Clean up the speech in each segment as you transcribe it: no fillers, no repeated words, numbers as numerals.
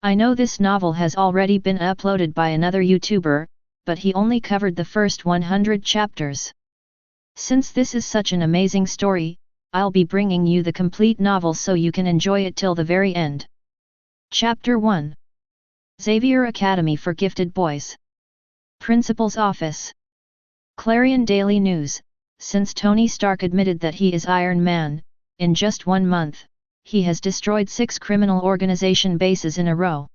I know this novel has already been uploaded by another YouTuber, but he only covered the first 100 chapters. Since this is such an amazing story, I'll be bringing you the complete novel so you can enjoy it till the very end. Chapter 1. Xavier Academy for Gifted Boys. Principal's Office. Clarion Daily News. Since Tony Stark admitted that he is Iron Man, in just 1 month, he has destroyed 6 criminal organization bases in a row.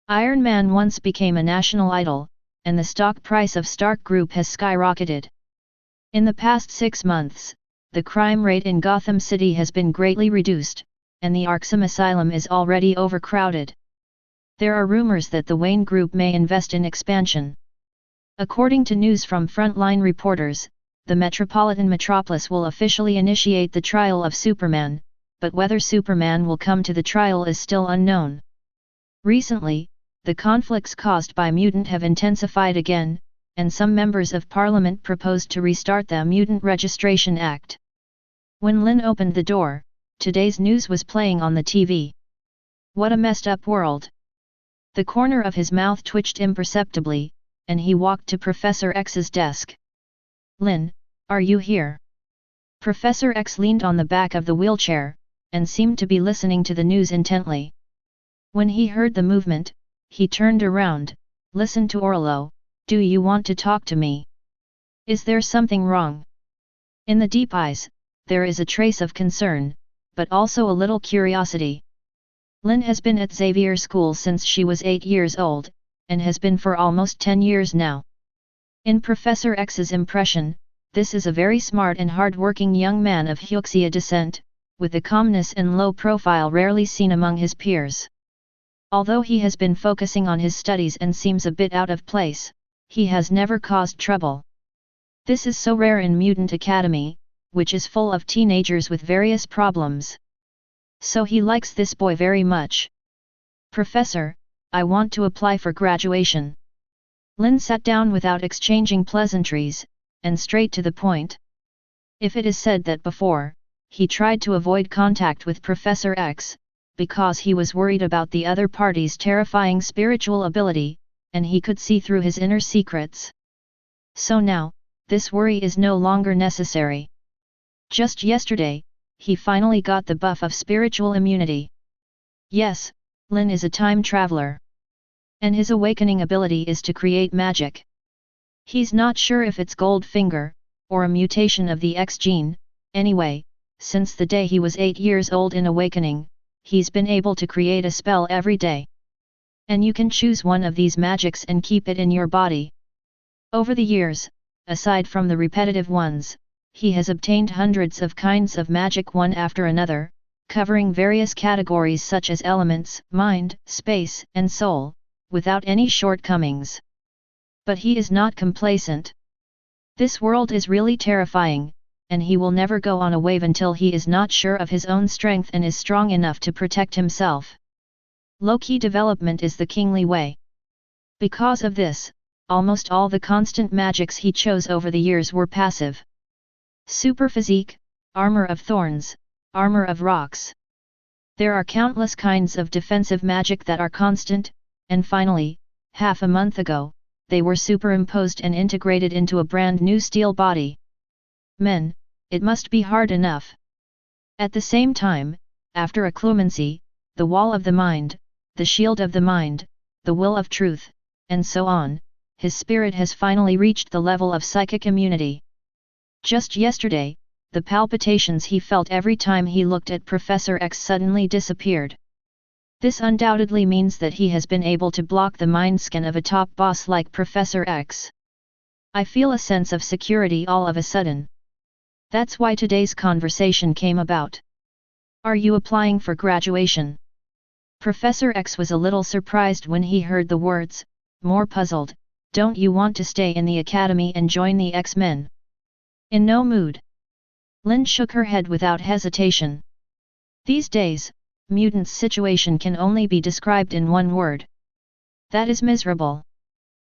Iron Man once became a national idol, and the stock price of Stark Group has skyrocketed. In the past 6 months, the crime rate in Gotham City has been greatly reduced, and the Arkham Asylum is already overcrowded. There are rumors that the Wayne Group may invest in expansion. According to news from frontline reporters, the Metropolitan Metropolis will officially initiate the trial of Superman, but whether Superman will come to the trial is still unknown. Recently, the conflicts caused by Mutant have intensified again, and some members of Parliament proposed to restart the Mutant Registration Act. When Lynn opened the door, today's news was playing on the TV. What a messed up world! The corner of his mouth twitched imperceptibly, and he walked to Professor X's desk. Lynn, are you here? Professor X leaned on the back of the wheelchair, and seemed to be listening to the news intently. When he heard the movement, he turned around. Listen to Orlo, do you want to talk to me? Is there something wrong? In the deep eyes, there is a trace of concern, but also a little curiosity. Lynn has been at Xavier School since she was 8 years old, and has been for almost 10 years now. In Professor X's impression, this is a very smart and hard-working young man of Huxia descent, with a calmness and low profile rarely seen among his peers. Although he has been focusing on his studies and seems a bit out of place, he has never caused trouble. This is so rare in Mutant Academy, which is full of teenagers with various problems. So he likes this boy very much. Professor, I want to apply for graduation. Lynn sat down without exchanging pleasantries, and straight to the point. If it is said that before, he tried to avoid contact with Professor X, because he was worried about the other party's terrifying spiritual ability, and he could see through his inner secrets. So now, this worry is no longer necessary. Just yesterday, he finally got the buff of spiritual immunity. Yes, Lynn is a time traveler. And his awakening ability is to create magic. He's not sure if it's Goldfinger, or a mutation of the X gene. Anyway, since the day he was 8 years old in awakening, he's been able to create a spell every day. And you can choose one of these magics and keep it in your body. Over the years, aside from the repetitive ones, he has obtained hundreds of kinds of magic one after another, covering various categories such as elements, mind, space, and soul, without any shortcomings. But he is not complacent. This world is really terrifying, and he will never go on a wave until he is not sure of his own strength and is strong enough to protect himself. Low-key development is the kingly way. Because of this, almost all the constant magics he chose over the years were passive. Super physique, armor of thorns, armor of rocks. There are countless kinds of defensive magic that are constant, and finally, half a month ago, they were superimposed and integrated into a brand new steel body. Men, it must be hard enough. At the same time, after accumulation, the wall of the mind, the shield of the mind, the will of truth, and so on, his spirit has finally reached the level of psychic immunity. Just yesterday, the palpitations he felt every time he looked at Professor X suddenly disappeared. This undoubtedly means that he has been able to block the mind scan of a top boss like Professor X. I feel a sense of security all of a sudden. That's why today's conversation came about. Are you applying for graduation? Professor X was a little surprised when he heard the words, more puzzled. Don't you want to stay in the academy and join the X-Men? In no mood. Lynn shook her head without hesitation. These days, mutants' situation can only be described in one word. That is miserable.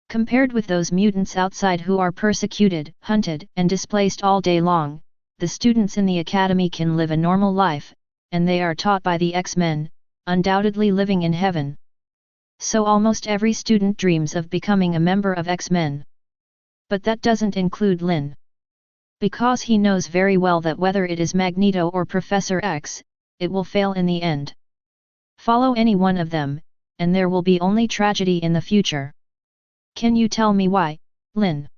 Compared with those mutants outside who are persecuted, hunted, and displaced all day long, the students in the academy can live a normal life, and they are taught by the X-Men, undoubtedly living in heaven. So almost every student dreams of becoming a member of X-Men. But that doesn't include Lynn. Because he knows very well that whether it is Magneto or Professor X, it will fail in the end. Follow any one of them, and there will be only tragedy in the future. Can you tell me why, Lynn?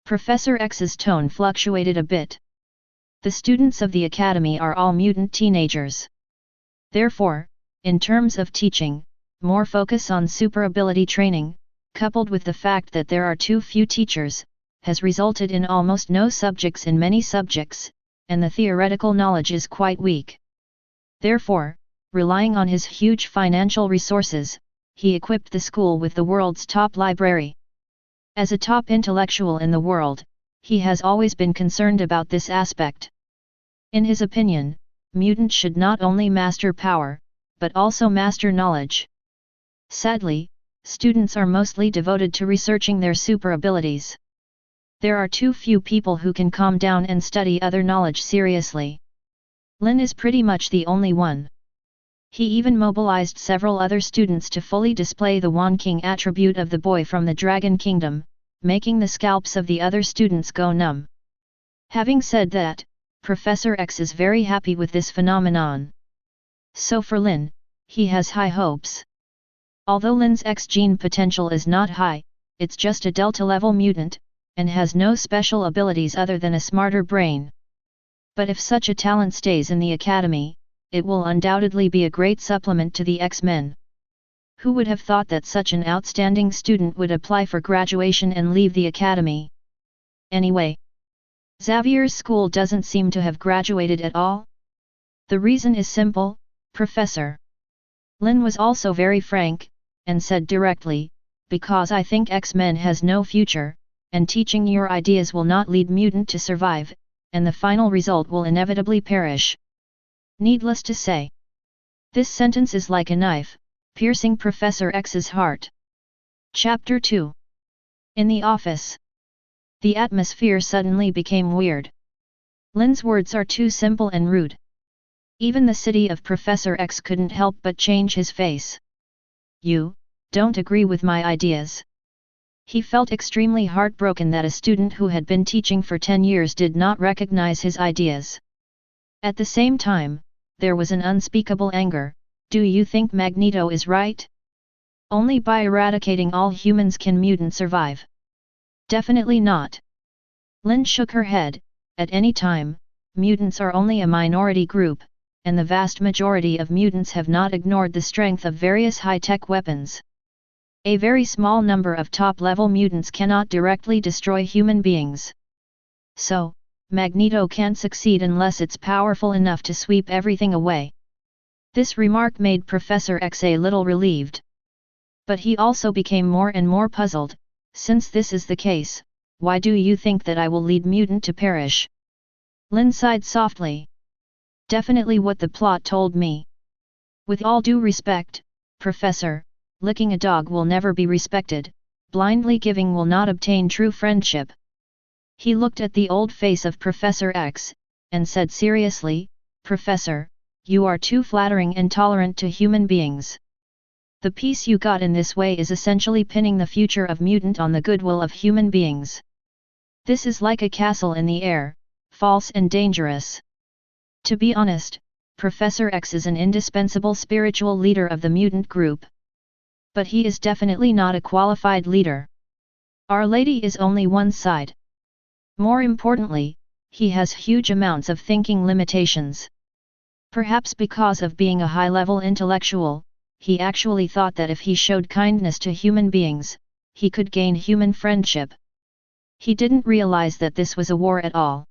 Professor X's tone fluctuated a bit. The students of the academy are all mutant teenagers. Therefore, in terms of teaching, more focus on super ability training, coupled with the fact that there are too few teachers, has resulted in almost no subjects in many subjects, and the theoretical knowledge is quite weak. Therefore, relying on his huge financial resources, he equipped the school with the world's top library. As a top intellectual in the world, he has always been concerned about this aspect. In his opinion, mutants should not only master power, but also master knowledge. Sadly, students are mostly devoted to researching their super abilities. There are too few people who can calm down and study other knowledge seriously. Lynn is pretty much the only one. He even mobilized several other students to fully display the Wan King attribute of the boy from the Dragon Kingdom, making the scalps of the other students go numb. Having said that, Professor X is very happy with this phenomenon. So for Lynn, he has high hopes. Although Lynn's X gene potential is not high, it's just a Delta-level mutant, and has no special abilities other than a smarter brain. But if such a talent stays in the academy, it will undoubtedly be a great supplement to the X-Men. Who would have thought that such an outstanding student would apply for graduation and leave the academy? Anyway, Xavier's school doesn't seem to have graduated at all. The reason is simple, Professor. Lynn was also very frank, and said directly, because I think X-Men has no future, and teaching your ideas will not lead mutant to survive, and the final result will inevitably perish. Needless to say, this sentence is like a knife, piercing Professor X's heart. Chapter 2. In the office. The atmosphere suddenly became weird. Lynn's words are too simple and rude. Even the city of Professor X couldn't help but change his face. You don't agree with my ideas? He felt extremely heartbroken that a student who had been teaching for 10 years did not recognize his ideas. At the same time, there was an unspeakable anger. Do you think Magneto is right? Only by eradicating all humans can mutants survive. Definitely not. Lynn shook her head. At any time, mutants are only a minority group, and the vast majority of mutants have not ignored the strength of various high-tech weapons. A very small number of top-level mutants cannot directly destroy human beings. So, Magneto can't succeed unless it's powerful enough to sweep everything away. This remark made Professor X a little relieved. But he also became more and more puzzled. Since this is the case, why do you think that I will lead mutant to perish? Lynn sighed softly. Definitely what the plot told me. With all due respect, Professor, licking a dog will never be respected, blindly giving will not obtain true friendship. He looked at the old face of Professor X, and said seriously, Professor, you are too flattering and tolerant to human beings. The peace you got in this way is essentially pinning the future of mutant on the goodwill of human beings. This is like a castle in the air, false and dangerous. To be honest, Professor X is an indispensable spiritual leader of the mutant group. But he is definitely not a qualified leader. Our Lady is only one side. More importantly, he has huge amounts of thinking limitations. Perhaps because of being a high-level intellectual, he actually thought that if he showed kindness to human beings, he could gain human friendship. He didn't realize that this was a war at all.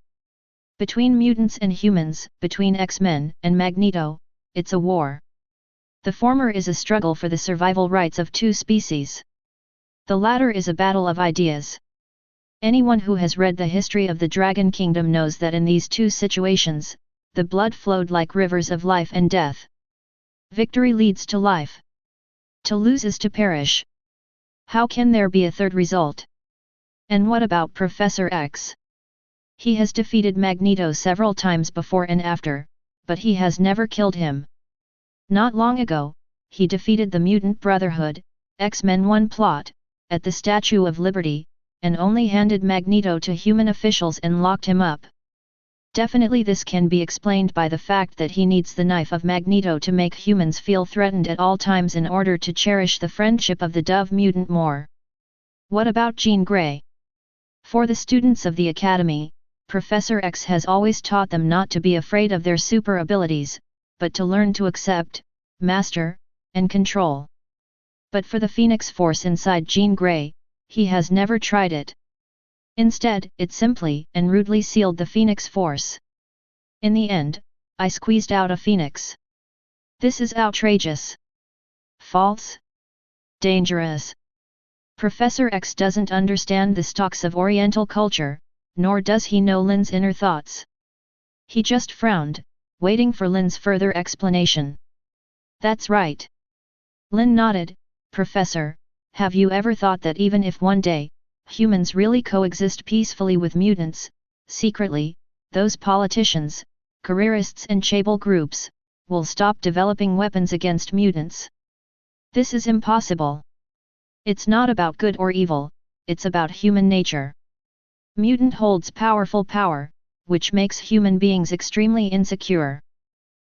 Between mutants and humans, between X-Men and Magneto, it's a war. The former is a struggle for the survival rights of two species. The latter is a battle of ideas. Anyone who has read the history of the Dragon Kingdom knows that in these two situations, the blood flowed like rivers of life and death. Victory leads to life. To lose is to perish. How can there be a third result? And what about Professor X? He has defeated Magneto several times before and after, but he has never killed him. Not long ago, he defeated the Mutant Brotherhood, X-Men 1 plot, at the Statue of Liberty, and only handed Magneto to human officials and locked him up. Definitely this can be explained by the fact that he needs the knife of Magneto to make humans feel threatened at all times in order to cherish the friendship of the Dove mutant more. What about Jean Grey? For the students of the Academy, Professor X has always taught them not to be afraid of their super abilities, but to learn to accept, master, and control. But for the Phoenix Force inside Jean Grey, he has never tried it. Instead, it simply and rudely sealed the Phoenix Force. In the end, I squeezed out a phoenix. This is outrageous. False? Dangerous. Professor X doesn't understand the stocks of Oriental culture, nor does he know Lynn's inner thoughts. He just frowned, waiting for Lynn's further explanation. That's right. Lynn nodded. Professor, have you ever thought that even if one day, humans really coexist peacefully with mutants, secretly, those politicians, careerists and chaebol groups, will stop developing weapons against mutants? This is impossible. It's not about good or evil, it's about human nature. Mutant holds powerful power, which makes human beings extremely insecure.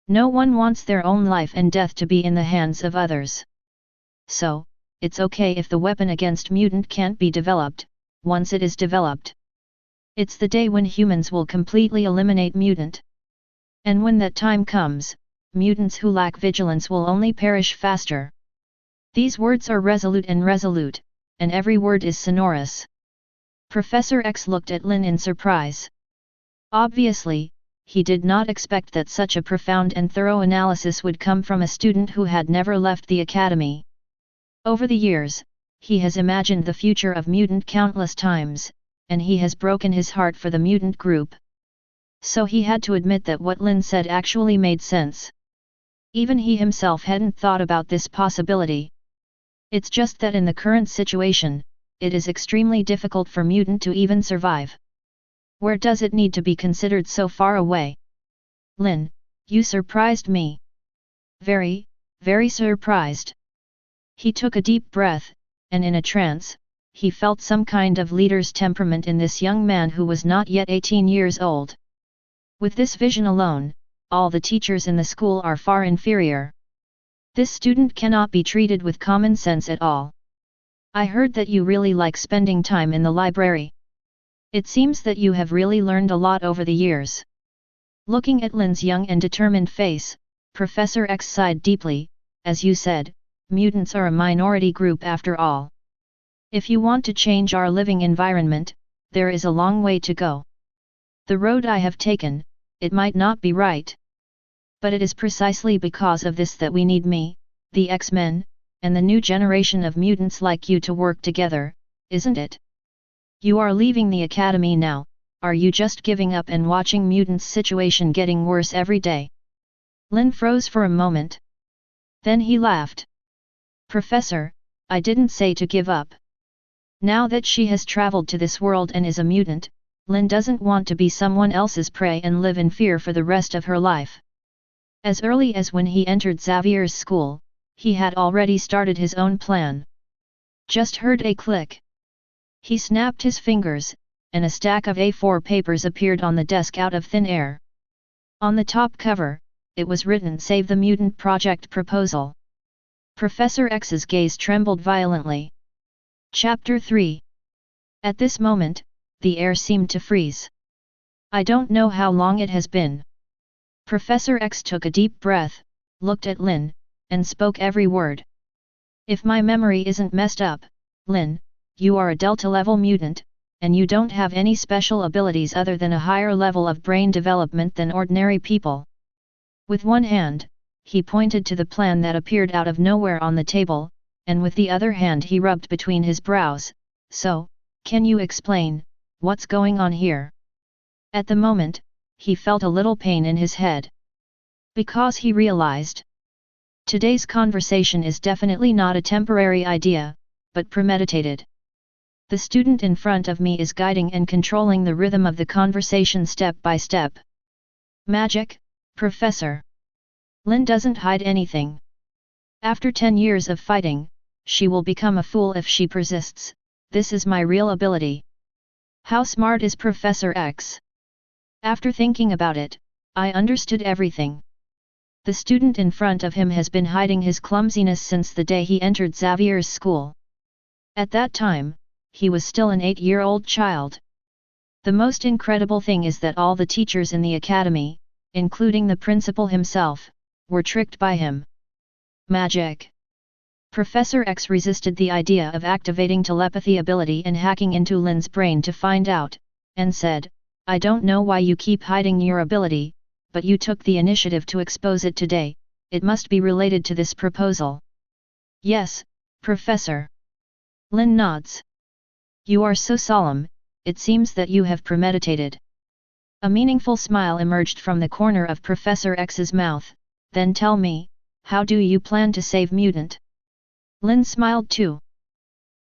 No one wants their own life and death to be in the hands of others. So, it's okay if the weapon against mutant can't be developed, once it is developed. It's the day when humans will completely eliminate mutant. And when that time comes, mutants who lack vigilance will only perish faster. These words are resolute, and every word is sonorous. Professor X looked at Lynn in surprise. Obviously, he did not expect that such a profound and thorough analysis would come from a student who had never left the academy. Over the years, he has imagined the future of mutant countless times, and he has broken his heart for the mutant group. So he had to admit that what Lynn said actually made sense. Even he himself hadn't thought about this possibility. It's just that in the current situation, it is extremely difficult for mutant to even survive. Where does it need to be considered so far away? Lynn, you surprised me. Very, very surprised. He took a deep breath, and in a trance, he felt some kind of leader's temperament in this young man who was not yet 18 years old. With this vision alone, all the teachers in the school are far inferior. This student cannot be treated with common sense at all. I heard that you really like spending time in the library. It seems that you have really learned a lot over the years. Looking at Lynn's young and determined face, Professor X sighed deeply. As you said, mutants are a minority group after all. If you want to change our living environment, there is a long way to go. The road I have taken, it might not be right. But it is precisely because of this that we need me, the X-Men, and the new generation of mutants like you to work together, isn't it? You are leaving the academy now, are you just giving up and watching mutants' situation getting worse every day? Lynn froze for a moment. Then he laughed. Professor, I didn't say to give up. Now that she has traveled to this world and is a mutant, Lynn doesn't want to be someone else's prey and live in fear for the rest of her life. As early as when he entered Xavier's school, he had already started his own plan. Just heard a click. He snapped his fingers, and a stack of A4 papers appeared on the desk out of thin air. On the top cover, it was written "Save the Mutant Project Proposal." Professor X's gaze trembled violently. Chapter 3. At this moment, the air seemed to freeze. I don't know how long it has been. Professor X took a deep breath, looked at Lynn, and spoke every word. If my memory isn't messed up, Lynn, you are a Delta-level mutant, and you don't have any special abilities other than a higher level of brain development than ordinary people. With one hand, he pointed to the plan that appeared out of nowhere on the table, and with the other hand he rubbed between his brows. So, can you explain, what's going on here? At the moment, he felt a little pain in his head. Because he realized. Today's conversation is definitely not a temporary idea, but premeditated. The student in front of me is guiding and controlling the rhythm of the conversation step by step. Magic, Professor. Lynn doesn't hide anything. After 10 years of fighting, she will become a fool if she persists. This is my real ability. How smart is Professor X? After thinking about it, I understood everything. The student in front of him has been hiding his clumsiness since the day he entered Xavier's school. At that time, he was still an 8-year-old child. The most incredible thing is that all the teachers in the academy, including the principal himself, were tricked by him. Magic. Professor X resisted the idea of activating telepathy ability and hacking into Lynn's brain to find out, and said, I don't know why you keep hiding your ability, but you took the initiative to expose it today, it must be related to this proposal. Yes, Professor. Lynn nods. You are so solemn, it seems that you have premeditated. A meaningful smile emerged from the corner of Professor X's mouth. Then tell me, how do you plan to save Mutant? Lynn smiled too.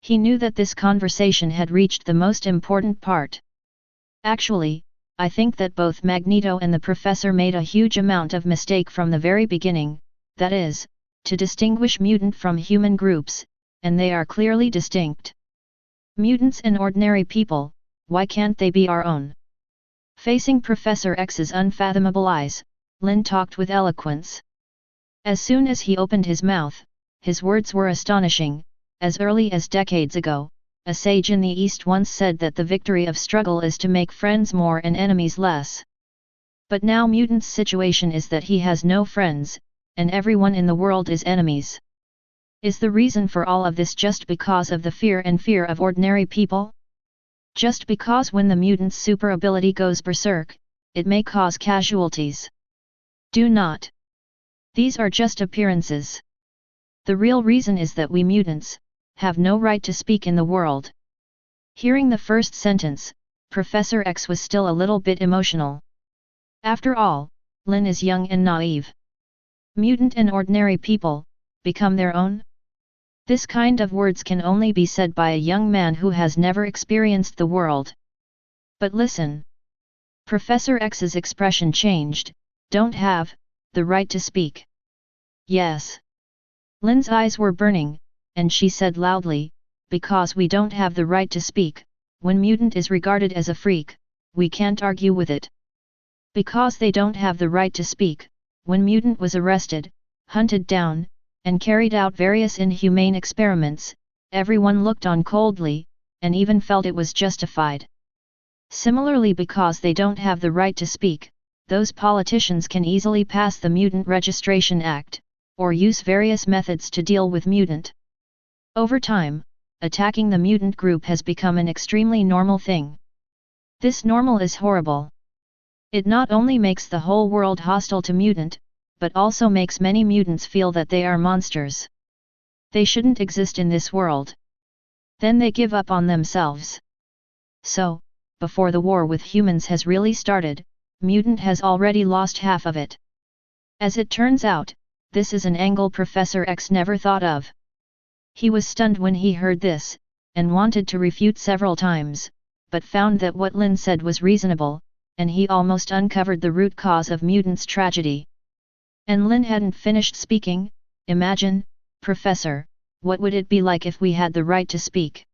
He knew that this conversation had reached the most important part. Actually, I think that both Magneto and the Professor made a huge amount of mistake from the very beginning, that is, to distinguish mutant from human groups, and they are clearly distinct. Mutants and ordinary people, why can't they be our own? Facing Professor X's unfathomable eyes, Lynn talked with eloquence. As soon as he opened his mouth, his words were astonishing. As early as decades ago, a sage in the East once said that the victory of struggle is to make friends more and enemies less. But now Mutant's situation is that he has no friends, and everyone in the world is enemies. Is the reason for all of this just because of the fear of ordinary people? Just because when the mutant's super ability goes berserk, it may cause casualties? Do not. These are just appearances. The real reason is that we mutants have no right to speak in the world. Hearing the first sentence, Professor X was still a little bit emotional. After all, Lynn is young and naive. Mutant and ordinary people become their own? This kind of words can only be said by a young man who has never experienced the world. But listen. Professor X's expression changed. Don't have the right to speak. Yes. Lynn's eyes were burning, and she said loudly, because we don't have the right to speak, when mutant is regarded as a freak, we can't argue with it. Because they don't have the right to speak, when mutant was arrested, hunted down, and carried out various inhumane experiments, everyone looked on coldly, and even felt it was justified. Similarly, because they don't have the right to speak, those politicians can easily pass the Mutant Registration Act, or use various methods to deal with mutant. Over time, attacking the mutant group has become an extremely normal thing. This normal is horrible. It not only makes the whole world hostile to mutant, but also makes many mutants feel that they are monsters. They shouldn't exist in this world. Then they give up on themselves. So, before the war with humans has really started, mutant has already lost half of it. As it turns out, this is an angle Professor X never thought of. He was stunned when he heard this, and wanted to refute several times, but found that what Lynn said was reasonable, and he almost uncovered the root cause of mutants' tragedy. And Lynn hadn't finished speaking. Imagine, Professor, what would it be like if we had the right to speak?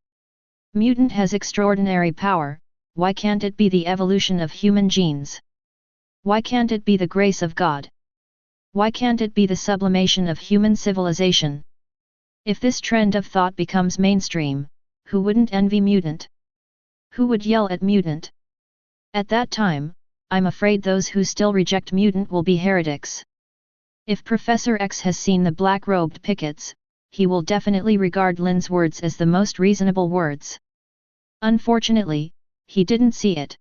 Mutant has extraordinary power, why can't it be the evolution of human genes? Why can't it be the grace of God? Why can't it be the sublimation of human civilization? If this trend of thought becomes mainstream, who wouldn't envy mutant? Who would yell at mutant? At that time, I'm afraid those who still reject mutant will be heretics. If Professor X has seen the black-robed pickets, he will definitely regard Lynn's words as the most reasonable words. Unfortunately, he didn't see it.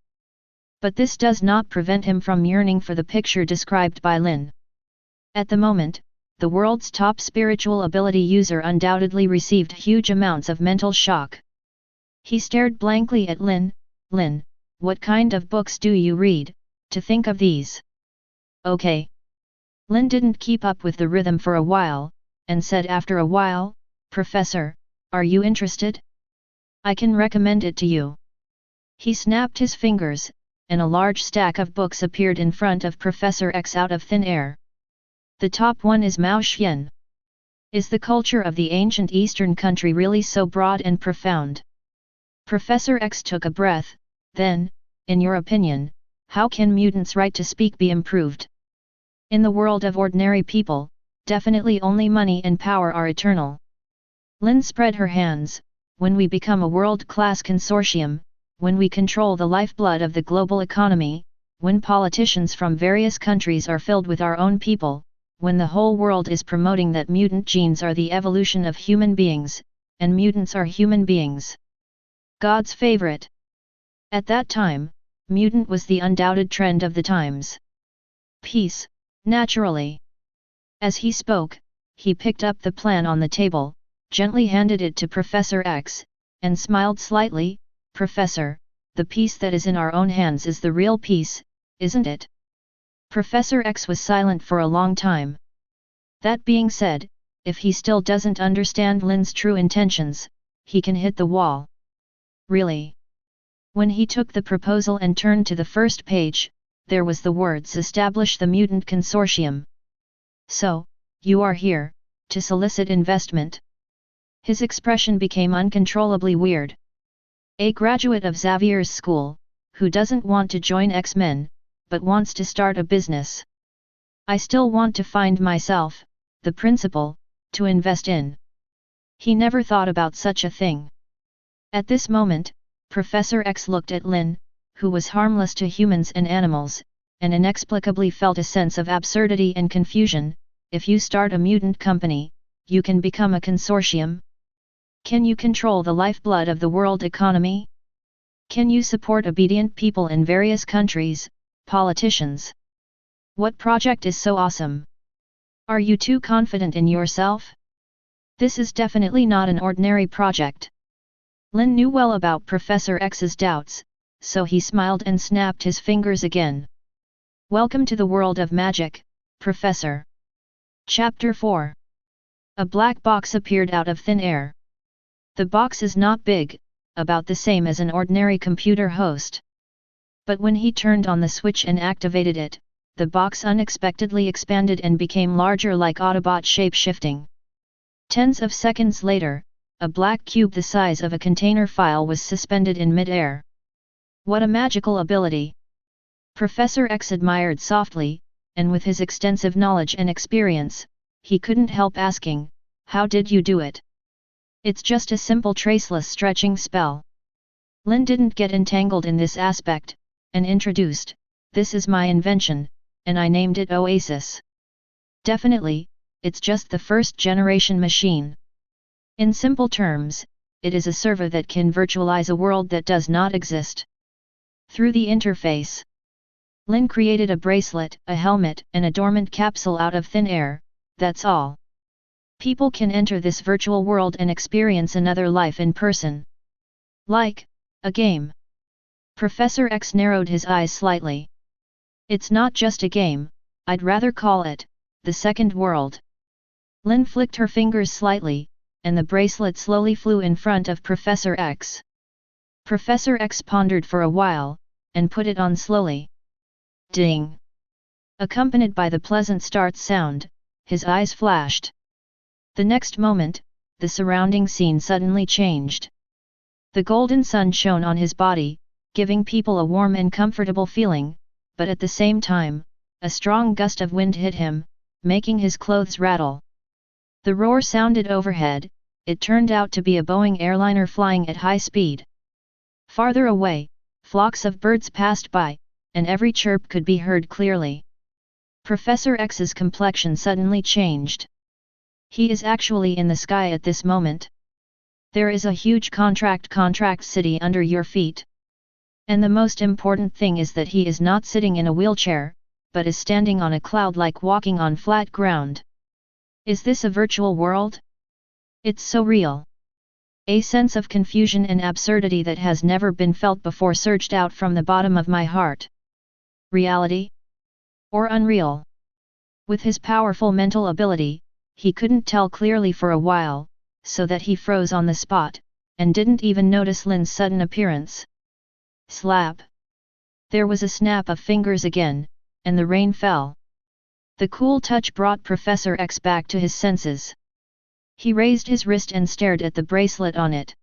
But this does not prevent him from yearning for the picture described by Lynn. At the moment, the world's top spiritual ability user undoubtedly received huge amounts of mental shock. He stared blankly at Lynn. Lynn, what kind of books do you read, to think of these? Okay. Lynn didn't keep up with the rhythm for a while, and said after a while, Professor, are you interested? I can recommend it to you. He snapped his fingers, and a large stack of books appeared in front of Professor X out of thin air. The top one is Mao Xian. Is the culture of the ancient Eastern country really so broad and profound? Professor X took a breath. Then, in your opinion, how can mutants' right to speak be improved? In the world of ordinary people, definitely only money and power are eternal. Lynn spread her hands. When we become a world-class consortium, when we control the lifeblood of the global economy, when politicians from various countries are filled with our own people, when the whole world is promoting that mutant genes are the evolution of human beings, and mutants are human beings. God's favorite. At that time, mutant was the undoubted trend of the times. Peace, naturally. As he spoke, he picked up the plan on the table, gently handed it to Professor X, and smiled slightly. Professor, the peace that is in our own hands is the real peace, isn't it? Professor X was silent for a long time. That being said, if he still doesn't understand Lynn's true intentions, he can hit the wall. Really? When he took the proposal and turned to the first page, there was the words "Establish the Mutant Consortium." So, you are here, to solicit investment? His expression became uncontrollably weird. A graduate of Xavier's school, who doesn't want to join X-Men, but wants to start a business. I still want to find myself, the principal, to invest in. He never thought about such a thing. At this moment, Professor X looked at Lynn, who was harmless to humans and animals, and inexplicably felt a sense of absurdity and confusion. If you start a mutant company, you can become a consortium? Can you control the lifeblood of the world economy? Can you support obedient people in various countries, politicians? What project is so awesome? Are you too confident in yourself? This is definitely not an ordinary project. Lynn knew well about Professor X's doubts, so he smiled and snapped his fingers again. Welcome to the world of magic, Professor. Chapter 4. A black box appeared out of thin air. The box is not big, about the same as an ordinary computer host. But when he turned on the switch and activated it, the box unexpectedly expanded and became larger, like Autobot shape-shifting. Tens of seconds later, a black cube the size of a container file was suspended in mid-air. What a magical ability! Professor X admired softly, and with his extensive knowledge and experience, he couldn't help asking, "How did you do it?" "It's just a simple traceless stretching spell." Lynn didn't get entangled in this aspect, and introduced, "This is my invention, and I named it Oasis. Definitely, it's just the first-generation machine. In simple terms, it is a server that can virtualize a world that does not exist. Through the interface, Lynn created a bracelet, a helmet, and a dormant capsule out of thin air, that's all. People can enter this virtual world and experience another life in person. Like a game." Professor X narrowed his eyes slightly. "It's not just a game, I'd rather call it the second world." Lynn flicked her fingers slightly, and the bracelet slowly flew in front of Professor X. Professor X pondered for a while, and put it on slowly. Ding! Accompanied by the pleasant start sound, his eyes flashed. The next moment, the surrounding scene suddenly changed. The golden sun shone on his body, giving people a warm and comfortable feeling, but at the same time, a strong gust of wind hit him, making his clothes rattle. The roar sounded overhead. It turned out to be a Boeing airliner flying at high speed. Farther away, flocks of birds passed by, and every chirp could be heard clearly. Professor X's complexion suddenly changed. He is actually in the sky at this moment. There is a huge contract city under your feet. And the most important thing is that he is not sitting in a wheelchair, but is standing on a cloud like walking on flat ground. Is this a virtual world? It's so real. A sense of confusion and absurdity that has never been felt before surged out from the bottom of my heart. Reality? Or unreal? With his powerful mental ability, he couldn't tell clearly for a while, so that he froze on the spot, and didn't even notice Lynn's sudden appearance. Slap! There was a snap of fingers again, and the rain fell. The cool touch brought Professor X back to his senses. He raised his wrist and stared at the bracelet on it.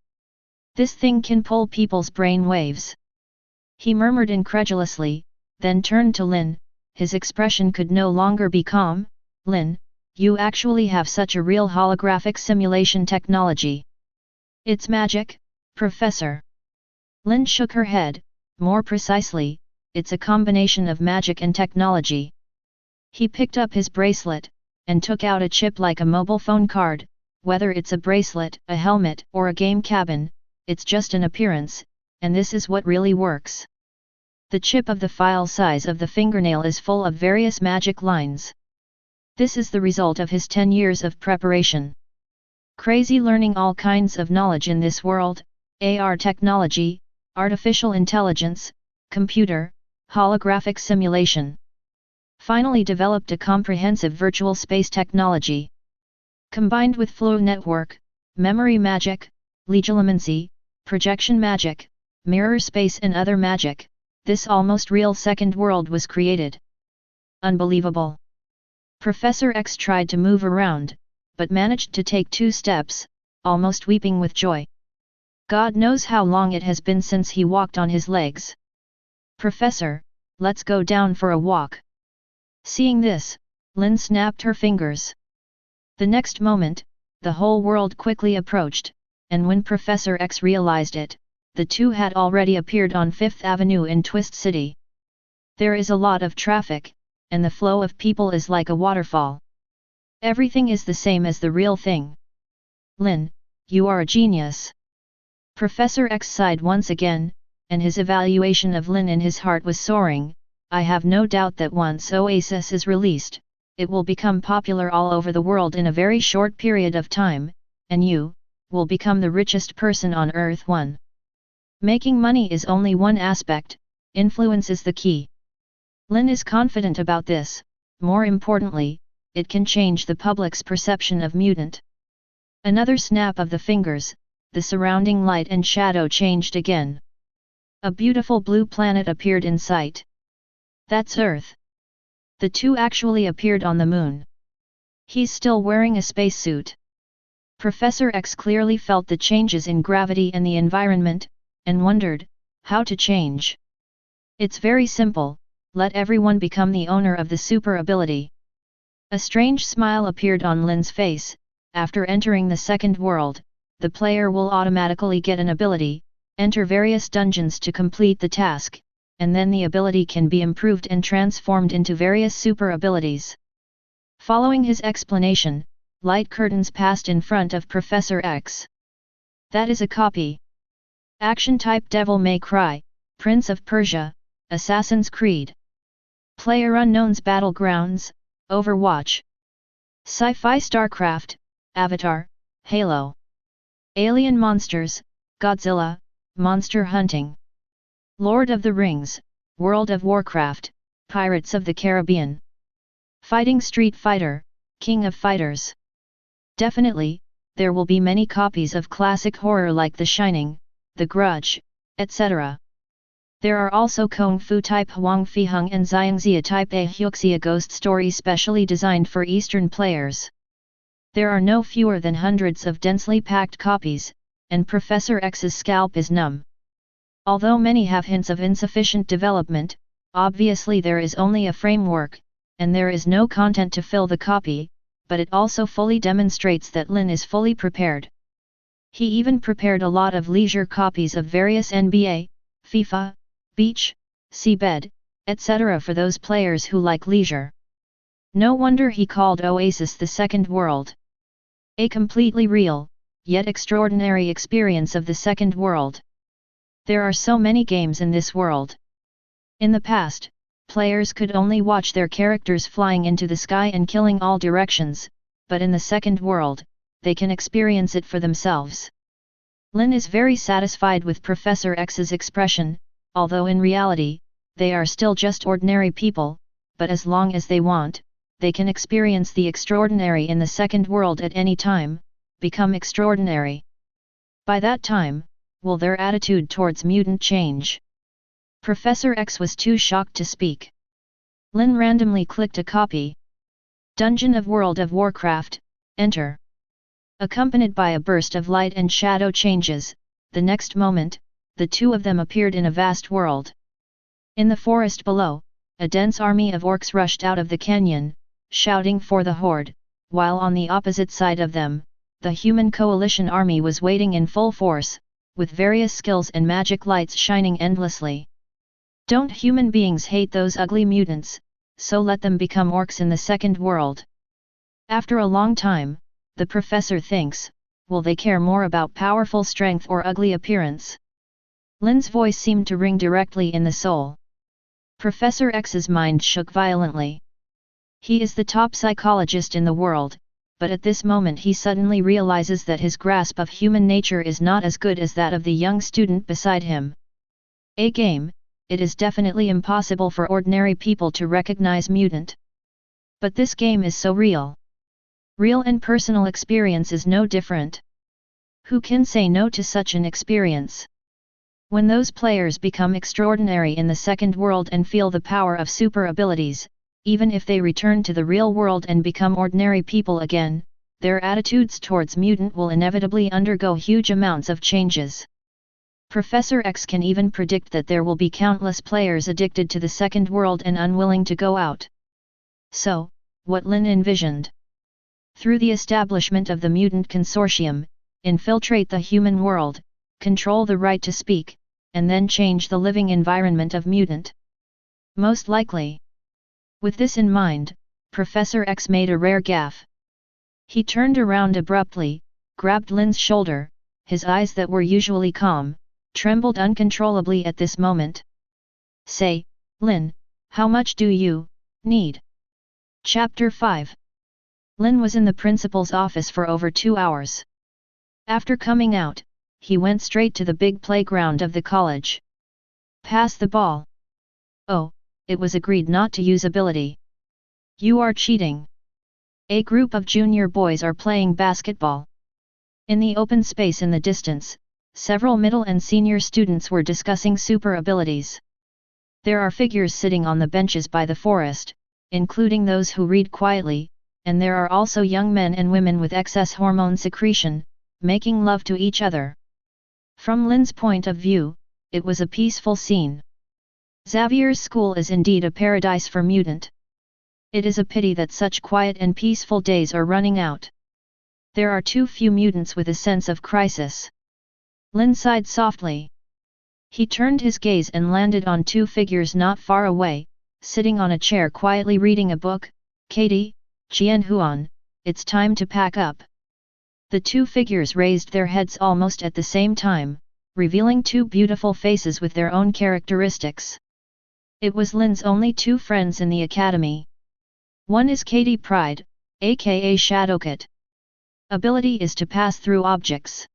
This thing can pull people's brain waves. He murmured incredulously, then turned to Lynn. His expression could no longer be calm. Lynn, you actually have such a real holographic simulation technology. It's magic, Professor. Lynn shook her head. More precisely, it's a combination of magic and technology. He picked up his bracelet, and took out a chip like a mobile phone card. Whether it's a bracelet, a helmet, or a game cabin, it's just an appearance, and this is what really works. The chip of the file size of the fingernail is full of various magic lines. This is the result of his 10 years of preparation. Crazy learning all kinds of knowledge in this world, AR technology, artificial intelligence, computer, holographic simulation. Finally developed a comprehensive virtual space technology. Combined with flow network, memory magic, legilimency, projection magic, mirror space and other magic, this almost real second world was created. Unbelievable. Professor X tried to move around, but managed to take 2 steps, almost weeping with joy. God knows how long it has been since he walked on his legs. Professor, let's go down for a walk. Seeing this, Lynn snapped her fingers. The next moment, the whole world quickly approached, and when Professor X realized it, the two had already appeared on 5th Avenue in Twist City. There is a lot of traffic, and the flow of people is like a waterfall. Everything is the same as the real thing. Lynn, you are a genius. Professor X sighed once again, and his evaluation of Lynn in his heart was soaring. I have no doubt that once Oasis is released, it will become popular all over the world in a very short period of time, and you will become the richest person on Earth. Making money is only one aspect, influence is the key. Lynn is confident about this. More importantly, it can change the public's perception of mutant. Another snap of the fingers, the surrounding light and shadow changed again. A beautiful blue planet appeared in sight. That's Earth. The two actually appeared on the moon. He's still wearing a spacesuit. Professor X clearly felt the changes in gravity and the environment, and wondered, how to change. It's very simple, let everyone become the owner of the super ability. A strange smile appeared on Lynn's face. After entering the second world, the player will automatically get an ability, enter various dungeons to complete the task, and then the ability can be improved and transformed into various super abilities. Following his explanation, light curtains passed in front of Professor X. That is a copy. Action type Devil May Cry, Prince of Persia, Assassin's Creed. PlayerUnknown's Battlegrounds, Overwatch. Sci-fi StarCraft, Avatar, Halo. Alien Monsters, Godzilla, Monster Hunting. Lord of the Rings, World of Warcraft, Pirates of the Caribbean. Fighting Street Fighter, King of Fighters. Definitely, there will be many copies of classic horror like The Shining, The Grudge, etc. There are also Kung Fu type Huang Fihung and Xiangxia type A Huxia ghost stories specially designed for Eastern players. There are no fewer than hundreds of densely packed copies, and Professor X's scalp is numb. Although many have hints of insufficient development, obviously there is only a framework, and there is no content to fill the copy, but it also fully demonstrates that Lynn is fully prepared. He even prepared a lot of leisure copies of various NBA, FIFA, Beach, Seabed, etc. for those players who like leisure. No wonder he called Oasis the second world. A completely real, yet extraordinary experience of the second world. There are so many games in this world. In the past, players could only watch their characters flying into the sky and killing all directions, but in the second world, they can experience it for themselves. Lynn is very satisfied with Professor X's expression, although in reality, they are still just ordinary people, but as long as they want, they can experience the extraordinary in the second world at any time, become extraordinary. By that time, will their attitude towards mutant change? Professor X was too shocked to speak. Lynn randomly clicked a copy. Dungeon of World of Warcraft, enter. Accompanied by a burst of light and shadow changes, the next moment, the two of them appeared in a vast world. In the forest below, a dense army of orcs rushed out of the canyon, shouting for the horde, while on the opposite side of them, the human coalition army was waiting in full force, with various skills and magic lights shining endlessly. Don't human beings hate those ugly mutants, so let them become orcs in the second world. After a long time, the professor thinks, will they care more about powerful strength or ugly appearance? Lynn's voice seemed to ring directly in the soul. Professor X's mind shook violently. He is the top psychologist in the world, but at this moment he suddenly realizes that his grasp of human nature is not as good as that of the young student beside him. A game, it is definitely impossible for ordinary people to recognize mutant. But this game is so real. Real and personal experience is no different. Who can say no to such an experience? When those players become extraordinary in the second world and feel the power of super abilities, even if they return to the real world and become ordinary people again, their attitudes towards mutant will inevitably undergo huge amounts of changes. Professor X can even predict that there will be countless players addicted to the second world and unwilling to go out. So, what Lynn envisioned? Through the establishment of the Mutant Consortium, infiltrate the human world, control the right to speak, and then change the living environment of mutant. Most likely. With this in mind, Professor X made a rare gaffe. He turned around abruptly, grabbed Lynn's shoulder, his eyes that were usually calm, trembled uncontrollably at this moment. Say, Lynn, how much do you need? Chapter 5. Lynn was in the principal's office for over 2 hours. After coming out, he went straight to the big playground of the college. Pass the ball. Oh, it was agreed not to use ability. You are cheating. A group of junior boys are playing basketball. In the open space in the distance, several middle and senior students were discussing super abilities. There are figures sitting on the benches by the forest, including those who read quietly, and there are also young men and women with excess hormone secretion, making love to each other. From Lynn's point of view, it was a peaceful scene. Xavier's school is indeed a paradise for mutant. It is a pity that such quiet and peaceful days are running out. There are too few mutants with a sense of crisis. Lynn sighed softly. He turned his gaze and landed on two figures not far away, sitting on a chair quietly reading a book. Katie, Jianhuan, it's time to pack up. The two figures raised their heads almost at the same time, revealing two beautiful faces with their own characteristics. It was Lynn's only two friends in the academy. One is Katie Pride, aka Shadowcat. Ability is to pass through objects.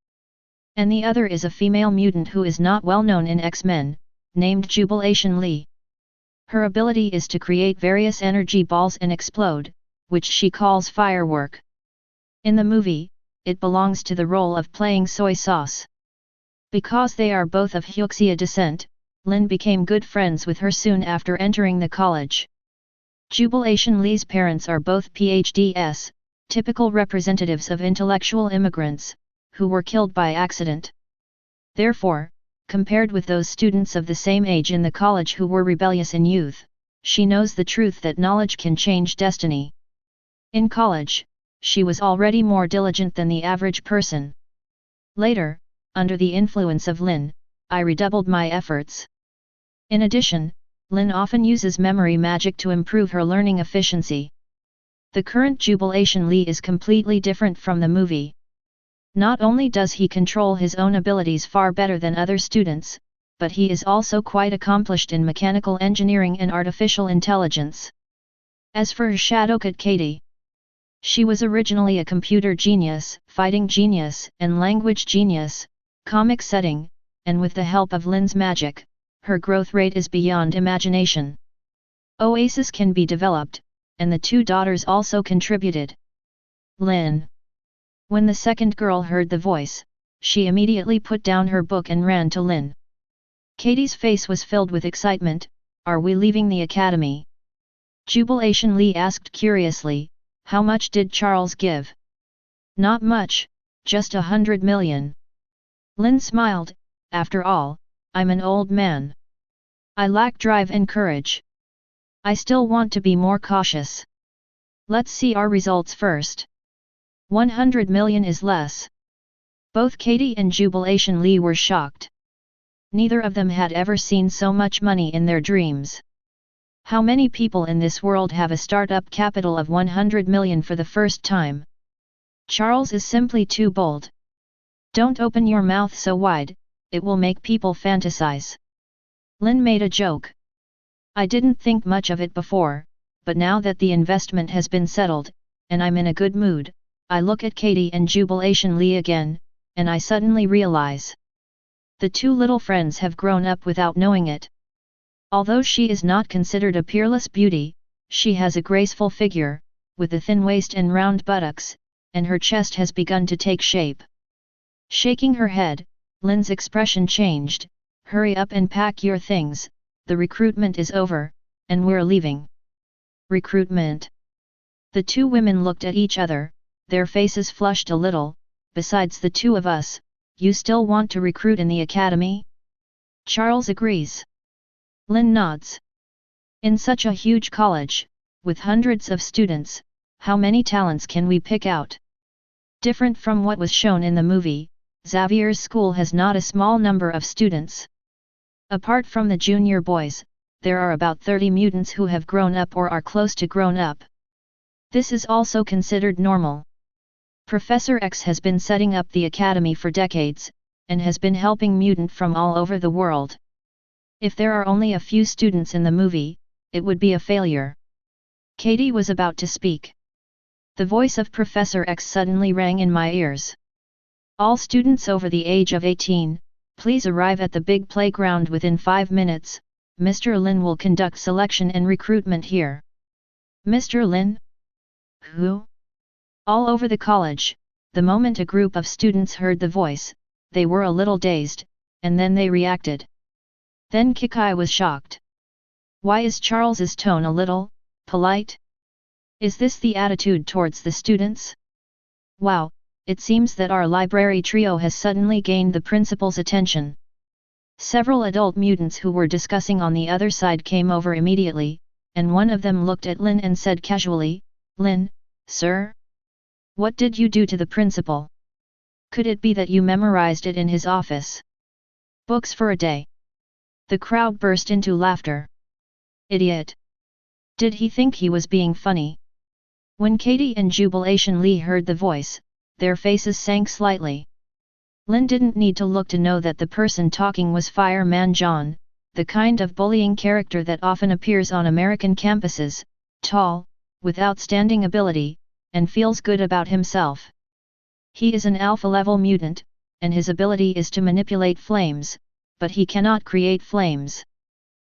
And the other is a female mutant who is not well known in X-Men, named Jubilation Lee. Her ability is to create various energy balls and explode, which she calls firework. In the movie, it belongs to the role of playing soy sauce. Because they are both of Hyuxia descent, Lynn became good friends with her soon after entering the college. Jubilation Lee's parents are both PhDs, typical representatives of intellectual immigrants, who were killed by accident. Therefore, compared with those students of the same age in the college who were rebellious in youth, she knows the truth that knowledge can change destiny. In college, she was already more diligent than the average person. Later, under the influence of Lynn, I redoubled my efforts. In addition, Lynn often uses memory magic to improve her learning efficiency. The current Jubilation Lee is completely different from the movie. Not only does he control his own abilities far better than other students, but he is also quite accomplished in mechanical engineering and artificial intelligence. As for Shadowcat Katie, she was originally a computer genius, fighting genius, and language genius, comic setting, and with the help of Lynn's magic, her growth rate is beyond imagination. Oasis can be developed, and the two daughters also contributed. Lynn. When the second girl heard the voice, she immediately put down her book and ran to Lynn. Katie's face was filled with excitement. Are we leaving the academy? Jubilation Lee asked curiously, how much did Charles give? Not much, just 100 million. Lynn smiled, after all, I'm an old man. I lack drive and courage. I still want to be more cautious. Let's see our results first. 100 million is less. Both Katie and Jubilation Lee were shocked. Neither of them had ever seen so much money in their dreams. How many people in this world have a startup capital of 100 million for the first time? Charles is simply too bold. Don't open your mouth so wide, it will make people fantasize. Lynn made a joke. I didn't think much of it before, but now that the investment has been settled, and I'm in a good mood, I look at Katie and Jubilation Lee again, and I suddenly realize. The two little friends have grown up without knowing it. Although she is not considered a peerless beauty, she has a graceful figure, with a thin waist and round buttocks, and her chest has begun to take shape. Shaking her head, Lynn's expression changed. Hurry up and pack your things, the recruitment is over, and we're leaving. Recruitment. The two women looked at each other, their faces flushed a little. Besides the two of us, you still want to recruit in the academy? Charles agrees. Lynn nods. In such a huge college, with hundreds of students, how many talents can we pick out? Different from what was shown in the movie, Xavier's school has not a small number of students. Apart from the junior boys, there are about 30 mutants who have grown up or are close to grown up. This is also considered normal. Professor X has been setting up the academy for decades, and has been helping mutants from all over the world. If there are only a few students in the movie, it would be a failure. Katie was about to speak. The voice of Professor X suddenly rang in my ears. All students over the age of 18, please arrive at the big playground within 5 minutes, Mr. Lynn will conduct selection and recruitment here. Mr. Lynn? Who? All over the college, the moment a group of students heard the voice, they were a little dazed, and then they reacted. Then Kikai was shocked. Why is Charles's tone a little polite? Is this the attitude towards the students? Wow, it seems that our library trio has suddenly gained the principal's attention. Several adult mutants who were discussing on the other side came over immediately, and one of them looked at Lynn and said casually, Lynn, sir? What did you do to the principal? Could it be that you memorized it in his office? Books for a day. The crowd burst into laughter. Idiot! Did he think he was being funny? When Katie and Jubilation Lee heard the voice, their faces sank slightly. Lynn didn't need to look to know that the person talking was Fireman John, the kind of bullying character that often appears on American campuses, tall, with outstanding ability, and feels good about himself. He is an alpha-level mutant, and his ability is to manipulate flames, but he cannot create flames.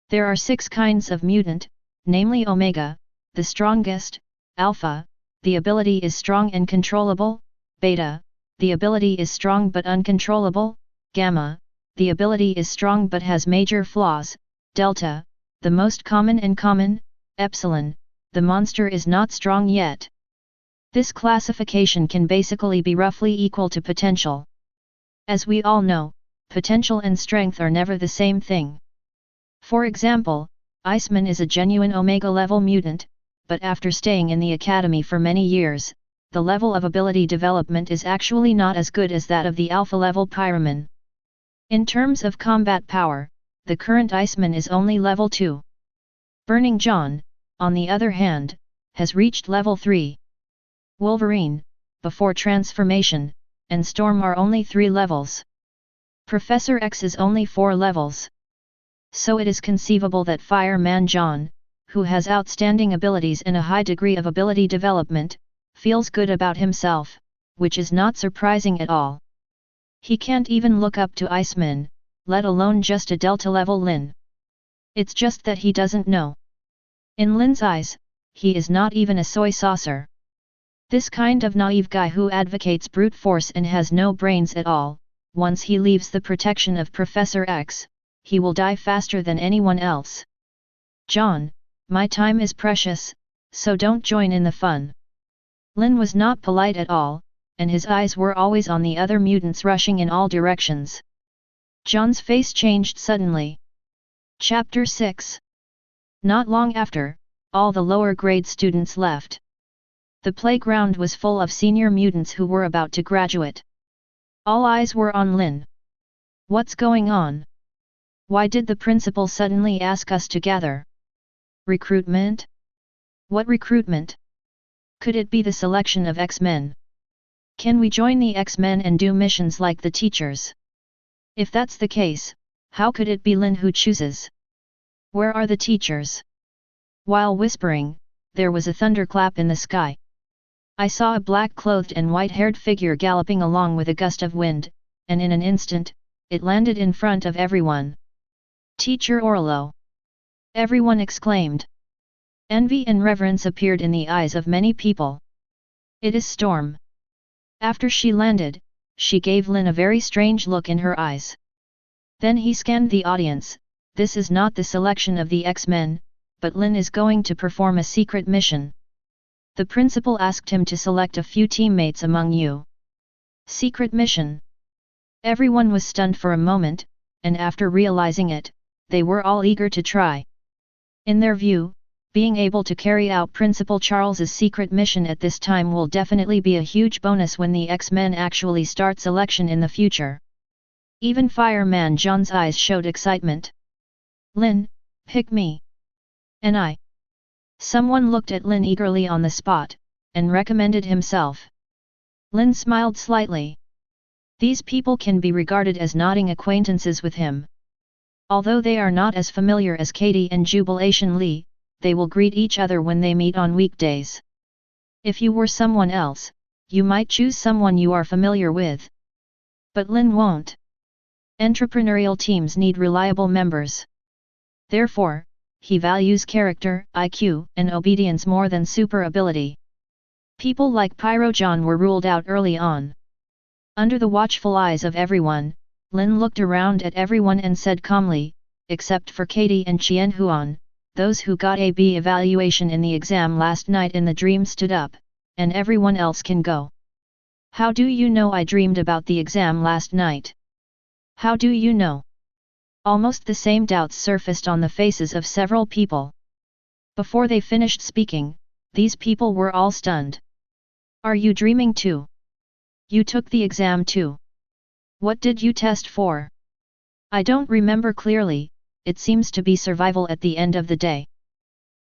There are 6 kinds of mutant, namely Omega, the strongest, Alpha, the ability is strong and controllable, Beta, the ability is strong but uncontrollable, Gamma, the ability is strong but has major flaws, Delta, the most common and common, Epsilon, the monster is not strong yet. This classification can basically be roughly equal to potential. As we all know, potential and strength are never the same thing. For example, Iceman is a genuine Omega-level mutant, but after staying in the academy for many years, the level of ability development is actually not as good as that of the Alpha-level Pyroman. In terms of combat power, the current Iceman is only level 2. Burning John, on the other hand, has reached level 3. Wolverine, before transformation, and Storm are only 3 levels. Professor X is only 4 levels. So it is conceivable that Fireman John, who has outstanding abilities and a high degree of ability development, feels good about himself, which is not surprising at all. He can't even look up to Iceman, let alone just a Delta-level Lynn. It's just that he doesn't know. In Lynn's eyes, he is not even a soy saucer. This kind of naive guy who advocates brute force and has no brains at all, once he leaves the protection of Professor X, he will die faster than anyone else. John, my time is precious, so don't join in the fun. Lynn was not polite at all, and his eyes were always on the other mutants rushing in all directions. John's face changed suddenly. Chapter 6. Not long after, all the lower grade students left. The playground was full of senior mutants who were about to graduate. All eyes were on Lynn. What's going on? Why did the principal suddenly ask us to gather? Recruitment? What recruitment? Could it be the selection of X-Men? Can we join the X-Men and do missions like the teachers? If that's the case, how could it be Lynn who chooses? Where are the teachers? While whispering, there was a thunderclap in the sky. I saw a black-clothed and white-haired figure galloping along with a gust of wind, and in an instant, it landed in front of everyone. Teacher Orlo! Everyone exclaimed. Envy and reverence appeared in the eyes of many people. It is Storm. After she landed, she gave Lynn a very strange look in her eyes. Then he scanned the audience. This is not the selection of the X-Men, but Lynn is going to perform a secret mission. The principal asked him to select a few teammates among you. Secret mission. Everyone was stunned for a moment, and after realizing it, they were all eager to try. In their view, being able to carry out Principal Charles's secret mission at this time will definitely be a huge bonus when the X-Men actually start selection in the future. Even Fireman John's eyes showed excitement. Lynn, pick me. And I. Someone looked at Lynn eagerly on the spot, and recommended himself. Lynn smiled slightly. These people can be regarded as nodding acquaintances with him. Although they are not as familiar as Katie and Jubilation Lee, they will greet each other when they meet on weekdays. If you were someone else, you might choose someone you are familiar with. But Lynn won't. Entrepreneurial teams need reliable members. Therefore, he values character, IQ, and obedience more than super ability. People like Pyro John were ruled out early on. Under the watchful eyes of everyone, Lynn looked around at everyone and said calmly, except for Katie and Qian Huan, those who got a B evaluation in the exam last night in the dream stood up, and everyone else can go. How do you know I dreamed about the exam last night? How do you know? Almost the same doubts surfaced on the faces of several people. Before they finished speaking, these people were all stunned. Are you dreaming too? You took the exam too. What did you test for? I don't remember clearly, it seems to be survival at the end of the day.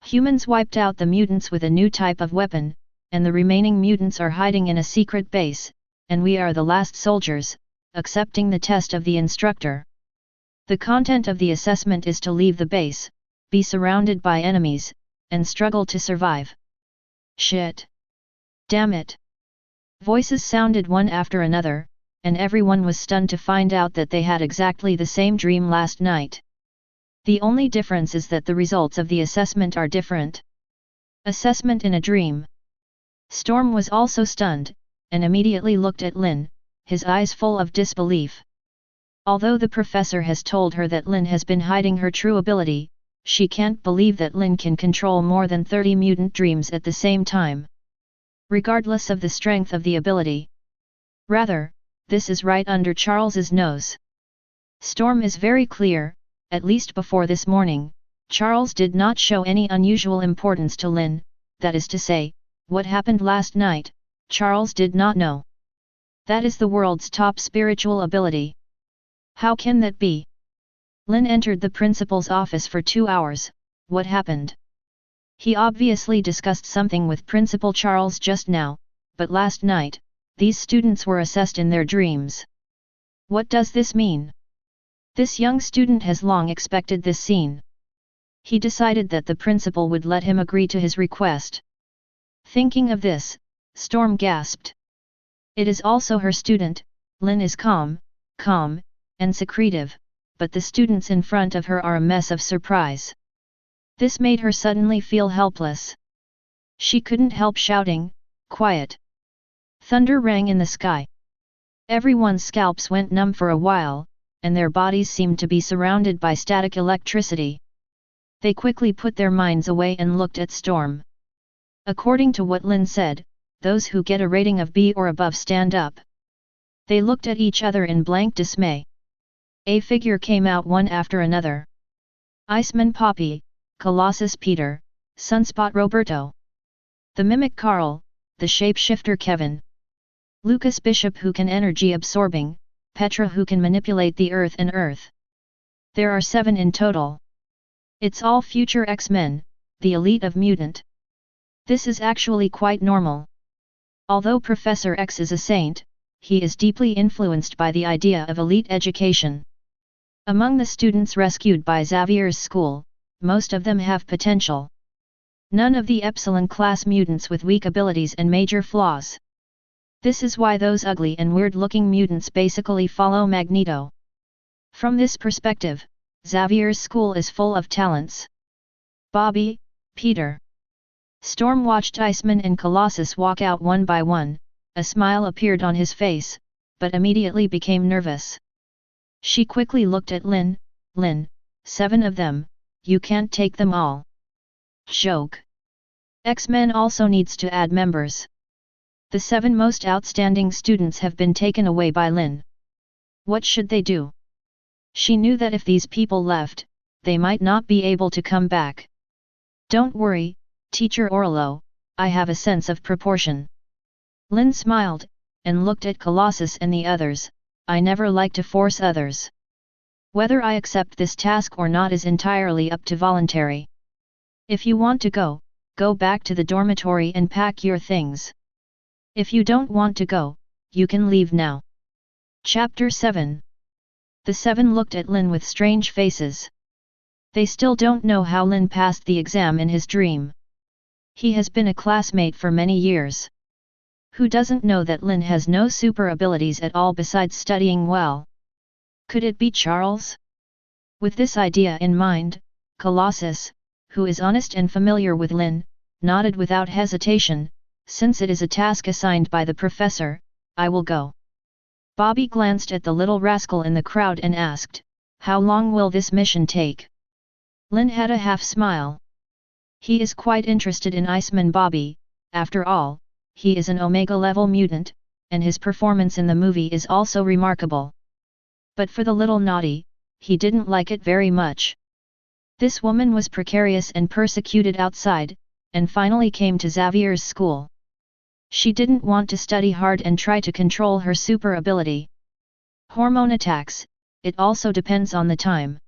Humans wiped out the mutants with a new type of weapon, and the remaining mutants are hiding in a secret base, and we are the last soldiers, accepting the test of the instructor. The content of the assessment is to leave the base, be surrounded by enemies, and struggle to survive. Shit. Damn it. Voices sounded one after another, and everyone was stunned to find out that they had exactly the same dream last night. The only difference is that the results of the assessment are different. Assessment in a dream. Storm was also stunned, and immediately looked at Lynn, his eyes full of disbelief. Although the professor has told her that Lynn has been hiding her true ability, she can't believe that Lynn can control more than 30 mutant dreams at the same time. Regardless of the strength of the ability. Rather, this is right under Charles's nose. Storm is very clear, at least before this morning, Charles did not show any unusual importance to Lynn, that is to say, what happened last night, Charles did not know. That is the world's top spiritual ability. How can that be? Lynn entered the principal's office for 2 hours, what happened? He obviously discussed something with Principal Charles just now, but last night, these students were assessed in their dreams. What does this mean? This young student has long expected this scene. He decided that the principal would let him agree to his request. Thinking of this, Storm gasped. It is also her student. Lynn is calm, and secretive, but the students in front of her are a mess of surprise. This made her suddenly feel helpless. She couldn't help shouting, "Quiet!" Thunder rang in the sky. Everyone's scalps went numb for a while, and their bodies seemed to be surrounded by static electricity. They quickly put their minds away and looked at Storm. According to what Lynn said, those who get a rating of B or above stand up. They looked at each other in blank dismay. A figure came out one after another. Iceman Poppy, Colossus Peter, Sunspot Roberto. The Mimic Carl, the Shapeshifter Kevin. Lucas Bishop who can energy absorbing, Petra who can manipulate the earth and earth. There are 7 in total. It's all future X-Men, the elite of mutant. This is actually quite normal. Although Professor X is a saint, he is deeply influenced by the idea of elite education. Among the students rescued by Xavier's school, most of them have potential. None of the Epsilon class mutants with weak abilities and major flaws. This is why those ugly and weird-looking mutants basically follow Magneto. From this perspective, Xavier's school is full of talents. Bobby, Peter. Storm watched Iceman and Colossus walk out one by one. A smile appeared on his face, but immediately became nervous. She quickly looked at Lynn. Lynn, 7 of them, you can't take them all. Joke. X-Men also needs to add members. The 7 most outstanding students have been taken away by Lynn. What should they do? She knew that if these people left, they might not be able to come back. Don't worry, Teacher Orlo, I have a sense of proportion. Lynn smiled, and looked at Colossus and the others. I never like to force others. Whether I accept this task or not is entirely up to voluntary. If you want to go, go back to the dormitory and pack your things. If you don't want to go, you can leave now. Chapter 7. The 7 looked at Lynn with strange faces. They still don't know how Lynn passed the exam in his dream. He has been a classmate for many years. Who doesn't know that Lynn has no super abilities at all besides studying well? Could it be Charles? With this idea in mind, Colossus, who is honest and familiar with Lynn, nodded without hesitation. Since it is a task assigned by the professor, I will go. Bobby glanced at the little rascal in the crowd and asked, how long will this mission take? Lynn had a half smile. He is quite interested in Iceman Bobby. After all, he is an Omega-level mutant, and his performance in the movie is also remarkable. But for the little naughty, he didn't like it very much. This woman was precarious and persecuted outside, and finally came to Xavier's school. She didn't want to study hard and try to control her super ability. Hormone attacks, it also depends on the time.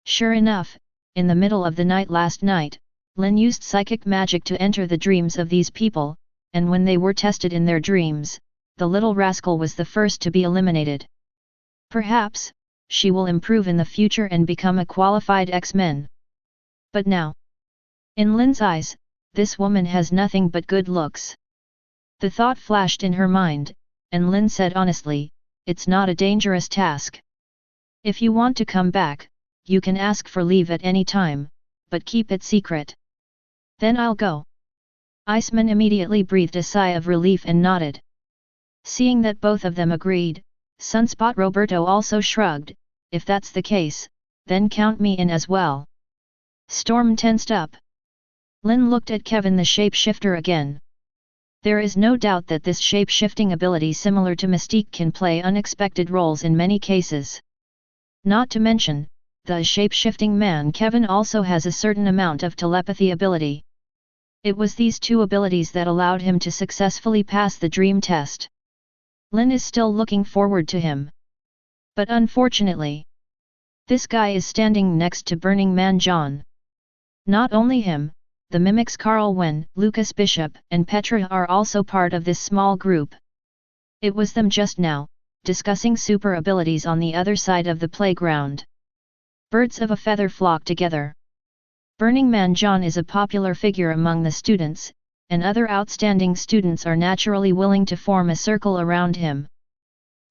Sure enough, in the middle of the night last night, Lynn used psychic magic to enter the dreams of these people, and when they were tested in their dreams, the little rascal was the first to be eliminated. Perhaps, she will improve in the future and become a qualified X-Men. But now, in Lynn's eyes, this woman has nothing but good looks. The thought flashed in her mind, and Lynn said honestly, it's not a dangerous task. If you want to come back, you can ask for leave at any time, but keep it secret. Then I'll go. Iceman immediately breathed a sigh of relief and nodded. Seeing that both of them agreed, Sunspot Roberto also shrugged, if that's the case, then count me in as well. Storm tensed up. Lynn looked at Kevin the shapeshifter again. There is no doubt that this shape-shifting ability similar to Mystique can play unexpected roles in many cases. Not to mention, the shape-shifting man Kevin also has a certain amount of telepathy ability. It was these 2 abilities that allowed him to successfully pass the dream test. Lynn is still looking forward to him. But unfortunately, this guy is standing next to Burning Man John. Not only him, the mimics Carl Wen, Lucas Bishop and Petra are also part of this small group. It was them just now, discussing super abilities on the other side of the playground. Birds of a feather flock together. Burning Man John is a popular figure among the students, and other outstanding students are naturally willing to form a circle around him.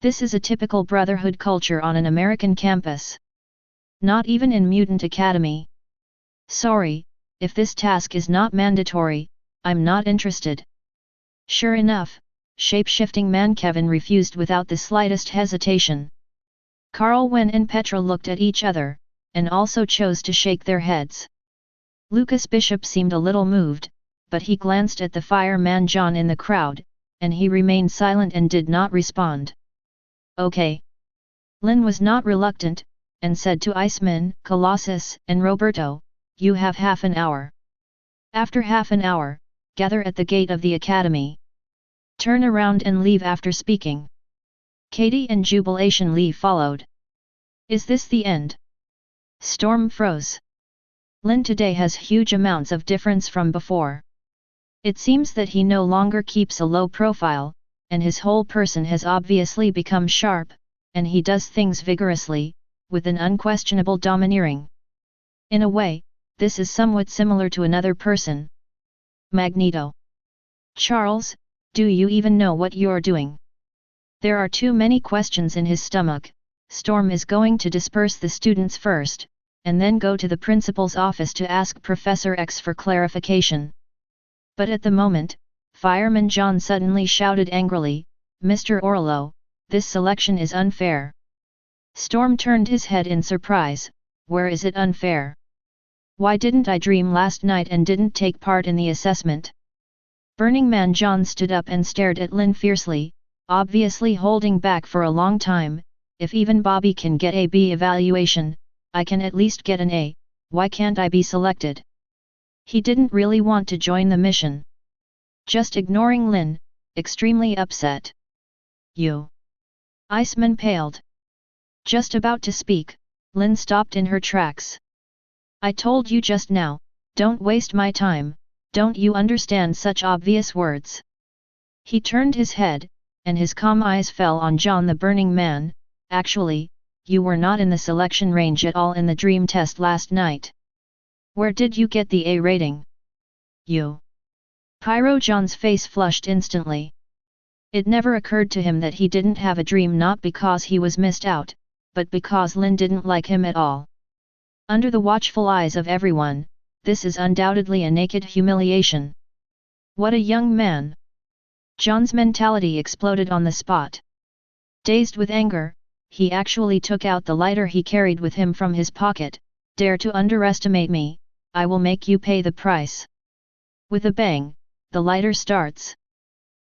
This is a typical brotherhood culture on an American campus. Not even in Mutant Academy. Sorry, if this task is not mandatory, I'm not interested. Sure enough, shape-shifting man Kevin refused without the slightest hesitation. Carl Wen and Petra looked at each other, and also chose to shake their heads. Lucas Bishop seemed a little moved, but he glanced at the fireman John in the crowd, and he remained silent and did not respond. Okay. Lynn was not reluctant, and said to Iceman, Colossus, and Roberto, you have half an hour. After half an hour, gather at the gate of the academy. Turn around and leave after speaking. Katie and Jubilation Lee followed. Is this the end? Storm froze. Lynn today has huge amounts of difference from before. It seems that he no longer keeps a low profile, and his whole person has obviously become sharp, and he does things vigorously, with an unquestionable domineering. In a way, this is somewhat similar to another person. Magneto. Charles, do you even know what you're doing? There are too many questions in his stomach. Storm is going to disperse the students first, and then go to the principal's office to ask Professor X for clarification. But at the moment, Fireman John suddenly shouted angrily, Mr. Orlo, this selection is unfair. Storm turned his head in surprise. Where is it unfair? Why didn't I dream last night and didn't take part in the assessment? Burning Man John stood up and stared at Lynn fiercely, obviously holding back for a long time. If even Bobby can get a B evaluation, I can at least get an A, why can't I be selected? He didn't really want to join the mission. Just ignoring Lynn, extremely upset. You. Iceman paled. Just about to speak, Lynn stopped in her tracks. I told you just now, don't waste my time, don't you understand such obvious words? He turned his head, and his calm eyes fell on John the Burning Man. Actually, you were not in the selection range at all in the dream test last night. Where did you get the A rating? You. Pyro John's face flushed instantly. It never occurred to him that he didn't have a dream, not because he was missed out, but because Lynn didn't like him at all. Under the watchful eyes of everyone, this is undoubtedly a naked humiliation. What a young man! John's mentality exploded on the spot. Dazed with anger, he actually took out the lighter he carried with him from his pocket. Dare to underestimate me, I will make you pay the price. With a bang, the lighter starts.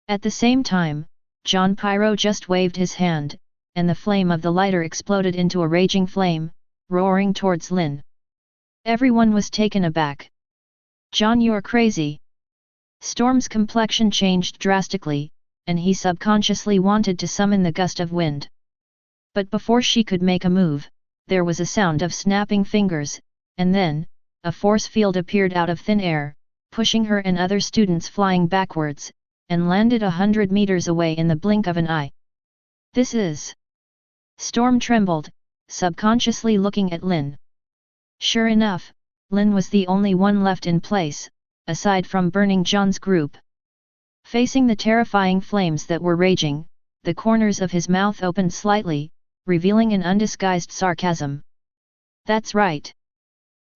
At the same time, John Pyro just waved his hand, and the flame of the lighter exploded into a raging flame, roaring towards Lynn. Everyone was taken aback. John, you're crazy. Storm's complexion changed drastically, and he subconsciously wanted to summon the gust of wind. But before she could make a move, there was a sound of snapping fingers, and then, a force field appeared out of thin air, pushing her and other students flying backwards, and landed 100 meters away in the blink of an eye. This is... Storm trembled, subconsciously looking at Lynn. Sure enough, Lynn was the only one left in place, aside from Burning John's group. Facing the terrifying flames that were raging, the corners of his mouth opened slightly, revealing an undisguised sarcasm. That's right.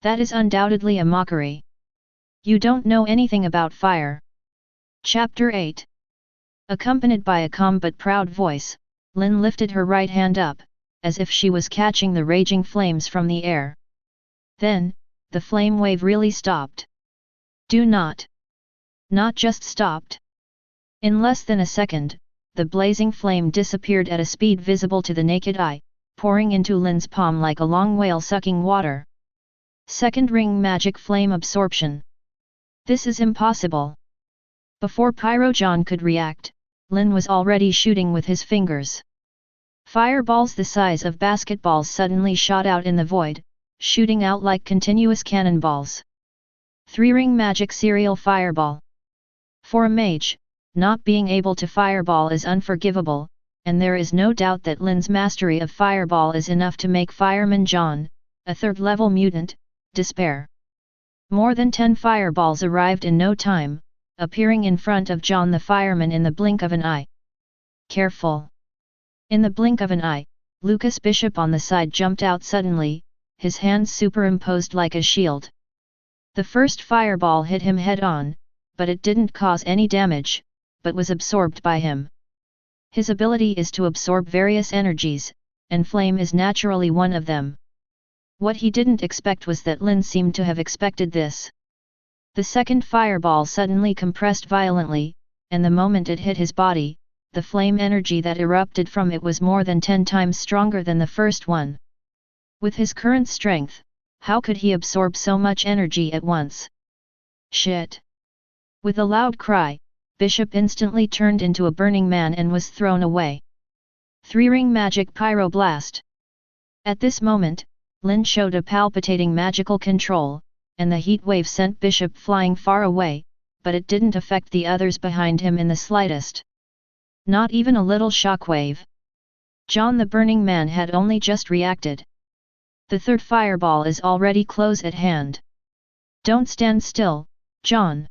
That is undoubtedly a mockery. You don't know anything about fire. Chapter 8. Accompanied by a calm but proud voice, Lynn lifted her right hand up, as if she was catching the raging flames from the air. Then, the flame wave really stopped. Do not. Not just stopped. In less than a second, the blazing flame disappeared at a speed visible to the naked eye, pouring into Lynn's palm like a long whale sucking water. Second ring magic flame absorption. This is impossible. Before Pyro John could react, Lynn was already shooting with his fingers. Fireballs the size of basketballs suddenly shot out in the void, shooting out like continuous cannonballs. 3-ring magic serial fireball. For a mage, not being able to fireball is unforgivable, and there is no doubt that Lynn's mastery of fireball is enough to make Fireman John, a third-level mutant, despair. More than 10 fireballs arrived in no time, appearing in front of John the fireman in the blink of an eye. Careful! In the blink of an eye, Lucas Bishop on the side jumped out suddenly, his hands superimposed like a shield. The first fireball hit him head-on, but it didn't cause any damage, but was absorbed by him. His ability is to absorb various energies, and flame is naturally one of them. What he didn't expect was that Lynn seemed to have expected this. The second fireball suddenly compressed violently, and the moment it hit his body, the flame energy that erupted from it was more than 10 times stronger than the first one. With his current strength, how could he absorb so much energy at once? Shit! With a loud cry, Bishop instantly turned into a burning man and was thrown away. 3-ring magic pyroblast. At this moment, Lynn showed a palpitating magical control, and the heat wave sent Bishop flying far away, but it didn't affect the others behind him in the slightest. Not even a little shockwave. John the Burning Man had only just reacted. The third fireball is already close at hand. Don't stand still, John!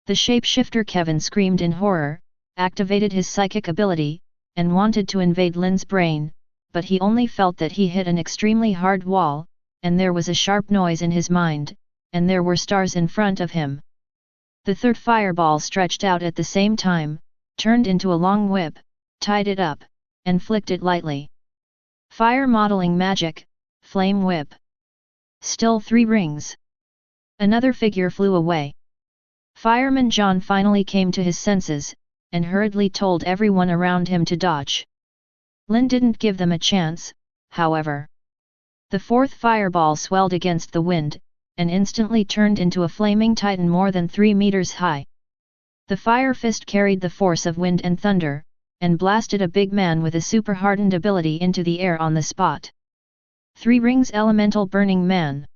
The shapeshifter Kevin screamed in horror, activated his psychic ability, and wanted to invade Lynn's brain, but he only felt that he hit an extremely hard wall, and there was a sharp noise in his mind, and there were stars in front of him. The third fireball stretched out at the same time, turned into a long whip, tied it up, and flicked it lightly. Fire modeling magic, flame whip. Still 3 rings. Another figure flew away. Fireman John finally came to his senses, and hurriedly told everyone around him to dodge. Lynn didn't give them a chance, however. The fourth fireball swelled against the wind, and instantly turned into a flaming titan more than 3 meters high. The fire fist carried the force of wind and thunder, and blasted a big man with a super-hardened ability into the air on the spot. 3 rings elemental burning man.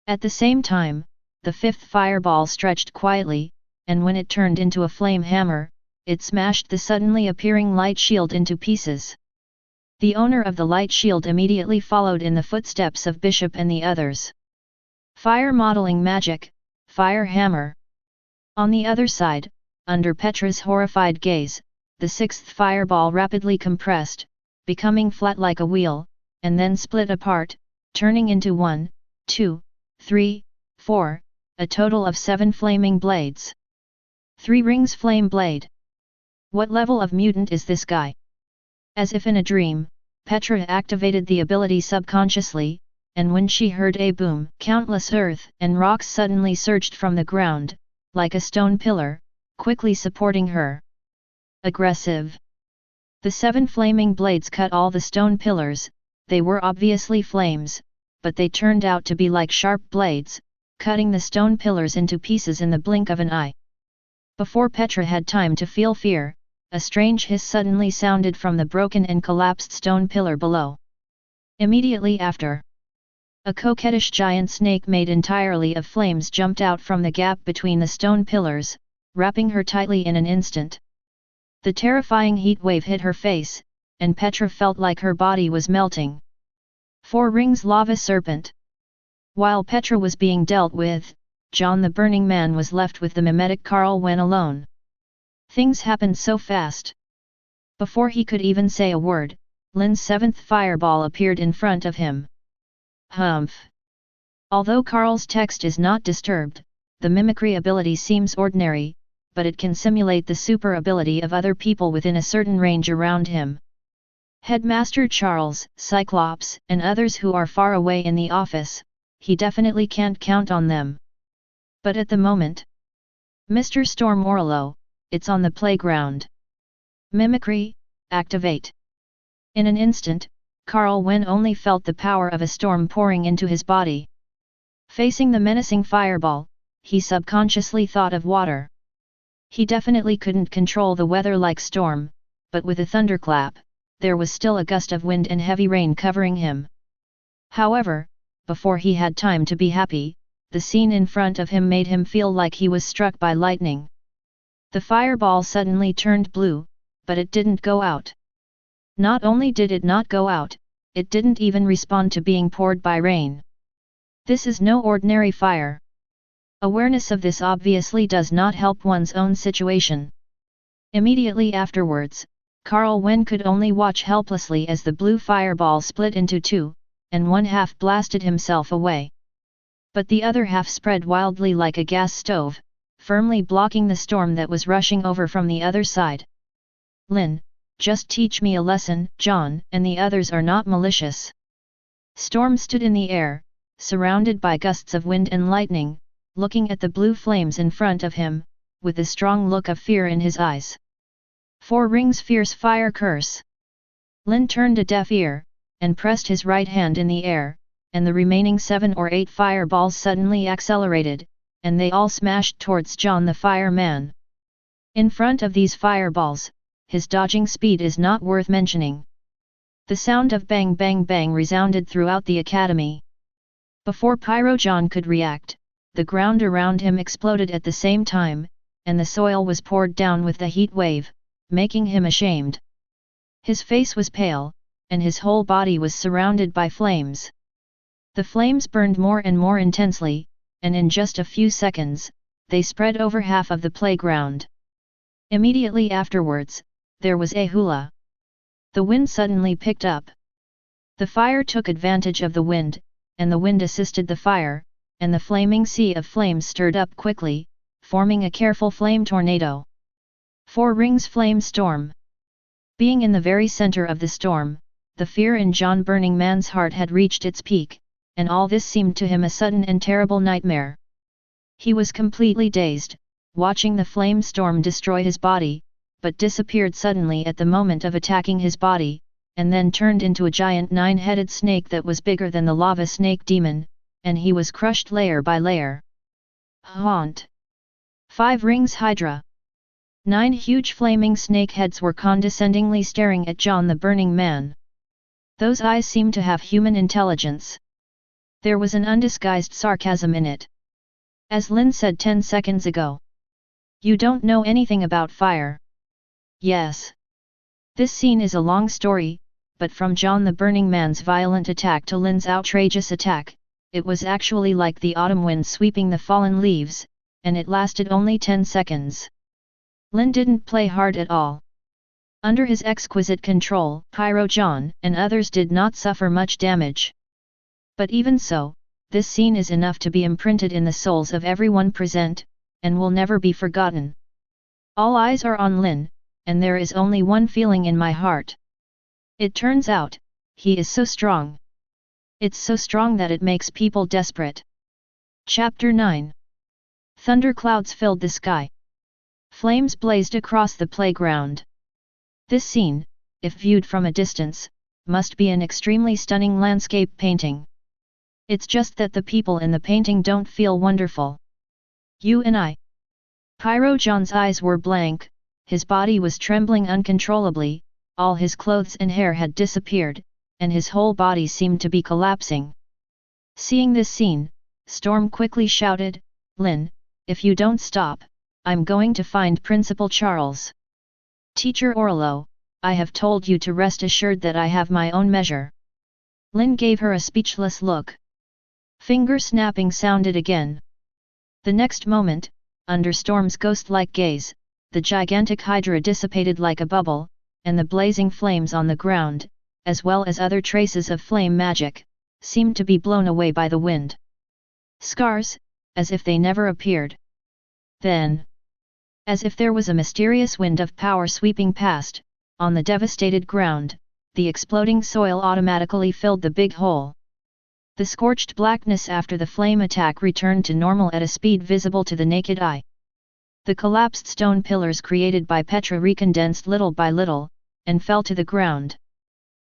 At the same time, the fifth fireball stretched quietly, and when it turned into a flame hammer, it smashed the suddenly appearing light shield into pieces. The owner of the light shield immediately followed in the footsteps of Bishop and the others. Fire modeling magic, fire hammer. On the other side, under Petra's horrified gaze, the sixth fireball rapidly compressed, becoming flat like a wheel, and then split apart, turning into 1, 2, 3, 4, a total of 7 flaming blades. 3 rings flame blade. What level of mutant is this guy? As if in a dream, Petra activated the ability subconsciously, and when she heard a boom, countless earth and rocks suddenly surged from the ground, like a stone pillar, quickly supporting her. Aggressive. The 7 flaming blades cut all the stone pillars. They were obviously flames, but they turned out to be like sharp blades, cutting the stone pillars into pieces in the blink of an eye. Before Petra had time to feel fear, a strange hiss suddenly sounded from the broken and collapsed stone pillar below. Immediately after, a coquettish giant snake made entirely of flames jumped out from the gap between the stone pillars, wrapping her tightly in an instant. The terrifying heat wave hit her face, and Petra felt like her body was melting. 4 rings lava serpent. While Petra was being dealt with, John the Burning Man was left with the mimetic Carl Wen alone. Things happened so fast. Before he could even say a word, Lynn's 7th fireball appeared in front of him. Humph! Although Carl's text is not disturbed, the mimicry ability seems ordinary, but it can simulate the super ability of other people within a certain range around him. Headmaster Charles, Cyclops, and others who are far away in the office, he definitely can't count on them. But at the moment, Mr. Storm Orlo, it's on the playground. Mimicry, activate. In an instant, Carl Wen only felt the power of a storm pouring into his body. Facing the menacing fireball, he subconsciously thought of water. He definitely couldn't control the weather like storm, but with a thunderclap, there was still a gust of wind and heavy rain covering him. However, before he had time to be happy, the scene in front of him made him feel like he was struck by lightning. The fireball suddenly turned blue, but it didn't go out. Not only did it not go out, it didn't even respond to being poured by rain. This is no ordinary fire. Awareness of this obviously does not help one's own situation. Immediately afterwards, Carl Wen could only watch helplessly as the blue fireball split into 2, and one half blasted himself away. But the other half spread wildly like a gas stove, firmly blocking the storm that was rushing over from the other side. Lynn, just teach me a lesson, John and the others are not malicious. Storm stood in the air, surrounded by gusts of wind and lightning, looking at the blue flames in front of him, with a strong look of fear in his eyes. 4 rings fierce fire curse. Lynn turned a deaf ear, and pressed his right hand in the air, and the remaining 7 or 8 fireballs suddenly accelerated, and they all smashed towards John the fireman. In front of these fireballs, his dodging speed is not worth mentioning. The sound of bang bang bang resounded throughout the academy. Before Pyro John could react, the ground around him exploded at the same time, and the soil was poured down with the heat wave, making him ashamed. His face was pale, and his whole body was surrounded by flames. The flames burned more and more intensely, and in just a few seconds, they spread over half of the playground. Immediately afterwards, there was a hula. The wind suddenly picked up. The fire took advantage of the wind, and the wind assisted the fire, and the flaming sea of flames stirred up quickly, forming a careful flame tornado. 4 rings flame storm. Being in the very center of the storm, the fear in John Burning Man's heart had reached its peak, and all this seemed to him a sudden and terrible nightmare. He was completely dazed, watching the flame storm destroy his body, but disappeared suddenly at the moment of attacking his body, and then turned into a giant 9-headed snake that was bigger than the lava snake demon, and he was crushed layer by layer. Haunt. 5 rings Hydra. 9 huge flaming snake heads were condescendingly staring at John the Burning Man. Those eyes seemed to have human intelligence. There was an undisguised sarcasm in it. As Lynn said 10 seconds ago. You don't know anything about fire. Yes. This scene is a long story, but from John the Burning Man's violent attack to Lynn's outrageous attack, it was actually like the autumn wind sweeping the fallen leaves, and it lasted only 10 seconds. Lynn didn't play hard at all. Under his exquisite control, Pyro John and others did not suffer much damage. But even so, this scene is enough to be imprinted in the souls of everyone present, and will never be forgotten. All eyes are on Lynn, and there is only one feeling in my heart. It turns out, he is so strong. It's so strong that it makes people desperate. Chapter 9. Thunderclouds filled the sky. Flames blazed across the playground. This scene, if viewed from a distance, must be an extremely stunning landscape painting. It's just that the people in the painting don't feel wonderful. You and I. Pyro John's eyes were blank, his body was trembling uncontrollably, all his clothes and hair had disappeared, and his whole body seemed to be collapsing. Seeing this scene, Storm quickly shouted, "Lynn, if you don't stop, I'm going to find Principal Charles. Teacher Orlo, I have told you to rest assured that I have my own measure." Lynn gave her a speechless look. Finger snapping sounded again. The next moment, under Storm's ghost-like gaze, the gigantic hydra dissipated like a bubble, and the blazing flames on the ground, as well as other traces of flame magic, seemed to be blown away by the wind. Scars, as if they never appeared. Then, as if there was a mysterious wind of power sweeping past, on the devastated ground, the exploding soil automatically filled the big hole. The scorched blackness after the flame attack returned to normal at a speed visible to the naked eye. The collapsed stone pillars created by Petra recondensed little by little, and fell to the ground.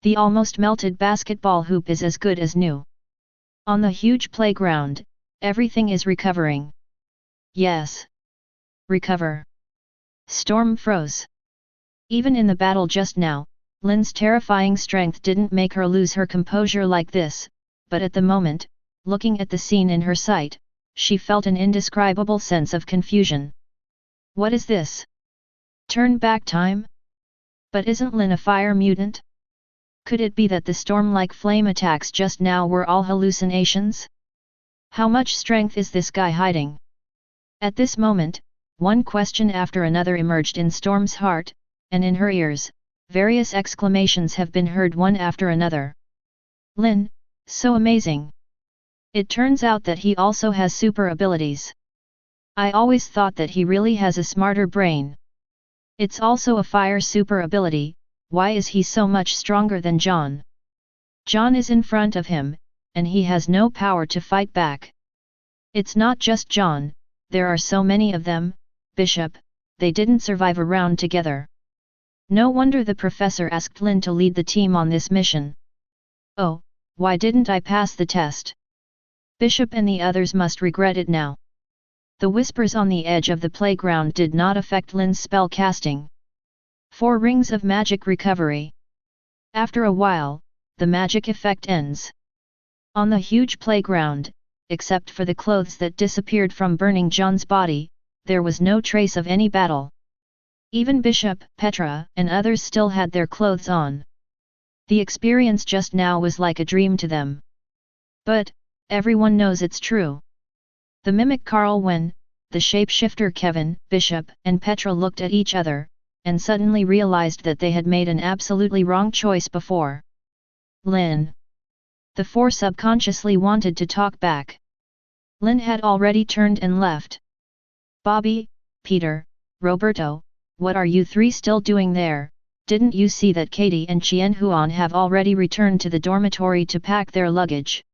The almost melted basketball hoop is as good as new. On the huge playground, everything is recovering. Yes. Recover. Storm froze. Even in the battle just now, Lynn's terrifying strength didn't make her lose her composure like this, but at the moment, looking at the scene in her sight, she felt an indescribable sense of confusion. What is this? Turn back time? But isn't Lynn a fire mutant? Could it be that the storm-like flame attacks just now were all hallucinations? How much strength is this guy hiding? At this moment, one question after another emerged in Storm's heart, and in her ears, various exclamations have been heard one after another. Lynn, so amazing! It turns out that he also has super abilities. I always thought that he really has a smarter brain. It's also a fire super ability. Why is he so much stronger than John? John is in front of him, and he has no power to fight back. It's not just John, there are so many of them, Bishop, they didn't survive a round together. No wonder the professor asked Lynn to lead the team on this mission. Oh, why didn't I pass the test? Bishop and the others must regret it now. The whispers on the edge of the playground did not affect Lynn's spell casting. 4 rings of magic recovery. After a while, the magic effect ends. On the huge playground, except for the clothes that disappeared from burning John's body, there was no trace of any battle. Even Bishop, Petra, and others still had their clothes on. The experience just now was like a dream to them. But, everyone knows it's true. The mimic Carl Wen, the shapeshifter Kevin, Bishop, and Petra looked at each other, and suddenly realized that they had made an absolutely wrong choice before. Lynn. The 4 subconsciously wanted to talk back. Lynn had already turned and left. Bobby, Peter, Roberto, what are you 3 still doing there? Didn't you see that Katie and Qian Huan have already returned to the dormitory to pack their luggage?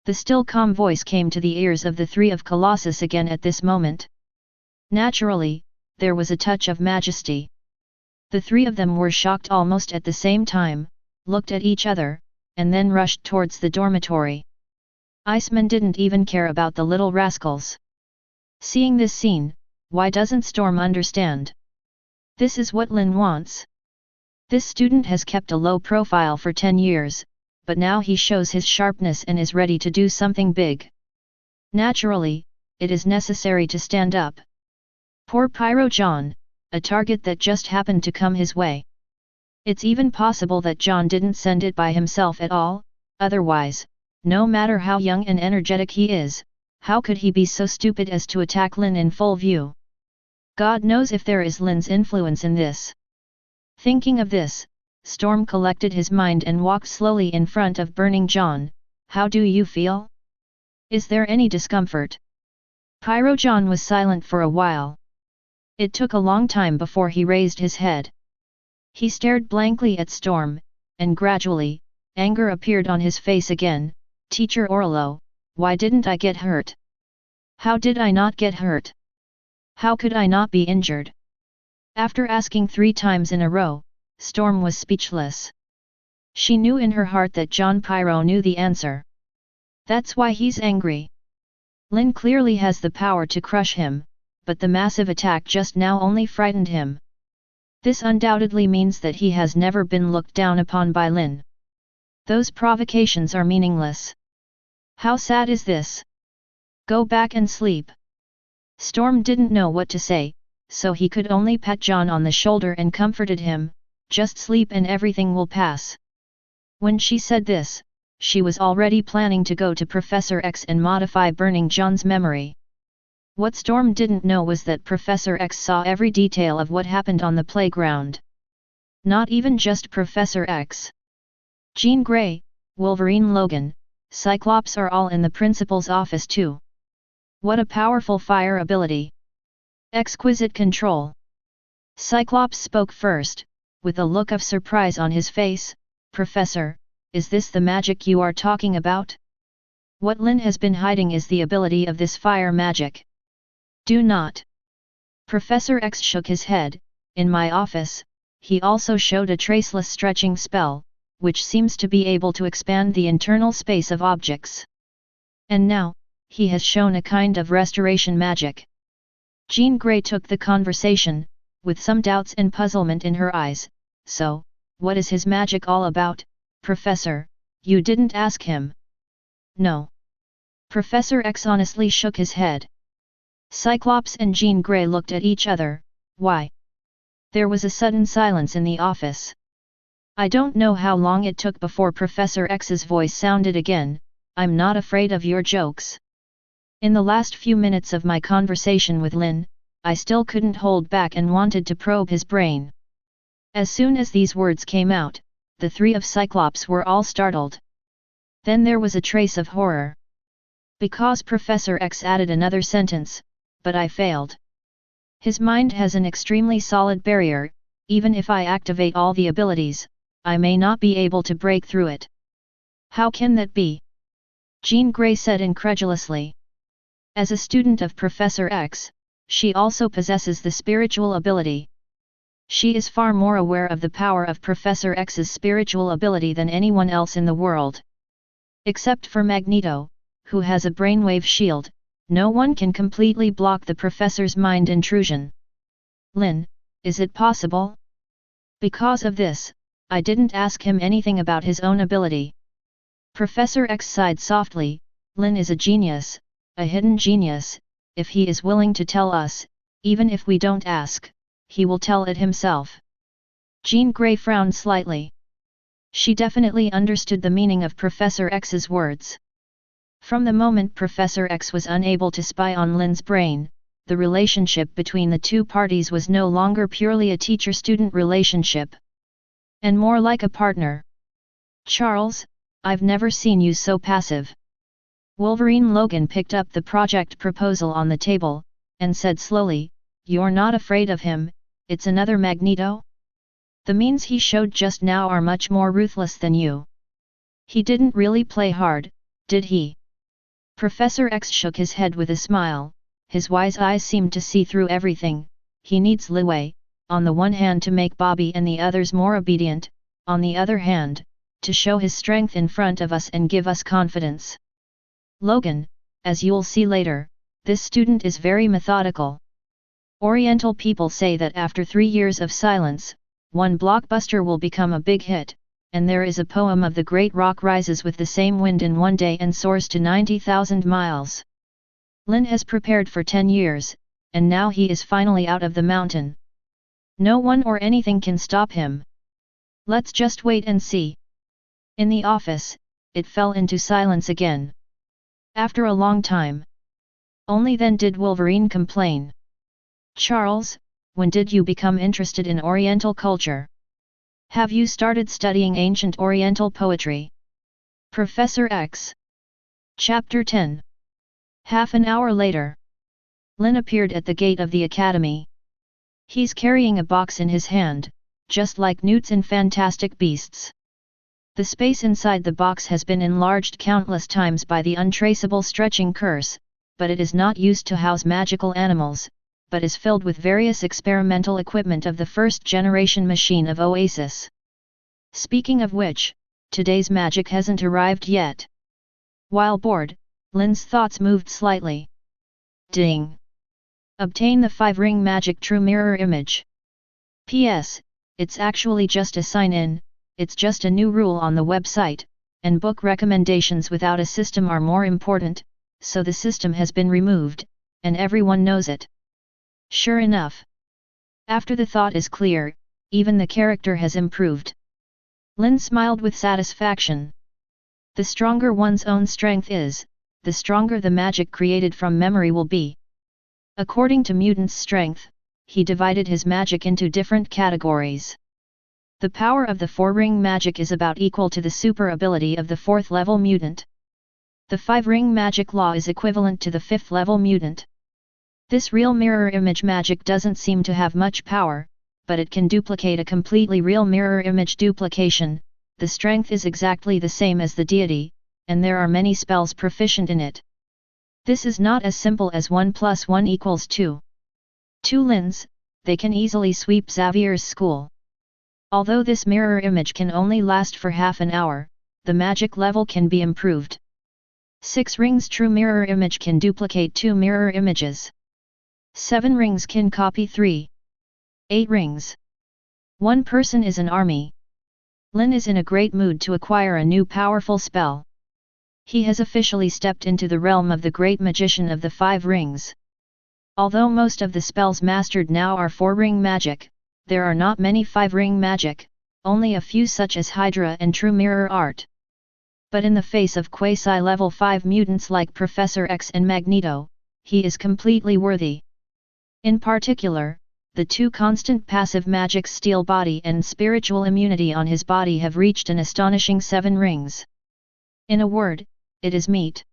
The still calm voice came to the ears of the 3 of Colossus again at this moment. Naturally, there was a touch of majesty. The 3 of them were shocked almost at the same time, looked at each other, and then rushed towards the dormitory. Iceman didn't even care about the little rascals. Seeing this scene, why doesn't Storm understand? This is what Lynn wants. This student has kept a low profile for 10 years, but now he shows his sharpness and is ready to do something big. Naturally, it is necessary to stand up. Poor Pyro John, a target that just happened to come his way. It's even possible that John didn't send it by himself at all, otherwise, no matter how young and energetic he is, how could he be so stupid as to attack Lynn in full view? God knows if there is Lynn's influence in this. Thinking of this, Storm collected his mind and walked slowly in front of burning John. How do you feel? Is there any discomfort? Pyro John was silent for a while. It took a long time before he raised his head. He stared blankly at Storm, and gradually, anger appeared on his face again. Teacher Orlo, why didn't I get hurt? How did I not get hurt? How could I not be injured? After asking 3 times in a row, Storm was speechless. She knew in her heart that John Pyro knew the answer. That's why he's angry. Lynn clearly has the power to crush him, but the massive attack just now only frightened him. This undoubtedly means that he has never been looked down upon by Lynn. Those provocations are meaningless. How sad is this? Go back and sleep. Storm didn't know what to say, so he could only pat John on the shoulder and comforted him, just sleep and everything will pass. When she said this, she was already planning to go to Professor X and modify burning John's memory. What Storm didn't know was that Professor X saw every detail of what happened on the playground. Not even just Professor X. Jean Grey, Wolverine Logan, Cyclops are all in the principal's office too. What a powerful fire ability. Exquisite control. Cyclops spoke first, with a look of surprise on his face. Professor, is this the magic you are talking about? What Lynn has been hiding is the ability of this fire magic. Do not. Professor X shook his head. In my office, he also showed a traceless stretching spell, which seems to be able to expand the internal space of objects. And now, he has shown a kind of restoration magic. Jean Grey took the conversation, with some doubts and puzzlement in her eyes. So, what is his magic all about, Professor? You didn't ask him. No. Professor X honestly shook his head. Cyclops and Jean Grey looked at each other. Why? There was a sudden silence in the office. I don't know how long it took before Professor X's voice sounded again. I'm not afraid of your jokes. In the last few minutes of my conversation with Lynn, I still couldn't hold back and wanted to probe his brain. As soon as these words came out, the 3 of Cyclops were all startled. Then there was a trace of horror. Because Professor X added another sentence, but I failed. His mind has an extremely solid barrier, even if I activate all the abilities, I may not be able to break through it. How can that be? Jean Grey said incredulously. As a student of Professor X, she also possesses the spiritual ability. She is far more aware of the power of Professor X's spiritual ability than anyone else in the world. Except for Magneto, who has a brainwave shield, no one can completely block the professor's mind intrusion. Lynn, is it possible? Because of this, I didn't ask him anything about his own ability. Professor X sighed softly. Lynn is a genius, a hidden genius. If he is willing to tell us, even if we don't ask, he will tell it himself. Jean Grey frowned slightly. She definitely understood the meaning of Professor X's words. From the moment Professor X was unable to spy on Lynn's brain, the relationship between the two parties was no longer purely a teacher-student relationship, and more like a partner. Charles, I've never seen you so passive. Wolverine Logan picked up the project proposal on the table, and said slowly, "You're not afraid of him, it's another Magneto? The means he showed just now are much more ruthless than you. He didn't really play hard, did he?" Professor X shook his head with a smile. His wise eyes seemed to see through everything. He needs leeway, on the one hand to make Bobby and the others more obedient, on the other hand, to show his strength in front of us and give us confidence. Logan, as you'll see later, this student is very methodical. Oriental people say that after 3 years of silence, one blockbuster will become a big hit, and there is a poem of the great rock rises with the same wind in one day and soars to 90,000 miles. Lynn has prepared for 10 years, and now he is finally out of the mountain. No one or anything can stop him. Let's just wait and see. In the office, it fell into silence again. After a long time. Only then did Wolverine complain. "Charles, when did you become interested in Oriental culture? Have you started studying ancient Oriental poetry?" Professor X. Chapter 10. Half an hour later. Lynn appeared at the gate of the academy. He's carrying a box in his hand, just like Newt's in Fantastic Beasts. The space inside the box has been enlarged countless times by the untraceable stretching curse, but it is not used to house magical animals, but is filled with various experimental equipment of the first-generation machine of Oasis. Speaking of which, today's magic hasn't arrived yet. While bored, Lynn's thoughts moved slightly. Ding! Obtain the 5-ring magic true mirror image. P.S. It's actually just a sign-in, it's just a new rule on the website, and book recommendations without a system are more important, so the system has been removed, and everyone knows it. Sure enough. After the thought is clear, even the character has improved. Lynn smiled with satisfaction. The stronger one's own strength is, the stronger the magic created from memory will be. According to Mutant's strength, he divided his magic into different categories. The power of the 4-ring magic is about equal to the super ability of the 4th level mutant. The 5-ring magic law is equivalent to the 5th level mutant. This real mirror image magic doesn't seem to have much power, but it can duplicate a completely real mirror image duplication. The strength is exactly the same as the deity, and there are many spells proficient in it. This is not as simple as 1 + 1 = 2. 2 Lyns, they can easily sweep Xavier's school. Although this mirror image can only last for half an hour, the magic level can be improved. 6 rings true mirror image can duplicate 2 mirror images. 7 rings can copy 3. 8 rings. 1 person is an army. Lynn is in a great mood to acquire a new powerful spell. He has officially stepped into the realm of the great magician of the 5 rings. Although most of the spells mastered now are 4-ring magic, there are not many 5-ring magic, only a few such as Hydra and True Mirror Art. But in the face of quasi-level 5 mutants like Professor X and Magneto, he is completely worthy. In particular, the 2 constant passive magics Steel Body and Spiritual Immunity on his body have reached an astonishing 7 rings. In a word, it is meat.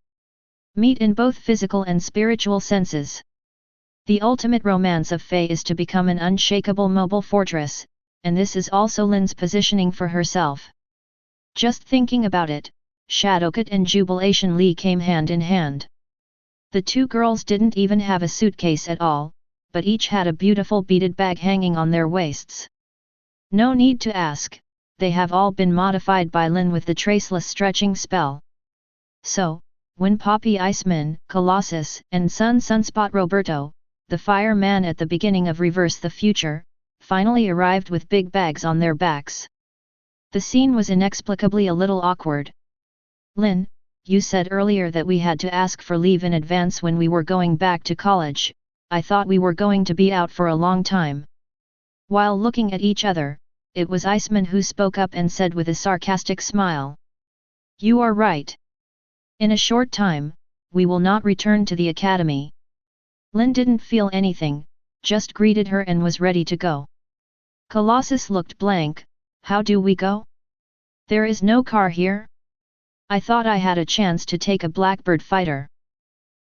Meat in both physical and spiritual senses. The ultimate romance of Faye is to become an unshakable mobile fortress, and this is also Lynn's positioning for herself. Just thinking about it, Shadowcut and Jubilation Lee came hand in hand. The two girls didn't even have a suitcase at all, but each had a beautiful beaded bag hanging on their waists. No need to ask, they have all been modified by Lynn with the traceless stretching spell. So, when Poppy Iceman, Colossus, and Sunspot Roberto, the fireman at the beginning of Reverse the Future, finally arrived with big bags on their backs, the scene was inexplicably a little awkward. Lynn, you said earlier that we had to ask for leave in advance when we were going back to college. I thought we were going to be out for a long time. While looking at each other, it was Iceman who spoke up and said with a sarcastic smile. You are right. In a short time, we will not return to the academy. Lynn didn't feel anything, just greeted her and was ready to go. Colossus looked blank. How do we go? There is no car here? I thought I had a chance to take a Blackbird fighter.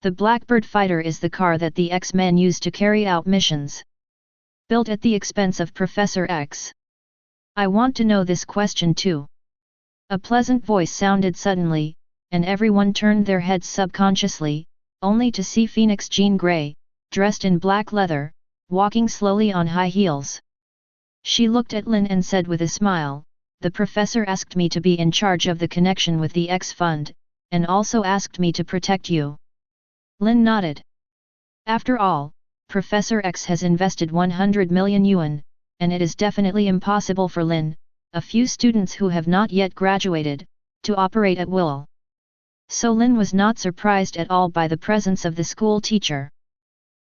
The Blackbird fighter is the car that the X-Men use to carry out missions. Built at the expense of Professor X. I want to know this question too. A pleasant voice sounded suddenly, and everyone turned their heads subconsciously, only to see Phoenix Jean Grey, dressed in black leather, walking slowly on high heels. She looked at Lynn and said with a smile, the professor asked me to be in charge of the connection with the X Fund, and also asked me to protect you. Lynn nodded. After all, Professor X has invested 100 million yuan, and it is definitely impossible for Lynn, a few students who have not yet graduated, to operate at will. So Lynn was not surprised at all by the presence of the school teacher.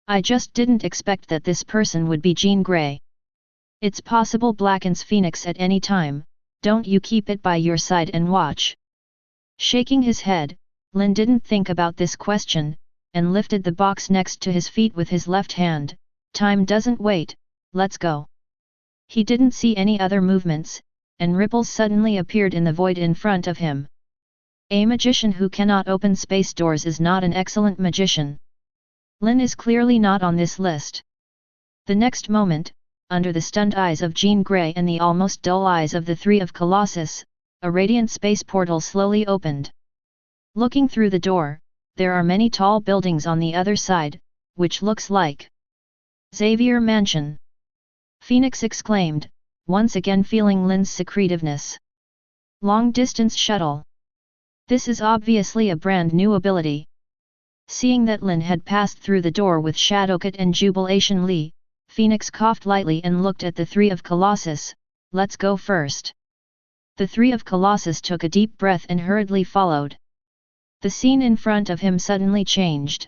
I just didn't expect that this person would be Jean Grey. It's possible Blacken's Phoenix at any time, don't you keep it by your side and watch. Shaking his head, Lynn didn't think about this question, and lifted the box next to his feet with his left hand. Time doesn't wait, let's go. He didn't see any other movements, and ripples suddenly appeared in the void in front of him. A magician who cannot open space doors is not an excellent magician. Lynn is clearly not on this list. The next moment, under the stunned eyes of Jean Grey and the almost dull eyes of the three of Colossus, a radiant space portal slowly opened. Looking through the door, there are many tall buildings on the other side, which looks like Xavier Mansion. Phoenix exclaimed, once again feeling Lynn's secretiveness. Long-distance shuttle. This is obviously a brand new ability. Seeing that Lynn had passed through the door with Shadowcat and Jubilation Lee, Phoenix coughed lightly and looked at the three of Colossus. Let's go first. The three of Colossus took a deep breath and hurriedly followed. The scene in front of him suddenly changed.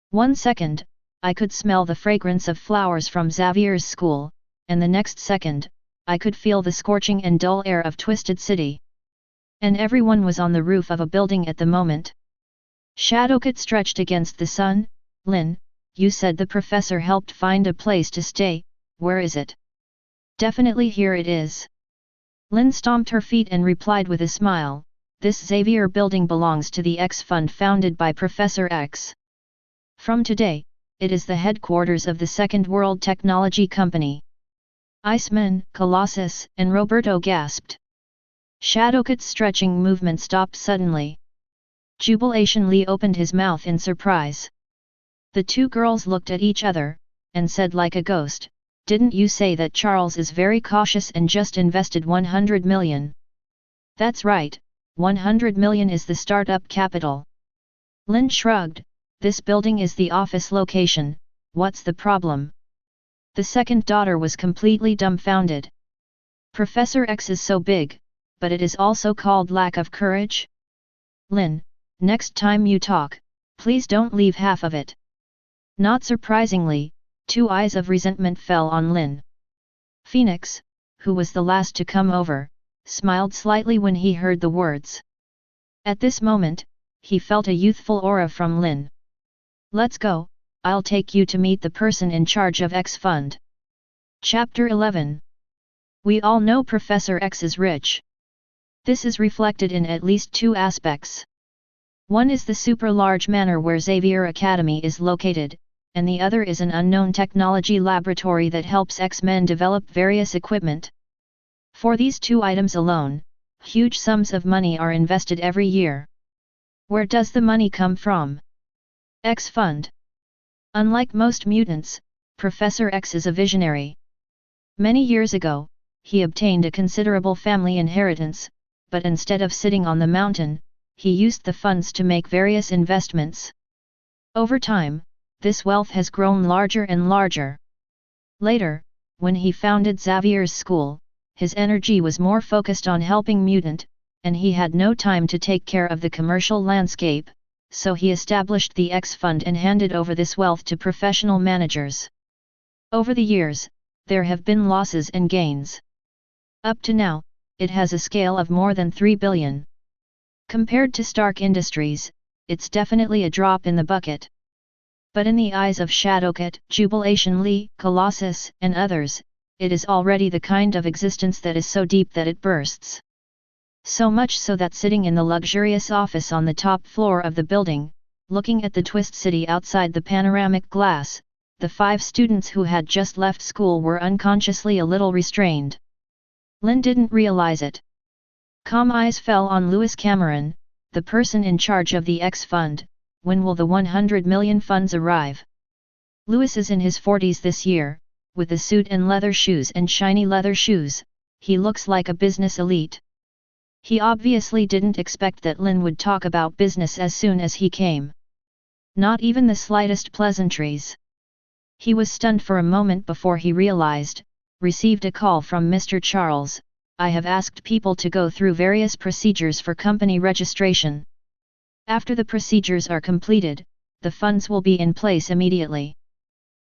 1 second, I could smell the fragrance of flowers from Xavier's school, and the next second, I could feel the scorching and dull air of Twisted City. And everyone was on the roof of a building at the moment. Shadowcat stretched against the sun. Lynn, you said the professor helped find a place to stay, where is it? Definitely here it is. Lynn stomped her feet and replied with a smile, this Xavier building belongs to the X Fund founded by Professor X. From today, it is the headquarters of the Second World Technology Company. Iceman, Colossus, and Roberto gasped. Shadowcat's stretching movement stopped suddenly. Jubilation Lee opened his mouth in surprise. The two girls looked at each other, and said like a ghost, didn't you say that Charles is very cautious and just invested 100 million? That's right, 100 million is the startup capital. Lynn shrugged, this building is the office location, what's the problem? The second daughter was completely dumbfounded. Professor X is so big, but it is also called lack of courage? Lynn, next time you talk, please don't leave half of it. Not surprisingly, two eyes of resentment fell on Lynn. Phoenix, who was the last to come over, smiled slightly when he heard the words. At this moment, he felt a youthful aura from Lynn. Let's go, I'll take you to meet the person in charge of X Fund. Chapter 11. We all know Professor X is rich. This is reflected in at least two aspects. One is the super large manor where Xavier Academy is located, and the other is an unknown technology laboratory that helps X-Men develop various equipment. For these two items alone, huge sums of money are invested every year. Where does the money come from? X Fund. Unlike most mutants, Professor X is a visionary. Many years ago, he obtained a considerable family inheritance, but instead of sitting on the mountain, he used the funds to make various investments. Over time, this wealth has grown larger and larger. Later, when he founded Xavier's school, his energy was more focused on helping mutant, and he had no time to take care of the commercial landscape, so he established the X Fund and handed over this wealth to professional managers. Over the years, there have been losses and gains. Up to now, it has a scale of more than 3 billion. Compared to Stark Industries, it's definitely a drop in the bucket. But in the eyes of Shadowcat, Jubilation Lee, Colossus, and others, it is already the kind of existence that is so deep that it bursts. So much so that sitting in the luxurious office on the top floor of the building, looking at the Twist City outside the panoramic glass, the 5 students who had just left school were unconsciously a little restrained. Lynn didn't realize it. Calm eyes fell on Lewis Cameron, the person in charge of the X Fund. When will the 100 million funds arrive? Lewis is in his 40s this year, with a suit and leather shoes and shiny leather shoes. He looks like a business elite. He obviously didn't expect that Lynn would talk about business as soon as he came. Not even the slightest pleasantries. He was stunned for a moment before he received a call from Mr. Charles. I have asked people to go through various procedures for company registration. After the procedures are completed, the funds will be in place immediately.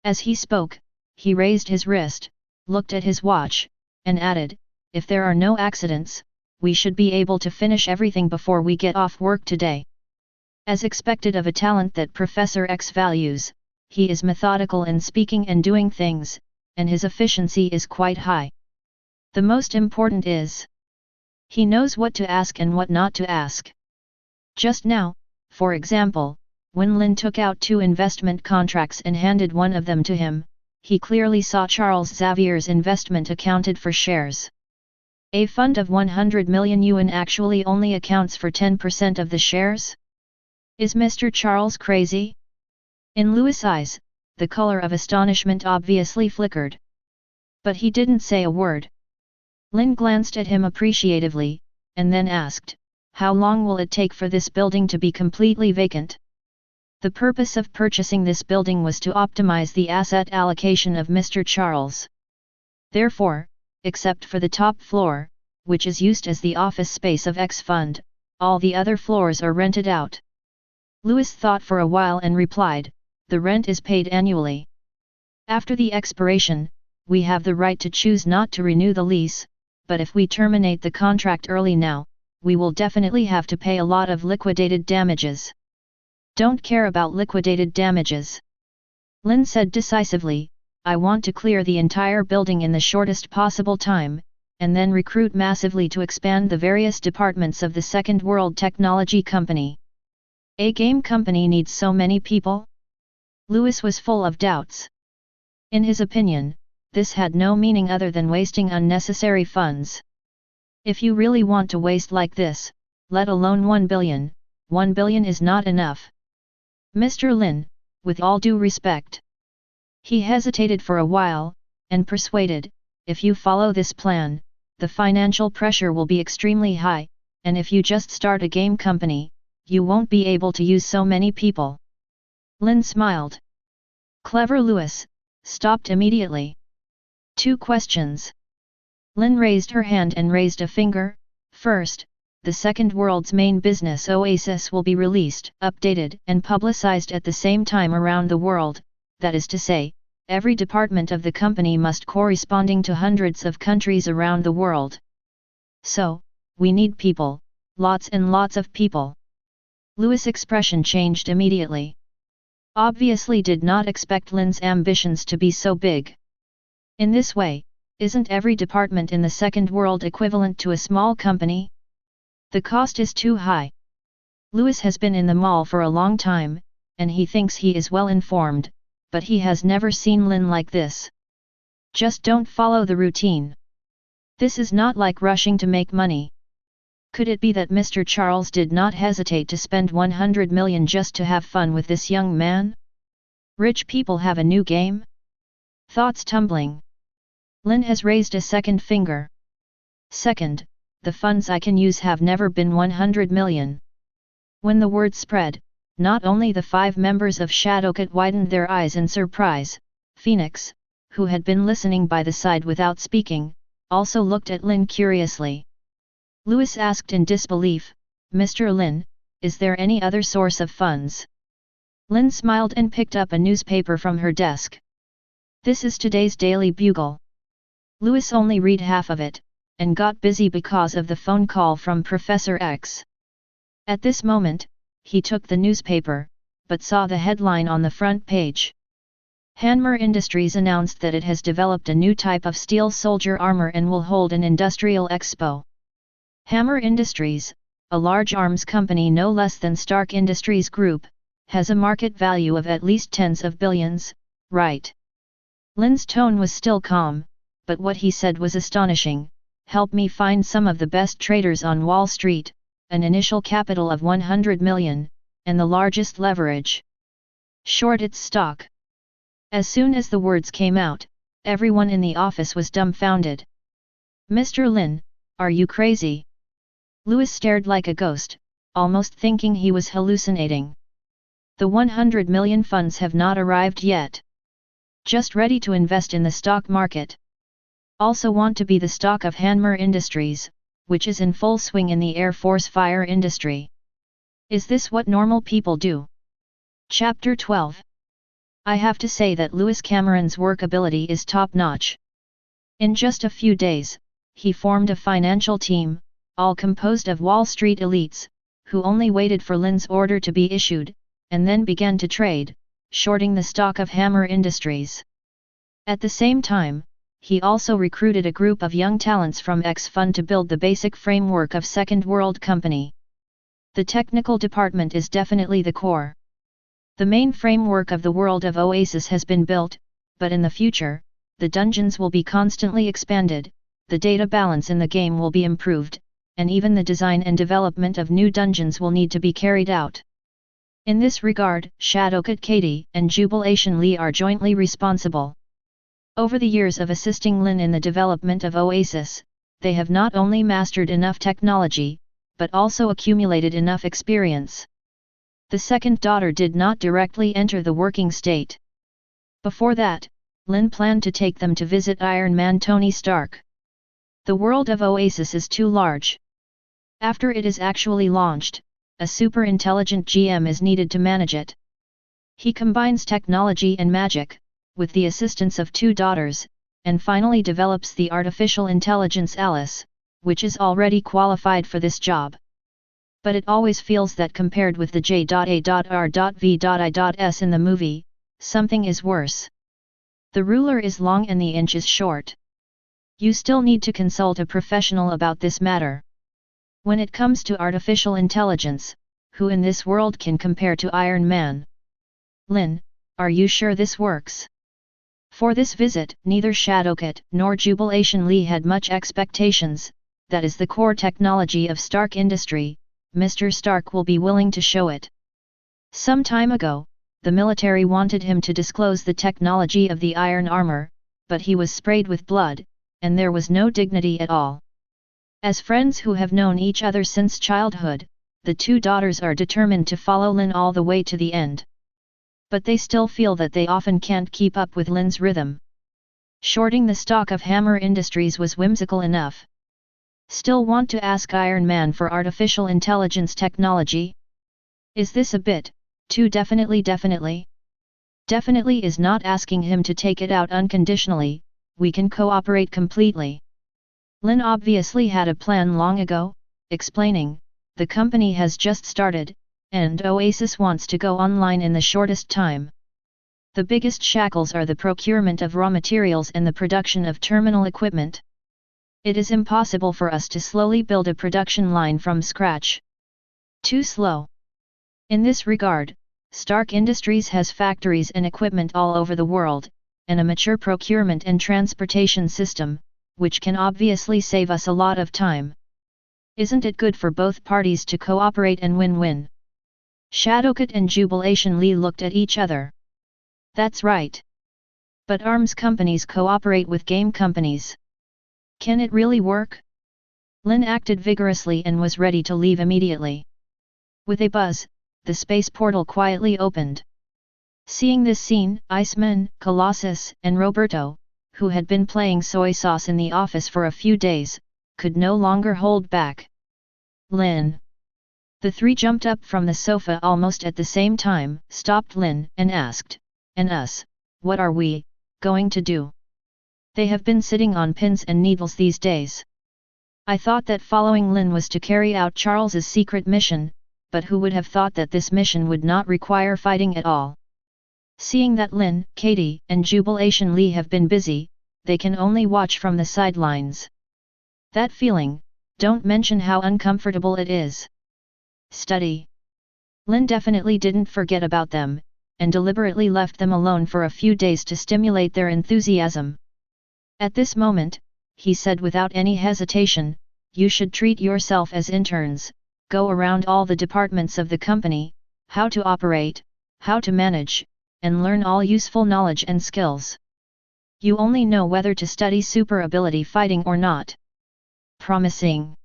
As he spoke, he raised his wrist, looked at his watch, and added, if there are no accidents, we should be able to finish everything before we get off work today. As expected of a talent that Professor X values, he is methodical in speaking and doing things, and his efficiency is quite high. The most important is, he knows what to ask and what not to ask. Just now, for example, when Lynn took out 2 investment contracts and handed one of them to him, he clearly saw Charles Xavier's investment accounted for shares. A fund of 100 million yuan actually only accounts for 10% of the shares? Is Mr. Charles crazy? In Lewis' eyes, the color of astonishment obviously flickered. But he didn't say a word. Lynn glanced at him appreciatively, and then asked, how long will it take for this building to be completely vacant? The purpose of purchasing this building was to optimize the asset allocation of Mr. Charles. Therefore, except for the top floor, which is used as the office space of X Fund, all the other floors are rented out. Lewis thought for a while and replied, the rent is paid annually. After the expiration, we have the right to choose not to renew the lease, but if we terminate the contract early now, we will definitely have to pay a lot of liquidated damages. Don't care about liquidated damages. Lynn said decisively, I want to clear the entire building in the shortest possible time, and then recruit massively to expand the various departments of the Second World Technology Company. A game company needs so many people? Lewis was full of doubts. In his opinion, this had no meaning other than wasting unnecessary funds. If you really want to waste like this, let alone 1 billion, 1 billion is not enough. Mr. Lynn, with all due respect. He hesitated for a while, and persuaded, if you follow this plan, the financial pressure will be extremely high, and if you just start a game company, you won't be able to use so many people. Lynn smiled. Clever Lewis, stopped immediately. 2 questions. Lynn raised her hand and raised a finger. First, the Second World's main business Oasis will be released, updated and publicized at the same time around the world, that is to say, every department of the company must corresponding to hundreds of countries around the world. So, we need people, lots and lots of people. Lewis' expression changed immediately. Obviously did not expect Lynn's ambitions to be so big. In this way, isn't every department in the Second World equivalent to a small company? The cost is too high. Lewis has been in the mall for a long time, and he thinks he is well informed, but he has never seen Lynn like this. Just don't follow the routine. This is not like rushing to make money. Could it be that Mr. Charles did not hesitate to spend 100 million just to have fun with this young man? Rich people have a new game? Thoughts tumbling. Lynn has raised a second finger. Second, the funds I can use have never been 100 million. When the word spread, not only the 5 members of Shadowcat widened their eyes in surprise, Phoenix, who had been listening by the side without speaking, also looked at Lynn curiously. Louis asked in disbelief, "Mr. Lynn, is there any other source of funds?" Lynn smiled and picked up a newspaper from her desk. "This is today's Daily Bugle." Louis only read half of it, and got busy because of the phone call from Professor X. At this moment, he took the newspaper, but saw the headline on the front page. Hanmer Industries announced that it has developed a new type of steel soldier armor and will hold an industrial expo. Hammer Industries, a large arms company no less than Stark Industries Group, has a market value of at least tens of billions, right? Lynn's tone was still calm, but what he said was astonishing. "Help me find some of the best traders on Wall Street, an initial capital of 100 million, and the largest leverage. Short its stock." As soon as the words came out, everyone in the office was dumbfounded. "Mr. Lynn, are you crazy?" Louis stared like a ghost, almost thinking he was hallucinating. "The 100 million funds have not arrived yet. Just ready to invest in the stock market. Also want to be the stock of Hanmer Industries, which is in full swing in the Air Force fire industry. Is this what normal people do?" Chapter 12. I have to say that Lewis Cameron's work ability is top-notch. In just a few days, he formed a financial team, all composed of Wall Street elites, who only waited for Lynn's order to be issued, and then began to trade, shorting the stock of Hanmer Industries. At the same time, he also recruited a group of young talents from X Fund to build the basic framework of Second World Company. The technical department is definitely the core. The main framework of the world of Oasis has been built, but in the future, the dungeons will be constantly expanded, the data balance in the game will be improved, and even the design and development of new dungeons will need to be carried out. In this regard, Shadowcat Katie and Jubilation Lee are jointly responsible. Over the years of assisting Lynn in the development of Oasis, they have not only mastered enough technology, but also accumulated enough experience. The second daughter did not directly enter the working state. Before that, Lynn planned to take them to visit Iron Man Tony Stark. The world of Oasis is too large. After it is actually launched, a super-intelligent GM is needed to manage it. He combines technology and magic, with the assistance of 2 daughters, and finally develops the artificial intelligence Alice, which is already qualified for this job. But it always feels that compared with the J.A.R.V.I.S in the movie, something is worse. The ruler is long and the inch is short. You still need to consult a professional about this matter. When it comes to artificial intelligence, who in this world can compare to Iron Man? Lynn, are you sure this works? For this visit, neither Shadowcat nor Jubilation Lee had much expectations. That is the core technology of Stark Industry. Mr. Stark will be willing to show it. Some time ago, the military wanted him to disclose the technology of the iron armor, but he was sprayed with blood, and there was no dignity at all. As friends who have known each other since childhood, the 2 daughters are determined to follow Lynn all the way to the end. But they still feel that they often can't keep up with Lynn's rhythm. Shorting the stock of Hanmer Industries was whimsical enough. Still want to ask Iron Man for artificial intelligence technology? Is this a bit too definitely? Definitely is not asking him to take it out unconditionally. We can cooperate completely. Lynn obviously had a plan long ago, explaining, the company has just started, and Oasis wants to go online in the shortest time. The biggest shackles are the procurement of raw materials and the production of terminal equipment. It is impossible for us to slowly build a production line from scratch. Too slow. In this regard, Stark Industries has factories and equipment all over the world, and a mature procurement and transportation system, which can obviously save us a lot of time. Isn't it good for both parties to cooperate and win-win? Shadowcat and Jubilation Lee looked at each other. That's right. But arms companies cooperate with game companies. Can it really work? Lynn acted vigorously and was ready to leave immediately. With a buzz, the space portal quietly opened. Seeing this scene, Iceman, Colossus, and Roberto, who had been playing soy sauce in the office for a few days, could no longer hold back. Lynn. The three jumped up from the sofa almost at the same time, stopped Lynn, and asked, "And us, what are we going to do?" They have been sitting on pins and needles these days. I thought that following Lynn was to carry out Charles's secret mission, but who would have thought that this mission would not require fighting at all? Seeing that Lynn, Katie, and Jubilation Lee have been busy, they can only watch from the sidelines. That feeling, don't mention how uncomfortable it is. Study. Lynn definitely didn't forget about them, and deliberately left them alone for a few days to stimulate their enthusiasm. At this moment, he said without any hesitation, "You should treat yourself as interns, go around all the departments of the company, how to operate, how to manage, and learn all useful knowledge and skills. You only know whether to study super ability fighting or not." Promising.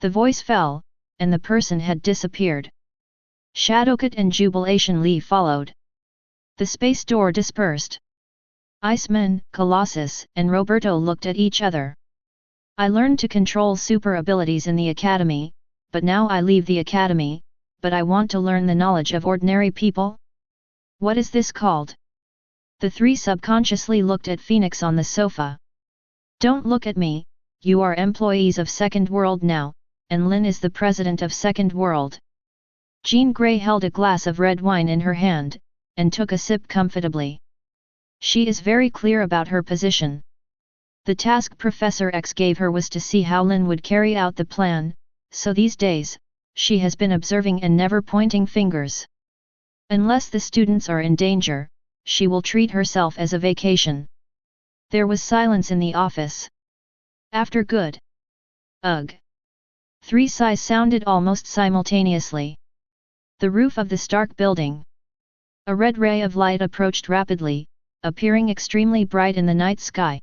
The voice fell, and the person had disappeared. Shadowcat and Jubilation Lee followed. The space door dispersed. Iceman, Colossus, and Roberto looked at each other. "I learned to control super abilities in the academy, but now I leave the academy, but I want to learn the knowledge of ordinary people? What is this called?" The three subconsciously looked at Phoenix on the sofa. "Don't look at me, you are employees of Second World now, and Lynn is the president of Second World." Jean Grey held a glass of red wine in her hand, and took a sip comfortably. She is very clear about her position. The task Professor X gave her was to see how Lynn would carry out the plan, so these days, she has been observing and never pointing fingers. Unless the students are in danger, she will treat herself as a vacation. There was silence in the office. After good. Ugh. Three sighs sounded almost simultaneously. The roof of the Stark building. A red ray of light approached rapidly, appearing extremely bright in the night sky.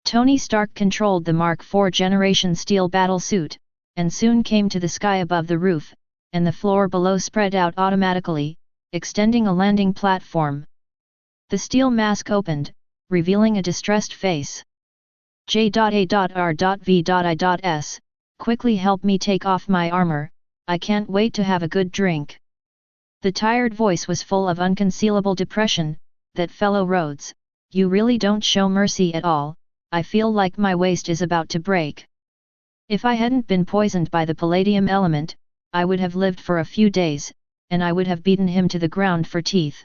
Tony Stark controlled the Mark IV generation steel battlesuit, and soon came to the sky above the roof, and the floor below spread out automatically, extending a landing platform. The steel mask opened, revealing a distressed face. J.A.R.V.I.S, quickly help me take off my armor, I can't wait to have a good drink. The tired voice was full of unconcealable depression. That fellow Rhodes, you really don't show mercy at all, I feel like my waist is about to break. If I hadn't been poisoned by the palladium element, I would have lived for a few days, and I would have beaten him to the ground for teeth.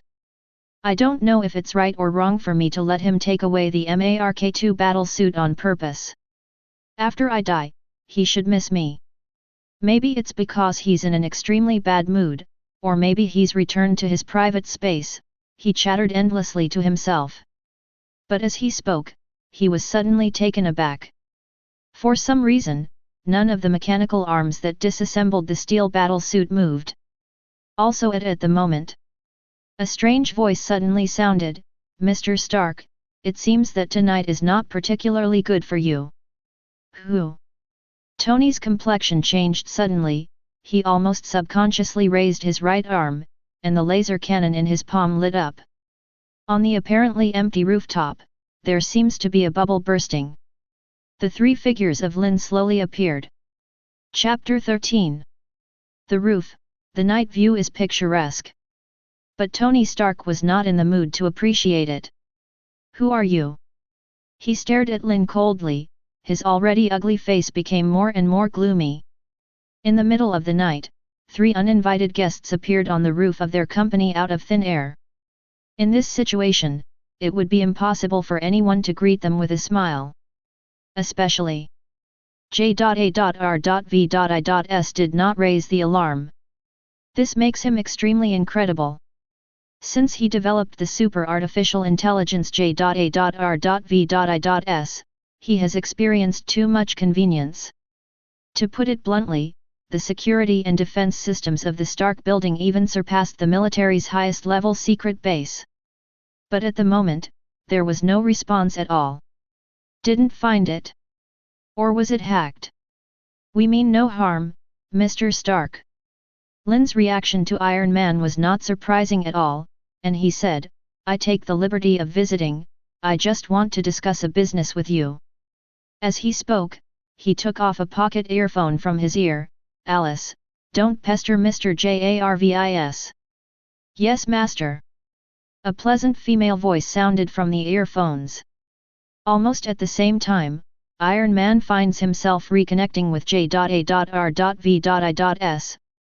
I don't know if it's right or wrong for me to let him take away the Mark-II battle suit on purpose. After I die, he should miss me. Maybe it's because he's in an extremely bad mood, or maybe he's returned to his private space. He chattered endlessly to himself. But as he spoke, he was suddenly taken aback. For some reason, none of the mechanical arms that disassembled the steel battlesuit moved. Also at the moment, a strange voice suddenly sounded, "Mr. Stark, it seems that tonight is not particularly good for you." Who? Tony's complexion changed suddenly, he almost subconsciously raised his right arm, and the laser cannon in his palm lit up. On the apparently empty rooftop, there seems to be a bubble bursting. The three figures of Lynn slowly appeared. Chapter 13. The roof, the night view is picturesque. But Tony Stark was not in the mood to appreciate it. "Who are you?" He stared at Lynn coldly, his already ugly face became more and more gloomy. In the middle of the night, three uninvited guests appeared on the roof of their company out of thin air. In this situation, it would be impossible for anyone to greet them with a smile. Especially J.A.R.V.I.S did not raise the alarm. This makes him extremely incredible. Since he developed the super artificial intelligence J.A.R.V.I.S, he has experienced too much convenience. To put it bluntly, the security and defense systems of the Stark building even surpassed the military's highest level secret base. But at the moment, there was no response at all. Didn't find it? Or was it hacked? We mean no harm, Mr. Stark. Lynn's reaction to Iron Man was not surprising at all, and he said, I take the liberty of visiting, I just want to discuss a business with you. As he spoke, he took off a pocket earphone from his ear. Alice, don't pester Mr. Jarvis. Yes, master. A pleasant female voice sounded from the earphones. Almost at the same time, Iron Man finds himself reconnecting with J.A.R.V.I.S.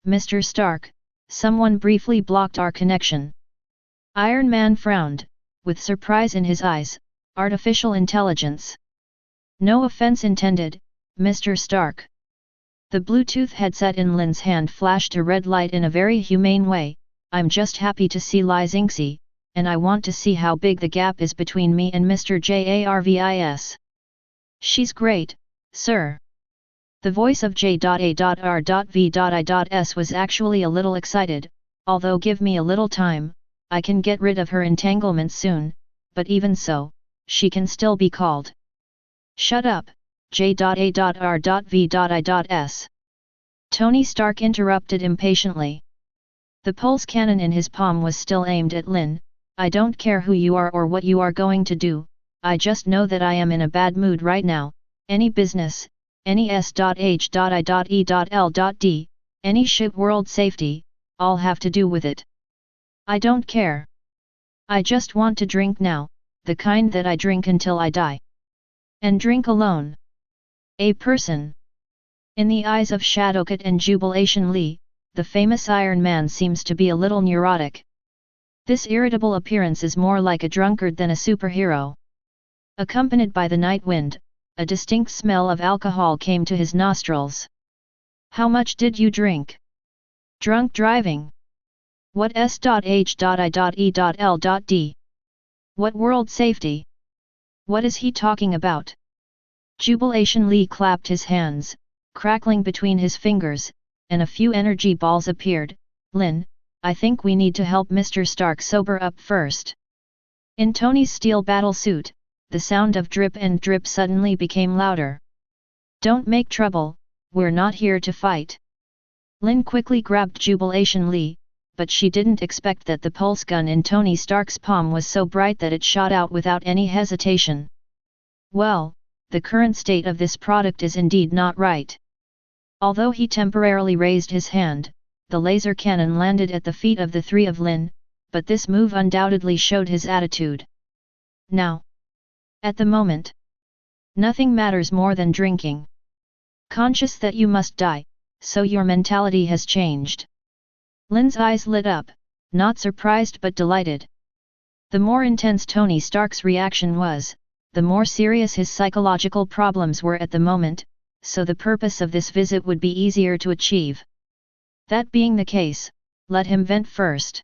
Mr. Stark, someone briefly blocked our connection. Iron Man frowned, with surprise in his eyes. Artificial intelligence. No offense intended, Mr. Stark. The Bluetooth headset in Lynn's hand flashed a red light in a very humane way. I'm just happy to see Lysinxie, and I want to see how big the gap is between me and Mr. Jarvis. She's great, sir. The voice of J.A.R.V.I.S. was actually a little excited, although give me a little time, I can get rid of her entanglement soon, but even so, she can still be called. Shut up, J.A.R.V.I.S. Tony Stark interrupted impatiently. The pulse cannon in his palm was still aimed at Lynn. I don't care who you are or what you are going to do, I just know that I am in a bad mood right now. Any business, any S.H.I.E.L.D, any shit world safety, all have to do with it. I don't care. I just want to drink now, the kind that I drink until I die. And drink alone. A person. In the eyes of Shadowcat and Jubilation Lee, the famous Iron Man seems to be a little neurotic. This irritable appearance is more like a drunkard than a superhero. Accompanied by the night wind, a distinct smell of alcohol came to his nostrils. How much did you drink? Drunk driving. What S.H.I.E.L.D? What world safety? What is he talking about? Jubilation Lee clapped his hands, crackling between his fingers, and a few energy balls appeared. Lynn, I think we need to help Mr. Stark sober up first. In Tony's steel battle suit, the sound of drip and drip suddenly became louder. Don't make trouble, we're not here to fight. Lynn quickly grabbed Jubilation Lee, but she didn't expect that the pulse gun in Tony Stark's palm was so bright that it shot out without any hesitation. Well, the current state of this product is indeed not right. Although he temporarily raised his hand, the laser cannon landed at the feet of the three of Lynn, but this move undoubtedly showed his attitude. Now. At the moment. Nothing matters more than drinking. Conscious that you must die, so your mentality has changed. Lynn's eyes lit up, not surprised but delighted. The more intense Tony Stark's reaction was, the more serious his psychological problems were at the moment, so the purpose of this visit would be easier to achieve. That being the case, let him vent first.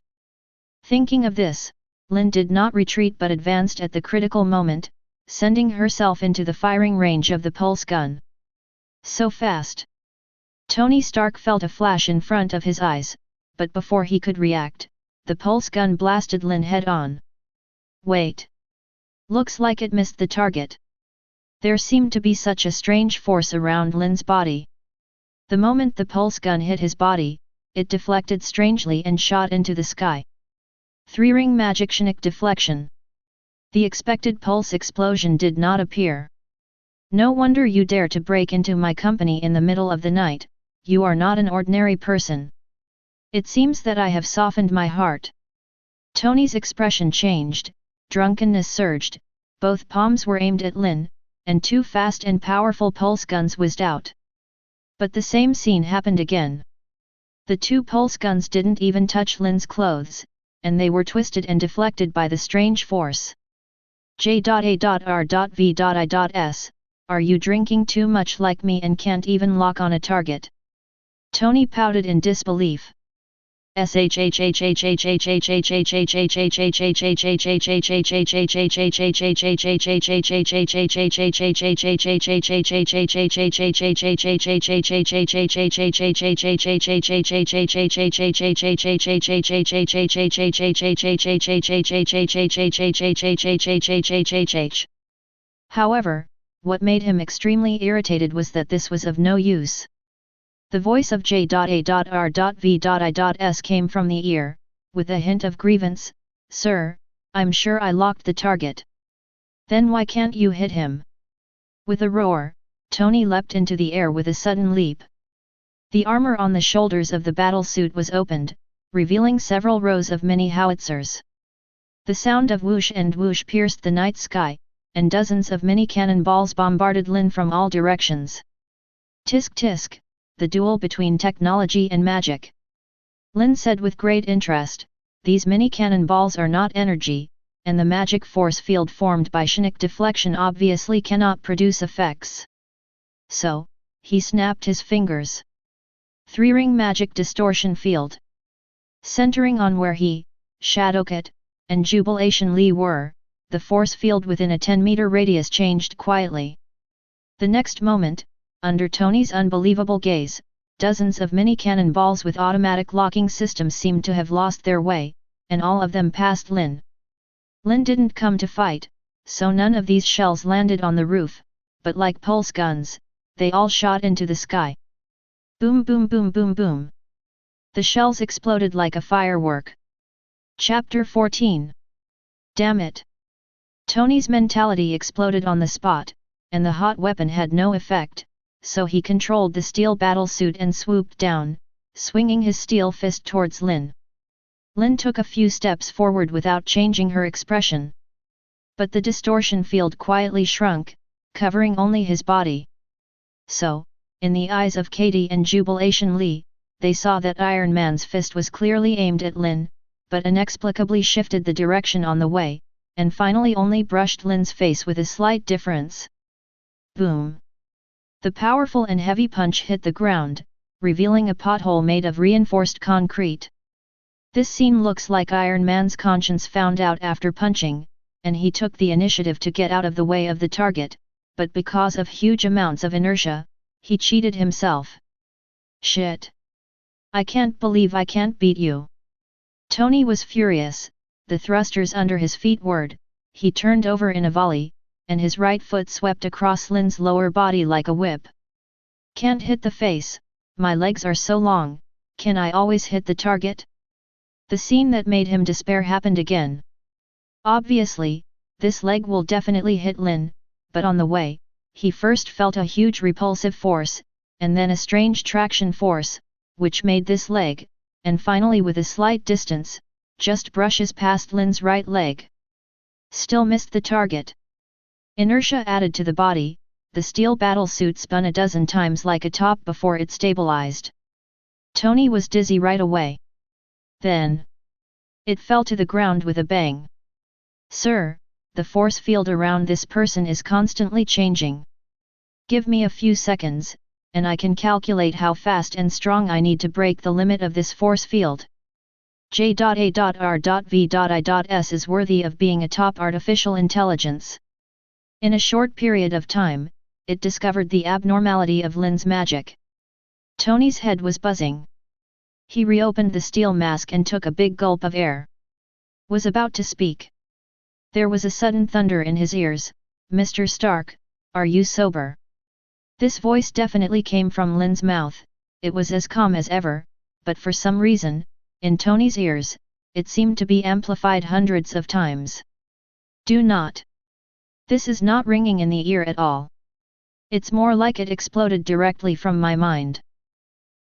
Thinking of this, Lynn did not retreat but advanced at the critical moment, sending herself into the firing range of the pulse gun. So fast! Tony Stark felt a flash in front of his eyes, but before he could react, the pulse gun blasted Lynn head-on. Wait! Looks like it missed the target. There seemed to be such a strange force around Lynn's body. The moment the pulse gun hit his body, it deflected strangely and shot into the sky. 3-ring magicianic deflection. The expected pulse explosion did not appear. No wonder you dare to break into my company in the middle of the night, you are not an ordinary person. It seems that I have softened my heart. Tony's expression changed, drunkenness surged, both palms were aimed at Lynn, and 2 fast and powerful pulse guns whizzed out. But the same scene happened again. The 2 pulse guns didn't even touch Lynn's clothes, and they were twisted and deflected by the strange force. J.A.R.V.I.S, are you drinking too much like me and can't even lock on a target? Tony pouted in disbelief. However, what made him extremely irritated was that this was of no use. The voice of J.A.R.V.I.S came from the ear, with a hint of grievance. "Sir, I'm sure I locked the target. Then why can't you hit him?" With a roar, Tony leapt into the air with a sudden leap. The armor on the shoulders of the battlesuit was opened, revealing several rows of mini howitzers. The sound of whoosh and whoosh pierced the night sky, and dozens of mini cannonballs bombarded Lynn from all directions. "Tisk tisk, the duel between technology and magic," Lynn said with great interest. "These mini cannonballs are not energy, and the magic force field formed by sonic deflection obviously cannot produce effects." So, he snapped his fingers. 3-ring magic distortion field. Centering on where he, Shadowcat, and Jubilation Lee were, the force field within a 10-meter radius changed quietly. The next moment, under Tony's unbelievable gaze, dozens of mini cannonballs with automatic locking systems seemed to have lost their way, and all of them passed Lynn. Lynn didn't come to fight, so none of these shells landed on the roof, but like pulse guns, they all shot into the sky. Boom boom boom boom boom. The shells exploded like a firework. Chapter 14. Damn it! Tony's mentality exploded on the spot, and the hot weapon had no effect, so he controlled the steel battlesuit and swooped down, swinging his steel fist towards Lynn. Lynn took a few steps forward without changing her expression. But the distortion field quietly shrunk, covering only his body. So, in the eyes of Katie and Jubilation Lee, they saw that Iron Man's fist was clearly aimed at Lynn, but inexplicably shifted the direction on the way, and finally only brushed Lynn's face with a slight difference. Boom! The powerful and heavy punch hit the ground, revealing a pothole made of reinforced concrete. This scene looks like Iron Man's conscience found out after punching, and he took the initiative to get out of the way of the target, but because of huge amounts of inertia, he cheated himself. Shit! I can't believe I can't beat you. Tony was furious, the thrusters under his feet whirred, he turned over in a volley, and his right foot swept across Lynn's lower body like a whip. Can't hit the face, my legs are so long, can I always hit the target? The scene that made him despair happened again. Obviously, this leg will definitely hit Lynn, but on the way, he first felt a huge repulsive force, and then a strange traction force, which made this leg, and finally with a slight distance, just brushes past Lynn's right leg. Still missed the target. Inertia added to the body, the steel battlesuit spun a dozen times like a top before it stabilized. Tony was dizzy right away. Then, it fell to the ground with a bang. "Sir, the force field around this person is constantly changing. Give me a few seconds, and I can calculate how fast and strong I need to break the limit of this force field. J.A.R.V.I.S is worthy of being a top artificial intelligence." In a short period of time, it discovered the abnormality of Lynn's magic. Tony's head was buzzing. He reopened the steel mask and took a big gulp of air. Was about to speak. There was a sudden thunder in his ears. "Mr. Stark, are you sober?" This voice definitely came from Lynn's mouth. It was as calm as ever, but for some reason, in Tony's ears, it seemed to be amplified hundreds of times. "Do not. This is not ringing in the ear at all. It's more like it exploded directly from my mind.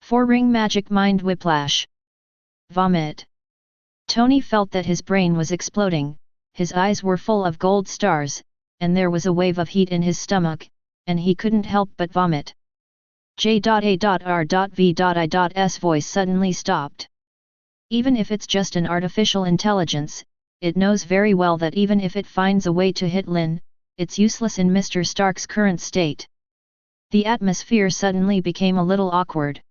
4-ring magic mind whiplash. Vomit." Tony felt that his brain was exploding, his eyes were full of gold stars, and there was a wave of heat in his stomach, and he couldn't help but vomit. J.A.R.V.I.S voice suddenly stopped. Even if it's just an artificial intelligence, it knows very well that even if it finds a way to hit Lynn, it's useless in Mr. Stark's current state. The atmosphere suddenly became a little awkward.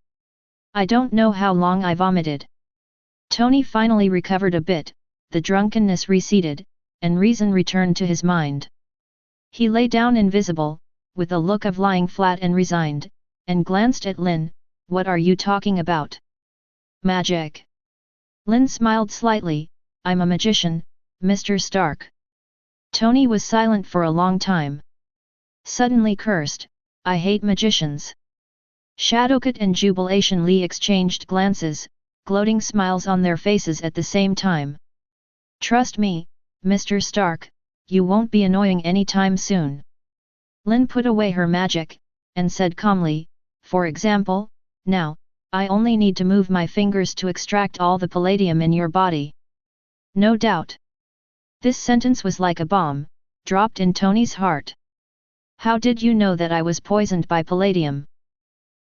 "I don't know how long I vomited. Tony finally recovered a bit, the drunkenness receded, and reason returned to his mind. He lay down invisible, with a look of lying flat and resigned, and glanced at Lynn. "What are you talking about?" "Magic." Lynn smiled slightly. "I'm a magician, Mr. Stark." Tony was silent for a long time. Suddenly cursed, "I hate magicians." Shadowcat and Jubilation Lee exchanged glances, gloating smiles on their faces at the same time. "Trust me, Mr. Stark, you won't be annoying anytime soon." Lynn put away her magic, and said calmly, "For example, now, I only need to move my fingers to extract all the palladium in your body." "No doubt." This sentence was like a bomb, dropped in Tony's heart. "How did you know that I was poisoned by palladium?"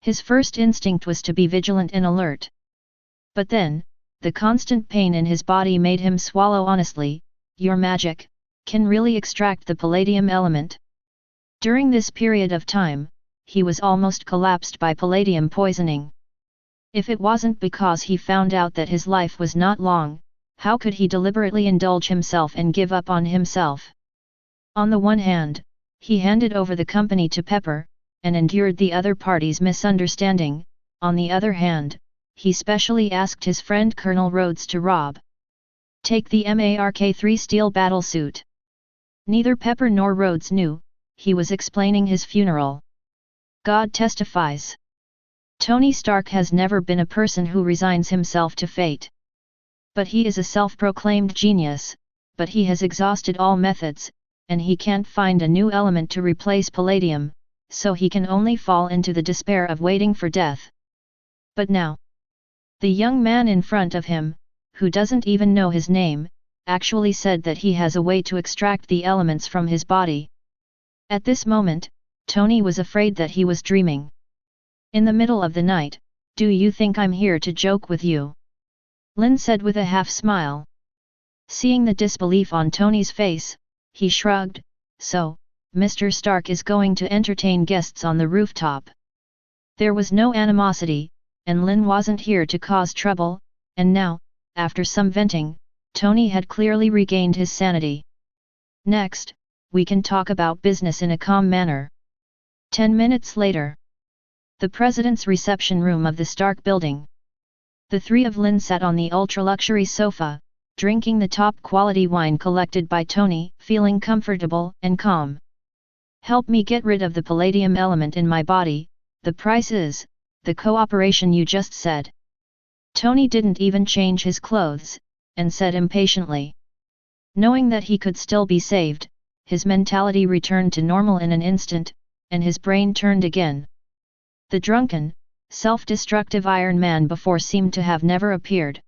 His first instinct was to be vigilant and alert. But then, the constant pain in his body made him swallow honestly. "Your magic can really extract the palladium element?" During this period of time, he was almost collapsed by palladium poisoning. If it wasn't because he found out that his life was not long, how could he deliberately indulge himself and give up on himself? On the one hand, he handed over the company to Pepper, and endured the other party's misunderstanding. On the other hand, he specially asked his friend Colonel Rhodes to rob. Take the Mark-3 steel battlesuit. Neither Pepper nor Rhodes knew, he was explaining his funeral. God testifies. Tony Stark has never been a person who resigns himself to fate. But he is a self-proclaimed genius, but he has exhausted all methods, and he can't find a new element to replace palladium, so he can only fall into the despair of waiting for death. But now, the young man in front of him, who doesn't even know his name, actually said that he has a way to extract the elements from his body. At this moment, Tony was afraid that he was dreaming. "In the middle of the night, do you think I'm here to joke with you?" Lynn said with a half-smile. Seeing the disbelief on Tony's face, he shrugged. "So, Mr. Stark is going to entertain guests on the rooftop." There was no animosity, and Lynn wasn't here to cause trouble, and now, after some venting, Tony had clearly regained his sanity. "Next, we can talk about business in a calm manner." 10 minutes later. The president's reception room of the Stark building. The three of Lynn sat on the ultra-luxury sofa, drinking the top-quality wine collected by Tony, feeling comfortable and calm. "Help me get rid of the palladium element in my body, the price is, the cooperation you just said." Tony didn't even change his clothes, and said impatiently. Knowing that he could still be saved, his mentality returned to normal in an instant, and his brain turned again. The drunken, self-destructive Iron Man before seemed to have never appeared.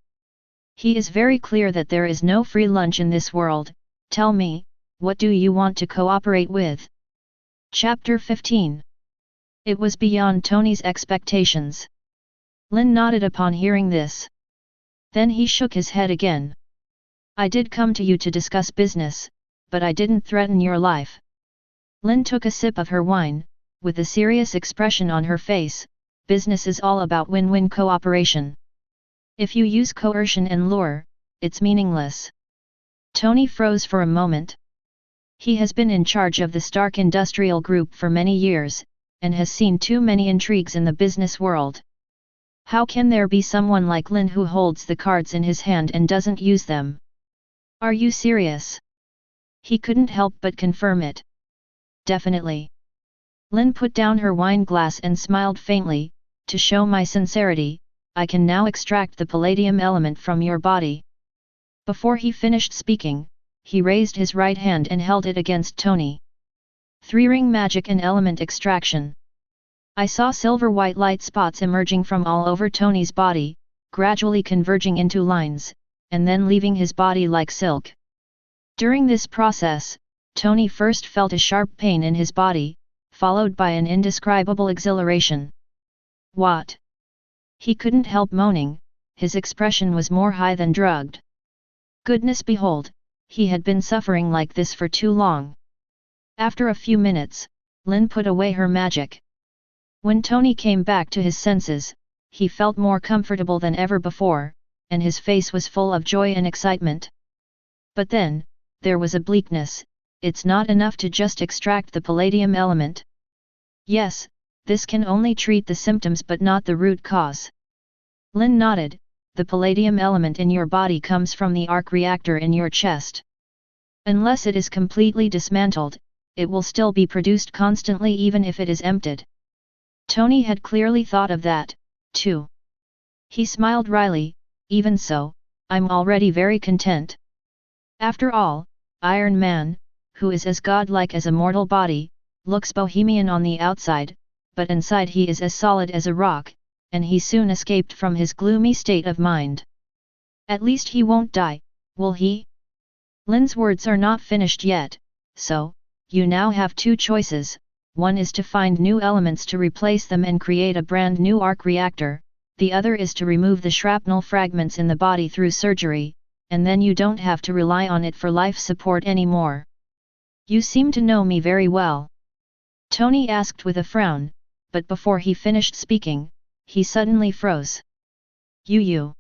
"He is very clear that there is no free lunch in this world. Tell me, what do you want to cooperate with?" Chapter 15. It was beyond Tony's expectations. Lynn nodded upon hearing this. Then he shook his head again. "I did come to you to discuss business, but I didn't threaten your life." Lynn took a sip of her wine, with a serious expression on her face. "Business is all about win-win cooperation. If you use coercion and lure, it's meaningless." Tony froze for a moment. He has been in charge of the Stark Industrial Group for many years, and has seen too many intrigues in the business world. How can there be someone like Lynn who holds the cards in his hand and doesn't use them? "Are you serious?" He couldn't help but confirm it. "Definitely." Lynn put down her wine glass and smiled faintly. "To show my sincerity, I can now extract the palladium element from your body." Before he finished speaking, he raised his right hand and held it against Tony. "Three-ring magic and element extraction." I saw silver-white light spots emerging from all over Tony's body, gradually converging into lines, and then leaving his body like silk. During this process, Tony first felt a sharp pain in his body, followed by an indescribable exhilaration. "What?" He couldn't help moaning, his expression was more high than drugged. Goodness behold, he had been suffering like this for too long. After a few minutes, Lynn put away her magic. When Tony came back to his senses, he felt more comfortable than ever before. and his face was full of joy and excitement. But then, there was a bleakness. It's not enough to just extract the palladium element. Yes, this can only treat the symptoms but not the root cause. Lynn nodded. The palladium element in your body comes from the arc reactor in your chest. Unless it is completely dismantled, it will still be produced constantly even if it is emptied. Tony had clearly thought of that, too. He smiled wryly. Even so, I'm already very content. After all, Iron Man, who is as godlike as a mortal body, looks bohemian on the outside, but inside he is as solid as a rock, and he soon escaped from his gloomy state of mind. At least he won't die, will he? Lynn's words are not finished yet, so, you now have two choices. One is to find new elements to replace them and create a brand new arc reactor, the other is to remove the shrapnel fragments in the body through surgery, and then you don't have to rely on it for life support anymore. You seem to know me very well. Tony asked with a frown, but before he finished speaking, he suddenly froze. You.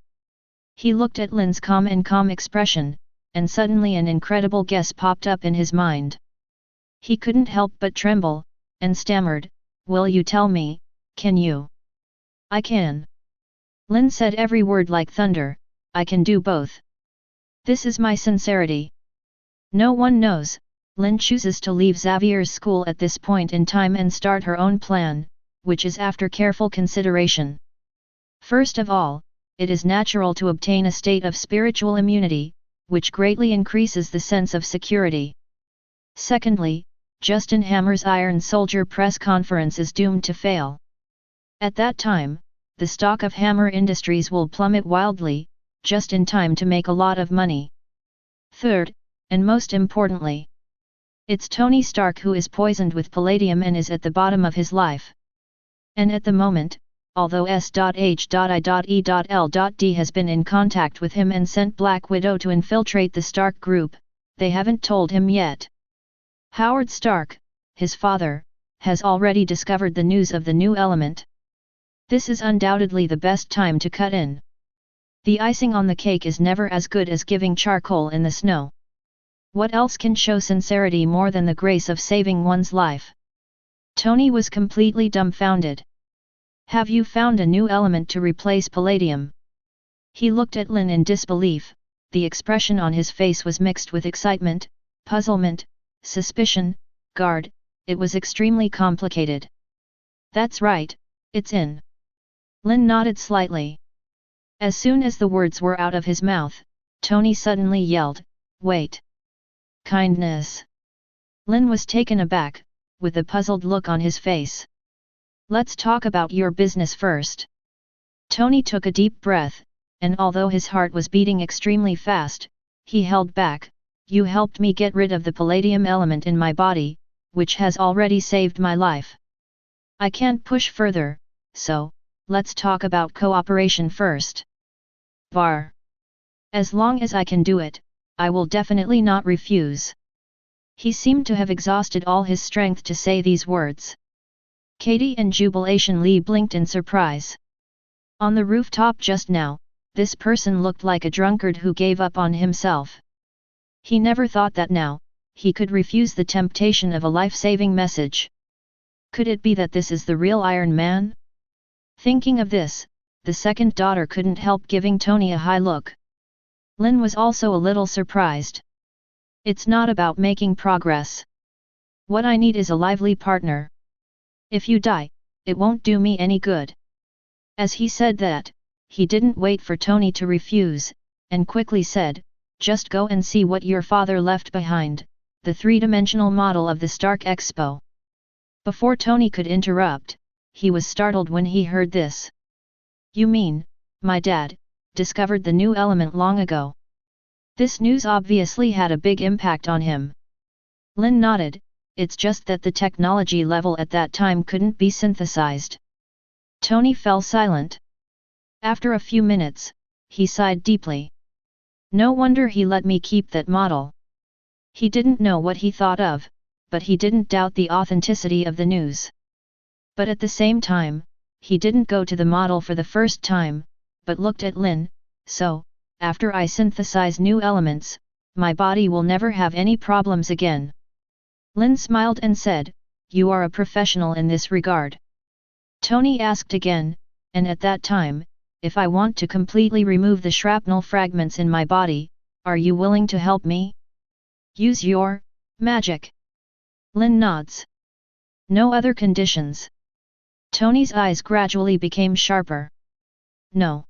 He looked at Lynn's calm expression, and suddenly an incredible guess popped up in his mind. He couldn't help but tremble, and stammered, "Will you tell me, can you?" "I can." Lynn said every word like thunder, "I can do both. This is my sincerity." No one knows, Lynn chooses to leave Xavier's school at this point in time and start her own plan, which is after careful consideration. First of all, it is natural to obtain a state of spiritual immunity, which greatly increases the sense of security. Secondly, Justin Hammer's Iron Soldier press conference is doomed to fail. At that time, the stock of Hammer Industries will plummet wildly, just in time to make a lot of money. Third, and most importantly, it's Tony Stark who is poisoned with palladium and is at the bottom of his life. And at the moment, although S.H.I.E.L.D. has been in contact with him and sent Black Widow to infiltrate the Stark group, they haven't told him yet. Howard Stark, his father, has already discovered the news of the new element. This is undoubtedly the best time to cut in. The icing on the cake is never as good as giving charcoal in the snow. What else can show sincerity more than the grace of saving one's life? Tony was completely dumbfounded. Have you found a new element to replace palladium? He looked at Lynn in disbelief. The expression on his face was mixed with excitement, puzzlement, suspicion, guard. It was extremely complicated. That's right, it's in. Lynn nodded slightly. As soon as the words were out of his mouth, Tony suddenly yelled, "Wait! Kindness!" Lynn was taken aback, with a puzzled look on his face. "Let's talk about your business first." Tony took a deep breath, and although his heart was beating extremely fast, he held back. "You helped me get rid of the palladium element in my body, which has already saved my life. I can't push further, so, let's talk about cooperation first." "Var. As long as I can do it, I will definitely not refuse." He seemed to have exhausted all his strength to say these words. Katie and Jubilation Lee blinked in surprise. On the rooftop just now, this person looked like a drunkard who gave up on himself. He never thought that now, he could refuse the temptation of a life-saving message. Could it be that this is the real Iron Man? Thinking of this, the second daughter couldn't help giving Tony a high look. Lynn was also a little surprised. "It's not about making progress. What I need is a lively partner. If you die, it won't do me any good." As he said that, he didn't wait for Tony to refuse, and quickly said, "Just go and see what your father left behind, the three-dimensional model of the Stark Expo." Before Tony could interrupt, he was startled when he heard this. "You mean, my dad discovered the new element long ago?" This news obviously had a big impact on him. Lynn nodded. "It's just that the technology level at that time couldn't be synthesized." Tony fell silent. After a few minutes, he sighed deeply. "No wonder he let me keep that model." He didn't know what he thought of, but he didn't doubt the authenticity of the news. But at the same time, he didn't go to the model for the first time, but looked at Lynn, so, after I synthesize new elements, my body will never have any problems again. Lynn smiled and said, "You are a professional in this regard." Tony asked again, "And at that time, if I want to completely remove the shrapnel fragments in my body, are you willing to help me? Use your magic?" Lynn nods. "No other conditions?" Tony's eyes gradually became sharper. "No."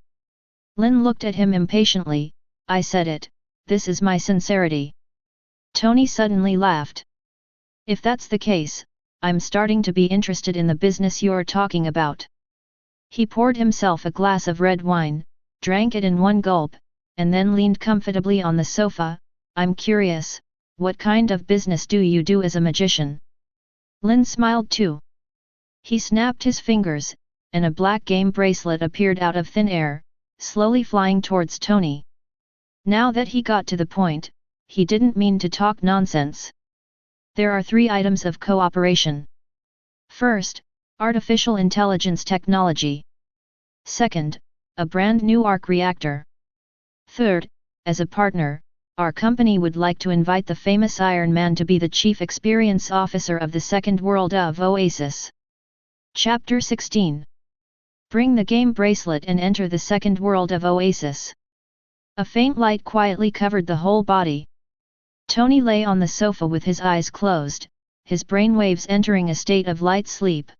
Lynn looked at him impatiently. "I said it, this is my sincerity." Tony suddenly laughed. "If that's the case, I'm starting to be interested in the business you're talking about." He poured himself a glass of red wine, drank it in one gulp, and then leaned comfortably on the sofa. "I'm curious, what kind of business do you do as a magician?" Lynn smiled too. He snapped his fingers, and a black game bracelet appeared out of thin air, slowly flying towards Tony. Now that he got to the point, he didn't mean to talk nonsense. There are 3 items of cooperation. First, artificial intelligence technology. Second, a brand new arc reactor. Third, as a partner, our company would like to invite the famous Iron Man to be the Chief Experience Officer of the Second World of Oasis. Chapter 16. Bring the game bracelet and enter the Second World of Oasis. A faint light quietly covered the whole body. Tony lay on the sofa with his eyes closed, his brainwaves entering a state of light sleep.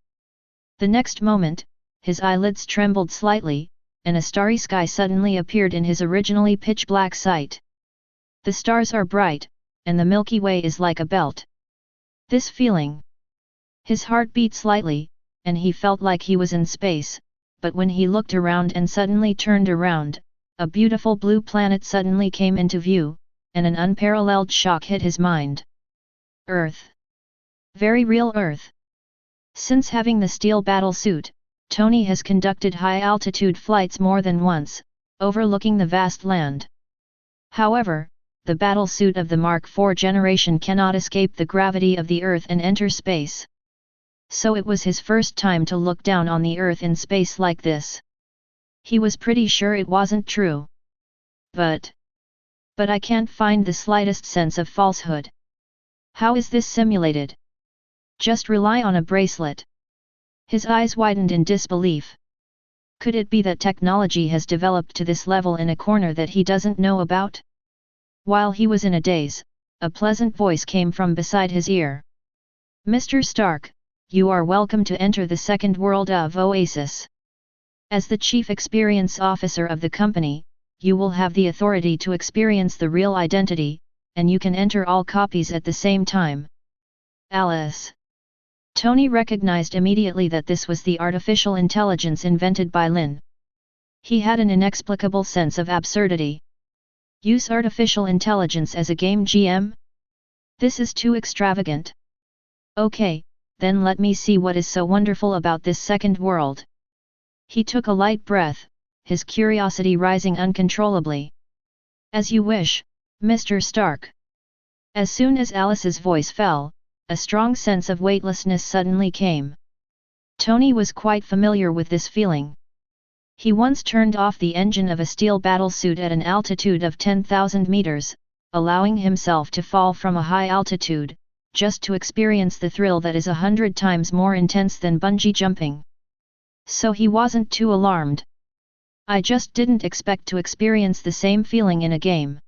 The next moment, his eyelids trembled slightly, and a starry sky suddenly appeared in his originally pitch-black sight. The stars are bright, and the Milky Way is like a belt. This feeling. His heart beat slightly, and he felt like he was in space, but when he looked around and suddenly turned around, a beautiful blue planet suddenly came into view, and an unparalleled shock hit his mind. Earth. Very real Earth. Since having the steel battle suit, Tony has conducted high-altitude flights more than once, overlooking the vast land. However, the battle suit of the Mark IV generation cannot escape the gravity of the Earth and enter space. So it was his first time to look down on the Earth in space like this. He was pretty sure it wasn't true. But I can't find the slightest sense of falsehood. How is this simulated? Just rely on a bracelet. His eyes widened in disbelief. Could it be that technology has developed to this level in a corner that he doesn't know about? While he was in a daze, a pleasant voice came from beside his ear. "Mr. Stark, you are welcome to enter the Second World of Oasis. As the Chief Experience Officer of the company, you will have the authority to experience the real identity, and you can enter all copies at the same time." Alice. Tony recognized immediately that this was the artificial intelligence invented by Lynn. He had an inexplicable sense of absurdity. Use artificial intelligence as a game GM? This is too extravagant. Okay, then let me see what is so wonderful about this second world. He took a light breath, his curiosity rising uncontrollably. "As you wish, Mr. Stark." As soon as Alice's voice fell, a strong sense of weightlessness suddenly came. Tony was quite familiar with this feeling. He once turned off the engine of a steel battlesuit at an altitude of 10,000 meters, allowing himself to fall from a high altitude, just to experience the thrill that is 100 times more intense than bungee jumping. So he wasn't too alarmed. "I just didn't expect to experience the same feeling in a game."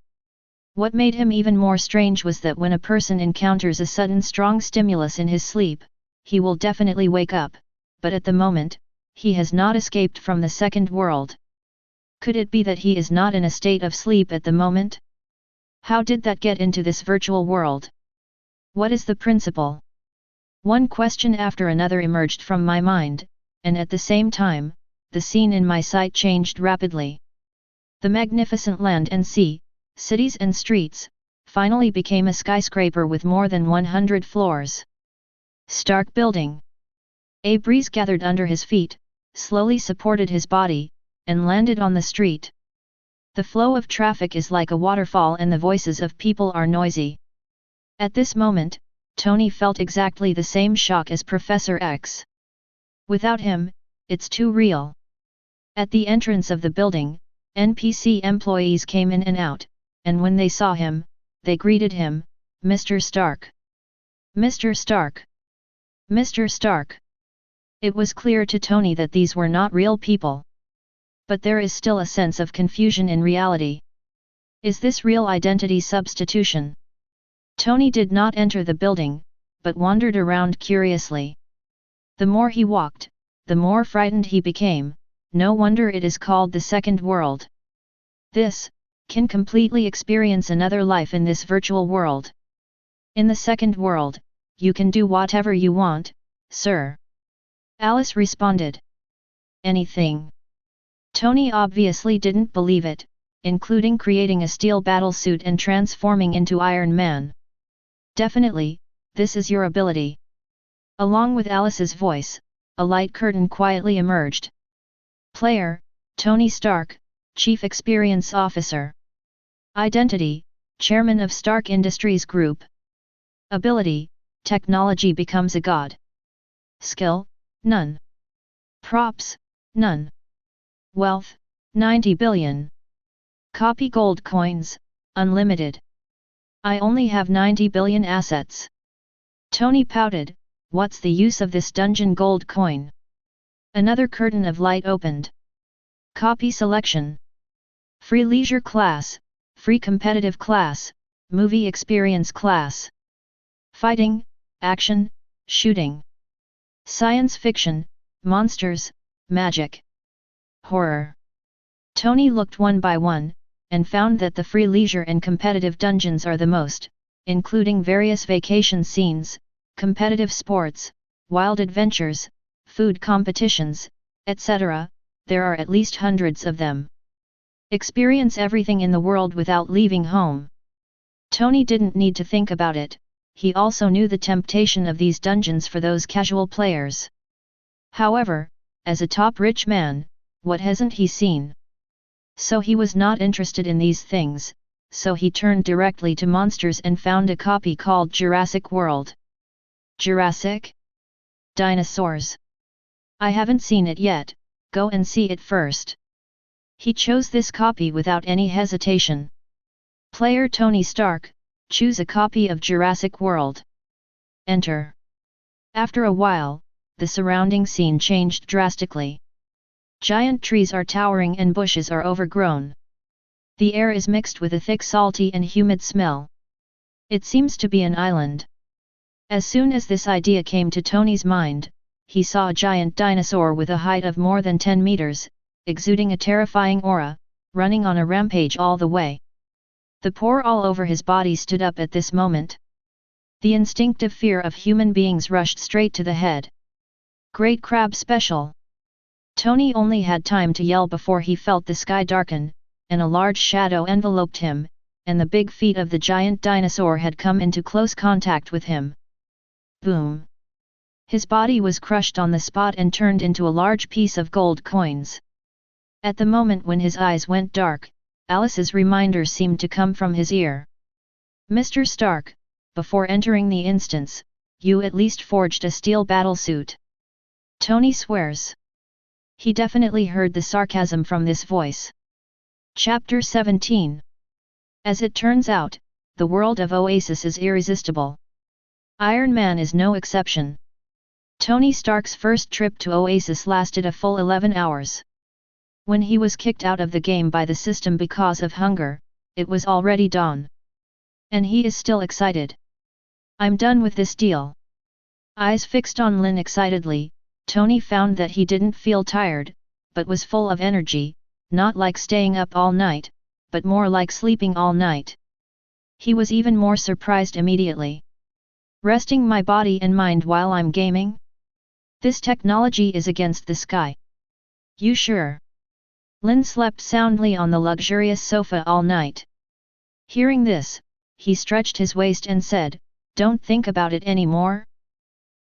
What made him even more strange was that when a person encounters a sudden strong stimulus in his sleep, he will definitely wake up, but at the moment, he has not escaped from the second world. Could it be that he is not in a state of sleep at the moment? How did that get into this virtual world? What is the principle? One question after another emerged from my mind, and at the same time, the scene in my sight changed rapidly. The magnificent land and sea, cities and streets, finally became a skyscraper with more than 100 floors. Stark building. A breeze gathered under his feet, slowly supported his body, and landed on the street. The flow of traffic is like a waterfall and the voices of people are noisy. At this moment, Tony felt exactly the same shock as Professor X. Without him, it's too real. At the entrance of the building, NPC employees came in and out, and when they saw him, they greeted him, Mr. Stark. Mr. Stark. Mr. Stark. It was clear to Tony that these were not real people. But there is still a sense of confusion in reality. Is this real identity substitution? Tony did not enter the building, but wandered around curiously. The more he walked, the more frightened he became. No wonder it is called the second world. This can completely experience another life in this virtual world. In the second world, you can do whatever you want, sir. Alice responded. Anything. Tony obviously didn't believe it, including creating a steel battlesuit and transforming into Iron Man. Definitely, this is your ability. Along with Alice's voice, a light curtain quietly emerged. Player, Tony Stark, Chief Experience Officer. Identity, Chairman of Stark Industries Group. Ability, Technology becomes a god. Skill, none. Props, none. Wealth, 90 billion. Copy gold coins, unlimited. I only have 90 billion assets. Tony pouted, what's the use of this dungeon gold coin? Another curtain of light opened. Copy selection. Free leisure class, free competitive class, movie experience class. Fighting, action, shooting. Science fiction, monsters, magic. Horror. Tony looked one by one, and found that the free leisure and competitive dungeons are the most, including various vacation scenes, competitive sports, wild adventures, food competitions, etc. There are at least hundreds of them. Experience everything in the world without leaving home. Tony didn't need to think about it, he also knew the temptation of these dungeons for those casual players. However, as a top rich man, what hasn't he seen? So he was not interested in these things, so he turned directly to monsters and found a copy called Jurassic World. Jurassic? Dinosaurs. I haven't seen it yet, go and see it first. He chose this copy without any hesitation. Player Tony Stark, choose a copy of Jurassic World. Enter. After a while, the surrounding scene changed drastically. Giant trees are towering and bushes are overgrown. The air is mixed with a thick salty and humid smell. It seems to be an island. As soon as this idea came to Tony's mind, he saw a giant dinosaur with a height of more than 10 meters, exuding a terrifying aura, running on a rampage all the way. The pore all over his body stood up at this moment. The instinctive fear of human beings rushed straight to the head. Great Crab Special! Tony only had time to yell before he felt the sky darken, and a large shadow enveloped him, and the big feet of the giant dinosaur had come into close contact with him. Boom! His body was crushed on the spot and turned into a large piece of gold coins. At the moment when his eyes went dark, Alice's reminder seemed to come from his ear. Mr. Stark, before entering the instance, you at least forged a steel battlesuit. Tony swears. He definitely heard the sarcasm from this voice. Chapter 17. As it turns out, the world of Oasis is irresistible. Iron Man is no exception. Tony Stark's first trip to Oasis lasted a full 11 hours. When he was kicked out of the game by the system because of hunger, it was already dawn. And he is still excited. I'm done with this deal. Eyes fixed on Lynn excitedly, Tony found that he didn't feel tired, but was full of energy, not like staying up all night, but more like sleeping all night. He was even more surprised immediately. Resting my body and mind while I'm gaming? This technology is against the sky. You sure? Lynn slept soundly on the luxurious sofa all night. Hearing this, he stretched his waist and said, don't think about it anymore.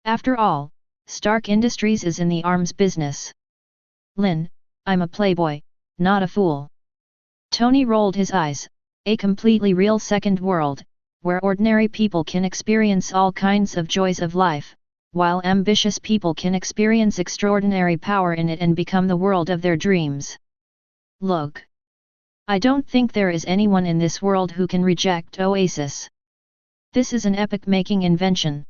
After all, Stark Industries is in the arms business. Lynn, I'm a playboy, not a fool. Tony rolled his eyes, a completely real second world, where ordinary people can experience all kinds of joys of life, while ambitious people can experience extraordinary power in it and become the world of their dreams. Look. I don't think there is anyone in this world who can reject Oasis. This is an epoch-making invention.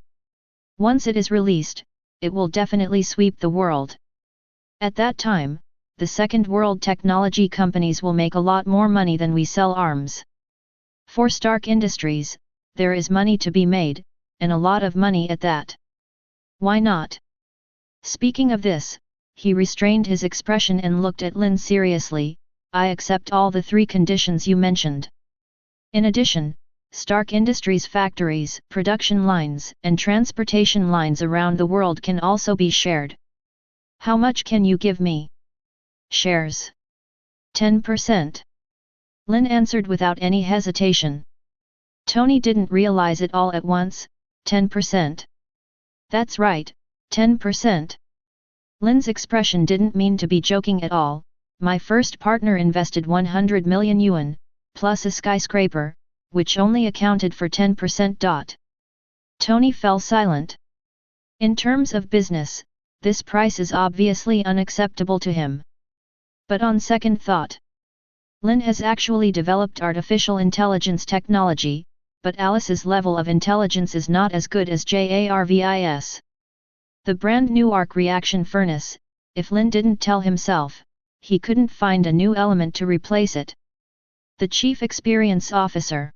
Once it is released, it will definitely sweep the world. At that time, the second world technology companies will make a lot more money than we sell arms. For Stark Industries, there is money to be made, and a lot of money at that. Why not? Speaking of this, he restrained his expression and looked at Lynn seriously. I accept all the 3 conditions you mentioned. In addition, Stark Industries factories, production lines, and transportation lines around the world can also be shared. How much can you give me? Shares. 10%. Lynn answered without any hesitation. Tony didn't realize it all at once. 10%. That's right, 10%. Lynn's expression didn't mean to be joking at all. My first partner invested 100 million yuan, plus a skyscraper, which only accounted for 10%. Tony fell silent. In terms of business, this price is obviously unacceptable to him. But on second thought, Lynn has actually developed artificial intelligence technology, but Alice's level of intelligence is not as good as Jarvis. The brand new arc reaction furnace, if Lynn didn't tell himself, he couldn't find a new element to replace it. The Chief Experience Officer.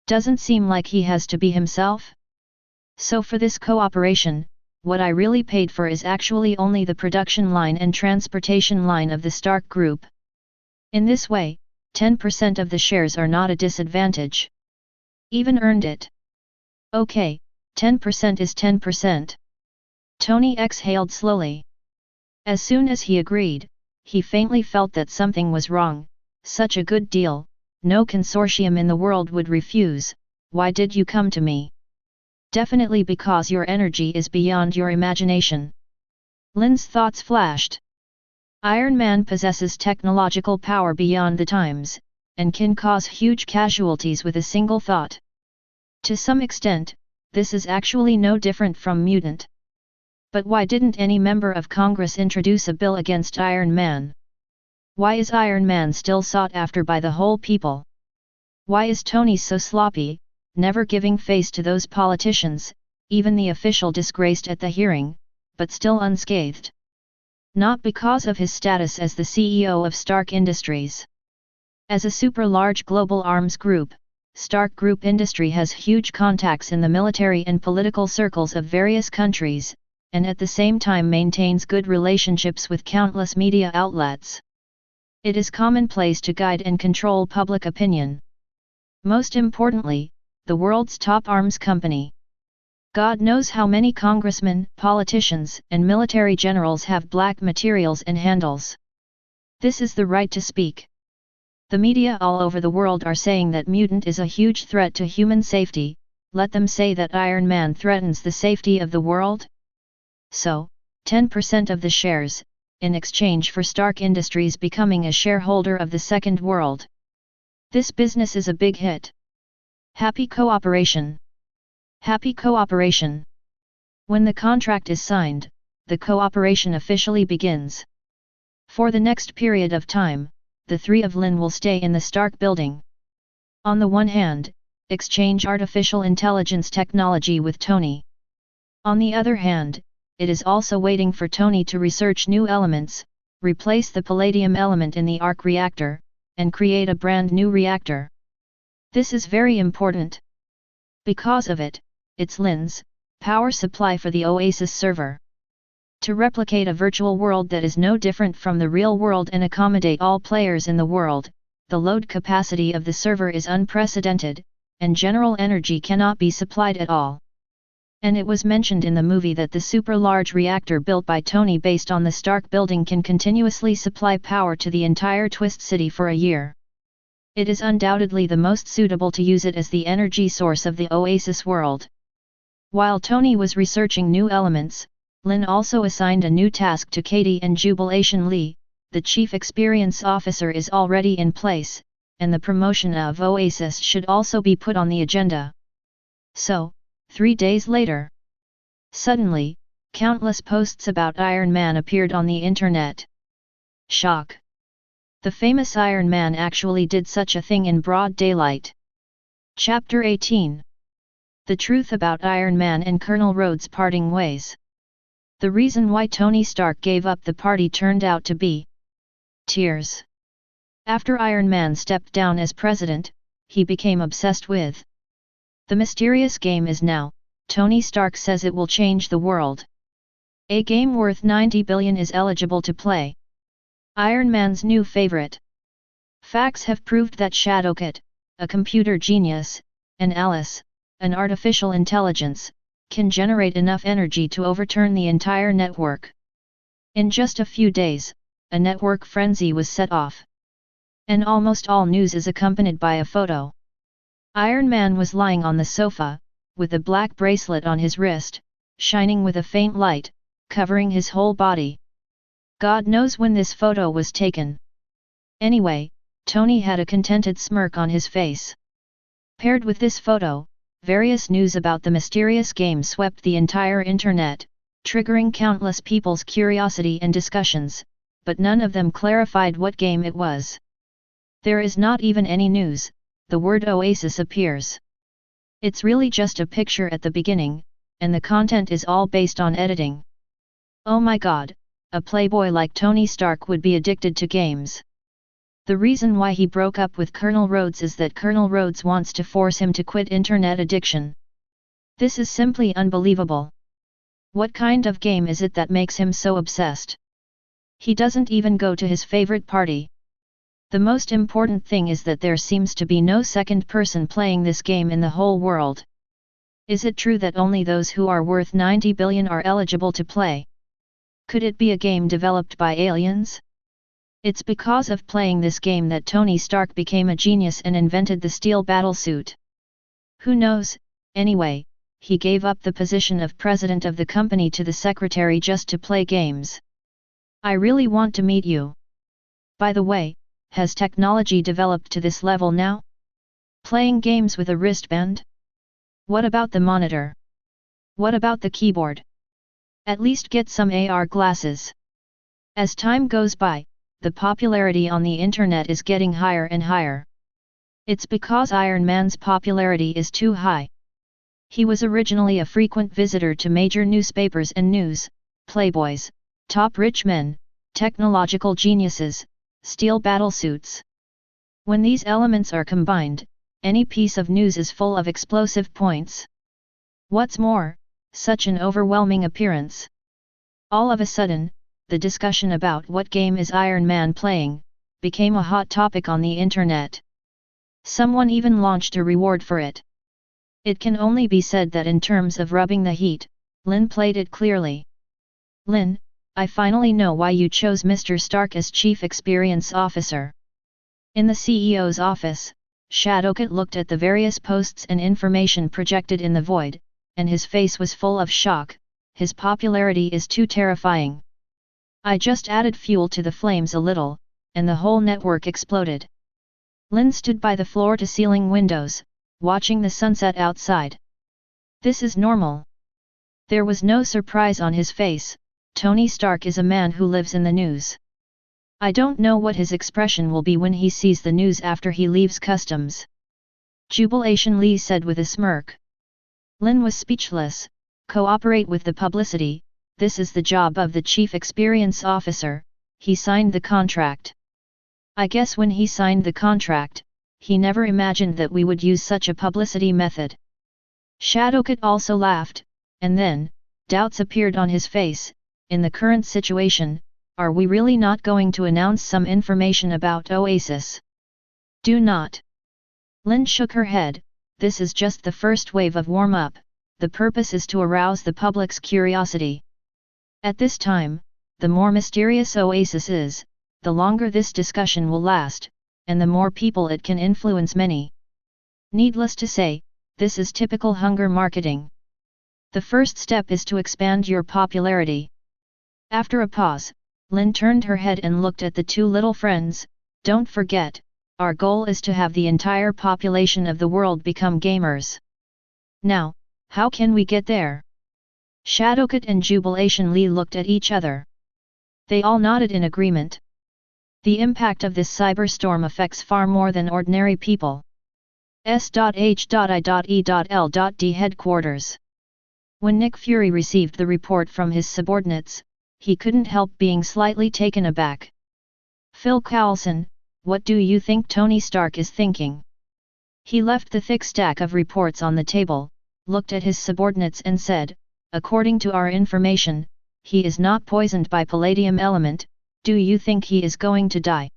Doesn't seem like he has to be himself? So for this cooperation, what I really paid for is actually only the production line and transportation line of the Stark Group. In this way, 10% of the shares are not a disadvantage. Even earned it. Okay, 10% is 10%. Tony exhaled slowly. As soon as he agreed, he faintly felt that something was wrong. Such a good deal, no consortium in the world would refuse. Why did you come to me? Definitely because your energy is beyond your imagination. Lynn's thoughts flashed. Iron Man possesses technological power beyond the times, and can cause huge casualties with a single thought. To some extent, this is actually no different from Mutant. But why didn't any member of Congress introduce a bill against Iron Man? Why is Iron Man still sought after by the whole people? Why is Tony so sloppy, never giving face to those politicians, even the official disgraced at the hearing, but still unscathed? Not because of his status as the CEO of Stark Industries. As a super-large global arms group, Stark Group Industry has huge contacts in the military and political circles of various countries, and at the same time maintains good relationships with countless media outlets. It is commonplace to guide and control public opinion. Most importantly, the world's top arms company. God knows how many congressmen, politicians, and military generals have black materials and handles. This is the right to speak. The media all over the world are saying that Mutant is a huge threat to human safety. Let them say that Iron Man threatens the safety of the world? So, 10% of the shares, in exchange for Stark Industries becoming a shareholder of the Second World. This business is a big hit. Happy cooperation. Happy cooperation. When the contract is signed, the cooperation officially begins. For the next period of time, the 3 of Lynn will stay in the Stark building. On the one hand, exchange artificial intelligence technology with Tony. On the other hand, it is also waiting for Tony to research new elements, replace the palladium element in the arc reactor, and create a brand new reactor. This is very important. Because of it, it's Lynn's power supply for the Oasis server. To replicate a virtual world that is no different from the real world and accommodate all players in the world, the load capacity of the server is unprecedented, and general energy cannot be supplied at all. And it was mentioned in the movie that the super-large reactor built by Tony based on the Stark building can continuously supply power to the entire Twist City for a year. It is undoubtedly the most suitable to use it as the energy source of the Oasis world. While Tony was researching new elements, Lynn also assigned a new task to Katie and Jubilation Lee. The Chief Experience Officer is already in place, and the promotion of Oasis should also be put on the agenda. So, 3 days later, suddenly, countless posts about Iron Man appeared on the internet. Shock. The famous Iron Man actually did such a thing in broad daylight. Chapter 18. The truth about Iron Man and Colonel Rhodes parting ways. The reason why Tony Stark gave up the party turned out to be tears. After Iron Man stepped down as president, he became obsessed with the mysterious game is now, Tony Stark says it will change the world. A game worth 90 billion is eligible to play. Iron Man's new favorite. Facts have proved that Shadowcat, a computer genius, and Alice, an artificial intelligence, can generate enough energy to overturn the entire network. In just a few days, a network frenzy was set off. And almost all news is accompanied by a photo. Iron Man was lying on the sofa, with a black bracelet on his wrist, shining with a faint light, covering his whole body. God knows when this photo was taken. Anyway, Tony had a contented smirk on his face. Paired with this photo, various news about the mysterious game swept the entire internet, triggering countless people's curiosity and discussions, but none of them clarified what game it was. There is not even any news, the word Oasis appears. It's really just a picture at the beginning, and the content is all based on editing. Oh my god, a playboy like Tony Stark would be addicted to games. The reason why he broke up with Colonel Rhodes is that Colonel Rhodes wants to force him to quit internet addiction. This is simply unbelievable. What kind of game is it that makes him so obsessed? He doesn't even go to his favorite party. The most important thing is that there seems to be no second person playing this game in the whole world. Is it true that only those who are worth 90 billion are eligible to play? Could it be a game developed by aliens? It's because of playing this game that Tony Stark became a genius and invented the steel battlesuit. Who knows, anyway, he gave up the position of president of the company to the secretary just to play games. I really want to meet you. By the way, has technology developed to this level now? Playing games with a wristband? What about the monitor? What about the keyboard? At least get some AR glasses. As time goes by, the popularity on the internet is getting higher and higher. It's because Iron Man's popularity is too high. He was originally a frequent visitor to major newspapers and news, playboys, top rich men, technological geniuses, steel battlesuits. When these elements are combined, any piece of news is full of explosive points. What's more, such an overwhelming appearance. All of a sudden, the discussion about what game is Iron Man playing, became a hot topic on the internet. Someone even launched a reward for it. It can only be said that in terms of rubbing the heat, Lynn played it clearly. Lynn, I finally know why you chose Mr. Stark as Chief Experience Officer. In the CEO's office, Shadowcat looked at the various posts and information projected in the void, and his face was full of shock. His popularity is too terrifying. I just added fuel to the flames a little, and the whole network exploded. Lynn stood by the floor-to-ceiling windows, watching the sunset outside. This is normal. There was no surprise on his face. Tony Stark is a man who lives in the news. I don't know what his expression will be when he sees the news after he leaves customs. Jubilation, Lee said with a smirk. Lynn was speechless. Cooperate with the publicity, this is the job of the Chief Experience Officer. He signed the contract. I guess when he signed the contract, he never imagined that we would use such a publicity method. Shadowcat also laughed, and then, doubts appeared on his face. In the current situation, are we really not going to announce some information about Oasis? Do not. Lynn shook her head. This is just the first wave of warm-up. The purpose is to arouse the public's curiosity. At this time, the more mysterious Oasis is, the longer this discussion will last, and the more people it can influence many. Needless to say, this is typical hunger marketing. The first step is to expand your popularity. After a pause, Lynn turned her head and looked at the two little friends. Don't forget, our goal is to have the entire population of the world become gamers. Now, how can we get there? Shadowcat and Jubilation Lee looked at each other. They all nodded in agreement. The impact of this cyberstorm affects far more than ordinary people. S.H.I.E.L.D. headquarters. When Nick Fury received the report from his subordinates, he couldn't help being slightly taken aback. Phil Coulson, what do you think Tony Stark is thinking? He left the thick stack of reports on the table, looked at his subordinates and said, according to our information, he is not poisoned by palladium element. Do you think he is going to die?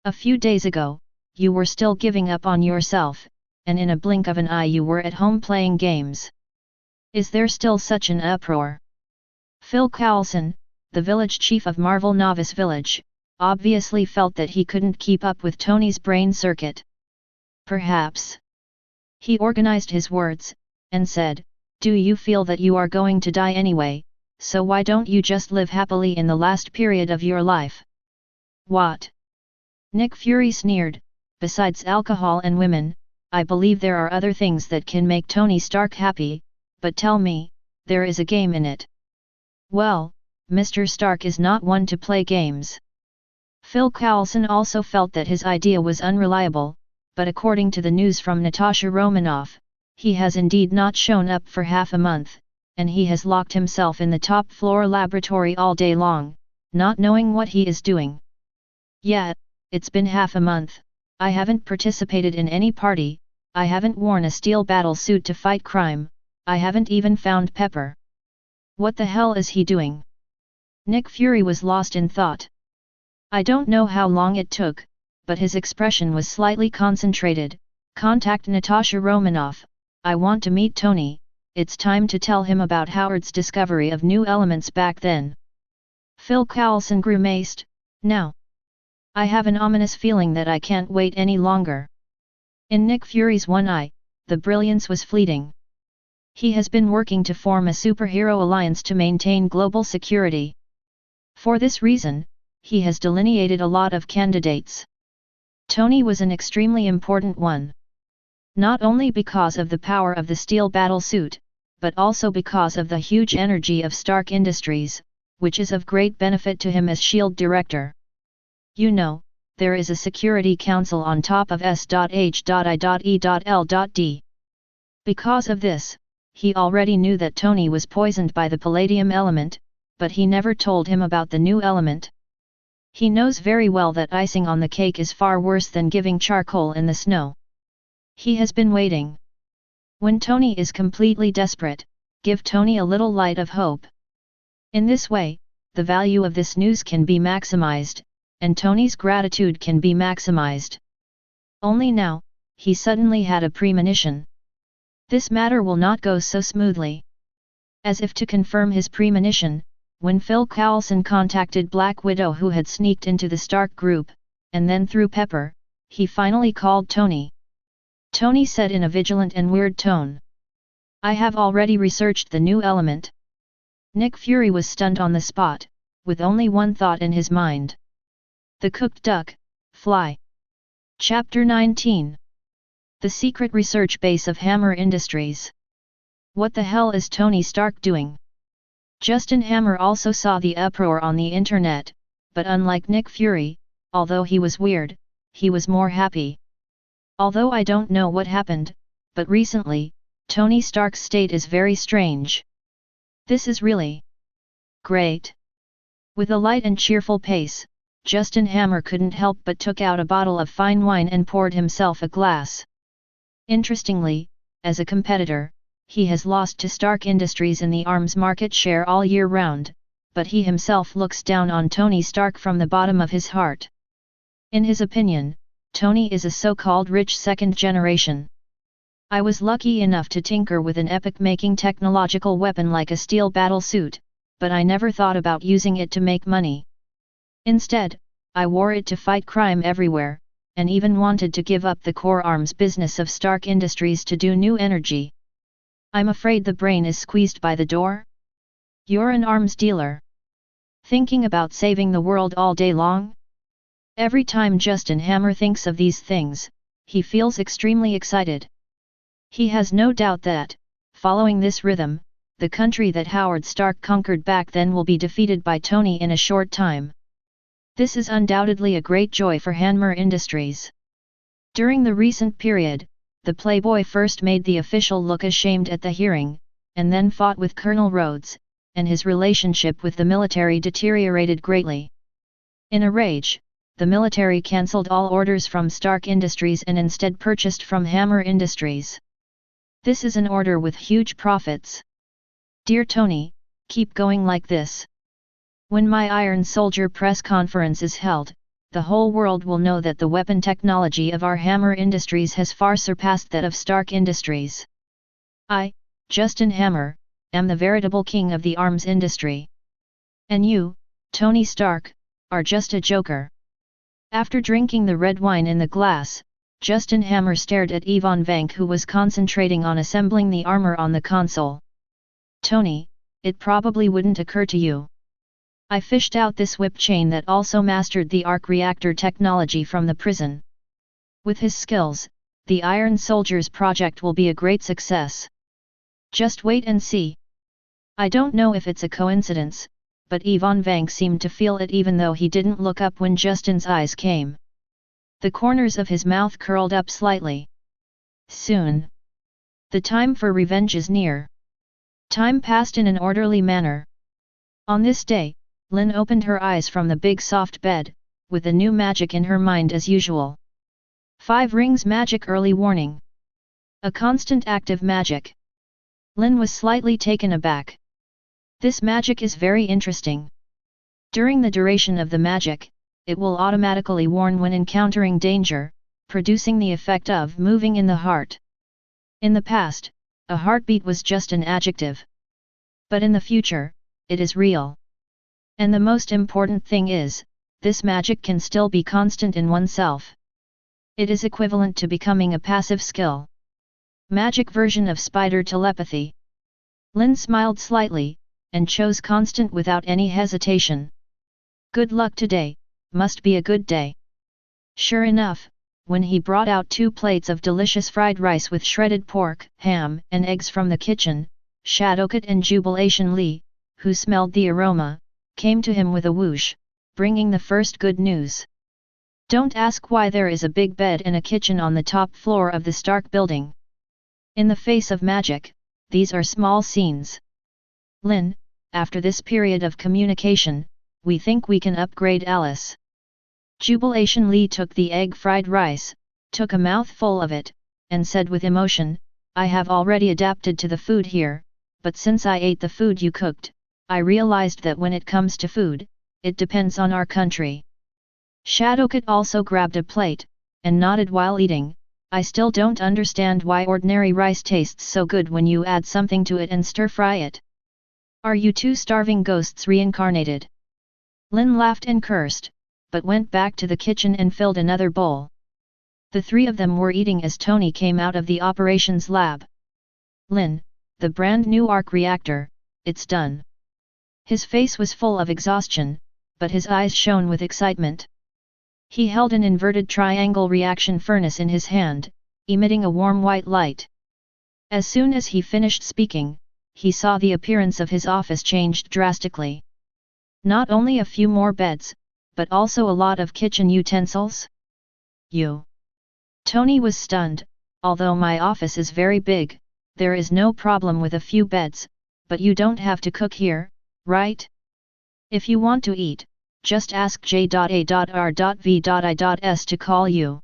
A few days ago, you were still giving up on yourself, and in a blink of an eye you were at home playing games. Is there still such an uproar? Phil Coulson, the village chief of Marvel Novice Village, obviously felt that he couldn't keep up with Tony's brain circuit. Perhaps. He organized his words, and said, do you feel that you are going to die anyway, so why don't you just live happily in the last period of your life? What? Nick Fury sneered, besides alcohol and women, I believe there are other things that can make Tony Stark happy, but tell me, there is a game in it. Well, Mr. Stark is not one to play games. Phil Coulson also felt that his idea was unreliable, but according to the news from Natasha Romanoff, he has indeed not shown up for half a month, and he has locked himself in the top floor laboratory all day long, not knowing what he is doing. Yeah, it's been half a month, I haven't participated in any party, I haven't worn a steel battle suit to fight crime, I haven't even found Pepper. What the hell is he doing? Nick Fury was lost in thought. I don't know how long it took, but his expression was slightly concentrated. Contact Natasha Romanoff, I want to meet Tony. It's time to tell him about Howard's discovery of new elements back then. Phil Coulson grimaced, now. I have an ominous feeling that I can't wait any longer. In Nick Fury's one eye, the brilliance was fleeting. He has been working to form a superhero alliance to maintain global security. For this reason, he has delineated a lot of candidates. Tony was an extremely important one. Not only because of the power of the steel battle suit, but also because of the huge energy of Stark Industries, which is of great benefit to him as S.H.I.E.L.D. director. You know, there is a security council on top of S.H.I.E.L.D. Because of this, he already knew that Tony was poisoned by the palladium element, but he never told him about the new element. He knows very well that icing on the cake is far worse than giving charcoal in the snow. He has been waiting. When Tony is completely desperate, give Tony a little light of hope. In this way, the value of this news can be maximized, and Tony's gratitude can be maximized. Only now, he suddenly had a premonition. This matter will not go so smoothly. As if to confirm his premonition, when Phil Coulson contacted Black Widow who had sneaked into the Stark group, and then through Pepper, he finally called Tony. Tony said in a vigilant and weird tone. I have already researched the new element. Nick Fury was stunned on the spot, with only one thought in his mind. The cooked duck, fly. Chapter 19. The secret research base of Hammer Industries. What the hell is Tony Stark doing? Justin Hammer also saw the uproar on the internet, but unlike Nick Fury, although he was weird, he was more happy. Although I don't know what happened, but recently, Tony Stark's state is very strange. This is really great. With a light and cheerful pace, Justin Hammer couldn't help but took out a bottle of fine wine and poured himself a glass. Interestingly, as a competitor, he has lost to Stark Industries in the arms market share all year round, but he himself looks down on Tony Stark from the bottom of his heart. In his opinion, Tony is a so-called rich second generation. I was lucky enough to tinker with an epic-making technological weapon like a steel battle suit, but I never thought about using it to make money. Instead, I wore it to fight crime everywhere, and even wanted to give up the core arms business of Stark Industries to do new energy. I'm afraid the brain is squeezed by the door? You're an arms dealer. Thinking about saving the world all day long? Every time Justin Hammer thinks of these things, he feels extremely excited. He has no doubt that, following this rhythm, the country that Howard Stark conquered back then will be defeated by Tony in a short time. This is undoubtedly a great joy for Hammer Industries. During the recent period, the Playboy first made the official look ashamed at the hearing, and then fought with Colonel Rhodes, and his relationship with the military deteriorated greatly. In a rage, the military cancelled all orders from Stark Industries and instead purchased from Hammer Industries. This is an order with huge profits. Dear Tony, keep going like this. When my Iron Soldier press conference is held, the whole world will know that the weapon technology of our Hammer Industries has far surpassed that of Stark Industries. I, Justin Hammer, am the veritable king of the arms industry. And you, Tony Stark, are just a joker. After drinking the red wine in the glass, Justin Hammer stared at Yvonne Vank, who was concentrating on assembling the armor on the console. Tony, it probably wouldn't occur to you. I fished out this whip chain that also mastered the arc reactor technology from the prison. With his skills, the Iron Soldier's project will be a great success. Just wait and see. I don't know if it's a coincidence, but Yvonne Vank seemed to feel it even though he didn't look up when Justin's eyes came. The corners of his mouth curled up slightly. Soon. The time for revenge is near. Time passed in an orderly manner. On this day, Lynn opened her eyes from the big soft bed, with a new magic in her mind as usual. 5 rings magic early warning. A constant active magic. Lynn was slightly taken aback. This magic is very interesting. During the duration of the magic, it will automatically warn when encountering danger, producing the effect of moving in the heart. In the past, a heartbeat was just an adjective. But in the future, it is real. And the most important thing is, this magic can still be constant in oneself. It is equivalent to becoming a passive skill. Magic version of spider telepathy. Lynn smiled slightly, and chose constant without any hesitation. Good luck today, must be a good day. Sure enough, when he brought out 2 plates of delicious fried rice with shredded pork, ham, and eggs from the kitchen, Shadowcat and Jubilation Lee, who smelled the aroma, came to him with a whoosh, bringing the first good news. Don't ask why there is a big bed and a kitchen on the top floor of the Stark building. In the face of magic, these are small scenes. Lynn, after this period of communication, we think we can upgrade Alice. Jubilation Lee took the egg fried rice, took a mouthful of it, and said with emotion, I have already adapted to the food here, but since I ate the food you cooked, I realized that when it comes to food, it depends on our country. Shadowcat also grabbed a plate, and nodded while eating, I still don't understand why ordinary rice tastes so good when you add something to it and stir-fry it. Are you 2 starving ghosts reincarnated? Lynn laughed and cursed, but went back to the kitchen and filled another bowl. The 3 of them were eating as Tony came out of the operations lab. Lynn, the brand new arc reactor, it's done. His face was full of exhaustion, but his eyes shone with excitement. He held an inverted triangle reaction furnace in his hand, emitting a warm white light. As soon as he finished speaking, he saw the appearance of his office changed drastically. Not only a few more beds, but also a lot of kitchen utensils. Tony was stunned. Although my office is very big, there is no problem with a few beds, but you don't have to cook here, right? If you want to eat, just ask J.A.R.V.I.S to call you.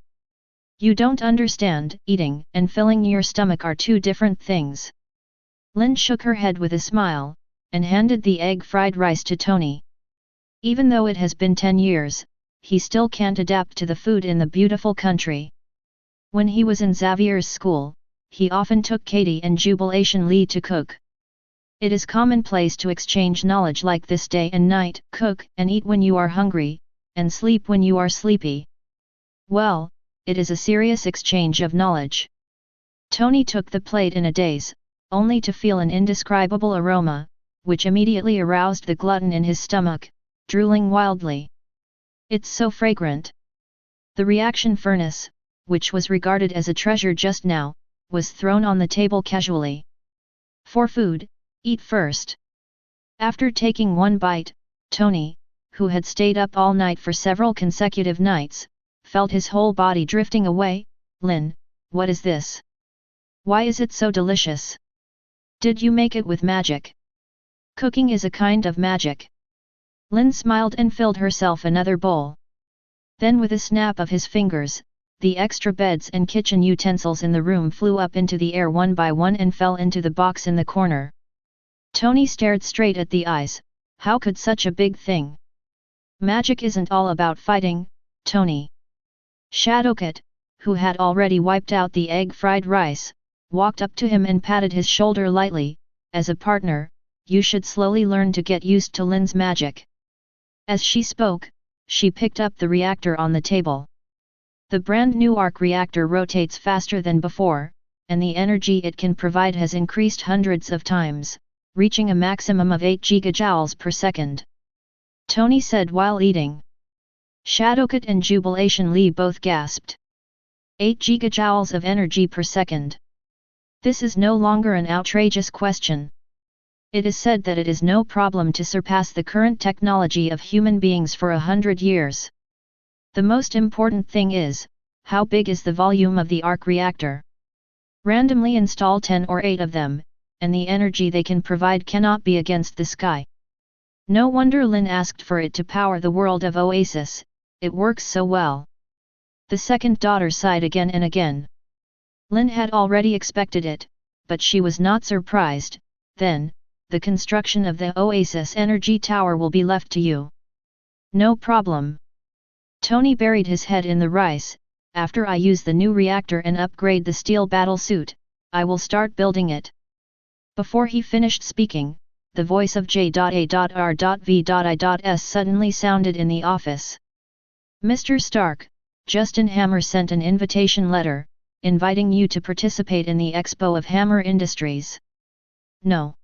You don't understand, eating and filling your stomach are 2 different things. Lynn shook her head with a smile, and handed the egg fried rice to Tony. Even though it has been 10 years, he still can't adapt to the food in the beautiful country. When he was in Xavier's school, he often took Katie and Jubilation Lee to cook. It is commonplace to exchange knowledge like this day and night, cook and eat when you are hungry, and sleep when you are sleepy. Well, it is a serious exchange of knowledge. Tony took the plate in a daze, only to feel an indescribable aroma, which immediately aroused the glutton in his stomach, drooling wildly. It's so fragrant. The reaction furnace, which was regarded as a treasure just now, was thrown on the table casually. For food, eat first. After taking one bite, Tony, who had stayed up all night for several consecutive nights, felt his whole body drifting away. Lynn, what is this? Why is it so delicious? Did you make it with magic? Cooking is a kind of magic. Lynn smiled and filled herself another bowl. Then with a snap of his fingers, the extra beds and kitchen utensils in the room flew up into the air one by one and fell into the box in the corner. Tony stared straight at the eyes. How could such a big thing? Magic isn't all about fighting, Tony. Shadowcat, who had already wiped out the egg fried rice, walked up to him and patted his shoulder lightly. As a partner, you should slowly learn to get used to Lynn's magic. As she spoke, she picked up the reactor on the table. The brand new arc reactor rotates faster than before, and the energy it can provide has increased hundreds of times, reaching a maximum of 8 gigajoules per second. Tony said while eating. Shadowcat and Jubilation Lee both gasped. 8 gigajoules of energy per second. This is no longer an outrageous question. It is said that it is no problem to surpass the current technology of human beings for 100 years. The most important thing is, how big is the volume of the arc reactor? Randomly install 10 or 8 of them, and the energy they can provide cannot be against the sky. No wonder Lynn asked for it to power the world of Oasis, it works so well. The second daughter sighed again and again. Lynn had already expected it, but she was not surprised. Then, the construction of the Oasis energy tower will be left to you. No problem. Tony buried his head in the rice. After I use the new reactor and upgrade the steel battle suit, I will start building it. Before he finished speaking, the voice of J.A.R.V.I.S. suddenly sounded in the office. Mr. Stark, Justin Hammer sent an invitation letter, inviting you to participate in the expo of Hammer Industries. No.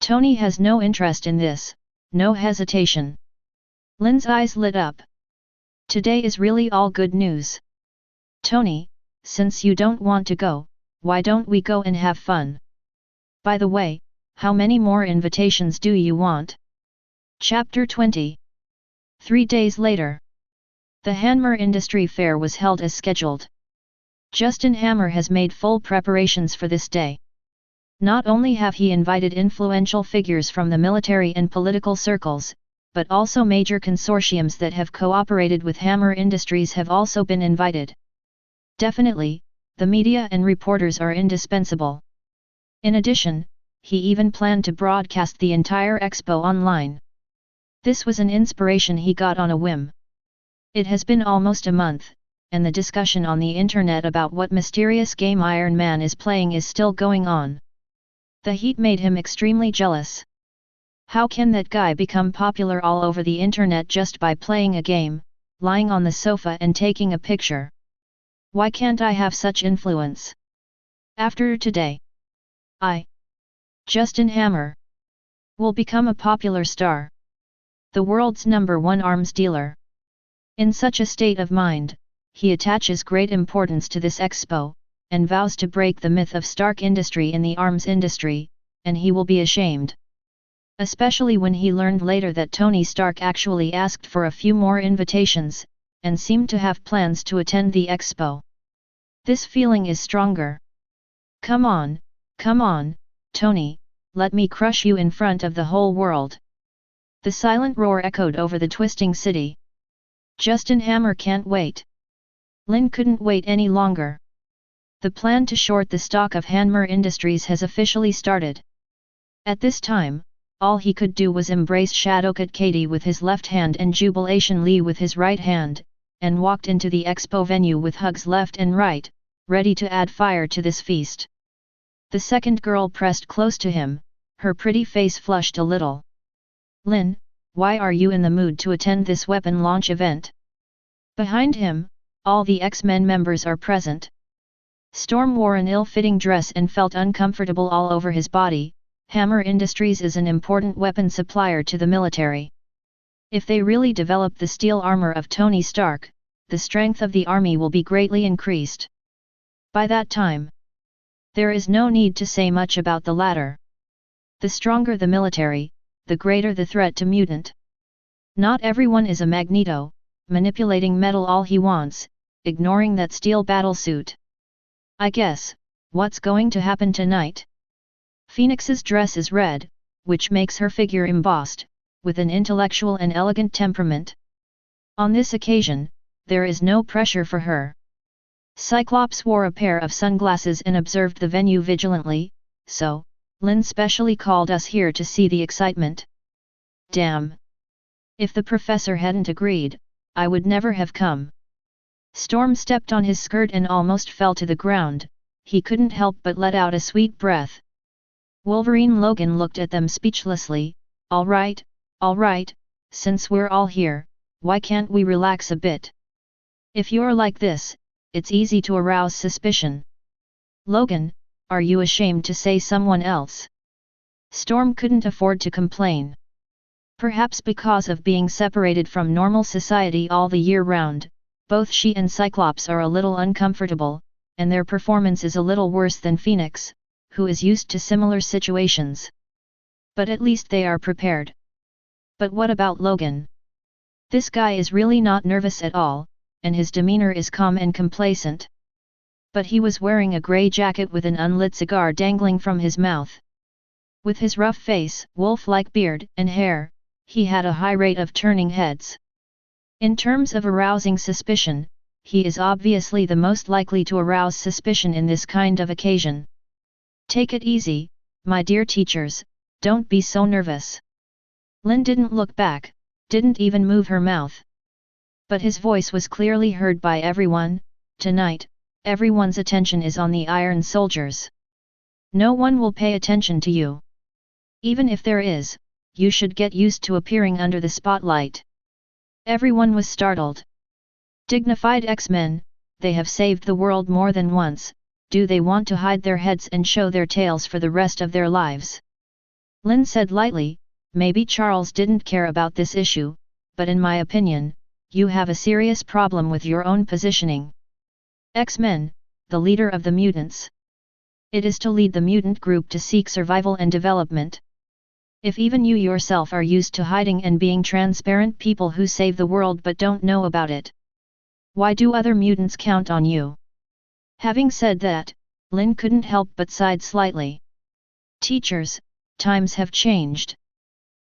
Tony has no interest in this, no hesitation. Lynn's eyes lit up. Today is really all good news. Tony, since you don't want to go, why don't we go and have fun? By the way, how many more invitations do you want? Chapter 20. 3 days later. The Hammer Industry Fair was held as scheduled. Justin Hammer has made full preparations for this day. Not only have he invited influential figures from the military and political circles, but also major consortiums that have cooperated with Hammer Industries have also been invited. Definitely, the media and reporters are indispensable. In addition, he even planned to broadcast the entire expo online. This was an inspiration he got on a whim. It has been almost a month, and the discussion on the internet about what mysterious game Iron Man is playing is still going on. The heat made him extremely jealous. How can that guy become popular all over the internet just by playing a game, lying on the sofa and taking a picture? Why can't I have such influence? After today, Justin Hammer, will become a popular star. The world's #1 arms dealer. In such a state of mind, he attaches great importance to this expo, and vows to break the myth of Stark industry in the arms industry, and he will be ashamed. Especially when he learned later that Tony Stark actually asked for a few more invitations, and seemed to have plans to attend the expo. This feeling is stronger. Come on, Tony, let me crush you in front of the whole world. The silent roar echoed over the twisting city. Justin Hammer can't wait. Lynn couldn't wait any longer. The plan to short the stock of Hammer Industries has officially started. At this time, all he could do was embrace Shadowcat Katie with his left hand and Jubilation Lee with his right hand, and walked into the expo venue with hugs left and right, ready to add fire to this feast. The second girl pressed close to him, her pretty face flushed a little. Lynn, why are you in the mood to attend this weapon launch event? Behind him, all the X-Men members are present. Storm wore an ill-fitting dress and felt uncomfortable all over his body. Hammer Industries is an important weapon supplier to the military. If they really develop the steel armor of Tony Stark, the strength of the army will be greatly increased. By that time, there is no need to say much about the latter. The stronger the military, the greater the threat to mutant. Not everyone is a Magneto, manipulating metal all he wants, ignoring that steel battlesuit. I guess, what's going to happen tonight? Phoenix's dress is red, which makes her figure embossed, with an intellectual and elegant temperament. On this occasion, there is no pressure for her. Cyclops wore a pair of sunglasses and observed the venue vigilantly, so, Lynn specially called us here to see the excitement. Damn! If the professor hadn't agreed, I would never have come. Storm stepped on his skirt and almost fell to the ground. He couldn't help but let out a sweet breath. Wolverine Logan looked at them speechlessly. All right, since we're all here, why can't we relax a bit? If you're like this, it's easy to arouse suspicion. Logan, are you ashamed to say someone else? Storm couldn't afford to complain. Perhaps because of being separated from normal society all the year round, both she and Cyclops are a little uncomfortable, and their performance is a little worse than Phoenix, who is used to similar situations. But at least they are prepared. But what about Logan? This guy is really not nervous at all, and his demeanor is calm and complacent. But he was wearing a grey jacket with an unlit cigar dangling from his mouth. With his rough face, wolf-like beard, and hair, he had a high rate of turning heads. In terms of arousing suspicion, he is obviously the most likely to arouse suspicion in this kind of occasion. Take it easy, my dear teachers, don't be so nervous. Lynn didn't look back, didn't even move her mouth. But his voice was clearly heard by everyone. Tonight, everyone's attention is on the Iron Soldiers. No one will pay attention to you. Even if there is, you should get used to appearing under the spotlight. Everyone was startled. Dignified X-Men, they have saved the world more than once, do they want to hide their heads and show their tails for the rest of their lives? Lynn said lightly, maybe Charles didn't care about this issue, but in my opinion, you have a serious problem with your own positioning. X-Men, the leader of the mutants. It is to lead the mutant group to seek survival and development. If even you yourself are used to hiding and being transparent people who save the world but don't know about it, why do other mutants count on you? Having said that, Lynn couldn't help but sighed slightly. Teachers, times have changed.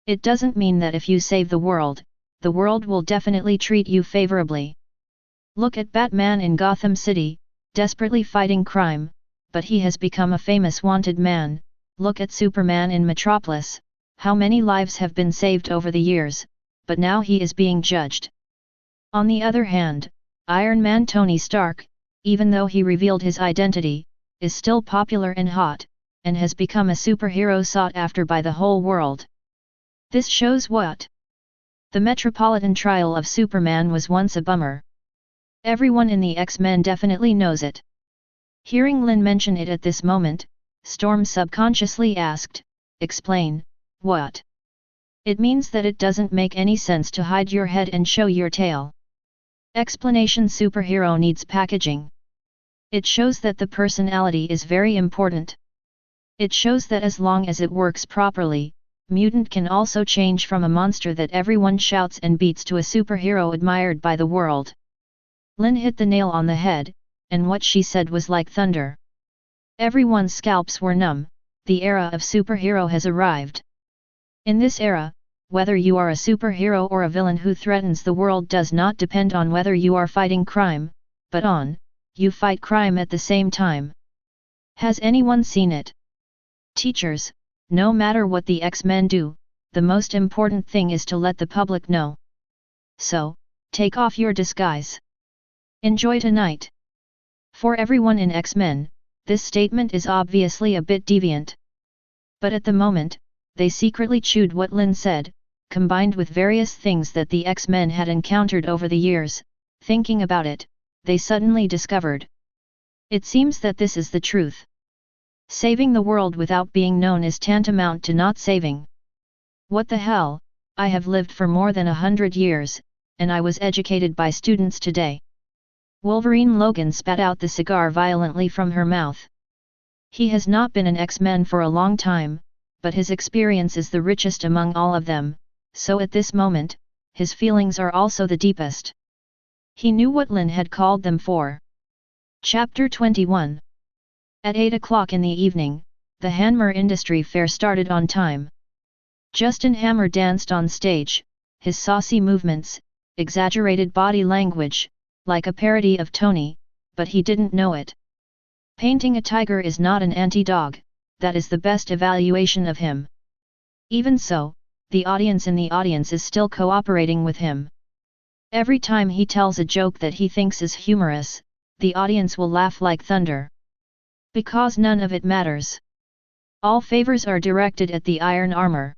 It doesn't mean that if you save the world will definitely treat you favorably. Look at Batman in Gotham City, desperately fighting crime, but he has become a famous wanted man. Look at Superman in Metropolis, how many lives have been saved over the years, but now he is being judged. On the other hand, Iron Man Tony Stark, even though he revealed his identity, is still popular and hot, and has become a superhero sought after by the whole world. This shows what? The Metropolitan trial of Superman was once a bummer. Everyone in the X-Men definitely knows it. Hearing Lynn mention it at this moment, Storm subconsciously asked, explain, what? It means that it doesn't make any sense to hide your head and show your tail. Explanation: superhero needs packaging. It shows that the personality is very important. It shows that as long as it works properly, mutant can also change from a monster that everyone shouts and beats to a superhero admired by the world. Lynn hit the nail on the head, and what she said was like thunder. Everyone's scalps were numb. The era of superhero has arrived. In this era, whether you are a superhero or a villain who threatens the world does not depend on whether you are fighting crime, but on, you fight crime at the same time. Has anyone seen it? Teachers, no matter what the X-Men do, the most important thing is to let the public know. So, take off your disguise. Enjoy tonight. For everyone in X-Men, this statement is obviously a bit deviant. But at the moment, they secretly chewed what Lynn said, combined with various things that the X-Men had encountered over the years. Thinking about it, they suddenly discovered. It seems that this is the truth. Saving the world without being known is tantamount to not saving. What the hell? I have lived for more than 100 years, and I was educated by students today. Wolverine Logan spat out the cigar violently from her mouth. He has not been an X-Men for a long time, but his experience is the richest among all of them, so at this moment, his feelings are also the deepest. He knew what Lynn had called them for. Chapter 21. At 8 o'clock in the evening, the Hammer Industry Fair started on time. Justin Hammer danced on stage, his saucy movements, exaggerated body language, like a parody of Tony, but he didn't know it. Painting a tiger is not an anti-dog, that is the best evaluation of him. Even so, the audience in the audience is still cooperating with him. Every time he tells a joke that he thinks is humorous, the audience will laugh like thunder. Because none of it matters. All favors are directed at the iron armor.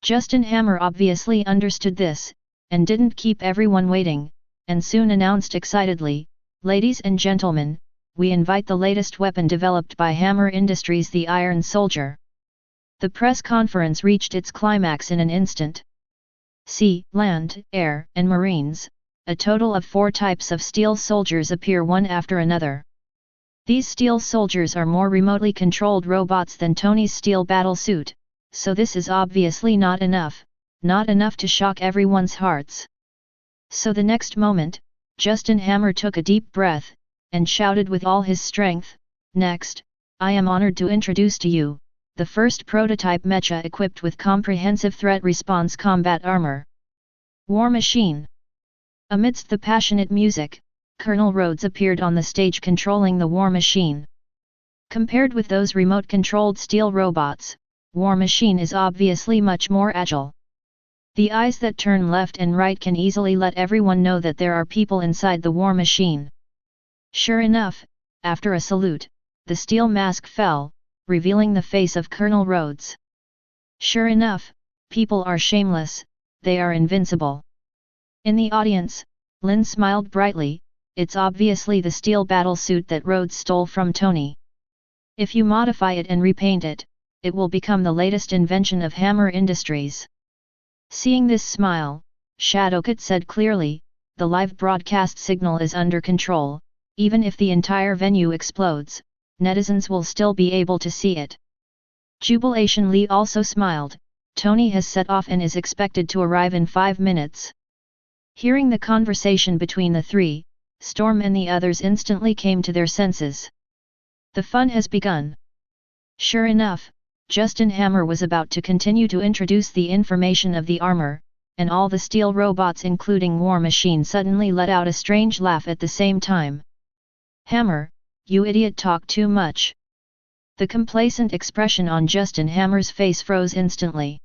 Justin Hammer obviously understood this, and didn't keep everyone waiting, and soon announced excitedly, "Ladies and gentlemen, we invite the latest weapon developed by Hammer Industries, the Iron Soldier." The press conference reached its climax in an instant. Sea, land, air, and marines, a total of 4 types of steel soldiers appear one after another. These steel soldiers are more remotely controlled robots than Tony's steel battlesuit, so this is obviously not enough to shock everyone's hearts. So the next moment, Justin Hammer took a deep breath, and shouted with all his strength, "Next, I am honored to introduce to you, the first prototype mecha equipped with comprehensive threat response combat armor. War Machine." Amidst the passionate music, Colonel Rhodes appeared on the stage controlling the War Machine. Compared with those remote-controlled steel robots, War Machine is obviously much more agile. The eyes that turn left and right can easily let everyone know that there are people inside the War Machine. Sure enough, after a salute, the steel mask fell, revealing the face of Colonel Rhodes. Sure enough, people are shameless, they are invincible. In the audience, Lynn smiled brightly, "It's obviously the steel battlesuit that Rhodes stole from Tony. If you modify it and repaint it, it will become the latest invention of Hammer Industries." Seeing this smile, Shadowcat said clearly, "The live broadcast signal is under control, even if the entire venue explodes, netizens will still be able to see it." Jubilation Lee also smiled, "Tony has set off and is expected to arrive in 5 minutes." Hearing the conversation between the three, Storm and the others instantly came to their senses. The fun has begun. Sure enough, Justin Hammer was about to continue to introduce the information of the armor, and all the steel robots including War Machine suddenly let out a strange laugh at the same time. "Hammer, you idiot, talk too much." The complacent expression on Justin Hammer's face froze instantly.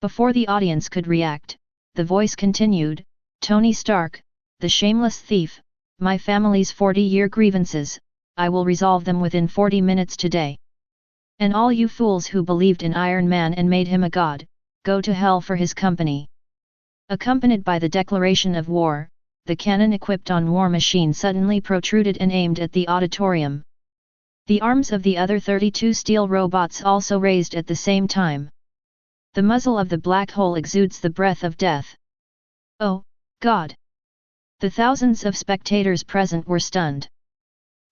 Before the audience could react, the voice continued, "Tony Stark, the shameless thief, my family's 40-year grievances, I will resolve them within 40 minutes today. And all you fools who believed in Iron Man and made him a god, go to hell for his company." Accompanied by the declaration of war, the cannon equipped on War Machine suddenly protruded and aimed at the auditorium. The arms of the other 32 steel robots also raised at the same time. The muzzle of the black hole exudes the breath of death. Oh, God! The thousands of spectators present were stunned.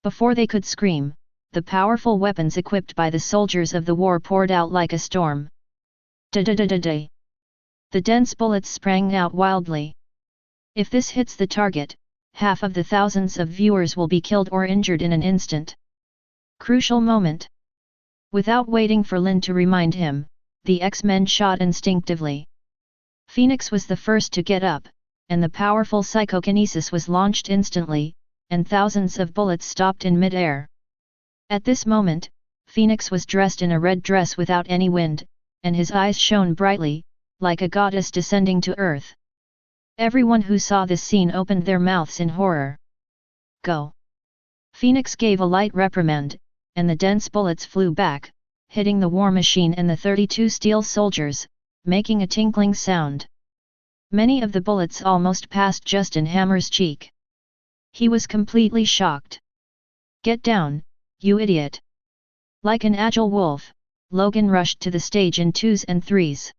Before they could scream, the powerful weapons equipped by the soldiers of the war poured out like a storm. Da-da-da-da-da! The dense bullets sprang out wildly. If this hits the target, half of the thousands of viewers will be killed or injured in an instant. Crucial moment. Without waiting for Lynn to remind him, the X-Men shot instinctively. Phoenix was the first to get up, and the powerful psychokinesis was launched instantly, and thousands of bullets stopped in mid-air. At this moment, Phoenix was dressed in a red dress without any wind, and his eyes shone brightly, like a goddess descending to earth. Everyone who saw this scene opened their mouths in horror. "Go!" Phoenix gave a light reprimand, and the dense bullets flew back, hitting the War Machine and the 32 steel soldiers, making a tinkling sound. Many of the bullets almost passed Justin Hammer's cheek. He was completely shocked. "Get down, you idiot!" Like an agile wolf, Logan rushed to the stage in 2s and 3s.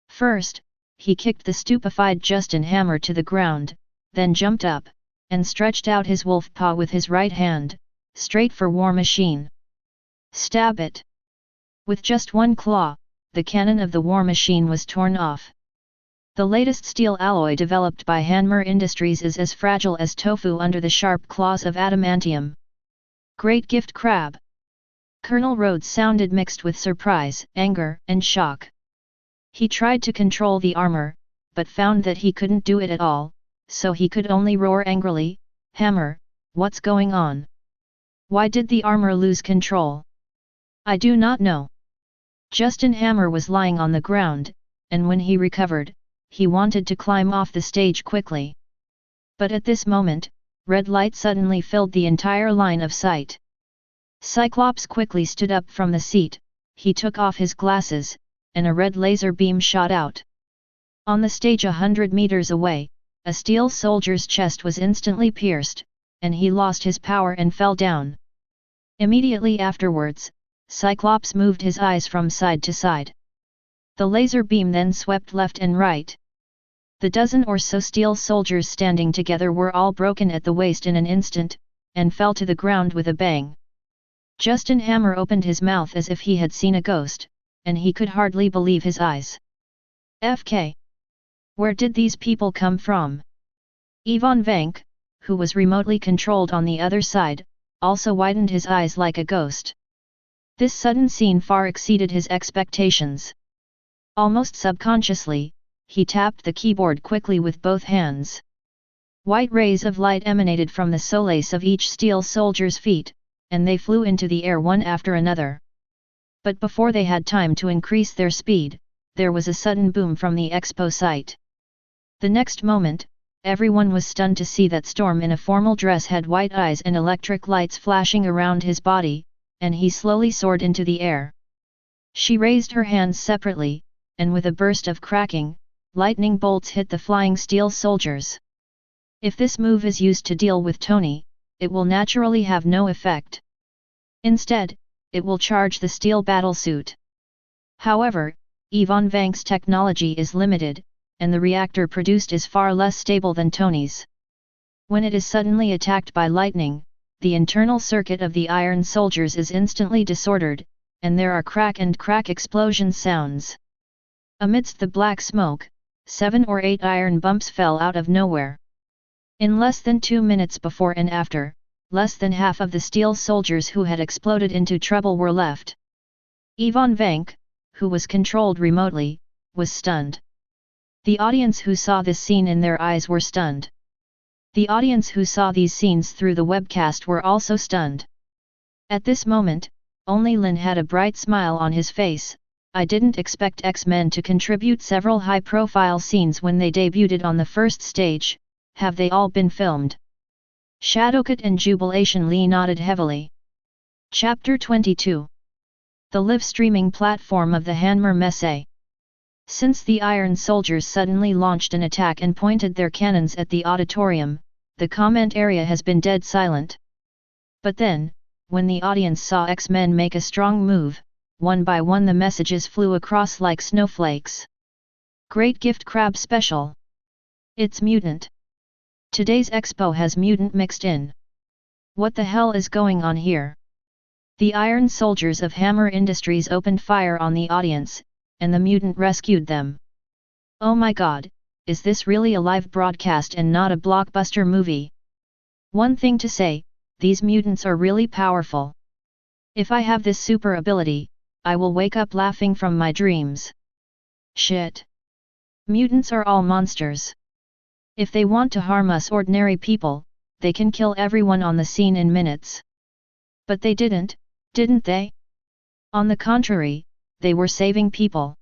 First, he kicked the stupefied Justin Hammer to the ground, then jumped up, and stretched out his wolf paw with his right hand, straight for War Machine. Stab it! With just one claw, the cannon of the War Machine was torn off. The latest steel alloy developed by Hanmer Industries is as fragile as tofu under the sharp claws of adamantium. Great gift crab! Colonel Rhodes sounded mixed with surprise, anger, and shock. He tried to control the armor, but found that he couldn't do it at all, so he could only roar angrily, "Hammer, what's going on? Why did the armor lose control?" "I do not know." Justin Hammer was lying on the ground, and when he recovered, he wanted to climb off the stage quickly. But at this moment, red light suddenly filled the entire line of sight. Cyclops quickly stood up from the seat, he took off his glasses, and a red laser beam shot out. On the stage 100 meters away, a steel soldier's chest was instantly pierced, and he lost his power and fell down. Immediately afterwards, Cyclops moved his eyes from side to side. The laser beam then swept left and right. The dozen or so steel soldiers standing together were all broken at the waist in an instant, and fell to the ground with a bang. Justin Hammer opened his mouth as if he had seen a ghost, and he could hardly believe his eyes. FK. Where did these people come from? Ivan Vank, who was remotely controlled on the other side, also widened his eyes like a ghost. This sudden scene far exceeded his expectations. Almost subconsciously, he tapped the keyboard quickly with both hands. White rays of light emanated from the solace of each steel soldier's feet, and they flew into the air one after another. But before they had time to increase their speed, there was a sudden boom from the expo site. The next moment, everyone was stunned to see that Storm in a formal dress had white eyes and electric lights flashing around his body, and he slowly soared into the air. She raised her hands separately, and with a burst of cracking, lightning bolts hit the flying steel soldiers. If this move is used to deal with Tony, it will naturally have no effect. Instead, it will charge the steel battlesuit. However, Ivan Vank's technology is limited, and the reactor produced is far less stable than Tony's. When it is suddenly attacked by lightning, the internal circuit of the iron soldiers is instantly disordered, and there are crack and crack explosion sounds. Amidst the black smoke, 7 or 8 iron bumps fell out of nowhere. In less than 2 minutes before and after, less than half of the steel soldiers who had exploded into trouble were left. Ivan Vank, who was controlled remotely, was stunned. The audience who saw this scene in their eyes were stunned. The audience who saw these scenes through the webcast were also stunned. At this moment, only Lynn had a bright smile on his face. "I didn't expect X-Men to contribute several high-profile scenes when they debuted on the first stage. Have they all been filmed?" Shadowcut and Jubilation Lee nodded heavily. Chapter 22. The live streaming platform of the Hanmer Messe. Since the Iron Soldiers suddenly launched an attack and pointed their cannons at the auditorium, the comment area has been dead silent. But then, when the audience saw X-Men make a strong move, one by one the messages flew across like snowflakes. Great gift crab special. It's mutant. Today's expo has mutant mixed in. What the hell is going on here? The Iron Soldiers of Hanmer Industries opened fire on the audience, and the mutant rescued them. Oh my god, is this really a live broadcast and not a blockbuster movie? One thing to say, these mutants are really powerful. If I have this super ability, I will wake up laughing from my dreams. Shit. Mutants are all monsters. If they want to harm us ordinary people, they can kill everyone on the scene in minutes. But they didn't they? On the contrary, they were saving people.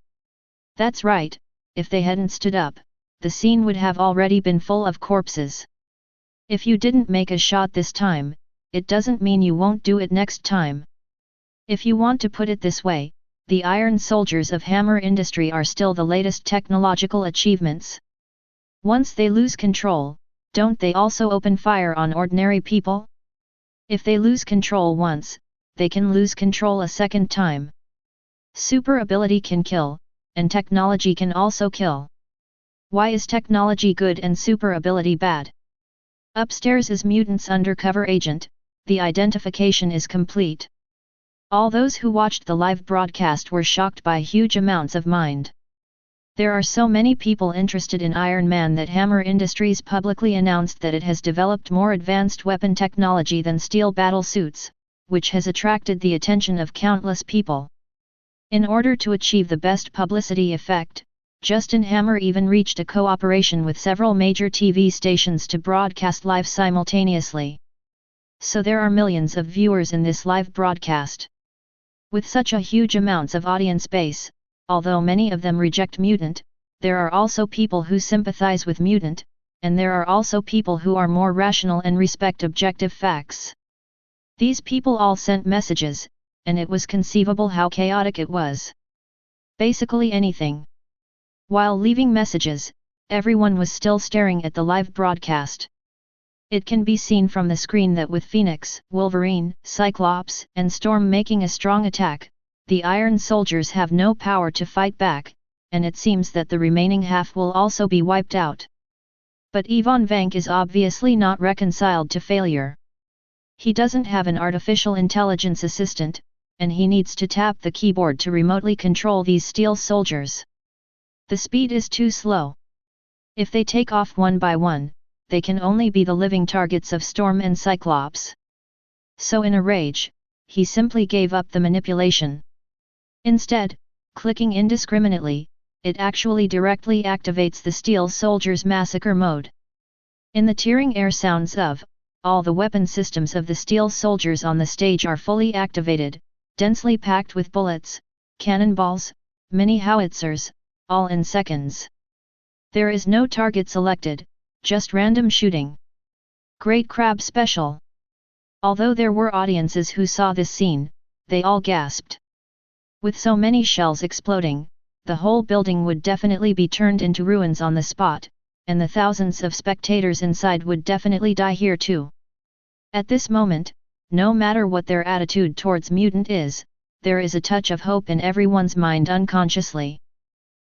That's right, if they hadn't stood up, the scene would have already been full of corpses. If you didn't make a shot this time, it doesn't mean you won't do it next time. If you want to put it this way, the Iron Soldiers of Hanmer Industry are still the latest technological achievements. Once they lose control, don't they also open fire on ordinary people? If they lose control once, they can lose control a second time. Super ability can kill, and technology can also kill. Why is technology good and super ability bad? Upstairs is Mutants' undercover agent, the identification is complete. All those who watched the live broadcast were shocked by huge amounts of mind. There are so many people interested in Iron Man that Hammer Industries publicly announced that it has developed more advanced weapon technology than steel battle suits, which has attracted the attention of countless people. In order to achieve the best publicity effect, Justin Hammer even reached a cooperation with several major TV stations to broadcast live simultaneously. So there are millions of viewers in this live broadcast. With such a huge amounts of audience base, although many of them reject Mutant, there are also people who sympathize with Mutant, and there are also people who are more rational and respect objective facts. These people all sent messages, and it was conceivable how chaotic it was. Basically anything. While leaving messages, everyone was still staring at the live broadcast. It can be seen from the screen that with Phoenix, Wolverine, Cyclops, and Storm making a strong attack, the Iron Soldiers have no power to fight back, and it seems that the remaining half will also be wiped out. But Ivan Vank is obviously not reconciled to failure. He doesn't have an artificial intelligence assistant, and he needs to tap the keyboard to remotely control these steel soldiers. The speed is too slow. If they take off one by one, they can only be the living targets of Storm and Cyclops. So in a rage, he simply gave up the manipulation. Instead, clicking indiscriminately, it actually directly activates the Steel Soldiers' massacre mode. In the tearing air sounds of, all the weapon systems of the Steel Soldiers on the stage are fully activated, densely packed with bullets, cannonballs, mini-howitzers, all in seconds. There is no target selected, just random shooting. Great Crab Special. Although there were audiences who saw this scene, they all gasped. With so many shells exploding, the whole building would definitely be turned into ruins on the spot, and the thousands of spectators inside would definitely die here too. At this moment, no matter what their attitude towards Mutant is, there is a touch of hope in everyone's mind unconsciously.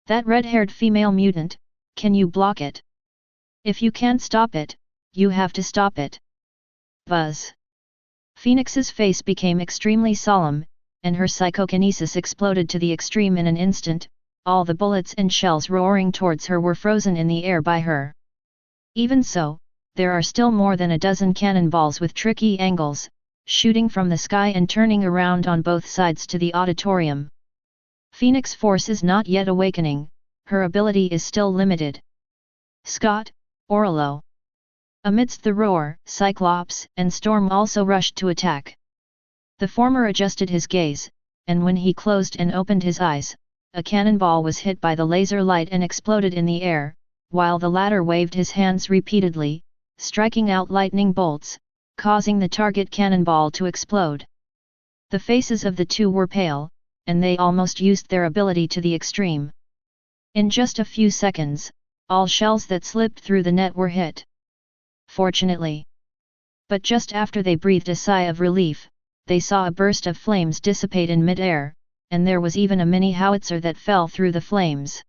That red-haired female mutant, can you block it? If you can't stop it, you have to stop it. Buzz. Phoenix's face became extremely solemn, and her psychokinesis exploded to the extreme in an instant. All the bullets and shells roaring towards her were frozen in the air by her. Even so, there are still more than a dozen cannonballs with tricky angles, shooting from the sky and turning around on both sides to the auditorium. Phoenix Force is not yet awakening, her ability is still limited. Scott, Orlo. Amidst the roar, Cyclops and Storm also rushed to attack. The former adjusted his gaze, and when he closed and opened his eyes, a cannonball was hit by the laser light and exploded in the air, while the latter waved his hands repeatedly, striking out lightning bolts, causing the target cannonball to explode. The faces of the two were pale, and they almost used their ability to the extreme. In just a few seconds, all shells that slipped through the net were hit. Fortunately. But just after they breathed a sigh of relief, they saw a burst of flames dissipate in mid-air, and there was even a mini-howitzer that fell through the flames.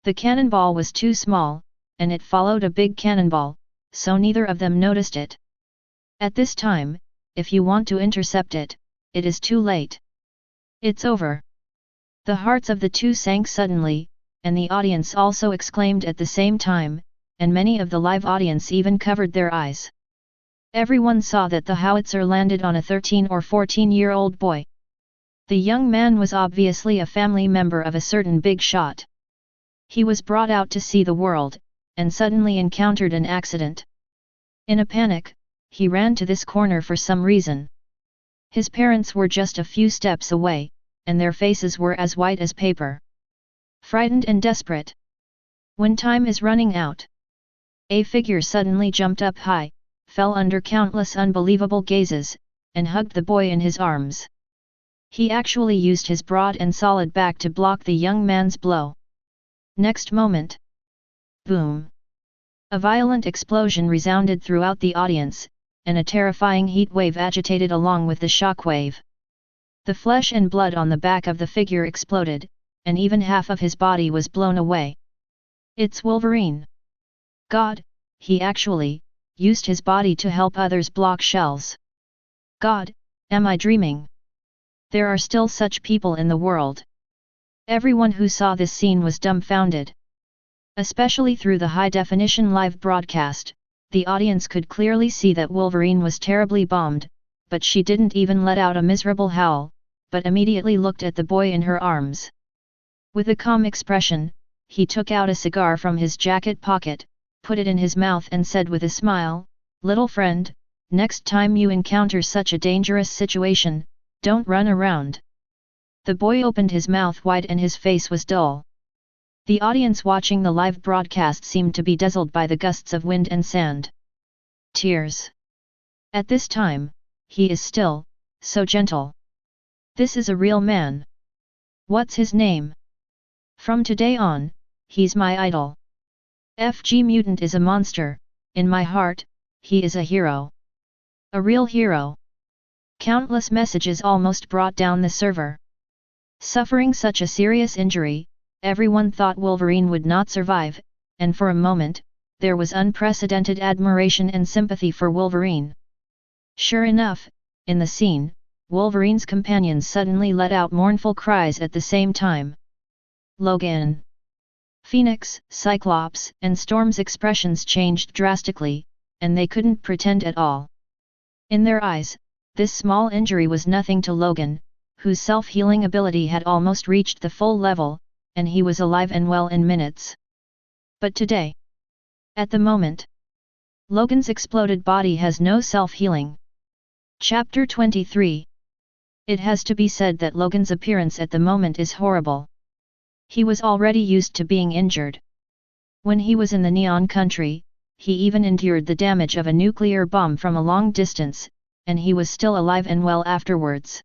The cannonball was too small, and it followed a big cannonball, so neither of them noticed it. At this time, if you want to intercept it, it is too late. It's over. The hearts of the two sank suddenly, and the audience also exclaimed at the same time, and many of the live audience even covered their eyes. Everyone saw that the howitzer landed on a 13 or 14-year-old boy. The young man was obviously a family member of a certain big shot. He was brought out to see the world, and suddenly encountered an accident. In a panic, he ran to this corner for some reason. His parents were just a few steps away, and their faces were as white as paper. Frightened and desperate. When time is running out. A figure suddenly jumped up high, fell under countless unbelievable gazes, and hugged the boy in his arms. He actually used his broad and solid back to block the young man's blow. Next moment. Boom! A violent explosion resounded throughout the audience, and a terrifying heat wave agitated along with the shockwave. The flesh and blood on the back of the figure exploded, and even half of his body was blown away. It's Wolverine! God, he actually used his body to help others block shells. God, am I dreaming? There are still such people in the world. Everyone who saw this scene was dumbfounded. Especially through the high-definition live broadcast, the audience could clearly see that Wolverine was terribly bombed, but she didn't even let out a miserable howl, but immediately looked at the boy in her arms. With a calm expression, he took out a cigar from his jacket pocket, put it in his mouth and said with a smile, "Little friend, next time you encounter such a dangerous situation, don't run around." The boy opened his mouth wide and his face was dull. The audience watching the live broadcast seemed to be dazzled by the gusts of wind and sand. Tears. At this time, he is still, so gentle. This is a real man. What's his name? From today on, he's my idol. FG Mutant is a monster, in my heart, he is a hero. A real hero. Countless messages almost brought down the server. Suffering such a serious injury, everyone thought Wolverine would not survive, and for a moment, there was unprecedented admiration and sympathy for Wolverine. Sure enough, in the scene, Wolverine's companions suddenly let out mournful cries at the same time. Logan. Phoenix, Cyclops, and Storm's expressions changed drastically, and they couldn't pretend at all. In their eyes, this small injury was nothing to Logan, whose self-healing ability had almost reached the full level, and he was alive and well in minutes. But today, at the moment, Logan's exploded body has no self-healing. Chapter 23. It has to be said that Logan's appearance at the moment is horrible. He was already used to being injured. When he was in the Neon Country, he even endured the damage of a nuclear bomb from a long distance, and he was still alive and well afterwards.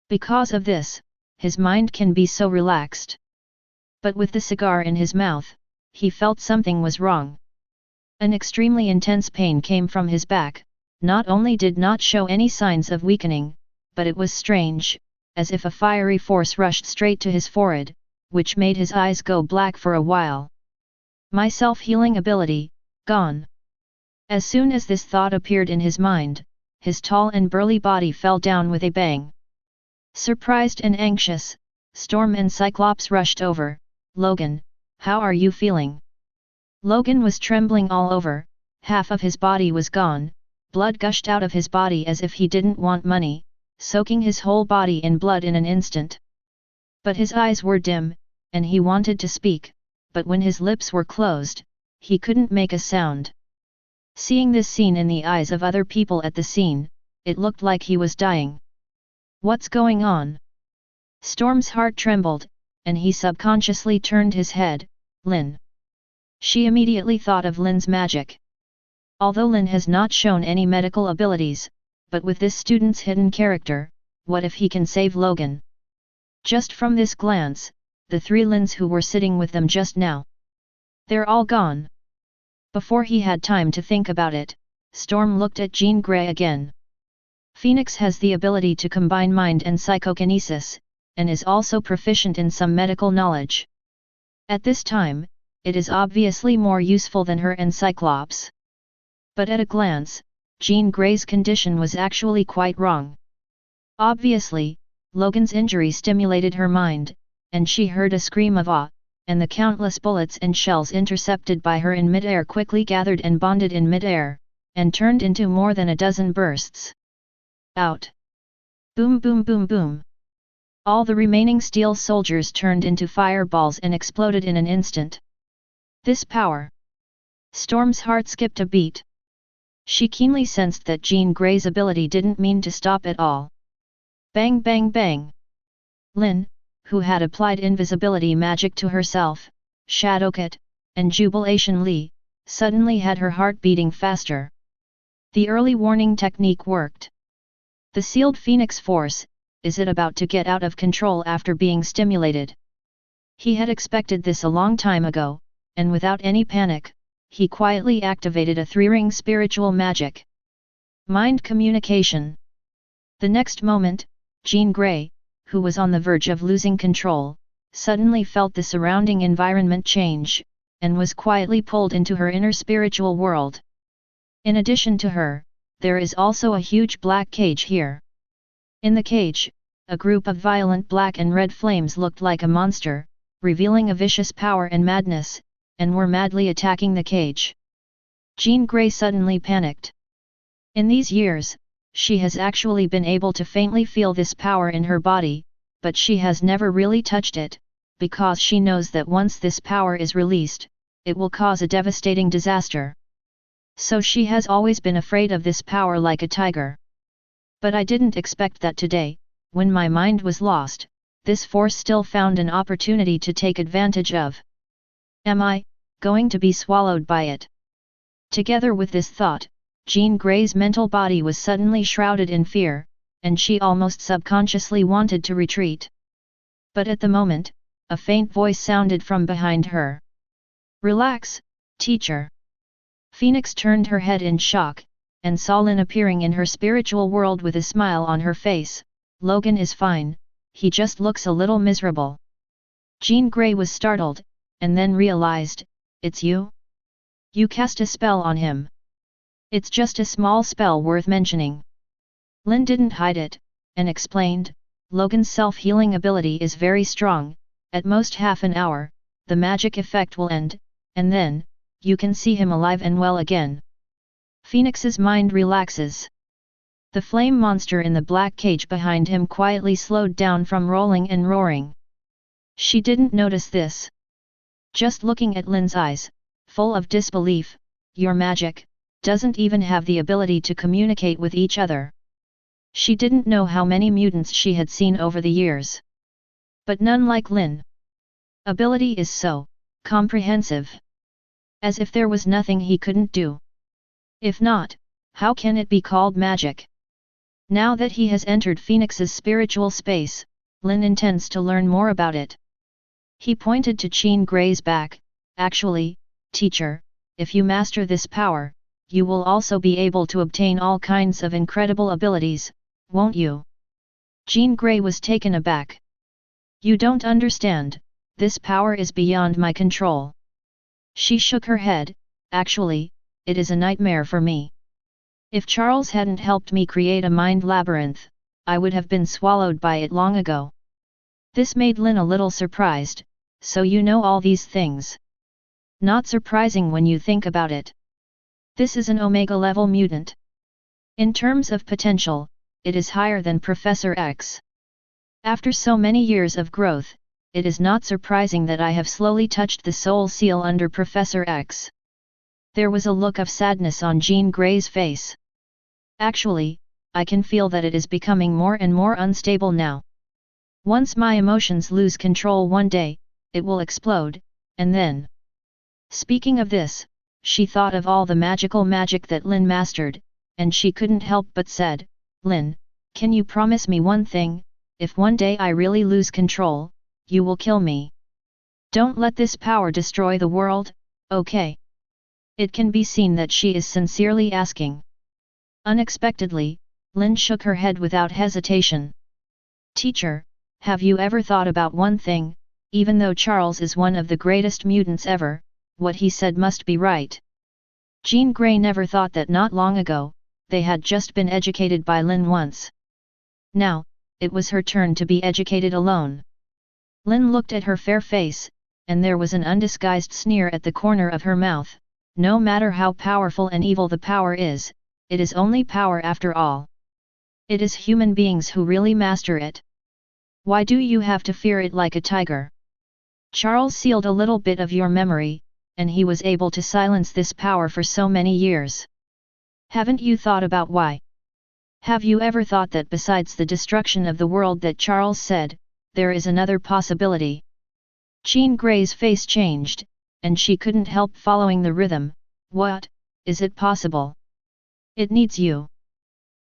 Because of this, his mind can be so relaxed. But with the cigar in his mouth, he felt something was wrong. An extremely intense pain came from his back, not only did not show any signs of weakening, but it was strange, as if a fiery force rushed straight to his forehead, which made his eyes go black for a while. My self-healing ability, gone. As soon as this thought appeared in his mind, his tall and burly body fell down with a bang. Surprised and anxious, Storm and Cyclops rushed over. "Logan, how are you feeling?" Logan was trembling all over, half of his body was gone, blood gushed out of his body as if he didn't want money, soaking his whole body in blood in an instant. But his eyes were dim, and he wanted to speak, but when his lips were closed, he couldn't make a sound. Seeing this scene in the eyes of other people at the scene, it looked like he was dying. What's going on? Storm's heart trembled, and he subconsciously turned his head. Lynn. She immediately thought of Lynn's magic. Although Lynn has not shown any medical abilities, but with this student's hidden character, what if he can save Logan? Just from this glance, the three Lynns who were sitting with them just now, they're all gone. Before he had time to think about it, Storm looked at Jean Grey again. Phoenix has the ability to combine mind and psychokinesis, and is also proficient in some medical knowledge. At this time, it is obviously more useful than her and Cyclops. But at a glance, Jean Grey's condition was actually quite wrong. Obviously, Logan's injury stimulated her mind, and she heard a scream of awe, and the countless bullets and shells intercepted by her in midair quickly gathered and bonded in midair, and turned into more than a dozen bursts. Out! Boom boom boom boom! All the remaining steel soldiers turned into fireballs and exploded in an instant. This power! Storm's heart skipped a beat. She keenly sensed that Jean Grey's ability didn't mean to stop at all. Bang bang bang! Lynn, who had applied invisibility magic to herself, Shadowcat, and Jubilation Lee, suddenly had her heart beating faster. The early warning technique worked. The sealed Phoenix Force, is it about to get out of control after being stimulated? He had expected this a long time ago, and without any panic, he quietly activated a three-ring spiritual magic. Mind communication. The next moment, Jean Grey, who was on the verge of losing control, suddenly felt the surrounding environment change, and was quietly pulled into her inner spiritual world. In addition to her, there is also a huge black cage here. In the cage, a group of violent black and red flames looked like a monster, revealing a vicious power and madness, and were madly attacking the cage. Jean Grey suddenly panicked. In these years, she has actually been able to faintly feel this power in her body, but she has never really touched it, because she knows that once this power is released, it will cause a devastating disaster. So she has always been afraid of this power like a tiger. But I didn't expect that today, when my mind was lost, this force still found an opportunity to take advantage of. Am I going to be swallowed by it? Together with this thought, Jean Grey's mental body was suddenly shrouded in fear, and she almost subconsciously wanted to retreat. But at the moment, a faint voice sounded from behind her. "Relax, teacher." Phoenix turned her head in shock, and saw Lynn appearing in her spiritual world with a smile on her face. "Logan is fine, he just looks a little miserable." Jean Grey was startled, and then realized, "It's you? You cast a spell on him." "It's just a small spell worth mentioning." Lynn didn't hide it, and explained, "Logan's self-healing ability is very strong, at most half an hour, the magic effect will end, and then, you can see him alive and well again." Phoenix's mind relaxes. The flame monster in the black cage behind him quietly slowed down from rolling and roaring. She didn't notice this. Just looking at Lynn's eyes, full of disbelief, "Your magic doesn't even have the ability to communicate with each other." She didn't know how many mutants she had seen over the years. But none like Lynn. Ability is so comprehensive. As if there was nothing he couldn't do. If not, how can it be called magic? Now that he has entered Phoenix's spiritual space, Lynn intends to learn more about it. He pointed to Jean Grey's back. "Actually, teacher, if you master this power, you will also be able to obtain all kinds of incredible abilities, won't you?" Jean Grey was taken aback. "You don't understand, this power is beyond my control." She shook her head. "Actually, it is a nightmare for me. If Charles hadn't helped me create a mind labyrinth, I would have been swallowed by it long ago." This made Lynn a little surprised. "So you know all these things?" "Not surprising when you think about it. This is an Omega-level mutant. In terms of potential, it is higher than Professor X. After so many years of growth, it is not surprising that I have slowly touched the soul seal under Professor X." There was a look of sadness on Jean Grey's face. "Actually, I can feel that it is becoming more and more unstable now. Once my emotions lose control one day, it will explode, and then..." Speaking of this, she thought of all the magic that Lynn mastered, and she couldn't help but said, "Lynn, can you promise me one thing? If one day I really lose control, you will kill me. Don't let this power destroy the world, okay?" It can be seen that she is sincerely asking. Unexpectedly, Lynn shook her head without hesitation. "Teacher, have you ever thought about one thing? Even though Charles is one of the greatest mutants ever, what he said must be right." Jean Grey never thought that not long ago, they had just been educated by Lynn once. Now, it was her turn to be educated alone. Lynn looked at her fair face, and there was an undisguised sneer at the corner of her mouth. "No matter how powerful and evil the power is, it is only power after all. It is human beings who really master it. Why do you have to fear it like a tiger? Charles sealed a little bit of your memory, and he was able to silence this power for so many years. Haven't you thought about why? Have you ever thought that besides the destruction of the world that Charles said, there is another possibility?" Jean Grey's face changed, and she couldn't help following the rhythm. "What, is it possible?" "It needs you."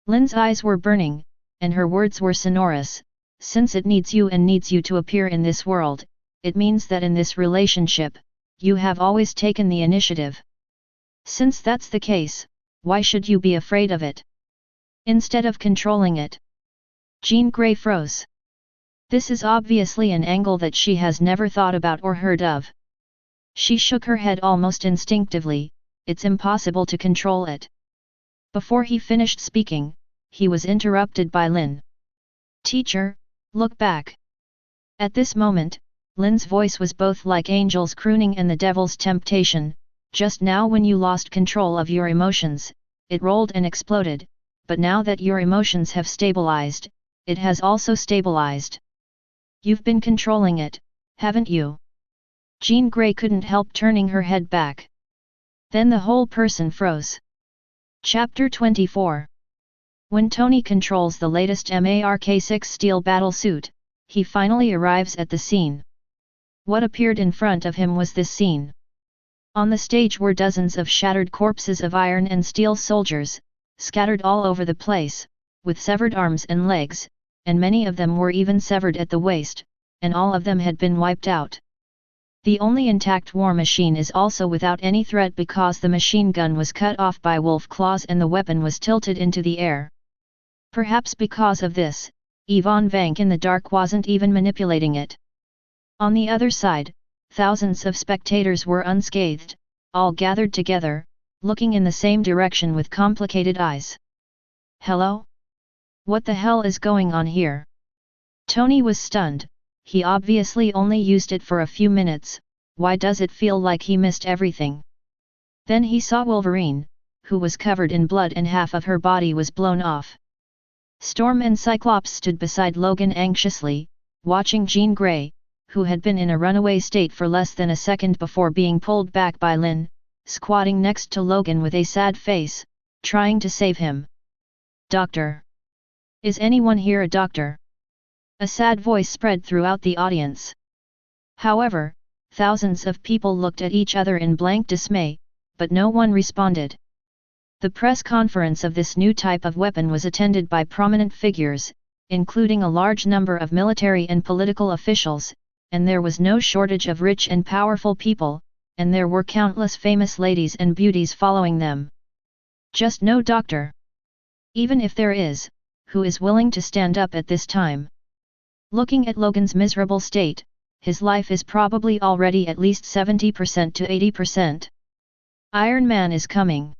Lynn's eyes were burning, and her words were sonorous. "Since it needs you and needs you to appear in this world, it means that in this relationship, you have always taken the initiative. Since that's the case, why should you be afraid of it? Instead of controlling it?" Jean Grey froze. This is obviously an angle that she has never thought about or heard of. She shook her head almost instinctively. "It's impossible to control it." Before he finished speaking, he was interrupted by Lynn. "Teacher, Look back. At this moment, Lynn's voice was both like angels crooning and the devil's temptation. Just now when you lost control of your emotions, it rolled and exploded, but now that your emotions have stabilized, it has also stabilized. You've been controlling it, haven't you? Jean Grey couldn't help turning her head back. Then the whole person froze. Chapter 24. When Tony controls the latest Mark-6 steel battlesuit, he finally arrives at the scene. What appeared in front of him was this scene. On the stage were dozens of shattered corpses of iron and steel soldiers, scattered all over the place, with severed arms and legs, and many of them were even severed at the waist, and all of them had been wiped out. The only intact war machine is also without any threat because the machine gun was cut off by wolf claws and the weapon was tilted into the air. Perhaps because of this, Yvonne Vank in the dark wasn't even manipulating it. On the other side, thousands of spectators were unscathed, all gathered together, looking in the same direction with complicated eyes. Hello? What the hell is going on here? Tony was stunned. He obviously only used it for a few minutes. Why does it feel like he missed everything? Then he saw Wolverine, who was covered in blood and half of her body was blown off. Storm and Cyclops stood beside Logan anxiously, watching Jean Grey, who had been in a runaway state for less than a second before being pulled back by Lynn, squatting next to Logan with a sad face, trying to save him. Doctor? Is anyone here a doctor? A sad voice spread throughout the audience. However, thousands of people looked at each other in blank dismay, but no one responded. The press conference of this new type of weapon was attended by prominent figures, including a large number of military and political officials, and there was no shortage of rich and powerful people, and there were countless famous ladies and beauties following them. Just no doctor. Even if there is, who is willing to stand up at this time? Looking at Logan's miserable state, his life is probably already at least 70% to 80%. Iron Man is coming.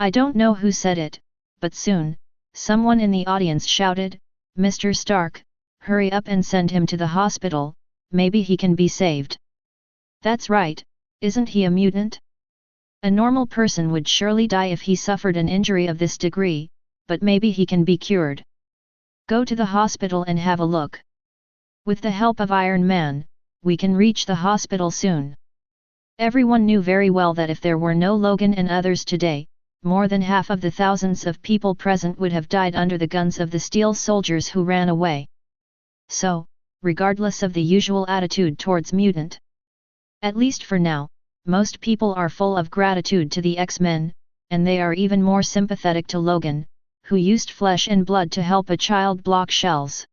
I don't know who said it, but soon, someone in the audience shouted, Mr. Stark, hurry up and send him to the hospital, maybe he can be saved. That's right, isn't he a mutant? A normal person would surely die if he suffered an injury of this degree, but maybe he can be cured. Go to the hospital and have a look. With the help of Iron Man, we can reach the hospital soon. Everyone knew very well that if there were no Logan and others today, more than half of the thousands of people present would have died under the guns of the steel soldiers who ran away. So, regardless of the usual attitude towards mutant, at least for now, most people are full of gratitude to the X-Men, and they are even more sympathetic to Logan, who used flesh and blood to help a child block shells.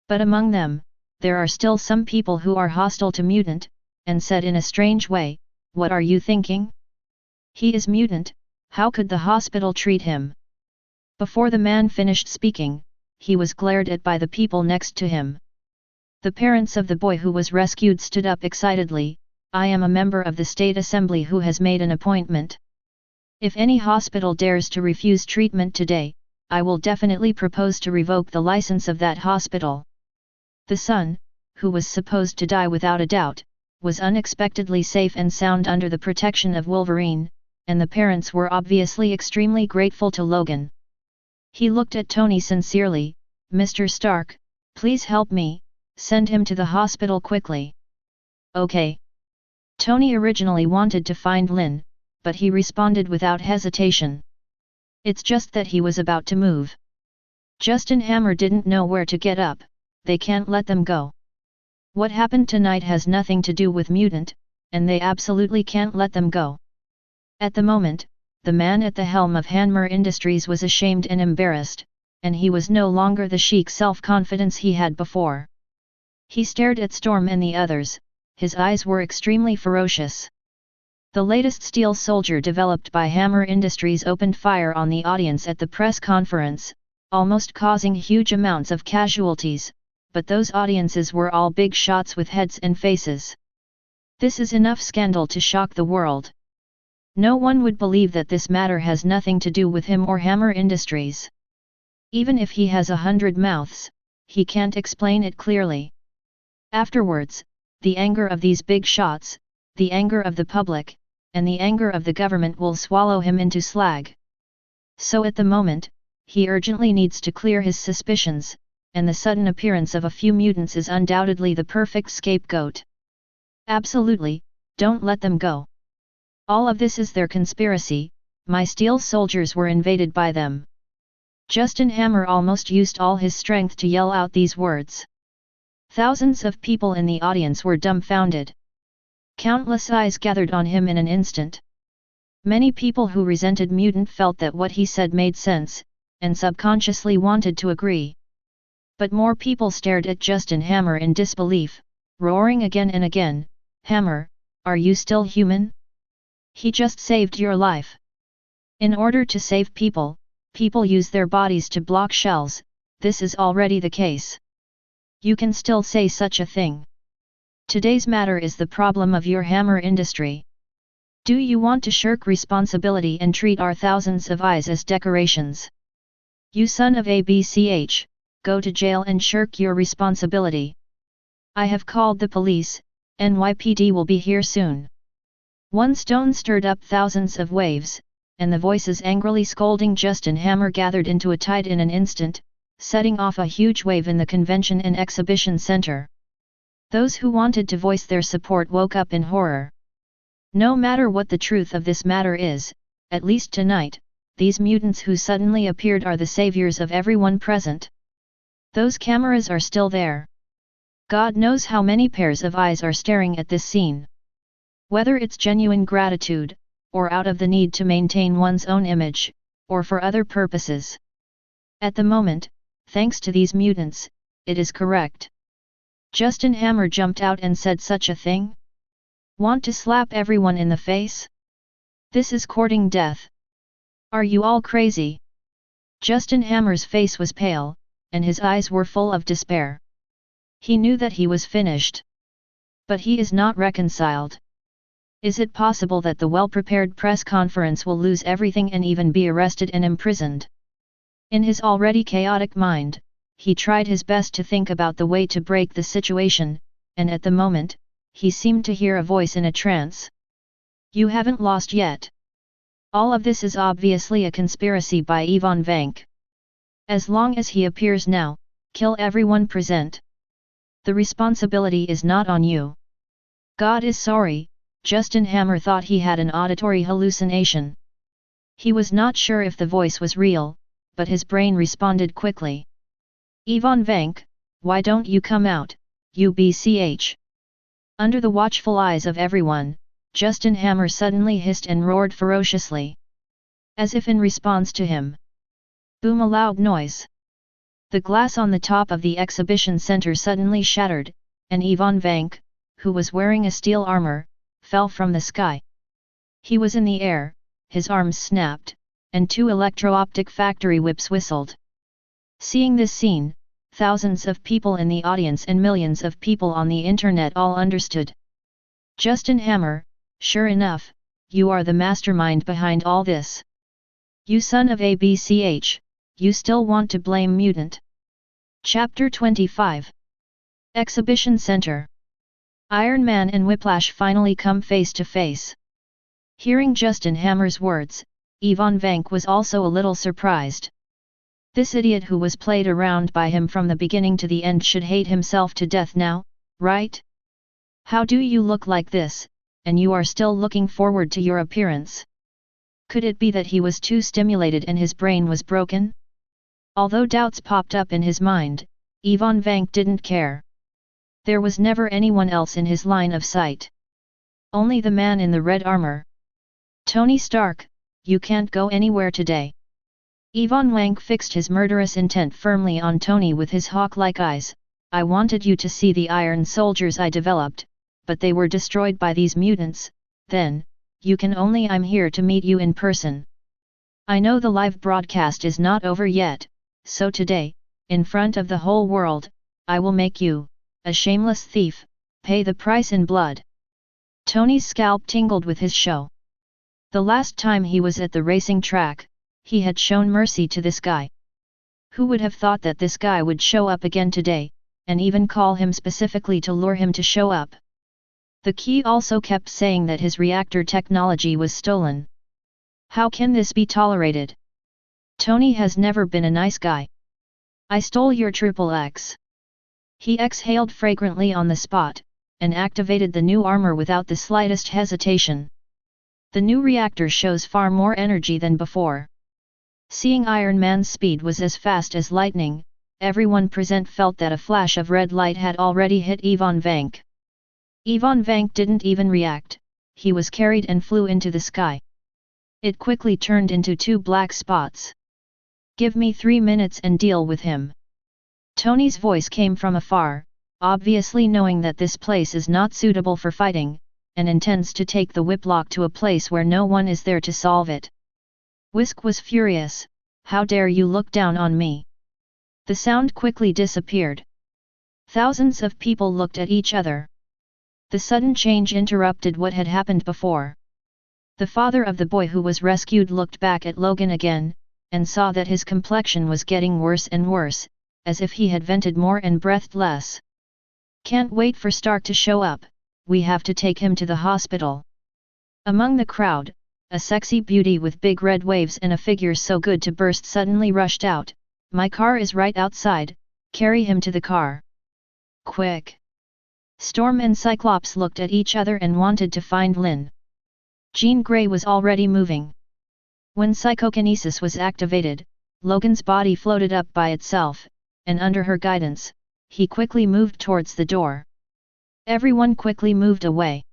But among them, there are still some people who are hostile to mutant, and said in a strange way, "What are you thinking? He is mutant, how could the hospital treat him?" Before the man finished speaking, he was glared at by the people next to him. The parents of the boy who was rescued stood up excitedly, "I am a member of the State Assembly who has made an appointment. If any hospital dares to refuse treatment today, I will definitely propose to revoke the license of that hospital." The son, who was supposed to die without a doubt, was unexpectedly safe and sound under the protection of Wolverine, and the parents were obviously extremely grateful to Logan. He looked at Tony sincerely, "Mr. Stark, please help me, send him to the hospital quickly." "Okay." Tony originally wanted to find Lynn, but he responded without hesitation. It's just that he was about to move. Justin Hammer didn't know where to get up, they can't let them go. What happened tonight has nothing to do with mutant, and they absolutely can't let them go. At the moment, the man at the helm of Hammer Industries was ashamed and embarrassed, and he was no longer the chic self-confidence he had before. He stared at Storm and the others, his eyes were extremely ferocious. The latest steel soldier developed by Hammer Industries opened fire on the audience at the press conference, almost causing huge amounts of casualties, but those audiences were all big shots with heads and faces. This is enough scandal to shock the world. No one would believe that this matter has nothing to do with him or Hammer Industries. Even if he has 100 mouths, he can't explain it clearly. Afterwards, the anger of these big shots, the anger of the public, and the anger of the government will swallow him into slag. So at the moment, he urgently needs to clear his suspicions, and the sudden appearance of a few mutants is undoubtedly the perfect scapegoat. Absolutely, don't let them go. All of this is their conspiracy, my steel soldiers were invaded by them. Justin Hammer almost used all his strength to yell out these words. Thousands of people in the audience were dumbfounded. Countless eyes gathered on him in an instant. Many people who resented Mutant felt that what he said made sense, and subconsciously wanted to agree. But more people stared at Justin Hammer in disbelief, roaring again and again, Hammer, are you still human? He just saved your life. In order to save people, people use their bodies to block shells, this is already the case. You can still say such a thing. Today's matter is the problem of your hammer industry. Do you want to shirk responsibility and treat our thousands of eyes as decorations? You son of a BCH, go to jail and shirk your responsibility. I have called the police, NYPD will be here soon. One stone stirred up thousands of waves, and the voices angrily scolding Justin Hammer gathered into a tide in an instant, setting off a huge wave in the convention and exhibition center. Those who wanted to voice their support woke up in horror. No matter what the truth of this matter is, at least tonight, these mutants who suddenly appeared are the saviors of everyone present. Those cameras are still there. God knows how many pairs of eyes are staring at this scene. Whether it's genuine gratitude, or out of the need to maintain one's own image, or for other purposes. At the moment, thanks to these mutants, it is correct. Justin Hammer jumped out and said such a thing? Want to slap everyone in the face? This is courting death. Are you all crazy? Justin Hammer's face was pale, and his eyes were full of despair. He knew that he was finished. But he is not reconciled. Is it possible that the well-prepared press conference will lose everything and even be arrested and imprisoned? In his already chaotic mind, he tried his best to think about the way to break the situation, and at the moment, he seemed to hear a voice in a trance. You haven't lost yet. All of this is obviously a conspiracy by Ivan Vank. As long as he appears now, kill everyone present. The responsibility is not on you. God is sorry, Justin Hammer thought he had an auditory hallucination. He was not sure if the voice was real, but his brain responded quickly. Ivan Vank, why don't you come out, UBCH? Under the watchful eyes of everyone, Justin Hammer suddenly hissed and roared ferociously. As if in response to him. Boom, a loud noise. The glass on the top of the exhibition center suddenly shattered, and Ivan Vank, who was wearing a steel armor, fell from the sky. He was in the air, his arms snapped, and two electro-optic factory whips whistled. Seeing this scene, thousands of people in the audience and millions of people on the internet all understood. Justin Hammer, sure enough, you are the mastermind behind all this. You son of a BCH, you still want to blame Mutant. Chapter 25. Exhibition Center. Iron Man and Whiplash finally come face to face. Hearing Justin Hammer's words, Ivan Vank was also a little surprised. This idiot who was played around by him from the beginning to the end should hate himself to death now, right? How do you look like this, and you are still looking forward to your appearance? Could it be that he was too stimulated and his brain was broken? Although doubts popped up in his mind, Ivan Vank didn't care. There was never anyone else in his line of sight. Only the man in the red armor. Tony Stark, you can't go anywhere today. Ivan Vank fixed his murderous intent firmly on Tony with his hawk-like eyes. I wanted you to see the iron soldiers I developed, but they were destroyed by these mutants, then, I'm here to meet you in person. I know the live broadcast is not over yet, so today, in front of the whole world, I will make you, a shameless thief, pay the price in blood. Tony's scalp tingled with his show. The last time he was at the racing track, he had shown mercy to this guy. Who would have thought that this guy would show up again today, and even call him specifically to lure him to show up? The key also kept saying that his reactor technology was stolen. How can this be tolerated? Tony has never been a nice guy. I stole your XXX. He exhaled fragrantly on the spot, and activated the new armor without the slightest hesitation. The new reactor shows far more energy than before. Seeing Iron Man's speed was as fast as lightning, everyone present felt that a flash of red light had already hit Ivan Vank. Ivan Vank didn't even react, he was carried and flew into the sky. It quickly turned into 2 black spots. Give me 3 minutes and deal with him. Tony's voice came from afar, obviously knowing that this place is not suitable for fighting, and intends to take the whiplock to a place where no one is there to solve it. Whisk was furious. How dare you look down on me? The sound quickly disappeared. Thousands of people looked at each other. The sudden change interrupted what had happened before. The father of the boy who was rescued looked back at Logan again, and saw that his complexion was getting worse and worse, as if he had vented more and breathed less. Can't wait for Stark to show up, we have to take him to the hospital. Among the crowd, a sexy beauty with big red waves and a figure so good to burst suddenly rushed out. My car is right outside, carry him to the car. Quick! Storm and Cyclops looked at each other and wanted to find Lynn. Jean Grey was already moving. When psychokinesis was activated, Logan's body floated up by itself, and under her guidance, he quickly moved towards the door. Everyone quickly moved away.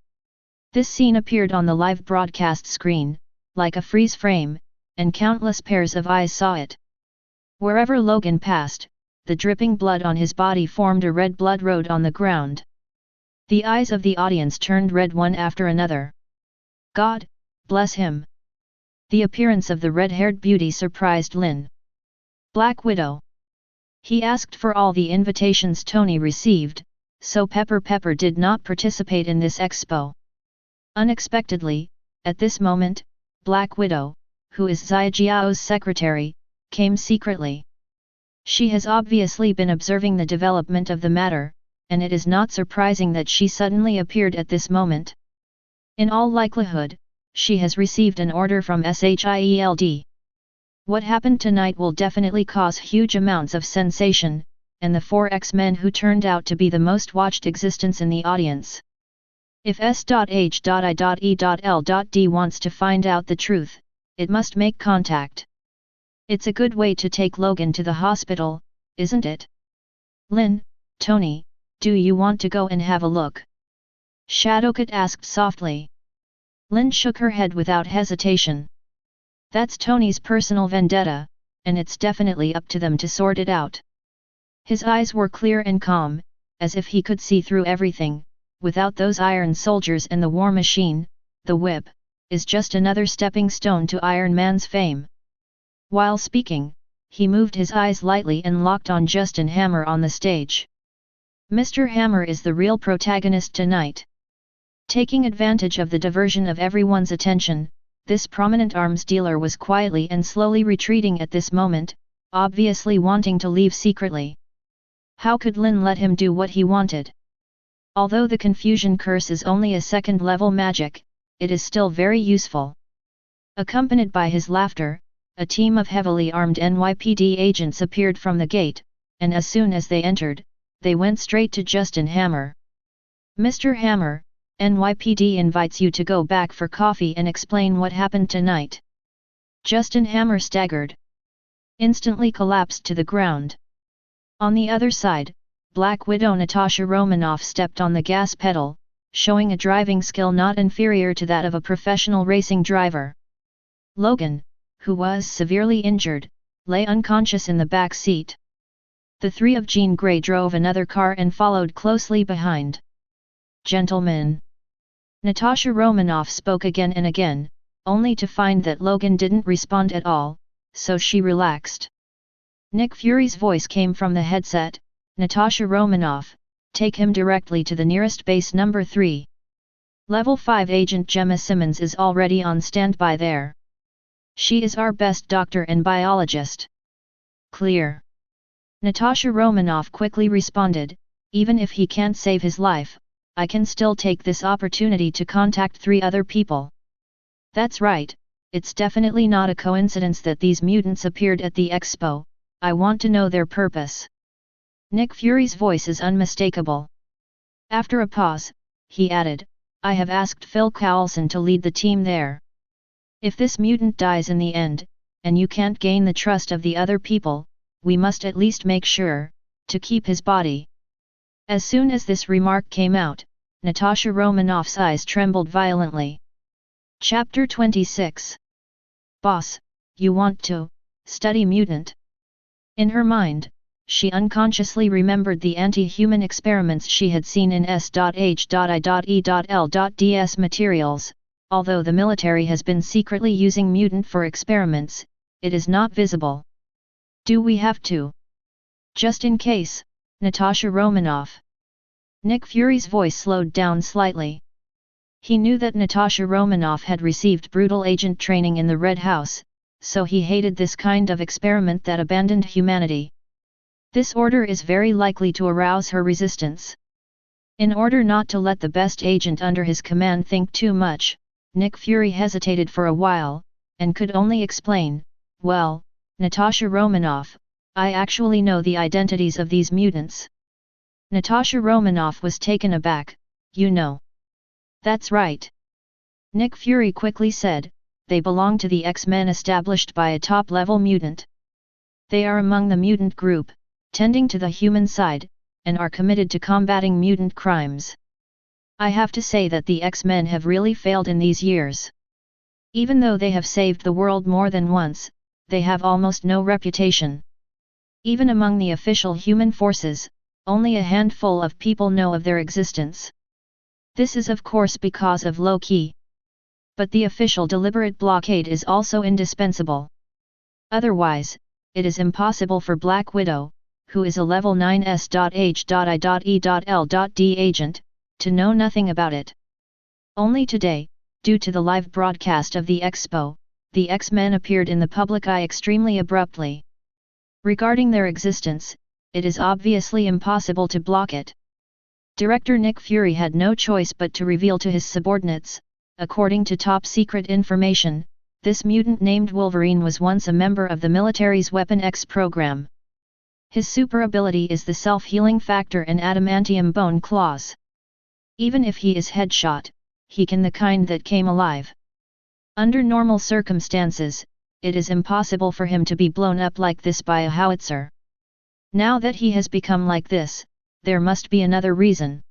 This scene appeared on the live broadcast screen, like a freeze frame, and countless pairs of eyes saw it. Wherever Logan passed, the dripping blood on his body formed a red blood road on the ground. The eyes of the audience turned red one after another. God, bless him! The appearance of the red-haired beauty surprised Lynn. Black Widow. He asked for all the invitations Tony received, so Pepper did not participate in this expo. Unexpectedly, at this moment, Black Widow, who is Xia Jiao's secretary, came secretly. She has obviously been observing the development of the matter, and it is not surprising that she suddenly appeared at this moment. In all likelihood, she has received an order from SHIELD. What happened tonight will definitely cause huge amounts of sensation, and the 4 X-Men who turned out to be the most watched existence in the audience. If S.H.I.E.L.D. wants to find out the truth, it must make contact. It's a good way to take Logan to the hospital, isn't it? Lynn, Tony, do you want to go and have a look? Shadowcat asked softly. Lynn shook her head without hesitation. That's Tony's personal vendetta, and it's definitely up to them to sort it out. His eyes were clear and calm, as if he could see through everything. Without those iron soldiers and the war machine, the whip is just another stepping stone to Iron Man's fame. While speaking, he moved his eyes lightly and locked on Justin Hammer on the stage. Mr. Hammer is the real protagonist tonight. Taking advantage of the diversion of everyone's attention, this prominent arms dealer was quietly and slowly retreating at this moment, obviously wanting to leave secretly. How could Lynn let him do what he wanted? Although the confusion curse is only a second-level magic, it is still very useful. Accompanied by his laughter, a team of heavily armed NYPD agents appeared from the gate, and as soon as they entered, they went straight to Justin Hammer. Mr. Hammer, NYPD invites you to go back for coffee and explain what happened tonight. Justin Hammer staggered. Instantly collapsed to the ground. On the other side, Black Widow Natasha Romanoff stepped on the gas pedal, showing a driving skill not inferior to that of a professional racing driver. Logan, who was severely injured, lay unconscious in the back seat. The 3 of Jean Grey drove another car and followed closely behind. Gentlemen. Natasha Romanoff spoke again and again, only to find that Logan didn't respond at all, so she relaxed. Nick Fury's voice came from the headset. Natasha Romanoff, take him directly to the nearest base number 3. Level 5 Agent Gemma Simmons is already on standby there. She is our best doctor and biologist. Clear. Natasha Romanoff quickly responded, even if he can't save his life, I can still take this opportunity to contact 3 other people. That's right, it's definitely not a coincidence that these mutants appeared at the expo, I want to know their purpose. Nick Fury's voice is unmistakable. After a pause, he added, I have asked Phil Coulson to lead the team there. If this mutant dies in the end, and you can't gain the trust of the other people, we must at least make sure to keep his body. As soon as this remark came out, Natasha Romanoff's eyes trembled violently. Chapter 26. Boss, you want to study mutant? In her mind, she unconsciously remembered the anti-human experiments she had seen in S.H.I.E.L.ds materials. Although the military has been secretly using mutant for experiments, it is not visible. Do we have to? Just in case, Natasha Romanoff. Nick Fury's voice slowed down slightly. He knew that Natasha Romanoff had received brutal agent training in the Red House, so he hated this kind of experiment that abandoned humanity. This order is very likely to arouse her resistance. In order not to let the best agent under his command think too much, Nick Fury hesitated for a while, and could only explain, well, Natasha Romanoff, I actually know the identities of these mutants. Natasha Romanoff was taken aback, you know. That's right. Nick Fury quickly said, they belong to the X-Men established by a top-level mutant. They are among the mutant group, tending to the human side, and are committed to combating mutant crimes. I have to say that the X-Men have really failed in these years. Even though they have saved the world more than once, they have almost no reputation. Even among the official human forces, only a handful of people know of their existence. This is of course because of Loki. But the official deliberate blockade is also indispensable. Otherwise, it is impossible for Black Widow, who is a level 9S.H.I.E.L.D agent, to know nothing about it. Only today, due to the live broadcast of the expo, the X-Men appeared in the public eye extremely abruptly. Regarding their existence, it is obviously impossible to block it. Director Nick Fury had no choice but to reveal to his subordinates, according to top-secret information, this mutant named Wolverine was once a member of the military's Weapon X program. His super ability is the self-healing factor and adamantium bone claws. Even if he is headshot, he can the kind that came alive. Under normal circumstances, it is impossible for him to be blown up like this by a howitzer. Now that he has become like this, there must be another reason.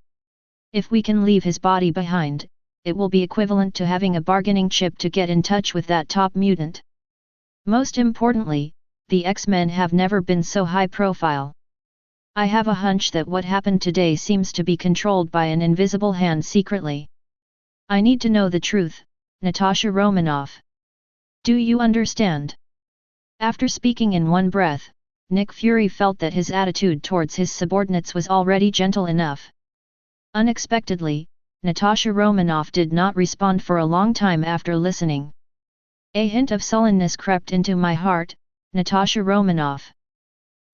If we can leave his body behind, it will be equivalent to having a bargaining chip to get in touch with that top mutant. Most importantly, the X-Men have never been so high profile. I have a hunch that what happened today seems to be controlled by an invisible hand secretly. I need to know the truth, Natasha Romanoff. Do you understand? After speaking in one breath, Nick Fury felt that his attitude towards his subordinates was already gentle enough. Unexpectedly, Natasha Romanoff did not respond for a long time after listening. A hint of sullenness crept into my heart, Natasha Romanoff.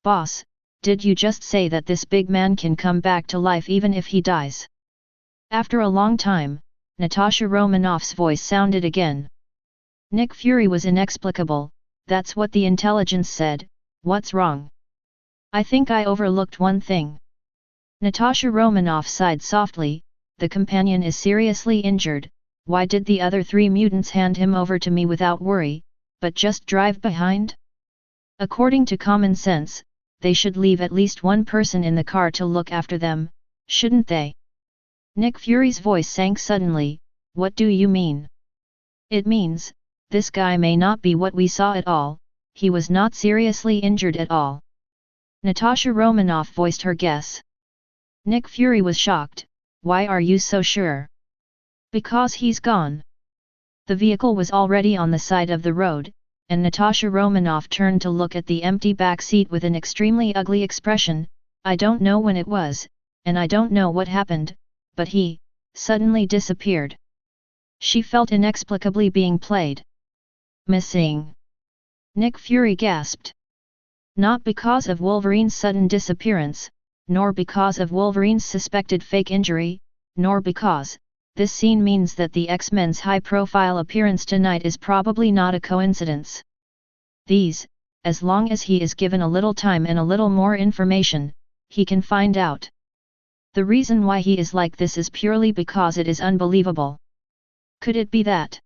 Boss, did you just say that this big man can come back to life even if he dies? After a long time, Natasha Romanoff's voice sounded again. Nick Fury was inexplicable, that's what the intelligence said, what's wrong? I think I overlooked one thing. Natasha Romanoff sighed softly, the companion is seriously injured, why did the other 3 mutants hand him over to me without worry, but just drive behind? According to common sense, they should leave at least one person in the car to look after them, shouldn't they? Nick Fury's voice sank suddenly, what do you mean? It means, this guy may not be what we saw at all, he was not seriously injured at all. Natasha Romanoff voiced her guess. Nick Fury was shocked, why are you so sure? Because he's gone. The vehicle was already on the side of the road, and Natasha Romanoff turned to look at the empty back seat with an extremely ugly expression, I don't know when it was, and I don't know what happened, but he suddenly disappeared. She felt inexplicably being played. Missing. Nick Fury gasped. Not because of Wolverine's sudden disappearance, nor because of Wolverine's suspected fake injury, nor because this scene means that the X-Men's high-profile appearance tonight is probably not a coincidence. These, as long as he is given a little time and a little more information, he can find out. The reason why he is like this is purely because it is unbelievable. Could it be that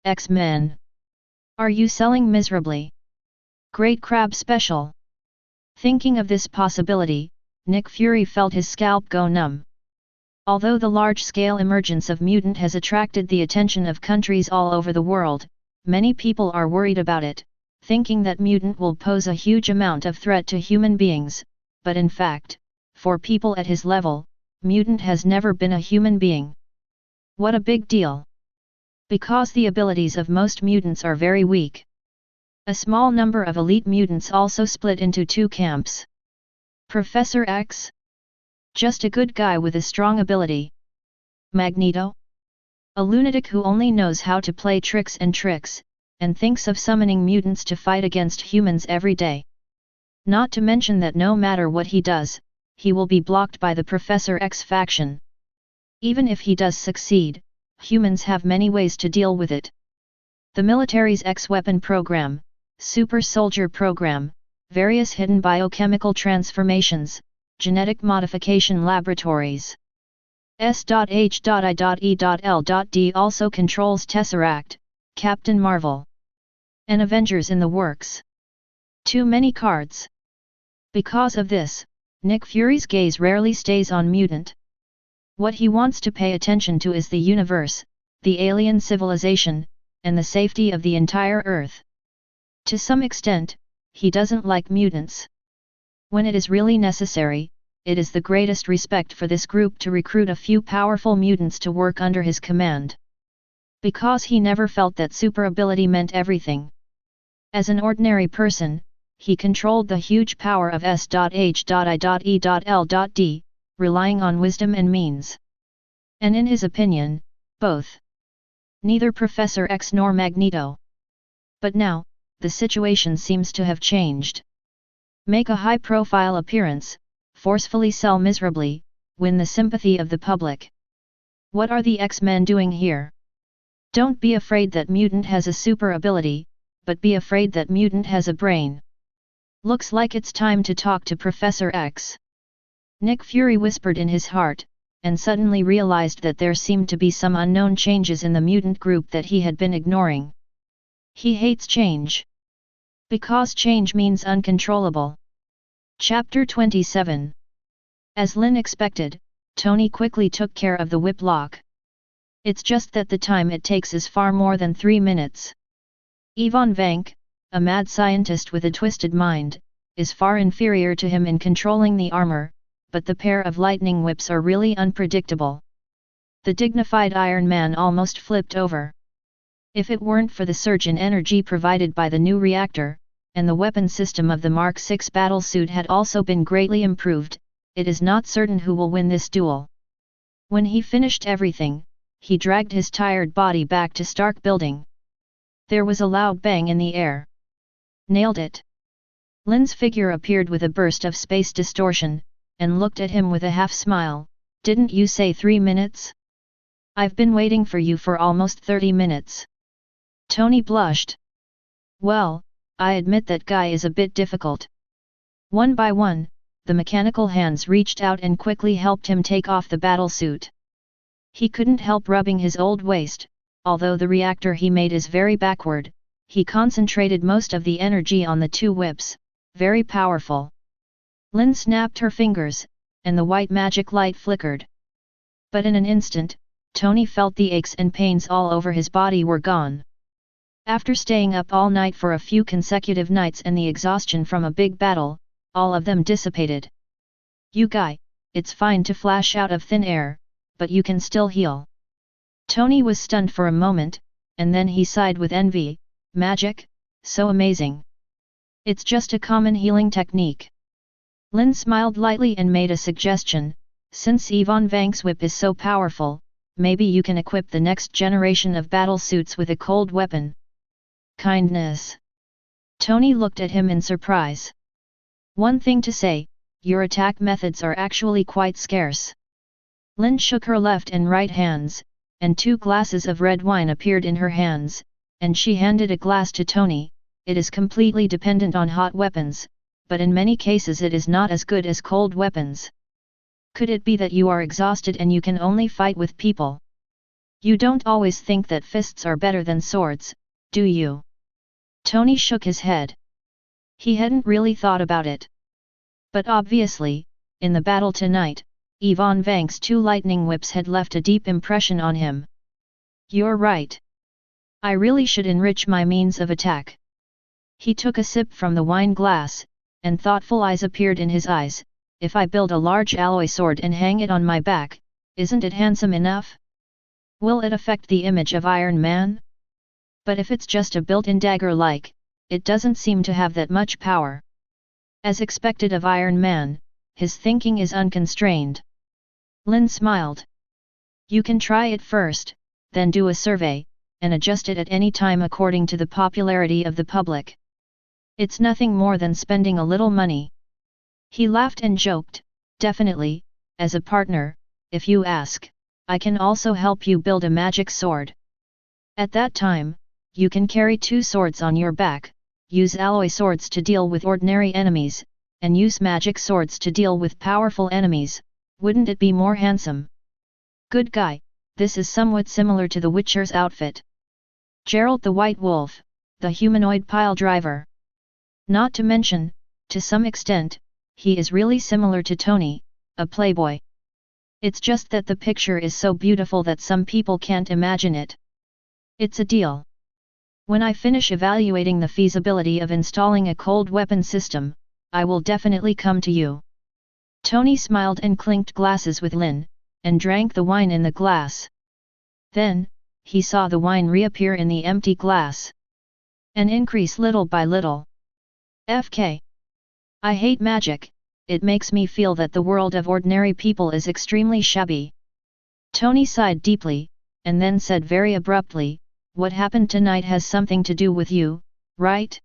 X-Men? Are you selling miserably? Great Crab Special. Thinking of this possibility, Nick Fury felt his scalp go numb. Although the large-scale emergence of mutant has attracted the attention of countries all over the world, many people are worried about it, thinking that mutant will pose a huge amount of threat to human beings, but in fact, for people at his level, mutant has never been a human being. What a big deal! Because the abilities of most mutants are very weak. A small number of elite mutants also split into two camps. Professor X? Just a good guy with a strong ability. Magneto? A lunatic who only knows how to play tricks, and thinks of summoning mutants to fight against humans every day. Not to mention that no matter what he does, he will be blocked by the Professor X faction. Even if he does succeed, humans have many ways to deal with it. The military's X-weapon program, super soldier program, various hidden biochemical transformations, genetic modification laboratories. S.H.I.E.L.D. also controls Tesseract, Captain Marvel. And Avengers in the works. Too many cards. Because of this, Nick Fury's gaze rarely stays on mutant. What he wants to pay attention to is the universe, the alien civilization, and the safety of the entire Earth. To some extent, he doesn't like mutants. When it is really necessary, it is the greatest respect for this group to recruit a few powerful mutants to work under his command. Because he never felt that super ability meant everything. As an ordinary person, he controlled the huge power of S.H.I.E.L.D, relying on wisdom and means. And in his opinion, both. Neither Professor X nor Magneto. But now, the situation seems to have changed. Make a high-profile appearance, forcefully sell miserably, win the sympathy of the public. What are the X-Men doing here? Don't be afraid that mutant has a super ability, but be afraid that mutant has a brain. Looks like it's time to talk to Professor X. Nick Fury whispered in his heart, and suddenly realized that there seemed to be some unknown changes in the mutant group that he had been ignoring. He hates change. Because change means uncontrollable. Chapter 27. As Lynn expected, Tony quickly took care of the whip lock. It's just that the time it takes is far more than 3 minutes. Ivan Vank, a mad scientist with a twisted mind, is far inferior to him in controlling the armor, but the pair of lightning whips are really unpredictable. The dignified Iron Man almost flipped over. If it weren't for the surge in energy provided by the new reactor, and the weapon system of the Mark VI battlesuit had also been greatly improved, it is not certain who will win this duel. When he finished everything, he dragged his tired body back to Stark Building. There was a loud bang in the air. Nailed it. Lynn's figure appeared with a burst of space distortion, and looked at him with a half-smile. Didn't you say 3 minutes? I've been waiting for you for almost 30 minutes. Tony blushed. Well, I admit that guy is a bit difficult. One by one, the mechanical hands reached out and quickly helped him take off the battlesuit. He couldn't help rubbing his old waist. Although the reactor he made is very backward, he concentrated most of the energy on the 2 whips, very powerful. Lynn snapped her fingers, and the white magic light flickered. But in an instant, Tony felt the aches and pains all over his body were gone. After staying up all night for a few consecutive nights and the exhaustion from a big battle, all of them dissipated. You guy, it's fine to flash out of thin air, but you can still heal. Tony was stunned for a moment, and then he sighed with envy. Magic? So amazing. It's just a common healing technique. Lynn smiled lightly and made a suggestion. Since Ivan Vank's whip is so powerful, maybe you can equip the next generation of battlesuits with a cold weapon. Kindness. Tony looked at him in surprise. One thing to say, your attack methods are actually quite scarce. Lynn shook her left and right hands, and 2 glasses of red wine appeared in her hands, and she handed a glass to Tony. It is completely dependent on hot weapons, but in many cases it is not as good as cold weapons. Could it be that you are exhausted and you can only fight with people? You don't always think that fists are better than swords, do you? Tony shook his head. He hadn't really thought about it. But obviously, in the battle tonight, Ivan Vank's 2 lightning whips had left a deep impression on him. You're right. I really should enrich my means of attack. He took a sip from the wine glass, and thoughtful eyes appeared in his eyes. If I build a large alloy sword and hang it on my back, isn't it handsome enough? Will it affect the image of Iron Man? But if it's just a built-in dagger it doesn't seem to have that much power. As expected of Iron Man, his thinking is unconstrained. Lynn smiled. You can try it first, then do a survey, and adjust it at any time according to the popularity of the public. It's nothing more than spending a little money. He laughed and joked, definitely, as a partner, if you ask, I can also help you build a magic sword. At that time, you can carry 2 swords on your back, use alloy swords to deal with ordinary enemies, and use magic swords to deal with powerful enemies. Wouldn't it be more handsome? Good guy, this is somewhat similar to the Witcher's outfit. Geralt the White Wolf, the humanoid pile driver. Not to mention, to some extent, he is really similar to Tony, a playboy. It's just that the picture is so beautiful that some people can't imagine it. It's a deal. When I finish evaluating the feasibility of installing a cold weapon system, I will definitely come to you. Tony smiled and clinked glasses with Lynn, and drank the wine in the glass. Then, he saw the wine reappear in the empty glass. And increase little by little. FK. I hate magic, it makes me feel that the world of ordinary people is extremely shabby. Tony sighed deeply, and then said very abruptly, what happened tonight has something to do with you, right?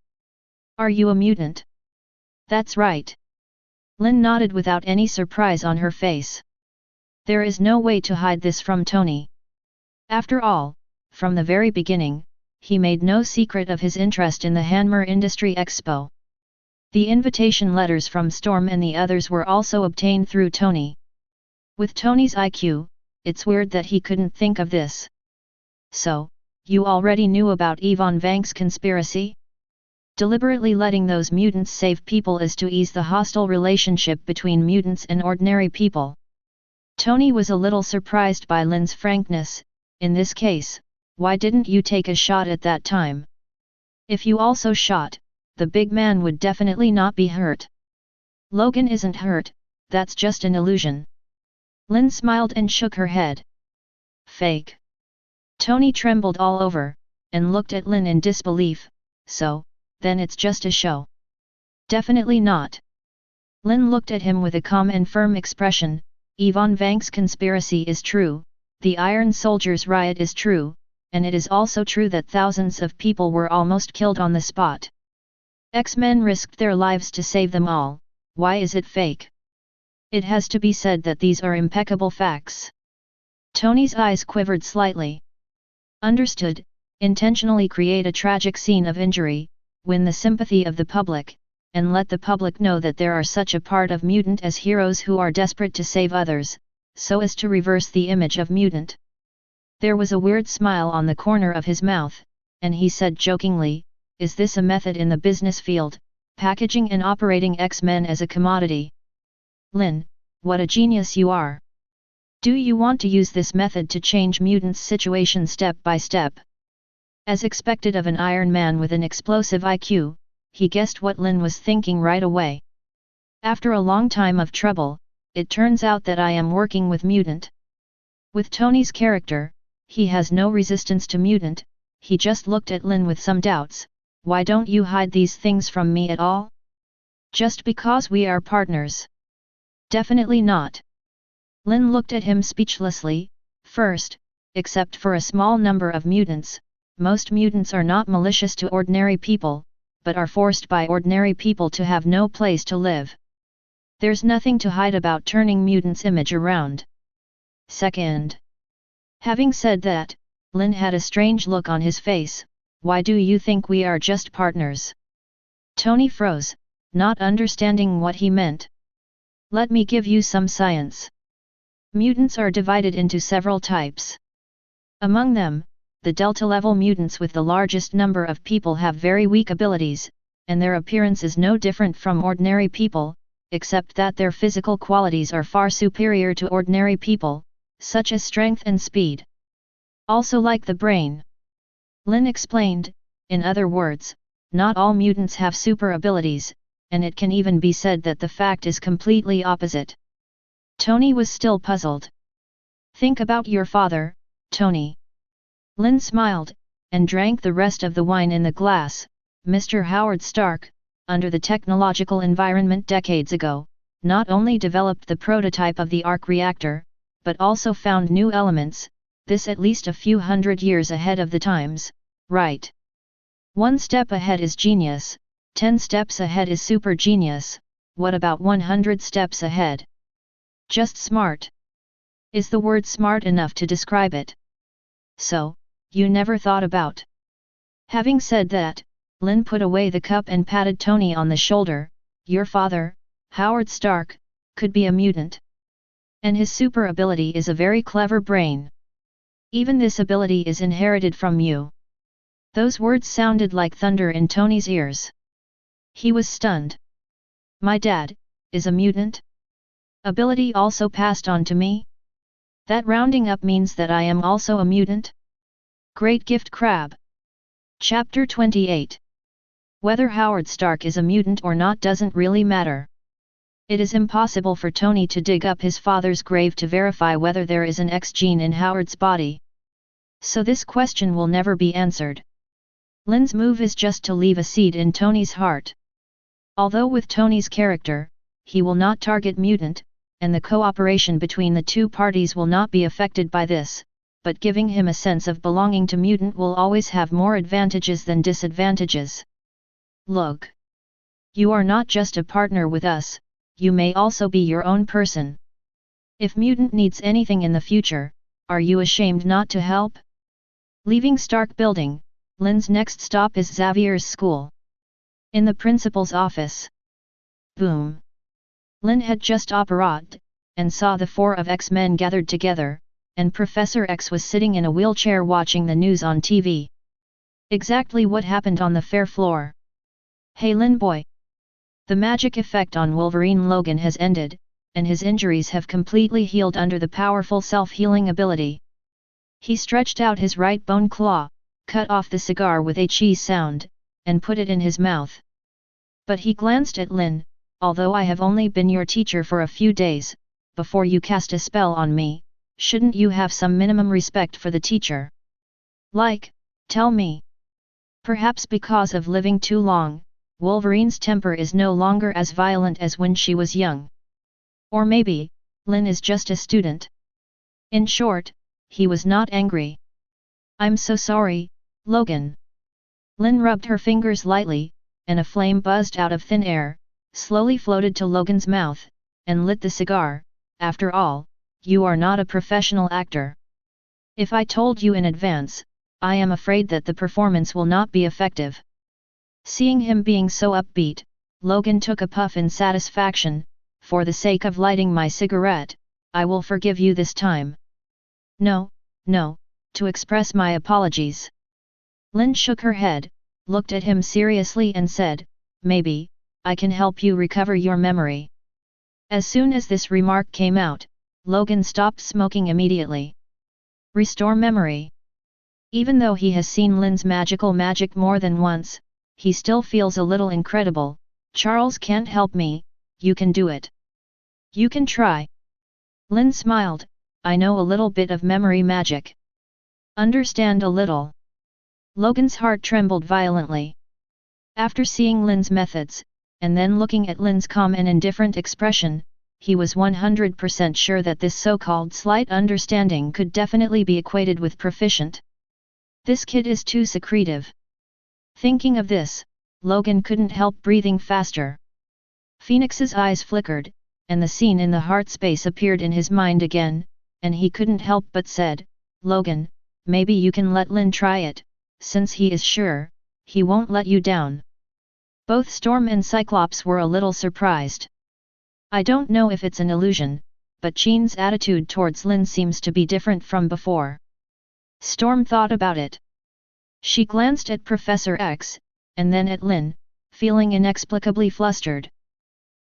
Are you a mutant? That's right. Lynn nodded without any surprise on her face. There is no way to hide this from Tony. After all, from the very beginning, he made no secret of his interest in the Hanmer Industry Expo. The invitation letters from Storm and the others were also obtained through Tony. With Tony's IQ, it's weird that he couldn't think of this. So, you already knew about Ivan Vank's conspiracy? Deliberately letting those mutants save people is to ease the hostile relationship between mutants and ordinary people. Tony was a little surprised by Lynn's frankness. In this case, why didn't you take a shot at that time? If you also shot, the big man would definitely not be hurt. Logan isn't hurt, that's just an illusion. Lynn smiled and shook her head. Fake. Tony trembled all over, and looked at Lynn in disbelief. So, then it's just a show. Definitely not. Lynn looked at him with a calm and firm expression. Ivan Vank's conspiracy is true, the Iron Soldiers' riot is true, and it is also true that thousands of people were almost killed on the spot. X-Men risked their lives to save them all. Why is it fake? It has to be said that these are impeccable facts. Tony's eyes quivered slightly. Understood, intentionally create a tragic scene of injury, win the sympathy of the public, and let the public know that there are such a part of mutant as heroes who are desperate to save others, so as to reverse the image of mutant. There was a weird smile on the corner of his mouth, and he said jokingly, is this a method in the business field, packaging and operating X-Men as a commodity? Lynn, what a genius you are! Do you want to use this method to change mutants' situation step by step? As expected of an Iron Man with an explosive IQ, he guessed what Lynn was thinking right away. After a long time of trouble, it turns out that I am working with mutant. With Tony's character, he has no resistance to mutant. He just looked at Lynn with some doubts. Why don't you hide these things from me at all? Just because we are partners? Definitely not. Lynn looked at him speechlessly. First, except for a small number of mutants, most mutants are not malicious to ordinary people, but are forced by ordinary people to have no place to live. There's nothing to hide about turning mutants' image around. Second. Having said that, Lynn had a strange look on his face. Why do you think we are just partners? Tony froze, not understanding what he meant. Let me give you some science. Mutants are divided into several types. Among them, the Delta-level mutants with the largest number of people have very weak abilities, and their appearance is no different from ordinary people, except that their physical qualities are far superior to ordinary people, such as strength and speed. Also like the brain. Lynn explained, in other words, not all mutants have super abilities, and it can even be said that the fact is completely opposite. Tony was still puzzled. Think about your father, Tony. Lynn smiled, and drank the rest of the wine in the glass. Mr. Howard Stark, under the technological environment decades ago, not only developed the prototype of the arc reactor, but also found new elements, this at least a few hundred years ahead of the times, right? 1 step ahead is genius, 10 steps ahead is super genius, what about 100 steps ahead? Just smart. Is the word smart enough to describe it? So, you never thought about. Having said that, Lynn put away the cup and patted Tony on the shoulder. Your father, Howard Stark, could be a mutant. And his super ability is a very clever brain. Even this ability is inherited from you. Those words sounded like thunder in Tony's ears. He was stunned. My dad is a mutant? Ability also passed on to me? That rounding up means that I am also a mutant? Great gift crab. Chapter 28. Whether Howard Stark is a mutant or not doesn't really matter. It is impossible for Tony to dig up his father's grave to verify whether there is an X gene in Howard's body. So this question will never be answered. Lynn's move is just to leave a seed in Tony's heart. Although with Tony's character, he will not target mutant, and the cooperation between the two parties will not be affected by this, but giving him a sense of belonging to mutant will always have more advantages than disadvantages. Look. You are not just a partner with us, you may also be your own person. If mutant needs anything in the future, are you ashamed not to help? Leaving Stark Building, Lynn's next stop is Xavier's school. In the principal's office. Boom. Lynn had just apparated, and saw the 4 of X-Men gathered together, and Professor X was sitting in a wheelchair watching the news on TV. Exactly what happened on the fair floor. Hey Lynn boy. The magic effect on Wolverine Logan has ended, and his injuries have completely healed under the powerful self-healing ability. He stretched out his right bone claw, cut off the cigar with a cheese sound, and put it in his mouth. But he glanced at Lynn. Although I have only been your teacher for a few days, before you cast a spell on me, shouldn't you have some minimum respect for the teacher? Like, tell me. Perhaps because of living too long, Wolverine's temper is no longer as violent as when she was young. Or maybe, Lynn is just a student. In short, he was not angry. I'm so sorry, Logan. Lynn rubbed her fingers lightly, and a flame buzzed out of thin air, slowly floated to Logan's mouth, and lit the cigar. After all, you are not a professional actor. If I told you in advance, I am afraid that the performance will not be effective. Seeing him being so upbeat, Logan took a puff in satisfaction. For the sake of lighting my cigarette, I will forgive you this time. No, to express my apologies. Lynn shook her head, looked at him seriously and said, maybe, I can help you recover your memory. As soon as this remark came out, Logan stopped smoking immediately. Restore memory. Even though he has seen Lynn's magic more than once, he still feels a little incredible. Charles can't help me, you can do it. You can try. Lynn smiled, I know a little bit of memory magic. Understand a little. Logan's heart trembled violently. After seeing Lynn's methods, and then looking at Lynn's calm and indifferent expression, he was 100% sure that this so-called slight understanding could definitely be equated with proficient. This kid is too secretive. Thinking of this, Logan couldn't help breathing faster. Phoenix's eyes flickered, and the scene in the heart space appeared in his mind again, and he couldn't help but said, "Logan, maybe you can let Lynn try it, since he is sure, he won't let you down." Both Storm and Cyclops were a little surprised. "I don't know if it's an illusion, but Jean's attitude towards Lynn seems to be different from before." Storm thought about it. She glanced at Professor X, and then at Lynn, feeling inexplicably flustered.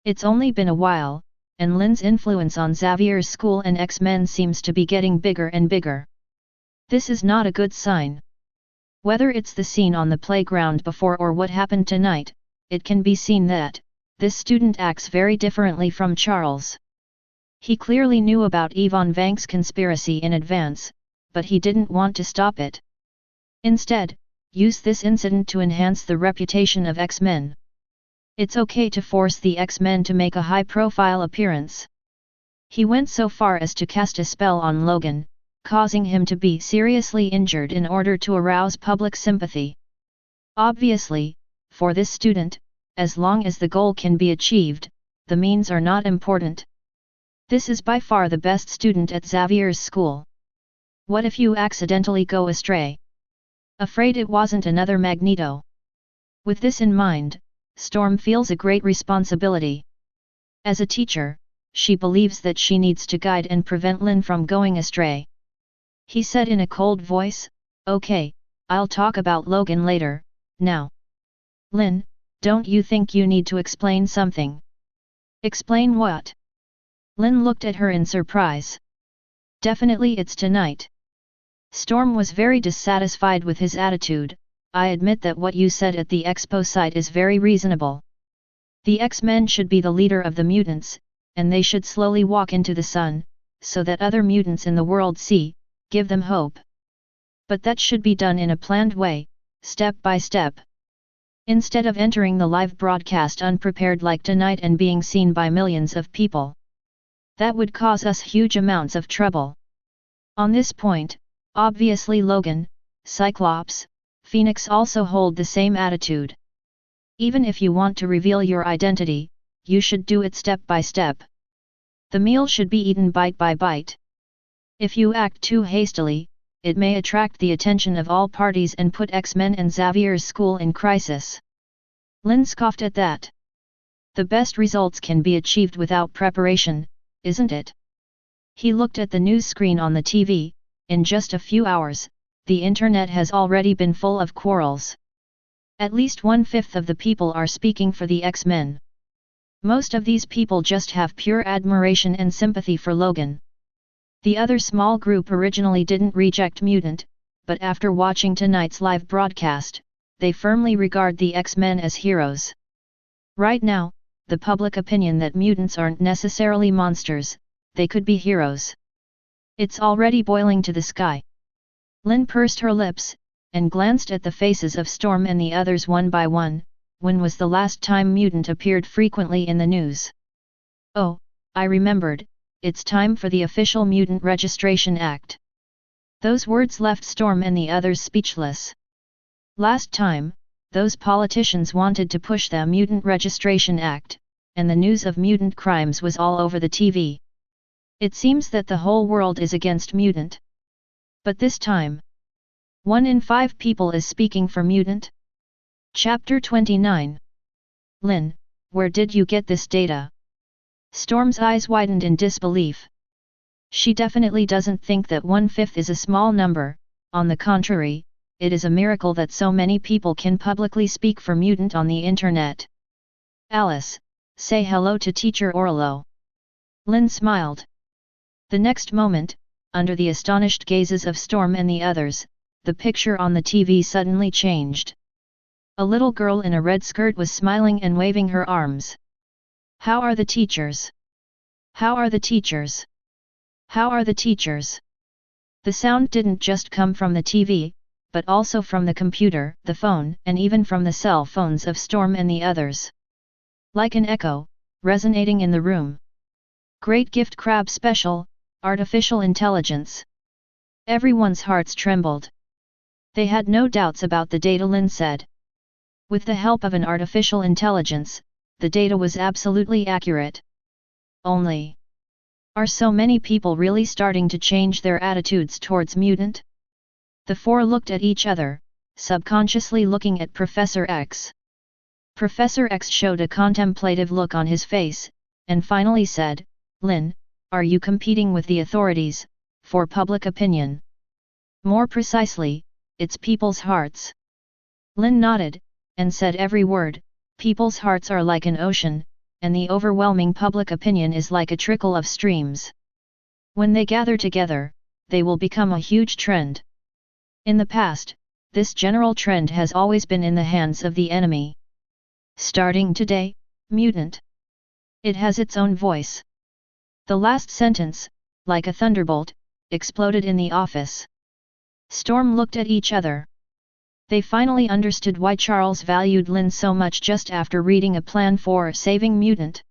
It's only been a while, and Lynn's influence on Xavier's school and X-Men seems to be getting bigger and bigger. This is not a good sign. Whether it's the scene on the playground before or what happened tonight, it can be seen that this student acts very differently from Charles. He clearly knew about Yvonne Vank's conspiracy in advance, but he didn't want to stop it. Instead, use this incident to enhance the reputation of X-Men. It's okay to force the X-Men to make a high-profile appearance. He went so far as to cast a spell on Logan, causing him to be seriously injured in order to arouse public sympathy. Obviously, for this student, as long as the goal can be achieved, the means are not important. This is by far the best student at Xavier's school. What if you accidentally go astray? Afraid it wasn't another Magneto? With this in mind, Storm feels a great responsibility. As a teacher, she believes that she needs to guide and prevent Lynn from going astray. He said in a cold voice, "Okay, I'll talk about Logan later, now. Lynn, don't you think you need to explain something?" "Explain what?" Lynn looked at her in surprise. "Definitely it's tonight." Storm was very dissatisfied with his attitude. "I admit that what you said at the expo site is very reasonable. The X-Men should be the leader of the mutants, and they should slowly walk into the sun, so that other mutants in the world give them hope. But that should be done in a planned way, step by step. Instead of entering the live broadcast unprepared like tonight and being seen by millions of people. That would cause us huge amounts of trouble." On this point, obviously Logan, Cyclops, Phoenix also hold the same attitude. Even if you want to reveal your identity, you should do it step by step. The meal should be eaten bite by bite. If you act too hastily, it may attract the attention of all parties and put X-Men and Xavier's school in crisis. Lynn scoffed at that. The best results can be achieved without preparation, isn't it? He looked at the news screen on the TV. In just a few hours, the internet has already been full of quarrels. At least 1/5 of the people are speaking for the X-Men. Most of these people just have pure admiration and sympathy for Logan. The other small group originally didn't reject Mutant, but after watching tonight's live broadcast, they firmly regard the X-Men as heroes. Right now, the public opinion that mutants aren't necessarily monsters, they could be heroes. It's already boiling to the sky. Lynn pursed her lips, and glanced at the faces of Storm and the others one by one. When was the last time Mutant appeared frequently in the news? "Oh, I remembered, it's time for the official Mutant Registration Act." Those words left Storm and the others speechless. Last time, those politicians wanted to push the Mutant Registration Act, and the news of mutant crimes was all over the TV. It seems that the whole world is against Mutant. But this time, 1 in 5 people is speaking for Mutant? Chapter 29. Lynn, where did you get this data? Storm's eyes widened in disbelief. She definitely doesn't think that 1/5 is a small number. On the contrary, it is a miracle that so many people can publicly speak for Mutant on the internet. "Alice, say hello to Teacher Orlo." Lynn smiled. The next moment, under the astonished gazes of Storm and the others, the picture on the TV suddenly changed. A little girl in a red skirt was smiling and waving her arms. "How are the teachers? How are the teachers? How are the teachers?" The sound didn't just come from the TV, but also from the computer, the phone, and even from the cell phones of Storm and the others. Like an echo, resonating in the room. "Great gift crab special, artificial intelligence." Everyone's hearts trembled. They had no doubts about the data Lynn said. With the help of an artificial intelligence, the data was absolutely accurate. Only, are so many people really starting to change their attitudes towards mutant? The four looked at each other, subconsciously looking at Professor X. Professor X showed a contemplative look on his face, and finally said, "Lynn, are you competing with the authorities, for public opinion? More precisely, it's people's hearts." Lynn nodded, and said every word, "People's hearts are like an ocean, and the overwhelming public opinion is like a trickle of streams. When they gather together, they will become a huge trend. In the past, this general trend has always been in the hands of the enemy. Starting today, mutant. It has its own voice." The last sentence, like a thunderbolt, exploded in the office. Storm looked at each other. They finally understood why Charles valued Lynn so much just after reading a plan for saving mutant.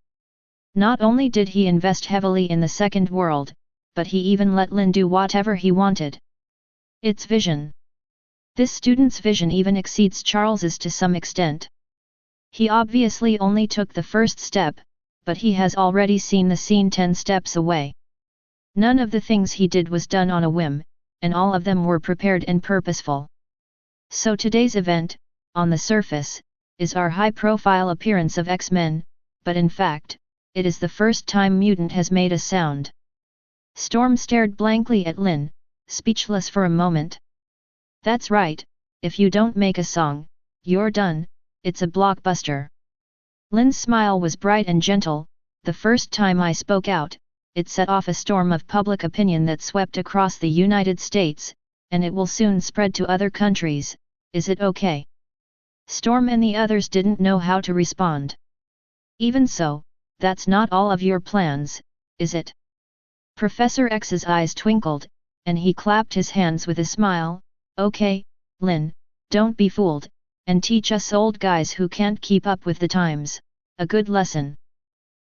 Not only did he invest heavily in the second world, but he even let Lynn do whatever he wanted. It's vision. This student's vision even exceeds Charles's to some extent. He obviously only took the first step, but he has already seen the scene 10 steps away. None of the things he did was done on a whim, and all of them were prepared and purposeful. So today's event, on the surface, is our high-profile appearance of X-Men, but in fact, it is the first time mutant has made a sound. Storm stared blankly at Lynn, speechless for a moment. "That's right, if you don't make a song, you're done, it's a blockbuster." Lynn's smile was bright and gentle. "The first time I spoke out, it set off a storm of public opinion that swept across the United States, and it will soon spread to other countries. Is it okay?" Storm and the others didn't know how to respond. "Even so, that's not all of your plans, is it?" Professor X's eyes twinkled, and he clapped his hands with a smile. "Okay, Lynn, don't be fooled, and teach us old guys who can't keep up with the times, a good lesson.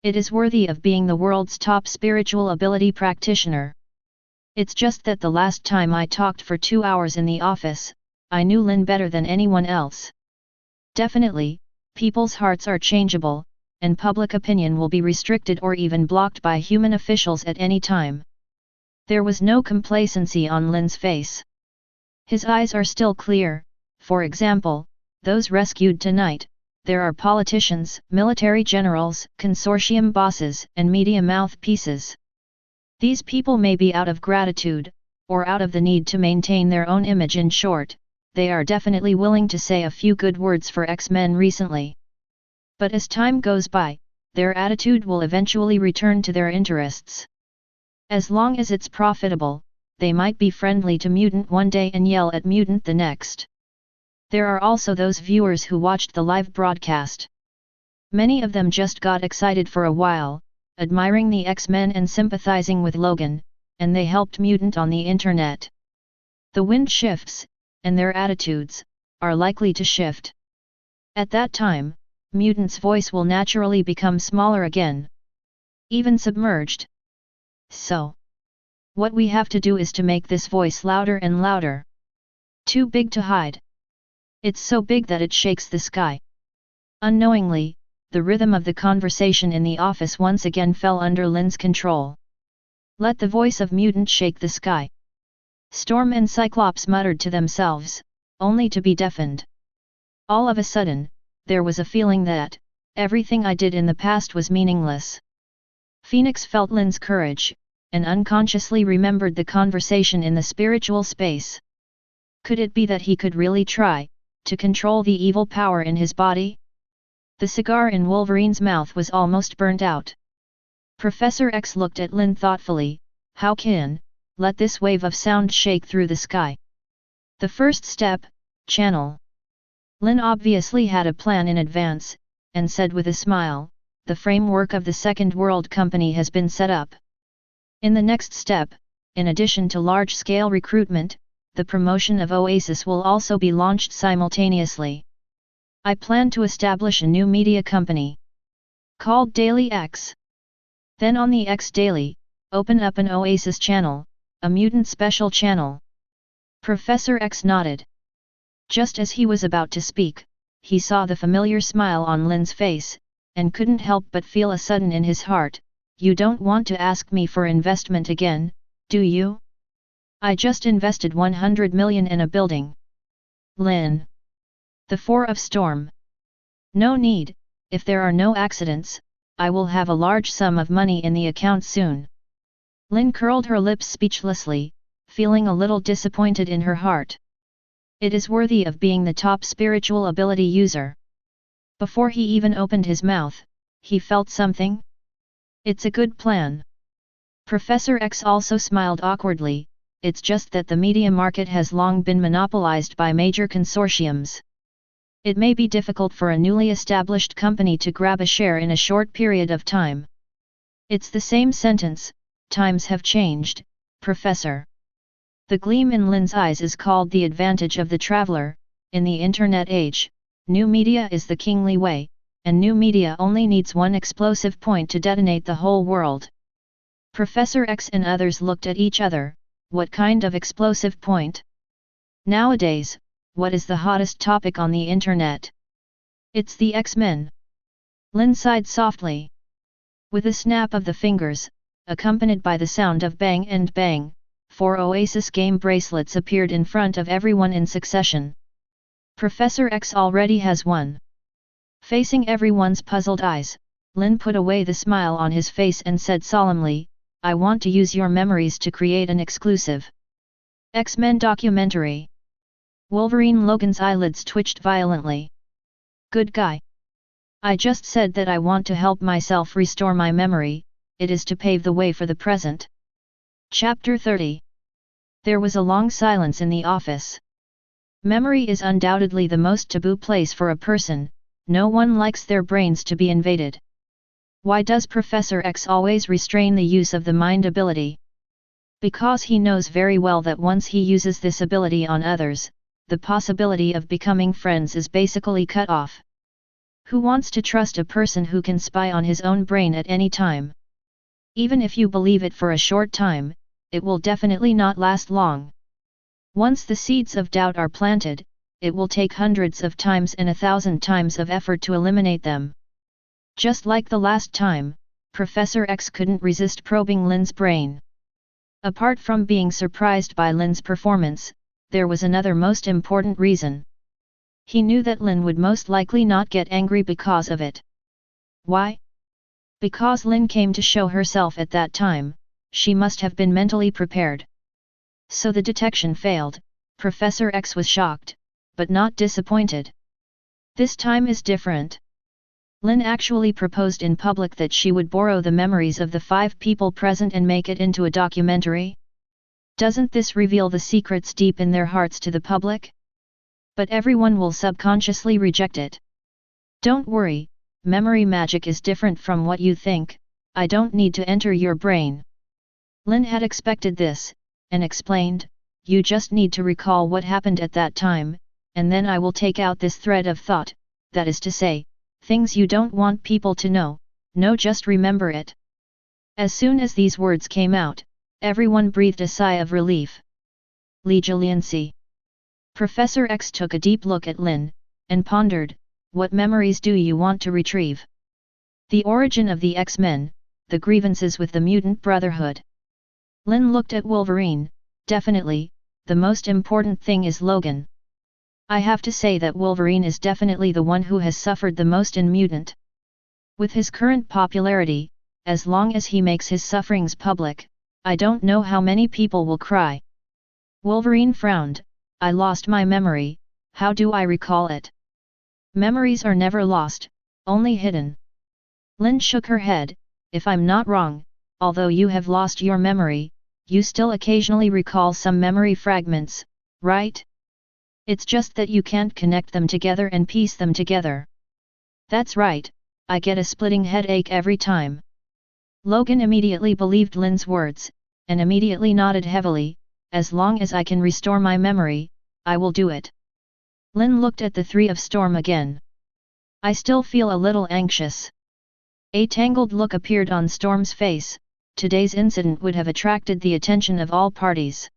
It is worthy of being the world's top spiritual ability practitioner. It's just that the last time I talked for 2 hours in the office, I knew Lynn better than anyone else. Definitely, people's hearts are changeable, and public opinion will be restricted or even blocked by human officials at any time." There was no complacency on Lynn's face. His eyes are still clear. "For example, those rescued tonight, there are politicians, military generals, consortium bosses, and media mouthpieces. These people may be out of gratitude, or out of the need to maintain their own image. In short, they are definitely willing to say a few good words for X-Men recently. But as time goes by, their attitude will eventually return to their interests. As long as it's profitable, they might be friendly to mutant one day and yell at mutant the next. There are also those viewers who watched the live broadcast. Many of them just got excited for a while, admiring the X-Men and sympathizing with Logan, and they helped mutant on the internet. The wind shifts, and their attitudes are likely to shift. At that time, mutant's voice will naturally become smaller again. Even submerged. So, what we have to do is to make this voice louder and louder. Too big to hide. It's so big that it shakes the sky." Unknowingly, the rhythm of the conversation in the office once again fell under Lynn's control. "Let the voice of mutant shake the sky." Storm and Cyclops muttered to themselves, only to be deafened. All of a sudden, there was a feeling that everything I did in the past was meaningless. Phoenix felt Lynn's courage, and unconsciously remembered the conversation in the spiritual space. Could it be that he could really try to control the evil power in his body? The cigar in Wolverine's mouth was almost burnt out. Professor X looked at Lynn thoughtfully. "How can let this wave of sound shake through the sky?" "The first step, channel." Lynn obviously had a plan in advance, and said with a smile, "The framework of the Second World Company has been set up. In the next step, in addition to large-scale recruitment, the promotion of Oasis will also be launched simultaneously. I plan to establish a new media company called Daily X. Then on the X Daily, open up an Oasis channel, a mutant special channel." Professor X nodded. Just as he was about to speak, he saw the familiar smile on Lynn's face, and couldn't help but feel a sudden in his heart. You don't want to ask me for investment again, do you? I just invested 100 million in a building. Lynn. The Four of Storm. No need, if there are no accidents, I will have a large sum of money in the account soon. Lynn curled her lips speechlessly, feeling a little disappointed in her heart. It is worthy of being the top spiritual ability user. Before he even opened his mouth, he felt something. It's a good plan. Professor X also smiled awkwardly. It's just that the media market has long been monopolized by major consortiums. It may be difficult for a newly established company to grab a share in a short period of time. It's the same sentence, times have changed, Professor. The gleam in Lynn's eyes is called the advantage of the traveler. In the internet age, new media is the kingly way, and new media only needs one explosive point to detonate the whole world. Professor X and others looked at each other. What kind of explosive point? Nowadays, what is the hottest topic on the internet? It's the X-Men. Lynn sighed softly. With a snap of the fingers, accompanied by the sound of bang and bang, 4 Oasis game bracelets appeared in front of everyone in succession. Professor X already has one. Facing everyone's puzzled eyes, Lynn put away the smile on his face and said solemnly, I want to use your memories to create an exclusive X-Men documentary. Wolverine Logan's eyelids twitched violently. Good guy. I just said that I want to help myself restore my memory, it is to pave the way for the present. Chapter 30. There was a long silence in the office. Memory is undoubtedly the most taboo place for a person, no one likes their brains to be invaded. Why does Professor X always restrain the use of the mind ability? Because he knows very well that once he uses this ability on others, the possibility of becoming friends is basically cut off. Who wants to trust a person who can spy on his own brain at any time? Even if you believe it for a short time, it will definitely not last long. Once the seeds of doubt are planted, it will take hundreds of times and 1,000 times of effort to eliminate them. Just like the last time, Professor X couldn't resist probing Lynn's brain. Apart from being surprised by Lynn's performance, there was another most important reason. He knew that Lynn would most likely not get angry because of it. Why? Because Lynn came to show herself at that time, she must have been mentally prepared. So the detection failed. Professor X was shocked, but not disappointed. This time is different. Lynn actually proposed in public that she would borrow the memories of the 5 people present and make it into a documentary. Doesn't this reveal the secrets deep in their hearts to the public? But everyone will subconsciously reject it. Don't worry, memory magic is different from what you think, I don't need to enter your brain. Lynn had expected this, and explained, you just need to recall what happened at that time, and then I will take out this thread of thought, that is to say, things you don't want people to know, no, just remember it. As soon as these words came out, everyone breathed a sigh of relief. Legiliancy. Professor X took a deep look at Lynn, and pondered, what memories do you want to retrieve? The origin of the X-Men, the grievances with the Mutant Brotherhood. Lynn looked at Wolverine, definitely, the most important thing is Logan. I have to say that Wolverine is definitely the one who has suffered the most in Mutant. With his current popularity, as long as he makes his sufferings public, I don't know how many people will cry. Wolverine frowned, I lost my memory, how do I recall it? Memories are never lost, only hidden. Lynn shook her head, if I'm not wrong, although you have lost your memory, you still occasionally recall some memory fragments, right? It's just that you can't connect them together and piece them together. That's right, I get a splitting headache every time. Logan immediately believed Lynn's words, and immediately nodded heavily, as long as I can restore my memory, I will do it. Lynn looked at the 3 of Storm again. I still feel a little anxious. A tangled look appeared on Storm's face. Today's incident would have attracted the attention of all parties.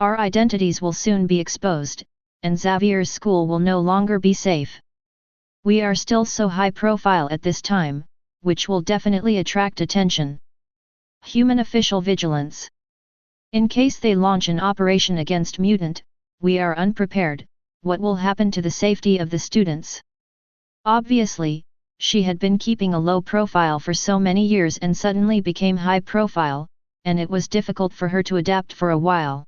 Our identities will soon be exposed, and Xavier's school will no longer be safe. We are still so high profile at this time, which will definitely attract attention. Human official vigilance. In case they launch an operation against mutant, we are unprepared. What will happen to the safety of the students? Obviously, she had been keeping a low profile for so many years and suddenly became high profile, and it was difficult for her to adapt for a while.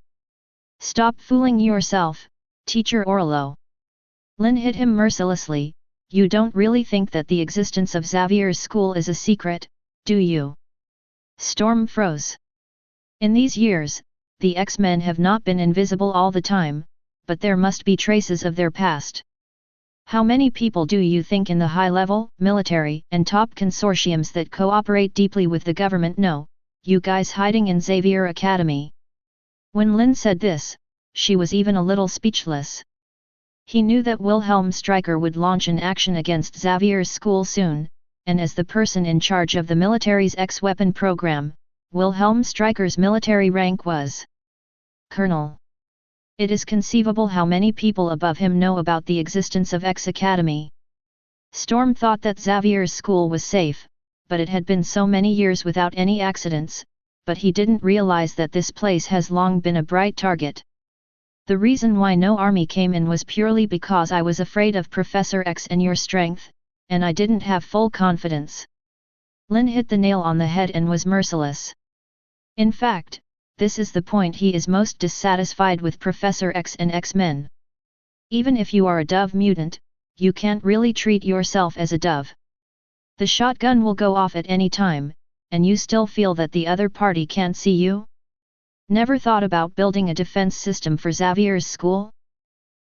Stop fooling yourself, Teacher Orlo. Lynn hit him mercilessly. You don't really think that the existence of Xavier's school is a secret, do you? Storm froze. In these years, the X-Men have not been invisible all the time, but there must be traces of their past. How many people do you think in the high-level, military, and top consortiums that cooperate deeply with the government know, you guys hiding in Xavier Academy? When Lynn said this, she was even a little speechless. He knew that Wilhelm Stryker would launch an action against Xavier's school soon, and as the person in charge of the military's X-weapon program, Wilhelm Stryker's military rank was Colonel. It is conceivable how many people above him know about the existence of X Academy. Storm thought that Xavier's school was safe, but it had been so many years without any accidents, but he didn't realize that this place has long been a bright target. The reason why no army came in was purely because I was afraid of Professor X and your strength, and I didn't have full confidence. Lynn hit the nail on the head and was merciless. In fact, this is the point he is most dissatisfied with Professor X and X-Men. Even if you are a dove mutant, you can't really treat yourself as a dove. The shotgun will go off at any time, and you still feel that the other party can't see you? Never thought about building a defense system for Xavier's school?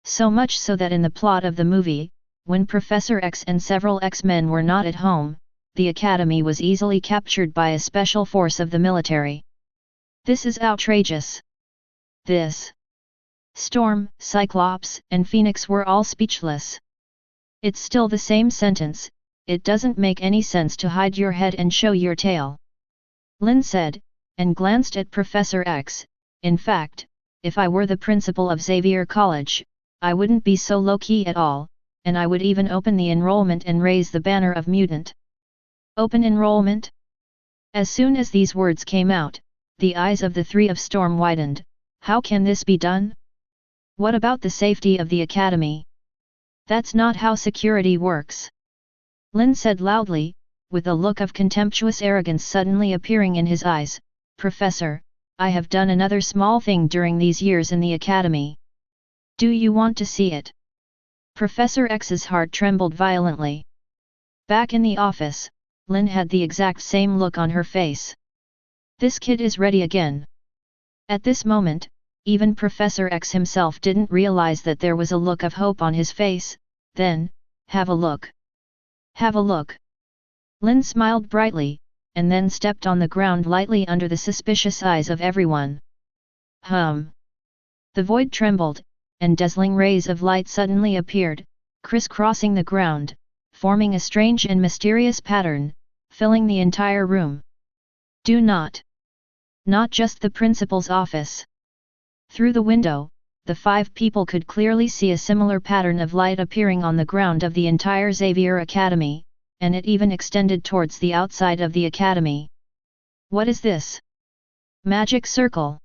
So much so that in the plot of the movie, when Professor X and several X-Men were not at home, the Academy was easily captured by a special force of the military. This is outrageous. This. Storm, Cyclops, and Phoenix were all speechless. It's still the same sentence, it doesn't make any sense to hide your head and show your tail. Lynn said, and glanced at Professor X. In fact, if I were the principal of Xavier College, I wouldn't be so low-key at all, and I would even open the enrollment and raise the banner of mutant. Open enrollment? As soon as these words came out, the eyes of the three of Storm widened. How can this be done? What about the safety of the Academy? That's not how security works. Lynn said loudly, with a look of contemptuous arrogance suddenly appearing in his eyes, Professor, I have done another small thing during these years in the Academy. Do you want to see it? Professor X's heart trembled violently. Back in the office, Lynn had the exact same look on her face. This kid is ready again. At this moment, even Professor X himself didn't realize that there was a look of hope on his face. Then, have a look. Have a look. Lynn smiled brightly, and then stepped on the ground lightly under the suspicious eyes of everyone. The void trembled, and dazzling rays of light suddenly appeared, crisscrossing the ground, forming a strange and mysterious pattern, filling the entire room. Do not. Not just the principal's office. Through the window, the five people could clearly see a similar pattern of light appearing on the ground of the entire Xavier Academy, and it even extended towards the outside of the Academy. What is this? Magic circle.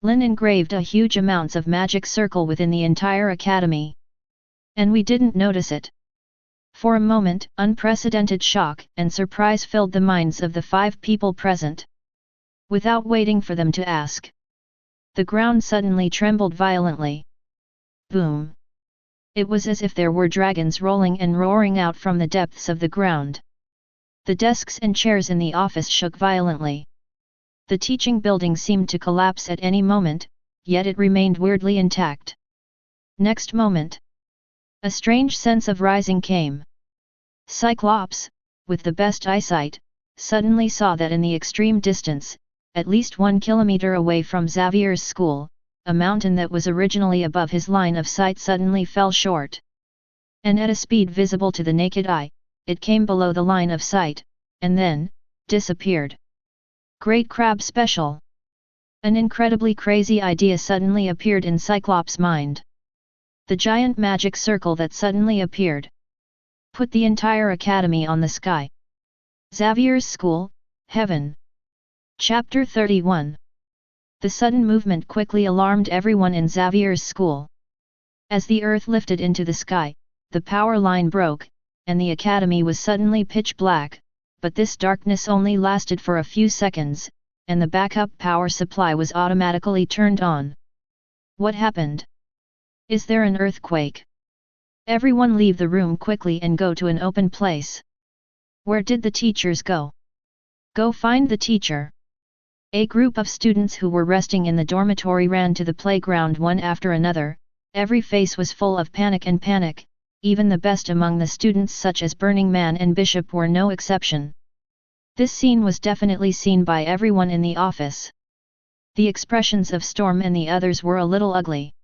Lynn engraved a huge amounts of magic circle within the entire Academy. And we didn't notice it. For a moment, unprecedented shock and surprise filled the minds of the five people present. Without waiting for them to ask, the ground suddenly trembled violently. Boom! It was as if there were dragons rolling and roaring out from the depths of the ground. The desks and chairs in the office shook violently. The teaching building seemed to collapse at any moment, yet it remained weirdly intact. Next moment, a strange sense of rising came. Cyclops, with the best eyesight, suddenly saw that in the extreme distance, at least 1 kilometer away from Xavier's school, a mountain that was originally above his line of sight suddenly fell short. And at a speed visible to the naked eye, it came below the line of sight, and then, disappeared. Great Crab Special! An incredibly crazy idea suddenly appeared in Cyclops' mind. The giant magic circle that suddenly appeared. Put the entire academy on the sky. Xavier's school, heaven. Chapter 31. The sudden movement quickly alarmed everyone in Xavier's school. As the earth lifted into the sky, the power line broke, and the academy was suddenly pitch black, but this darkness only lasted for a few seconds, and the backup power supply was automatically turned on. What happened? Is there an earthquake? Everyone leave the room quickly and go to an open place. Where did the teachers go? Go find the teacher. A group of students who were resting in the dormitory ran to the playground one after another. Every face was full of panic, even the best among the students such as Burning Man and Bishop were no exception. This scene was definitely seen by everyone in the office. The expressions of Storm and the others were a little ugly.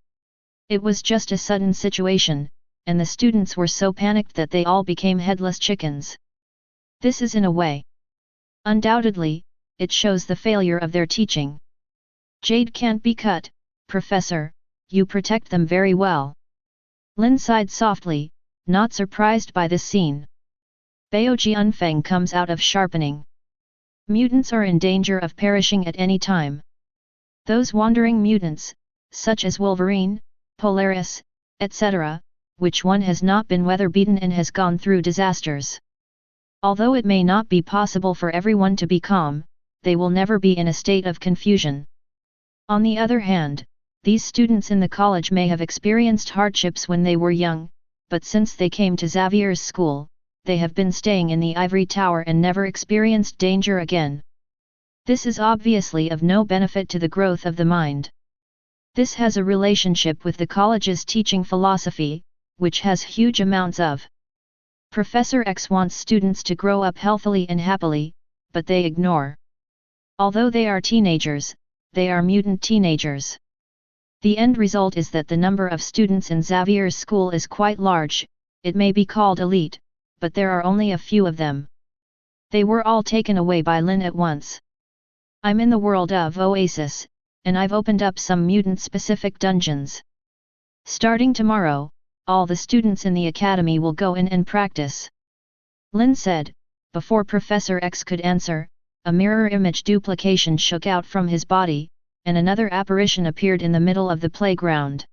It was just a sudden situation, and the students were so panicked that they all became headless chickens. This is in a way. Undoubtedly, it shows the failure of their teaching. Jade can't be cut, Professor, you protect them very well. Lynn sighed softly, not surprised by this scene. Baoji Unfeng comes out of sharpening. Mutants are in danger of perishing at any time. Those wandering mutants, such as Wolverine, Polaris, etc., which one has not been weather-beaten and has gone through disasters. Although it may not be possible for everyone to be calm, they will never be in a state of confusion. On the other hand, these students in the college may have experienced hardships when they were young, but since they came to Xavier's school, they have been staying in the ivory tower and never experienced danger again. This is obviously of no benefit to the growth of the mind. This has a relationship with the college's teaching philosophy, which has huge amounts of. Professor X wants students to grow up healthily and happily, but they ignore. Although they are teenagers, they are mutant teenagers. The end result is that the number of students in Xavier's school is quite large. It may be called elite, but there are only a few of them. They were all taken away by Lynn at once. I'm in the world of Oasis, and I've opened up some mutant-specific dungeons. Starting tomorrow, all the students in the academy will go in and practice. Lynn said. Before Professor X could answer, a mirror image duplication shook out from his body, and another apparition appeared in the middle of the playground.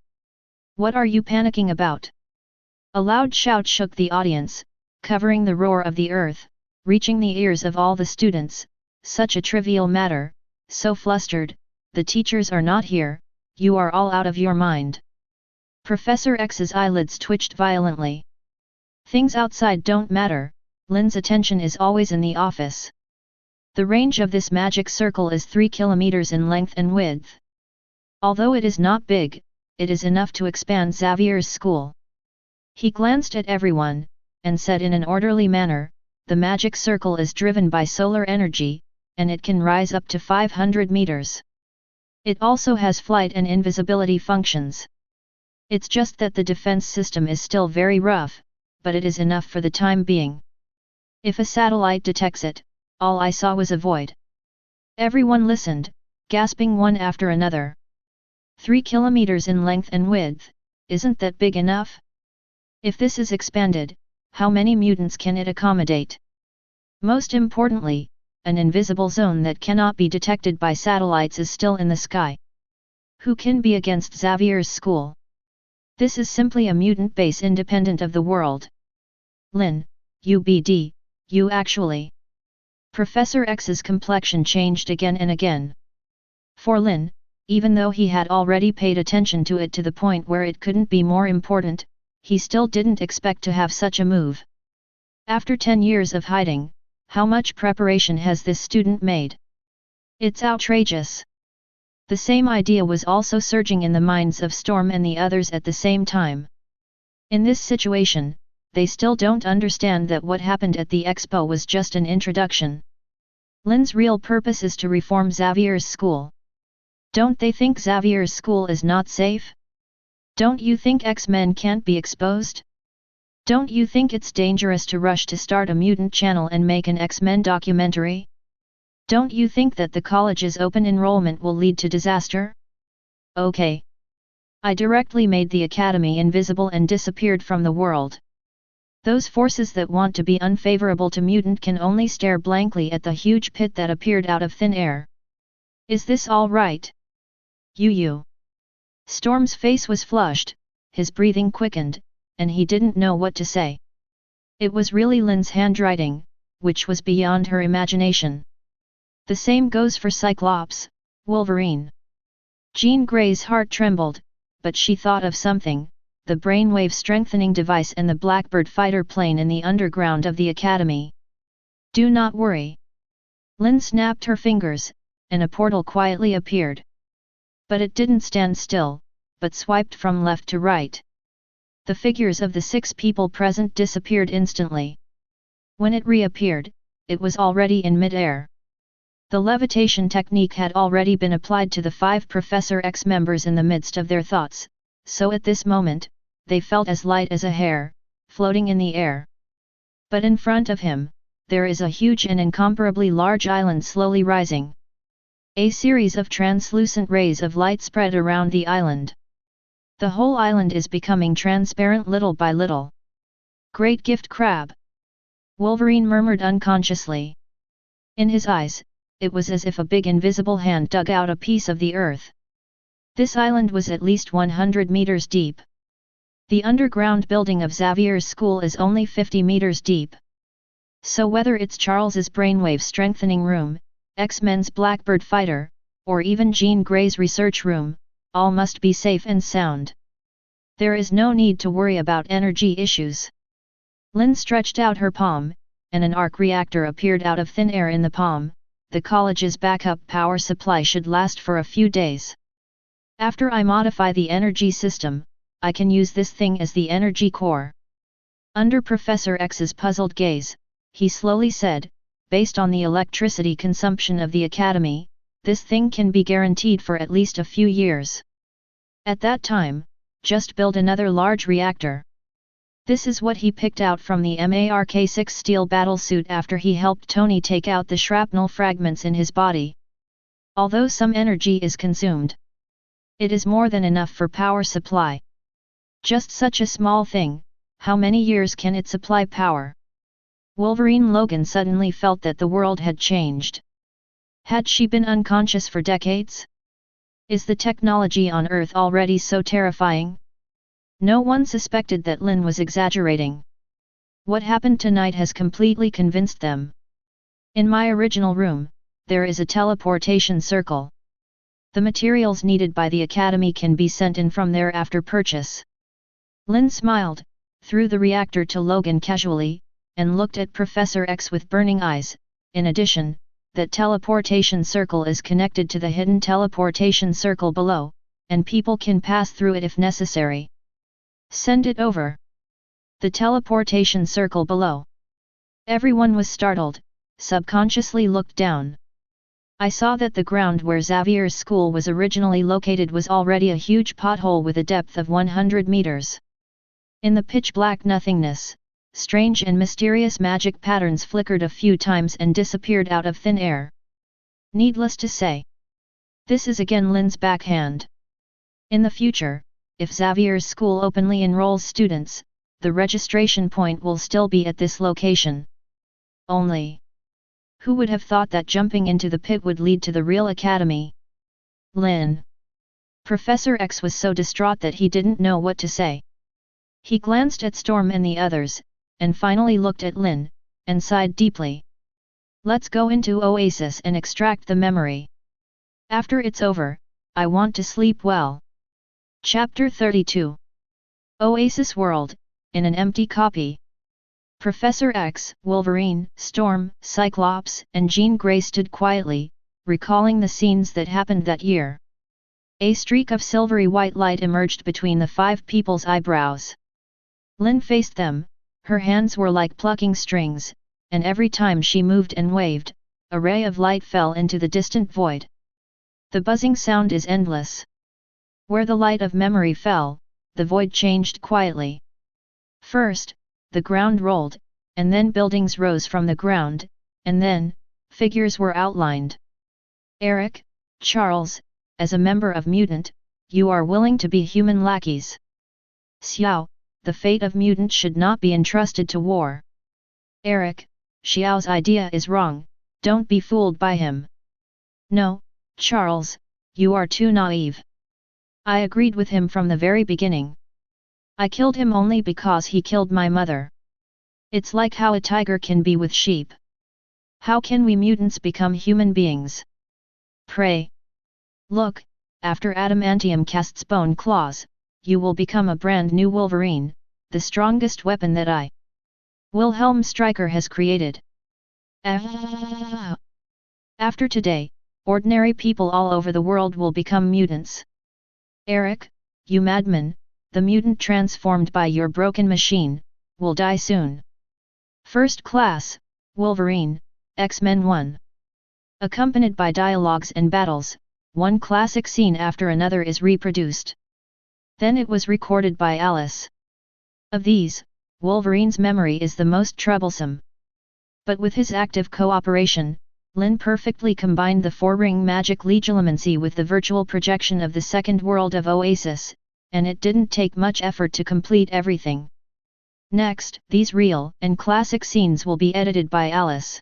What are you panicking about? A loud shout shook the audience, covering the roar of the earth, reaching the ears of all the students. Such a trivial matter, so flustered, the teachers are not here, you are all out of your mind. Professor X's eyelids twitched violently. Things outside don't matter, Lynn's attention is always in the office. The range of this magic circle is 3 kilometers in length and width. Although it is not big, it is enough to expand Xavier's school. He glanced at everyone, and said in an orderly manner, the magic circle is driven by solar energy, and it can rise up to 500 meters. It also has flight and invisibility functions. It's just that the defense system is still very rough, but it is enough for the time being. If a satellite detects it, all I saw was a void. Everyone listened, gasping one after another. 3 kilometers in length and width, isn't that big enough? If this is expanded, how many mutants can it accommodate? Most importantly, an invisible zone that cannot be detected by satellites is still in the sky. Who can be against Xavier's school? This is simply a mutant base independent of the world. Lynn, UBD, you actually. Professor X's complexion changed again and again. For Lynn, even though he had already paid attention to it to the point where it couldn't be more important, he still didn't expect to have such a move. After 10 years of hiding, how much preparation has this student made? It's outrageous. The same idea was also surging in the minds of Storm and the others at the same time. In this situation, they still don't understand that what happened at the expo was just an introduction. Lynn's real purpose is to reform Xavier's school. Don't they think Xavier's school is not safe? Don't you think X-Men can't be exposed? Don't you think it's dangerous to rush to start a mutant channel and make an X-Men documentary? Don't you think that the college's open enrollment will lead to disaster? Okay. I directly made the academy invisible and disappeared from the world. Those forces that want to be unfavorable to mutant can only stare blankly at the huge pit that appeared out of thin air. Is this all right? You. Storm's face was flushed, his breathing quickened, and he didn't know what to say. It was really Lynn's handwriting, which was beyond her imagination. The same goes for Cyclops, Wolverine. Jean Grey's heart trembled, but she thought of something, the brainwave strengthening device and the Blackbird fighter plane in the underground of the Academy. Do not worry. Lynn snapped her fingers, and a portal quietly appeared. But it didn't stand still, but swiped from left to right. The figures of the 6 people present disappeared instantly. When it reappeared, it was already in mid-air. The levitation technique had already been applied to the 5 Professor X members in the midst of their thoughts, so at this moment, they felt as light as a hair, floating in the air. But in front of him, there is a huge and incomparably large island slowly rising. A series of translucent rays of light spread around the island. The whole island is becoming transparent little by little. Great gift crab! Wolverine murmured unconsciously. In his eyes, it was as if a big invisible hand dug out a piece of the earth. This island was at least 100 meters deep. The underground building of Xavier's school is only 50 meters deep. So whether it's Charles's brainwave strengthening room, X-Men's Blackbird fighter, or even Jean Grey's research room, all must be safe and sound. There is no need to worry about energy issues. Lynn stretched out her palm, and an arc reactor appeared out of thin air in the palm. The college's backup power supply should last for a few days. After I modify the energy system, I can use this thing as the energy core. Under Professor X's puzzled gaze, he slowly said, based on the electricity consumption of the Academy, this thing can be guaranteed for at least a few years. At that time, just build another large reactor. This is what he picked out from the Mark-6 steel battlesuit after he helped Tony take out the shrapnel fragments in his body. Although some energy is consumed, it is more than enough for power supply. Just such a small thing, how many years can it supply power? Wolverine Logan suddenly felt that the world had changed. Had she been unconscious for decades? Is the technology on Earth already so terrifying? No one suspected that Lynn was exaggerating. What happened tonight has completely convinced them. In my original room, there is a teleportation circle. The materials needed by the Academy can be sent in from there after purchase. Lynn smiled, threw the reactor to Logan casually, and looked at Professor X with burning eyes. In addition, that teleportation circle is connected to the hidden teleportation circle below, and people can pass through it if necessary. Send it over. The teleportation circle below. Everyone was startled, subconsciously looked down. I saw that the ground where Xavier's school was originally located was already a huge pothole with a depth of 100 meters. In the pitch-black nothingness, strange and mysterious magic patterns flickered a few times and disappeared out of thin air. Needless to say, this is again Lynn's backhand. In the future, if Xavier's school openly enrolls students, the registration point will still be at this location. Only, who would have thought that jumping into the pit would lead to the real Academy? Lynn. Professor X was so distraught that he didn't know what to say. He glanced at Storm and the others, and finally looked at Lynn, and sighed deeply. Let's go into Oasis and extract the memory. After it's over, I want to sleep well. Chapter 32. Oasis World, in an empty copy. Professor X, Wolverine, Storm, Cyclops, and Jean Grey stood quietly, recalling the scenes that happened that year. A streak of silvery white light emerged between the 5 people's eyebrows. Lynn faced them, her hands were like plucking strings, and every time she moved and waved, a ray of light fell into the distant void. The buzzing sound is endless. Where the light of memory fell, the void changed quietly. First, the ground rolled, and then buildings rose from the ground, and then, figures were outlined. Eric, Charles, as a member of Mutant, you are willing to be human lackeys. Xiao, the fate of mutants should not be entrusted to war. Eric, Xiao's idea is wrong, don't be fooled by him. No, Charles, you are too naive. I agreed with him from the very beginning. I killed him only because he killed my mother. It's like how a tiger can be with sheep. How can we mutants become human beings? Pray. Look, after adamantium casts bone claws, you will become a brand new Wolverine, the strongest weapon that I, Wilhelm Stryker, has created. After today, ordinary people all over the world will become mutants. Eric, you madman, the mutant transformed by your broken machine, will die soon. First Class, Wolverine, X-Men 1. Accompanied by dialogues and battles, one classic scene after another is reproduced. Then it was recorded by Alice. Of these, Wolverine's memory is the most troublesome. But with his active cooperation, Lynn perfectly combined the four-ring magic legilimency with the virtual projection of the second world of Oasis, and it didn't take much effort to complete everything. Next, these real and classic scenes will be edited by Alice.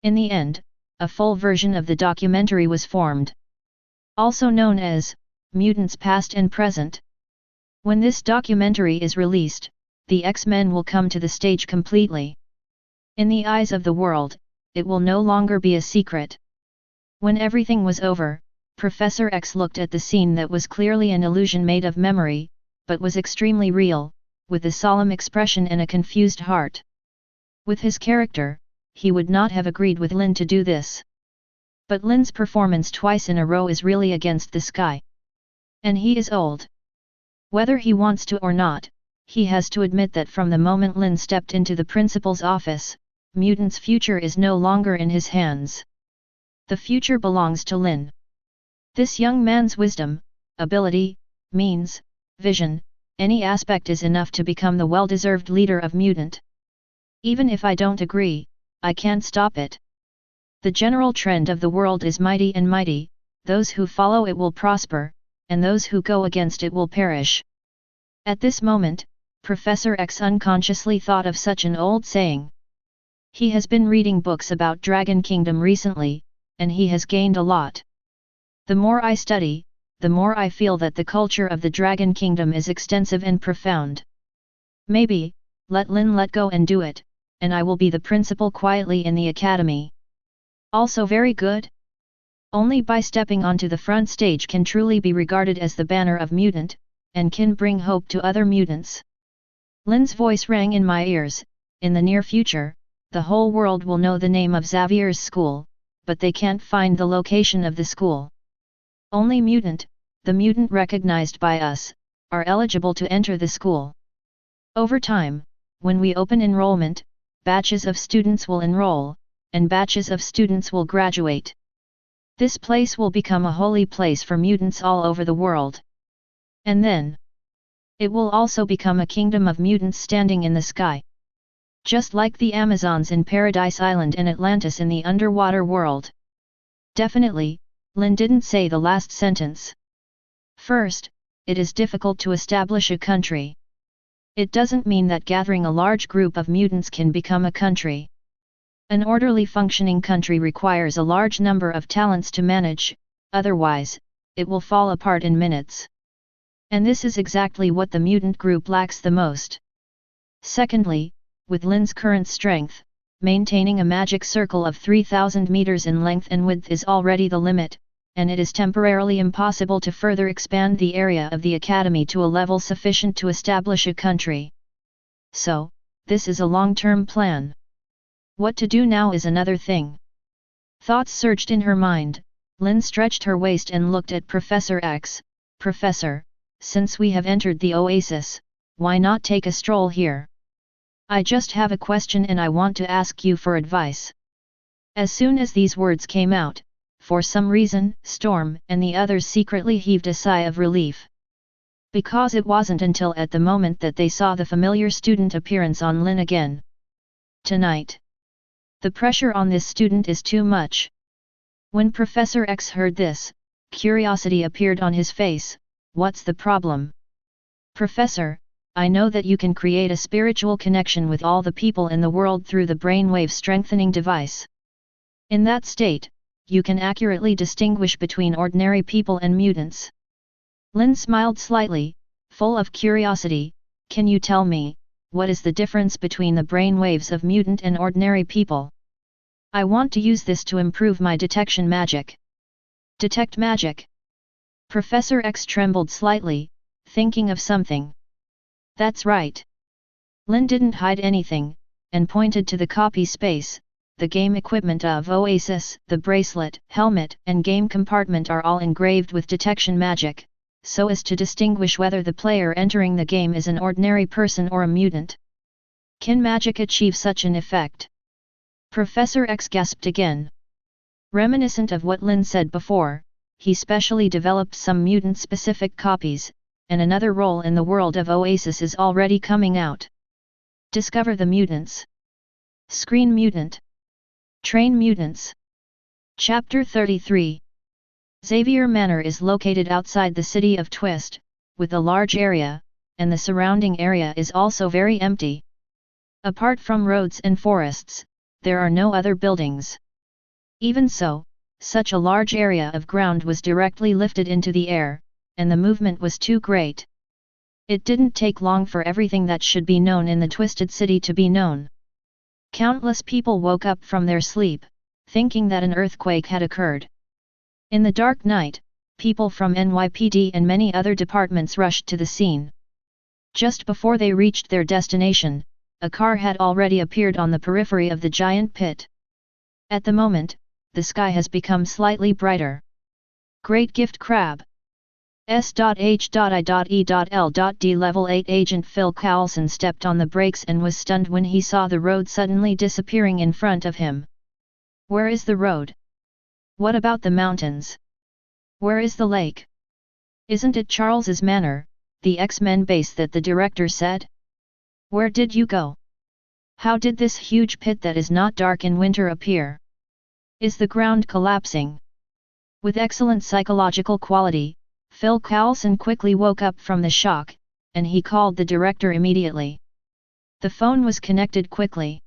In the end, a full version of the documentary was formed. Also known as Mutants Past and Present. When this documentary is released, the X-Men will come to the stage completely. In the eyes of the world, it will no longer be a secret. When everything was over, Professor X looked at the scene that was clearly an illusion made of memory, but was extremely real, with a solemn expression and a confused heart. With his character, he would not have agreed with Lynn to do this. But Lynn's performance twice in a row is really against the sky. And he is old. Whether he wants to or not, he has to admit that from the moment Lynn stepped into the principal's office, mutants' future is no longer in his hands. The future belongs to Lynn. This young man's wisdom, ability, means, vision, any aspect is enough to become the well-deserved leader of mutant. Even if I don't agree, I can't stop it. The general trend of the world is mighty and mighty, those who follow it will prosper, and those who go against it will perish. At this moment, Professor X unconsciously thought of such an old saying. He has been reading books about Dragon Kingdom recently, and he has gained a lot. The more I study, the more I feel that the culture of the Dragon Kingdom is extensive and profound. Maybe, let Lynn let go and do it, and I will be the principal quietly in the academy. Also very good? Only by stepping onto the front stage can truly be regarded as the banner of mutant, and can bring hope to other mutants. Lynn's voice rang in my ears. In the near future, the whole world will know the name of Xavier's school, but they can't find the location of the school. Only mutant, the mutant recognized by us, are eligible to enter the school. Over time, when we open enrollment, batches of students will enroll, and batches of students will graduate. This place will become a holy place for mutants all over the world. And then, it will also become a kingdom of mutants standing in the sky. Just like the Amazons in Paradise Island and Atlantis in the underwater world. Definitely, Lynn didn't say the last sentence. First, it is difficult to establish a country. It doesn't mean that gathering a large group of mutants can become a country. An orderly functioning country requires a large number of talents to manage, otherwise, it will fall apart in minutes. And this is exactly what the mutant group lacks the most. Secondly, with Lynn's current strength, maintaining a magic circle of 3,000 meters in length and width is already the limit, and it is temporarily impossible to further expand the area of the academy to a level sufficient to establish a country. So, this is a long-term plan. What to do now is another thing. Thoughts surged in her mind. Lynn stretched her waist and looked at Professor X. Professor, since we have entered the Oasis, why not take a stroll here? I just have a question and I want to ask you for advice. As soon as these words came out, for some reason, Storm and the others secretly heaved a sigh of relief. Because it wasn't until at the moment that they saw the familiar student appearance on Lynn again. Tonight. The pressure on this student is too much. When Professor X heard this, curiosity appeared on his face. What's the problem? Professor, I know that you can create a spiritual connection with all the people in the world through the brainwave strengthening device. In that state, you can accurately distinguish between ordinary people and mutants. Lynn smiled slightly, full of curiosity. Can you tell me, what is the difference between the brain waves of mutant and ordinary people? I want to use this to improve my detection magic. Detect magic. Professor X trembled slightly, thinking of something. That's right. Lynn didn't hide anything, and pointed to the copy space. The game equipment of Oasis, the bracelet, helmet, and game compartment are all engraved with detection magic, so as to distinguish whether the player entering the game is an ordinary person or a mutant. Can magic achieve such an effect? Professor X gasped again. Reminiscent of what Lynn said before, he specially developed some mutant-specific copies, and another role in the world of Oasis is already coming out. Discover the mutants. Screen mutant. Train mutants. Chapter 33. Xavier Manor is located outside the city of Twist, with a large area, and the surrounding area is also very empty. Apart from roads and forests, there are no other buildings. Even so, such a large area of ground was directly lifted into the air, and the movement was too great. It didn't take long for everything that should be known in the Twisted City to be known. Countless people woke up from their sleep, thinking that an earthquake had occurred. In the dark night, people from NYPD and many other departments rushed to the scene. Just before they reached their destination, a car had already appeared on the periphery of the giant pit. At the moment, the sky has become slightly brighter. Great gift crab. S.H.I.E.L.D. Level 8 Agent Phil Coulson stepped on the brakes and was stunned when he saw the road suddenly disappearing in front of him. Where is the road? What about the mountains? Where is the lake? Isn't it Charles's Manor, the X-Men base that the director said? Where did you go? How did this huge pit that is not dark in winter appear? Is the ground collapsing? With excellent psychological quality, Phil Coulson quickly woke up from the shock, and he called the director immediately. The phone was connected quickly.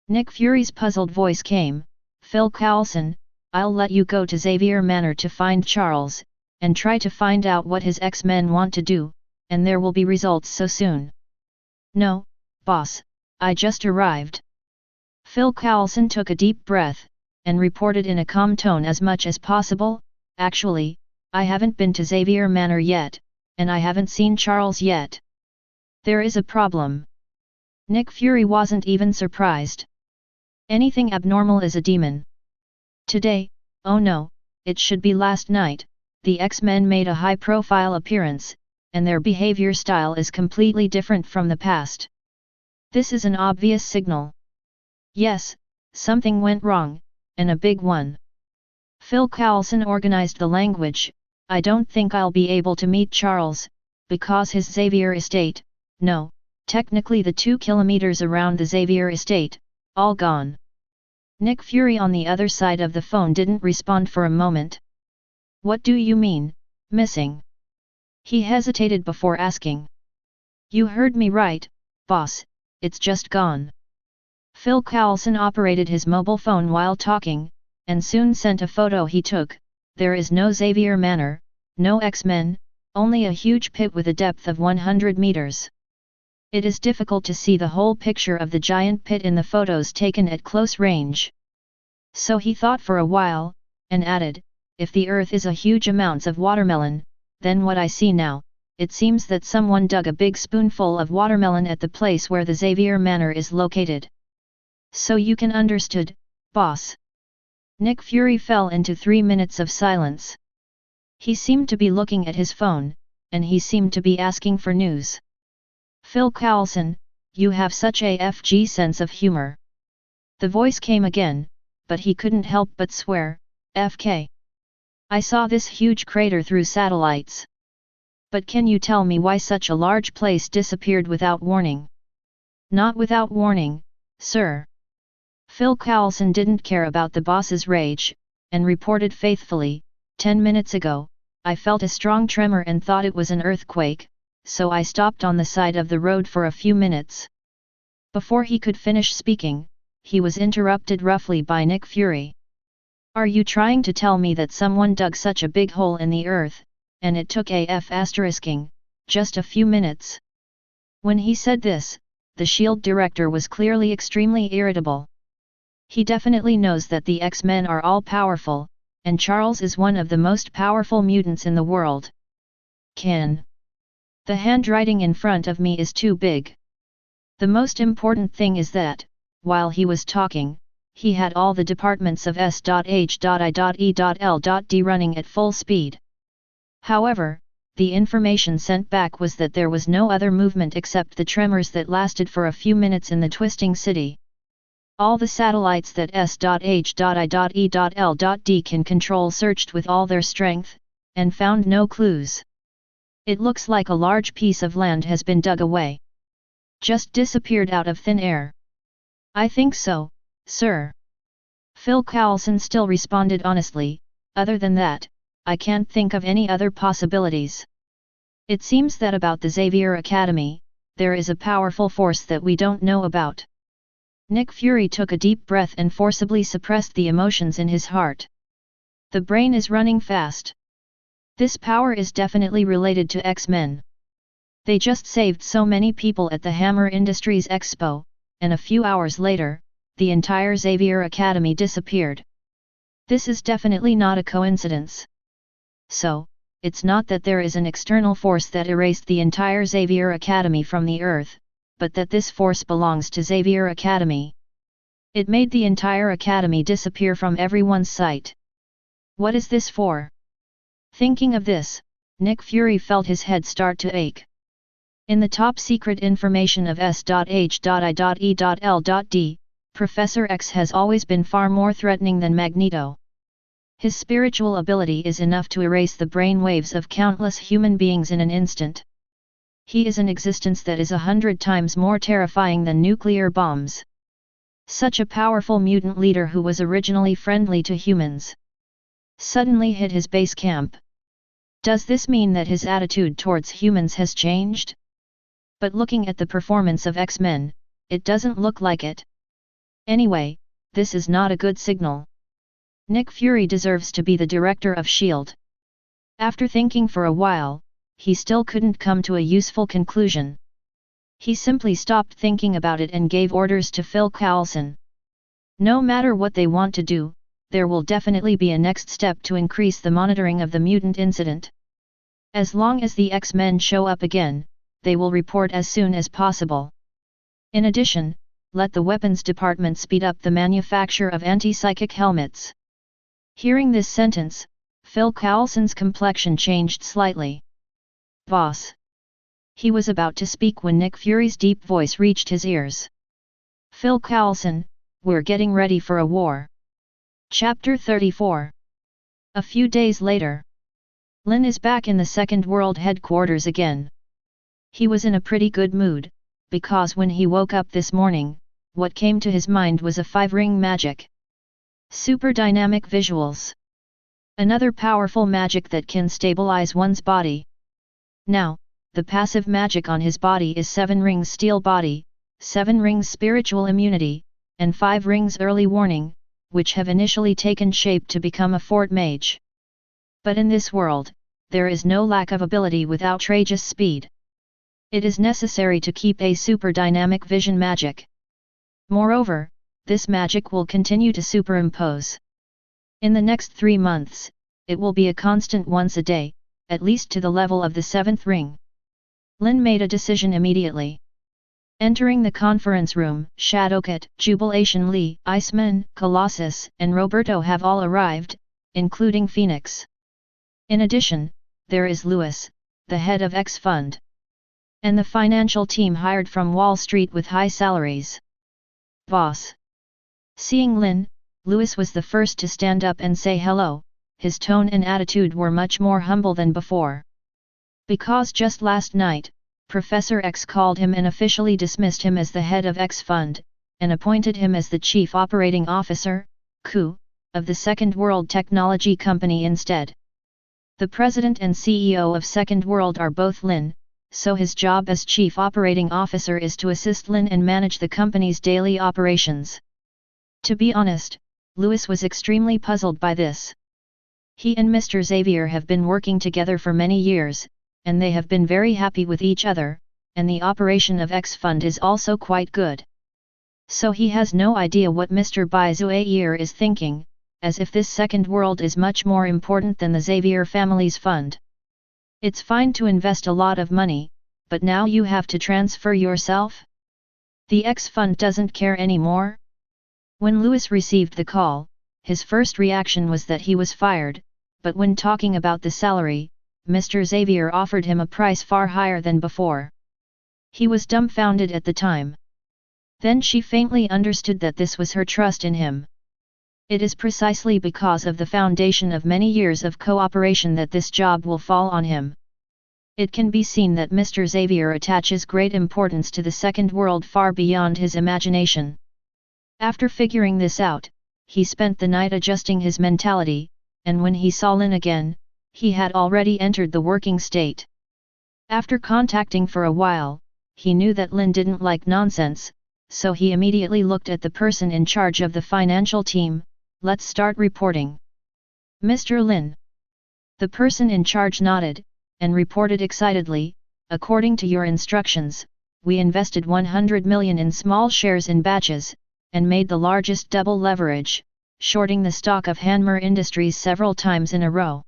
Nick Fury's puzzled voice came, Phil Coulson, I'll let you go to Xavier Manor to find Charles, and try to find out what his X-Men want to do, and there will be results so soon. No, boss, I just arrived. Phil Coulson took a deep breath, and reported in a calm tone as much as possible, actually, I haven't been to Xavier Manor yet, and I haven't seen Charles yet. There is a problem. Nick Fury wasn't even surprised. Anything abnormal is a demon. Today, oh no, it should be last night, the X-Men made a high-profile appearance, and their behavior style is completely different from the past. This is an obvious signal. Yes, something went wrong, and a big one. Phil Coulson organized the language. I don't think I'll be able to meet Charles, because his Xavier estate, no, technically the 2 kilometers around the Xavier estate, all gone. Nick Fury on the other side of the phone didn't respond for a moment. What do you mean, missing? He hesitated before asking. You heard me right, boss, it's just gone. Phil Coulson operated his mobile phone while talking, and soon sent a photo he took. There is no Xavier Manor, no X-Men, only a huge pit with a depth of 100 meters. It is difficult to see the whole picture of the giant pit in the photos taken at close range. So he thought for a while, and added, if the earth is a huge amounts of watermelon, then what I see now, it seems that someone dug a big spoonful of watermelon at the place where the Xavier Manor is located. So you can understood, boss. Nick Fury fell into 3 minutes of silence. He seemed to be looking at his phone, and he seemed to be asking for news. Phil Coulson, you have such a FG sense of humor. The voice came again, but he couldn't help but swear, FK. I saw this huge crater through satellites. But can you tell me why such a large place disappeared without warning? Not without warning, sir. Phil Coulson didn't care about the boss's rage, and reported faithfully, 10 minutes ago, I felt a strong tremor and thought it was an earthquake, so I stopped on the side of the road for a few minutes. Before he could finish speaking, he was interrupted roughly by Nick Fury. Are you trying to tell me that someone dug such a big hole in the earth, and it took just a few minutes? When he said this, the S.H.I.E.L.D. director was clearly extremely irritable. He definitely knows that the X-Men are all powerful, and Charles is one of the most powerful mutants in the world. The handwriting in front of me is too big. The most important thing is that, while he was talking, he had all the departments of S.H.I.E.L.D. running at full speed. However, the information sent back was that there was no other movement except the tremors that lasted for a few minutes in the twisting city. All the satellites that S.H.I.E.L.D. can control searched with all their strength, and found no clues. It looks like a large piece of land has been dug away. Just disappeared out of thin air. I think so, sir. Phil Coulson still responded honestly, other than that, I can't think of any other possibilities. It seems that about the Xavier Academy, there is a powerful force that we don't know about. Nick Fury took a deep breath and forcibly suppressed the emotions in his heart. The brain is running fast. This power is definitely related to X-Men. They just saved so many people at the Hammer Industries Expo, and a few hours later, the entire Xavier Academy disappeared. This is definitely not a coincidence. So, it's not that there is an external force that erased the entire Xavier Academy from the Earth, but that this force belongs to Xavier Academy. It made the entire Academy disappear from everyone's sight. What is this for? Thinking of this, Nick Fury felt his head start to ache. In the top secret information of S.H.I.E.L.D., Professor X has always been far more threatening than Magneto. His spiritual ability is enough to erase the brain waves of countless human beings in an instant. He is an existence that is 100 times more terrifying than nuclear bombs. Such a powerful mutant leader who was originally friendly to humans suddenly hit his base camp. Does this mean that his attitude towards humans has changed? But looking at the performance of X-Men, it doesn't look like it. Anyway, this is not a good signal. Nick Fury deserves to be the director of S.H.I.E.L.D. After thinking for a while, he still couldn't come to a useful conclusion. He simply stopped thinking about it and gave orders to Phil Coulson. No matter what they want to do, there will definitely be a next step to increase the monitoring of the mutant incident. As long as the X-Men show up again, they will report as soon as possible. In addition, let the weapons department speed up the manufacture of anti-psychic helmets. Hearing this sentence, Phil Coulson's complexion changed slightly. Boss. He was about to speak when Nick Fury's deep voice reached his ears. Phil Coulson, we're getting ready for a war. Chapter 34. A few days later. Lynn is back in the Second World headquarters again. He was in a pretty good mood, because when he woke up this morning, what came to his mind was a 5-ring magic. Super dynamic visuals. Another powerful magic that can stabilize one's body. Now, the passive magic on his body is 7 rings steel body, 7 rings spiritual immunity, and 5 rings early warning, which have initially taken shape to become a fort mage. But in this world, there is no lack of ability with outrageous speed. It is necessary to keep a super dynamic vision magic. Moreover, this magic will continue to superimpose. In the next 3 months, it will be a constant once a day, at least to the level of the 7th ring. Lynn made a decision immediately. Entering the conference room, Shadowcat, Jubilation Lee, Iceman, Colossus, and Roberto have all arrived, including Phoenix. In addition, there is Lewis, the head of X Fund. And the financial team hired from Wall Street with high salaries. Boss. Seeing Lynn, Lewis was the first to stand up and say hello. His tone and attitude were much more humble than before. Because just last night, Professor X called him and officially dismissed him as the head of X Fund, and appointed him as the Chief Operating Officer, COO, of the Second World Technology Company instead. The President and CEO of Second World are both Lynn, so his job as Chief Operating Officer is to assist Lynn and manage the company's daily operations. To be honest, Lewis was extremely puzzled by this. He and Mr. Xavier have been working together for many years, and they have been very happy with each other, and the operation of X Fund is also quite good. So he has no idea what Mr. Xavier is thinking, as if this second world is much more important than the Xavier family's fund. It's fine to invest a lot of money, but now you have to transfer yourself? The X Fund doesn't care anymore? When Lewis received the call, his first reaction was that he was fired, but when talking about the salary, Mr. Xavier offered him a price far higher than before. He was dumbfounded at the time. Then she faintly understood that this was her trust in him. It is precisely because of the foundation of many years of cooperation that this job will fall on him. It can be seen that Mr. Xavier attaches great importance to the second world far beyond his imagination. After figuring this out, he spent the night adjusting his mentality, and when he saw Lynn again, he had already entered the working state. After contacting for a while, he knew that Lynn didn't like nonsense, so he immediately looked at the person in charge of the financial team. Let's start reporting. Mr. Lynn. The person in charge nodded, and reported excitedly, according to your instructions, we invested 100 million in small shares in batches, and made the largest double leverage, shorting the stock of Hammer Industries several times in a row.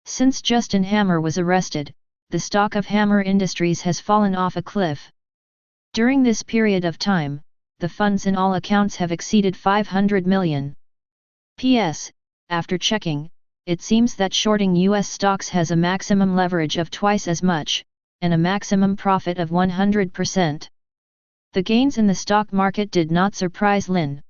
Since Justin Hammer was arrested, the stock of Hammer Industries has fallen off a cliff. During this period of time, the funds in all accounts have exceeded 500 million. P.S. After checking, it seems that shorting U.S. stocks has a maximum leverage of twice as much, and a maximum profit of 100%. The gains in the stock market did not surprise Lynn.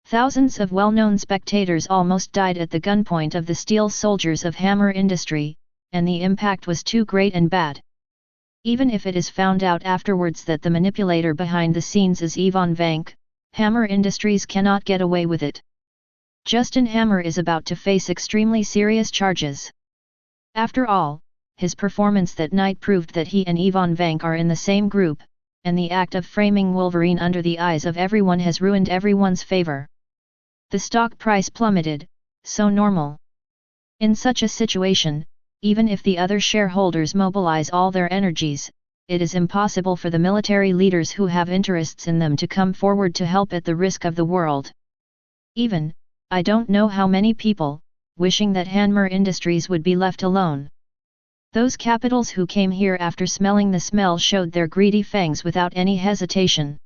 Thousands of well-known spectators almost died at the gunpoint of the steel soldiers of Hammer Industry, and the impact was too great and bad. Even if it is found out afterwards that the manipulator behind the scenes is Unveiling, Hammer Industries cannot get away with it. Justin Hammer is about to face extremely serious charges. After all, his performance that night proved that he and Unveiling are in the same group, and the act of framing Wolverine under the eyes of everyone has ruined everyone's favor. The stock price plummeted, so normal. In such a situation, even if the other shareholders mobilize all their energies, it is impossible for the military leaders who have interests in them to come forward to help at the risk of the world. Even, I don't know how many people, wishing that Hammer Industries would be left alone. Those capitals who came here after smelling the smell showed their greedy fangs without any hesitation.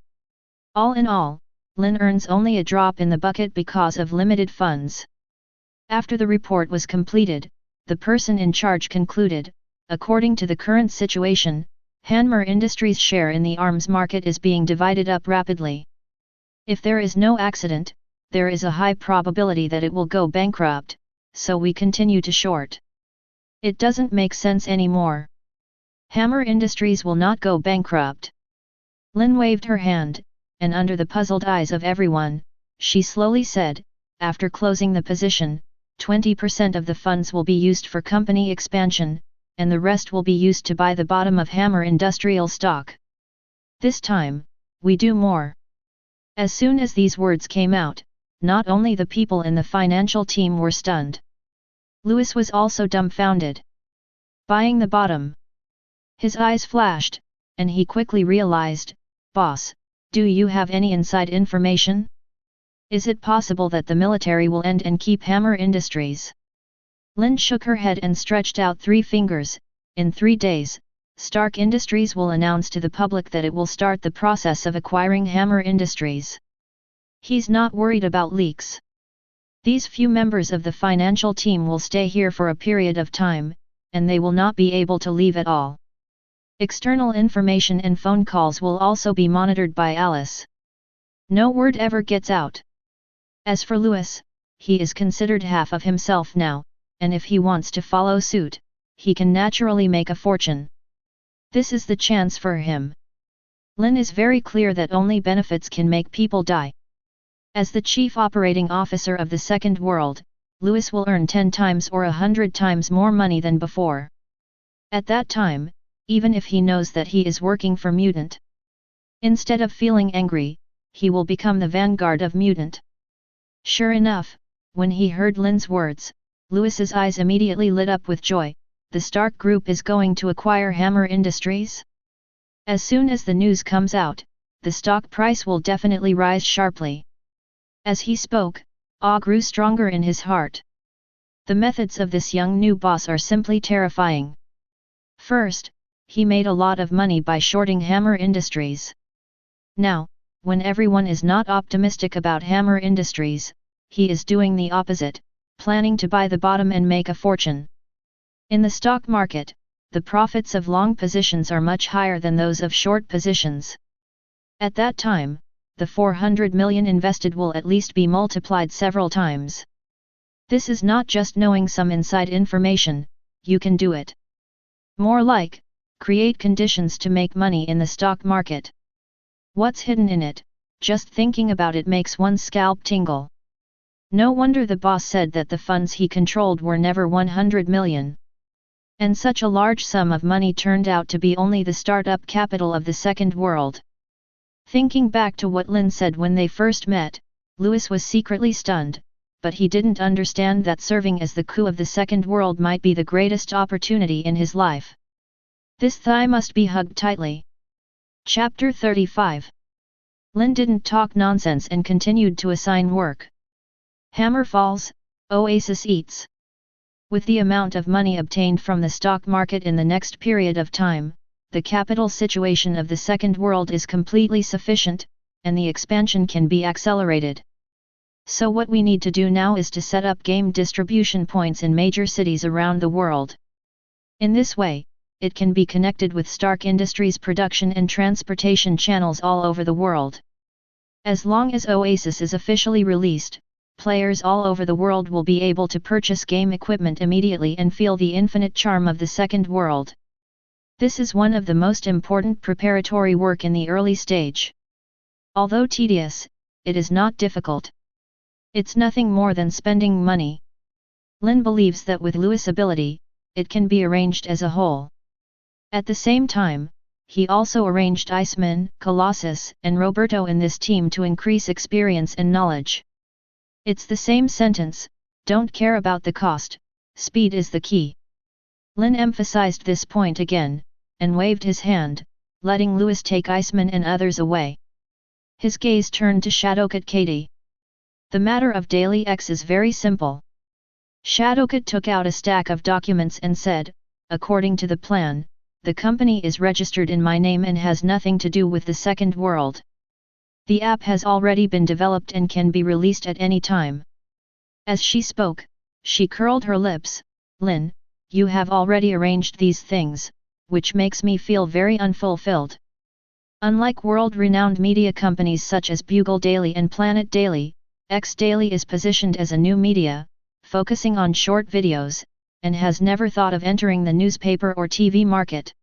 All in all, Lynn earns only a drop in the bucket because of limited funds. After the report was completed, the person in charge concluded, according to the current situation, Hammer Industries' share in the arms market is being divided up rapidly. If there is no accident, there is a high probability that it will go bankrupt, so we continue to short. It doesn't make sense anymore. Hammer Industries will not go bankrupt. Lynn waved her hand, and under the puzzled eyes of everyone, she slowly said, after closing the position, 20% of the funds will be used for company expansion, and the rest will be used to buy the bottom of Hammer Industrial stock. This time, we do more. As soon as these words came out, not only the people in the financial team were stunned. Lewis was also dumbfounded. Buying the bottom. His eyes flashed, and he quickly realized, Boss, do you have any inside information? Is it possible that the military will end and keep Hammer Industries? Lynn shook her head and stretched out 3 fingers. In 3 days, Stark Industries will announce to the public that it will start the process of acquiring Hammer Industries. He's not worried about leaks. These few members of the financial team will stay here for a period of time, and they will not be able to leave at all. External information and phone calls will also be monitored by Alice. No word ever gets out. As for Lewis, he is considered half of himself now, and if he wants to follow suit, he can naturally make a fortune. This is the chance for him. Lynn is very clear that only benefits can make people die. As the chief operating officer of the second world, Lewis will earn 10 times or 100 times more money than before. At that time, even if he knows that he is working for Mutant. Instead of feeling angry, he will become the vanguard of Mutant. Sure enough, when he heard Lynn's words, Lewis's eyes immediately lit up with joy. The Stark Group is going to acquire Hammer Industries? As soon as the news comes out, the stock price will definitely rise sharply. As he spoke, awe grew stronger in his heart. The methods of this young new boss are simply terrifying. First, he made a lot of money by shorting Hammer Industries. Now, when everyone is not optimistic about Hammer Industries, he is doing the opposite, planning to buy the bottom and make a fortune. In the stock market, the profits of long positions are much higher than those of short positions. At that time, the 400 million invested will at least be multiplied several times. This is not just knowing some inside information, you can do it. More like, create conditions to make money in the stock market. What's hidden in it? Just thinking about it makes one's scalp tingle. No wonder the boss said that the funds he controlled were never 100 million. And such a large sum of money turned out to be only the startup capital of the Second World. Thinking back to what Lynn said when they first met, Lewis was secretly stunned, but he didn't understand that serving as the coup of the Second World might be the greatest opportunity in his life. This thigh must be hugged tightly. Chapter 35. Lynn didn't talk nonsense and continued to assign work. Hammer falls, Oasis eats. With the amount of money obtained from the stock market in the next period of time, the capital situation of the Second World is completely sufficient, and the expansion can be accelerated. So what we need to do now is to set up game distribution points in major cities around the world. In this way, it can be connected with Stark Industries' production and transportation channels all over the world. As long as Oasis is officially released, players all over the world will be able to purchase game equipment immediately and feel the infinite charm of the Second World. This is one of the most important preparatory work in the early stage. Although tedious, it is not difficult. It's nothing more than spending money. Lynn believes that with Lewis' ability, it can be arranged as a whole. At the same time, he also arranged Iceman, Colossus, and Roberto in this team to increase experience and knowledge. It's the same sentence, don't care about the cost, speed is the key. Lynn emphasized this point again, and waved his hand, letting Lewis take Iceman and others away. His gaze turned to Shadowcat Katie. The matter of Daily X is very simple. Shadowcat took out a stack of documents and said, according to the plan, the company is registered in my name and has nothing to do with the Second World. The app has already been developed and can be released at any time. As she spoke, she curled her lips. Lynn, you have already arranged these things, which makes me feel very unfulfilled. Unlike world-renowned media companies such as Bugle Daily and Planet Daily, X Daily is positioned as a new media, focusing on short videos, and has never thought of entering the newspaper or TV market.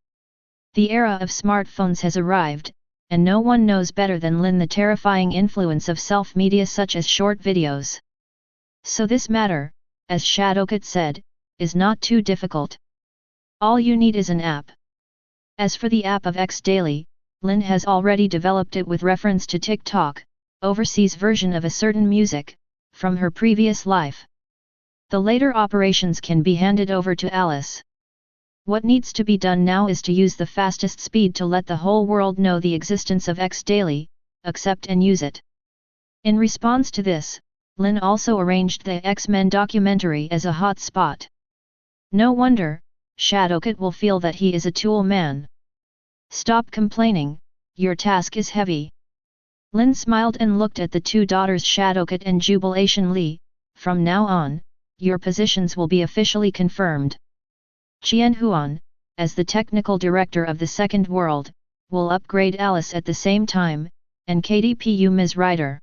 The era of smartphones has arrived, and no one knows better than Lynn the terrifying influence of self-media such as short videos. So this matter, as Shadowcat said, is not too difficult. All you need is an app. As for the app of X Daily, Lynn has already developed it with reference to TikTok, overseas version of a certain music, from her previous life. The later operations can be handed over to Alice. What needs to be done now is to use the fastest speed to let the whole world know the existence of X Daily, accept and use it. In response to this, Lynn also arranged the X-Men documentary as a hot spot. No wonder, Shadowcat will feel that he is a tool man. Stop complaining, your task is heavy. Lynn smiled and looked at the two daughters Shadowcat and Jubilation Lee. From now on, your positions will be officially confirmed. Qian Huan, as the technical director of the Second World, will upgrade Alice at the same time, and KDPU Ms. Ryder.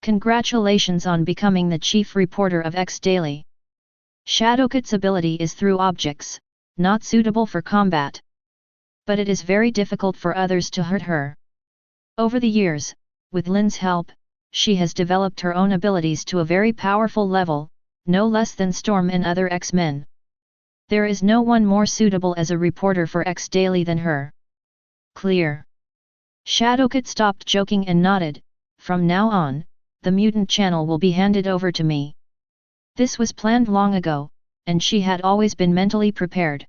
Congratulations on becoming the chief reporter of X Daily. Shadowcat's ability is through objects, not suitable for combat. But it is very difficult for others to hurt her. Over the years, with Lynn's help, she has developed her own abilities to a very powerful level, no less than Storm and other X-Men. There is no one more suitable as a reporter for X Daily than her. Clear. Shadowcat stopped joking and nodded. From now on, the mutant channel will be handed over to me. This was planned long ago, and she had always been mentally prepared.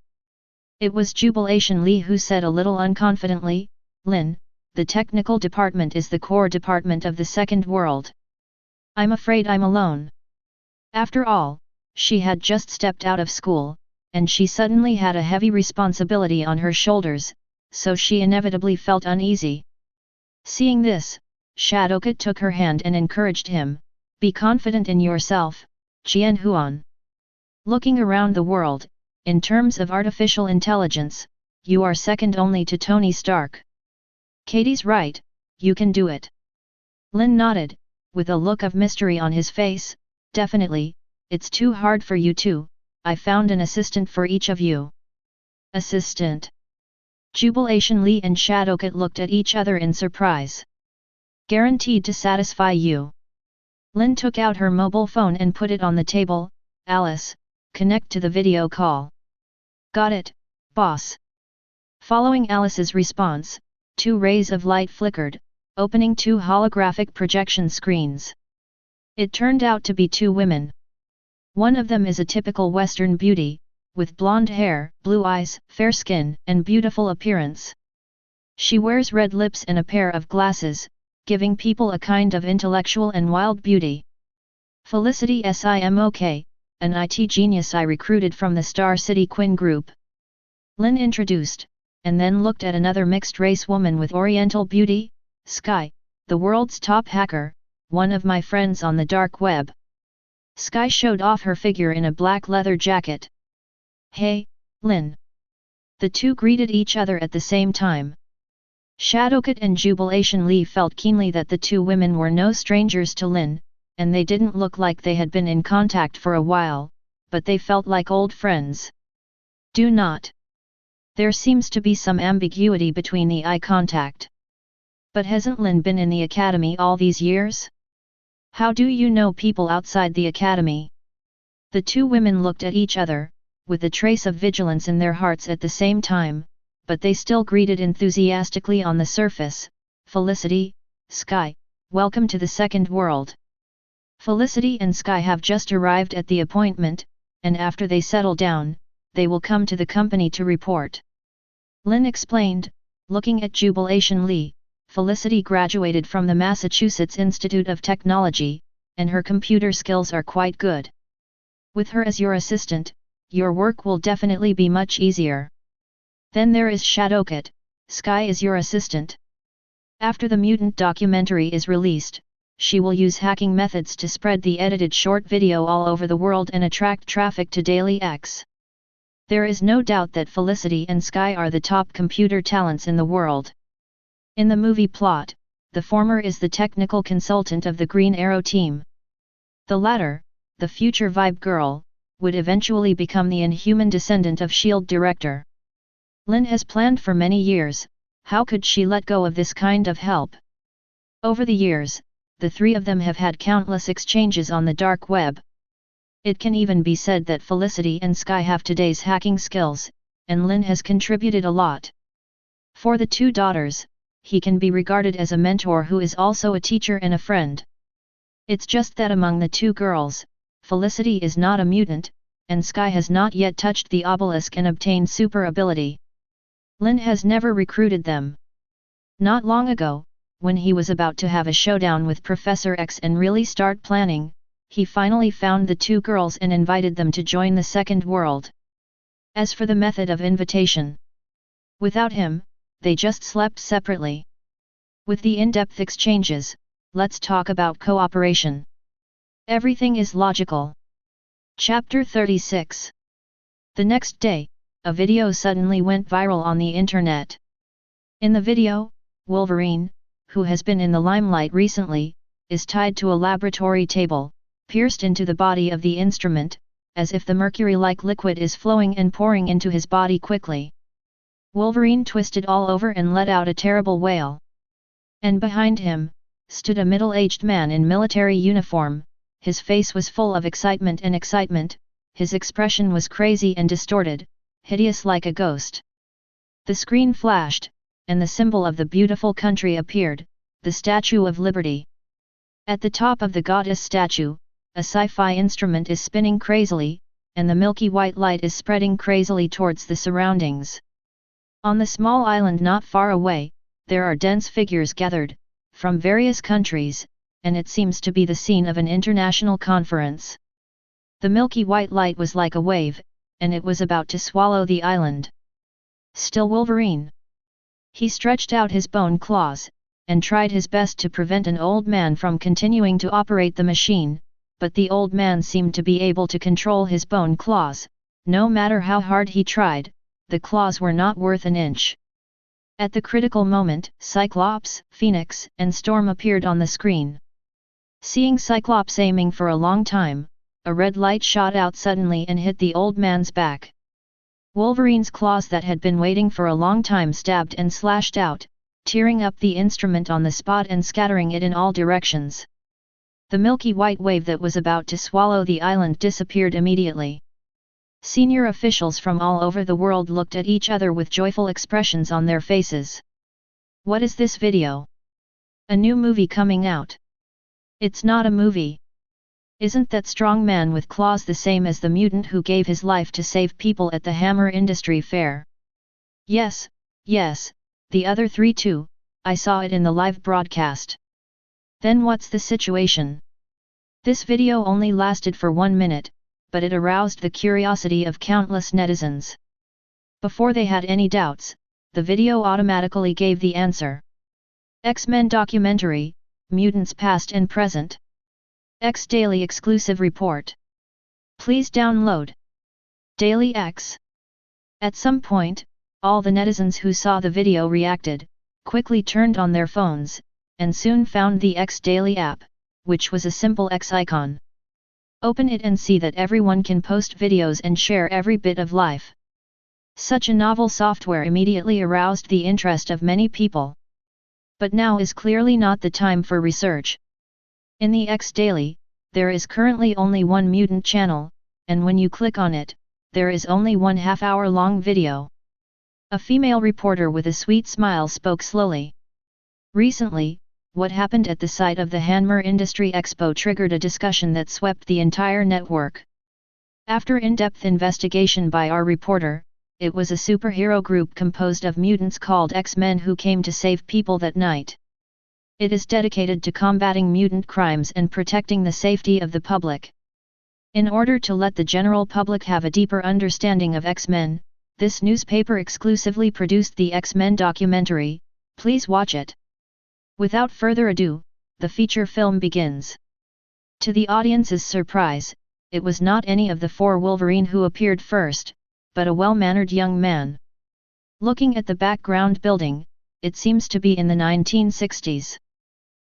It was Jubilation Lee who said a little unconfidently, Lynn, the technical department is the core department of the second world. I'm afraid I'm alone. After all, she had just stepped out of school, and she suddenly had a heavy responsibility on her shoulders, so she inevitably felt uneasy. Seeing this, Shadowcat took her hand and encouraged him, be confident in yourself, Jian Huan. Looking around the world, in terms of artificial intelligence, you are second only to Tony Stark. Katie's right, you can do it. Lynn nodded, with a look of mystery on his face, definitely, it's too hard for you two, I found an assistant for each of you. Assistant? Jubilation Lee and Shadowcat looked at each other in surprise. Guaranteed to satisfy you. Lynn took out her mobile phone and put it on the table. Alice, connect to the video call. Got it, boss. Following Alice's response, 2 rays of light flickered, opening 2 holographic projection screens. It turned out to be 2 women. One of them is a typical Western beauty, with blonde hair, blue eyes, fair skin, and beautiful appearance. She wears red lips and a pair of glasses, giving people a kind of intellectual and wild beauty. Felicity Simok, an IT genius I recruited from the Star City Quinn group. Lynn introduced, and then looked at another mixed-race woman with oriental beauty, Sky, the world's top hacker, one of my friends on the dark web. Sky showed off her figure in a black leather jacket. Hey, Lynn. The two greeted each other at the same time. Shadowcat and Jubilation Lee felt keenly that the 2 women were no strangers to Lynn, and they didn't look like they had been in contact for a while, but they felt like old friends. Do not. There seems to be some ambiguity between the eye contact. But hasn't Lynn been in the academy all these years? How do you know people outside the academy? The 2 women looked at each other, with a trace of vigilance in their hearts at the same time, but they still greeted enthusiastically on the surface. Felicity, Sky, welcome to the second world. Felicity and Sky have just arrived at the appointment, and after they settle down, they will come to the company to report. Lynn explained, looking at Jubilation Lee. Felicity graduated from the Massachusetts Institute of Technology, and her computer skills are quite good. With her as your assistant, your work will definitely be much easier. Then there is Shadowcat, Sky is your assistant. After the Mutant documentary is released, she will use hacking methods to spread the edited short video all over the world and attract traffic to Daily X. There is no doubt that Felicity and Sky are the top computer talents in the world. In the movie plot, the former is the technical consultant of the Green Arrow team. The latter, the future Vibe Girl, would eventually become the inhuman descendant of S.H.I.E.L.D. director. Lynn has planned for many years, how could she let go of this kind of help? Over the years, the 3 of them have had countless exchanges on the dark web. It can even be said that Felicity and Sky have today's hacking skills, and Lynn has contributed a lot. For the 2 daughters, he can be regarded as a mentor who is also a teacher and a friend. It's just that among the 2 girls, Felicity is not a mutant, and Sky has not yet touched the obelisk and obtained super ability. Lynn has never recruited them. Not long ago, when he was about to have a showdown with Professor X and really start planning, he finally found the 2 girls and invited them to join the second world. As for the method of invitation, without him, they just slept separately. With the in-depth exchanges, let's talk about cooperation. Everything is logical. Chapter 36. The next day, a video suddenly went viral on the internet. In the video, Wolverine, who has been in the limelight recently, is tied to a laboratory table, pierced into the body of the instrument, as if the mercury-like liquid is flowing and pouring into his body quickly. Wolverine twisted all over and let out a terrible wail. And behind him, stood a middle-aged man in military uniform. His face was full of excitement, his expression was crazy and distorted, hideous like a ghost. The screen flashed, and the symbol of the beautiful country appeared, the Statue of Liberty. At the top of the goddess statue, a sci-fi instrument is spinning crazily, and the milky white light is spreading crazily towards the surroundings. On the small island not far away, there are dense figures gathered, from various countries, and it seems to be the scene of an international conference. The milky white light was like a wave, and it was about to swallow the island. Still Wolverine. He stretched out his bone claws, and tried his best to prevent an old man from continuing to operate the machine, but the old man seemed to be able to control his bone claws. No matter how hard he tried, the claws were not worth an inch. At the critical moment, Cyclops, Phoenix, and Storm appeared on the screen. Seeing Cyclops aiming for a long time, a red light shot out suddenly and hit the old man's back. Wolverine's claws that had been waiting for a long time stabbed and slashed out, tearing up the instrument on the spot and scattering it in all directions. The milky white wave that was about to swallow the island disappeared immediately. Senior officials from all over the world looked at each other with joyful expressions on their faces. What is this video? A new movie coming out? It's not a movie. Isn't that strong man with claws the same as the mutant who gave his life to save people at the Hammer Industry Fair? Yes, yes, the other three too, I saw it in the live broadcast. Then what's the situation? This video only lasted for 1 minute, but it aroused the curiosity of countless netizens. Before they had any doubts, the video automatically gave the answer. X-Men documentary, Mutants Past and Present. X Daily Exclusive Report. Please download. Daily X. At some point, all the netizens who saw the video reacted, quickly turned on their phones, and soon found the X Daily app, which was a simple X icon. Open it and see that everyone can post videos and share every bit of life. Such a novel software immediately aroused the interest of many people. But now is clearly not the time for research. In the X Daily, there is currently only one mutant channel, and when you click on it, there is only 1/2 hour long video. A female reporter with a sweet smile spoke slowly. Recently, what happened at the site of the Hammer Industry Expo triggered a discussion that swept the entire network. After in-depth investigation by our reporter, it was a superhero group composed of mutants called X-Men who came to save people that night. It is dedicated to combating mutant crimes and protecting the safety of the public. In order to let the general public have a deeper understanding of X-Men, this newspaper exclusively produced the X-Men documentary. Please watch it. Without further ado, the feature film begins. To the audience's surprise, it was not any of the 4 Wolverine who appeared first, but a well-mannered young man. Looking at the background building, it seems to be in the 1960s.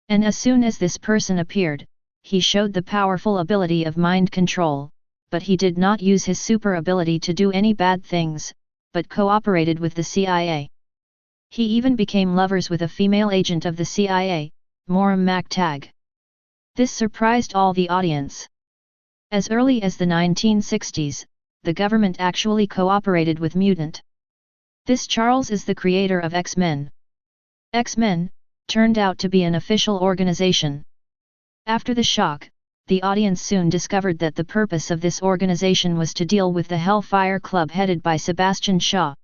And as soon as this person appeared, he showed the powerful ability of mind control, but he did not use his super ability to do any bad things, but cooperated with the CIA. He even became lovers with a female agent of the CIA, Moram MacTag. This surprised all the audience. As early as the 1960s, the government actually cooperated with Mutant. This Charles is the creator of X-Men. X-Men turned out to be an official organization. After the shock, the audience soon discovered that the purpose of this organization was to deal with the Hellfire Club headed by Sebastian Shaw.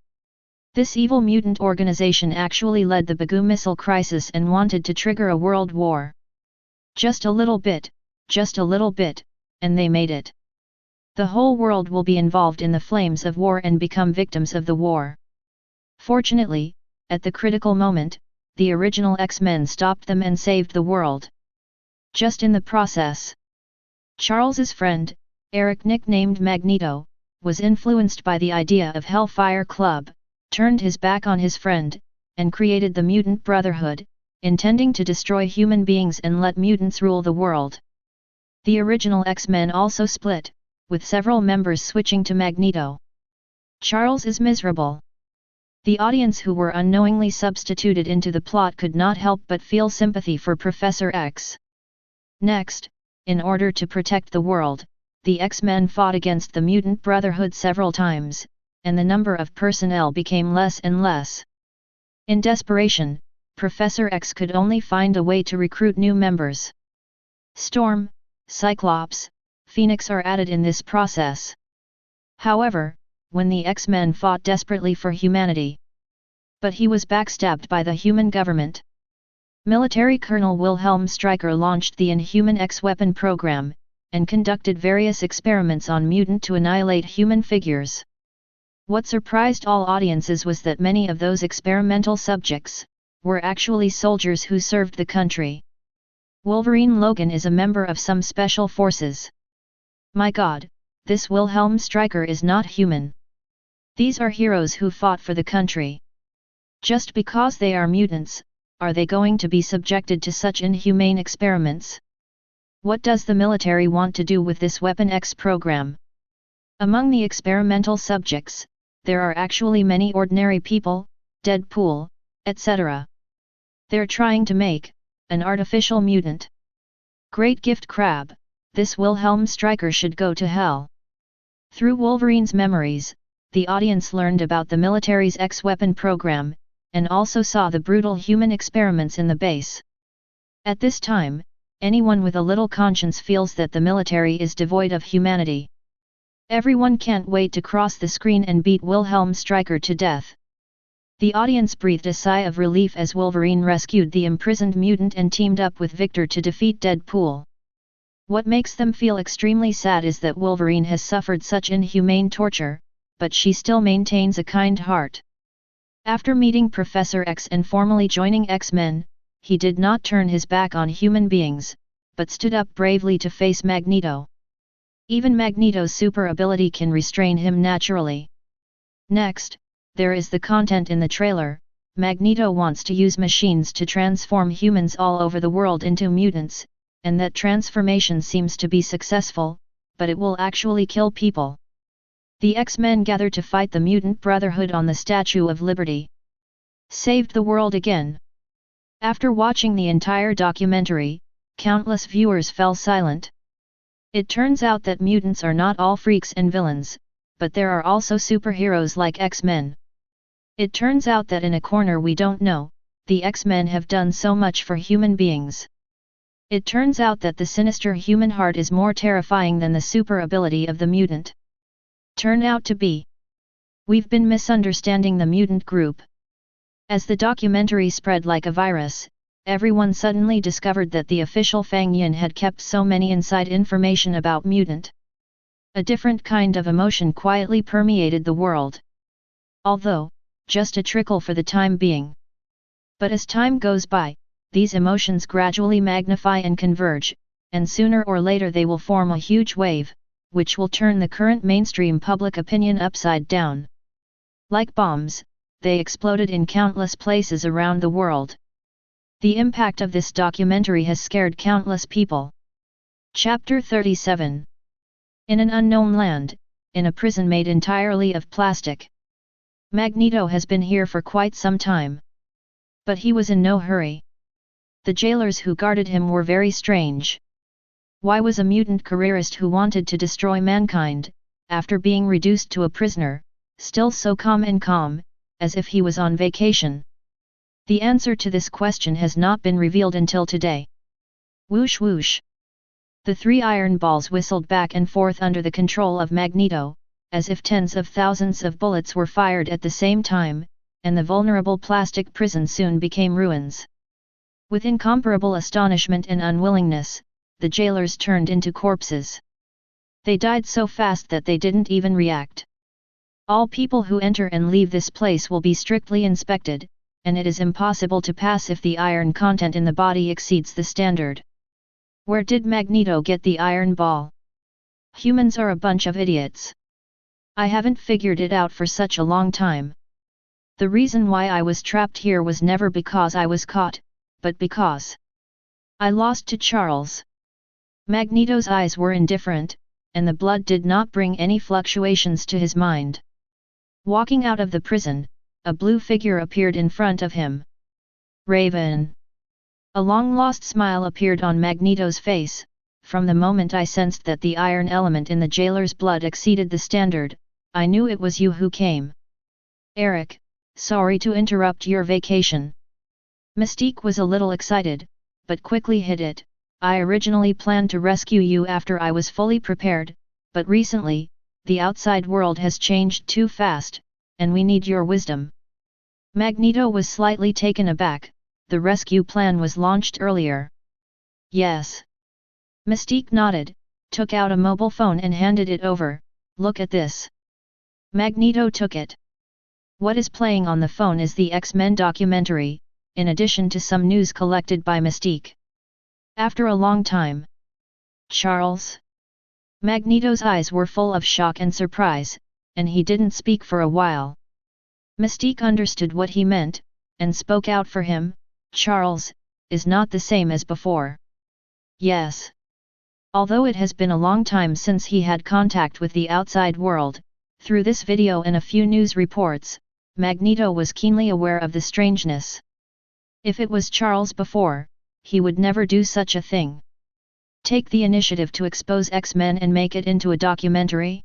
This evil mutant organization actually led the Bagoo missile crisis and wanted to trigger a world war. Just a little bit, and they made it. The whole world will be involved in the flames of war and become victims of the war. Fortunately, at the critical moment, the original X-Men stopped them and saved the world. Just in the process, Charles's friend, Eric nicknamed Magneto, was influenced by the idea of Hellfire Club, turned his back on his friend, and created the Mutant Brotherhood, intending to destroy human beings and let mutants rule the world. The original X-Men also split, with several members switching to Magneto. Charles is miserable. The audience who were unknowingly substituted into the plot could not help but feel sympathy for Professor X. Next, in order to protect the world, the X-Men fought against the Mutant Brotherhood several times, and the number of personnel became less and less. In desperation, Professor X could only find a way to recruit new members. Storm, Cyclops, Phoenix are added in this process. However, when the X-Men fought desperately for humanity, but he was backstabbed by the human government. Military Colonel Wilhelm Stryker launched the Inhuman X-Weapon program, and conducted various experiments on mutant to annihilate human figures. What surprised all audiences was that many of those experimental subjects were actually soldiers who served the country. Wolverine Logan is a member of some special forces. My God, this Wilhelm Stryker is not human. These are heroes who fought for the country. Just because they are mutants, are they going to be subjected to such inhumane experiments? What does the military want to do with this Weapon X program? Among the experimental subjects, there are actually many ordinary people, Deadpool, etc. They're trying to make an artificial mutant. Great gift crab, this Wilhelm Stryker should go to hell. Through Wolverine's memories, the audience learned about the military's X-Weapon program, and also saw the brutal human experiments in the base. At this time, anyone with a little conscience feels that the military is devoid of humanity. Everyone can't wait to cross the screen and beat Wilhelm Stryker to death. The audience breathed a sigh of relief as Wolverine rescued the imprisoned mutant and teamed up with Victor to defeat Deadpool. What makes them feel extremely sad is that Wolverine has suffered such inhumane torture, but she still maintains a kind heart. After meeting Professor X and formally joining X-Men, he did not turn his back on human beings, but stood up bravely to face Magneto. Even Magneto's super ability can restrain him naturally. Next, there is the content in the trailer. Magneto wants to use machines to transform humans all over the world into mutants, and that transformation seems to be successful, but it will actually kill people. The X-Men gather to fight the Mutant Brotherhood on the Statue of Liberty. Saved the world again. After watching the entire documentary, countless viewers fell silent. It turns out that mutants are not all freaks and villains, but there are also superheroes like X-Men. It turns out that in a corner we don't know, the X-Men have done so much for human beings. It turns out that the sinister human heart is more terrifying than the super ability of the mutant. Turn out to be. We've been misunderstanding the mutant group. As the documentary spread like a virus, everyone suddenly discovered that the official Fang Yin had kept so many inside information about mutant. A different kind of emotion quietly permeated the world. Although, just a trickle for the time being. But as time goes by, these emotions gradually magnify and converge, and sooner or later they will form a huge wave, which will turn the current mainstream public opinion upside down. Like bombs, they exploded in countless places around the world. The impact of this documentary has scared countless people. Chapter 37. In an unknown land, in a prison made entirely of plastic. Magneto has been here for quite some time. But he was in no hurry. The jailers who guarded him were very strange. Why was a mutant careerist who wanted to destroy mankind, after being reduced to a prisoner, still so calm, as if he was on vacation? The answer to this question has not been revealed until today. Whoosh whoosh. The 3 iron balls whistled back and forth under the control of Magneto, as if tens of thousands of bullets were fired at the same time, and the vulnerable plastic prison soon became ruins. With incomparable astonishment and unwillingness, the jailers turned into corpses. They died so fast that they didn't even react. All people who enter and leave this place will be strictly inspected, and it is impossible to pass if the iron content in the body exceeds the standard. Where did Magneto get the iron ball? Humans are a bunch of idiots. I haven't figured it out for such a long time. The reason why I was trapped here was never because I was caught, but because I lost to Charles. Magneto's eyes were indifferent, and the blood did not bring any fluctuations to his mind. Walking out of the prison, a blue figure appeared in front of him. Raven. A long-lost smile appeared on Magneto's face, from the moment I sensed that the iron element in the jailer's blood exceeded the standard, I knew it was you who came. Eric, sorry to interrupt your vacation. Mystique was a little excited, but quickly hid it. I originally planned to rescue you after I was fully prepared, but recently, the outside world has changed too fast, and we need your wisdom. Magneto was slightly taken aback. The rescue plan was launched earlier. Yes. Mystique nodded, took out a mobile phone and handed it over. Look at this. Magneto took it. What is playing on the phone is the X-Men documentary, in addition to some news collected by Mystique. After a long time. Charles? Magneto's eyes were full of shock and surprise, and he didn't speak for a while. Mystique understood what he meant, and spoke out for him. Charles, is not the same as before. Yes. Although it has been a long time since he had contact with the outside world, through this video and a few news reports, Magneto was keenly aware of the strangeness. If it was Charles before, he would never do such a thing. Take the initiative to expose X-Men and make it into a documentary?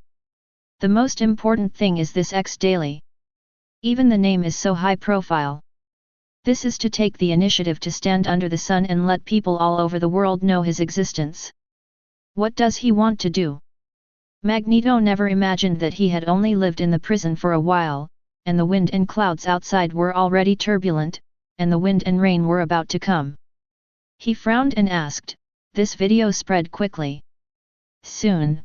The most important thing is this X Daily. Even the name is so high profile. This is to take the initiative to stand under the sun and let people all over the world know his existence. What does he want to do? Magneto never imagined that he had only lived in the prison for a while, and the wind and clouds outside were already turbulent, and the wind and rain were about to come. He frowned and asked, "This video spread quickly?" "Soon."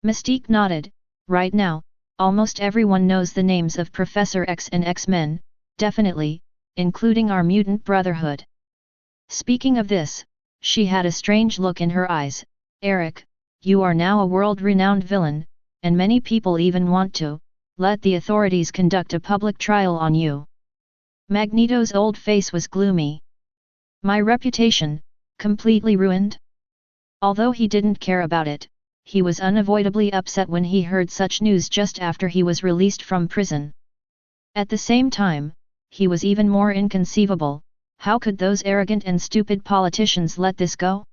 Mystique nodded. "Right now, almost everyone knows the names of Professor X and X-Men, definitely, including our mutant brotherhood." Speaking of this, she had a strange look in her eyes. "Eric, you are now a world-renowned villain, and many people even want to let the authorities conduct a public trial on you." Magneto's old face was gloomy. "My reputation, completely ruined?" Although he didn't care about it, he was unavoidably upset when he heard such news just after he was released from prison. At the same time, he was even more inconceivable. How could those arrogant and stupid politicians let this go?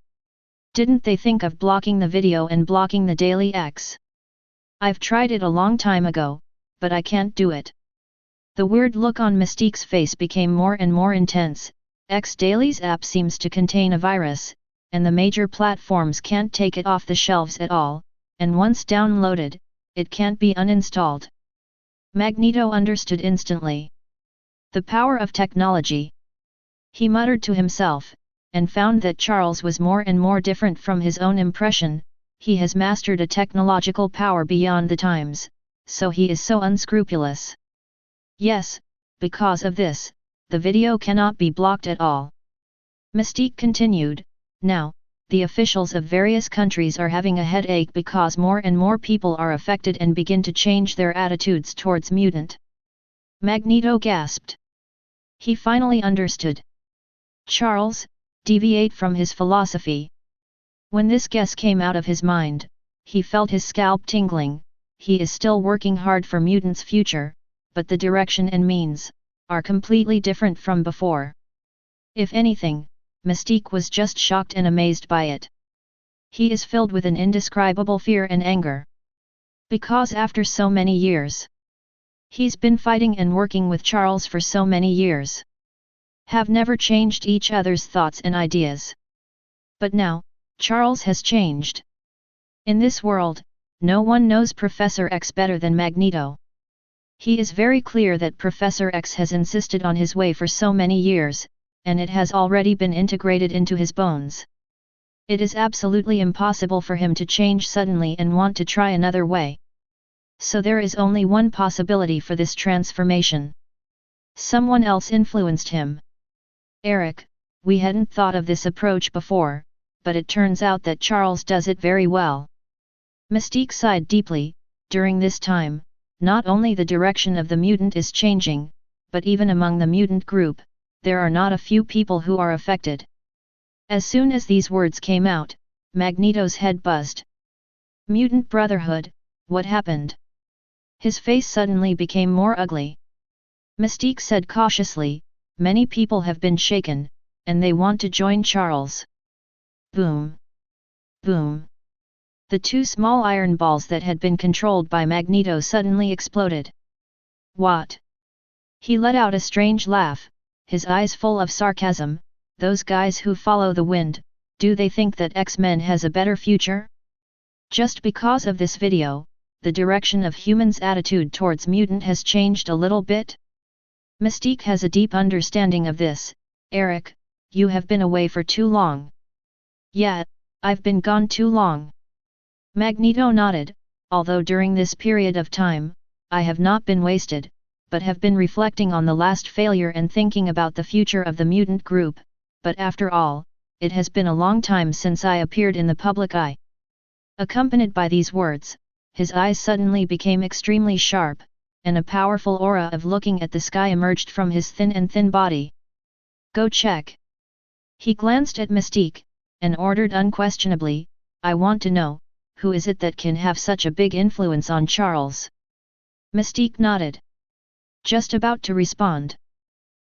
Didn't they think of blocking the video and blocking the Daily X? "I've tried it a long time ago, but I can't do it." The weird look on Mystique's face became more and more intense. X Daily's app seems to contain a virus, and the major platforms can't take it off the shelves at all, and once downloaded, it can't be uninstalled. Magneto understood instantly. The power of technology. He muttered to himself, and found that Charles was more and more different from his own impression. He has mastered a technological power beyond the times, so he is so unscrupulous. Yes, because of this, the video cannot be blocked at all. Mystique continued, "Now, the officials of various countries are having a headache because more and more people are affected and begin to change their attitudes towards mutant." Magneto gasped. He finally understood. Charles, deviate from his philosophy. When this guess came out of his mind, he felt his scalp tingling. He is still working hard for mutants' future, but the direction and means are completely different from before. If anything, Mystique was just shocked and amazed by it. He is filled with an indescribable fear and anger. Because after so many years, he's been fighting and working with Charles for so many years, have never changed each other's thoughts and ideas. But now, Charles has changed. In this world, no one knows Professor X better than Magneto. He is very clear that Professor X has insisted on his way for so many years, and it has already been integrated into his bones. It is absolutely impossible for him to change suddenly and want to try another way. So there is only one possibility for this transformation. Someone else influenced him. "Eric, we hadn't thought of this approach before, but it turns out that Charles does it very well." Mystique sighed deeply. During this time, not only the direction of the mutant is changing, but even among the mutant group, there are not a few people who are affected. As soon as these words came out, Magneto's head buzzed. Mutant Brotherhood, what happened? His face suddenly became more ugly. Mystique said cautiously, "Many people have been shaken, and they want to join Charles." Boom! Boom! The two small iron balls that had been controlled by Magneto suddenly exploded. What? He let out a strange laugh, his eyes full of sarcasm. Those guys who follow the wind, do they think that X-Men has a better future? Just because of this video, the direction of humans' attitude towards mutant has changed a little bit? Mystique has a deep understanding of this. Eric, you have been away for too long. Yeah, I've been gone too long. Magneto nodded, although during this period of time, I have not been wasted, but have been reflecting on the last failure and thinking about the future of the mutant group, but after all, it has been a long time since I appeared in the public eye. Accompanied by these words, his eyes suddenly became extremely sharp, and a powerful aura of looking at the sky emerged from his thin body. Go check. He glanced at Mystique, and ordered unquestionably, I want to know, who is it that can have such a big influence on Charles? Mystique nodded. Just about to respond.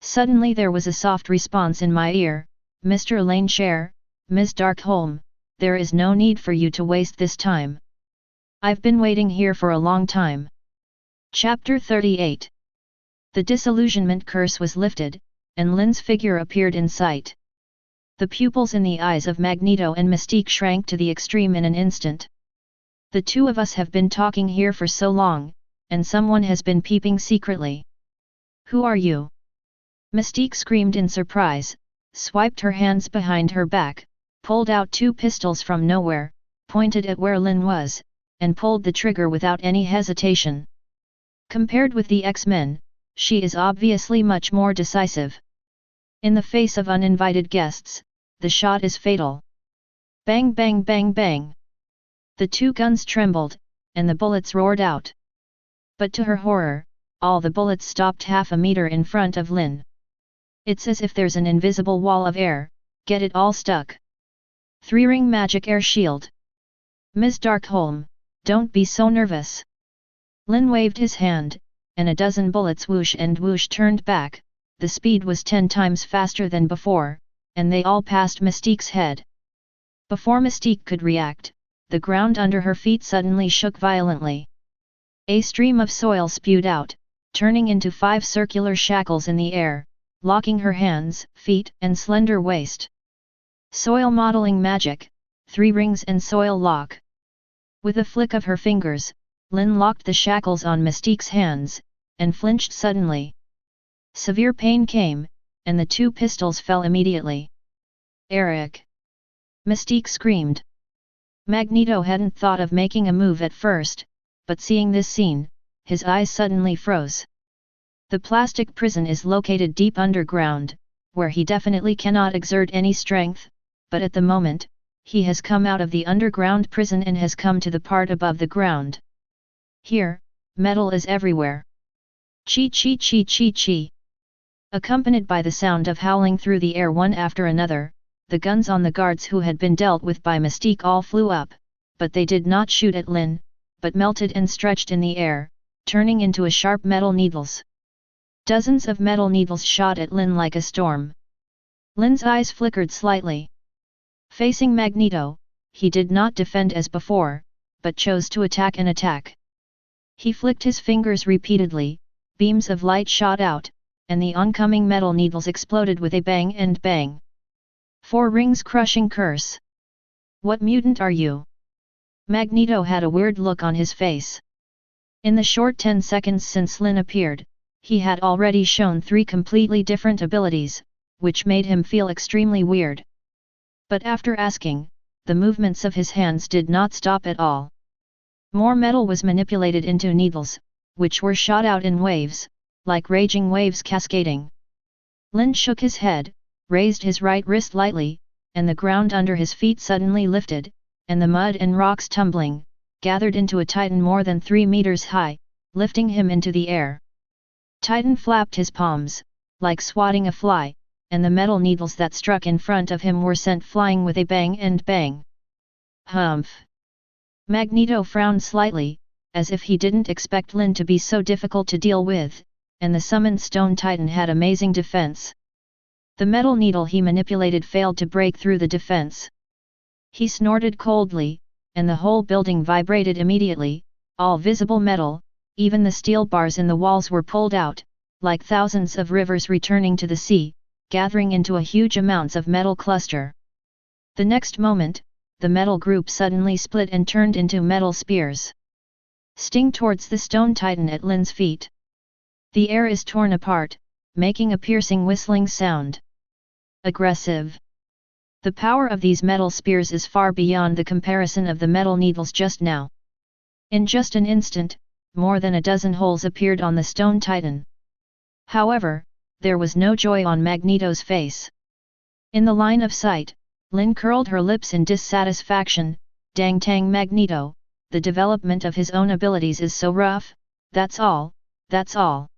Suddenly there was a soft response in my ear, Mr. Laneshare, Ms. Darkholme, there is no need for you to waste this time. I've been waiting here for a long time. Chapter 38. The disillusionment curse was lifted, and Lynn's figure appeared in sight. The pupils in the eyes of Magneto and Mystique shrank to the extreme in an instant. The two of us have been talking here for so long, and someone has been peeping secretly. Who are you? Mystique screamed in surprise, swiped her hands behind her back, pulled out two pistols from nowhere, pointed at where Lynn was, and pulled the trigger without any hesitation. Compared with the X-Men, she is obviously much more decisive. In the face of uninvited guests, the shot is fatal. Bang bang bang bang. The two guns trembled, and the bullets roared out. But to her horror, all the bullets stopped half a meter in front of Lynn. It's as if there's an invisible wall of air, get it all stuck. 3-ring magic air shield. Ms. Darkholme, don't be so nervous. Lynn waved his hand, and a dozen bullets whoosh and whoosh turned back. The speed was 10 times faster than before, and they all passed Mystique's head. Before Mystique could react, the ground under her feet suddenly shook violently. A stream of soil spewed out, turning into 5 circular shackles in the air, locking her hands, feet, and slender waist. Soil modeling magic, 3 rings and soil lock. With a flick of her fingers, Lynn locked the shackles on Mystique's hands, and flinched suddenly. Severe pain came, and the 2 pistols fell immediately. Eric! Mystique screamed. Magneto hadn't thought of making a move at first, but seeing this scene, his eyes suddenly froze. The plastic prison is located deep underground, where he definitely cannot exert any strength, but at the moment, he has come out of the underground prison and has come to the part above the ground. Here, metal is everywhere. Chi chi chi chi chi. Accompanied by the sound of howling through the air one after another, the guns on the guards who had been dealt with by Mystique all flew up, but they did not shoot at Lynn, but melted and stretched in the air, turning into a sharp metal needles. Dozens of metal needles shot at Lynn like a storm. Lynn's eyes flickered slightly. Facing Magneto, he did not defend as before, but chose to attack and attack. He flicked his fingers repeatedly, beams of light shot out, and the oncoming metal needles exploded with a bang and bang. 4 rings crushing curse. What mutant are you? Magneto had a weird look on his face. In the short 10 seconds since Lynn appeared, he had already shown 3 completely different abilities, which made him feel extremely weird. But after asking, the movements of his hands did not stop at all. More metal was manipulated into needles, which were shot out in waves, like raging waves cascading. Lynn shook his head, raised his right wrist lightly, and the ground under his feet suddenly lifted, and the mud and rocks tumbling, gathered into a Titan more than 3 meters high, lifting him into the air. Titan flapped his palms, like swatting a fly, and the metal needles that struck in front of him were sent flying with a bang and bang. Humph! Magneto frowned slightly, as if he didn't expect Lynn to be so difficult to deal with, and the summoned stone Titan had amazing defense. The metal needle he manipulated failed to break through the defense. He snorted coldly, and the whole building vibrated immediately. All visible metal, even the steel bars in the walls were pulled out, like thousands of rivers returning to the sea, gathering into a huge amounts of metal cluster. The next moment, the metal group suddenly split and turned into metal spears. Sting towards the stone titan at Lynn's feet. The air is torn apart, making a piercing whistling sound. Aggressive. The power of these metal spears is far beyond the comparison of the metal needles just now. In just an instant, more than a dozen holes appeared on the stone titan. However, there was no joy on Magneto's face. In the line of sight, Lynn curled her lips in dissatisfaction. Dang tang Magneto, the development of his own abilities is so rough, that's all, that's all.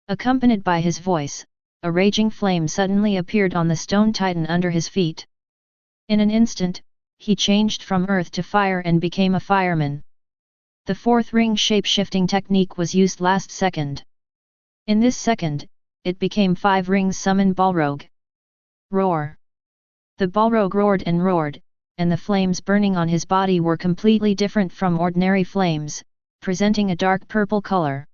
Accompanied by his voice, a raging flame suddenly appeared on the stone titan under his feet. In an instant, he changed from earth to fire and became a fireman. The fourth ring shape-shifting technique was used last second. In this second, it became 5 rings summon Balrog. Roar! The Balrog roared, and the flames burning on his body were completely different from ordinary flames, presenting a dark purple color.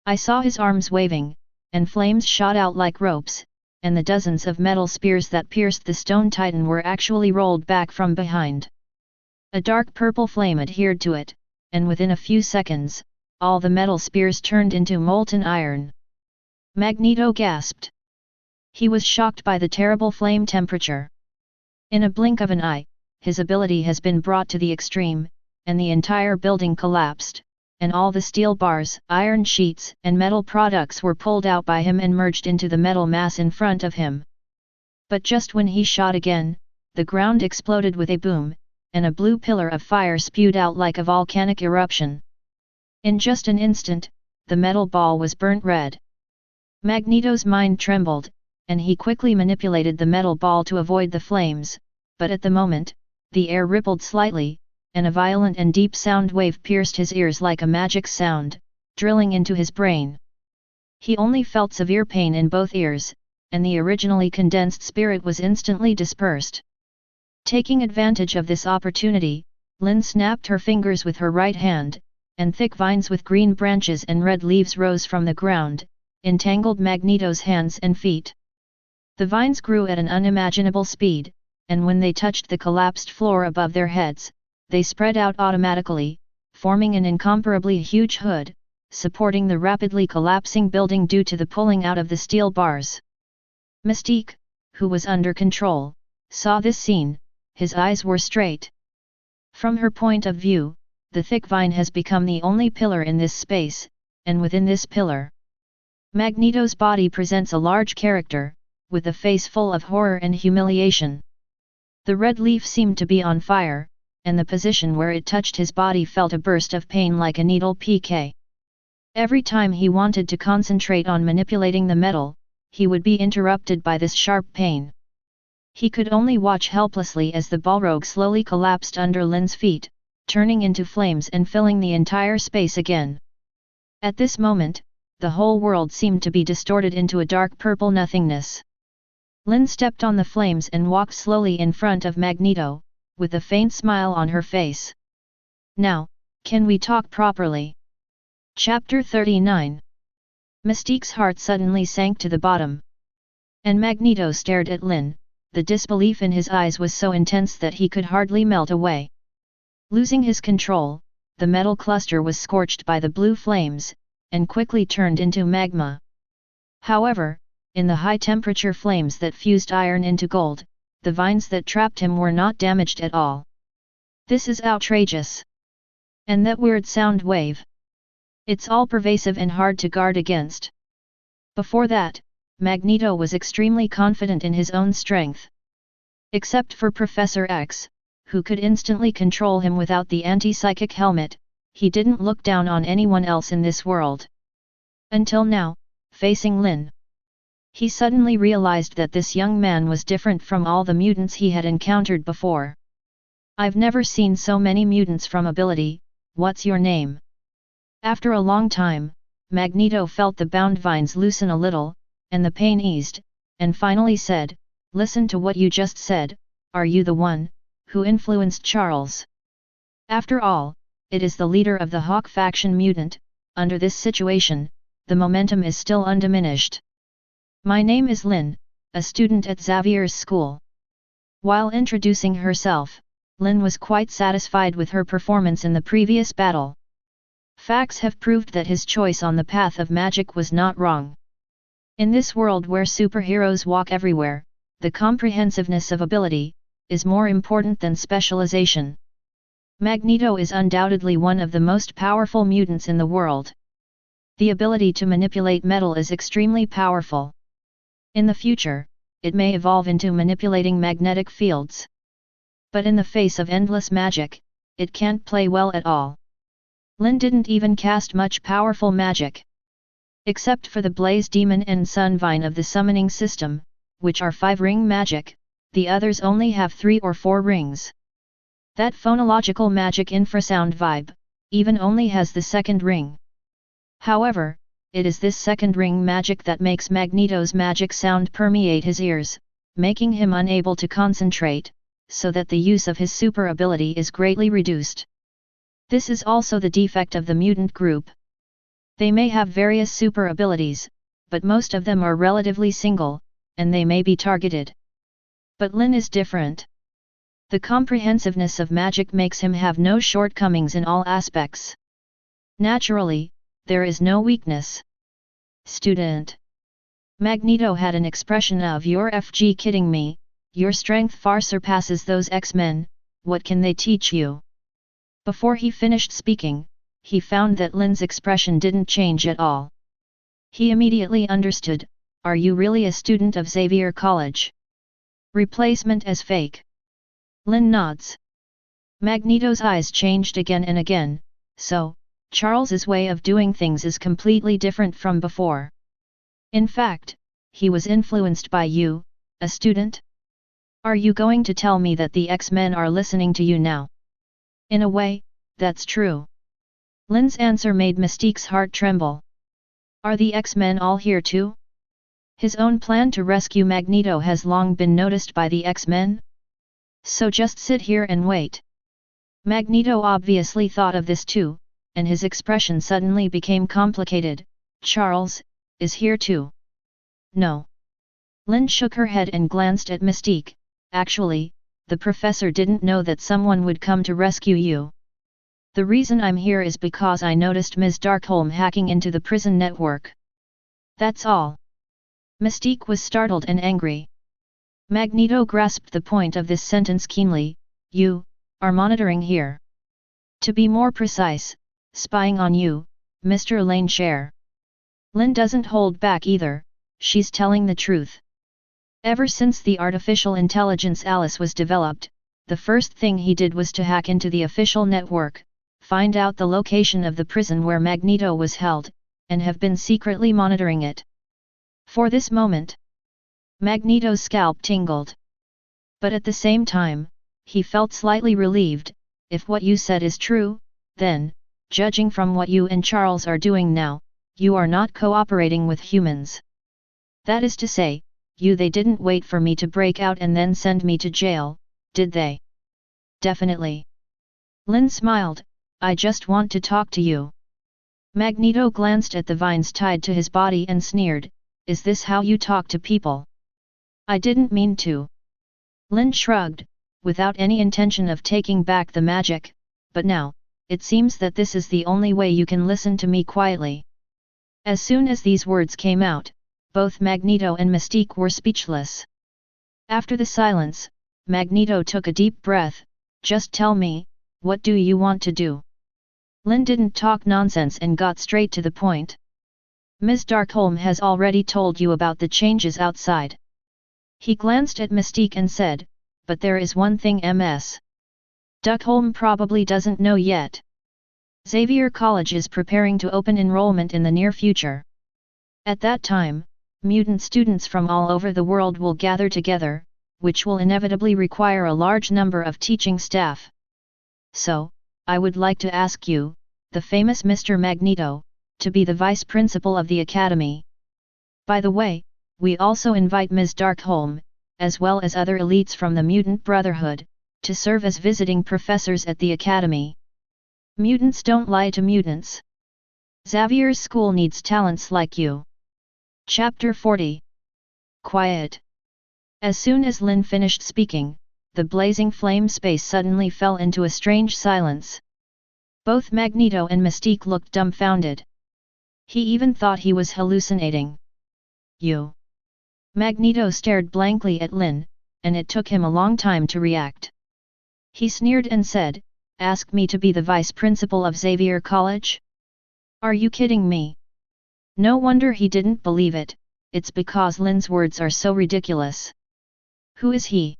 I saw his arms waving, and flames shot out like ropes, and the dozens of metal spears that pierced the stone titan were actually rolled back from behind. A dark purple flame adhered to it, and within a few seconds, all the metal spears turned into molten iron. Magneto gasped. He was shocked by the terrible flame temperature. In a blink of an eye, his ability has been brought to the extreme, and the entire building collapsed, and all the steel bars, iron sheets, and metal products were pulled out by him and merged into the metal mass in front of him. But just when he shot again, the ground exploded with a boom, and a blue pillar of fire spewed out like a volcanic eruption. In just an instant, the metal ball was burnt red. Magneto's mind trembled, and he quickly manipulated the metal ball to avoid the flames, but at the moment, the air rippled slightly, and a violent and deep sound wave pierced his ears like a magic sound, drilling into his brain. He only felt severe pain in both ears, and the originally condensed spirit was instantly dispersed. Taking advantage of this opportunity, Lynn snapped her fingers with her right hand, and thick vines with green branches and red leaves rose from the ground, entangled Magneto's hands and feet. The vines grew at an unimaginable speed, and when they touched the collapsed floor above their heads, they spread out automatically, forming an incomparably huge hood, supporting the rapidly collapsing building due to the pulling out of the steel bars. Mystique, who was under control, saw this scene. His eyes were straight. From her point of view, the thick vine has become the only pillar in this space, and within this pillar, Magneto's body presents a large character, with a face full of horror and humiliation. The red leaf seemed to be on fire, and the position where it touched his body felt a burst of pain like a needle pique. Every time he wanted to concentrate on manipulating the metal, he would be interrupted by this sharp pain. He could only watch helplessly as the Balrog slowly collapsed under Lynn's feet, turning into flames and filling the entire space again. At this moment, the whole world seemed to be distorted into a dark purple nothingness. Lynn stepped on the flames and walked slowly in front of Magneto, with a faint smile on her face. Now, can we talk properly? Chapter 39. Mystique's heart suddenly sank to the bottom. And Magneto stared at Lynn. The disbelief in his eyes was so intense that he could hardly melt away. Losing his control, the metal cluster was scorched by the blue flames, and quickly turned into magma. However, in the high-temperature flames that fused iron into gold, the vines that trapped him were not damaged at all. This is outrageous. And that weird sound wave. It's all pervasive and hard to guard against. Before that, Magneto was extremely confident in his own strength. Except for Professor X, who could instantly control him without the anti-psychic helmet, he didn't look down on anyone else in this world. Until now, facing Lynn, he suddenly realized that this young man was different from all the mutants he had encountered before. I've never seen so many mutants from ability. What's your name? After a long time, Magneto felt the bound vines loosen a little, and the pain eased, and finally said, "Listen to what you just said, are you the one, who influenced Charles. After all, it is the leader of the Hawk faction mutant. Under this situation, the momentum is still undiminished. My name is Lynn, a student at Xavier's school. While introducing herself, Lynn was quite satisfied with her performance in the previous battle. Facts have proved that his choice on the path of magic was not wrong. In this world where superheroes walk everywhere, the comprehensiveness of ability is more important than specialization. Magneto is undoubtedly one of the most powerful mutants in the world. The ability to manipulate metal is extremely powerful. In the future, it may evolve into manipulating magnetic fields. But in the face of endless magic, it can't play well at all. Lynn didn't even cast much powerful magic. Except for the Blaze Demon and Sunvine of the summoning system, which are 5-ring magic, the others only have 3 or 4 rings. That phonological magic infrasound vibe, even only has the 2nd ring. However, it is this 2nd ring magic that makes Magneto's magic sound permeate his ears, making him unable to concentrate, so that the use of his super ability is greatly reduced. This is also the defect of the mutant group. They may have various super abilities, but most of them are relatively single, and they may be targeted. But Lynn is different. The comprehensiveness of magic makes him have no shortcomings in all aspects. Naturally, there is no weakness. Student. Magneto had an expression of "You're FG kidding me, your strength far surpasses those X-Men, what can they teach you?" Before he finished speaking, he found that Lynn's expression didn't change at all. He immediately understood, "Are you really a student of Xavier College? Replacement as fake?" Lynn nods. Magneto's eyes changed again and again, "So, Charles's way of doing things is completely different from before. In fact, he was influenced by you, a student? Are you going to tell me that the X-Men are listening to you now?" "In a way, that's true." Lynn's answer made Mystique's heart tremble. "Are the X-Men all here too?" His own plan to rescue Magneto has long been noticed by the X-Men? So just sit here and wait. Magneto obviously thought of this too, and his expression suddenly became complicated. "Charles is here too?" "No." Lynn shook her head and glanced at Mystique. "Actually, the professor didn't know that someone would come to rescue you. The reason I'm here is because I noticed Ms. Darkholme hacking into the prison network. That's all." Mystique was startled and angry. Magneto grasped the point of this sentence keenly. "You are monitoring here. To be more precise, spying on you, Mr. Lane Share." Lynn doesn't hold back either, she's telling the truth. Ever since the artificial intelligence Alice was developed, the first thing he did was to hack into the official network, find out the location of the prison where Magneto was held, and have been secretly monitoring it. For this moment, Magneto's scalp tingled. But at the same time, he felt slightly relieved. "If what you said is true, then, judging from what you and Charles are doing now, you are not cooperating with humans. That is to say, they didn't wait for me to break out and then send me to jail, did they?" "Definitely." Lynn smiled. "I just want to talk to you." Magneto glanced at the vines tied to his body and sneered, "Is this how you talk to people?" "I didn't mean to." Lynn shrugged, without any intention of taking back the magic, "But now, it seems that this is the only way you can listen to me quietly." As soon as these words came out, both Magneto and Mystique were speechless. After the silence, Magneto took a deep breath. "Just tell me, what do you want to do?" Lynn didn't talk nonsense and got straight to the point. "Ms. Darkholme has already told you about the changes outside." He glanced at Mystique and said, "But there is one thing Ms. Darkholme probably doesn't know yet. Xavier College is preparing to open enrollment in the near future. At that time, mutant students from all over the world will gather together, which will inevitably require a large number of teaching staff. So, I would like to ask you, the famous Mr. Magneto, to be the vice principal of the academy. By the way, we also invite Ms. Darkholme, as well as other elites from the Mutant Brotherhood, to serve as visiting professors at the academy. Mutants don't lie to mutants. Xavier's school needs talents like you. Chapter 40. Quiet. As soon as Lynn finished speaking, the blazing flame space suddenly fell into a strange silence. Both Magneto and Mystique looked dumbfounded. He even thought he was hallucinating. You. Magneto stared blankly at Lynn, and it took him a long time to react. He sneered and said, "Ask me to be the vice principal of Xavier College? Are you kidding me?" No wonder he didn't believe it, it's because Lynn's words are so ridiculous. Who is he?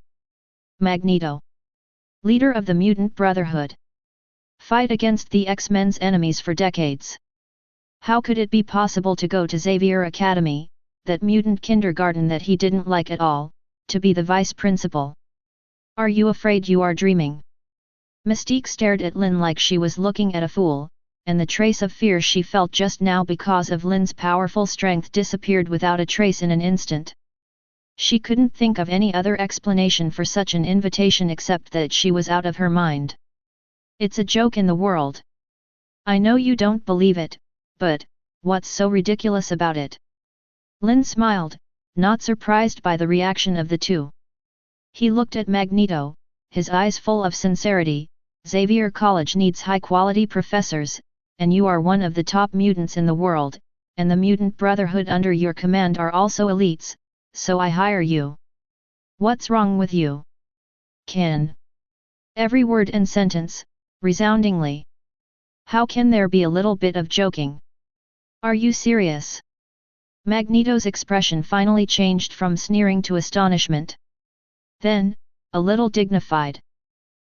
Magneto. Leader of the Mutant Brotherhood. Fight against the X-Men's enemies for decades. How could it be possible to go to Xavier Academy, that mutant kindergarten that he didn't like at all, to be the vice principal? Are you afraid you are dreaming? Mystique stared at Lynn like she was looking at a fool, and the trace of fear she felt just now because of Lynn's powerful strength disappeared without a trace in an instant. She couldn't think of any other explanation for such an invitation except that she was out of her mind. It's a joke in the world. I know you don't believe it, but what's so ridiculous about it? Lynn smiled, not surprised by the reaction of the two. He looked at Magneto, his eyes full of sincerity. Xavier College needs high-quality professors, and you are one of the top mutants in the world, and the Mutant Brotherhood under your command are also elites, so I hire you. What's wrong with you? Can. Every word and sentence, resoundingly. How can there be a little bit of joking? Are you serious? Magneto's expression finally changed from sneering to astonishment. Then, a little dignified.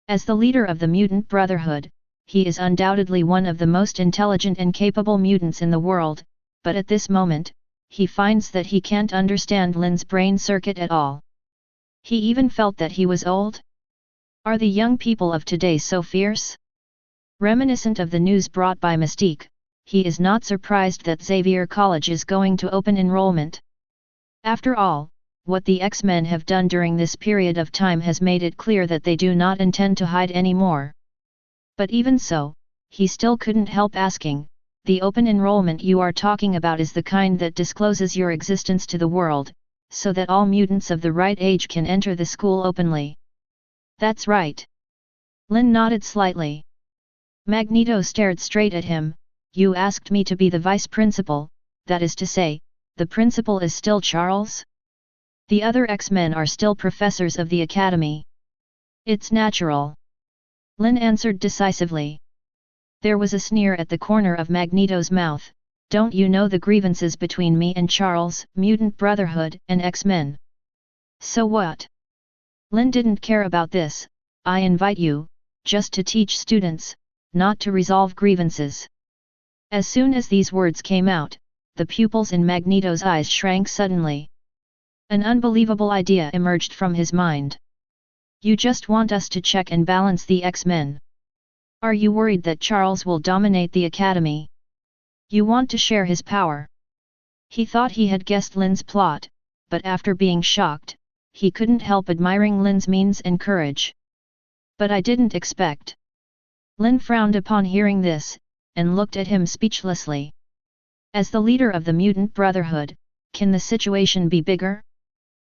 As the leader of the Mutant Brotherhood, he is undoubtedly one of the most intelligent and capable mutants in the world, but at this moment, he finds that he can't understand Lynn's brain circuit at all. He even felt that he was old. Are the young people of today so fierce? Reminiscent of the news brought by Mystique, he is not surprised that Xavier College is going to open enrollment. After all, what the X-Men have done during this period of time has made it clear that they do not intend to hide anymore. But even so, he still couldn't help asking, the open enrollment you are talking about is the kind that discloses your existence to the world, so that all mutants of the right age can enter the school openly. That's right. Lynn nodded slightly. Magneto stared straight at him. You asked me to be the vice principal, that is to say, the principal is still Charles? The other X-Men are still professors of the academy. It's natural. Lynn answered decisively. There was a sneer at the corner of Magneto's mouth. Don't you know the grievances between me and Charles, Mutant Brotherhood, and X-Men? So what? Lynn didn't care about this. I invite you, just to teach students, not to resolve grievances. As soon as these words came out, the pupils in Magneto's eyes shrank suddenly. An unbelievable idea emerged from his mind. You just want us to check and balance the X-Men. Are you worried that Charles will dominate the academy? You want to share his power. He thought he had guessed Lynn's plot, but after being shocked, he couldn't help admiring Lynn's means and courage. But I didn't expect. Lynn frowned upon hearing this, and looked at him speechlessly. As the leader of the Mutant Brotherhood, can the situation be bigger?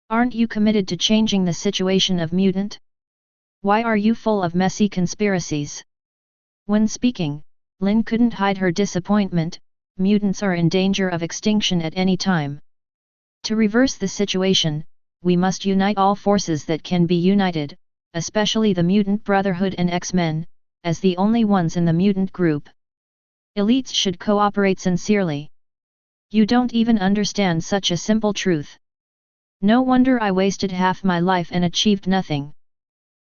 Aren't you committed to changing the situation of mutant? Why are you full of messy conspiracies? When speaking, Lynn couldn't hide her disappointment. Mutants are in danger of extinction at any time. To reverse the situation, we must unite all forces that can be united, especially the Mutant Brotherhood and X-Men, as the only ones in the mutant group. Elites should cooperate sincerely. You don't even understand such a simple truth. No wonder I wasted half my life and achieved nothing.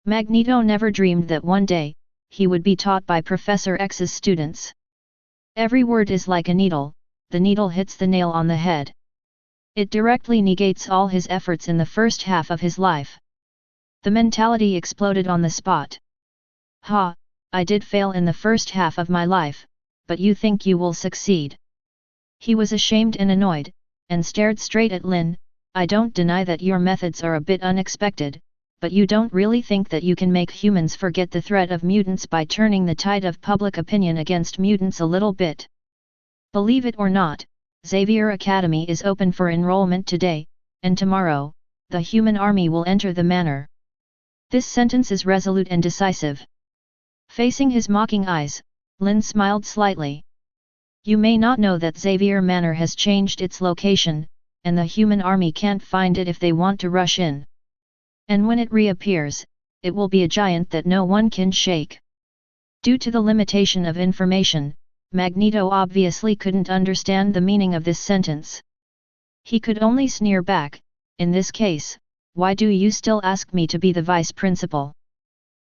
Magneto never dreamed that one day, he would be taught by Professor X's students. Every word is like a needle, the needle hits the nail on the head. It directly negates all his efforts in the first half of his life. The mentality exploded on the spot. Ha, I did fail in the first half of my life, but you think you will succeed. He was ashamed and annoyed, and stared straight at Lynn. I don't deny that your methods are a bit unexpected, but you don't really think that you can make humans forget the threat of mutants by turning the tide of public opinion against mutants a little bit. Believe it or not, Xavier Academy is open for enrollment today, and tomorrow, the human army will enter the manor. This sentence is resolute and decisive. Facing his mocking eyes, Lynn smiled slightly. You may not know that Xavier Manor has changed its location, and the human army can't find it if they want to rush in. And when it reappears, it will be a giant that no one can shake. Due to the limitation of information, Magneto obviously couldn't understand the meaning of this sentence. He could only sneer back, in this case, why do you still ask me to be the vice principal?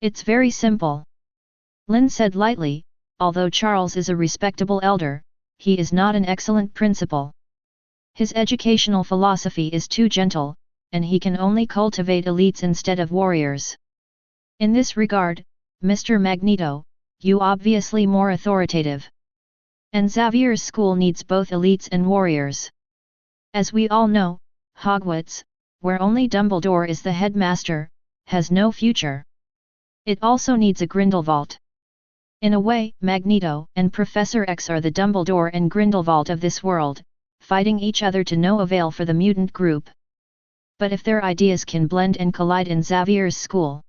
It's very simple. Lynn said lightly, although Charles is a respectable elder, he is not an excellent principal. His educational philosophy is too gentle, and he can only cultivate elites instead of warriors. In this regard, Mr. Magneto, you obviously more authoritative. And Xavier's school needs both elites and warriors. As we all know, Hogwarts, where only Dumbledore is the headmaster, has no future. It also needs a Grindelwald. In a way, Magneto and Professor X are the Dumbledore and Grindelwald of this world, fighting each other to no avail for the mutant group. But if their ideas can blend and collide in Xavier's school,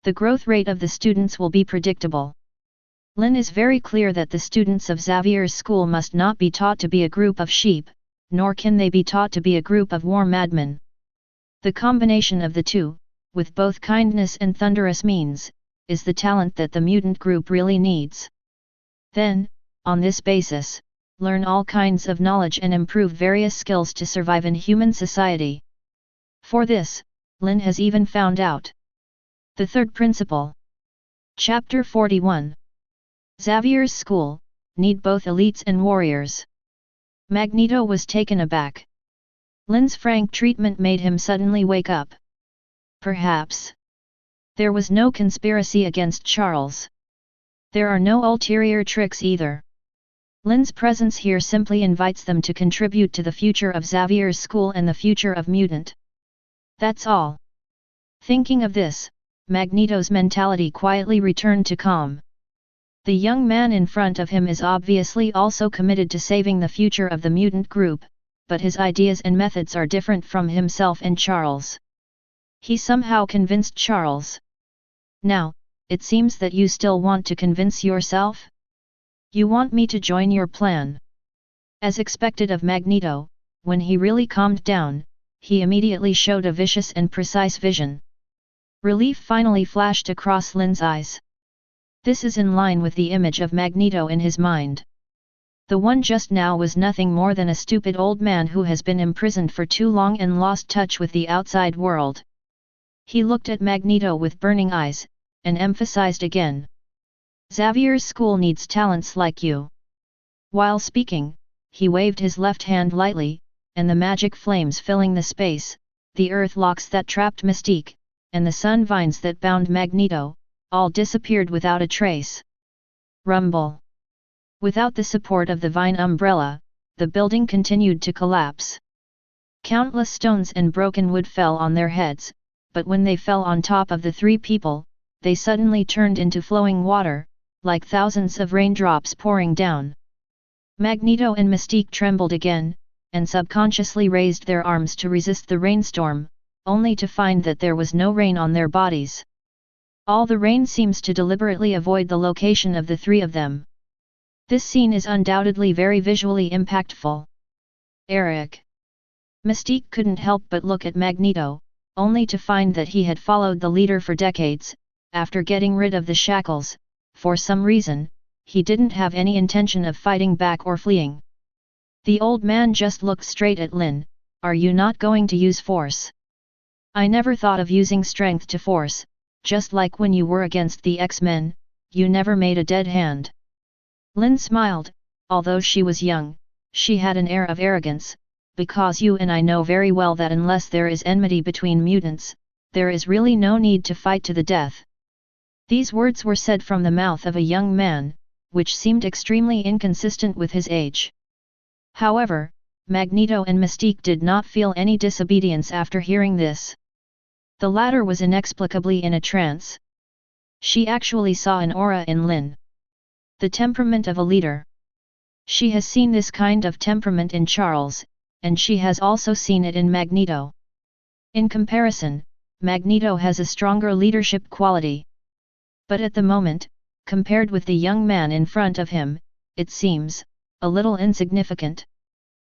the growth rate of the students will be predictable. Lynn is very clear that the students of Xavier's school must not be taught to be a group of sheep, nor can they be taught to be a group of war madmen. The combination of the two, with both kindness and thunderous means, is the talent that the mutant group really needs. Then, on this basis, learn all kinds of knowledge and improve various skills to survive in human society. For this, Lynn has even found out the third principle. Chapter 41. Xavier's school, need both elites and warriors. Magneto was taken aback. Lynn's frank treatment made him suddenly wake up. Perhaps there was no conspiracy against Charles. There are no ulterior tricks either. Lynn's presence here simply invites them to contribute to the future of Xavier's school and the future of Mutant. That's all. Thinking of this, Magneto's mentality quietly returned to calm. The young man in front of him is obviously also committed to saving the future of the mutant group, but his ideas and methods are different from himself and Charles. He somehow convinced Charles. Now, it seems that you still want to convince yourself? You want me to join your plan? As expected of Magneto, when he really calmed down, he immediately showed a vicious and precise vision. Relief finally flashed across Lynn's eyes. This is in line with the image of Magneto in his mind. The one just now was nothing more than a stupid old man who has been imprisoned for too long and lost touch with the outside world. He looked at Magneto with burning eyes, and emphasized again. Xavier's school needs talents like you. While speaking, he waved his left hand lightly, and the magic flames filling the space, the earth locks that trapped Mystique, and the sun vines that bound Magneto, all disappeared without a trace. Rumble. Without the support of the vine umbrella, the building continued to collapse. Countless stones and broken wood fell on their heads, but when they fell on top of the three people, they suddenly turned into flowing water, like thousands of raindrops pouring down. Magneto and Mystique trembled again, and subconsciously raised their arms to resist the rainstorm, only to find that there was no rain on their bodies. All the rain seems to deliberately avoid the location of the three of them. This scene is undoubtedly very visually impactful. Eric. Mystique couldn't help but look at Magneto, only to find that he had followed the leader for decades. After getting rid of the shackles, for some reason, he didn't have any intention of fighting back or fleeing. The old man just looked straight at Lynn. Are you not going to use force? I never thought of using strength to force, just like when you were against the X-Men, you never made a dead hand. Lynn smiled. Although she was young, she had an air of arrogance, because you and I know very well that unless there is enmity between mutants, there is really no need to fight to the death. These words were said from the mouth of a young man, which seemed extremely inconsistent with his age. However, Magneto and Mystique did not feel any disobedience after hearing this. The latter was inexplicably in a trance. She actually saw an aura in Lynn. The temperament of a leader. She has seen this kind of temperament in Charles, and she has also seen it in Magneto. In comparison, Magneto has a stronger leadership quality. But at the moment, compared with the young man in front of him, it seems a little insignificant.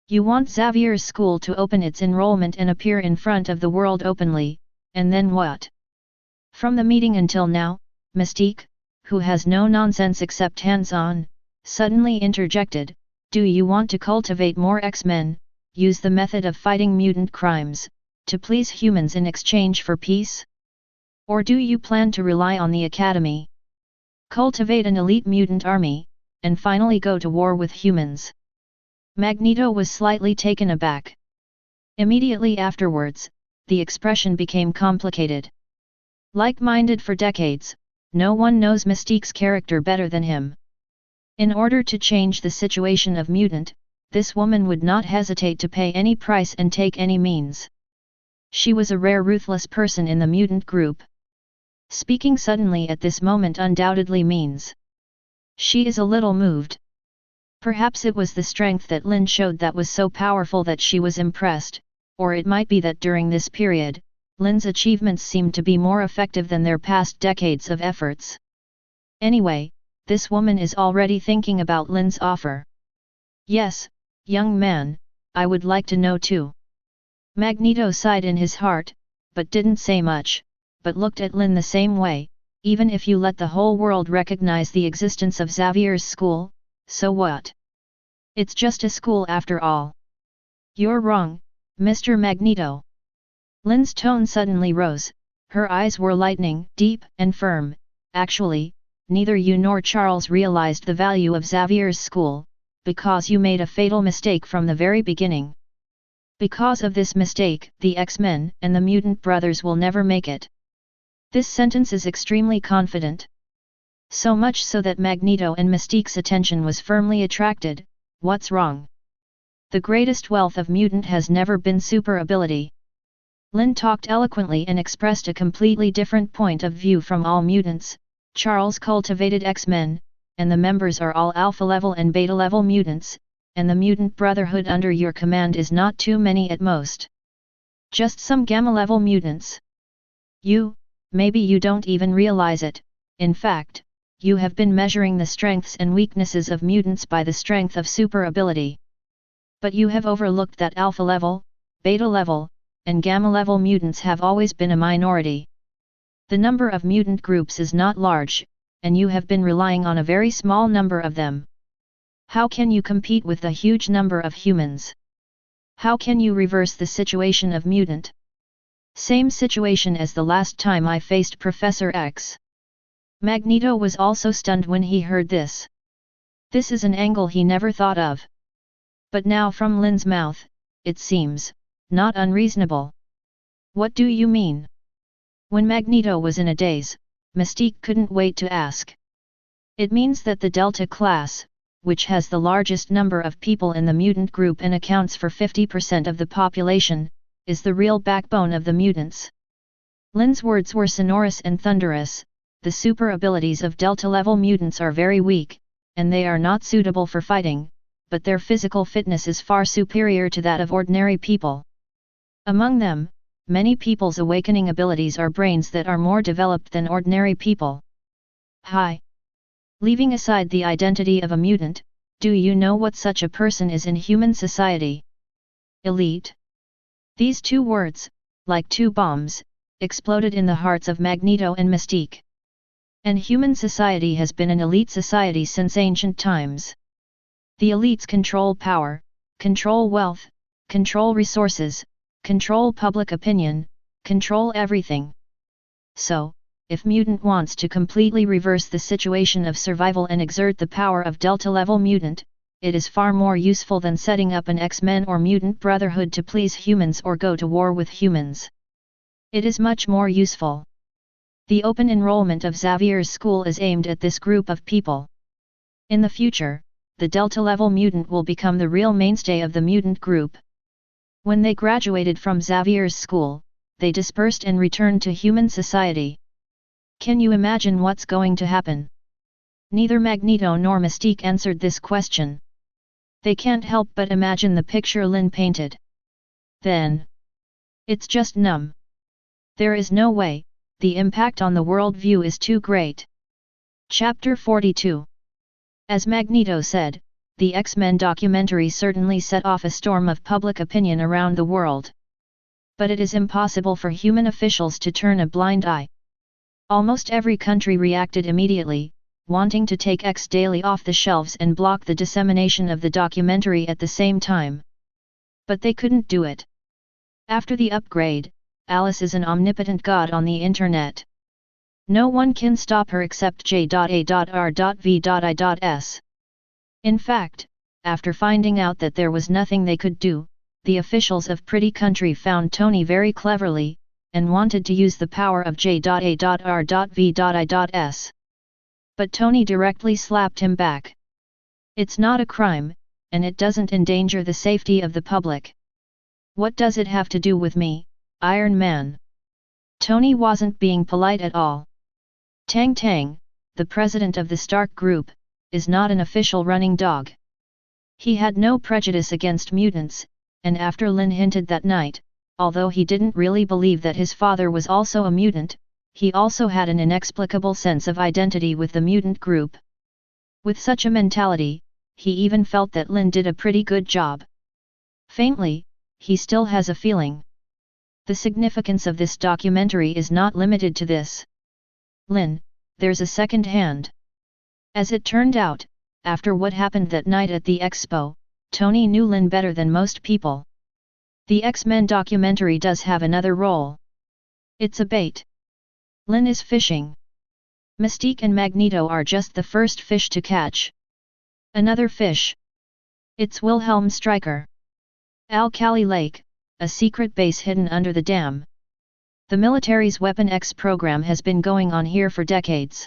You want Xavier's school to open its enrollment and appear in front of the world openly, and then what? From the meeting until now, Mystique, who has no nonsense except hands-on, suddenly interjected, "Do you want to cultivate more X-Men, use the method of fighting mutant crimes, to please humans in exchange for peace? Or do you plan to rely on the Academy? Cultivate an elite mutant army, and finally go to war with humans?" Magneto was slightly taken aback. Immediately afterwards, the expression became complicated. Like-minded for decades, no one knows Mystique's character better than him. In order to change the situation of mutant, this woman would not hesitate to pay any price and take any means. She was a rare ruthless person in the mutant group. Speaking suddenly at this moment undoubtedly means she is a little moved. Perhaps it was the strength that Lynn showed that was so powerful that she was impressed, or it might be that during this period, Lynn's achievements seemed to be more effective than their past decades of efforts. Anyway, this woman is already thinking about Lynn's offer. "Yes, young man, I would like to know too." Magneto sighed in his heart, but didn't say much, but looked at Lynn the same way. Even if you let the whole world recognize the existence of Xavier's school, so what? It's just a school after all. You're wrong, Mr. Magneto. Lynn's tone suddenly rose, her eyes were lightning, deep and firm. Actually, neither you nor Charles realized the value of Xavier's school, because you made a fatal mistake from the very beginning. Because of this mistake, the X-Men and the Mutant Brothers will never make it. This sentence is extremely confident. So much so that Magneto and Mystique's attention was firmly attracted. What's wrong? The greatest wealth of mutant has never been super ability. Lynn talked eloquently and expressed a completely different point of view from all mutants. Charles cultivated X-Men, and the members are all alpha-level and beta-level mutants, and the mutant brotherhood under your command is not too many at most. Just some gamma-level mutants. Maybe you don't even realize it. In fact, you have been measuring the strengths and weaknesses of mutants by the strength of super ability. But you have overlooked that alpha-level, beta-level, and gamma-level mutants have always been a minority. The number of mutant groups is not large, and you have been relying on a very small number of them. How can you compete with the huge number of humans? How can you reverse the situation of mutant? Same situation as the last time I faced Professor X. Magneto was also stunned when he heard this. This is an angle he never thought of. But now from Lynn's mouth, it seems not unreasonable. What do you mean? When Magneto was in a daze, Mystique couldn't wait to ask. It means that the Delta class, which has the largest number of people in the mutant group and accounts for 50% of the population, is the real backbone of the mutants. Lynn's words were sonorous and thunderous. The super abilities of Delta-level mutants are very weak, and they are not suitable for fighting, but their physical fitness is far superior to that of ordinary people. Among them, many people's awakening abilities are brains that are more developed than ordinary people. Hi! Leaving aside the identity of a mutant, do you know what such a person is in human society? Elite. These two words, like two bombs, exploded in the hearts of Magneto and Mystique. And human society has been an elite society since ancient times. The elites control power, control wealth, control resources, control public opinion, control everything. So, if mutant wants to completely reverse the situation of survival and exert the power of Delta-level mutant, it is far more useful than setting up an X-Men or mutant brotherhood to please humans or go to war with humans. It is much more useful. The open enrollment of Xavier's school is aimed at this group of people. In the future, the Delta-level mutant will become the real mainstay of the mutant group. When they graduated from Xavier's school, they dispersed and returned to human society. Can you imagine what's going to happen? Neither Magneto nor Mystique answered this question. They can't help but imagine the picture Lynn painted. Then, it's just numb. There is no way, the impact on the world view is too great. Chapter 42. As Magneto said, the X-Men documentary certainly set off a storm of public opinion around the world. But it is impossible for human officials to turn a blind eye. Almost every country reacted immediately, wanting to take X Daily off the shelves and block the dissemination of the documentary at the same time. But they couldn't do it. After the upgrade, Alice is an omnipotent god on the internet. No one can stop her except J.A.R.V.I.S. In fact, after finding out that there was nothing they could do, the officials of Pretty Country found Tony very cleverly, and wanted to use the power of J.A.R.V.I.S. But Tony directly slapped him back. It's not a crime, and it doesn't endanger the safety of the public. What does it have to do with me, Iron Man? Tony wasn't being polite at all. Tang Tang, the president of the Stark Group, is not an official running dog. He had no prejudice against mutants, and after Lynn hinted that night, although he didn't really believe that his father was also a mutant, he also had an inexplicable sense of identity with the mutant group. With such a mentality, he even felt that Lynn did a pretty good job. Faintly, he still has a feeling. The significance of this documentary is not limited to this. Lynn, there's a second hand. As it turned out, after what happened that night at the expo, Tony knew Lynn better than most people. The X-Men documentary does have another role. It's a bait. Lynn is fishing. Mystique and Magneto are just the first fish to catch. Another fish. It's Wilhelm Stryker. Alkali Lake, a secret base hidden under the dam. The military's Weapon X program has been going on here for decades.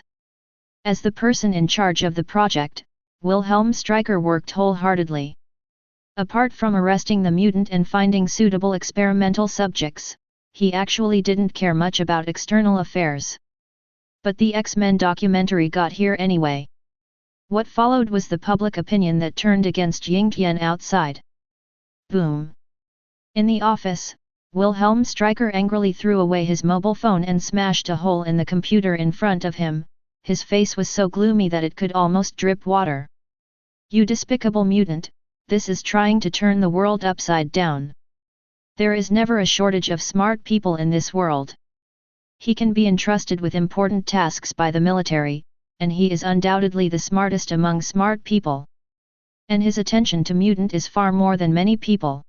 As the person in charge of the project, Wilhelm Stryker worked wholeheartedly. Apart from arresting the mutant and finding suitable experimental subjects, he actually didn't care much about external affairs. But the X-Men documentary got here anyway. What followed was the public opinion that turned against Ying Tian outside. Boom! In the office, Wilhelm Stryker angrily threw away his mobile phone and smashed a hole in the computer in front of him. His face was so gloomy that it could almost drip water. You despicable mutant, this is trying to turn the world upside down. There is never a shortage of smart people in this world. He can be entrusted with important tasks by the military, and he is undoubtedly the smartest among smart people. And his attention to mutant is far more than many people.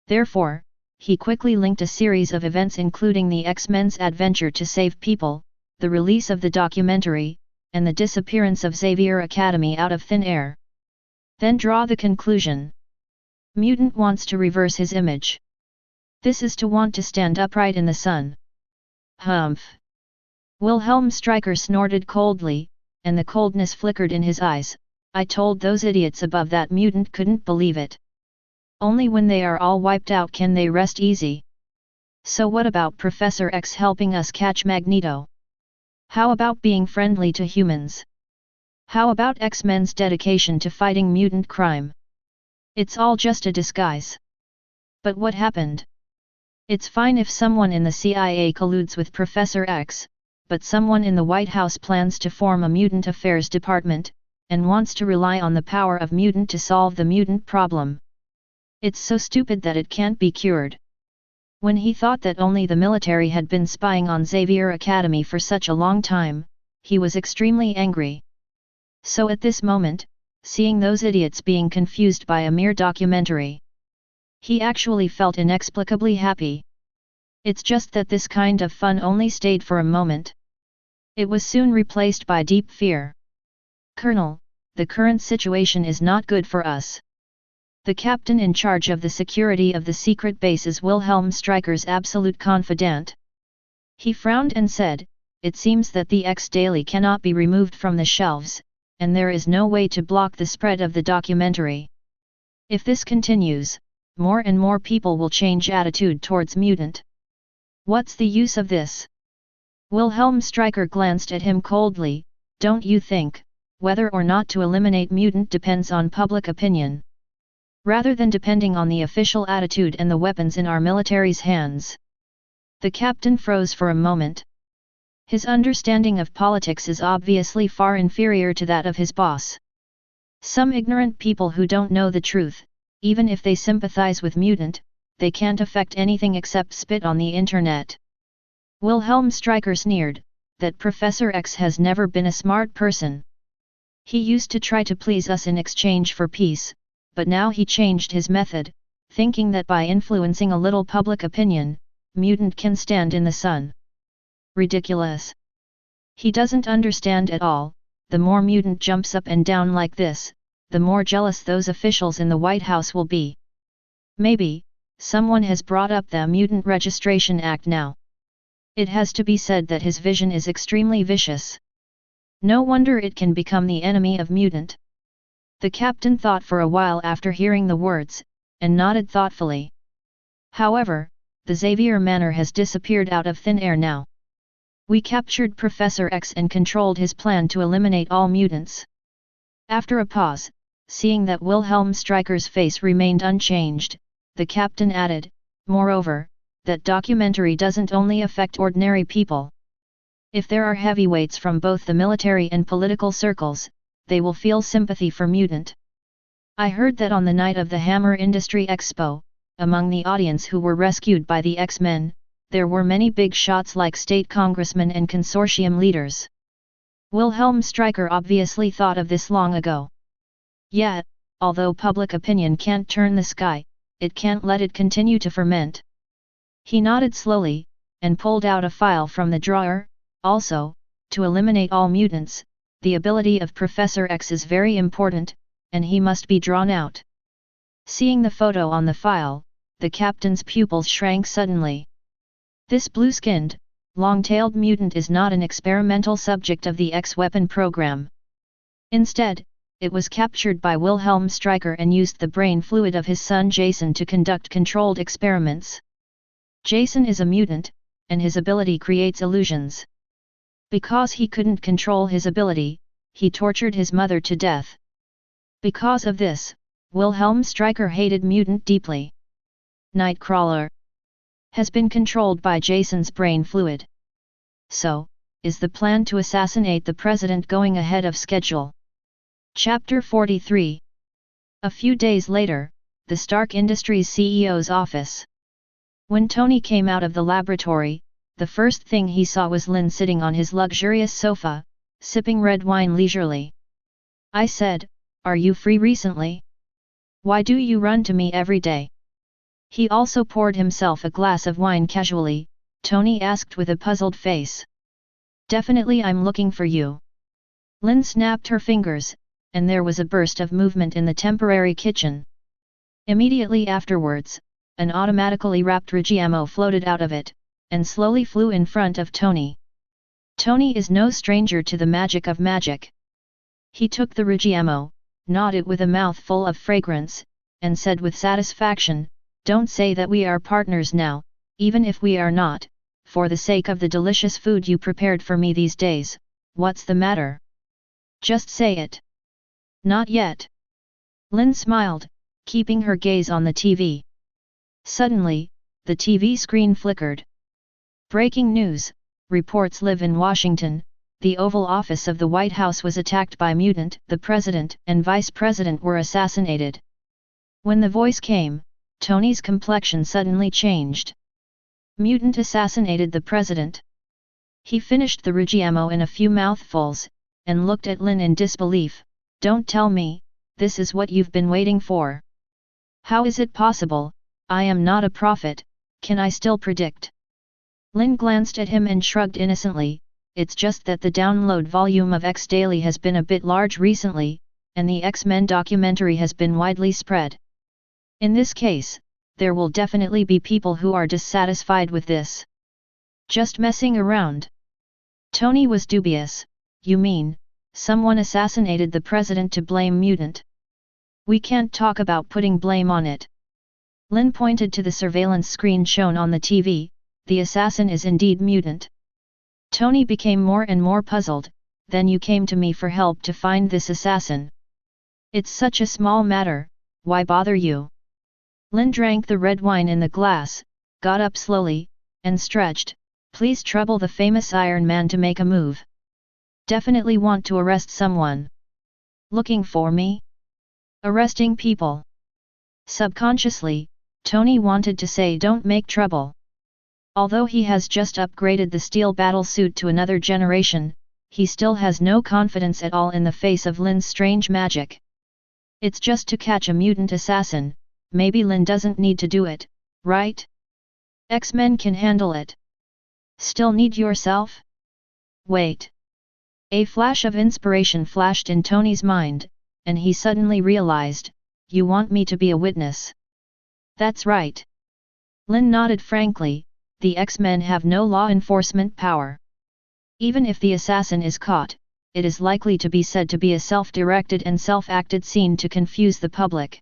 Therefore, he quickly linked a series of events including the X-Men's adventure to save people, the release of the documentary, and the disappearance of Xavier Academy out of thin air. Then draw the conclusion. Mutant wants to reverse his image. This is to want to stand upright in the sun. Humph! Wilhelm Stryker snorted coldly, and the coldness flickered in his eyes. I told those idiots above that mutant couldn't believe it. Only when they are all wiped out can they rest easy. So what about Professor X helping us catch Magneto? How about being friendly to humans? How about X-Men's dedication to fighting mutant crime? It's all just a disguise. But what happened? It's fine if someone in the CIA colludes with Professor X, but someone in the White House plans to form a mutant affairs department, and wants to rely on the power of mutant to solve the mutant problem. It's so stupid that it can't be cured. When he thought that only the military had been spying on Xavier Academy for such a long time, he was extremely angry. So at this moment, seeing those idiots being confused by a mere documentary, he actually felt inexplicably happy. It's just that this kind of fun only stayed for a moment. It was soon replaced by deep fear. Colonel, the current situation is not good for us. The captain in charge of the security of the secret base is Wilhelm Stryker's absolute confidant. He frowned and said, it seems that the X Daily cannot be removed from the shelves, and there is no way to block the spread of the documentary. If this continues, more and more people will change attitude towards mutant. What's the use of this? Wilhelm Stryker glanced at him coldly. Don't you think, whether or not to eliminate mutant depends on public opinion, rather than depending on the official attitude and the weapons in our military's hands? The captain froze for a moment. His understanding of politics is obviously far inferior to that of his boss. Some ignorant people who don't know the truth, even if they sympathize with mutant, they can't affect anything except spit on the internet. Wilhelm Stryker sneered, that Professor X has never been a smart person. He used to try to please us in exchange for peace, but now he changed his method, thinking that by influencing a little public opinion, mutant can stand in the sun. Ridiculous. He doesn't understand at all. The more mutant jumps up and down like this, the more jealous those officials in the White House will be. Maybe, someone has brought up the Mutant Registration Act now. It has to be said that his vision is extremely vicious. No wonder it can become the enemy of mutant. The captain thought for a while after hearing the words, and nodded thoughtfully. However, the Xavier Manor has disappeared out of thin air now. We captured Professor X and controlled his plan to eliminate all mutants. After a pause, seeing that Wilhelm Stryker's face remained unchanged, the captain added, moreover, that documentary doesn't only affect ordinary people. If there are heavyweights from both the military and political circles, they will feel sympathy for mutant. I heard that on the night of the Hammer Industry Expo, among the audience who were rescued by the X-Men, there were many big shots like state congressmen and consortium leaders. Wilhelm Stryker obviously thought of this long ago. Yet, although public opinion can't turn the sky, it can't let it continue to ferment. He nodded slowly, and pulled out a file from the drawer. Also, to eliminate all mutants, the ability of Professor X is very important, and he must be drawn out. Seeing the photo on the file, the captain's pupils shrank suddenly. This blue-skinned, long-tailed mutant is not an experimental subject of the X-weapon program. Instead, it was captured by Wilhelm Stryker and used the brain fluid of his son Jason to conduct controlled experiments. Jason is a mutant, and his ability creates illusions. Because he couldn't control his ability, he tortured his mother to death. Because of this, Wilhelm Stryker hated mutant deeply. Nightcrawler has been controlled by Jason's brain fluid. So, is the plan to assassinate the president going ahead of schedule? Chapter 43. A few days later, the Stark Industries CEO's office. When Tony came out of the laboratory, the first thing he saw was Lynn sitting on his luxurious sofa, sipping red wine leisurely. I said, "Are you free recently? Why do you run to me every day?" He also poured himself a glass of wine casually. Tony asked with a puzzled face. "Definitely I'm looking for you." Lynn snapped her fingers, and there was a burst of movement in the temporary kitchen. Immediately afterwards, an automatically wrapped Rigiamo floated out of it, and slowly flew in front of Tony. Tony is no stranger to the magic of magic. He took the Rigiamo, gnawed it with a mouthful of fragrance, and said with satisfaction, "Don't say that we are partners now, even if we are not, for the sake of the delicious food you prepared for me these days. What's the matter? Just say it." "Not yet." Lynn smiled, keeping her gaze on the TV. Suddenly, the TV screen flickered. Breaking news, reports live in Washington. The Oval Office of the White House was attacked by mutant. The president and vice president were assassinated. When the voice came, Tony's complexion suddenly changed. Mutant assassinated the president. He finished the Rigiamo in a few mouthfuls, and looked at Lynn in disbelief. "Don't tell me, this is what you've been waiting for. How is it possible? I am not a prophet, can I still predict?" Lynn glanced at him and shrugged innocently. "It's just that the download volume of X Daily has been a bit large recently, and the X-Men documentary has been widely spread. In this case, there will definitely be people who are dissatisfied with this. Just messing around." Tony was dubious. "You mean, someone assassinated the president to blame mutant? We can't talk about putting blame on it." Lynn pointed to the surveillance screen shown on the TV. the assassin is indeed mutant. Tony became more and more puzzled. Then you came to me for help to find this assassin. It's such a small matter, why bother you? Lynn drank the red wine in the glass, got up slowly, and stretched. Please trouble the famous Iron Man to make a move. Definitely want to arrest someone. Looking for me? Arresting people. Subconsciously, Tony wanted to say don't make trouble. Although he has just upgraded the steel battle suit to another generation, he still has no confidence at all in the face of Lynn's strange magic. It's just to catch a mutant assassin, maybe Lynn doesn't need to do it, right? X-Men can handle it. Still need yourself? Wait. A flash of inspiration flashed in Tony's mind, and he suddenly realized, you want me to be a witness. That's right. Lynn nodded frankly, the X-Men have no law enforcement power. Even if the assassin is caught, it is likely to be said to be a self-directed and self-acted scene to confuse the public.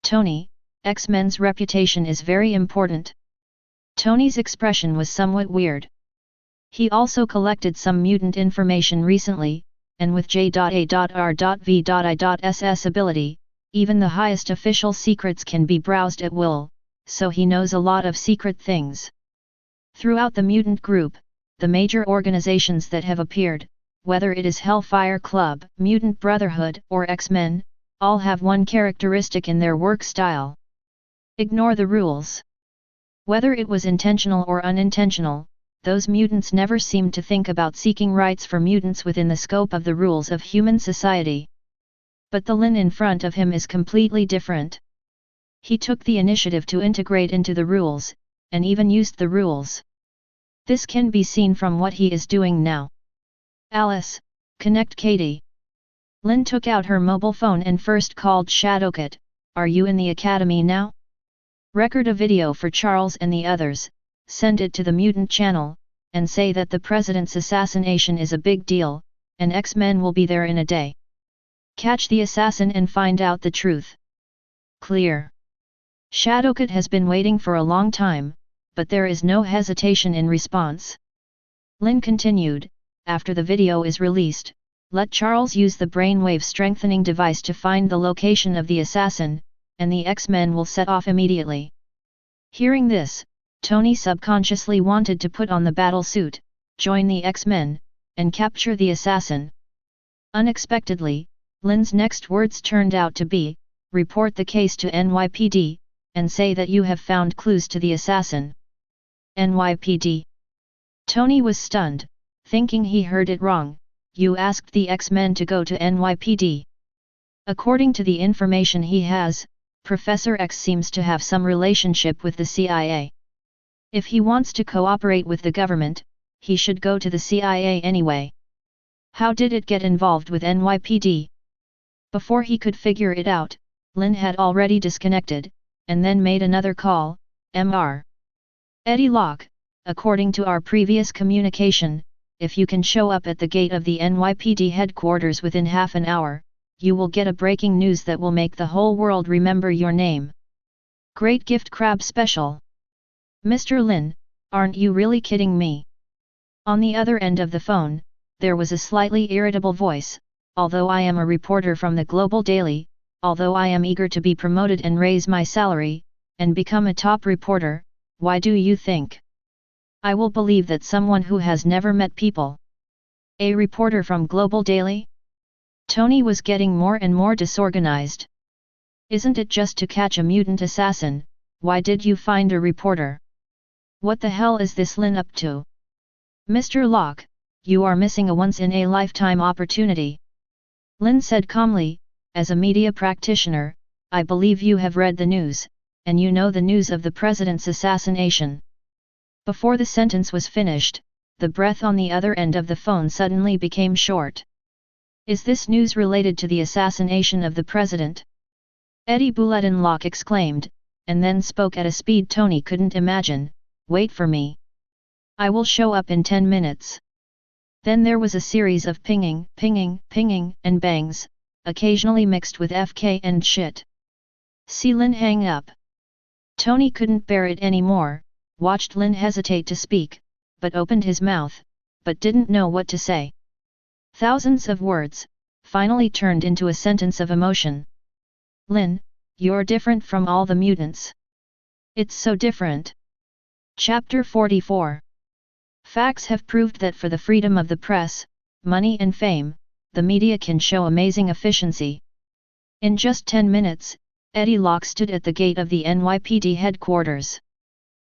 Tony, X-Men's reputation is very important. Tony's expression was somewhat weird. He also collected some mutant information recently, and with J.A.R.V.I.S ability, even the highest official secrets can be browsed at will, so he knows a lot of secret things. Throughout the mutant group, the major organizations that have appeared, whether it is Hellfire Club, Mutant Brotherhood, or X-Men, all have one characteristic in their work style. Ignore the rules. Whether it was intentional or unintentional, those mutants never seemed to think about seeking rights for mutants within the scope of the rules of human society. But the Lynn in front of him is completely different. He took the initiative to integrate into the rules, and even used the rules. This can be seen from what he is doing now. Alice, connect Katie. Lynn took out her mobile phone and first called Shadowcat. Are you in the academy now? Record a video for Charles and the others, send it to the mutant channel, and say that the president's assassination is a big deal, and X-Men will be there in a day. Catch the assassin and find out the truth. Clear. Shadowcat has been waiting for a long time, but there is no hesitation in response. Lynn continued, after the video is released, let Charles use the brainwave strengthening device to find the location of the assassin, and the X-Men will set off immediately. Hearing this, Tony subconsciously wanted to put on the battle suit, join the X-Men, and capture the assassin. Unexpectedly, Lynn's next words turned out to be, report the case to NYPD, and say that you have found clues to the assassin. NYPD. Tony was stunned, thinking he heard it wrong. You asked the X-Men to go to NYPD. According to the information he has, Professor X seems to have some relationship with the CIA. If he wants to cooperate with the government, he should go to the CIA anyway. How did it get involved with NYPD? Before he could figure it out, Lynn had already disconnected, and then made another call. Mr. Eddie Locke, according to our previous communication, if you can show up at the gate of the NYPD headquarters within half an hour, you will get a breaking news that will make the whole world remember your name. Great gift crab special. Mr. Lynn, aren't you really kidding me? On the other end of the phone, there was a slightly irritable voice. Although I am a reporter from the Global Daily, although I am eager to be promoted and raise my salary, and become a top reporter, why do you think I will believe that someone who has never met people? A reporter from Global Daily? Tony was getting more and more disorganized. Isn't it just to catch a mutant assassin? Why did you find a reporter? What the hell is this Lynn up to? Mr. Locke, you are missing a once-in-a-lifetime opportunity. Lynn said calmly, as a media practitioner, I believe you have read the news, and you know the news of the president's assassination. Before the sentence was finished, the breath on the other end of the phone suddenly became short. Is this news related to the assassination of the president? Eddie Bulletin Locke exclaimed, and then spoke at a speed Tony couldn't imagine. Wait for me. I will show up in 10 minutes. Then there was a series of pinging, pinging, pinging, and bangs, occasionally mixed with FK and shit. See Lynn hang up. Tony couldn't bear it anymore, watched Lynn hesitate to speak, but opened his mouth, but didn't know what to say. Thousands of words, finally turned into a sentence of emotion. Lynn, you're different from all the mutants. It's so different. Chapter 44. Facts have proved that for the freedom of the press, money and fame, the media can show amazing efficiency. In just 10 minutes, Eddie Locke stood at the gate of the NYPD headquarters.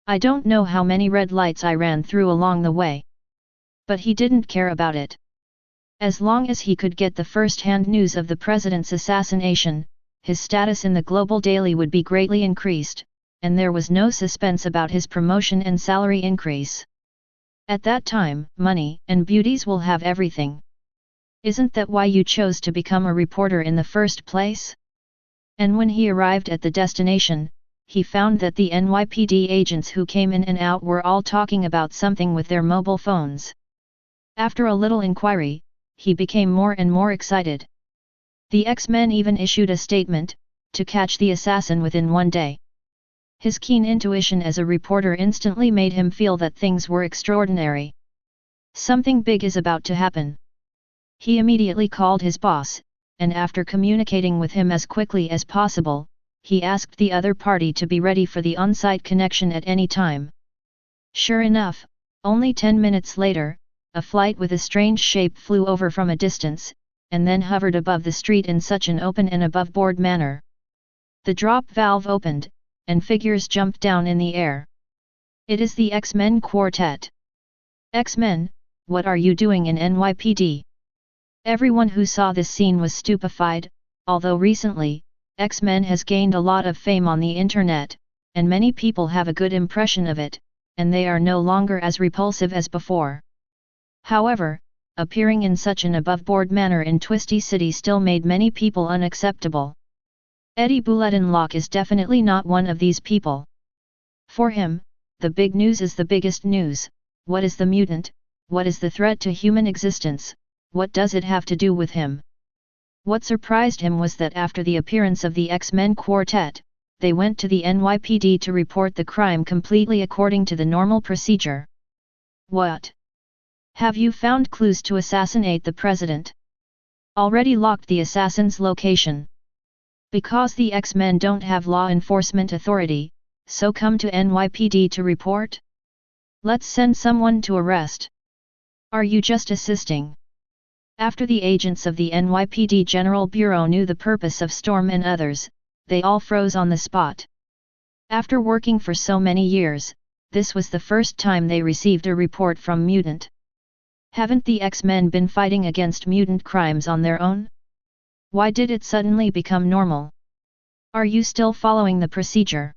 I don't know how many red lights I ran through along the way. But he didn't care about it. As long as he could get the first-hand news of the president's assassination, his status in the global daily would be greatly increased, and there was no suspense about his promotion and salary increase. At that time, money and beauties will have everything. Isn't that why you chose to become a reporter in the first place? And when he arrived at the destination, he found that the NYPD agents who came in and out were all talking about something with their mobile phones. After a little inquiry, he became more and more excited. The X-Men even issued a statement, to catch the assassin within 1 day. His keen intuition as a reporter instantly made him feel that things were extraordinary. Something big is about to happen. He immediately called his boss, and after communicating with him as quickly as possible, he asked the other party to be ready for the on-site connection at any time. Sure enough, only 10 minutes later, a flight with a strange shape flew over from a distance, and then hovered above the street in such an open and above-board manner. The drop valve opened, and figures jumped down in the air. It is the X-Men quartet. X-Men, what are you doing in NYPD? Everyone who saw this scene was stupefied, although recently, X-Men has gained a lot of fame on the internet, and many people have a good impression of it, and they are no longer as repulsive as before. However, appearing in such an above-board manner in Twisty City still made many people unacceptable. Eddie Bulletin Locke is definitely not one of these people. For him, the big news is the biggest news. What is the mutant? What is the threat to human existence? What does it have to do with him? What surprised him was that after the appearance of the X-Men quartet, they went to the NYPD to report the crime completely according to the normal procedure. What? Have you found clues to assassinate the president? Already locked the assassin's location. Because the X-Men don't have law enforcement authority, so come to NYPD to report? Let's send someone to arrest. Are you just assisting? After the agents of the NYPD General Bureau knew the purpose of Storm and others, they all froze on the spot. After working for so many years, this was the first time they received a report from Mutant. Haven't the X-Men been fighting against mutant crimes on their own? Why did it suddenly become normal? Are you still following the procedure?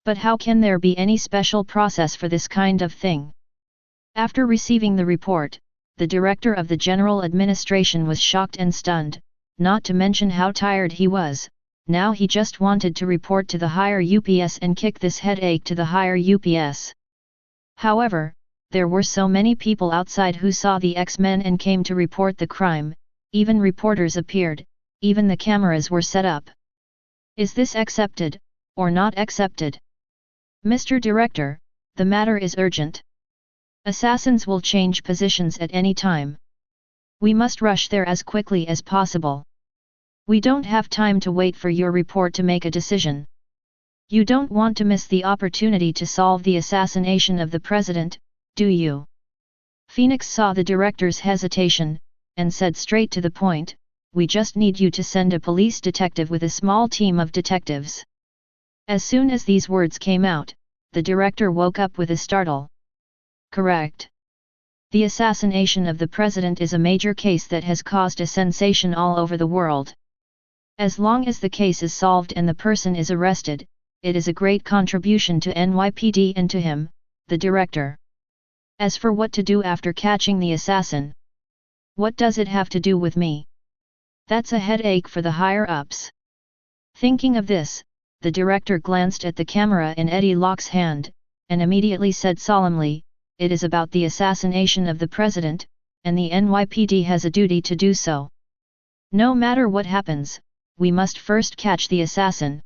But how can there be any special process for this kind of thing? After receiving the report, the director of the General Administration was shocked and stunned, not to mention how tired he was. Now he just wanted to report to the higher UPS and kick this headache to the higher UPS. However, there were so many people outside who saw the X-Men and came to report the crime, even reporters appeared, even the cameras were set up. Is this accepted, or not accepted? Mr. Director, the matter is urgent. Assassins will change positions at any time. We must rush there as quickly as possible. We don't have time to wait for your report to make a decision. You don't want to miss the opportunity to solve the assassination of the president, do you? Phoenix saw the director's hesitation, and said straight to the point, we just need you to send a police detective with a small team of detectives. As soon as these words came out, the director woke up with a startle. Correct. The assassination of the president is a major case that has caused a sensation all over the world. As long as the case is solved and the person is arrested, it is a great contribution to NYPD and to him, the director. As for what to do after catching the assassin, what does it have to do with me? That's a headache for the higher-ups. Thinking of this, the director glanced at the camera in Eddie Locke's hand, and immediately said solemnly, it is about the assassination of the president, and the NYPD has a duty to do so. No matter what happens, we must first catch the assassin.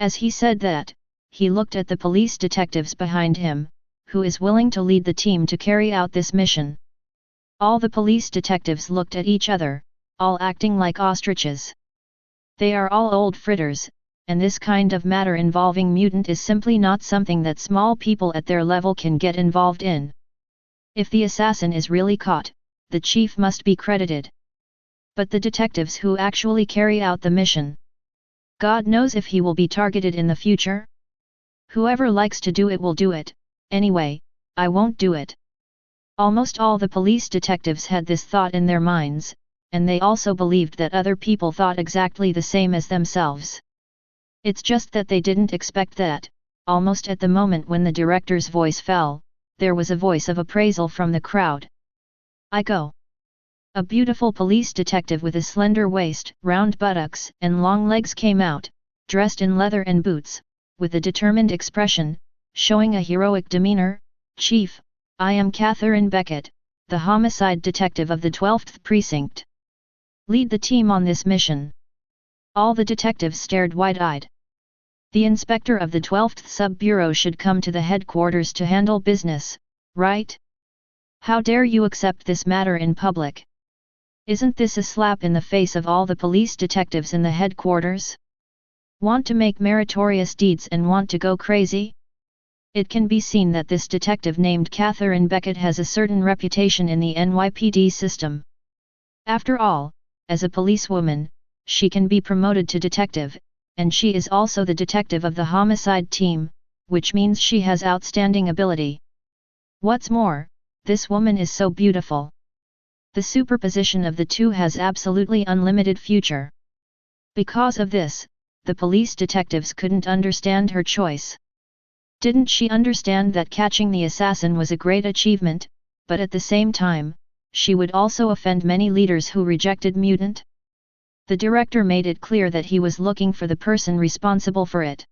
As he said that, he looked at the police detectives behind him, who is willing to lead the team to carry out this mission. All the police detectives looked at each other, all acting like ostriches. They are all old fritters, and this kind of matter involving mutant is simply not something that small people at their level can get involved in. If the assassin is really caught, the chief must be credited. But the detectives who actually carry out the mission, God knows if he will be targeted in the future? Whoever likes to do it will do it, anyway, I won't do it. Almost all the police detectives had this thought in their minds, and they also believed that other people thought exactly the same as themselves. It's just that they didn't expect that, almost at the moment when the director's voice fell, there was a voice of appraisal from the crowd. I go. A beautiful police detective with a slender waist, round buttocks, and long legs came out, dressed in leather and boots, with a determined expression, showing a heroic demeanor. Chief, I am Catherine Beckett, the homicide detective of the 12th Precinct. Lead the team on this mission. All the detectives stared wide-eyed. The inspector of the 12th Sub-Bureau should come to the headquarters to handle business, right? How dare you accept this matter in public? Isn't this a slap in the face of all the police detectives in the headquarters? Want to make meritorious deeds and want to go crazy? It can be seen that this detective named Catherine Beckett has a certain reputation in the NYPD system. After all, as a policewoman, she can be promoted to detective, and she is also the detective of the homicide team, which means she has outstanding ability. What's more, this woman is so beautiful. The superposition of the two has absolutely unlimited future. Because of this, the police detectives couldn't understand her choice. Didn't she understand that catching the assassin was a great achievement, but at the same time, she would also offend many leaders who rejected mutant? The director made it clear that he was looking for the person responsible for it.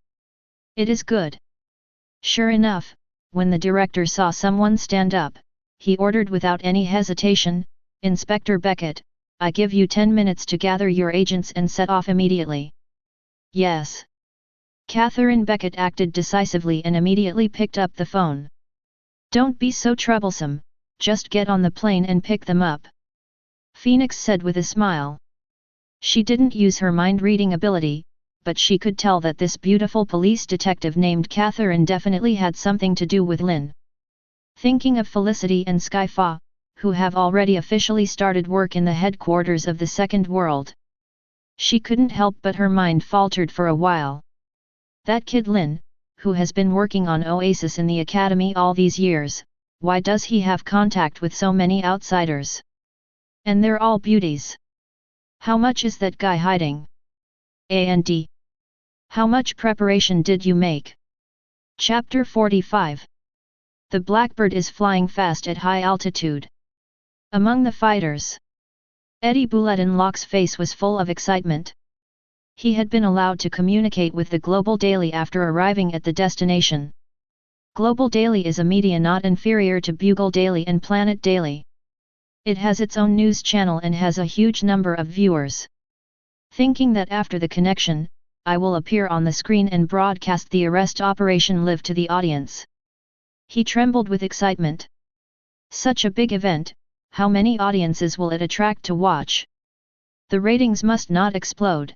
It is good. Sure enough, when the director saw someone stand up, he ordered without any hesitation, Inspector Beckett, I give you 10 minutes to gather your agents and set off immediately. Yes. Catherine Beckett acted decisively and immediately picked up the phone. Don't be so troublesome, just get on the plane and pick them up. Phoenix said with a smile. She didn't use her mind-reading ability, but she could tell that this beautiful police detective named Catherine definitely had something to do with Lynn. Thinking of Felicity and Skyfa, who have already officially started work in the headquarters of the Second World. She couldn't help but her mind faltered for a while. That kid Lynn, who has been working on Oasis in the academy all these years, why does he have contact with so many outsiders? And they're all beauties. How much is that guy hiding? And how much preparation did you make? Chapter 45. The Blackbird is flying fast at high altitude. Among the fighters, Eddie Bouletinlock's face was full of excitement. He had been allowed to communicate with the Global Daily after arriving at the destination. Global Daily is a media not inferior to Bugle Daily and Planet Daily. It has its own news channel and has a huge number of viewers. Thinking that after the connection, I will appear on the screen and broadcast the arrest operation live to the audience. He trembled with excitement. Such a big event, how many audiences will it attract to watch? The ratings must not explode.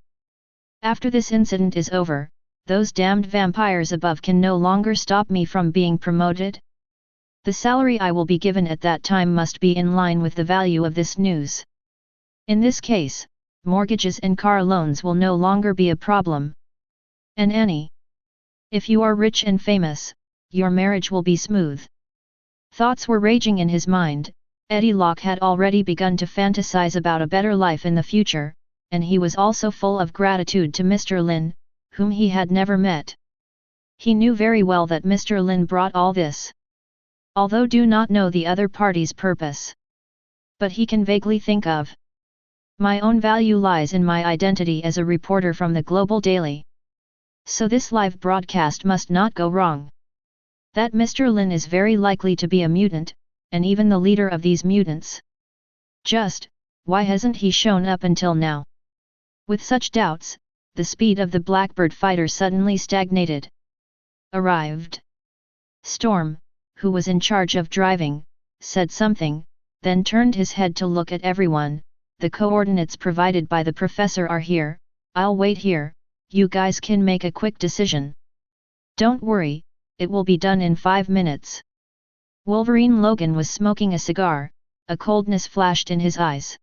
After this incident is over, those damned vampires above can no longer stop me from being promoted. The salary I will be given at that time must be in line with the value of this news. In this case, mortgages and car loans will no longer be a problem. And Annie, if you are rich and famous, your marriage will be smooth. Thoughts were raging in his mind. Eddie Locke had already begun to fantasize about a better life in the future, and he was also full of gratitude to Mr. Lynn, whom he had never met. He knew very well that Mr. Lynn brought all this. Although do not know the other party's purpose. But he can vaguely think of. My own value lies in my identity as a reporter from the Global Daily. So this live broadcast must not go wrong. That Mr. Lynn is very likely to be a mutant, and even the leader of these mutants. Just, why hasn't he shown up until now? With such doubts, the speed of the Blackbird fighter suddenly stagnated. arrived. Storm, who was in charge of driving, said something, then turned his head to look at everyone. The coordinates provided by the professor are here, I'll wait here, you guys can make a quick decision. Don't worry, it will be done in 5 minutes. Wolverine Logan was smoking a cigar, a coldness flashed in his eyes.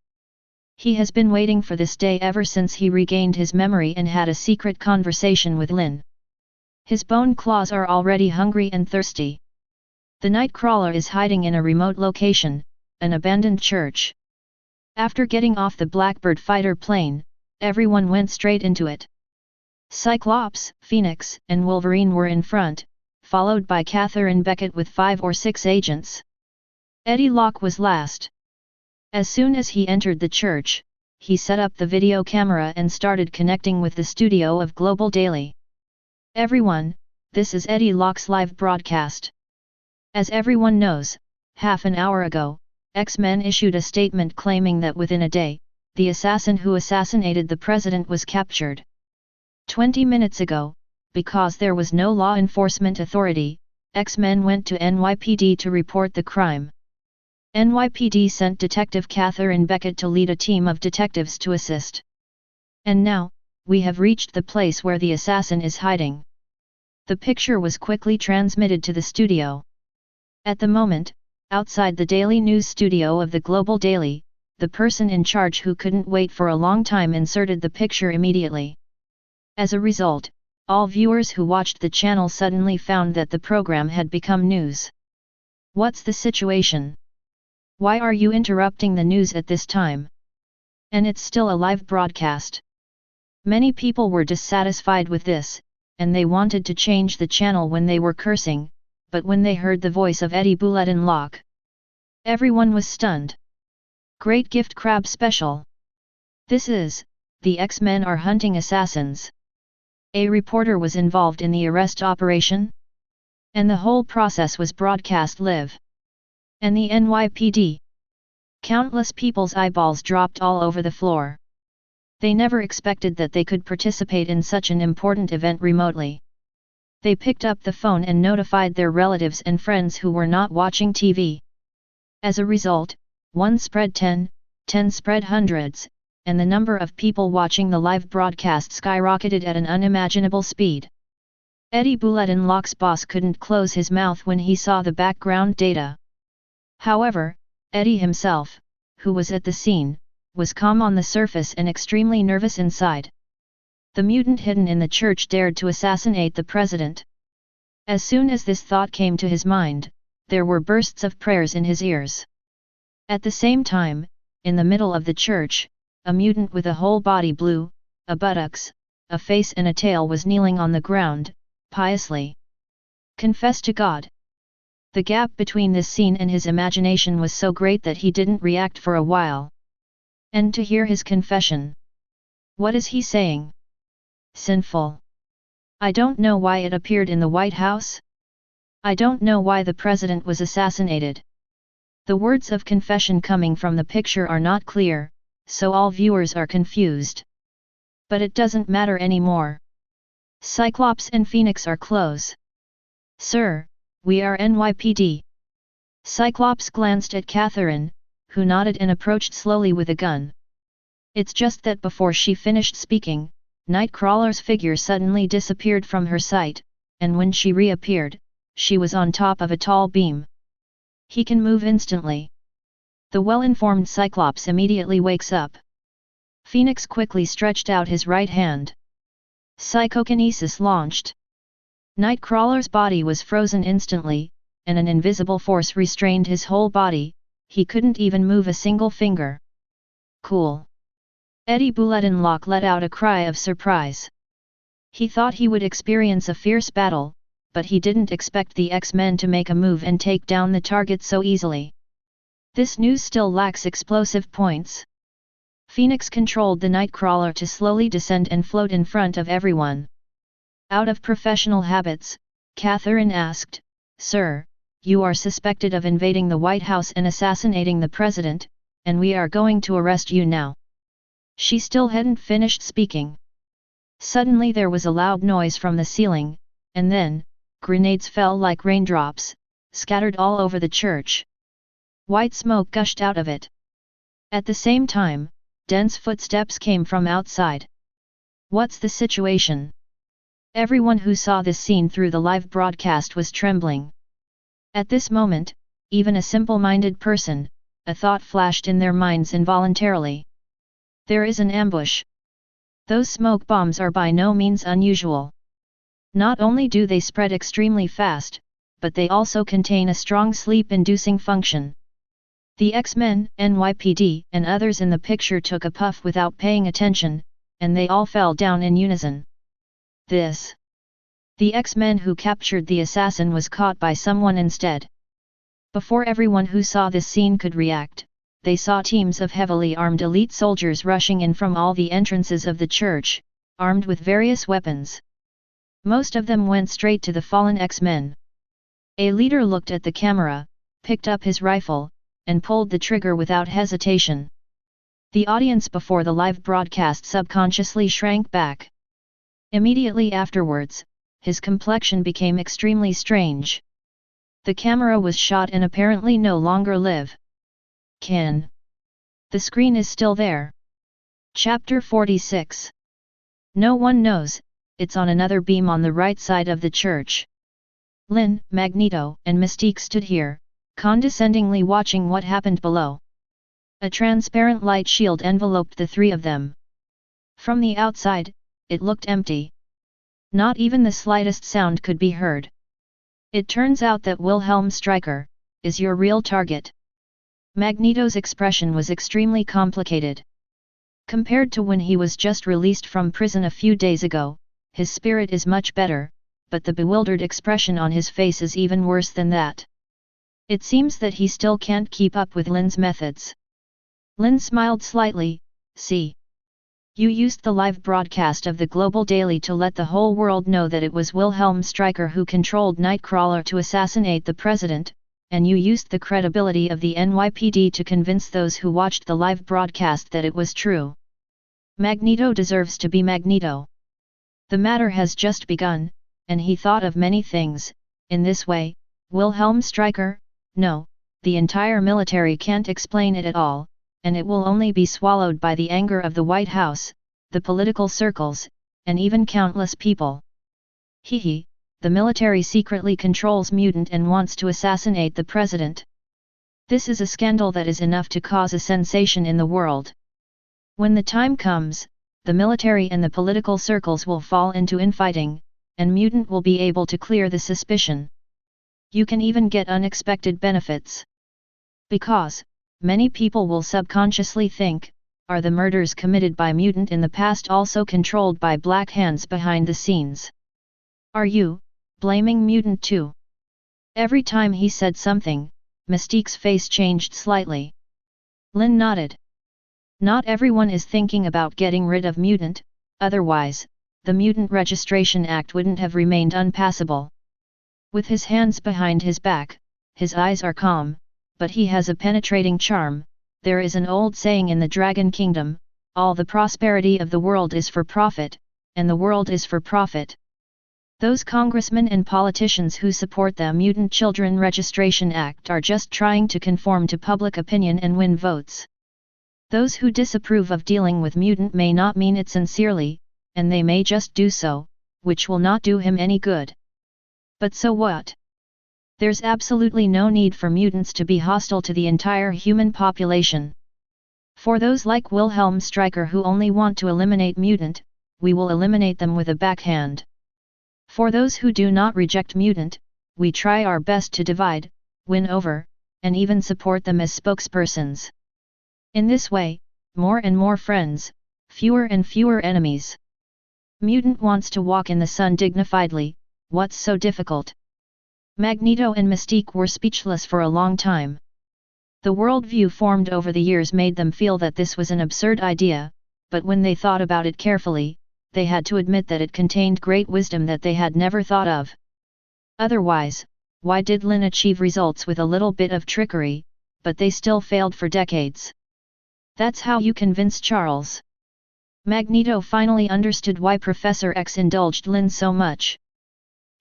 He has been waiting for this day ever since he regained his memory and had a secret conversation with Lynn. His bone claws are already hungry and thirsty. The Nightcrawler is hiding in a remote location, an abandoned church. After getting off the Blackbird fighter plane, everyone went straight into it. Cyclops, Phoenix, and Wolverine were in front, followed by Catherine Beckett with 5 or 6 agents. Eddie Locke was last. As soon as he entered the church, he set up the video camera and started connecting with the studio of Global Daily. Everyone, this is Eddie Locke's live broadcast. As everyone knows, half an hour ago, X-Men issued a statement claiming that within a day, the assassin who assassinated the president was captured. 20 minutes ago, because there was no law enforcement authority, X-Men went to NYPD to report the crime. NYPD sent Detective Catherine Beckett to lead a team of detectives to assist. And now, we have reached the place where the assassin is hiding. The picture was quickly transmitted to the studio. At the moment, outside the Daily News studio of the Global Daily, the person in charge who couldn't wait for a long time inserted the picture immediately. As a result, all viewers who watched the channel suddenly found that the program had become news. What's the situation? Why are you interrupting the news at this time? And it's still a live broadcast. Many people were dissatisfied with this, and they wanted to change the channel when they were cursing, but when they heard the voice of Eddie Bulletin Locke, everyone was stunned. Great gift crab special. This is, the X-Men are hunting assassins. A reporter was involved in the arrest operation? And the whole process was broadcast live. And the NYPD? Countless people's eyeballs dropped all over the floor. They never expected that they could participate in such an important event remotely. They picked up the phone and notified their relatives and friends who were not watching TV. As a result, 1 spread 10, 10 spread hundreds, and the number of people watching the live broadcast skyrocketed at an unimaginable speed. Eddie Bulletin Locke's boss couldn't close his mouth when he saw the background data. However, Eddie himself, who was at the scene, was calm on the surface and extremely nervous inside. The mutant hidden in the church dared to assassinate the president. As soon as this thought came to his mind, there were bursts of prayers in his ears. At the same time, in the middle of the church, a mutant with a whole body blue, a buttocks, a face and a tail was kneeling on the ground, piously. Confess to God. The gap between this scene and his imagination was so great that he didn't react for a while. And to hear his confession. What is he saying? Sinful. I don't know why it appeared in the White House. I don't know why the president was assassinated. The words of confession coming from the picture are not clear, so all viewers are confused. But it doesn't matter anymore. Cyclops and Phoenix are close. Sir, we are NYPD. Cyclops glanced at Catherine, who nodded and approached slowly with a gun. It's just that before she finished speaking, Nightcrawler's figure suddenly disappeared from her sight, and when she reappeared, she was on top of a tall beam. He can move instantly. The well-informed Cyclops immediately wakes up. Phoenix quickly stretched out his right hand. Psychokinesis launched. Nightcrawler's body was frozen instantly, and an invisible force restrained his whole body. He couldn't even move a single finger. Cool. Eddie Bulletin Locke let out a cry of surprise. He thought he would experience a fierce battle, but he didn't expect the X-Men to make a move and take down the target so easily. This news still lacks explosive points. Phoenix controlled the Nightcrawler to slowly descend and float in front of everyone. Out of professional habits, Catherine asked, Sir, you are suspected of invading the White House and assassinating the president, and we are going to arrest you now. She still hadn't finished speaking. Suddenly there was a loud noise from the ceiling, and then, grenades fell like raindrops, scattered all over the church. White smoke gushed out of it. At the same time, dense footsteps came from outside. What's the situation? Everyone who saw this scene through the live broadcast was trembling. At this moment, even a simple-minded person, a thought flashed in their minds involuntarily. There is an ambush. Those smoke bombs are by no means unusual. Not only do they spread extremely fast, but they also contain a strong sleep-inducing function. The X-Men, NYPD, and others in the picture took a puff without paying attention, and they all fell down in unison. The X-Men who captured the assassin was caught by someone instead. Before everyone who saw this scene could react, they saw teams of heavily armed elite soldiers rushing in from all the entrances of the church, armed with various weapons. Most of them went straight to the fallen X-Men. A leader looked at the camera, picked up his rifle, and pulled the trigger without hesitation. The audience before the live broadcast subconsciously shrank back. Immediately afterwards, his complexion became extremely strange. The camera was shot and apparently no longer live. The screen is still there. Chapter 46. No one knows, it's on another beam on the right side of the church. Lynn, Magneto, and Mystique stood here, condescendingly watching what happened below. A transparent light shield enveloped the three of them. From the outside, it looked empty. Not even the slightest sound could be heard. It turns out that Wilhelm Stryker is your real target. Magneto's expression was extremely complicated. Compared to when he was just released from prison a few days ago, his spirit is much better, but the bewildered expression on his face is even worse than that. It seems that he still can't keep up with Lynn's methods. Lynn smiled slightly. See. You used the live broadcast of the Global Daily to let the whole world know that it was Wilhelm Stryker who controlled Nightcrawler to assassinate the president, and you used the credibility of the NYPD to convince those who watched the live broadcast that it was true. Magneto deserves to be Magneto. The matter has just begun, and he thought of many things. In this way, Wilhelm Stryker? No, the entire military can't explain it at all, and it will only be swallowed by the anger of the White House, the political circles, and even countless people. The military secretly controls Mutant and wants to assassinate the president. This is a scandal that is enough to cause a sensation in the world. When the time comes, the military and the political circles will fall into infighting, and Mutant will be able to clear the suspicion. You can even get unexpected benefits. Because, many people will subconsciously think, are the murders committed by Mutant in the past also controlled by black hands behind the scenes? Are you blaming Mutant too? Every time he said something, Mystique's face changed slightly. Lynn nodded. Not everyone is thinking about getting rid of Mutant, otherwise, the Mutant Registration Act wouldn't have remained unpassable. With his hands behind his back, his eyes are calm, but he has a penetrating charm. There is an old saying in the Dragon Kingdom, all the prosperity of the world is for profit, and the world is for profit. Those congressmen and politicians who support the Mutant Children Registration Act are just trying to conform to public opinion and win votes. Those who disapprove of dealing with Mutant may not mean it sincerely, and they may just do so, which will not do him any good. But so what? There's absolutely no need for mutants to be hostile to the entire human population. For those like Wilhelm Stryker who only want to eliminate Mutant, we will eliminate them with a backhand. For those who do not reject Mutant, we try our best to divide, win over, and even support them as spokespersons. In this way, more and more friends, fewer and fewer enemies. Mutant wants to walk in the sun dignifiedly. What's so difficult? Magneto and Mystique were speechless for a long time. The worldview formed over the years made them feel that this was an absurd idea, but when they thought about it carefully, they had to admit that it contained great wisdom that they had never thought of. Otherwise, why did Lynn achieve results with a little bit of trickery, but they still failed for decades? That's how you convince Charles. Magneto finally understood why Professor X indulged Lynn so much.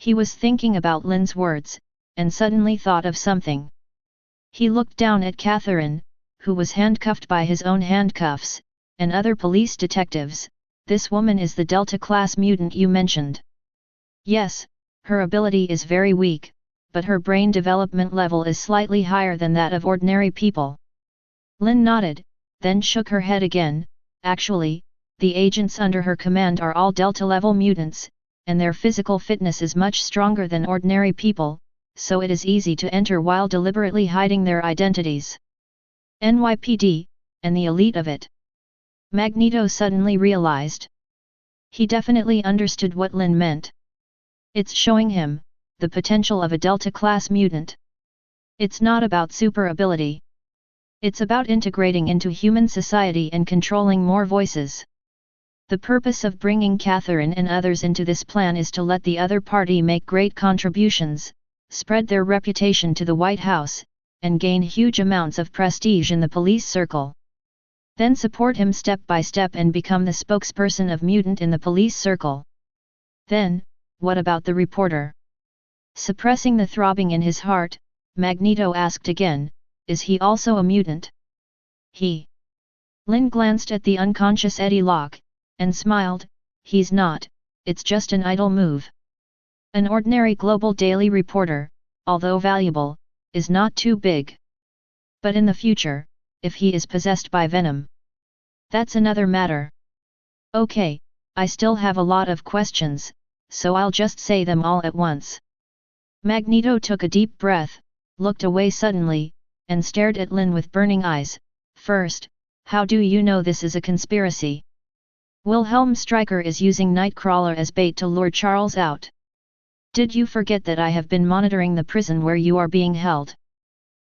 He was thinking about Lynn's words, and suddenly thought of something. He looked down at Catherine, who was handcuffed by his own handcuffs, and other police detectives. This woman is the Delta-class mutant you mentioned. Yes, her ability is very weak, but her brain development level is slightly higher than that of ordinary people. Lynn nodded, then shook her head again. Actually, the agents under her command are all Delta-level mutants, and their physical fitness is much stronger than ordinary people, so it is easy to enter while deliberately hiding their identities. NYPD, and the elite of it. Magneto suddenly realized. He definitely understood what Lynn meant. It's showing him the potential of a Delta-class mutant. It's not about super ability. It's about integrating into human society and controlling more voices. The purpose of bringing Catherine and others into this plan is to let the other party make great contributions, spread their reputation to the White House, and gain huge amounts of prestige in the police circle. Then support him step by step and become the spokesperson of mutant in the police circle. Then, what about the reporter? Suppressing the throbbing in his heart, Magneto asked again, is he also a mutant? Lynn glanced at the unconscious Eddie Locke, and smiled. He's not, it's just an idle move. An ordinary global daily reporter, although valuable, is not too big. But in the future, if he is possessed by venom, that's another matter. Okay, I still have a lot of questions, so I'll just say them all at once. Magneto took a deep breath, looked away suddenly, and stared at Lynn with burning eyes. First, how do you know this is a conspiracy? Wilhelm Stryker is using Nightcrawler as bait to lure Charles out. Did you forget that I have been monitoring the prison where you are being held?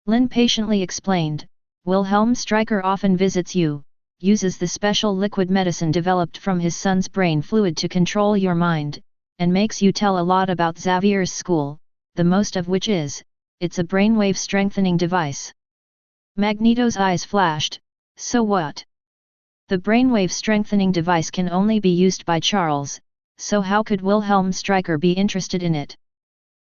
Lynn patiently explained. Wilhelm Stryker often visits you, uses the special liquid medicine developed from his son's brain fluid to control your mind, and makes you tell a lot about Xavier's school, the most of which is, it's a brainwave strengthening device. Magneto's eyes flashed. So what? The brainwave strengthening device can only be used by Charles, so how could Wilhelm Stryker be interested in it?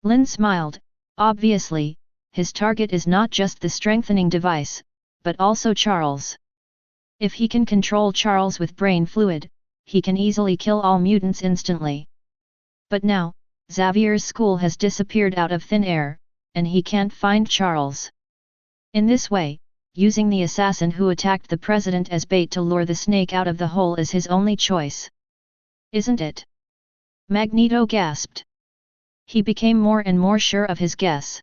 Lynn smiled. Obviously, his target is not just the strengthening device, but also Charles. If he can control Charles with brain fluid, he can easily kill all mutants instantly. But now, Xavier's school has disappeared out of thin air, and he can't find Charles. In this way, using the assassin who attacked the president as bait to lure the snake out of the hole is his only choice. Isn't it? Magneto gasped. He became more and more sure of his guess.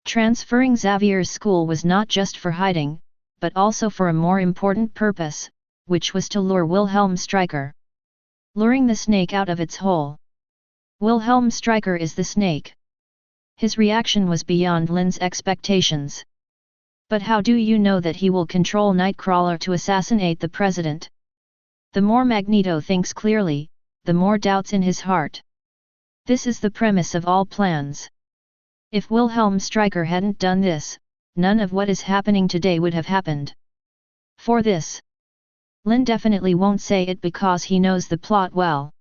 Transferring Xavier's school was not just for hiding, but also for a more important purpose, which was to lure Wilhelm Stryker. Luring the snake out of its hole. Wilhelm Stryker is the snake. His reaction was beyond Lynn's expectations. But how do you know that he will control Nightcrawler to assassinate the president? The more Magneto thinks clearly, the more doubts in his heart. This is the premise of all plans. If Wilhelm Stryker hadn't done this, none of what is happening today would have happened. For this, Lynn definitely won't say it because he knows the plot well.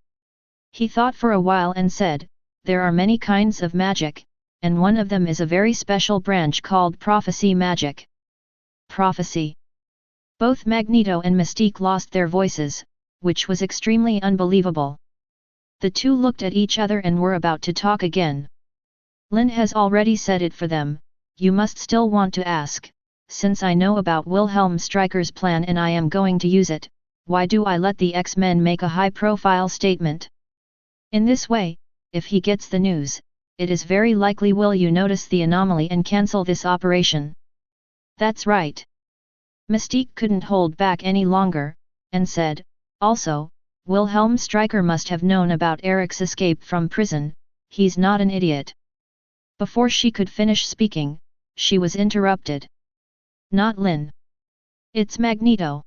He thought for a while and said, there are many kinds of magic, and one of them is a very special branch called prophecy magic. Prophecy. Both Magneto and Mystique lost their voices, which was extremely unbelievable. The two looked at each other and were about to talk again. Lynn has already said it for them. You must still want to ask, since I know about Wilhelm Stryker's plan and I am going to use it, why do I let the X-Men make a high-profile statement? In this way, if he gets the news, it is very likely will you notice the anomaly and cancel this operation. That's right. Mystique couldn't hold back any longer, and said, also, Wilhelm Stryker must have known about Eric's escape from prison, he's not an idiot. Before she could finish speaking, she was interrupted. Not Lynn. It's Magneto.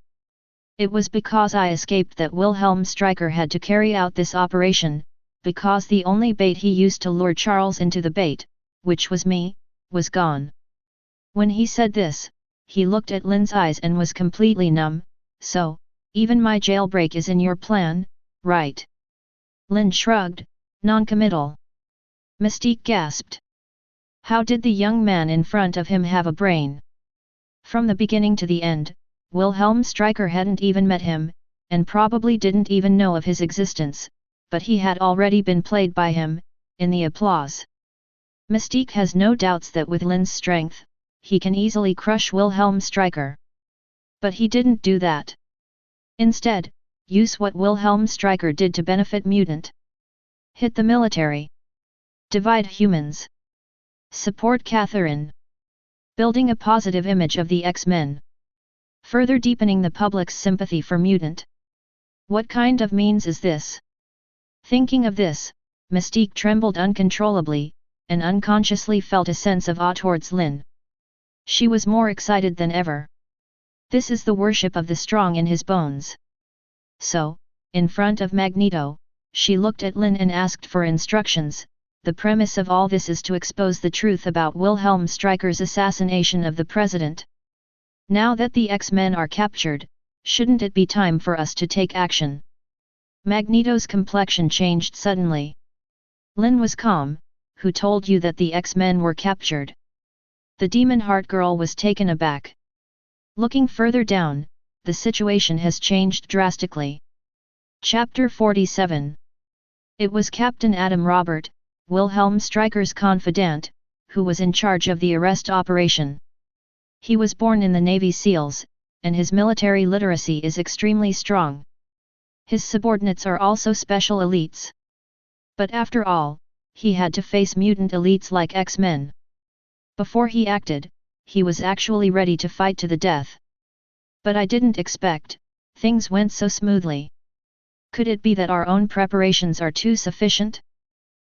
It was because I escaped that Wilhelm Stryker had to carry out this operation, because the only bait he used to lure Charles into the bait, which was me, was gone. When he said this, he looked at Lynn's eyes and was completely numb. So, even my jailbreak is in your plan, right? Lynn shrugged, non-committal. Mystique gasped. How did the young man in front of him have a brain? From the beginning to the end, Wilhelm Stryker hadn't even met him, and probably didn't even know of his existence, but he had already been played by him, in the applause. Mystique has no doubts that with Lynn's strength, he can easily crush Wilhelm Stryker. But he didn't do that. Instead, use what Wilhelm Stryker did to benefit Mutant. Hit the military. Divide humans. Support Catherine. Building a positive image of the X-Men. Further deepening the public's sympathy for Mutant. What kind of means is this? Thinking of this, Mystique trembled uncontrollably, and unconsciously felt a sense of awe towards Lynn. She was more excited than ever. This is the worship of the strong in his bones. So, in front of Magneto, she looked at Lynn and asked for instructions. The premise of all this is to expose the truth about Wilhelm Stryker's assassination of the president. Now that the X-Men are captured, shouldn't it be time for us to take action? Magneto's complexion changed suddenly. Lynn was calm. Who told you that the X-Men were captured? The Demon Heart Girl was taken aback. Looking further down, the situation has changed drastically. Chapter 47. It was Captain Adam Robert, Wilhelm Stryker's confidant, who was in charge of the arrest operation. He was born in the Navy SEALs, and his military literacy is extremely strong. His subordinates are also special elites. But after all, he had to face mutant elites like X-Men. Before he acted, he was actually ready to fight to the death. But I didn't expect things went so smoothly. Could it be that our own preparations are too sufficient?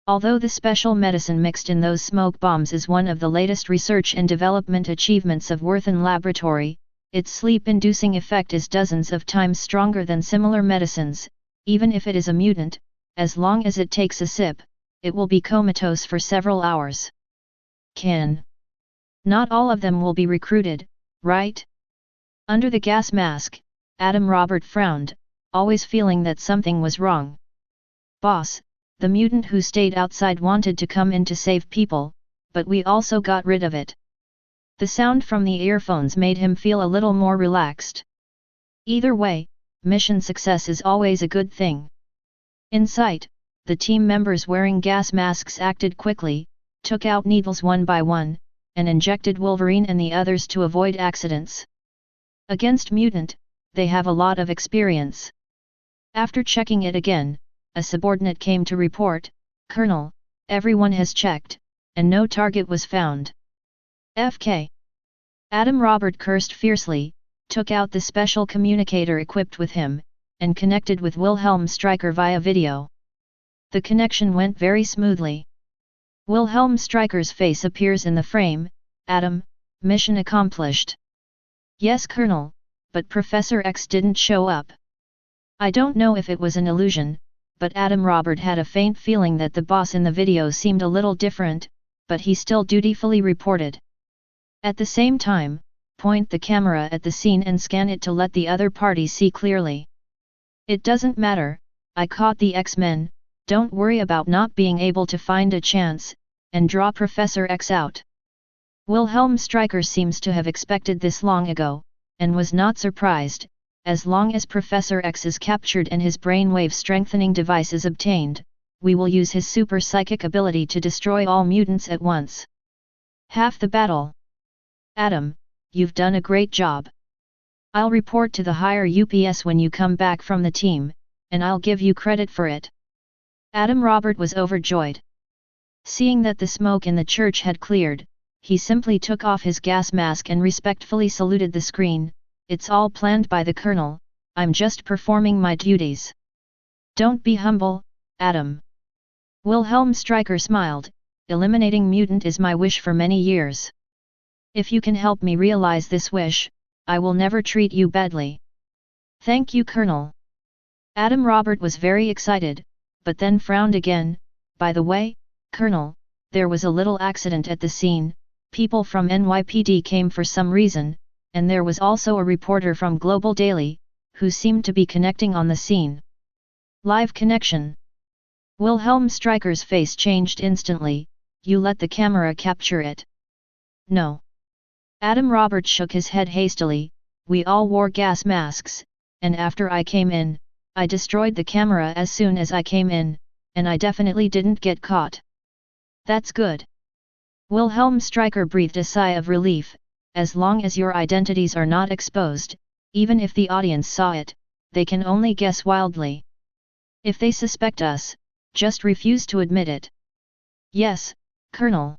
Although the special medicine mixed in those smoke bombs is one of the latest research and development achievements of Worthen Laboratory, its sleep-inducing effect is dozens of times stronger than similar medicines. Even if it is a mutant, as long as it takes a sip, it will be comatose for several hours. Not all of them will be recruited, right? Under the gas mask, Adam Robert frowned, always feeling that something was wrong. Boss, the mutant who stayed outside wanted to come in to save people, but we also got rid of it. The sound from the earphones made him feel a little more relaxed. Either way, mission success is always a good thing. In sight, the team members wearing gas masks acted quickly, took out needles one by one, and injected Wolverine and the others to avoid accidents. Against Mutant, they have a lot of experience. After checking it again, a subordinate came to report, "Colonel, everyone has checked, and no target was found." FK. Adam Robert cursed fiercely, took out the special communicator equipped with him, and connected with Wilhelm Stryker via video. The connection went very smoothly. Wilhelm Stryker's face appears in the frame. "Adam, mission accomplished." "Yes, Colonel, but Professor X didn't show up." I don't know if it was an illusion, but Adam Robert had a faint feeling that the boss in the video seemed a little different, but he still dutifully reported. At the same time, point the camera at the scene and scan it to let the other party see clearly. "It doesn't matter, I caught the X-Men, don't worry about not being able to find a chance, and draw Professor X out." Wilhelm Stryker seems to have expected this long ago, and was not surprised. As long as Professor X is captured and his brainwave strengthening device is obtained, we will use his super psychic ability to destroy all mutants at once. Half the battle. Adam, you've done a great job. I'll report to the higher UPS when you come back from the team, and I'll give you credit for it. Adam Robert was overjoyed. Seeing that the smoke in the church had cleared, he simply took off his gas mask and respectfully saluted the screen. "It's all planned by the Colonel, I'm just performing my duties." "Don't be humble, Adam." Wilhelm Stryker smiled, "Eliminating mutant is my wish for many years. If you can help me realize this wish, I will never treat you badly." "Thank you, Colonel." Adam Robert was very excited, but then frowned again. "By the way, Colonel, there was a little accident at the scene, people from NYPD came for some reason, and there was also a reporter from Global Daily, who seemed to be connecting on the scene." "Live connection." Wilhelm Stryker's face changed instantly. You let the camera capture it? No. Adam Robert shook his head hastily. We all wore gas masks, and after I came in, I destroyed the camera as soon as I came in, and I definitely didn't get caught. That's good. Wilhelm Stryker breathed a sigh of relief. As long as your identities are not exposed, even if the audience saw it, they can only guess wildly. If they suspect us, just refuse to admit it. Yes, Colonel.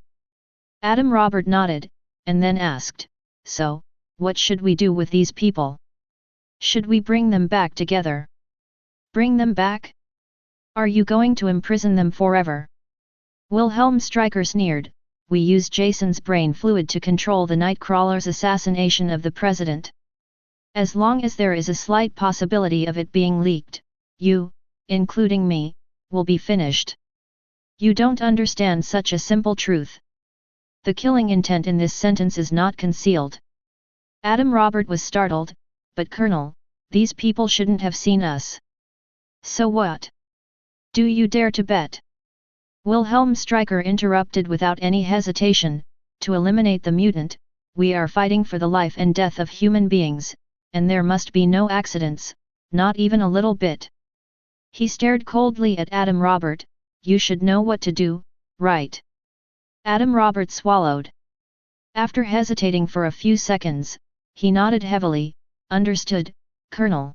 Adam Robert nodded, and then asked, so, what should we do with these people? Should we bring them back together? Bring them back? Are you going to imprison them forever? Wilhelm Stryker sneered. We used Jason's brain fluid to control the Nightcrawler's assassination of the president. As long as there is a slight possibility of it being leaked, you, including me, will be finished. You don't understand such a simple truth. The killing intent in this sentence is not concealed. Adam Robert was startled, but Colonel, these people shouldn't have seen us. So what? Do you dare to bet? Wilhelm Stryker interrupted without any hesitation. To eliminate the mutant, we are fighting for the life and death of human beings, and there must be no accidents, not even a little bit. He stared coldly at Adam Robert. You should know what to do, right? Adam Robert swallowed. After hesitating for a few seconds, he nodded heavily. Understood, Colonel.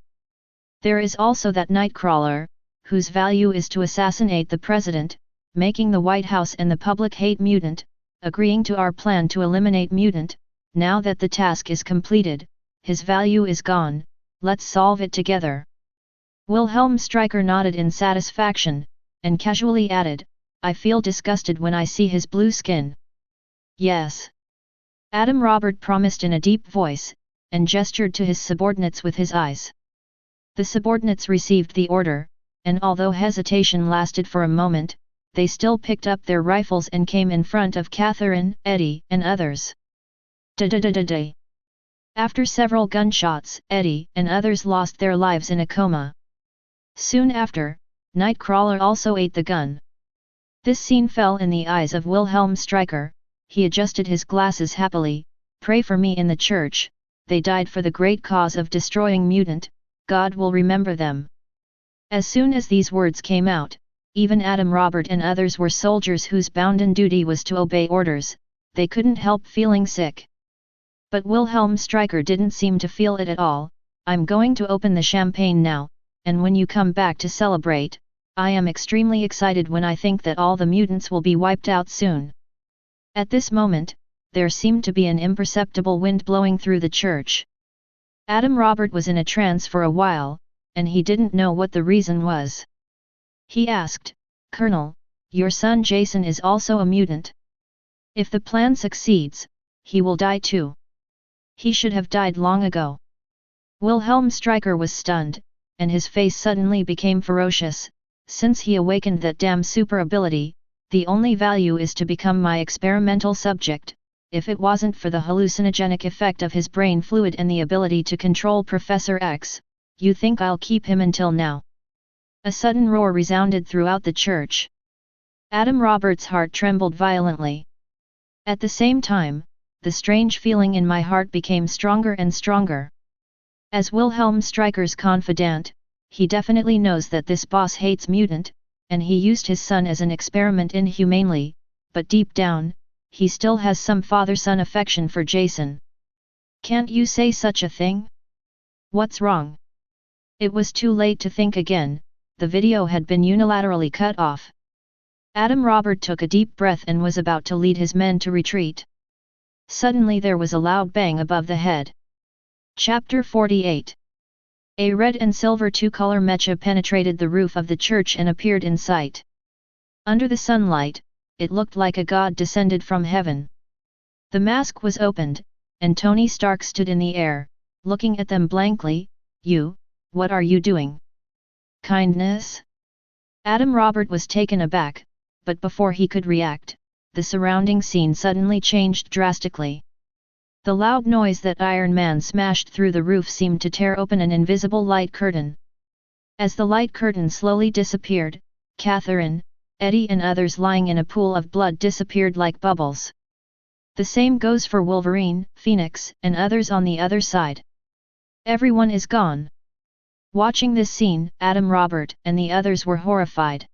There is also that Nightcrawler, whose value is to assassinate the president, making the White House and the public hate mutant, agreeing to our plan to eliminate mutant. Now that the task is completed, his value is gone, let's solve it together. Wilhelm Stryker nodded in satisfaction, and casually added, I feel disgusted when I see his blue skin. Yes. Adam Robert promised in a deep voice, and gestured to his subordinates with his eyes. The subordinates received the order, and although hesitation lasted for a moment, they still picked up their rifles and came in front of Catherine, Eddie, and others. Da-da-da-da-da. After several gunshots, Eddie and others lost their lives in a coma. Soon after, Nightcrawler also ate the gun. This scene fell in the eyes of Wilhelm Stryker. He adjusted his glasses happily. Pray for me in the church, they died for the great cause of destroying mutant, God will remember them. As soon as these words came out, even Adam Robert and others were soldiers whose bounden duty was to obey orders. They couldn't help feeling sick. But Wilhelm Stryker didn't seem to feel it at all. I'm going to open the champagne now, and when you come back to celebrate, I am extremely excited when I think that all the mutants will be wiped out soon. At this moment, there seemed to be an imperceptible wind blowing through the church. Adam Robert was in a trance for a while, and he didn't know what the reason was. He asked, Colonel, your son Jason is also a mutant. If the plan succeeds, he will die too. He should have died long ago. Wilhelm Stryker was stunned, and his face suddenly became ferocious. Since he awakened that damn super ability, the only value is to become my experimental subject. If it wasn't for the hallucinogenic effect of his brain fluid and the ability to control Professor X, you think I'll keep him until now? A sudden roar resounded throughout the church. Adam Roberts' heart trembled violently. At the same time, the strange feeling in my heart became stronger and stronger. As Wilhelm Stryker's confidant, he definitely knows that this boss hates mutant, and he used his son as an experiment inhumanely, but deep down, he still has some father-son affection for Jason. Can't you say such a thing? What's wrong? It was too late to think again, the video had been unilaterally cut off. Adam Robert took a deep breath and was about to lead his men to retreat. Suddenly there was a loud bang above the head. Chapter 48. A red and silver two-color mecha penetrated the roof of the church and appeared in sight. Under the sunlight, it looked like a god descended from heaven. The mask was opened, and Tony Stark stood in the air, looking at them blankly. You, what are you doing? Kindness? Adam Robert was taken aback, but before he could react, the surrounding scene suddenly changed drastically. The loud noise that Iron Man smashed through the roof seemed to tear open an invisible light curtain. As the light curtain slowly disappeared, Catherine, Eddie and others lying in a pool of blood disappeared like bubbles. The same goes for Wolverine, Phoenix, and others on the other side. Everyone is gone. Watching this scene, Adam Robert and the others were horrified.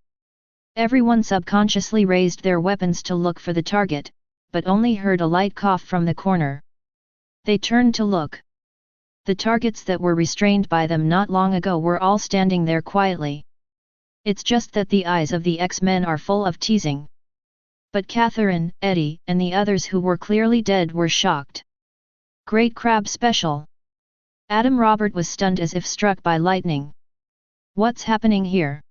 Everyone subconsciously raised their weapons to look for the target, but only heard a light cough from the corner. They turned to look. The targets that were restrained by them not long ago were all standing there quietly. It's just that the eyes of the X-Men are full of teasing. But Catherine, Eddie, and the others who were clearly dead were shocked. Great crab special! Adam Robert was stunned as if struck by lightning. What's happening here?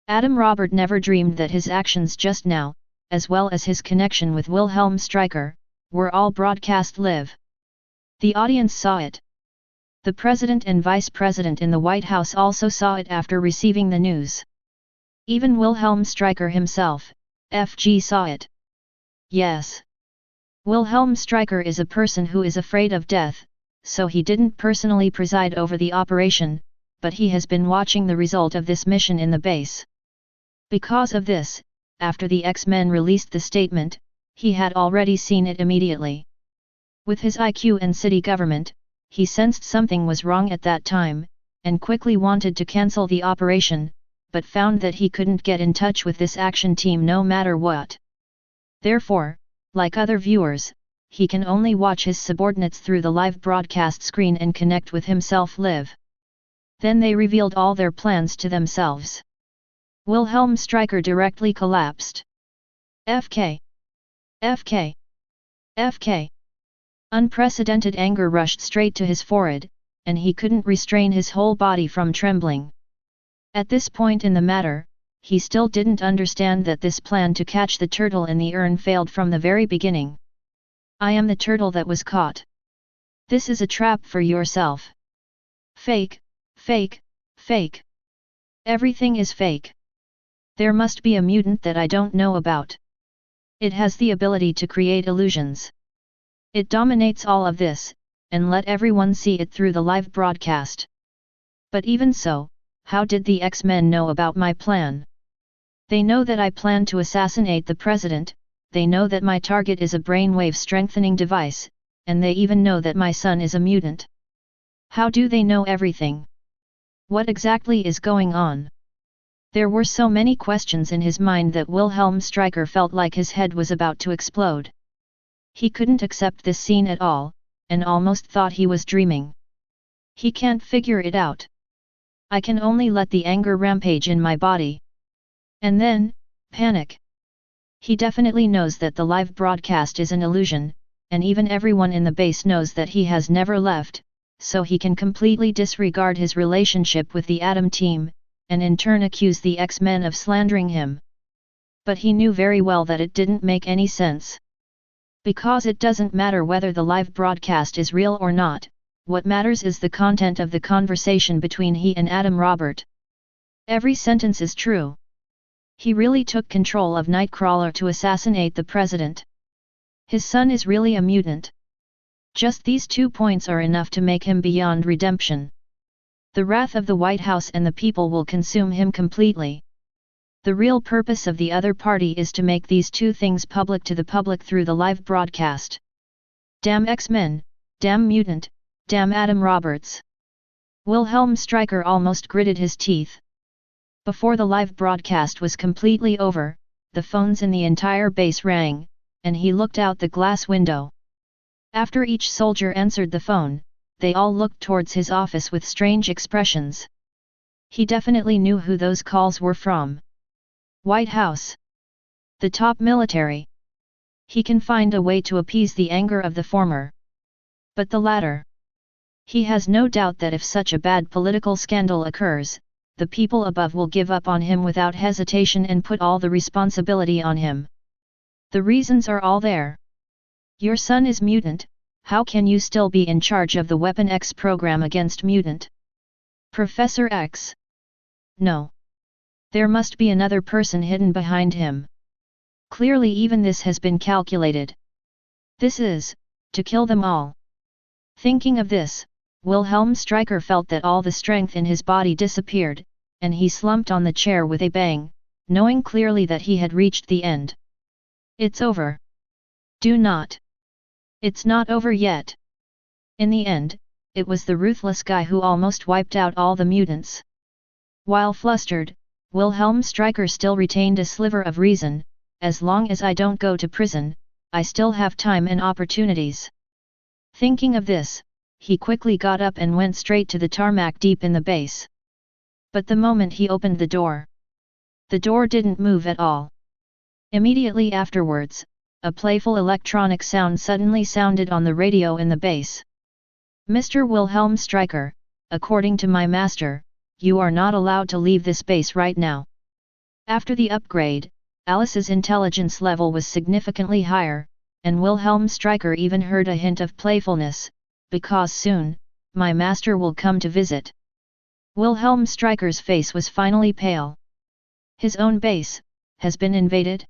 Adam Robert never dreamed that his actions just now, as well as his connection with Wilhelm Stryker, were all broadcast live. The audience saw it. The president and vice president in the White House also saw it after receiving the news. Even Wilhelm Stryker himself, FG, saw it. Yes. Wilhelm Stryker is a person who is afraid of death, so he didn't personally preside over the operation, but he has been watching the result of this mission in the base. Because of this, after the X-Men released the statement, he had already seen it immediately. With his IQ and city government, he sensed something was wrong at that time, and quickly wanted to cancel the operation, but found that he couldn't get in touch with this action team no matter what. Therefore, like other viewers, he can only watch his subordinates through the live broadcast screen and connect with himself live. Then they revealed all their plans to themselves. Wilhelm Stryker directly collapsed. FK. FK. FK. Unprecedented anger rushed straight to his forehead, and he couldn't restrain his whole body from trembling. At this point in the matter, he still didn't understand that this plan to catch the turtle in the urn failed from the very beginning. I am the turtle that was caught. This is a trap for yourself. Fake, fake, fake. Everything is fake. There must be a mutant that I don't know about. It has the ability to create illusions. It dominates all of this, and let everyone see it through the live broadcast. But even so, how did the X-Men know about my plan? They know that I plan to assassinate the president, they know that my target is a brainwave strengthening device, and they even know that my son is a mutant. How do they know everything? What exactly is going on? There were so many questions in his mind that Wilhelm Stryker felt like his head was about to explode. He couldn't accept this scene at all, and almost thought he was dreaming. He can't figure it out. I can only let the anger rampage in my body. And then, panic. He definitely knows that the live broadcast is an illusion, and even everyone in the base knows that he has never left, so he can completely disregard his relationship with the Atom team, and in turn accuse the X-Men of slandering him. But he knew very well that it didn't make any sense. Because it doesn't matter whether the live broadcast is real or not, what matters is the content of the conversation between he and Adam Robert. Every sentence is true. He really took control of Nightcrawler to assassinate the president. His son is really a mutant. Just these 2 points are enough to make him beyond redemption. The wrath of the White House and the people will consume him completely. The real purpose of the other party is to make these 2 things public to the public through the live broadcast. Damn X-Men, damn mutant, damn Adam Roberts. Wilhelm Stryker almost gritted his teeth. Before the live broadcast was completely over, the phones in the entire base rang, and he looked out the glass window. After each soldier answered the phone, they all looked towards his office with strange expressions. He definitely knew who those calls were from. White House. The top military. He can find a way to appease the anger of the former. But the latter. He has no doubt that if such a bad political scandal occurs, the people above will give up on him without hesitation and put all the responsibility on him. The reasons are all there. Your son is mutant, how can you still be in charge of the Weapon X program against mutant? Professor X? No. There must be another person hidden behind him. Clearly even this has been calculated. This is, to kill them all. Thinking of this, Wilhelm Stryker felt that all the strength in his body disappeared, and he slumped on the chair with a bang, knowing clearly that he had reached the end. It's over. Do not. It's not over yet. In the end, it was the ruthless guy who almost wiped out all the mutants. While flustered, Wilhelm Stryker still retained a sliver of reason. As long as I don't go to prison, I still have time and opportunities. Thinking of this, he quickly got up and went straight to the tarmac deep in the base. But the moment he opened the door didn't move at all. Immediately afterwards, a playful electronic sound suddenly sounded on the radio in the base. Mr. Wilhelm Stryker, according to my master, you are not allowed to leave this base right now. After the upgrade, Alice's intelligence level was significantly higher, and Wilhelm Stryker even heard a hint of playfulness, because soon, my master will come to visit. Wilhelm Stryker's face was finally pale. His own base has been invaded?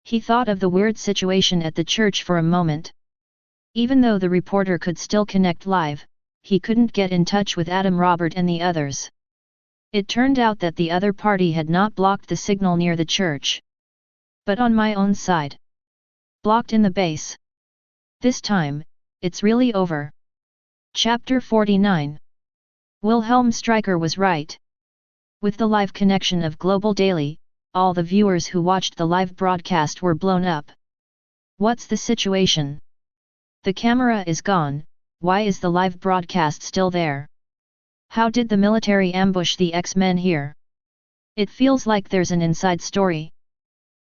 He thought of the weird situation at the church for a moment. Even though the reporter could still connect live, he couldn't get in touch with Adam Robert and the others. It turned out that the other party had not blocked the signal near the church. But on my own side. Blocked in the base. This time, it's really over. Chapter 49. Wilhelm Stryker was right. With the live connection of Global Daily, all the viewers who watched the live broadcast were blown up. What's the situation? The camera is gone, why is the live broadcast still there? How did the military ambush the X-Men here? It feels like there's an inside story.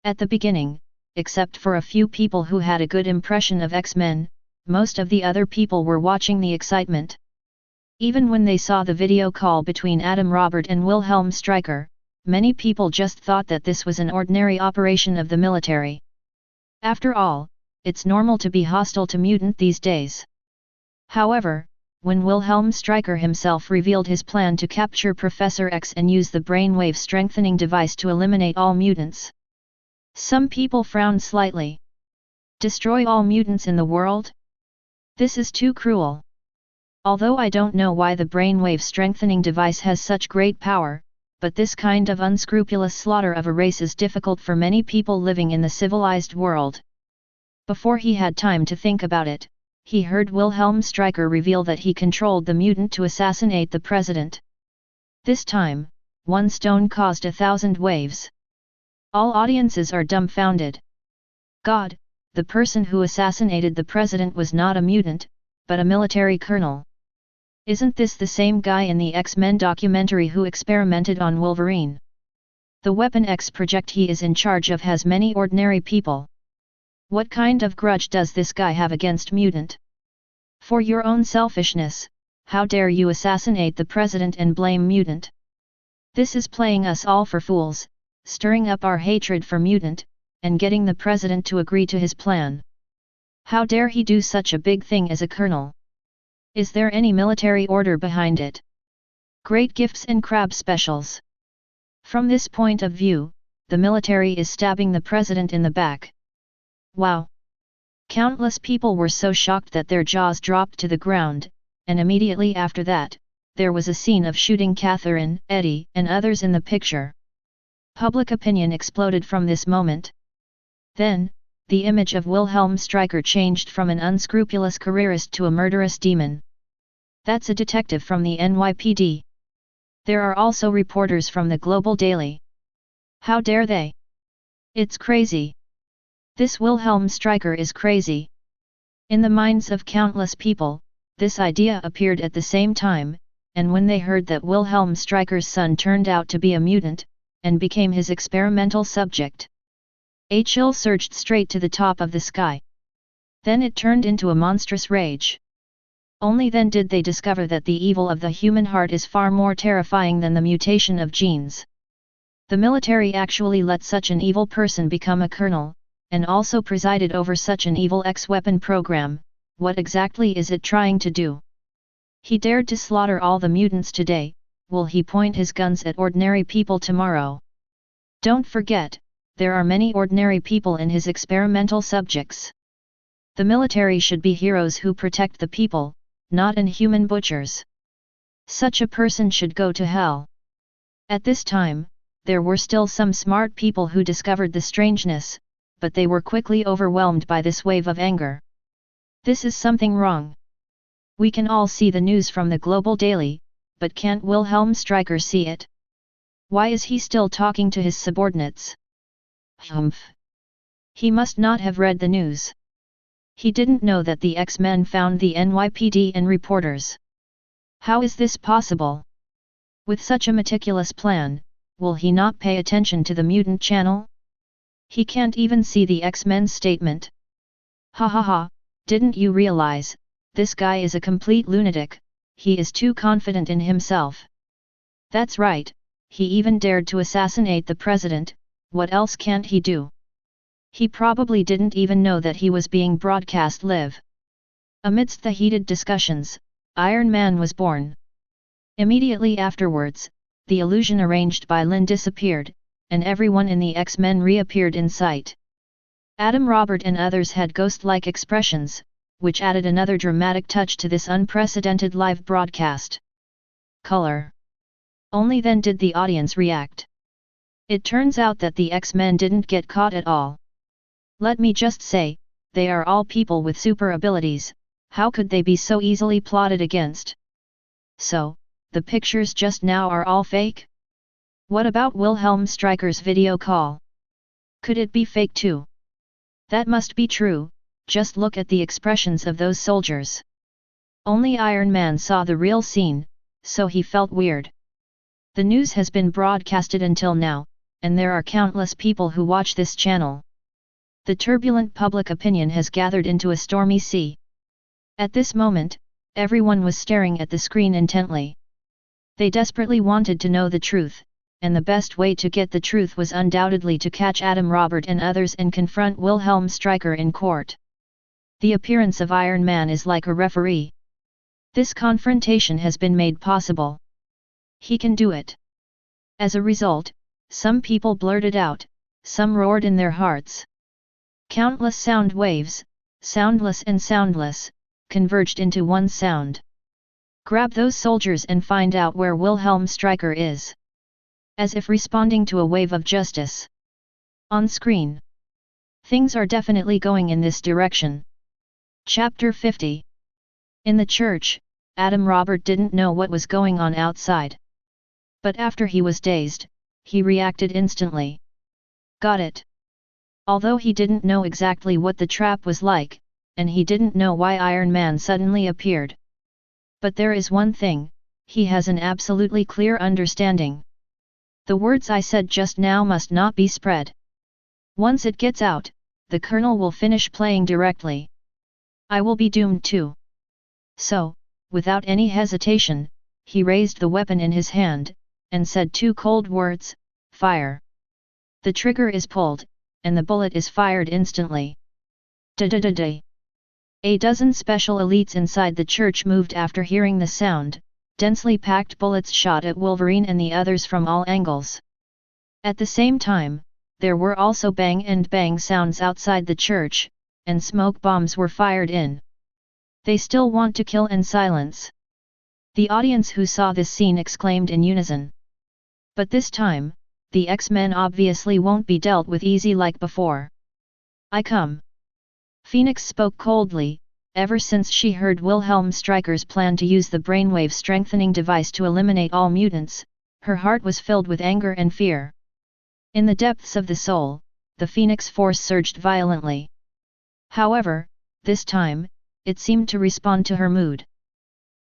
At the beginning, except for a few people who had a good impression of X-Men, most of the other people were watching the excitement. Even when they saw the video call between Adam Robert and Wilhelm Stryker, many people just thought that this was an ordinary operation of the military. After all, it's normal to be hostile to mutant these days. However, when Wilhelm Stryker himself revealed his plan to capture Professor X and use the brainwave strengthening device to eliminate all mutants, some people frowned slightly. Destroy all mutants in the world? This is too cruel. Although I don't know why the brainwave strengthening device has such great power, but this kind of unscrupulous slaughter of a race is difficult for many people living in the civilized world. Before he had time to think about it, he heard Wilhelm Stryker reveal that he controlled the mutant to assassinate the president. This time, one stone caused 1,000 waves. All audiences are dumbfounded. God, the person who assassinated the president was not a mutant, but a military colonel. Isn't this the same guy in the X-Men documentary who experimented on Wolverine? The Weapon X project he is in charge of has many ordinary people. What kind of grudge does this guy have against mutant? For your own selfishness, how dare you assassinate the president and blame mutant? This is playing us all for fools, stirring up our hatred for mutant, and getting the president to agree to his plan. How dare he do such a big thing as a colonel? Is there any military order behind it? Great gifts and crab specials. From this point of view, the military is stabbing the president in the back. Wow! Countless people were so shocked that their jaws dropped to the ground, and immediately after that, there was a scene of shooting Catherine, Eddie, and others in the picture. Public opinion exploded from this moment. Then, the image of Wilhelm Stryker changed from an unscrupulous careerist to a murderous demon. That's a detective from the NYPD. There are also reporters from the Global Daily. How dare they? It's crazy. This Wilhelm Stryker is crazy. In the minds of countless people, this idea appeared at the same time, and when they heard that Wilhelm Stryker's son turned out to be a mutant, and became his experimental subject, a chill surged straight to the top of the sky. Then it turned into a monstrous rage. Only then did they discover that the evil of the human heart is far more terrifying than the mutation of genes. The military actually let such an evil person become a colonel, and also presided over such an evil X-weapon program. What exactly is it trying to do? He dared to slaughter all the mutants today, will he point his guns at ordinary people tomorrow? Don't forget, there are many ordinary people in his experimental subjects. The military should be heroes who protect the people, not inhuman butchers. Such a person should go to hell. At this time, there were still some smart people who discovered the strangeness, but they were quickly overwhelmed by this wave of anger. This is something wrong. We can all see the news from the Global Daily, but can't Wilhelm Stryker see it? Why is he still talking to his subordinates? Humph! He must not have read the news. He didn't know that the X-Men found the NYPD and reporters. How is this possible? With such a meticulous plan, will he not pay attention to the mutant channel? He can't even see the X-Men's statement. Ha ha ha, didn't you realize, this guy is a complete lunatic, he is too confident in himself. That's right, he even dared to assassinate the president, what else can't he do? He probably didn't even know that he was being broadcast live. Amidst the heated discussions, Iron Man was born. Immediately afterwards, the illusion arranged by Lynn disappeared, and everyone in the X-Men reappeared in sight. Adam Robert and others had ghost-like expressions, which added another dramatic touch to this unprecedented live broadcast. Color. Only then did the audience react. It turns out that the X-Men didn't get caught at all. Let me just say, they are all people with super abilities, how could they be so easily plotted against? So, the pictures just now are all fake? What about Wilhelm Stryker's video call? Could it be fake too? That must be true, just look at the expressions of those soldiers. Only Iron Man saw the real scene, so he felt weird. The news has been broadcasted until now, and there are countless people who watch this channel. The turbulent public opinion has gathered into a stormy sea. At this moment, everyone was staring at the screen intently. They desperately wanted to know the truth, and the best way to get the truth was undoubtedly to catch Adam Robert and others and confront Wilhelm Stryker in court. The appearance of Iron Man is like a referee. This confrontation has been made possible. He can do it. As a result, some people blurted out, some roared in their hearts. Countless sound waves, soundless and soundless, converged into one sound. Grab those soldiers and find out where Wilhelm Stryker is. As if responding to a wave of justice. On screen. Things are definitely going in this direction. Chapter 50. In the church, Adam Robert didn't know what was going on outside. But after he was dazed, he reacted instantly. Got it. Although he didn't know exactly what the trap was like, and he didn't know why Iron Man suddenly appeared. But there is one thing, he has an absolutely clear understanding. The words I said just now must not be spread. Once it gets out, the Colonel will finish playing directly. I will be doomed too. So, without any hesitation, he raised the weapon in his hand, and said two cold words, fire. The trigger is pulled, and the bullet is fired instantly. Da-da-da-da. A dozen special elites inside the church moved after hearing the sound. Densely packed bullets shot at Wolverine and the others from all angles. At the same time, there were also bang and bang sounds outside the church, and smoke bombs were fired in. They still want to kill and silence. The audience who saw this scene exclaimed in unison. But this time, the X-Men obviously won't be dealt with easy like before. I come. Phoenix spoke coldly. Ever since she heard Wilhelm Stryker's plan to use the brainwave strengthening device to eliminate all mutants, her heart was filled with anger and fear. In the depths of the soul, the Phoenix Force surged violently. However, this time, it seemed to respond to her mood.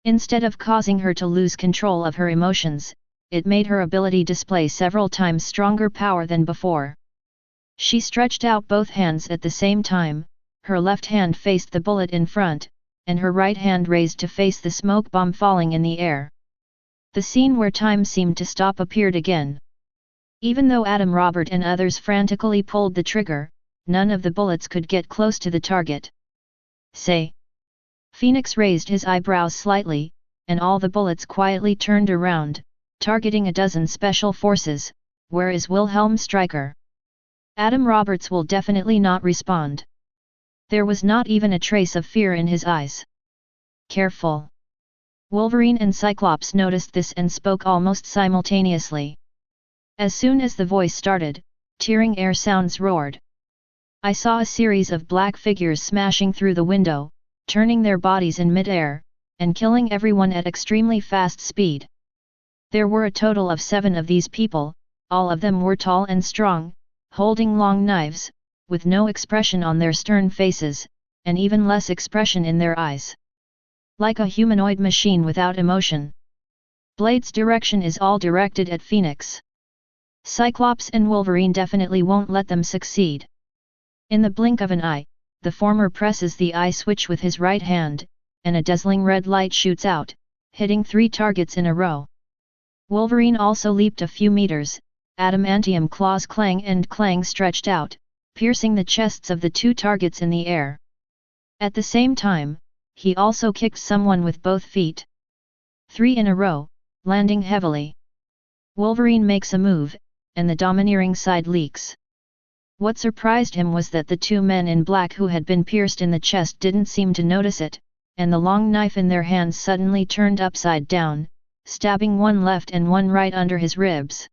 Instead of causing her to lose control of her emotions, it made her ability display several times stronger power than before. She stretched out both hands at the same time. Her left hand faced the bullet in front, and her right hand raised to face the smoke bomb falling in the air. The scene where time seemed to stop appeared again. Even though Adam Robert and others frantically pulled the trigger, none of the bullets could get close to the target. Say. Phoenix raised his eyebrows slightly, and all the bullets quietly turned around, targeting a dozen special forces. Where is Wilhelm Stryker? Adam Roberts will definitely not respond. There was not even a trace of fear in his eyes. Careful. Wolverine and Cyclops noticed this and spoke almost simultaneously. As soon as the voice started, tearing air sounds roared. I saw a series of black figures smashing through the window, turning their bodies in mid-air, and killing everyone at extremely fast speed. There were a total of 7 of these people, all of them were tall and strong, holding long knives, with no expression on their stern faces, and even less expression in their eyes. Like a humanoid machine without emotion. Blade's direction is all directed at Phoenix. Cyclops and Wolverine definitely won't let them succeed. In the blink of an eye, the former presses the eye switch with his right hand, and a dazzling red light shoots out, hitting 3 targets in a row. Wolverine also leaped a few meters, adamantium claws clang and clang stretched out, piercing the chests of the 2 targets in the air. At the same time, he also kicked someone with both feet. 3 in a row, landing heavily. Wolverine makes a move, and the domineering side leaks. What surprised him was that the 2 men in black who had been pierced in the chest didn't seem to notice it, and the long knife in their hands suddenly turned upside down, stabbing one left and one right under his ribs.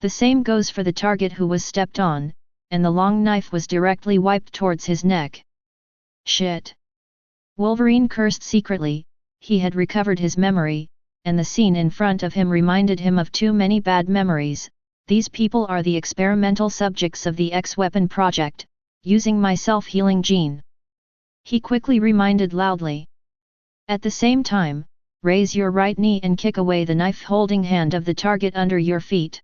The same goes for the target who was stepped on, and the long knife was directly wiped towards his neck. Shit! Wolverine cursed secretly. He had recovered his memory, and the scene in front of him reminded him of too many bad memories. These people are the experimental subjects of the X-Weapon project, using my self-healing gene. He quickly reminded loudly. At the same time, raise your right knee and kick away the knife-holding hand of the target under your feet.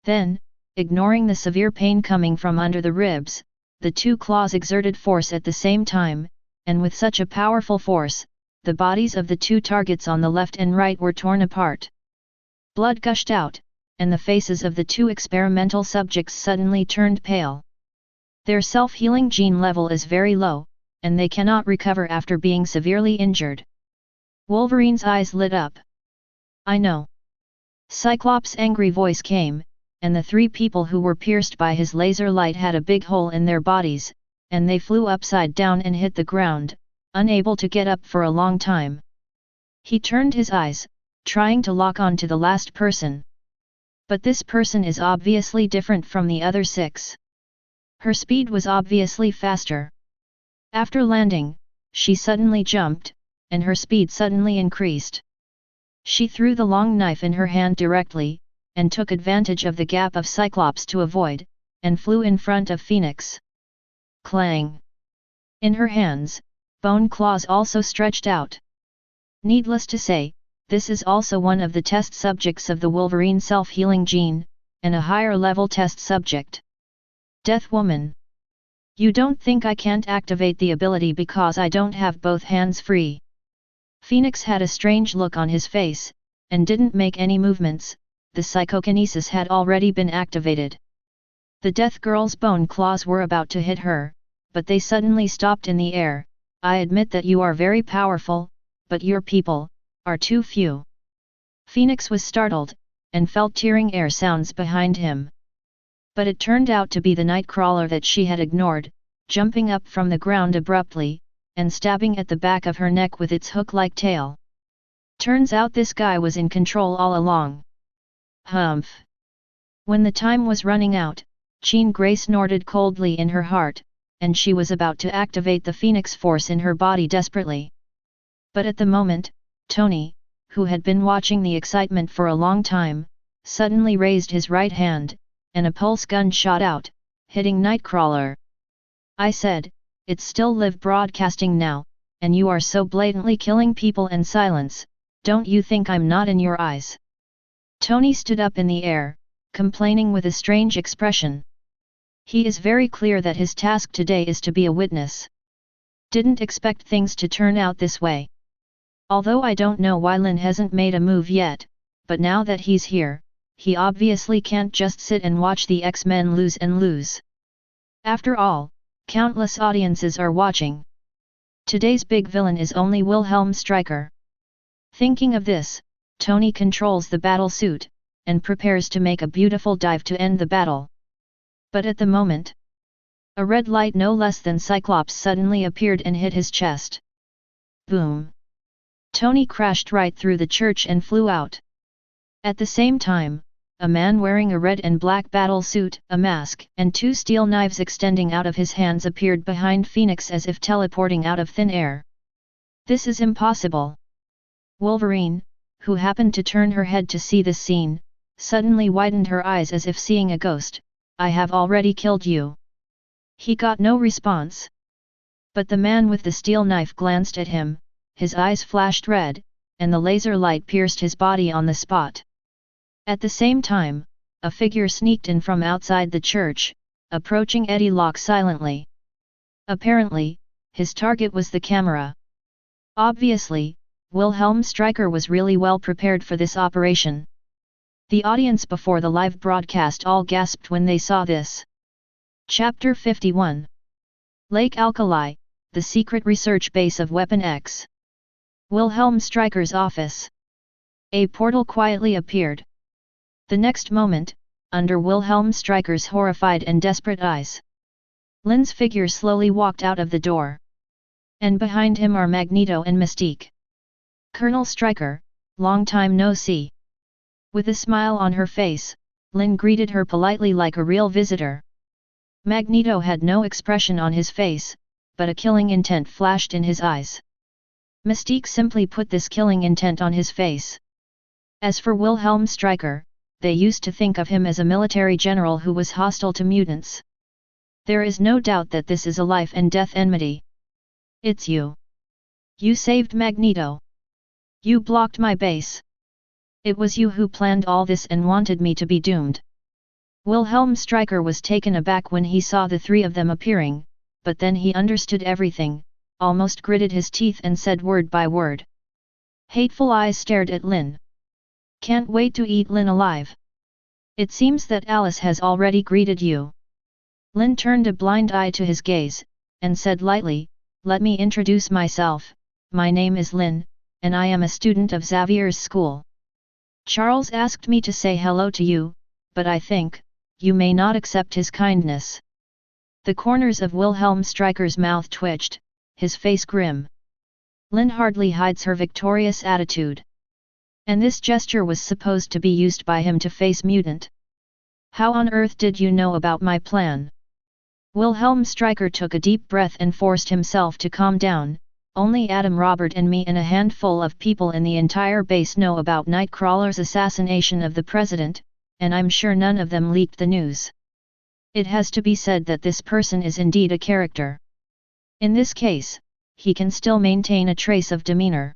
Then, ignoring the severe pain coming from under the ribs, the 2 claws exerted force at the same time, and with such a powerful force, the bodies of the 2 targets on the left and right were torn apart. Blood gushed out, and the faces of the 2 experimental subjects suddenly turned pale. Their self-healing gene level is very low, and they cannot recover after being severely injured. Wolverine's eyes lit up. I know. Cyclops' angry voice came, and the 3 people who were pierced by his laser light had a big hole in their bodies, and they flew upside down and hit the ground, unable to get up for a long time. He turned his eyes, trying to lock on to the last person. But this person is obviously different from the other 6. Her speed was obviously faster. After landing, she suddenly jumped, and her speed suddenly increased. She threw the long knife in her hand directly, and took advantage of the gap of Cyclops to avoid, and flew in front of Phoenix. Clang! In her hands, bone claws also stretched out. Needless to say, this is also one of the test subjects of the Wolverine self-healing gene, and a higher-level test subject. Death Woman. You don't think I can't activate the ability because I don't have both hands free? Phoenix had a strange look on his face, and didn't make any movements. The psychokinesis had already been activated. The Death Girl's bone claws were about to hit her, but they suddenly stopped in the air. I admit that you are very powerful, but your people are too few. Phoenix was startled, and felt tearing air sounds behind him. But it turned out to be the Nightcrawler that she had ignored, jumping up from the ground abruptly, and stabbing at the back of her neck with its hook-like tail. Turns out this guy was in control all along. Humph! When the time was running out, Jean Grey snorted coldly in her heart, and she was about to activate the Phoenix force in her body desperately. But at the moment, Tony, who had been watching the excitement for a long time, suddenly raised his right hand, and a pulse gun shot out, hitting Nightcrawler. I said, it's still live broadcasting now, and you are so blatantly killing people in silence, don't you think I'm not in your eyes? Tony stood up in the air, complaining with a strange expression. He is very clear that his task today is to be a witness. Didn't expect things to turn out this way. Although I don't know why Lynn hasn't made a move yet, but now that he's here, he obviously can't just sit and watch the X-Men lose and lose. After all, countless audiences are watching. Today's big villain is only Wilhelm Stryker. Thinking of this, Tony controls the battle suit, and prepares to make a beautiful dive to end the battle. But at the moment, a red light no less than Cyclops suddenly appeared and hit his chest. Boom! Tony crashed right through the church and flew out. At the same time, a man wearing a red and black battle suit, a mask, and 2 steel knives extending out of his hands appeared behind Phoenix as if teleporting out of thin air. This is impossible. Wolverine, who happened to turn her head to see this scene, suddenly widened her eyes as if seeing a ghost. I have already killed you. He got no response. But the man with the steel knife glanced at him, his eyes flashed red, and the laser light pierced his body on the spot. At the same time, a figure sneaked in from outside the church, approaching Eddie Locke silently. Apparently, his target was the camera. Obviously, Wilhelm Stryker was really well prepared for this operation. The audience before the live broadcast all gasped when they saw this. Chapter 51. Lake Alkali, the secret research base of Weapon X. Wilhelm Stryker's office. A portal quietly appeared. The next moment, under Wilhelm Stryker's horrified and desperate eyes, Lynn's figure slowly walked out of the door. And behind him are Magneto and Mystique. Colonel Stryker, long time no see. With a smile on her face, Lynn greeted her politely like a real visitor. Magneto had no expression on his face, but a killing intent flashed in his eyes. Mystique simply put this killing intent on his face. As for Wilhelm Stryker, they used to think of him as a military general who was hostile to mutants. There is no doubt that this is a life and death enmity. It's you. You saved Magneto. You blocked my base. It was you who planned all this and wanted me to be doomed. Wilhelm Stryker was taken aback when he saw the 3 of them appearing, but then he understood everything, almost gritted his teeth and said word by word. Hateful eyes stared at Lynn. Can't wait to eat Lynn alive. It seems that Alice has already greeted you. Lynn turned a blind eye to his gaze, and said lightly, let me introduce myself, my name is Lynn, and I am a student of Xavier's school. Charles asked me to say hello to you, but I think, you may not accept his kindness. The corners of Wilhelm Stryker's mouth twitched, his face grim. Lynn hardly hides her victorious attitude. And this gesture was supposed to be used by him to face mutant. How on earth did you know about my plan? Wilhelm Stryker took a deep breath and forced himself to calm down. Only Adam Robert and me and a handful of people in the entire base know about Nightcrawler's assassination of the president, and I'm sure none of them leaked the news. It has to be said that this person is indeed a character. In this case, he can still maintain a trace of demeanor.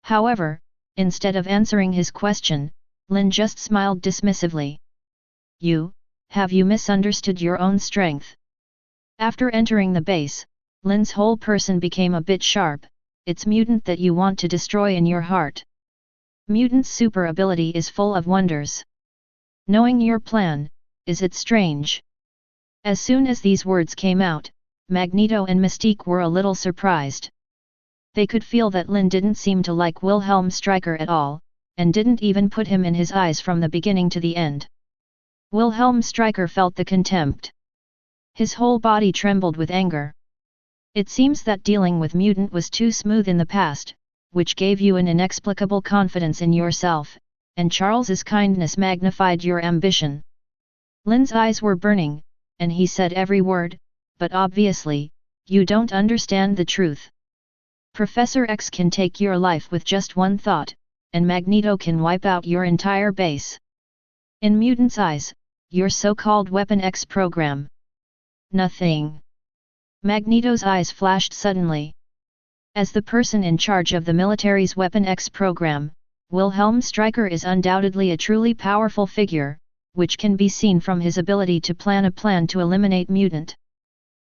However, instead of answering his question, Lynn just smiled dismissively. Have you misunderstood your own strength? After entering the base, Lynn's whole person became a bit sharp. It's mutant that you want to destroy in your heart. Mutant's super ability is full of wonders. Knowing your plan, is it strange? As soon as these words came out, Magneto and Mystique were a little surprised. They could feel that Lynn didn't seem to like Wilhelm Stryker at all, and didn't even put him in his eyes from the beginning to the end. Wilhelm Stryker felt the contempt. His whole body trembled with anger. It seems that dealing with mutant was too smooth in the past, which gave you an inexplicable confidence in yourself, and Charles's kindness magnified your ambition. Lynn's eyes were burning, and he said every word, but obviously, you don't understand the truth. Professor X can take your life with just one thought, and Magneto can wipe out your entire base. In mutants' eyes, your so-called Weapon X program. Nothing. Magneto's eyes flashed suddenly. As the person in charge of the military's Weapon X program, Wilhelm Stryker is undoubtedly a truly powerful figure, which can be seen from his ability to plan a plan to eliminate mutant.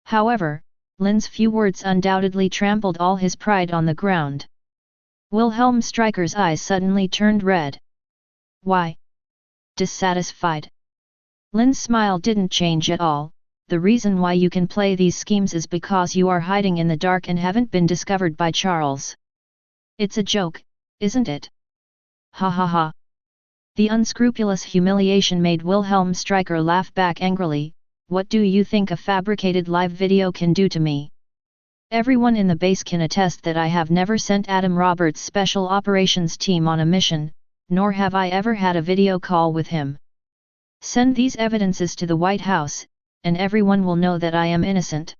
However, Lynn's few words undoubtedly trampled all his pride on the ground. Wilhelm Stryker's eyes suddenly turned red. Why? Dissatisfied? Lynn's smile didn't change at all. The reason why you can play these schemes is because you are hiding in the dark and haven't been discovered by Charles. It's a joke, isn't it? Ha ha ha. The unscrupulous humiliation made Wilhelm Stryker laugh back angrily. What do you think a fabricated live video can do to me? Everyone in the base can attest that I have never sent Adam Roberts' special operations team on a mission, nor have I ever had a video call with him. Send these evidences to the White House, and everyone will know that I am innocent.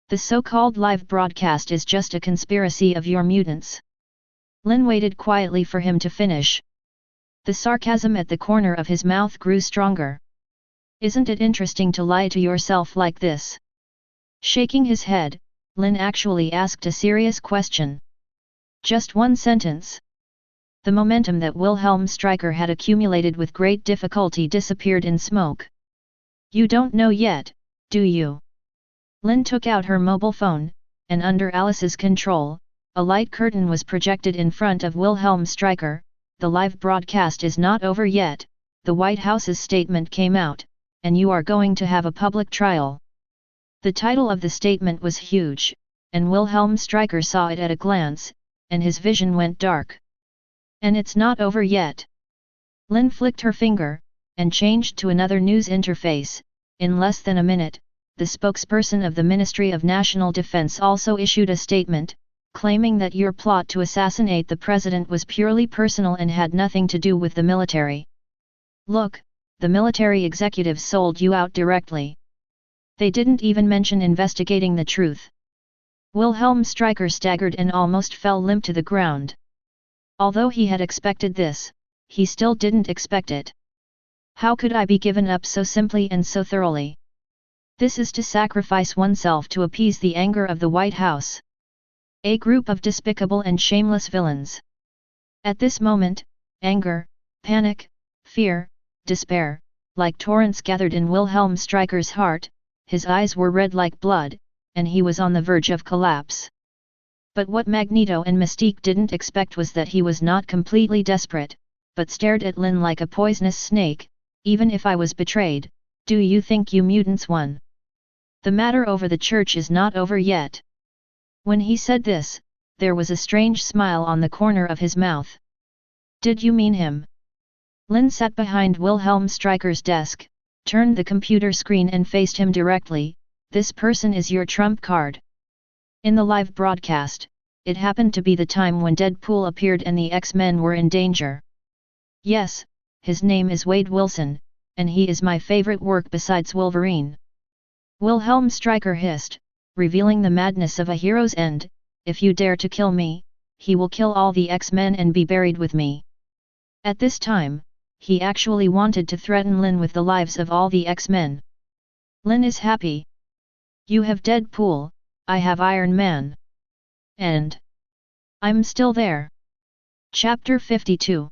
The so-called live broadcast is just a conspiracy of your mutants." Lynn waited quietly for him to finish. The sarcasm at the corner of his mouth grew stronger. "Isn't it interesting to lie to yourself like this?" Shaking his head, Lynn actually asked a serious question. "Just one sentence." The momentum that Wilhelm Stryker had accumulated with great difficulty disappeared in smoke. "You don't know yet, do you?" Lynn took out her mobile phone, and under Alice's control, a light curtain was projected in front of Wilhelm Stryker. "The live broadcast is not over yet, the White House's statement came out, and you are going to have a public trial." The title of the statement was huge, and Wilhelm Stryker saw it at a glance, and his vision went dark. "And it's not over yet." Lynn flicked her finger, and changed to another news interface. In less than a minute, the spokesperson of the Ministry of National Defense also issued a statement, claiming that your plot to assassinate the president was purely personal and had nothing to do with the military. "Look, the military executives sold you out directly. They didn't even mention investigating the truth." Wilhelm Stryker staggered and almost fell limp to the ground. Although he had expected this, he still didn't expect it. "How could I be given up so simply and so thoroughly? This is to sacrifice oneself to appease the anger of the White House. A group of despicable and shameless villains." At this moment, anger, panic, fear, despair, like torrents gathered in Wilhelm Stryker's heart. His eyes were red like blood, and he was on the verge of collapse. But what Magneto and Mystique didn't expect was that he was not completely desperate, but stared at Lynn like a poisonous snake. "Even if I was betrayed, do you think you mutants won? The matter over the church is not over yet." When he said this, there was a strange smile on the corner of his mouth. "Did you mean him?" Lynn sat behind Wilhelm Stryker's desk, turned the computer screen and faced him directly. "This person is your trump card." In the live broadcast, it happened to be the time when Deadpool appeared and the X-Men were in danger. "Yes, his name is Wade Wilson, and he is my favorite work besides Wolverine," Wilhelm Stryker hissed, revealing the madness of a hero's end. "If you dare to kill me, he will kill all the X-Men and be buried with me." At this time, he actually wanted to threaten Lynn with the lives of all the X-Men. Lynn is happy. "You have Deadpool, I have Iron Man. And I'm still there." Chapter 52.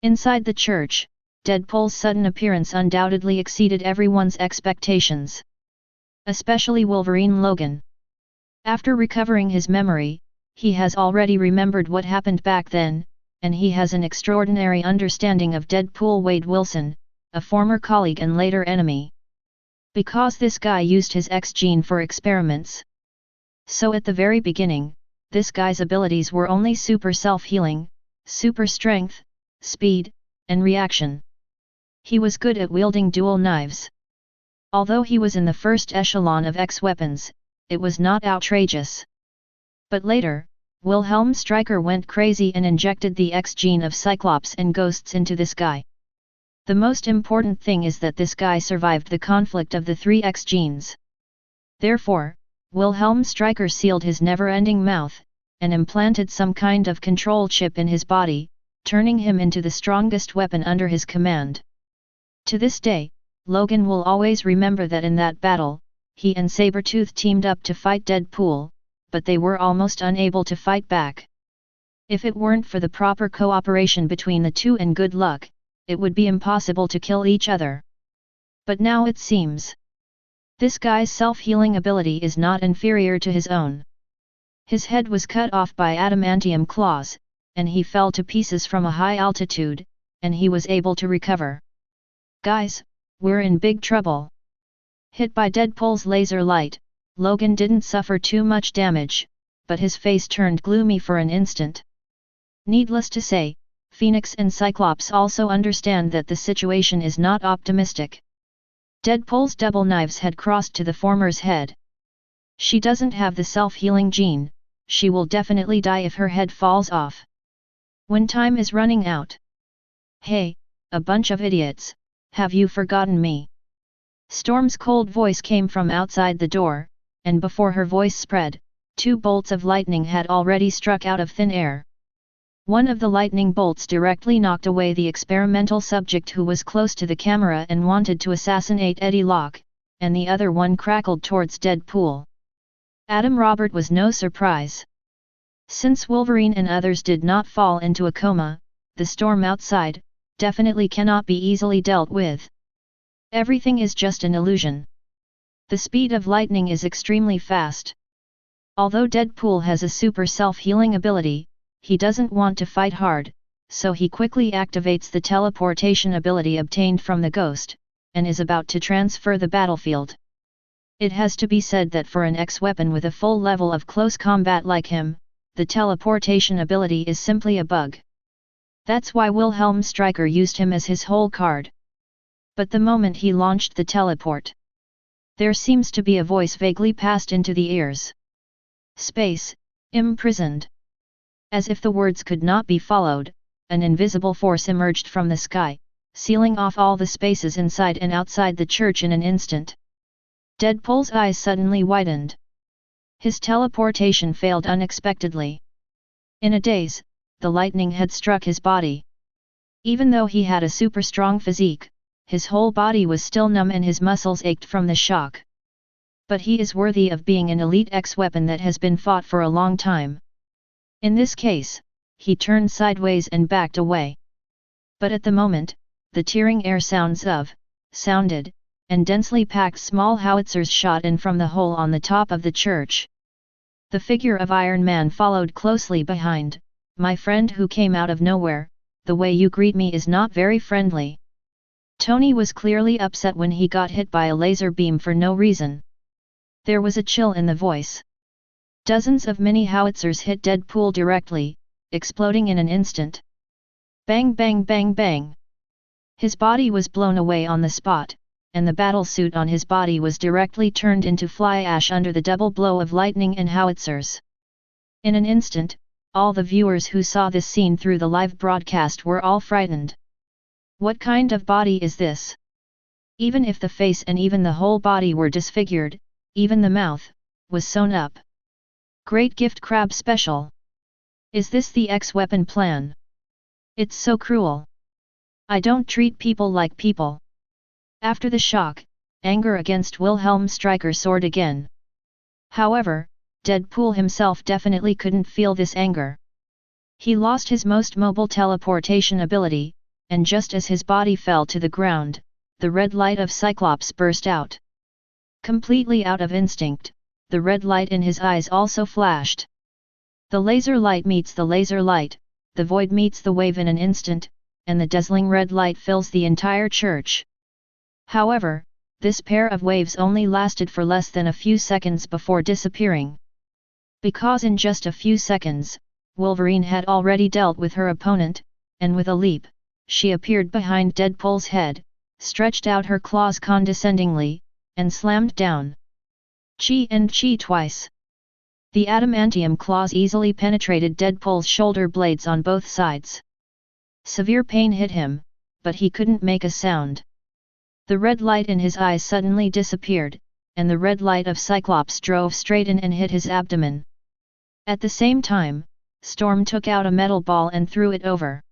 Inside the church, Deadpool's sudden appearance undoubtedly exceeded everyone's expectations. Especially Wolverine Logan. After recovering his memory, he has already remembered what happened back then, and he has an extraordinary understanding of Deadpool Wade Wilson, a former colleague and later enemy. Because this guy used his X gene for experiments. So at the very beginning, this guy's abilities were only super self-healing, super strength, speed, and reaction. He was good at wielding dual knives. Although he was in the first echelon of X weapons, it was not outrageous. But later, Wilhelm Stryker went crazy and injected the X gene of Cyclops and Ghosts into this guy. The most important thing is that this guy survived the conflict of the three X genes. Therefore, Wilhelm Stryker sealed his never-ending mouth, and implanted some kind of control chip in his body, turning him into the strongest weapon under his command. To this day, Logan will always remember that in that battle, he and Sabretooth teamed up to fight Deadpool, but they were almost unable to fight back. If it weren't for the proper cooperation between the two and good luck, it would be impossible to kill each other. But now it seems. This guy's self-healing ability is not inferior to his own. His head was cut off by adamantium claws, and he fell to pieces from a high altitude, and he was able to recover. "Guys, we're in big trouble." Hit by Deadpool's laser light, Logan didn't suffer too much damage, but his face turned gloomy for an instant. Needless to say, Phoenix and Cyclops also understand that the situation is not optimistic. Deadpool's double knives had crossed to the former's head. "She doesn't have the self-healing gene, she will definitely die if her head falls off. When time is running out, "Hey, a bunch of idiots, have you forgotten me?" Storm's cold voice came from outside the door, and before her voice spread, 2 bolts of lightning had already struck out of thin air. One of the lightning bolts directly knocked away the experimental subject who was close to the camera and wanted to assassinate Eddie Locke, and the other one crackled towards Deadpool. Adam Robert was no surprise. Since Wolverine and others did not fall into a coma, the storm outside definitely cannot be easily dealt with. Everything is just an illusion. The speed of lightning is extremely fast. Although Deadpool has a super self-healing ability, he doesn't want to fight hard, so he quickly activates the teleportation ability obtained from the ghost, and is about to transfer the battlefield. It has to be said that for an X-weapon with a full level of close combat like him, the teleportation ability is simply a bug. That's why Wilhelm Stryker used him as his whole card. But the moment he launched the teleport, there seems to be a voice vaguely passed into the ears. "Space, imprisoned." As if the words could not be followed, an invisible force emerged from the sky, sealing off all the spaces inside and outside the church in an instant. Deadpool's eyes suddenly widened. His teleportation failed unexpectedly. In a daze, the lightning had struck his body. Even though he had a super strong physique, his whole body was still numb and his muscles ached from the shock. But he is worthy of being an elite X-weapon that has been fought for a long time. In this case, he turned sideways and backed away. But at the moment, the tearing air sounded, and densely packed small howitzers shot in from the hole on the top of the church. The figure of Iron Man followed closely behind. "My friend who came out of nowhere, the way you greet me is not very friendly." Tony was clearly upset when he got hit by a laser beam for no reason. There was a chill in the voice. Dozens of mini howitzers hit Deadpool directly, exploding in an instant. Bang bang bang bang. His body was blown away on the spot, and the battlesuit on his body was directly turned into fly ash under the double blow of lightning and howitzers. In an instant, all the viewers who saw this scene through the live broadcast were all frightened. What kind of body is this? Even if the face and even the whole body were disfigured, even the mouth was sewn up. Great gift crab special. Is this the X-weapon plan? It's so cruel. I don't treat people like people. After the shock, anger against Wilhelm Stryker soared again. However, Deadpool himself definitely couldn't feel this anger. He lost his most mobile teleportation ability, and just as his body fell to the ground, the red light of Cyclops burst out. Completely out of instinct, the red light in his eyes also flashed. The laser light meets the laser light, the void meets the wave in an instant, and the dazzling red light fills the entire church. However, this pair of waves only lasted for less than a few seconds before disappearing. Because in just a few seconds, Wolverine had already dealt with her opponent, and with a leap, she appeared behind Deadpool's head, stretched out her claws condescendingly, and slammed down. Chi and chi twice. The adamantium claws easily penetrated Deadpool's shoulder blades on both sides. Severe pain hit him, but he couldn't make a sound. The red light in his eyes suddenly disappeared, and the red light of Cyclops drove straight in and hit his abdomen. At the same time, Storm took out a metal ball and threw it over.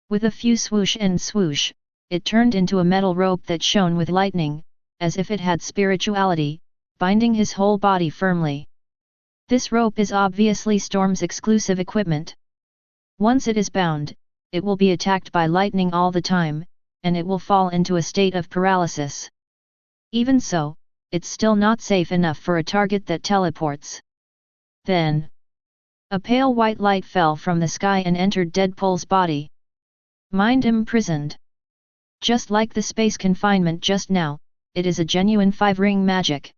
With a few swoosh and swoosh, it turned into a metal rope that shone with lightning, as if it had spirituality, binding his whole body firmly. This rope is obviously Storm's exclusive equipment. Once it is bound, it will be attacked by lightning all the time, and it will fall into a state of paralysis. Even so, it's still not safe enough for a target that teleports. Then, a pale white light fell from the sky and entered Deadpool's body. Mind imprisoned. Just like the space confinement just now, it is a genuine 5-ring magic.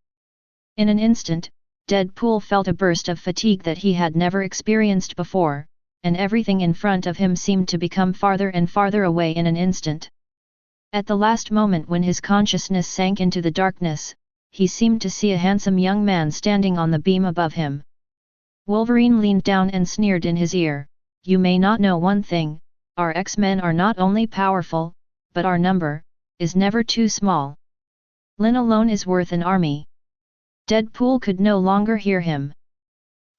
In an instant, Deadpool felt a burst of fatigue that he had never experienced before, and everything in front of him seemed to become farther and farther away in an instant. At the last moment when his consciousness sank into the darkness, he seemed to see a handsome young man standing on the beam above him. Wolverine leaned down and sneered in his ear, "You may not know one thing, our X-Men are not only powerful, but our number is never too small. Lynn alone is worth an army. Deadpool could no longer hear him.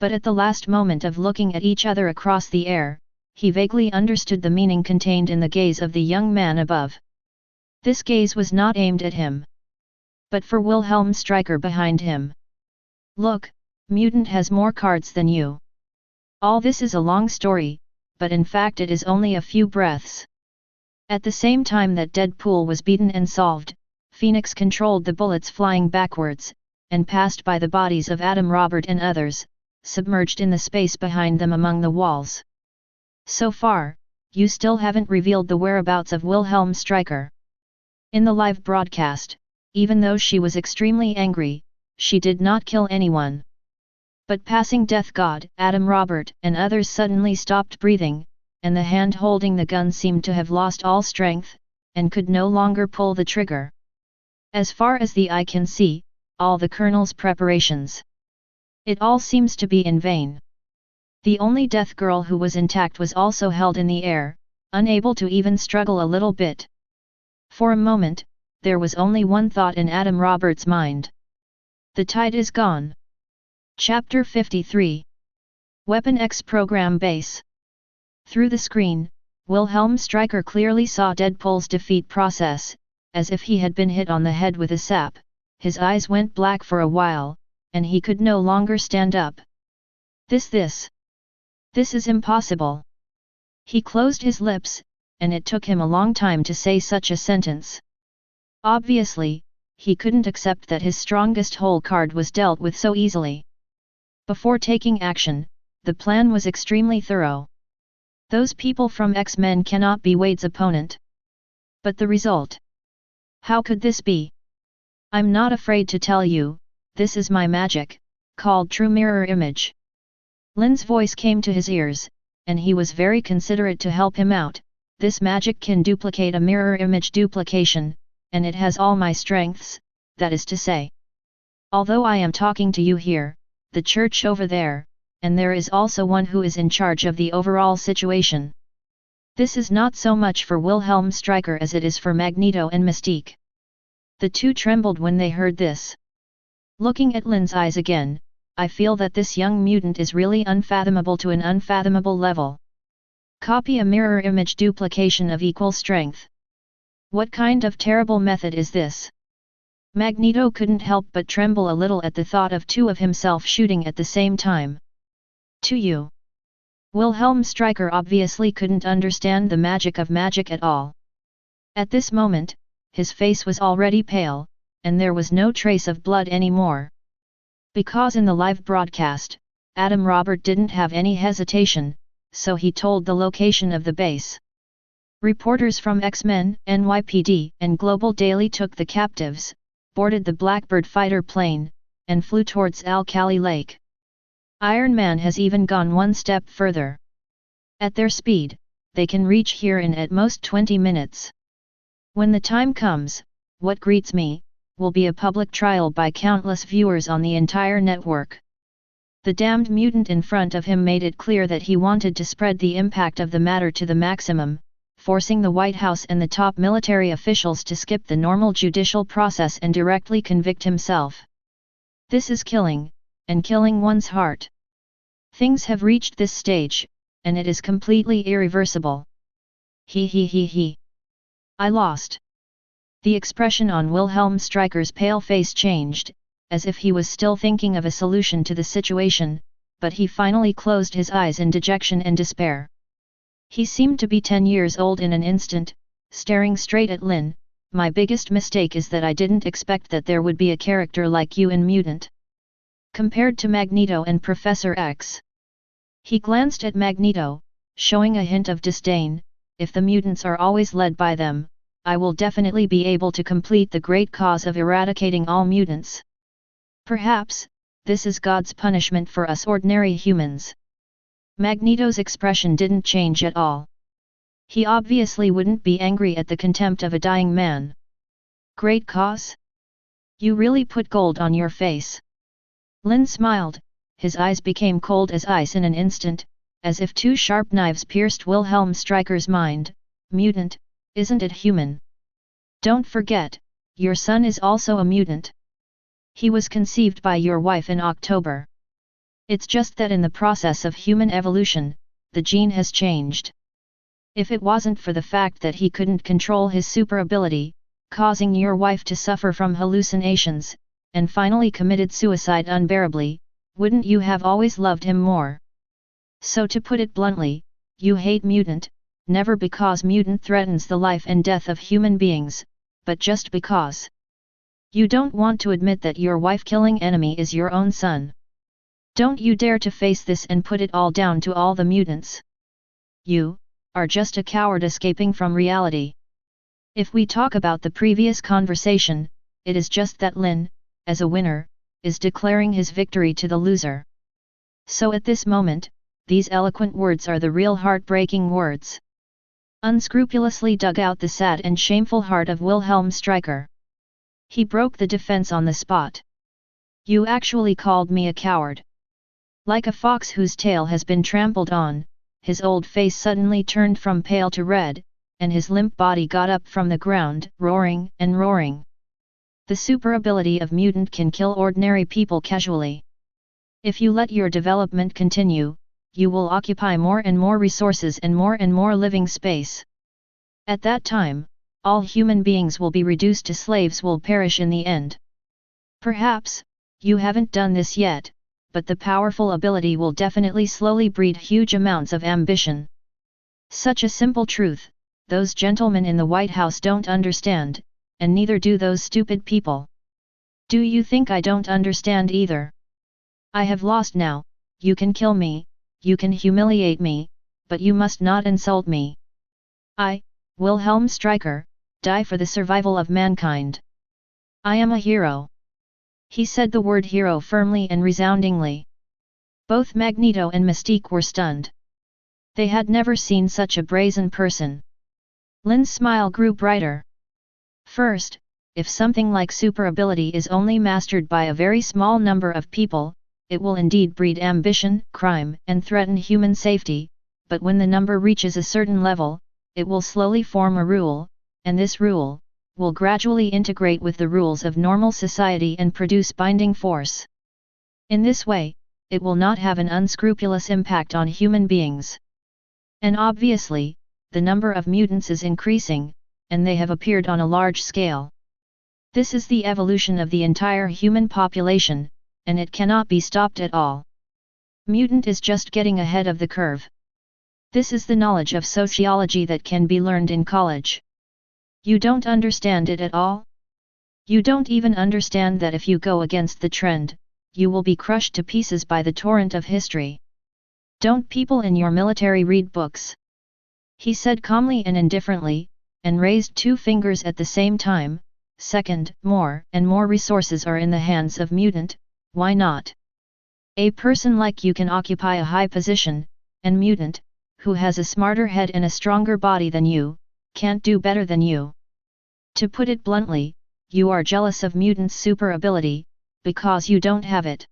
But at the last moment of looking at each other across the air, he vaguely understood the meaning contained in the gaze of the young man above. This gaze was not aimed at him, but for Wilhelm Stryker behind him. Look, mutant has more cards than you. All this is a long story, but in fact it is only a few breaths. At the same time that Deadpool was beaten and solved, Phoenix controlled the bullets flying backwards, and passed by the bodies of Adam Robert and others, submerged in the space behind them among the walls. So far, you still haven't revealed the whereabouts of Wilhelm Stryker. In the live broadcast, even though she was extremely angry, she did not kill anyone. But passing Death God, Adam Robert and others suddenly stopped breathing, and the hand holding the gun seemed to have lost all strength, and could no longer pull the trigger. As far as the eye can see, all the Colonel's preparations. It all seems to be in vain. The only Death Girl who was intact was also held in the air, unable to even struggle a little bit. For a moment, there was only one thought in Adam Roberts' mind. The tide is gone. Chapter 53. Weapon X Program Base. Through the screen, Wilhelm Stryker clearly saw Deadpool's defeat process, as if he had been hit on the head with a sap. His eyes went black for a while, and he could no longer stand up. This is impossible. He closed his lips, and it took him a long time to say such a sentence. Obviously, he couldn't accept that his strongest hole card was dealt with so easily. Before taking action, the plan was extremely thorough. Those people from X-Men cannot be Wade's opponent. But the result? How could this be? I'm not afraid to tell you, this is my magic, called True Mirror Image. Lynn's voice came to his ears, and he was very considerate to help him out. This magic can duplicate a mirror image duplication, and it has all my strengths, that is to say. Although I am talking to you here, the church over there, and there is also one who is in charge of the overall situation. This is not so much for Wilhelm Stryker as it is for Magneto and Mystique. The two trembled when they heard this. Looking at Lynn's eyes again, I feel that this young mutant is really unfathomable to an unfathomable level. Copy a mirror image duplication of equal strength. What kind of terrible method is this? Magneto couldn't help but tremble a little at the thought of two of himself shooting at the same time. To you. Wilhelm Stryker obviously couldn't understand the magic of magic at all. At this moment, his face was already pale, and there was no trace of blood anymore. Because in the live broadcast, Adam Robert didn't have any hesitation, so he told the location of the base. Reporters from X-Men, NYPD, and Global Daily took the captives, boarded the Blackbird fighter plane, and flew towards Alkali Lake. Iron Man has even gone one step further. At their speed, they can reach here in at most 20 minutes. When the time comes, what greets me will be a public trial by countless viewers on the entire network. The damned mutant in front of him made it clear that he wanted to spread the impact of the matter to the maximum, forcing the White House and the top military officials to skip the normal judicial process and directly convict himself. This is killing, and killing one's heart. Things have reached this stage, and it is completely irreversible. He. I lost. The expression on Wilhelm Stryker's pale face changed, as if he was still thinking of a solution to the situation, but he finally closed his eyes in dejection and despair. He seemed to be 10 years old in an instant, staring straight at Lynn. My biggest mistake is that I didn't expect that there would be a character like you in Mutant. Compared to Magneto and Professor X. He glanced at Magneto, showing a hint of disdain. If the mutants are always led by them, I will definitely be able to complete the great cause of eradicating all mutants. Perhaps, this is God's punishment for us ordinary humans. Magneto's expression didn't change at all. He obviously wouldn't be angry at the contempt of a dying man. Great cause? You really put gold on your face. Lynn smiled, his eyes became cold as ice in an instant, as if two sharp knives pierced Wilhelm Stryker's mind. Mutant, isn't it human? Don't forget, your son is also a mutant. He was conceived by your wife in October. It's just that in the process of human evolution, the gene has changed. If it wasn't for the fact that he couldn't control his super ability, causing your wife to suffer from hallucinations, and finally committed suicide unbearably, wouldn't you have always loved him more? So to put it bluntly, you hate mutant, never because mutant threatens the life and death of human beings, but just because you don't want to admit that your wife-killing enemy is your own son. Don't you dare to face this and put it all down to all the mutants. You are just a coward escaping from reality. If we talk about the previous conversation, it is just that Lynn, as a winner, is declaring his victory to the loser. So at this moment, these eloquent words are the real heartbreaking words. Unscrupulously dug out the sad and shameful heart of Wilhelm Stryker. He broke the defense on the spot. You actually called me a coward. Like a fox whose tail has been trampled on, his old face suddenly turned from pale to red, and his limp body got up from the ground, roaring and roaring. The super ability of mutant can kill ordinary people casually. If you let your development continue, you will occupy more and more resources and more living space. At that time, all human beings will be reduced to slaves, will perish in the end. Perhaps, you haven't done this yet, but the powerful ability will definitely slowly breed huge amounts of ambition. Such a simple truth, those gentlemen in the White House don't understand, and neither do those stupid people. Do you think I don't understand either? I have lost now. You can kill me, you can humiliate me, but you must not insult me. I, Wilhelm Stryker, die for the survival of mankind. I am a hero. He said the word hero firmly and resoundingly. Both Magneto and Mystique were stunned. They had never seen such a brazen person. Lynn's smile grew brighter. First, if something like super ability is only mastered by a very small number of people, it will indeed breed ambition, crime, and threaten human safety, but when the number reaches a certain level, it will slowly form a rule, and this rule will gradually integrate with the rules of normal society and produce binding force. In this way, it will not have an unscrupulous impact on human beings. And obviously, the number of mutants is increasing, and they have appeared on a large scale. This is the evolution of the entire human population, and it cannot be stopped at all. Mutant is just getting ahead of the curve. This is the knowledge of sociology that can be learned in college. You don't understand it at all? You don't even understand that if you go against the trend, you will be crushed to pieces by the torrent of history. Don't people in your military read books? He said calmly and indifferently, and raised two fingers at the same time. Second, more and more resources are in the hands of mutant, why not? A person like you can occupy a high position, and mutant, who has a smarter head and a stronger body than you, can't do better than you. To put it bluntly, you are jealous of mutant's super ability, because you don't have it.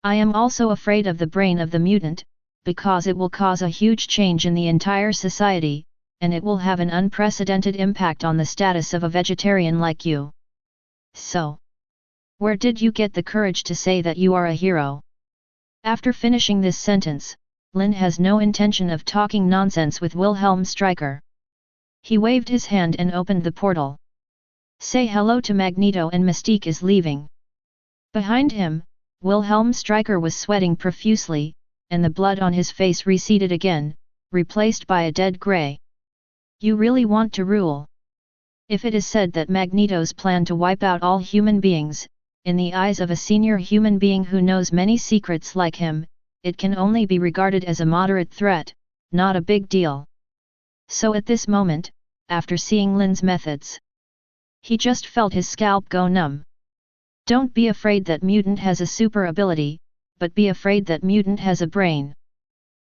I am also afraid of the brain of the mutant, because it will cause a huge change in the entire society, and it will have an unprecedented impact on the status of a vegetarian like you. So, where did you get the courage to say that you are a hero? After finishing this sentence, Lynn has no intention of talking nonsense with Wilhelm Stryker. He waved his hand and opened the portal. Say hello to Magneto, and Mystique is leaving. Behind him, Wilhelm Stryker was sweating profusely, and the blood on his face receded again, replaced by a dead grey. You really want to rule? If it is said that Magneto's plan to wipe out all human beings, in the eyes of a senior human being who knows many secrets like him, it can only be regarded as a moderate threat, not a big deal. So at this moment, after seeing Lynn's methods, he just felt his scalp go numb. Don't be afraid that mutant has a super ability, but be afraid that mutant has a brain.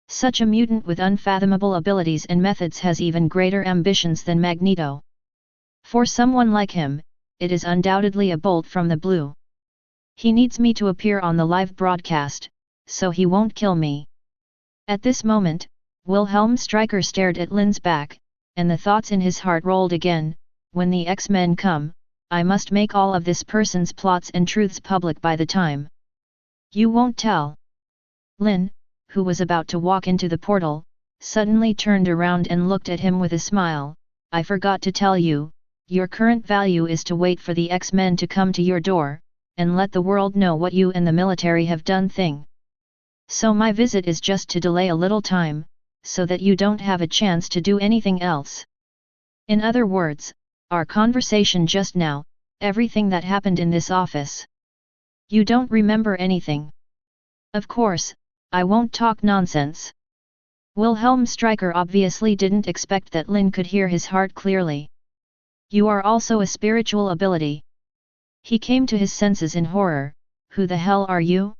Such a mutant with unfathomable abilities and methods has even greater ambitions than Magneto. For someone like him, it is undoubtedly a bolt from the blue. He needs me to appear on the live broadcast, so he won't kill me. At this moment, Wilhelm Stryker stared at Lynn's back, and the thoughts in his heart rolled again. When the X-Men come, I must make all of this person's plots and truths public by the time. You won't tell. Lynn, who was about to walk into the portal, suddenly turned around and looked at him with a smile. I forgot to tell you, your current value is to wait for the X-Men to come to your door, and let the world know what you and the military have done thing. So my visit is just to delay a little time, so that you don't have a chance to do anything else. In other words, our conversation just now, everything that happened in this office. You don't remember anything. Of course, I won't talk nonsense. Wilhelm Stryker obviously didn't expect that Lynn could hear his heart clearly. You are also a spiritual ability. He came to his senses in horror. Who the hell are you?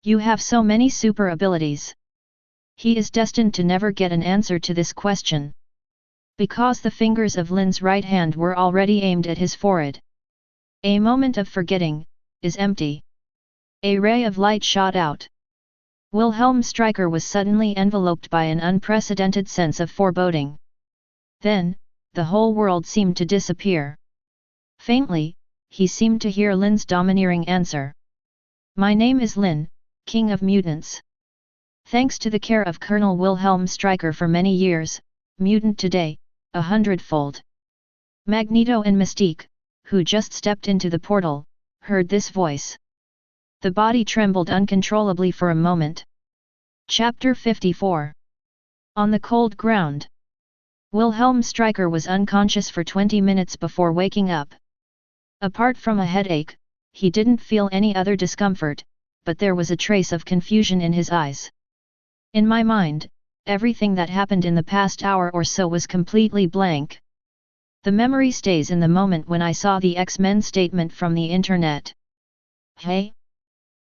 You have so many super abilities. He is destined to never get an answer to this question. Because the fingers of Lynn's right hand were already aimed at his forehead. A moment of forgetting is empty. A ray of light shot out. Wilhelm Stryker was suddenly enveloped by an unprecedented sense of foreboding. Then, the whole world seemed to disappear. Faintly, he seemed to hear Lynn's domineering answer. My name is Lynn, King of Mutants. Thanks to the care of Colonel Wilhelm Stryker for many years, mutant today, 100-fold. Magneto and Mystique, who just stepped into the portal, heard this voice. The body trembled uncontrollably for a moment. Chapter 54. On the cold ground. Wilhelm Stryker was unconscious for 20 minutes before waking up. Apart from a headache, he didn't feel any other discomfort, but there was a trace of confusion in his eyes. In my mind, everything that happened in the past hour or so was completely blank. The memory stays in the moment when I saw the X-Men statement from the internet. Hey?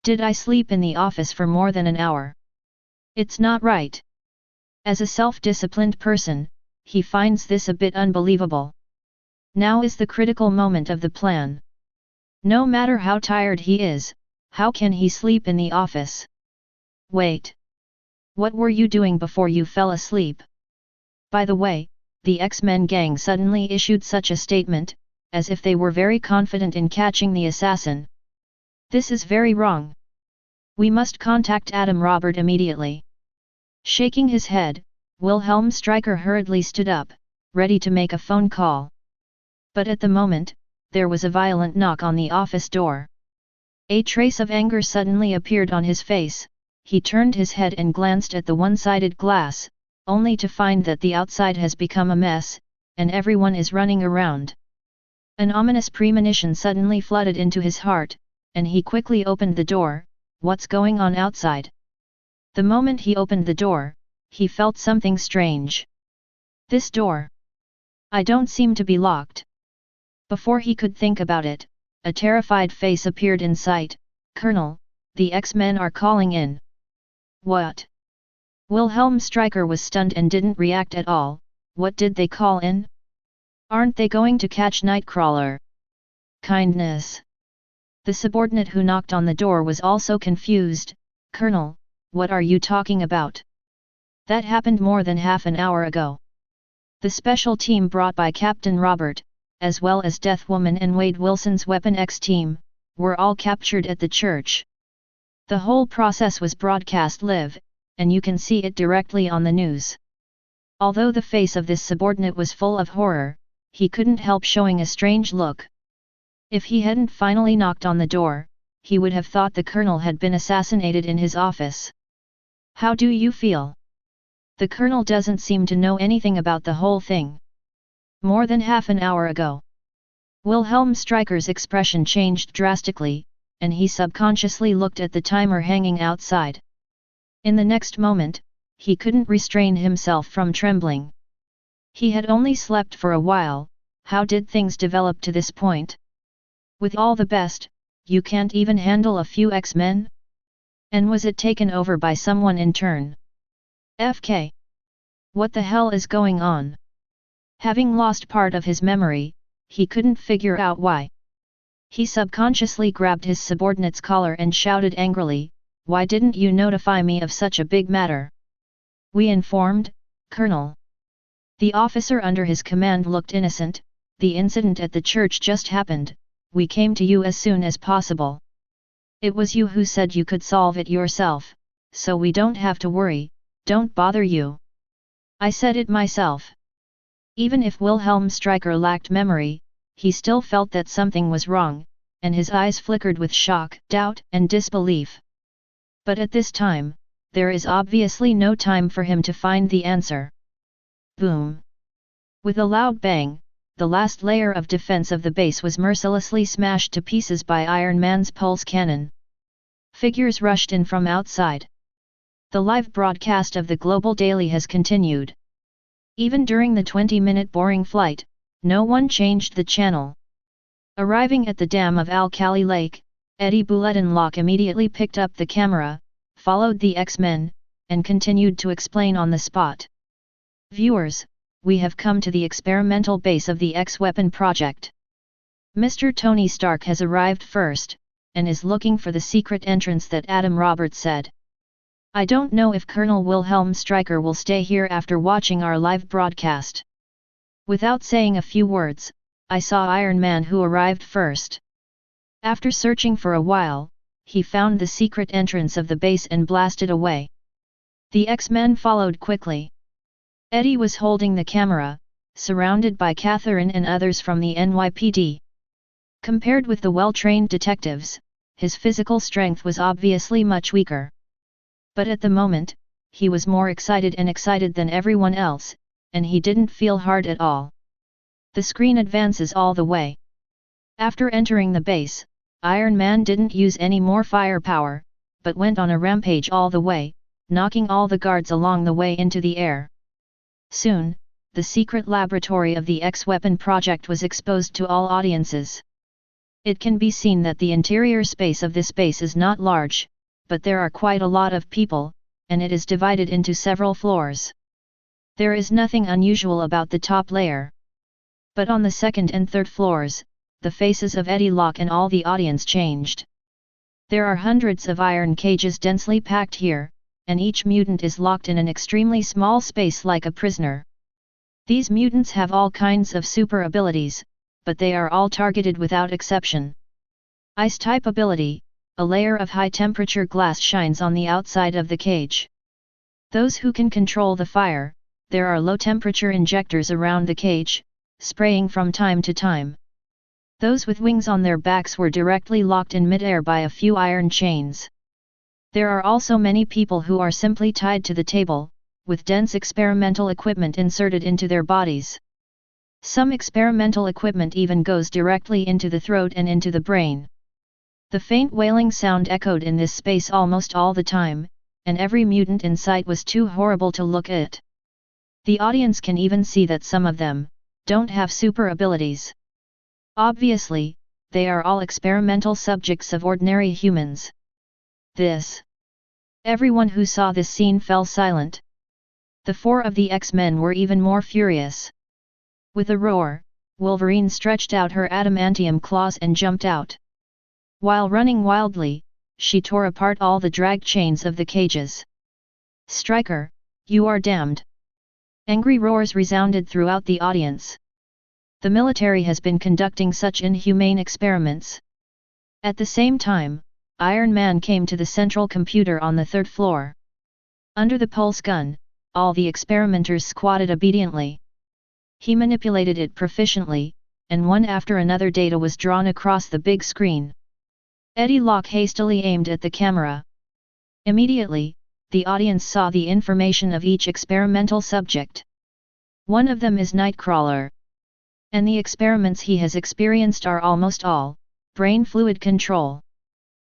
Did I sleep in the office for more than an hour? It's not right. As a self-disciplined person, he finds this a bit unbelievable. Now is the critical moment of the plan. No matter how tired he is, how can he sleep in the office? Wait. What were you doing before you fell asleep? By the way, the X-Men gang suddenly issued such a statement, as if they were very confident in catching the assassin. This is very wrong. We must contact Adam Robert immediately. Shaking his head, Wilhelm Stryker hurriedly stood up, ready to make a phone call. But at the moment, there was a violent knock on the office door. A trace of anger suddenly appeared on his face. He turned his head and glanced at the one-sided glass, only to find that the outside has become a mess, and everyone is running around. An ominous premonition suddenly flooded into his heart, and he quickly opened the door. What's going on outside? The moment he opened the door, he felt something strange. This door. I don't seem to be locked. Before he could think about it, a terrified face appeared in sight. Colonel, the X-Men are calling in. What? Wilhelm Stryker was stunned and didn't react at all. What did they call in? Aren't they going to catch Nightcrawler? Kindness. The subordinate who knocked on the door was also confused. Colonel, what are you talking about? That happened more than half an hour ago. The special team brought by Captain Robert, as well as Deathwoman and Wade Wilson's Weapon X team, were all captured at the church. The whole process was broadcast live, and you can see it directly on the news. Although the face of this subordinate was full of horror, he couldn't help showing a strange look. If he hadn't finally knocked on the door, he would have thought the colonel had been assassinated in his office. How do you feel? The colonel doesn't seem to know anything about the whole thing. More than half an hour ago. Wilhelm Stryker's expression changed drastically, and he subconsciously looked at the timer hanging outside. In the next moment, he couldn't restrain himself from trembling. He had only slept for a while. How did things develop to this point? With all the best, you can't even handle a few X-Men? And was it taken over by someone in turn? FK. What the hell is going on? Having lost part of his memory, he couldn't figure out why. He subconsciously grabbed his subordinate's collar and shouted angrily, "Why didn't you notify me of such a big matter? We informed, Colonel. The officer under his command looked innocent. The incident at the church just happened, we came to you as soon as possible. It was you who said you could solve it yourself, so we don't have to worry, don't bother you. I said it myself. Even if Wilhelm Stryker lacked memory, he still felt that something was wrong, and his eyes flickered with shock, doubt, and disbelief. But at this time, there is obviously no time for him to find the answer. Boom! With a loud bang, the last layer of defense of the base was mercilessly smashed to pieces by Iron Man's pulse cannon. Figures rushed in from outside. The live broadcast of the Global Daily has continued. Even during the 20-minute boring flight, no one changed the channel. Arriving at the dam of Alkali Lake, Eddie Bulletin-Locke immediately picked up the camera, followed the X-Men, and continued to explain on the spot. Viewers, we have come to the experimental base of the X-Weapon project. Mr. Tony Stark has arrived first, and is looking for the secret entrance that Adam Roberts said. I don't know if Colonel Wilhelm Stryker will stay here after watching our live broadcast. Without saying a few words, I saw Iron Man who arrived first. After searching for a while, he found the secret entrance of the base and blasted away. The X-Men followed quickly. Eddie was holding the camera, surrounded by Catherine and others from the NYPD. Compared with the well-trained detectives, his physical strength was obviously much weaker. But at the moment, he was more excited than everyone else, and he didn't feel hard at all. The screen advances all the way. After entering the base, Iron Man didn't use any more firepower, but went on a rampage all the way, knocking all the guards along the way into the air. Soon, the secret laboratory of the X-Weapon project was exposed to all audiences. It can be seen that the interior space of this base is not large, but there are quite a lot of people, and it is divided into several floors. There is nothing unusual about the top layer. But on the second and third floors, the faces of Eddie Locke and all the audience changed. There are hundreds of iron cages densely packed here, and each mutant is locked in an extremely small space like a prisoner. These mutants have all kinds of super abilities, but they are all targeted without exception. Ice-type ability, a layer of high-temperature glass shines on the outside of the cage. Those who can control the fire, there are low-temperature injectors around the cage, spraying from time to time. Those with wings on their backs were directly locked in mid-air by a few iron chains. There are also many people who are simply tied to the table, with dense experimental equipment inserted into their bodies. Some experimental equipment even goes directly into the throat and into the brain. The faint wailing sound echoed in this space almost all the time, and every mutant in sight was too horrible to look at. The audience can even see that some of them don't have super abilities. Obviously, they are all experimental subjects of ordinary humans. Everyone who saw this scene fell silent. The four of the X-Men were even more furious. With a roar, Wolverine stretched out her adamantium claws and jumped out. While running wildly, she tore apart all the drag chains of the cages. Stryker, you are damned! Angry roars resounded throughout the audience. The military has been conducting such inhumane experiments. At the same time, Iron Man came to the central computer on the third floor. Under the pulse gun, all the experimenters squatted obediently. He manipulated it proficiently, and one after another data was drawn across the big screen. Eddie Locke hastily aimed at the camera. Immediately, the audience saw the information of each experimental subject. One of them is Nightcrawler. And the experiments he has experienced are almost all brain fluid control.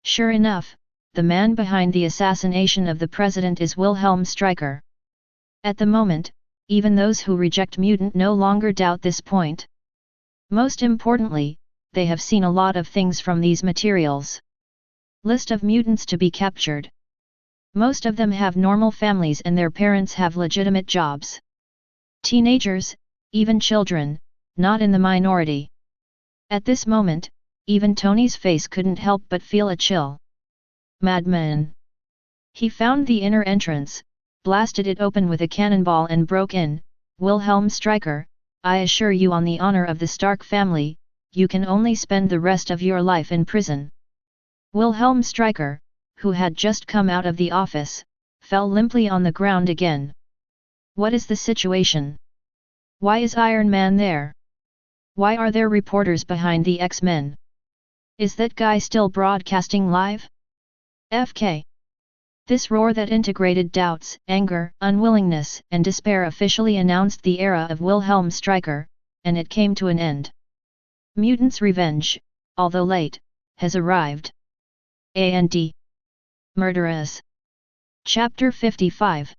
Sure enough, the man behind the assassination of the president is Wilhelm Stryker. At the moment, even those who reject mutant no longer doubt this point. Most importantly, they have seen a lot of things from these materials. List of mutants to be captured. Most of them have normal families and their parents have legitimate jobs. Teenagers, even children, not in the minority. At this moment, even Tony's face couldn't help but feel a chill. Madman! He found the inner entrance, blasted it open with a cannonball and broke in. Wilhelm Stryker, I assure you on the honor of the Stark family, you can only spend the rest of your life in prison. Wilhelm Stryker, who had just come out of the office, fell limply on the ground again. What is the situation? Why is Iron Man there? Why are there reporters behind the X-Men? Is that guy still broadcasting live? FK. This roar that integrated doubts, anger, unwillingness, and despair officially announced the era of Wilhelm Stryker, and it came to an end. Mutants' revenge, although late, has arrived. A&D. Murderous. Chapter 55.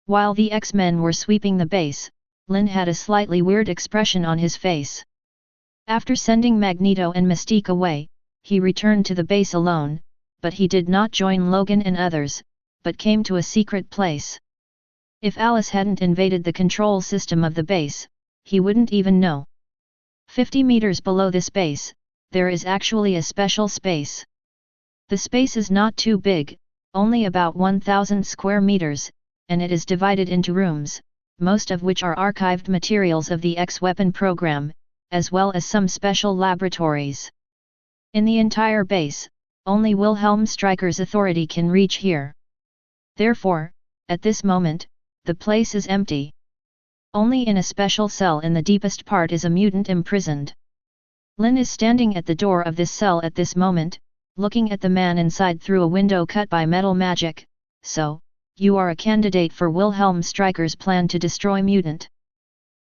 While the X-Men were sweeping the base, Lynn had a slightly weird expression on his face. After sending Magneto and Mystique away, he returned to the base alone, but he did not join Logan and others, but came to a secret place. If Alice hadn't invaded the control system of the base, he wouldn't even know. 50 meters below this base, there is actually a special space. The space is not too big, only about 1,000 square meters, and it is divided into rooms, most of which are archived materials of the X-weapon program, as well as some special laboratories. In the entire base, only Wilhelm Stryker's authority can reach here. Therefore, at this moment, the place is empty. Only in a special cell in the deepest part is a mutant imprisoned. Lynn is standing at the door of this cell at this moment, looking at the man inside through a window cut by metal magic. So, you are a candidate for Wilhelm Stryker's plan to destroy mutant.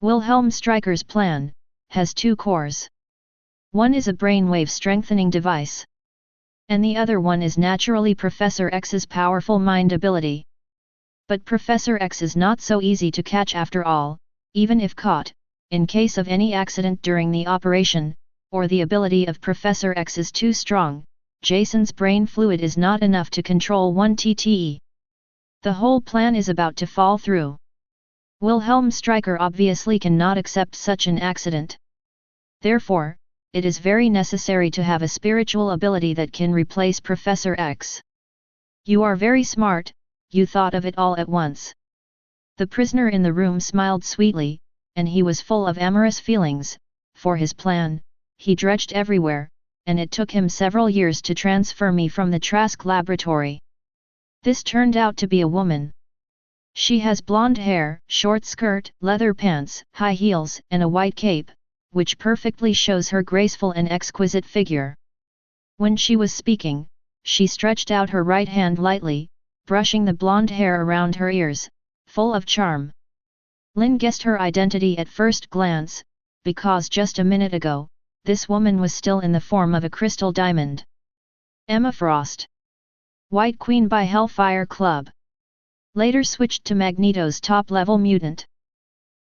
Wilhelm Stryker's plan has two cores. One is a brainwave strengthening device. And the other one is naturally Professor X's powerful mind ability. But Professor X is not so easy to catch after all, even if caught, in case of any accident during the operation, or the ability of Professor X is too strong, Jason's brain fluid is not enough to control one TTE. The whole plan is about to fall through. Wilhelm Stryker obviously cannot accept such an accident. Therefore, it is very necessary to have a spiritual ability that can replace Professor X. You are very smart, you thought of it all at once. The prisoner in the room smiled sweetly, and he was full of amorous feelings, for his plan, he dredged everywhere, and it took him several years to transfer me from the Trask laboratory. This turned out to be a woman. She has blonde hair, short skirt, leather pants, high heels, and a white cape, which perfectly shows her graceful and exquisite figure. When she was speaking, she stretched out her right hand lightly, brushing the blonde hair around her ears, full of charm. Lynn guessed her identity at first glance, because just a minute ago, this woman was still in the form of a crystal diamond. Emma Frost. White Queen by Hellfire Club. Later switched to Magneto's top-level mutant.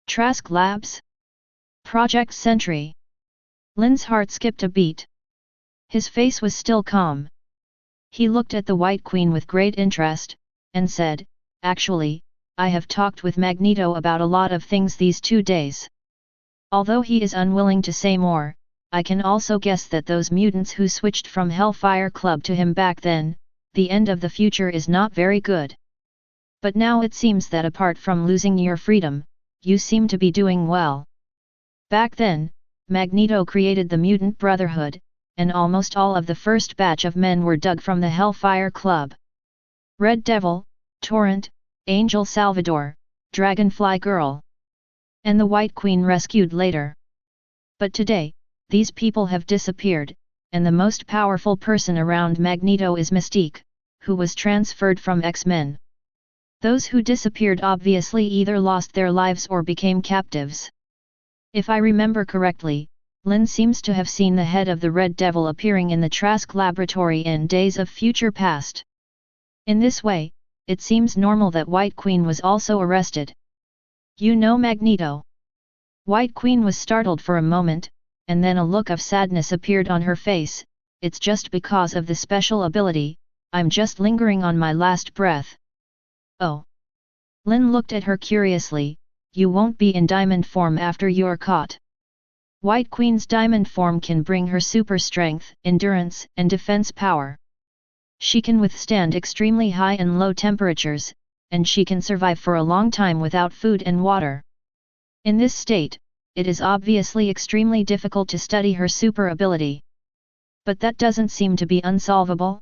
Trask Labs? Project Sentry. Lynn's heart skipped a beat. His face was still calm. He looked at the White Queen with great interest, and said, "Actually, I have talked with Magneto about a lot of things these 2 days. Although he is unwilling to say more, I can also guess that those mutants who switched from Hellfire Club to him back then, the end of the future is not very good. But now it seems that apart from losing your freedom, you seem to be doing well. Back then, Magneto created the Mutant Brotherhood, and almost all of the first batch of men were dug from the Hellfire Club. Red Devil, Torrent, Angel Salvador, Dragonfly Girl. And the White Queen rescued later. But today, these people have disappeared, and the most powerful person around Magneto is Mystique, who was transferred from X-Men. Those who disappeared obviously either lost their lives or became captives. If I remember correctly, Lynn seems to have seen the head of the Red Devil appearing in the Trask laboratory in Days of Future Past. In this way, it seems normal that White Queen was also arrested. You know Magneto? White Queen was startled for a moment, and then a look of sadness appeared on her face. It's just because of the special ability, I'm just lingering on my last breath. Oh. Lynn looked at her curiously. You won't be in diamond form after you're caught. White Queen's diamond form can bring her super strength, endurance, and defense power. She can withstand extremely high and low temperatures, and she can survive for a long time without food and water. In this state, it is obviously extremely difficult to study her super ability. But that doesn't seem to be unsolvable.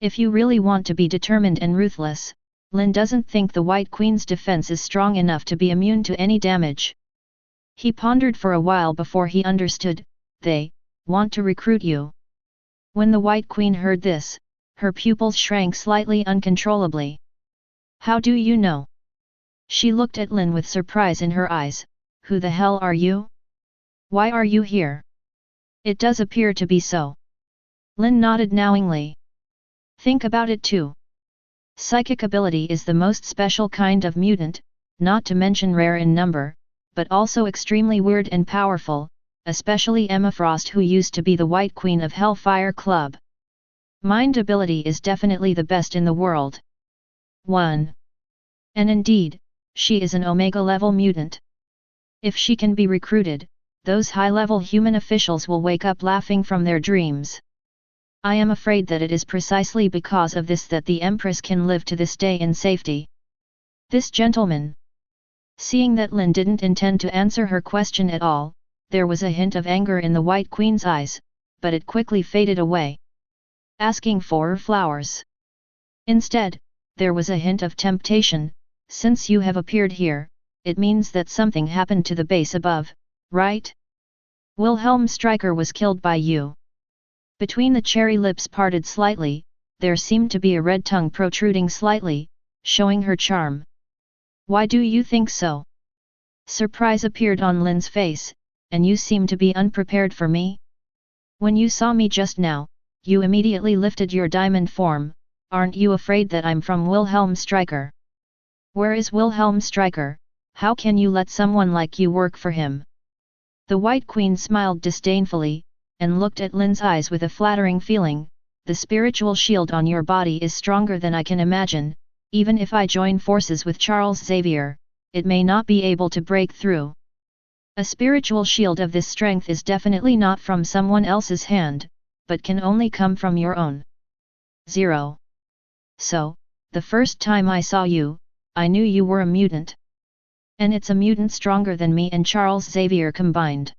If you really want to be determined and ruthless, Lynn doesn't think the White Queen's defense is strong enough to be immune to any damage. He pondered for a while before he understood. They want to recruit you. When the White Queen heard this, her pupils shrank slightly uncontrollably. How do you know? She looked at Lynn with surprise in her eyes. Who the hell are you? Why are you here? It does appear to be so. Lynn nodded knowingly. Think about it too. Psychic ability is the most special kind of mutant, not to mention rare in number, but also extremely weird and powerful, especially Emma Frost, who used to be the White Queen of Hellfire Club. Mind ability is definitely the best in the world. 1. And indeed, she is an Omega-level mutant. If she can be recruited, those high-level human officials will wake up laughing from their dreams. I am afraid that it is precisely because of this that the Empress can live to this day in safety. This gentleman. Seeing that Lynn didn't intend to answer her question at all, there was a hint of anger in the White Queen's eyes, but it quickly faded away. Asking for flowers. Instead, there was a hint of temptation. Since you have appeared here, it means that something happened to the base above, right? Wilhelm Stryker was killed by you. Between the cherry lips parted slightly, there seemed to be a red tongue protruding slightly, showing her charm. Why do you think so? Surprise appeared on Lynn's face, and you seem to be unprepared for me? When you saw me just now, you immediately lifted your diamond form. Aren't you afraid that I'm from Wilhelm Stryker? Where is Wilhelm Stryker? How can you let someone like you work for him? The White Queen smiled disdainfully, and looked at Lynn's eyes with a flattering feeling. The spiritual shield on your body is stronger than I can imagine. Even if I join forces with Charles Xavier, it may not be able to break through. A spiritual shield of this strength is definitely not from someone else's hand, but can only come from your own. 0. So, the first time I saw you, I knew you were a mutant. And it's a mutant stronger than me and Charles Xavier combined.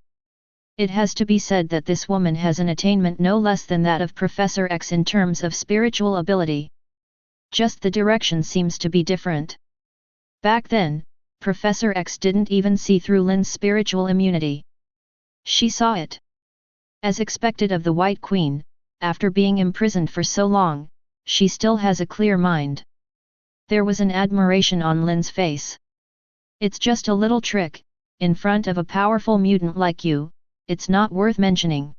It has to be said that this woman has an attainment no less than that of Professor X in terms of spiritual ability. Just the direction seems to be different. Back then, Professor X didn't even see through Lynn's spiritual immunity. She saw it. As expected of the White Queen, after being imprisoned for so long, she still has a clear mind. There was an admiration on Lynn's face. It's just a little trick, in front of a powerful mutant like you, it's not worth mentioning.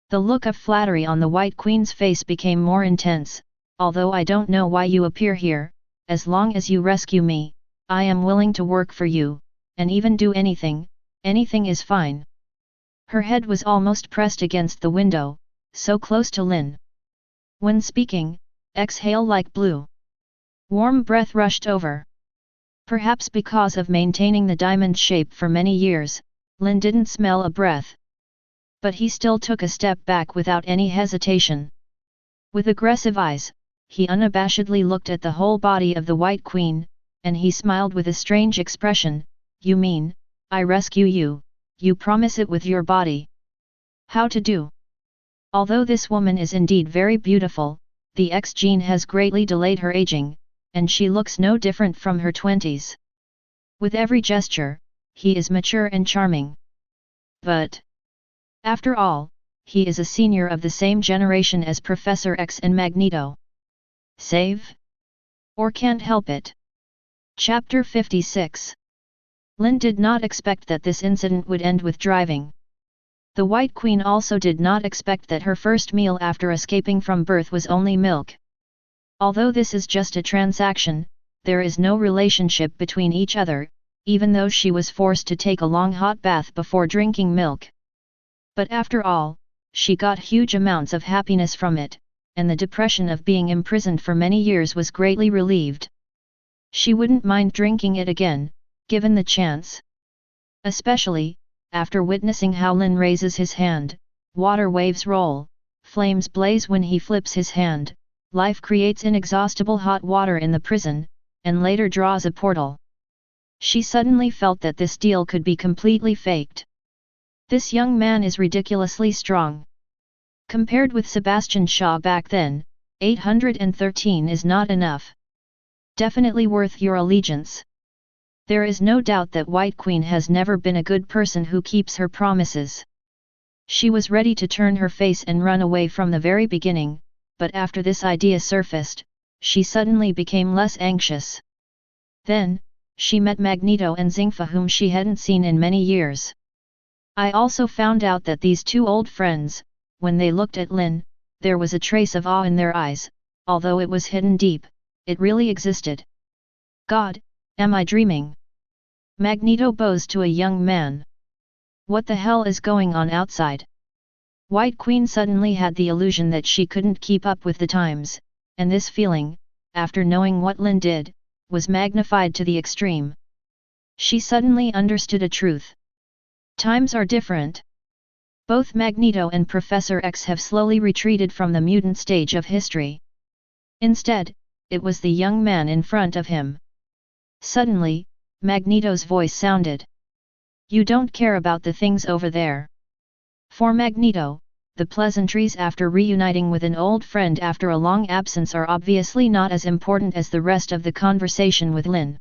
The look of flattery on the White Queen's face became more intense. Although I don't know why you appear here, as long as you rescue me, I am willing to work for you, and even do anything is fine. Her head was almost pressed against the window, so close to Lynn. When speaking, exhale like blue. Warm breath rushed over. Perhaps because of maintaining the diamond shape for many years, Lynn didn't smell a breath. But he still took a step back without any hesitation. With aggressive eyes, he unabashedly looked at the whole body of the White Queen, and he smiled with a strange expression. You mean, I rescue you, you promise it with your body. How to do? Although this woman is indeed very beautiful, the X gene has greatly delayed her aging, and she looks no different from her 20s. With every gesture, he is mature and charming. But, after all, he is a senior of the same generation as Professor X and Magneto. Save? Or can't help it? Chapter 56. Lynn did not expect that this incident would end with driving. The White Queen also did not expect that her first meal after escaping from birth was only milk. Although this is just a transaction, there is no relationship between each other, even though she was forced to take a long hot bath before drinking milk. But after all, she got huge amounts of happiness from it, and the depression of being imprisoned for many years was greatly relieved. She wouldn't mind drinking it again, given the chance. Especially, after witnessing how Lynn raises his hand, water waves roll, flames blaze when he flips his hand, life creates inexhaustible hot water in the prison, and later draws a portal. She suddenly felt that this deal could be completely faked. This young man is ridiculously strong. Compared with Sebastian Shaw back then, 813 is not enough. Definitely worth your allegiance. There is no doubt that White Queen has never been a good person who keeps her promises. She was ready to turn her face and run away from the very beginning, but after this idea surfaced, she suddenly became less anxious. Then, she met Magneto and Xingfa, whom she hadn't seen in many years. I also found out that these two old friends, when they looked at Lynn, there was a trace of awe in their eyes, although it was hidden deep, it really existed. God, am I dreaming? Magneto bows to a young man. What the hell is going on outside? White Queen suddenly had the illusion that she couldn't keep up with the times, and this feeling, after knowing what Lynn did, was magnified to the extreme. She suddenly understood a truth. Times are different. Both Magneto and Professor X have slowly retreated from the mutant stage of history. Instead, it was the young man in front of him. Suddenly, Magneto's voice sounded. You don't care about the things over there. For Magneto, the pleasantries after reuniting with an old friend after a long absence are obviously not as important as the rest of the conversation with Lynn.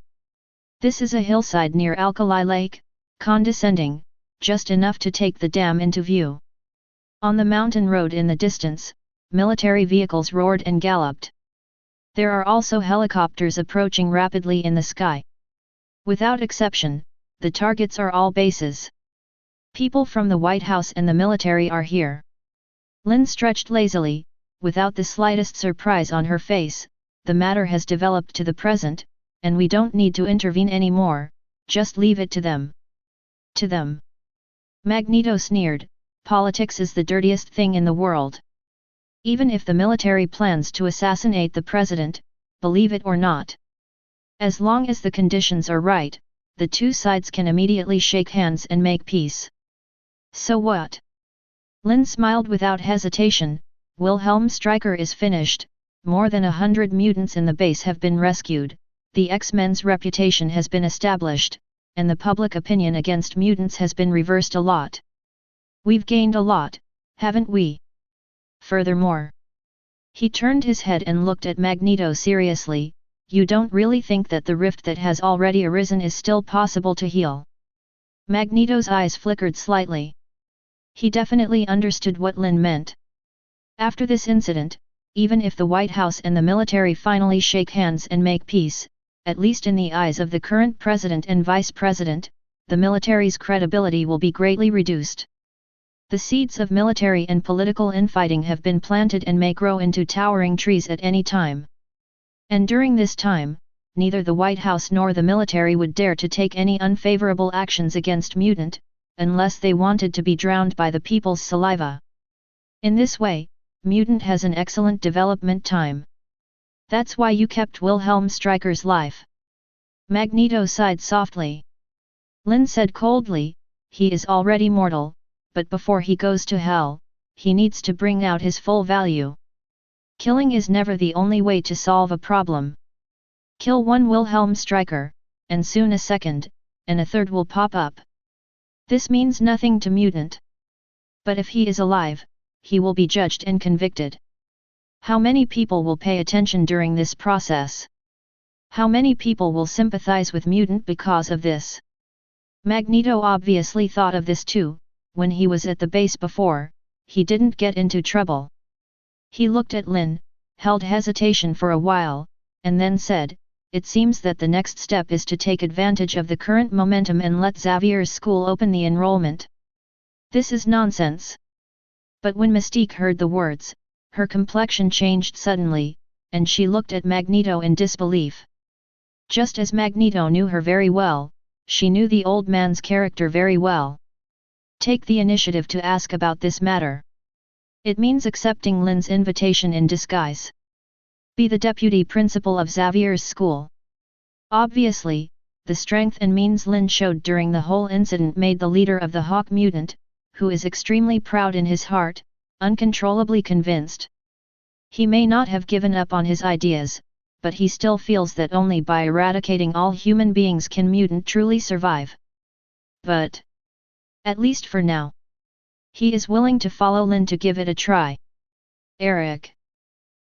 This is a hillside near Alkali Lake, condescending, just enough to take the dam into view. On the mountain road in the distance, military vehicles roared and galloped. There are also helicopters approaching rapidly in the sky. Without exception, the targets are all bases. People from the White House and the military are here. Lynn stretched lazily, without the slightest surprise on her face. The matter has developed to the present, and we don't need to intervene anymore, just leave it to them. To them. Magneto sneered, politics is the dirtiest thing in the world. Even if the military plans to assassinate the president, believe it or not. As long as the conditions are right, the two sides can immediately shake hands and make peace. So what? Lynn smiled without hesitation. Wilhelm Stryker is finished, more than 100 mutants in the base have been rescued, the X-Men's reputation has been established, and the public opinion against mutants has been reversed a lot. We've gained a lot, haven't we? Furthermore. He turned his head and looked at Magneto seriously. You don't really think that the rift that has already arisen is still possible to heal? Magneto's eyes flickered slightly. He definitely understood what Lynn meant. After this incident, even if the White House and the military finally shake hands and make peace, at least in the eyes of the current president and vice president, the military's credibility will be greatly reduced. The seeds of military and political infighting have been planted and may grow into towering trees at any time. And during this time, neither the White House nor the military would dare to take any unfavorable actions against mutant, unless they wanted to be drowned by the people's saliva. In this way, mutant has an excellent development time. That's why you kept Wilhelm Stryker's life. Magneto sighed softly. Lynn said coldly, he is already mortal, but before he goes to hell, he needs to bring out his full value. Killing is never the only way to solve a problem. Kill one Wilhelm Stryker, and soon a second, and a third will pop up. This means nothing to mutant. But if he is alive, he will be judged and convicted. How many people will pay attention during this process? How many people will sympathize with mutant because of this? Magneto obviously thought of this too. When he was at the base before, he didn't get into trouble. He looked at Lynn, held hesitation for a while, and then said, it seems that the next step is to take advantage of the current momentum and let Xavier's school open the enrollment. This is nonsense. But when Mystique heard the words, her complexion changed suddenly, and she looked at Magneto in disbelief. Just as Magneto knew her very well, she knew the old man's character very well. Take the initiative to ask about this matter. It means accepting Lynn's invitation in disguise. Be the deputy principal of Xavier's school. Obviously, the strength and means Lynn showed during the whole incident made the leader of the Hawk Mutant, who is extremely proud in his heart, uncontrollably convinced. He may not have given up on his ideas, but he still feels that only by eradicating all human beings can mutant truly survive. But, at least for now, he is willing to follow Lynn to give it a try. Eric.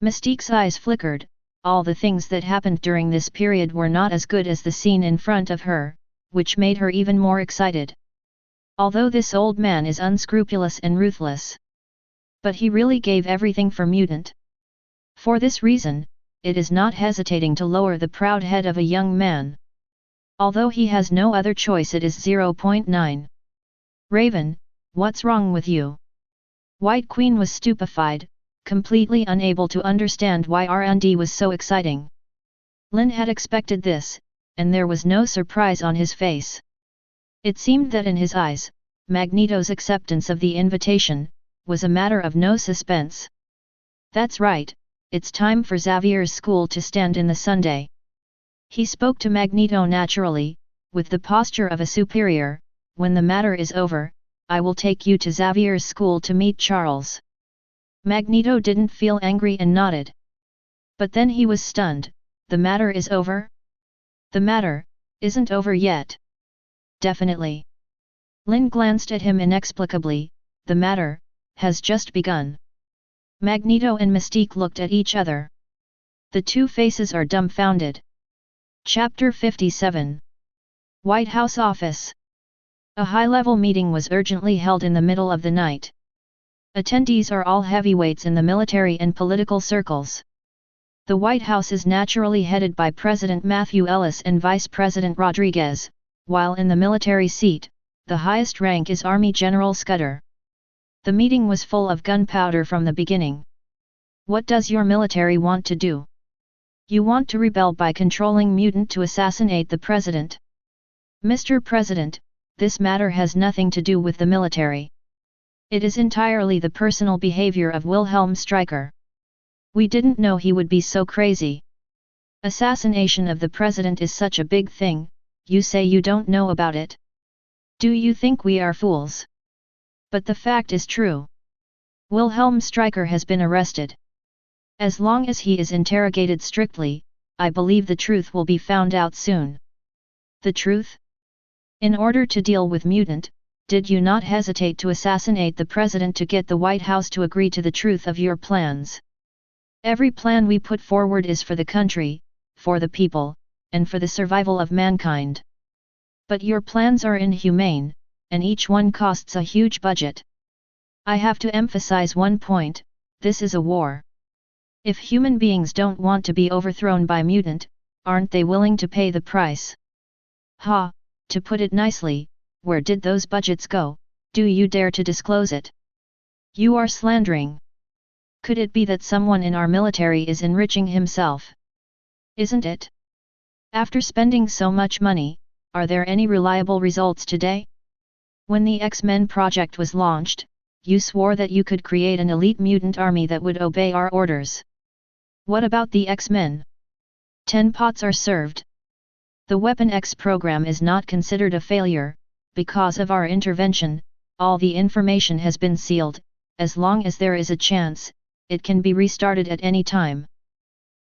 Mystique's eyes flickered. All the things that happened during this period were not as good as the scene in front of her, which made her even more excited. Although this old man is unscrupulous and ruthless, but he really gave everything for mutant. For this reason, it is not hesitating to lower the proud head of a young man. Although he has no other choice, it is 0.9. Raven, what's wrong with you? White Queen was stupefied, completely unable to understand why R&D was so exciting. Lynn had expected this, and there was no surprise on his face. It seemed that in his eyes, Magneto's acceptance of the invitation was a matter of no suspense. That's right, it's time for Xavier's school to stand in the Sunday. He spoke to Magneto naturally, with the posture of a superior. When the matter is over, I will take you to Xavier's school to meet Charles. Magneto didn't feel angry and nodded. But then he was stunned. The matter is over? The matter isn't over yet. Definitely. Lynn glanced at him inexplicably. The matter has just begun. Magneto and Mystique looked at each other. The two faces are dumbfounded. Chapter 57. White House Office. A high-level meeting was urgently held in the middle of the night. Attendees are all heavyweights in the military and political circles. The White House is naturally headed by President Matthew Ellis and Vice President Rodriguez, while in the military seat, the highest rank is Army General Scudder. The meeting was full of gunpowder from the beginning. What does your military want to do? You want to rebel by controlling mutant to assassinate the president? Mr. President, this matter has nothing to do with the military. It is entirely the personal behavior of Wilhelm Stryker. We didn't know he would be so crazy. Assassination of the president is such a big thing, you say you don't know about it? Do you think we are fools? But the fact is true. Wilhelm Stryker has been arrested. As long as he is interrogated strictly, I believe the truth will be found out soon. The truth? In order to deal with mutant, did you not hesitate to assassinate the president to get the White House to agree to the truth of your plans? Every plan we put forward is for the country, for the people, and for the survival of mankind. But your plans are inhumane, and each one costs a huge budget. I have to emphasize one point, this is a war. If human beings don't want to be overthrown by mutant, aren't they willing to pay the price? Ha, to put it nicely, where did those budgets go? Do you dare to disclose it? You are slandering. Could it be that someone in our military is enriching himself? Isn't it? After spending so much money, are there any reliable results today? When the X-Men project was launched, you swore that you could create an elite mutant army that would obey our orders. What about the X-Men? 10 pots are served. The Weapon X program is not considered a failure. Because of our intervention, all the information has been sealed. As long as there is a chance, it can be restarted at any time.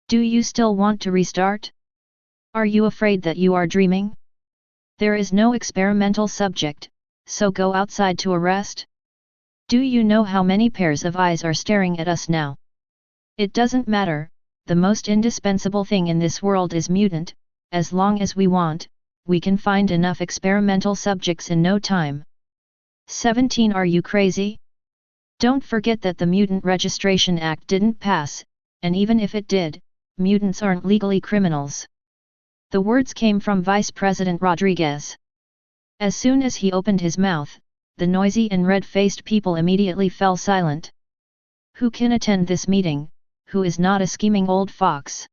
Do you still want to restart? Are you afraid that you are dreaming? There is no experimental subject, so go outside to a rest? Do you know how many pairs of eyes are staring at us now? It doesn't matter, the most indispensable thing in this world is mutant. As long as we want, we can find enough experimental subjects in no time. 17 Are you crazy? Don't forget that the Mutant Registration Act didn't pass, and even if it did, mutants aren't legally criminals. The words came from Vice President Rodriguez. As soon as he opened his mouth, the noisy and red-faced people immediately fell silent. Who can attend this meeting, who is not a scheming old fox?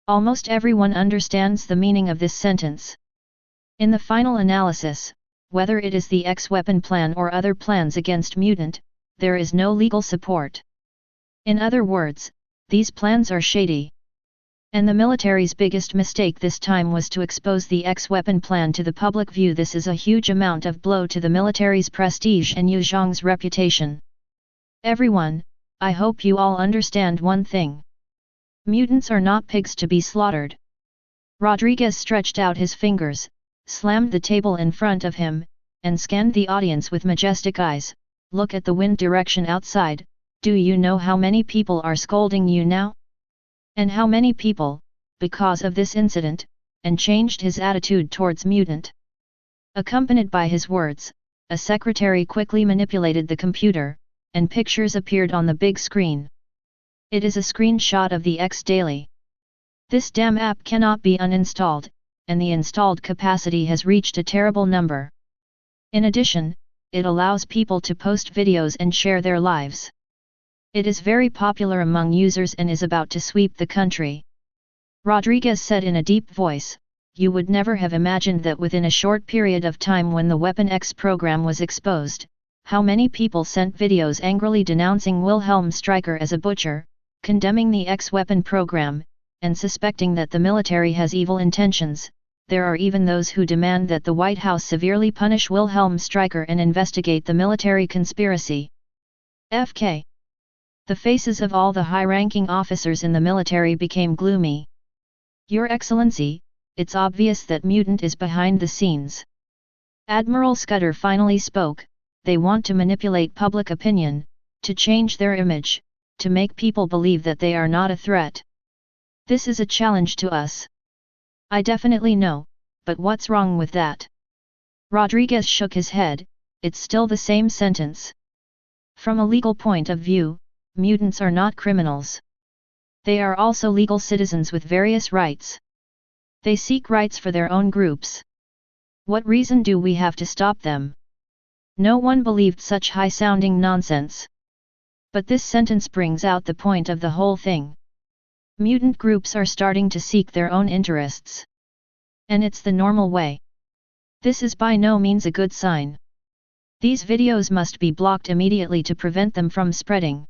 Almost everyone understands the meaning of this sentence. In the final analysis, whether it is the X-weapon plan or other plans against mutant, there is no legal support. In other words, these plans are shady. And the military's biggest mistake this time was to expose the X-weapon plan to the public view. This is a huge amount of blow to the military's prestige and Yu Zhang's reputation. Everyone, I hope you all understand one thing. Mutants are not pigs to be slaughtered. Rodriguez stretched out his fingers, slammed the table in front of him, and scanned the audience with majestic eyes. Look at the wind direction outside. Do you know how many people are scolding you now? And how many people, because of this incident, and changed his attitude towards Mutant. Accompanied by his words, a secretary quickly manipulated the computer, and pictures appeared on the big screen. It is a screenshot of the X Daily. This damn app cannot be uninstalled, and the installed capacity has reached a terrible number. In addition, it allows people to post videos and share their lives. It is very popular among users and is about to sweep the country. Rodriguez said in a deep voice, "You would never have imagined that within a short period of time when the Weapon X program was exposed, how many people sent videos angrily denouncing Wilhelm Stryker as a butcher, condemning the X-weapon program, and suspecting that the military has evil intentions. There are even those who demand that the White House severely punish Wilhelm Stryker and investigate the military conspiracy." FK. The faces of all the high-ranking officers in the military became gloomy. "Your Excellency, it's obvious that Mutant is behind the scenes." Admiral Scudder finally spoke. "They want to manipulate public opinion, to change their image, to make people believe that they are not a threat. This is a challenge to us." "I definitely know, but what's wrong with that?" Rodriguez shook his head. "It's still the same sentence. From a legal point of view, mutants are not criminals. They are also legal citizens with various rights. They seek rights for their own groups. What reason do we have to stop them?" No one believed such high-sounding nonsense. But this sentence brings out the point of the whole thing. Mutant groups are starting to seek their own interests. And it's the normal way. This is by no means a good sign. These videos must be blocked immediately to prevent them from spreading.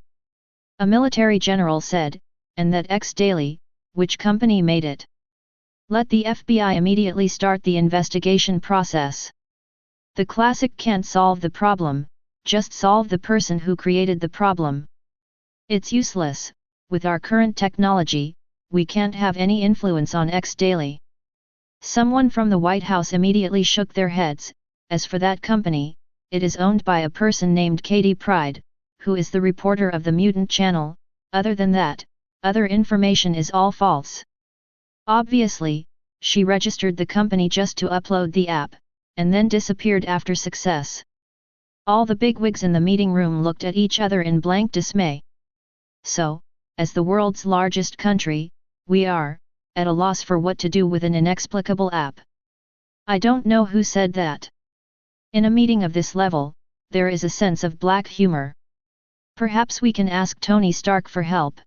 A military general said, "And that X Daily, which company made it? Let the FBI immediately start the investigation process. The classic can't solve the problem, just solve the person who created the problem. It's useless, with our current technology, we can't have any influence on X Daily." Someone from the White House immediately shook their heads. "As for that company, it is owned by a person named Katie Pride, who is the reporter of the Mutant channel. Other than that, other information is all false. Obviously, she registered the company just to upload the app, and then disappeared after success." All the bigwigs in the meeting room looked at each other in blank dismay. "So, as the world's largest country, we are at a loss for what to do with an inexplicable app. I don't know who said that. In a meeting of this level, there is a sense of black humor. Perhaps we can ask Tony Stark for help."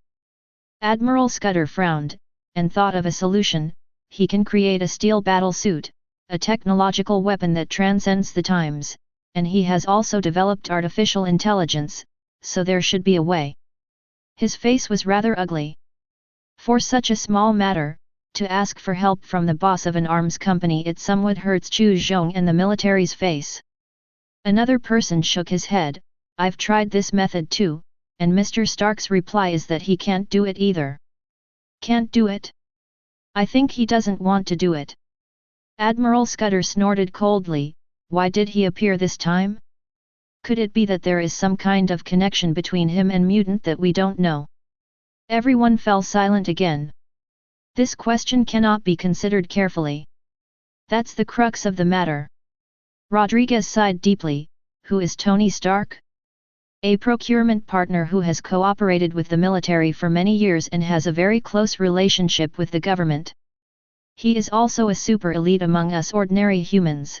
Admiral Scudder frowned, and thought of a solution. "He can create a steel battle suit, a technological weapon that transcends the times, and he has also developed artificial intelligence, so there should be a way." His face was rather ugly. For such a small matter, to ask for help from the boss of an arms company, it somewhat hurts Chu Zhong and the military's face. Another person shook his head. "I've tried this method too, and Mr. Stark's reply is that he can't do it either." "Can't do it?" "I think he doesn't want to do it." Admiral Scudder snorted coldly. "Why did he appear this time? Could it be that there is some kind of connection between him and Mutant that we don't know?" Everyone fell silent again. This question cannot be considered carefully. That's the crux of the matter. Rodriguez sighed deeply. "Who is Tony Stark?" "A procurement partner who has cooperated with the military for many years and has a very close relationship with the government. He is also a super elite among us ordinary humans.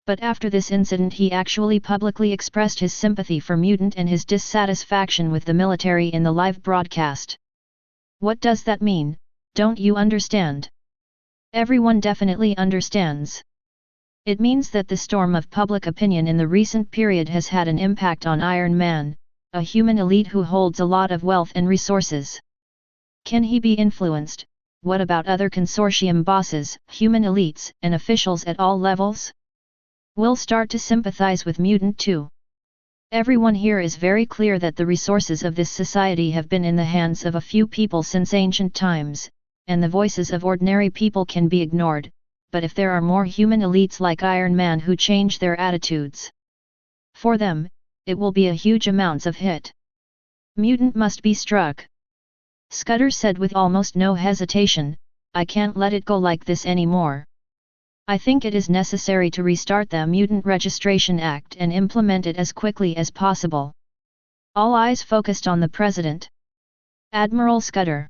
But after this incident he actually publicly expressed his sympathy for Mutant and his dissatisfaction with the military in the live broadcast." "What does that mean? Don't you understand?" "Everyone definitely understands. It means that the storm of public opinion in the recent period has had an impact on Iron Man, a human elite who holds a lot of wealth and resources. Can he be influenced? What about other consortium bosses, human elites, and officials at all levels? We'll start to sympathize with Mutant too. Everyone here is very clear that the resources of this society have been in the hands of a few people since ancient times, and the voices of ordinary people can be ignored, but if there are more human elites like Iron Man who change their attitudes, for them, it will be a huge amounts of hit. Mutant must be struck. Scudder said with almost no hesitation, I can't let it go like this anymore. I think it is necessary to restart the Mutant Registration Act and implement it as quickly as possible. All eyes focused on the President. Admiral Scudder.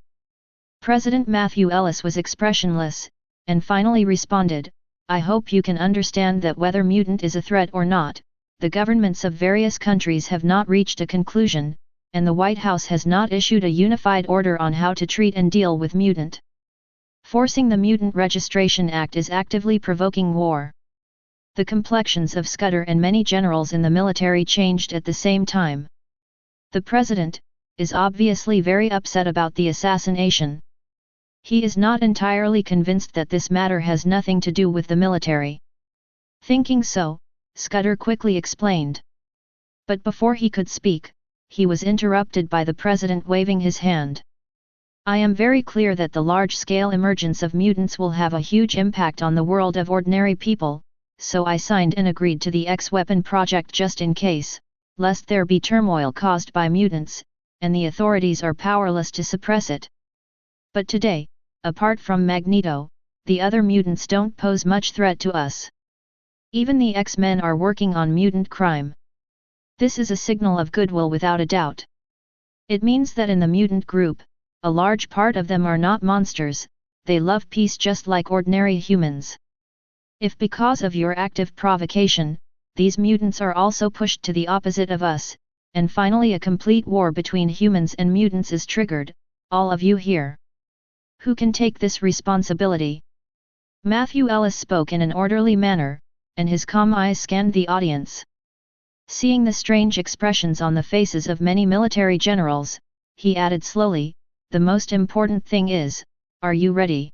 President Matthew Ellis was expressionless, and finally responded, I hope you can understand that whether mutant is a threat or not, the governments of various countries have not reached a conclusion, and the White House has not issued a unified order on how to treat and deal with mutant. Forcing the Mutant Registration Act is actively provoking war. The complexions of Scudder and many generals in the military changed at the same time. The President is obviously very upset about the assassination. He is not entirely convinced that this matter has nothing to do with the military. Thinking so, Scudder quickly explained. But before he could speak, he was interrupted by the President waving his hand. I am very clear that the large-scale emergence of mutants will have a huge impact on the world of ordinary people, so I signed and agreed to the X-Weapon project just in case, lest there be turmoil caused by mutants, and the authorities are powerless to suppress it. But today, apart from Magneto, the other mutants don't pose much threat to us. Even the X-Men are working on mutant crime. This is a signal of goodwill without a doubt. It means that in the mutant group, a large part of them are not monsters, they love peace just like ordinary humans. If because of your active provocation, these mutants are also pushed to the opposite of us, and finally a complete war between humans and mutants is triggered, all of you here. Who can take this responsibility? Matthew Ellis spoke in an orderly manner, and his calm eyes scanned the audience. Seeing the strange expressions on the faces of many military generals, he added slowly, the most important thing is, are you ready?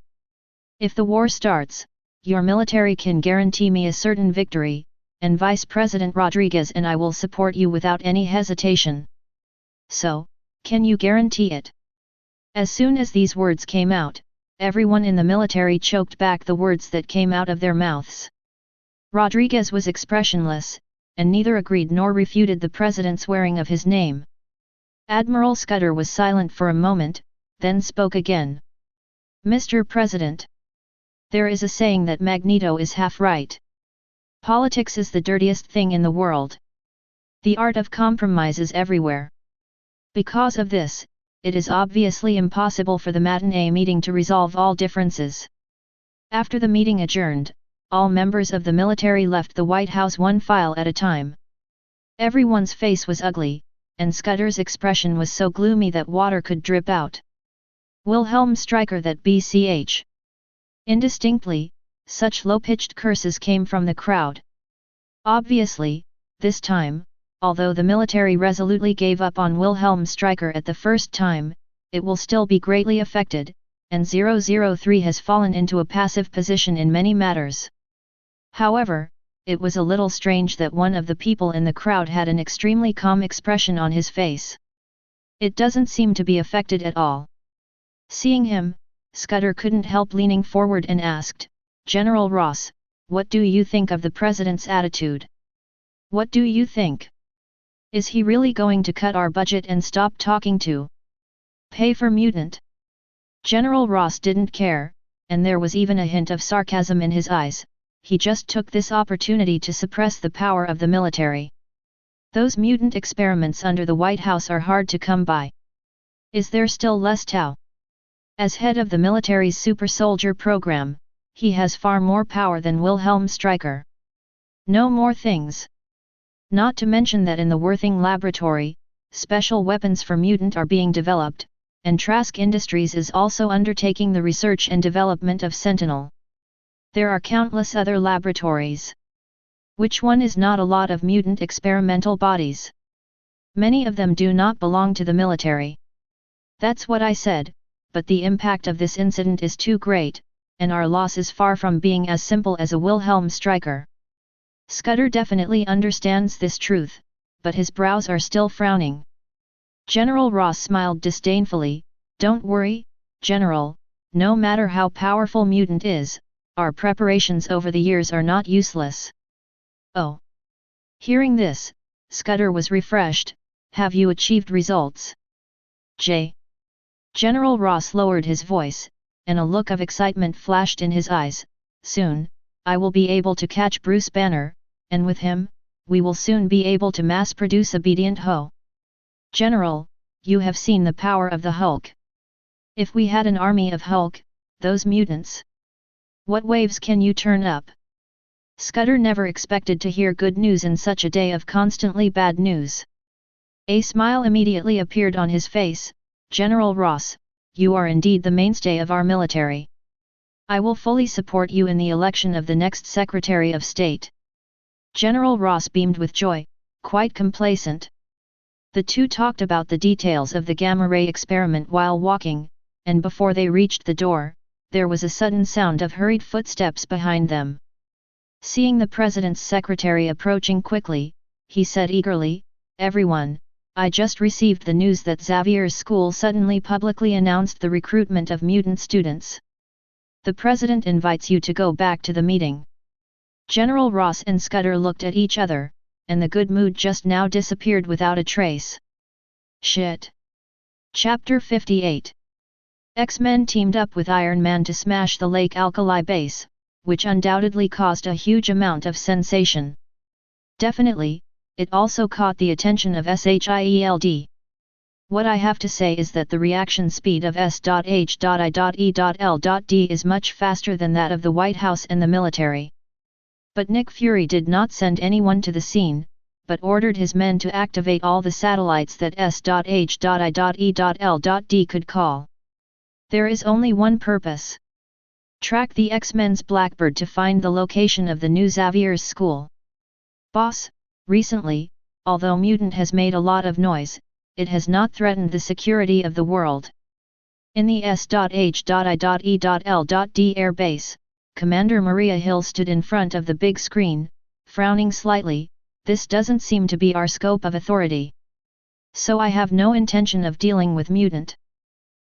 If the war starts, your military can guarantee me a certain victory, and Vice President Rodriguez and I will support you without any hesitation. So, can you guarantee it? As soon as these words came out, everyone in the military choked back the words that came out of their mouths. Rodriguez was expressionless, and neither agreed nor refuted the president's swearing of his name. Admiral Scudder was silent for a moment, then spoke again. Mr. President. There is a saying that Magneto is half right. Politics is the dirtiest thing in the world. The art of compromise is everywhere. Because of this, it is obviously impossible for the matinee meeting to resolve all differences. After the meeting adjourned, all members of the military left the White House one file at a time. Everyone's face was ugly, and Scudder's expression was so gloomy that water could drip out. Wilhelm Stryker that BCH. Indistinctly, such low-pitched curses came from the crowd. Obviously, this time, although the military resolutely gave up on Wilhelm Stryker at the first time, it will still be greatly affected, and 003 has fallen into a passive position in many matters. However, it was a little strange that one of the people in the crowd had an extremely calm expression on his face. It doesn't seem to be affected at all. Seeing him, Scudder couldn't help leaning forward and asked, General Ross, what do you think of the president's attitude? What do you think? Is he really going to cut our budget and stop talking to pay for mutant? General Ross didn't care, and there was even a hint of sarcasm in his eyes. He just took this opportunity to suppress the power of the military. Those mutant experiments under the White House are hard to come by. Is there still less Tau? As head of the military's super soldier program, he has far more power than Wilhelm Stryker. No more things. Not to mention that in the Worthing laboratory, special weapons for mutant are being developed, and Trask Industries is also undertaking the research and development of Sentinel. There are countless other laboratories. Which one is not a lot of mutant experimental bodies? Many of them do not belong to the military. That's what I said, but the impact of this incident is too great, and our loss is far from being as simple as a Wilhelm Stryker. Scudder definitely understands this truth, but his brows are still frowning. General Ross smiled disdainfully. Don't worry, General, no matter how powerful mutant is, our preparations over the years are not useless. Oh. Hearing this, Scudder was refreshed. Have you achieved results? General Ross lowered his voice, and a look of excitement flashed in his eyes. Soon, I will be able to catch Bruce Banner, and with him, we will soon be able to mass-produce obedient Ho. General, you have seen the power of the Hulk. If we had an army of Hulk, those mutants. What waves can you turn up? Scudder never expected to hear good news in such a day of constantly bad news. A smile immediately appeared on his face. General Ross, you are indeed the mainstay of our military. I will fully support you in the election of the next Secretary of State. General Ross beamed with joy, quite complacent. The two talked about the details of the gamma-ray experiment while walking, and before they reached the door, there was a sudden sound of hurried footsteps behind them. Seeing the President's secretary approaching quickly, he said eagerly, "Everyone, I just received the news that Xavier's school suddenly publicly announced the recruitment of mutant students. The President invites you to go back to the meeting." General Ross and Scudder looked at each other, and the good mood just now disappeared without a trace. Shit. Chapter 58. X-Men teamed up with Iron Man to smash the Lake Alkali base, which undoubtedly caused a huge amount of sensation. Definitely, it also caught the attention of SHIELD. What I have to say is that the reaction speed of S.H.I.E.L.D. is much faster than that of the White House and the military. But Nick Fury did not send anyone to the scene, but ordered his men to activate all the satellites that S.H.I.E.L.D. could call. There is only one purpose. Track the X-Men's Blackbird to find the location of the new Xavier's school. Boss, recently, although Mutant has made a lot of noise, it has not threatened the security of the world. In the S.H.I.E.L.D. air base, Commander Maria Hill stood in front of the big screen, frowning slightly. This doesn't seem to be our scope of authority. So I have no intention of dealing with Mutant.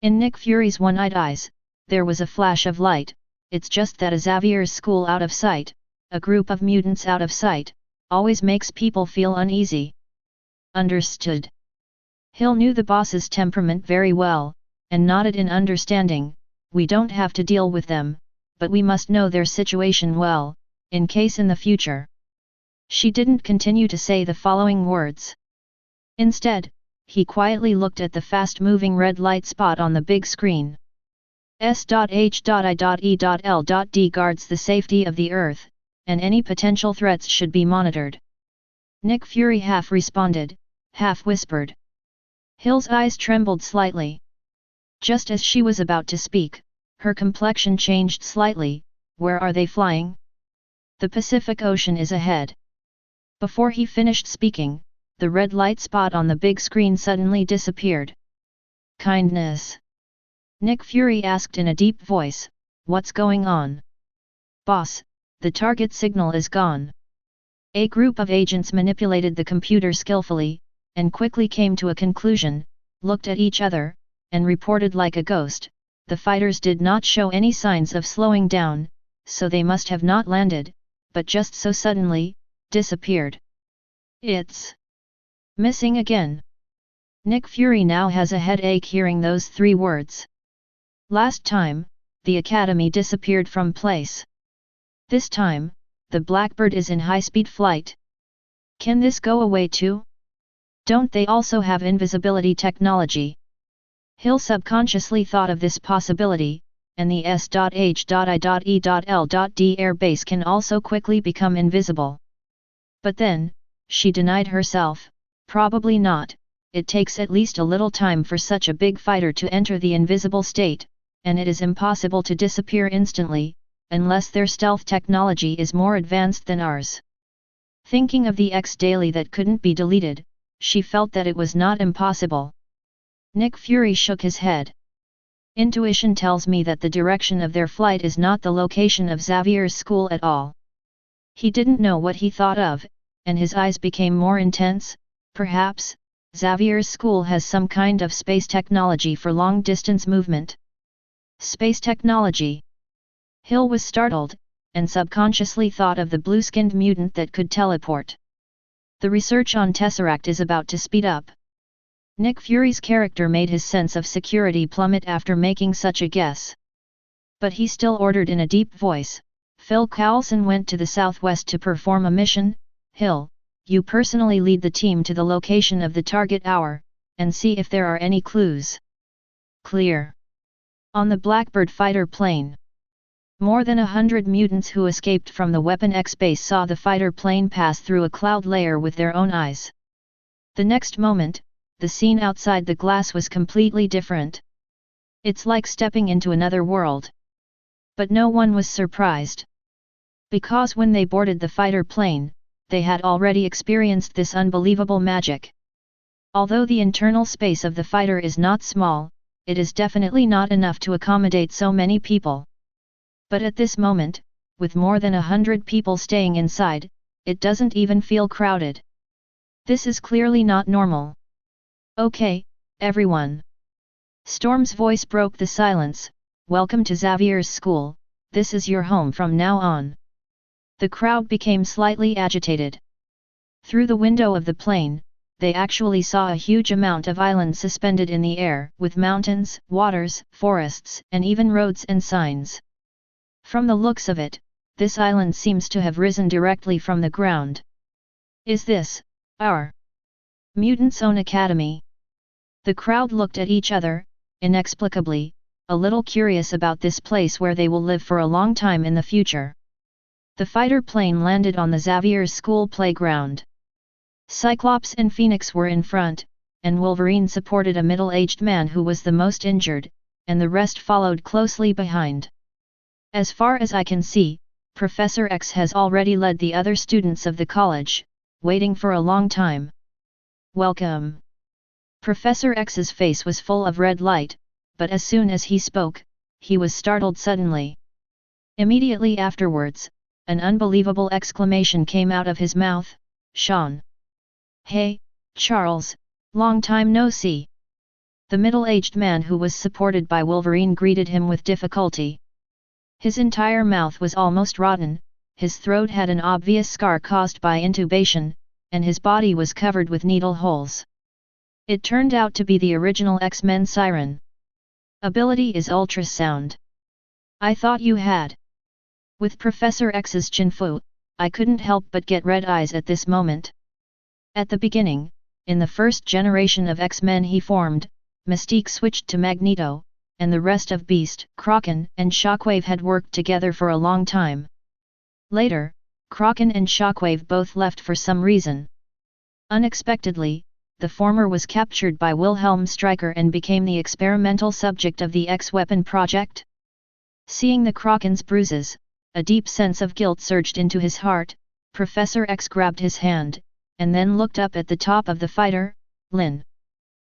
In Nick Fury's one-eyed eyes, there was a flash of light. It's just that a Xavier's school out of sight, a group of mutants out of sight, always makes people feel uneasy. Understood. Hill knew the boss's temperament very well, and nodded in understanding. We don't have to deal with them, but we must know their situation well, in case in the future. She didn't continue to say the following words. Instead, he quietly looked at the fast-moving red light spot on the big screen. S.H.I.E.L.D. guards the safety of the Earth, and any potential threats should be monitored. Nick Fury half responded, half whispered. Hill's eyes trembled slightly. Just as she was about to speak, her complexion changed slightly. Where are they flying? The Pacific Ocean is ahead. Before he finished speaking, the red light spot on the big screen suddenly disappeared. Kindness. Nick Fury asked in a deep voice, "What's going on?" "Boss, the target signal is gone." A group of agents manipulated the computer skillfully, and quickly came to a conclusion, looked at each other, and reported like a ghost. The fighters did not show any signs of slowing down, so they must have not landed, but just so suddenly, disappeared. It's missing again. Nick Fury now has a headache hearing those three words. Last time, the Academy disappeared from place. This time, the Blackbird is in high-speed flight. Can this go away too? Don't they also have invisibility technology? Hill subconsciously thought of this possibility, and the S.H.I.E.L.D. air base can also quickly become invisible. But then, she denied herself, probably not. It takes at least a little time for such a big fighter to enter the invisible state, and it is impossible to disappear instantly, unless their stealth technology is more advanced than ours. Thinking of the X daily that couldn't be deleted, she felt that it was not impossible. Nick Fury shook his head. Intuition tells me that the direction of their flight is not the location of Xavier's school at all. He didn't know what he thought of, and his eyes became more intense. Perhaps, Xavier's school has some kind of space technology for long-distance movement. Space technology? Hill was startled, and subconsciously thought of the blue-skinned mutant that could teleport. The research on Tesseract is about to speed up. Nick Fury's character made his sense of security plummet after making such a guess. But he still ordered in a deep voice, Phil Coulson went to the southwest to perform a mission. Hill, you personally lead the team to the location of the target hour, and see if there are any clues. Clear. On the Blackbird fighter plane. More than 100 mutants who escaped from the Weapon X base saw the fighter plane pass through a cloud layer with their own eyes. The next moment, the scene outside the glass was completely different. It's like stepping into another world. But no one was surprised. Because when they boarded the fighter plane, they had already experienced this unbelievable magic. Although the internal space of the fighter is not small, it is definitely not enough to accommodate so many people. But at this moment, with more than 100 people staying inside, it doesn't even feel crowded. This is clearly not normal. Okay, everyone. Storm's voice broke the silence. Welcome to Xavier's school, this is your home from now on. The crowd became slightly agitated. Through the window of the plane, they actually saw a huge amount of islands suspended in the air, with mountains, waters, forests, and even roads and signs. From the looks of it, this island seems to have risen directly from the ground. Is this our Mutants' own academy? The crowd looked at each other, inexplicably, a little curious about this place where they will live for a long time in the future. The fighter plane landed on the Xavier's school playground. Cyclops and Phoenix were in front, and Wolverine supported a middle-aged man who was the most injured, and the rest followed closely behind. As far as I can see, Professor X has already led the other students of the college, waiting for a long time. Welcome. Professor X's face was full of red light, but as soon as he spoke, he was startled suddenly. Immediately afterwards, an unbelievable exclamation came out of his mouth, Sean. Hey, Charles, long time no see. The middle-aged man who was supported by Wolverine greeted him with difficulty. His entire mouth was almost rotten, his throat had an obvious scar caused by intubation, and his body was covered with needle holes. It turned out to be the original X-Men Siren. Ability is ultrasound. I thought you had. With Professor X's chinfu, I couldn't help but get red eyes at this moment. At the beginning, in the first generation of X-Men he formed, Mystique switched to Magneto, and the rest of Beast, Kraken, and Shockwave had worked together for a long time. Later, Kraken and Shockwave both left for some reason. Unexpectedly, the former was captured by Wilhelm Stryker and became the experimental subject of the X-Weapon project. Seeing the Kraken's bruises, a deep sense of guilt surged into his heart. Professor X grabbed his hand, and then looked up at the top of the fighter, Lynn.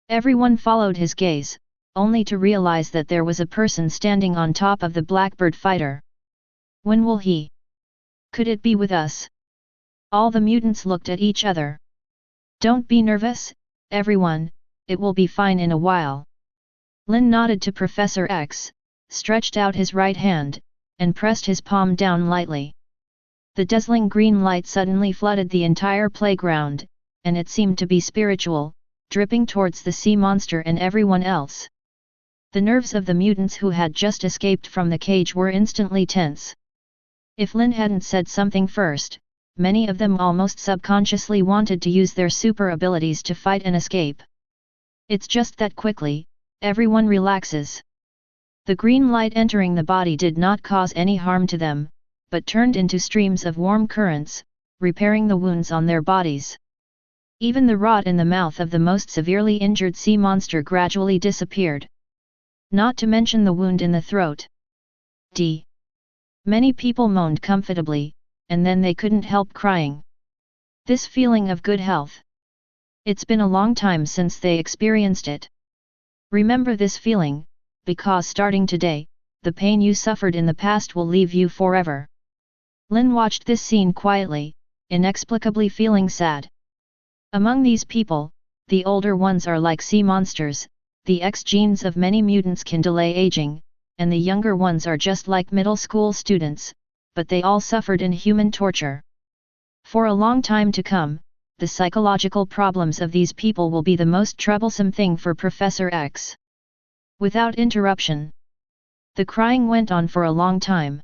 Everyone followed his gaze, only to realize that there was a person standing on top of the Blackbird fighter. When will he? Could it be with us? All the mutants looked at each other. Don't be nervous, everyone, it will be fine in a while. Lynn nodded to Professor X, stretched out his right hand, and pressed his palm down lightly. The dazzling green light suddenly flooded the entire playground, and it seemed to be spiritual, dripping towards the sea monster and everyone else. The nerves of the mutants who had just escaped from the cage were instantly tense. If Lynn hadn't said something first, many of them almost subconsciously wanted to use their super abilities to fight and escape. It's just that quickly, everyone relaxes. The green light entering the body did not cause any harm to them, but turned into streams of warm currents, repairing the wounds on their bodies. Even the rot in the mouth of the most severely injured sea monster gradually disappeared. Not to mention the wound in the throat. Many people moaned comfortably, and then they couldn't help crying. This feeling of good health. It's been a long time since they experienced it. Remember this feeling, because starting today, the pain you suffered in the past will leave you forever. Lynn watched this scene quietly, inexplicably feeling sad. Among these people, the older ones are like sea monsters, the X genes of many mutants can delay aging, and the younger ones are just like middle school students, but they all suffered inhuman torture. For a long time to come, the psychological problems of these people will be the most troublesome thing for Professor X. Without interruption, the crying went on for a long time.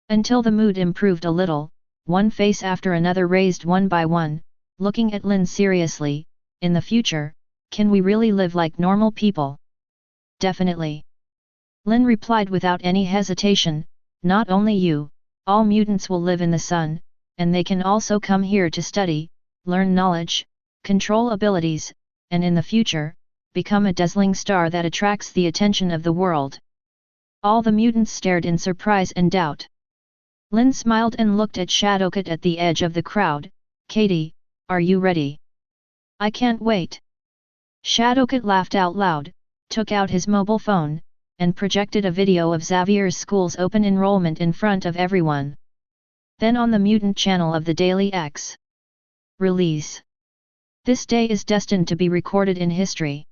Until the mood improved a little, one face after another raised one by one, looking at Lynn seriously. In the future, can we really live like normal people? Definitely. Lynn replied without any hesitation, not only you, all mutants will live in the sun, and they can also come here to study, learn knowledge, control abilities, and in the future, become a dazzling star that attracts the attention of the world. All the mutants stared in surprise and doubt. Lynn smiled and looked at Shadowcat at the edge of the crowd. Katie, are you ready? I can't wait. Shadowcat laughed out loud, took out his mobile phone, and projected a video of Xavier's school's open enrollment in front of everyone. Then on the mutant channel of the Daily X. Release. This day is destined to be recorded in history.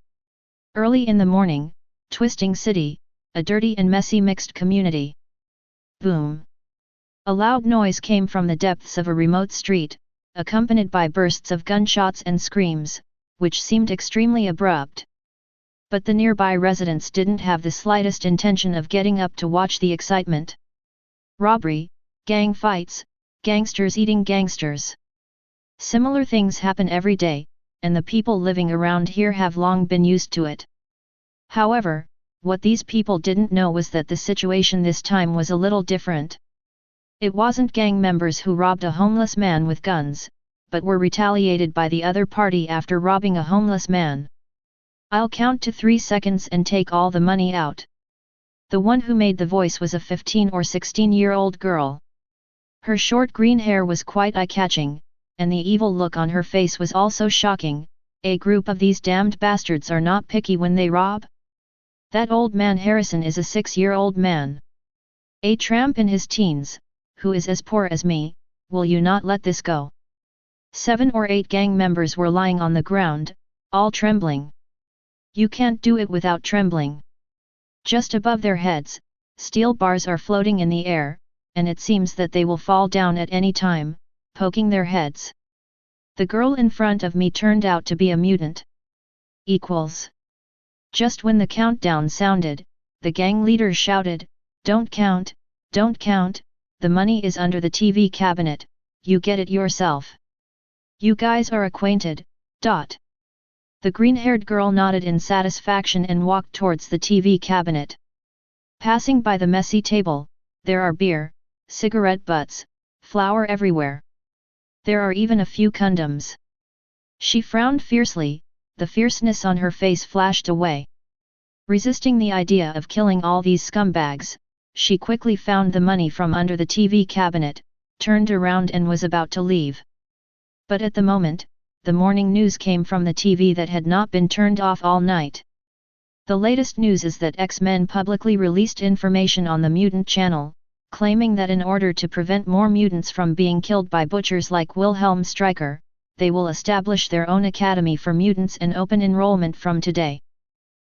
Early in the morning, Twisting City, a dirty and messy mixed community. Boom. A loud noise came from the depths of a remote street, accompanied by bursts of gunshots and screams, which seemed extremely abrupt. But the nearby residents didn't have the slightest intention of getting up to watch the excitement. Robbery, gang fights, gangsters eating gangsters. Similar things happen every day, and the people living around here have long been used to it. However, what these people didn't know was that the situation this time was a little different. It wasn't gang members who robbed a homeless man with guns, but were retaliated by the other party after robbing a homeless man. I'll count to 3 seconds and take all the money out. The one who made the voice was a 15 or 16-year-old girl. Her short green hair was quite eye-catching, and the evil look on her face was also shocking. A group of these damned bastards are not picky when they rob? That old man Harrison is a 6-year-old man. A tramp in his teens, who is as poor as me. Will you not let this go? 7 or 8 gang members were lying on the ground, all trembling. You can't do it without trembling. Just above their heads, steel bars are floating in the air, and it seems that they will fall down at any time, poking their heads. The girl in front of me turned out to be a mutant. Equals. Just when the countdown sounded, the gang leader shouted, "Don't count, don't count, the money is under the TV cabinet, you get it yourself. You guys are acquainted, dot." The green-haired girl nodded in satisfaction and walked towards the TV cabinet. Passing by the messy table, there are beer, cigarette butts, flour everywhere. There are even a few condoms. She frowned fiercely, the fierceness on her face flashed away. Resisting the idea of killing all these scumbags, she quickly found the money from under the TV cabinet, turned around and was about to leave. But at the moment, the morning news came from the TV that had not been turned off all night. The latest news is that X-Men publicly released information on the Mutant channel, claiming that in order to prevent more mutants from being killed by butchers like Wilhelm Stryker, they will establish their own academy for mutants and open enrollment from today.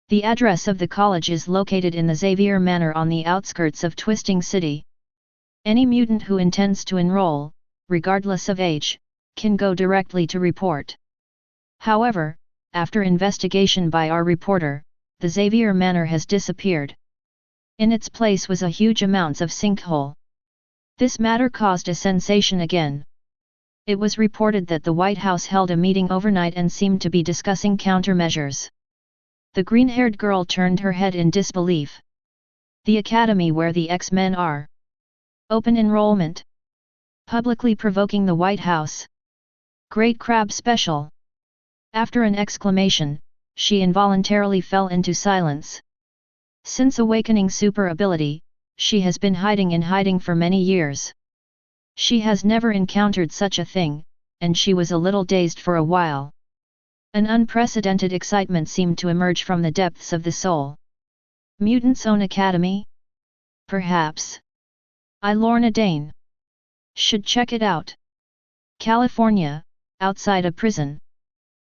The address of the college is located in the Xavier Manor on the outskirts of Twisting City. Any mutant who intends to enroll, regardless of age, can go directly to report. However, after investigation by our reporter, the Xavier Manor has disappeared. In its place was a huge amounts of sinkhole. This matter caused a sensation again. It was reported that the White House held a meeting overnight and seemed to be discussing countermeasures. The green-haired girl turned her head in disbelief. The academy where the X-Men are. Open enrollment. Publicly provoking the White House. Great crab special. After an exclamation, she involuntarily fell into silence. Since awakening super ability, she has been hiding in hiding for many years. She has never encountered such a thing, and she was a little dazed for a while. An unprecedented excitement seemed to emerge from the depths of the soul. Mutants' own academy? Perhaps. I, Lorna Dane, should check it out. California, outside a prison,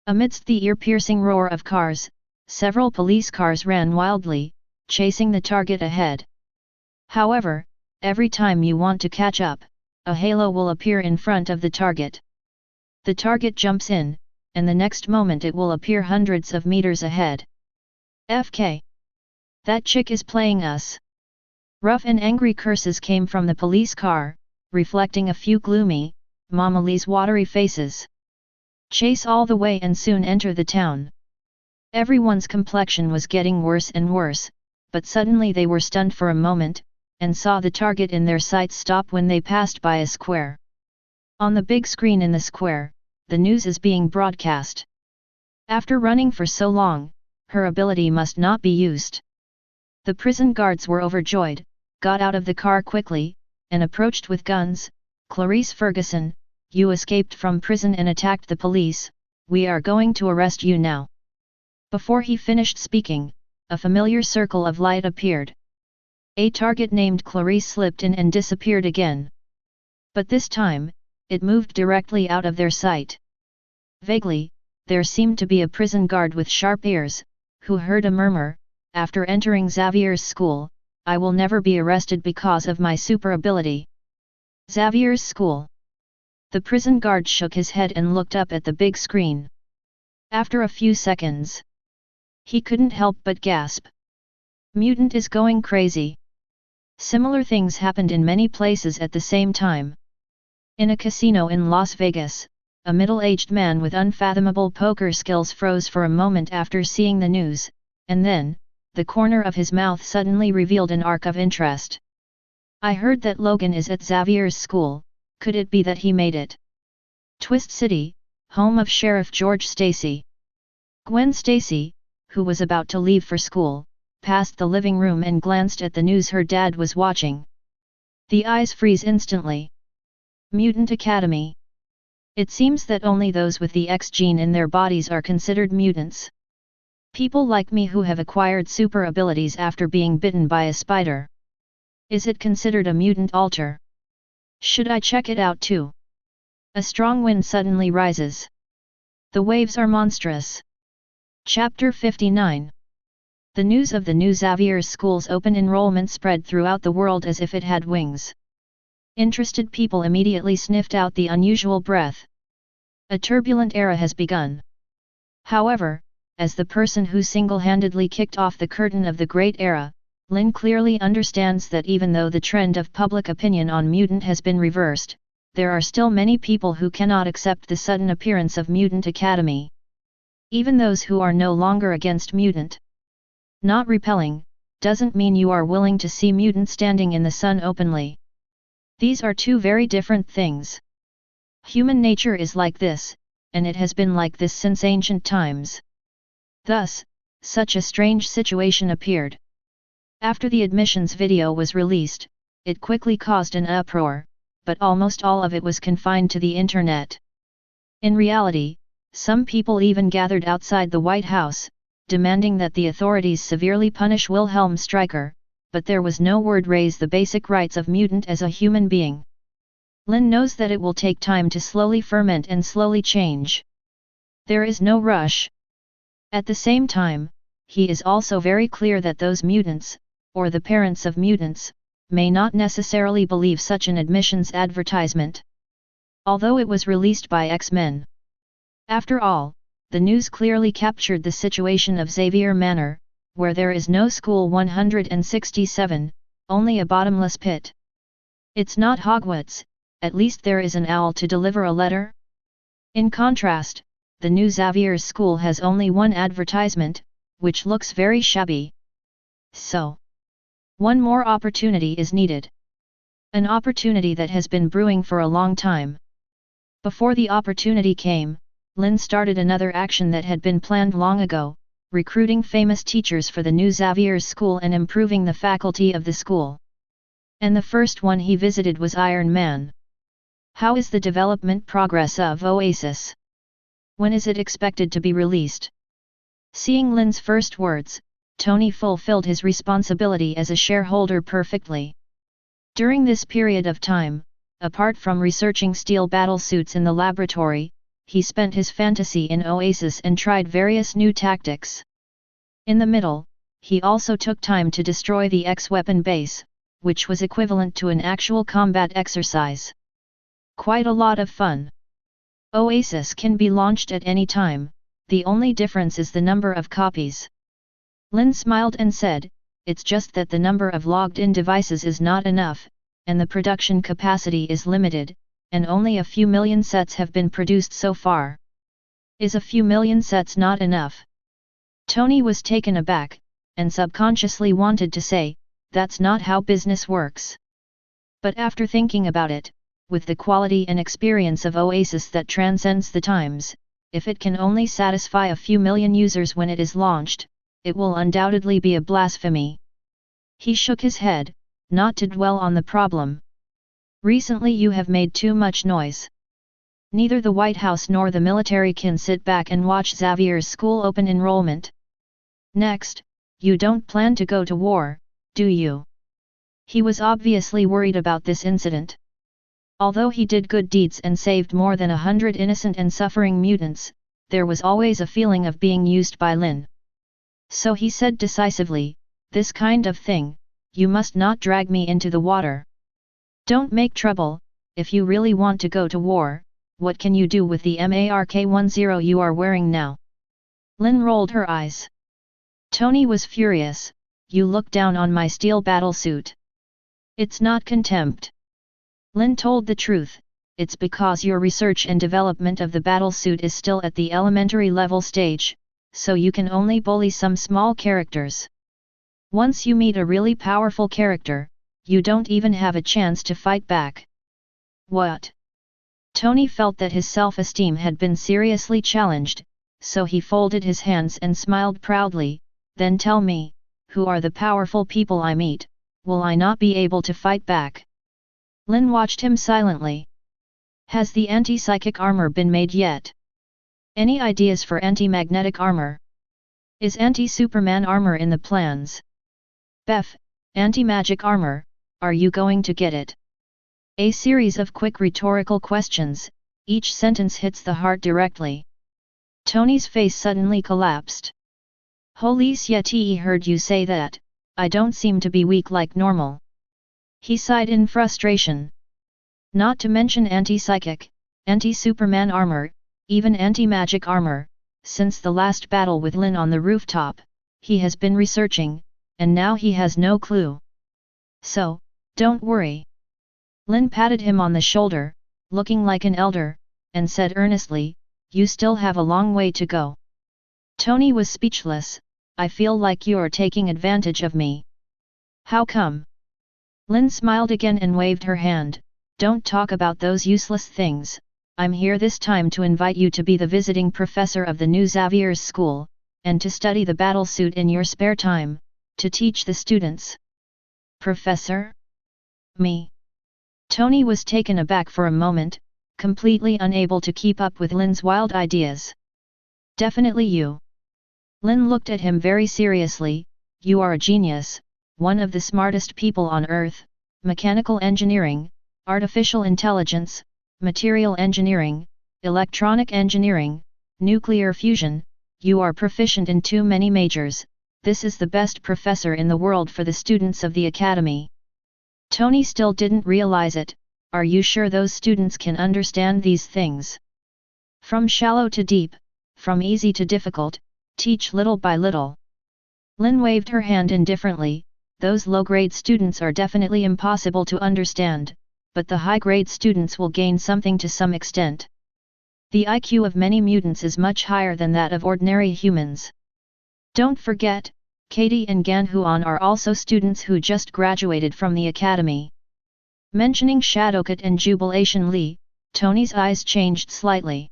Amidst the ear-piercing roar of cars, several police cars ran wildly, chasing the target ahead. However, every time you want to catch up, a halo will appear in front of the target. The target jumps in, and the next moment it will appear hundreds of meters ahead. FK. That chick is playing us. Rough and angry curses came from the police car, reflecting a few gloomy, Mama Lee's watery faces. Chase all the way and soon enter the town. Everyone's complexion was getting worse and worse, but suddenly they were stunned for a moment, and saw the target in their sights stop when they passed by a square. On the big screen in the square, the news is being broadcast. After running for so long, her ability must not be used. The prison guards were overjoyed, got out of the car quickly, and approached with guns. Clarice Ferguson, you escaped from prison and attacked the police, we are going to arrest you now. Before he finished speaking, a familiar circle of light appeared. A target named Clarice slipped in and disappeared again. But this time, it moved directly out of their sight. Vaguely, there seemed to be a prison guard with sharp ears, who heard a murmur, after entering Xavier's school, I will never be arrested because of my super ability. Xavier's school. The prison guard shook his head and looked up at the big screen. After a few seconds, he couldn't help but gasp. Mutant is going crazy. Similar things happened in many places at the same time. In a casino in Las Vegas, a middle-aged man with unfathomable poker skills froze for a moment after seeing the news, and then, the corner of his mouth suddenly revealed an arc of interest. I heard that Logan is at Xavier's school, could it be that he made it? Twist City, home of Sheriff George Stacy. Gwen Stacy, who was about to leave for school, passed the living room and glanced at the news her dad was watching. The eyes freeze instantly. Mutant Academy. It seems that only those with the X gene in their bodies are considered mutants. People like me who have acquired super abilities after being bitten by a spider. Is it considered a mutant alter? Should I check it out too? A strong wind suddenly rises. The waves are monstrous. Chapter 59. The news of the new Xavier's school's open enrollment spread throughout the world as if it had wings. Interested people immediately sniffed out the unusual breath. A turbulent era has begun. However, as the person who single-handedly kicked off the curtain of the Great Era, Lynn clearly understands that even though the trend of public opinion on mutant has been reversed, there are still many people who cannot accept the sudden appearance of Mutant Academy. Even those who are no longer against mutant. Not repelling, doesn't mean you are willing to see mutant standing in the sun openly. These are two very different things. Human nature is like this, and it has been like this since ancient times. Thus, such a strange situation appeared. After the admissions video was released, it quickly caused an uproar, but almost all of it was confined to the internet. In reality, some people even gathered outside the White House, demanding that the authorities severely punish Wilhelm Stryker, but there was no word raise the basic rights of mutant as a human being. Lynn knows that it will take time to slowly ferment and slowly change. There is no rush. At the same time, he is also very clear that those mutants, or the parents of mutants, may not necessarily believe such an admissions advertisement. Although it was released by X-Men. After all, the news clearly captured the situation of Xavier Manor, where there is no School 167, only a bottomless pit. It's not Hogwarts, at least there is an owl to deliver a letter. In contrast, the new Xavier's school has only one advertisement, which looks very shabby. So, one more opportunity is needed. An opportunity that has been brewing for a long time. Before the opportunity came, Lynn started another action that had been planned long ago, recruiting famous teachers for the new Xavier's school and improving the faculty of the school. And the first one he visited was Iron Man. How is the development progress of Oasis? When is it expected to be released? Seeing Lynn's first words, Tony fulfilled his responsibility as a shareholder perfectly. During this period of time, apart from researching steel battlesuits in the laboratory, he spent his fantasy in Oasis and tried various new tactics. In the middle, he also took time to destroy the X-weapon base, which was equivalent to an actual combat exercise. Quite a lot of fun. Oasis can be launched at any time, the only difference is the number of copies. Lynn smiled and said, it's just that the number of logged-in devices is not enough, and the production capacity is limited, and only a few million sets have been produced so far. Is a few million sets not enough? Tony was taken aback, and subconsciously wanted to say, that's not how business works. But after thinking about it, with the quality and experience of Oasis that transcends the times, if it can only satisfy a few million users when it is launched, it will undoubtedly be a blasphemy. He shook his head, not to dwell on the problem. Recently you have made too much noise. Neither the White House nor the military can sit back and watch Xavier's school open enrollment. Next, you don't plan to go to war, do you? He was obviously worried about this incident. Although he did good deeds and saved more than 100 innocent and suffering mutants, there was always a feeling of being used by Lynn. So he said decisively, this kind of thing, you must not drag me into the water. Don't make trouble. If you really want to go to war, what can you do with the MARK-10 you are wearing now? Lynn rolled her eyes. Tony was furious, you look down on my steel battlesuit. It's not contempt. Lynn told the truth, it's because your research and development of the battlesuit is still at the elementary level stage, so you can only bully some small characters. Once you meet a really powerful character, you don't even have a chance to fight back. What? Tony felt that his self-esteem had been seriously challenged, so he folded his hands and smiled proudly, then tell me, who are the powerful people I meet, will I not be able to fight back? Lynn watched him silently. Has the anti-psychic armor been made yet? Any ideas for anti-magnetic armor? Is anti-Superman armor in the plans? Beth, anti-magic armor, are you going to get it? A series of quick rhetorical questions, each sentence hits the heart directly. Tony's face suddenly collapsed. Holy shit, he heard you say that, I don't seem to be weak like normal. He sighed in frustration. Not to mention anti-psychic, anti-Superman armor, even anti-magic armor, since the last battle with Lynn on the rooftop, he has been researching, and now he has no clue. So, don't worry. Lynn patted him on the shoulder, looking like an elder, and said earnestly, you still have a long way to go. Tony was speechless. I feel like you're taking advantage of me. How come? Lynn smiled again and waved her hand. Don't talk about those useless things. I'm here this time to invite you to be the visiting professor of the new Xavier's school, and to study the battlesuit in your spare time, to teach the students. Professor? Me? Tony was taken aback for a moment, completely unable to keep up with Lynn's wild ideas. Definitely you. Lynn looked at him very seriously. You are a genius, one of the smartest people on Earth. Mechanical engineering, artificial intelligence, material engineering, electronic engineering, nuclear fusion, you are proficient in too many majors. This is the best professor in the world for the students of the academy. Tony still didn't realize it. Are you sure those students can understand these things? From shallow to deep, from easy to difficult, teach little by little. Lynn waved her hand indifferently. Those low-grade students are definitely impossible to understand, but the high-grade students will gain something to some extent. The IQ of many mutants is much higher than that of ordinary humans. Don't forget, Katie and Ganhuan are also students who just graduated from the academy. Mentioning Shadowcat and Jubilation Lee, Tony's eyes changed slightly.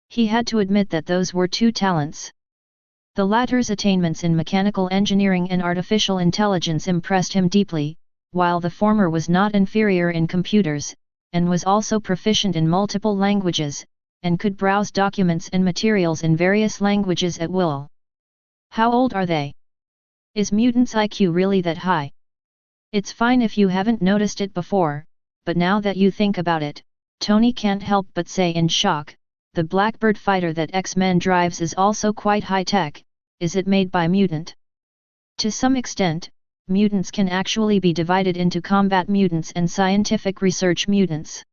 He had to admit that those were two talents. The latter's attainments in mechanical engineering and artificial intelligence impressed him deeply, while the former was not inferior in computers, and was also proficient in multiple languages, and could browse documents and materials in various languages at will. How old are they? Is mutants' IQ really that high? It's fine if you haven't noticed it before, but now that you think about it, Tony can't help but say in shock, the Blackbird fighter that X-Men drives is also quite high-tech. Is it made by mutant? To some extent, mutants can actually be divided into combat mutants and scientific research mutants.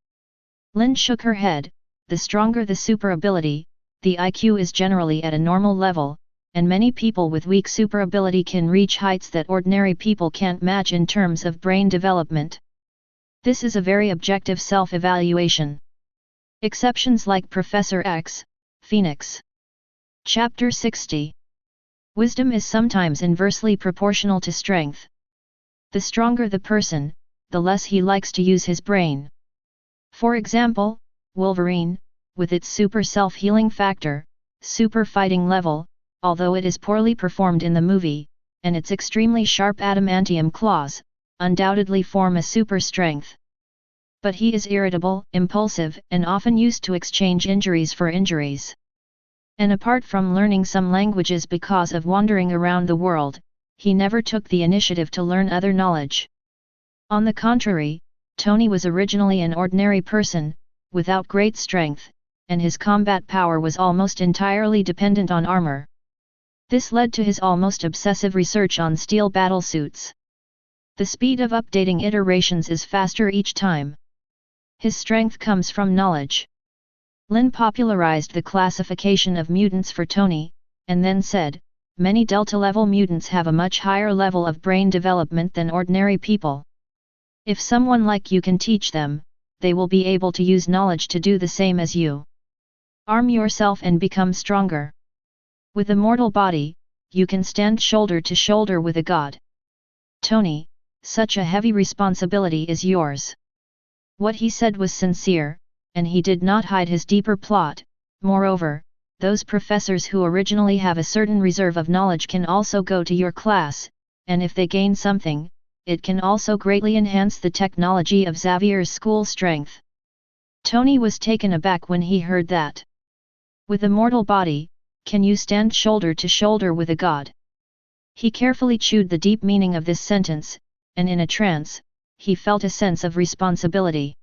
Lynn shook her head. The stronger the super ability, the IQ is generally at a normal level, and many people with weak super ability can reach heights that ordinary people can't match in terms of brain development. This is a very objective self-evaluation. Exceptions like Professor X, Phoenix. Chapter 60. Wisdom is sometimes inversely proportional to strength. The stronger the person, the less he likes to use his brain. For example, Wolverine, with its super self-healing factor, super fighting level, although it is poorly performed in the movie, and its extremely sharp adamantium claws, undoubtedly form a super strength. But he is irritable, impulsive, and often used to exchange injuries for injuries. And apart from learning some languages because of wandering around the world, he never took the initiative to learn other knowledge. On the contrary, Tony was originally an ordinary person, without great strength, and his combat power was almost entirely dependent on armor. This led to his almost obsessive research on steel battlesuits. The speed of updating iterations is faster each time. His strength comes from knowledge. Lynn popularized the classification of mutants for Tony, and then said, many Delta-level mutants have a much higher level of brain development than ordinary people. If someone like you can teach them, they will be able to use knowledge to do the same as you. Arm yourself and become stronger. With a mortal body, you can stand shoulder to shoulder with a god. Tony, such a heavy responsibility is yours. What he said was sincere, and he did not hide his deeper plot. Moreover, those professors who originally have a certain reserve of knowledge can also go to your class, and if they gain something, it can also greatly enhance the technology of Xavier's school strength. Tony was taken aback when he heard that. With a mortal body, can you stand shoulder to shoulder with a god? He carefully chewed the deep meaning of this sentence, and in a trance, he felt a sense of responsibility.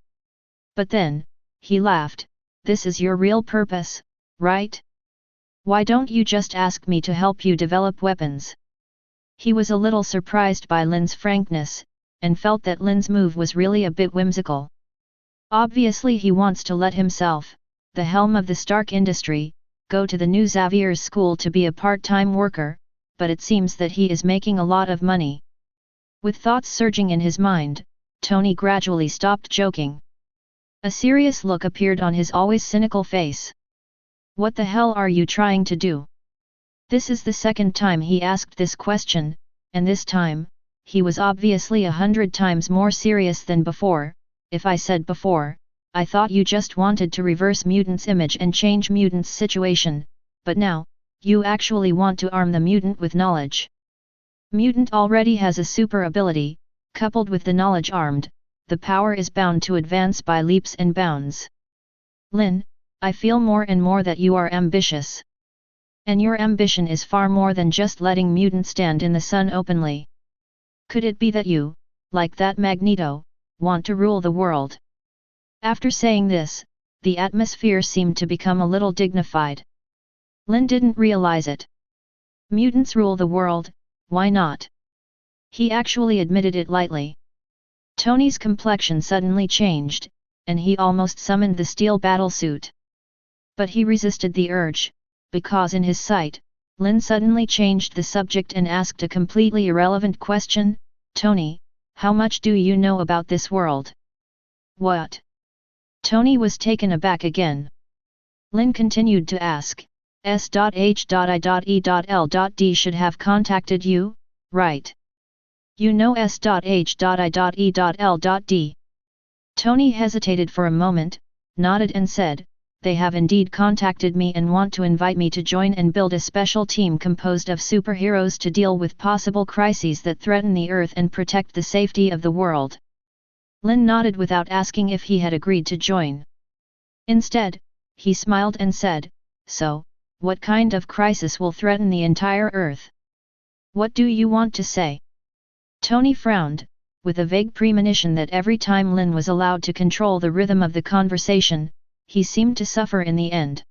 But then, he laughed. This is your real purpose, right? Why don't you just ask me to help you develop weapons? He was a little surprised by Lynn's frankness, and felt that Lynn's move was really a bit whimsical. Obviously he wants to let himself, the helm of the Stark industry, go to the new Xavier's school to be a part-time worker, but it seems that he is making a lot of money. With thoughts surging in his mind, Tony gradually stopped joking. A serious look appeared on his always cynical face. What the hell are you trying to do? This is the second time he asked this question, and this time, he was obviously 100 times more serious than before. If I said before, I thought you just wanted to reverse mutants' image and change mutants' situation, but now, you actually want to arm the mutant with knowledge. Mutant already has a super ability, coupled with the knowledge armed, the power is bound to advance by leaps and bounds. Lynn, I feel more and more that you are ambitious. And your ambition is far more than just letting mutants stand in the sun openly. Could it be that you, like that Magneto, want to rule the world? After saying this, the atmosphere seemed to become a little dignified. Lynn didn't realize it. Mutants rule the world, why not? He actually admitted it lightly. Tony's complexion suddenly changed, and he almost summoned the steel battlesuit. But he resisted the urge, because in his sight, Lynn suddenly changed the subject and asked a completely irrelevant question, Tony, how much do you know about this world? What? Tony was taken aback again. Lynn continued to ask, S.H.I.E.L.D. should have contacted you, right? You know S.H.I.E.L.D. Tony hesitated for a moment, nodded and said, they have indeed contacted me and want to invite me to join and build a special team composed of superheroes to deal with possible crises that threaten the Earth and protect the safety of the world. Lynn nodded without asking if he had agreed to join. Instead, he smiled and said, so, what kind of crisis will threaten the entire Earth? What do you want to say? Tony frowned, with a vague premonition that every time Lynn was allowed to control the rhythm of the conversation, he seemed to suffer in the end.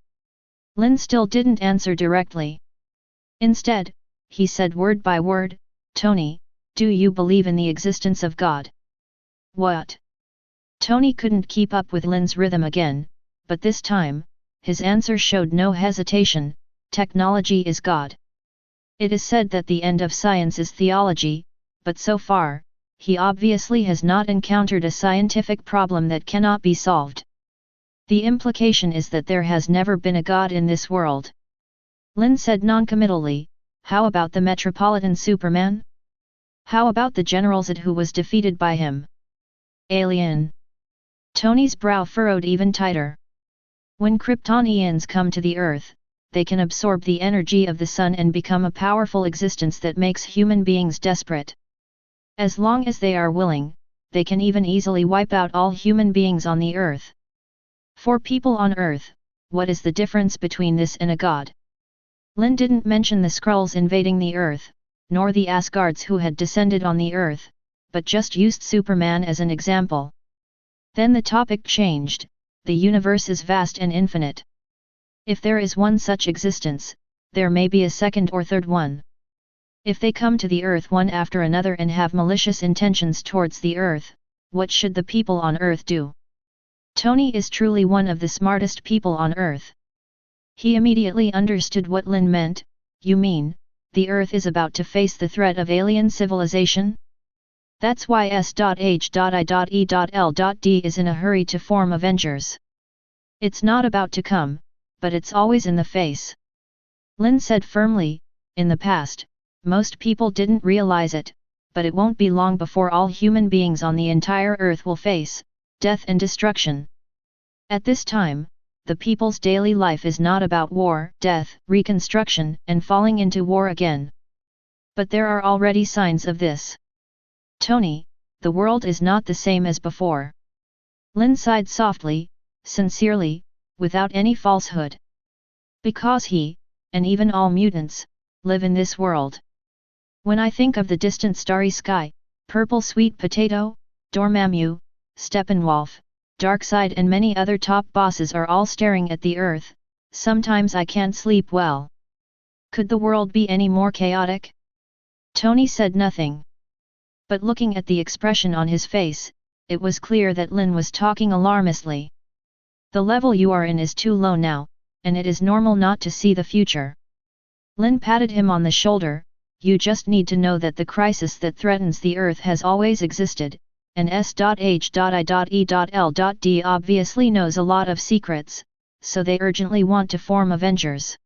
Lynn still didn't answer directly. Instead, he said word by word, "Tony, do you believe in the existence of God?" "What?" Tony couldn't keep up with Lynn's rhythm again, but this time, his answer showed no hesitation: technology is God. It is said that the end of science is theology, but so far, he obviously has not encountered a scientific problem that cannot be solved. The implication is that there has never been a God in this world. Lynn said noncommittally, "How about the Metropolitan Superman? How about the General Zod who was defeated by him?" "Alien." Tony's brow furrowed even tighter. When Kryptonians come to the Earth, they can absorb the energy of the sun and become a powerful existence that makes human beings desperate. As long as they are willing, they can even easily wipe out all human beings on the Earth. For people on Earth, what is the difference between this and a god? Lynn didn't mention the Skrulls invading the Earth, nor the Asgards who had descended on the Earth, but just used Superman as an example. Then the topic changed: the universe is vast and infinite. If there is one such existence, there may be a second or third one. If they come to the Earth one after another and have malicious intentions towards the Earth, what should the people on Earth do? Tony is truly one of the smartest people on Earth. He immediately understood what Lynn meant. "You mean, the Earth is about to face the threat of alien civilization? That's why S.H.I.E.L.D. is in a hurry to form Avengers. It's not about to come, but it's always in the face." Lynn said firmly, "In the past, most people didn't realize it, but it won't be long before all human beings on the entire Earth will face death and destruction. At this time, the people's daily life is not about war, death, reconstruction, and falling into war again. But there are already signs of this. Tony, the world is not the same as before." Lynn sighed softly, sincerely, without any falsehood. "Because he, and even all mutants, live in this world. When I think of the distant starry sky, purple sweet potato, Dormammu, Steppenwolf, Darkseid and many other top bosses are all staring at the Earth, sometimes I can't sleep well. Could the world be any more chaotic?" Tony said nothing. But looking at the expression on his face, it was clear that Lynn was talking alarmistly. "The level you are in is too low now, and it is normal not to see the future." Lynn patted him on the shoulder. "You just need to know that the crisis that threatens the Earth has always existed, and S.H.I.E.L.D. obviously knows a lot of secrets, so they urgently want to form Avengers.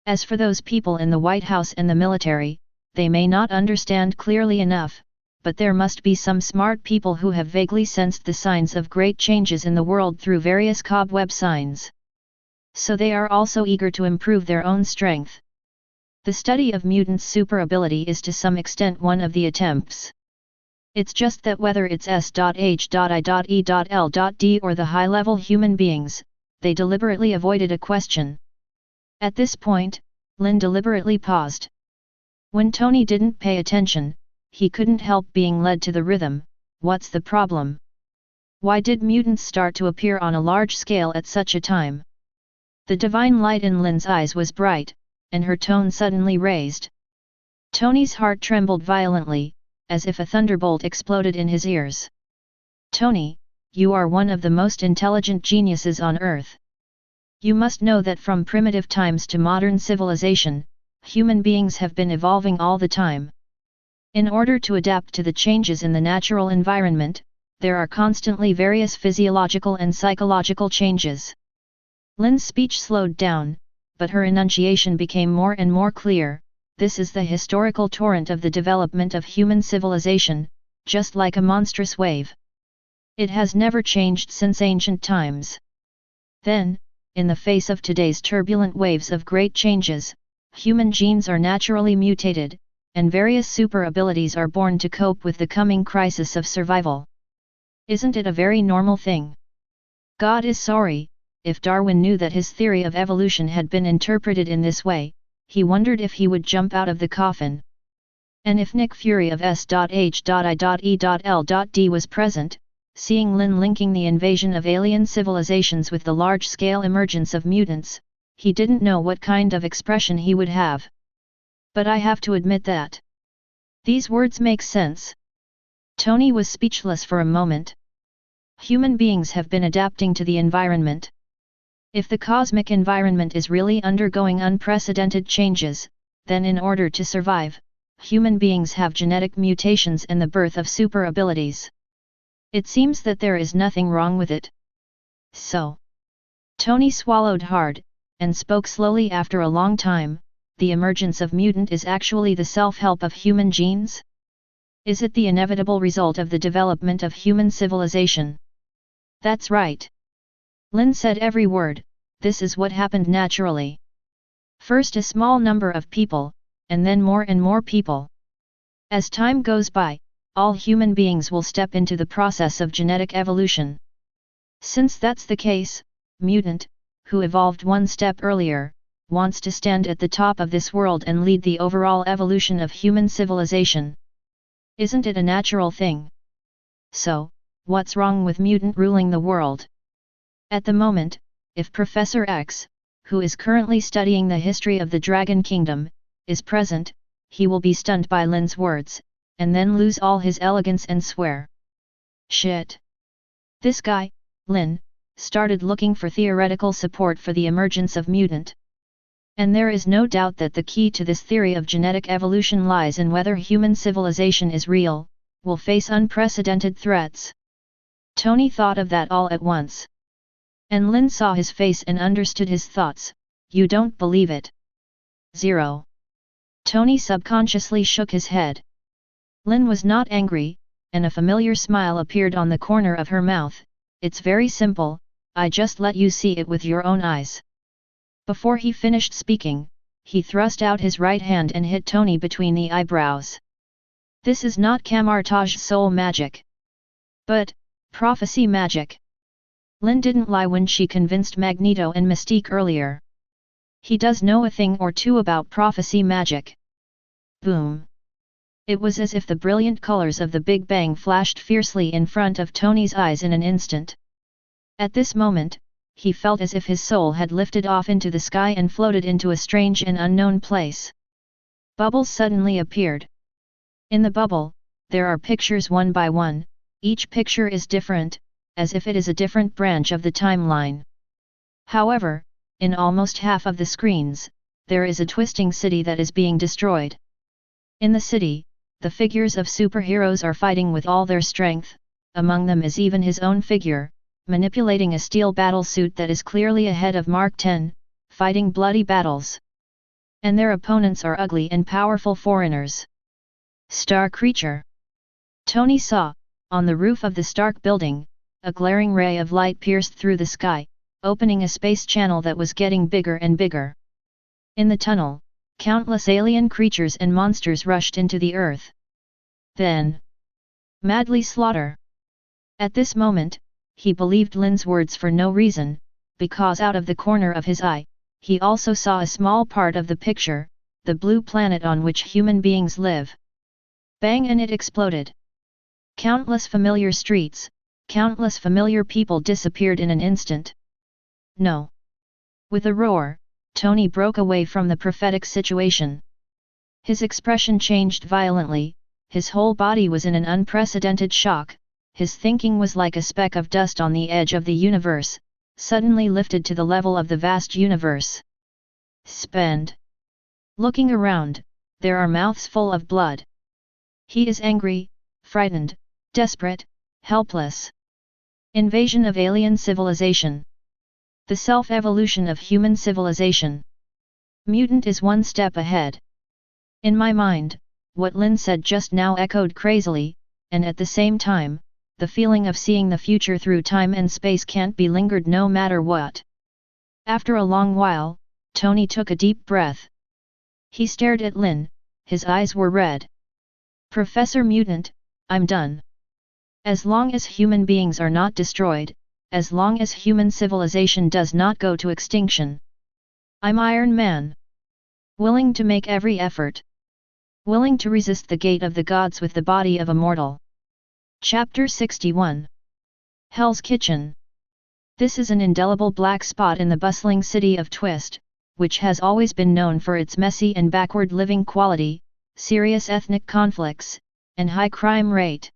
As for those people in the White House and the military, they may not understand clearly enough, but there must be some smart people who have vaguely sensed the signs of great changes in the world through various cobweb signs. So they are also eager to improve their own strength. The study of mutants' super ability is to some extent one of the attempts. It's just that whether it's S.H.I.E.L.D. or the high-level human beings, they deliberately avoided a question." At this point, Lynn deliberately paused. When Tony didn't pay attention, he couldn't help being led to the rhythm. "What's the problem? Why did mutants start to appear on a large scale at such a time?" The divine light in Lynn's eyes was bright, and her tone suddenly raised. Tony's heart trembled violently, as if a thunderbolt exploded in his ears. "Tony, you are one of the most intelligent geniuses on Earth. You must know that from primitive times to modern civilization, human beings have been evolving all the time. In order to adapt to the changes in the natural environment, there are constantly various physiological and psychological changes." Lynn's speech slowed down, but her enunciation became more and more clear. "This is the historical torrent of the development of human civilization, just like a monstrous wave. It has never changed since ancient times. Then, in the face of today's turbulent waves of great changes, human genes are naturally mutated, and various super abilities are born to cope with the coming crisis of survival. Isn't it a very normal thing? God is sorry, if Darwin knew that his theory of evolution had been interpreted in this way, he wondered if he would jump out of the coffin. And if Nick Fury of S.H.I.E.L.D. was present, seeing Lynn linking the invasion of alien civilizations with the large-scale emergence of mutants, he didn't know what kind of expression he would have. But I have to admit that these words make sense. Tony was speechless for a moment. Human beings have been adapting to the environment. If the cosmic environment is really undergoing unprecedented changes, then in order to survive, human beings have genetic mutations and the birth of super abilities. It seems that there is nothing wrong with it. So, Tony swallowed hard, and spoke slowly after a long time. The emergence of mutant is actually the self-help of human genes? Is it the inevitable result of the development of human civilization? That's right. Lynn said every word. This is what happened naturally. First a small number of people, and then more and more people. As time goes by, all human beings will step into the process of genetic evolution. Since that's the case, mutant, who evolved one step earlier, wants to stand at the top of this world and lead the overall evolution of human civilization. Isn't it a natural thing? So, what's wrong with mutant ruling the world? At the moment, if Professor X, who is currently studying the history of the Dragon Kingdom, is present, he will be stunned by Lynn's words, and then lose all his elegance and swear. Shit! This guy, Lynn, started looking for theoretical support for the emergence of mutant. And there is no doubt that the key to this theory of genetic evolution lies in whether human civilization is real, will face unprecedented threats. Tony thought of that all at once. And Lynn saw his face and understood his thoughts. You don't believe it? 0. Tony subconsciously shook his head. Lynn was not angry, and a familiar smile appeared on the corner of her mouth. It's very simple, I just let you see it with your own eyes. Before he finished speaking, he thrust out his right hand and hit Tony between the eyebrows. This is not Camartage soul magic. But, prophecy magic. Lynn didn't lie when she convinced Magneto and Mystique earlier. He does know a thing or two about prophecy magic. Boom! It was as if the brilliant colors of the Big Bang flashed fiercely in front of Tony's eyes in an instant. At this moment, he felt as if his soul had lifted off into the sky and floated into a strange and unknown place. Bubbles suddenly appeared. In the bubble, there are pictures one by one, each picture is different, as if it is a different branch of the timeline. However, in almost half of the screens, there is a twisting city that is being destroyed. In the city, the figures of superheroes are fighting with all their strength, among them is even his own figure, manipulating a steel battlesuit that is clearly ahead of Mark 10, fighting bloody battles. And their opponents are ugly and powerful foreigners. Star creature. Tony saw, on the roof of the Stark building, a glaring ray of light pierced through the sky, opening a space channel that was getting bigger and bigger. In the tunnel, countless alien creatures and monsters rushed into the earth. Then, madly slaughter. At this moment, he believed Lynn's words for no reason, because out of the corner of his eye, he also saw a small part of the picture, the blue planet on which human beings live. Bang, and it exploded. Countless familiar streets, countless familiar people disappeared in an instant. No. With a roar, Tony broke away from the prophetic situation. His expression changed violently, his whole body was in an unprecedented shock, his thinking was like a speck of dust on the edge of the universe, suddenly lifted to the level of the vast universe. Spend. Looking around, there are mouths full of blood. He is angry, frightened, desperate, helpless. Invasion of alien civilization. The self-evolution of human civilization. Mutant is one step ahead. In my mind, what Lynn said just now echoed crazily, and at the same time, the feeling of seeing the future through time and space can't be lingered no matter what. After a long while, Tony took a deep breath. He stared at Lynn, his eyes were red. Professor Mutant, I'm done. As long as human beings are not destroyed, as long as human civilization does not go to extinction. I'm Iron Man. Willing to make every effort. Willing to resist the gate of the gods with the body of a mortal. Chapter 61. Hell's Kitchen. This is an indelible black spot in the bustling city of Twist, which has always been known for its messy and backward living quality, serious ethnic conflicts, and high crime rate.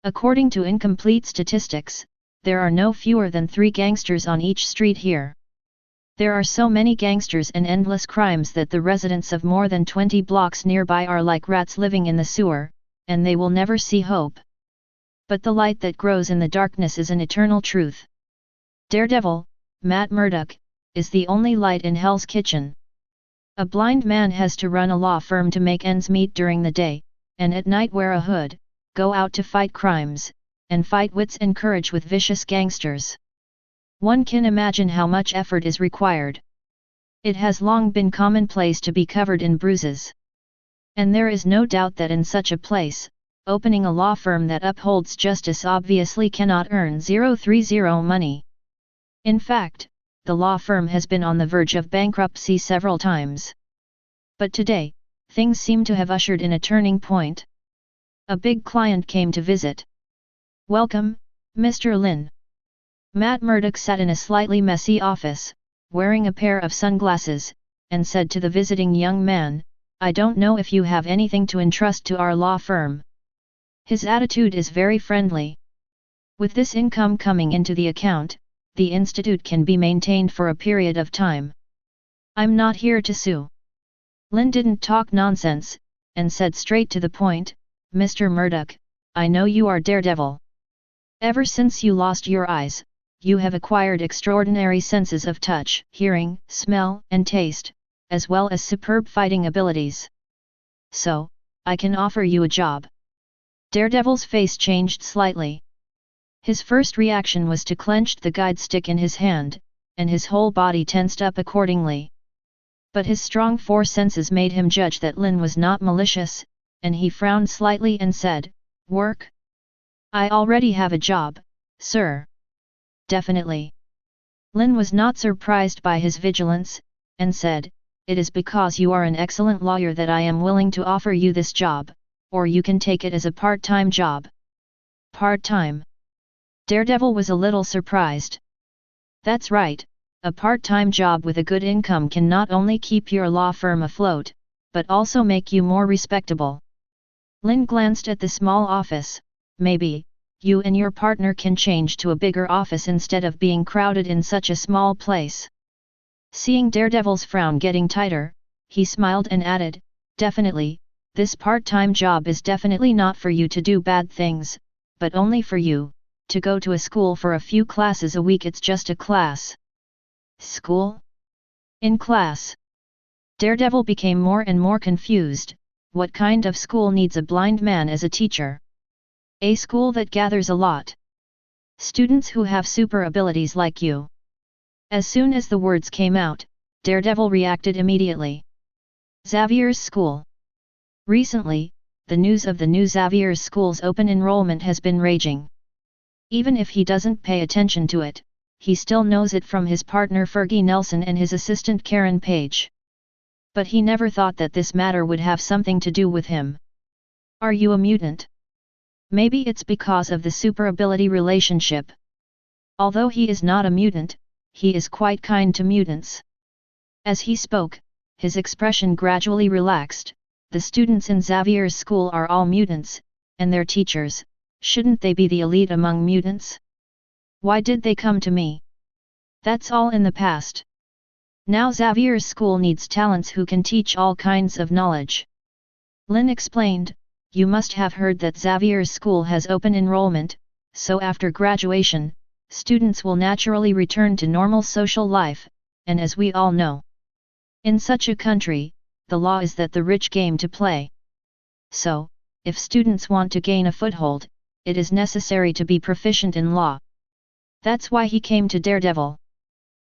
According to incomplete statistics, there are no fewer than 3 gangsters on each street here. There are so many gangsters and endless crimes that the residents of more than 20 blocks nearby are like rats living in the sewer, and they will never see hope. But the light that grows in the darkness is an eternal truth. Daredevil, Matt Murdock, is the only light in Hell's Kitchen. A blind man has to run a law firm to make ends meet during the day, and at night wear a hood, go out to fight crimes, and fight wits and courage with vicious gangsters. One can imagine how much effort is required. It has long been commonplace to be covered in bruises. And there is no doubt that in such a place, opening a law firm that upholds justice obviously cannot earn 030 money. In fact, the law firm has been on the verge of bankruptcy several times. But today, things seem to have ushered in a turning point. A big client came to visit. "Welcome, Mr. Lynn." Matt Murdock sat in a slightly messy office, wearing a pair of sunglasses, and said to the visiting young man, "I don't know if you have anything to entrust to our law firm." His attitude is very friendly. With this income coming into the account, the institute can be maintained for a period of time. "I'm not here to sue." Lynn didn't talk nonsense, and said straight to the point, "Mr. Murdock, I know you are Daredevil. Ever since you lost your eyes, you have acquired extraordinary senses of touch, hearing, smell, and taste, as well as superb fighting abilities. So, I can offer you a job." Daredevil's face changed slightly. His first reaction was to clench the guide stick in his hand, and his whole body tensed up accordingly. But his strong 4 senses made him judge that Lynn was not malicious, and he frowned slightly and said, "Work? I already have a job, sir." "Definitely." Lynn was not surprised by his vigilance, and said, "It is because you are an excellent lawyer that I am willing to offer you this job, or you can take it as a part-time job." "Part-time?" Daredevil was a little surprised. "That's right, a part-time job with a good income can not only keep your law firm afloat, but also make you more respectable." Lynn glanced at the small office. "Maybe, you and your partner can change to a bigger office instead of being crowded in such a small place." Seeing Daredevil's frown getting tighter, he smiled and added, "Definitely, this part-time job is definitely not for you to do bad things, but only for you to go to a school for a few classes a week. It's just a class." "School? In class?" Daredevil became more and more confused. What kind of school needs a blind man as a teacher? "A school that gathers a lot students who have super abilities like you." As soon as the words came out, Daredevil reacted immediately. Xavier's school. Recently, the news of the new Xavier's school's open enrollment has been raging. Even if he doesn't pay attention to it, he still knows it from his partner Fergie Nelson and his assistant Karen Page. But he never thought that this matter would have something to do with him. "Are you a mutant?" Maybe it's because of the super ability relationship. Although he is not a mutant, he is quite kind to mutants. As he spoke, his expression gradually relaxed. "The students in Xavier's school are all mutants, and their teachers, shouldn't they be the elite among mutants? Why did they come to me? That's all in the past. Now Xavier's school needs talents who can teach all kinds of knowledge." Lynn explained, "You must have heard that Xavier's school has open enrollment, so after graduation, students will naturally return to normal social life, and as we all know, in such a country, the law is that the rich game to play. So, if students want to gain a foothold, it is necessary to be proficient in law. That's why he came to Daredevil.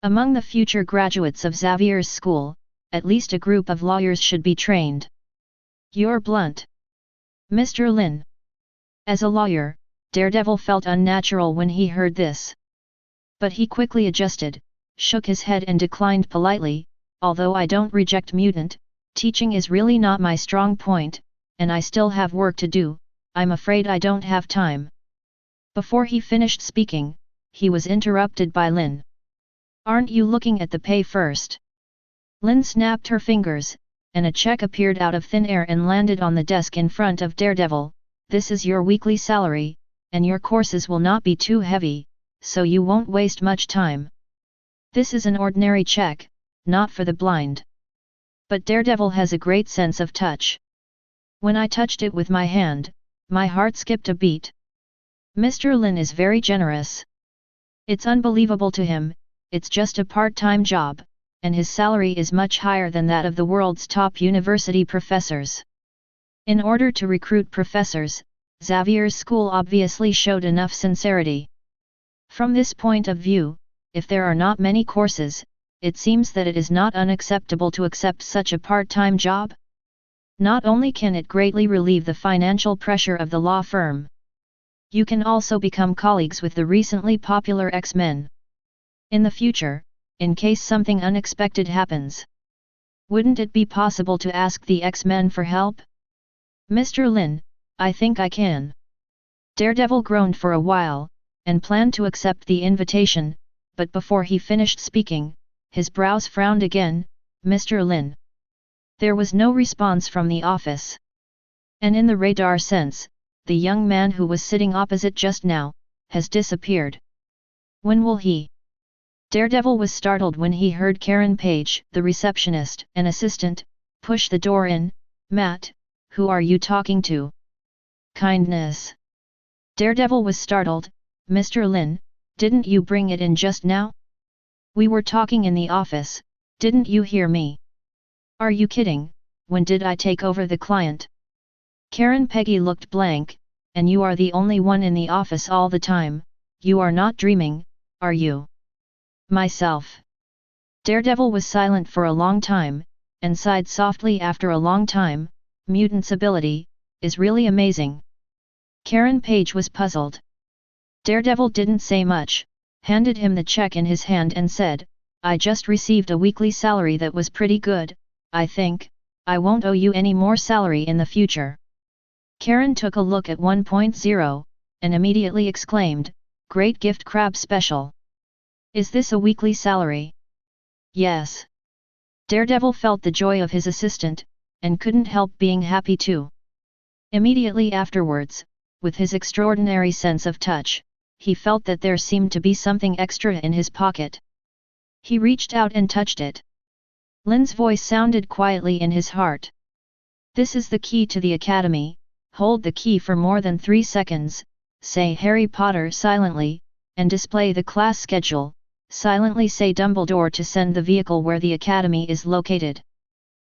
Among the future graduates of Xavier's school, at least a group of lawyers should be trained." "You're blunt, Mr. Lynn." As a lawyer, Daredevil felt unnatural when he heard this. But he quickly adjusted, shook his head and declined politely, "Although I don't reject mutant, teaching is really not my strong point, and I still have work to do, I'm afraid I don't have time." Before he finished speaking, he was interrupted by Lynn. "Aren't you looking at the pay first?" Lynn snapped her fingers, and a check appeared out of thin air and landed on the desk in front of Daredevil. "This is your weekly salary, and your courses will not be too heavy, so you won't waste much time. This is an ordinary check, not for the blind. But Daredevil has a great sense of touch. When I touched it with my hand, my heart skipped a beat. Mr. Lynn is very generous. It's unbelievable to him, it's just a part-time job, and his salary is much higher than that of the world's top university professors. In order to recruit professors, Xavier's school obviously showed enough sincerity. From this point of view, if there are not many courses, it seems that it is not unacceptable to accept such a part-time job. Not only can it greatly relieve the financial pressure of the law firm, you can also become colleagues with the recently popular X-Men. In the future, in case something unexpected happens, wouldn't it be possible to ask the X-Men for help? Mr. Lynn, I think I can. Daredevil groaned for a while, and planned to accept the invitation, but before he finished speaking, his brows frowned again. Mr. Lynn. There was no response from the office. And in the radar sense, the young man who was sitting opposite just now, has disappeared. When will he? Daredevil was startled when he heard Karen Page, the receptionist, an assistant, push the door in. Matt, who are you talking to? Kindness. Daredevil was startled. Mr. Lynn, didn't you bring it in just now? We were talking in the office, didn't you hear me? Are you kidding? When did I take over the client? Karen Peggy looked blank. And you are the only one in the office all the time, you are not dreaming, are you? Myself. Daredevil was silent for a long time, and sighed softly after a long time. Mutant's ability is really amazing. Karen Page was puzzled. Daredevil didn't say much, handed him the check in his hand and said, I just received a weekly salary that was pretty good, I think. I won't owe you any more salary in the future. Karen took a look at 1.0, and immediately exclaimed, Great gift crab special. Is this a weekly salary? Yes. Daredevil felt the joy of his assistant, and couldn't help being happy too. Immediately afterwards, with his extraordinary sense of touch, he felt that there seemed to be something extra in his pocket. He reached out and touched it. Lynn's voice sounded quietly in his heart. This is the key to the academy. Hold the key for more than 3 seconds, say Harry Potter silently, and display the class schedule. Silently say Dumbledore to send the vehicle where the academy is located.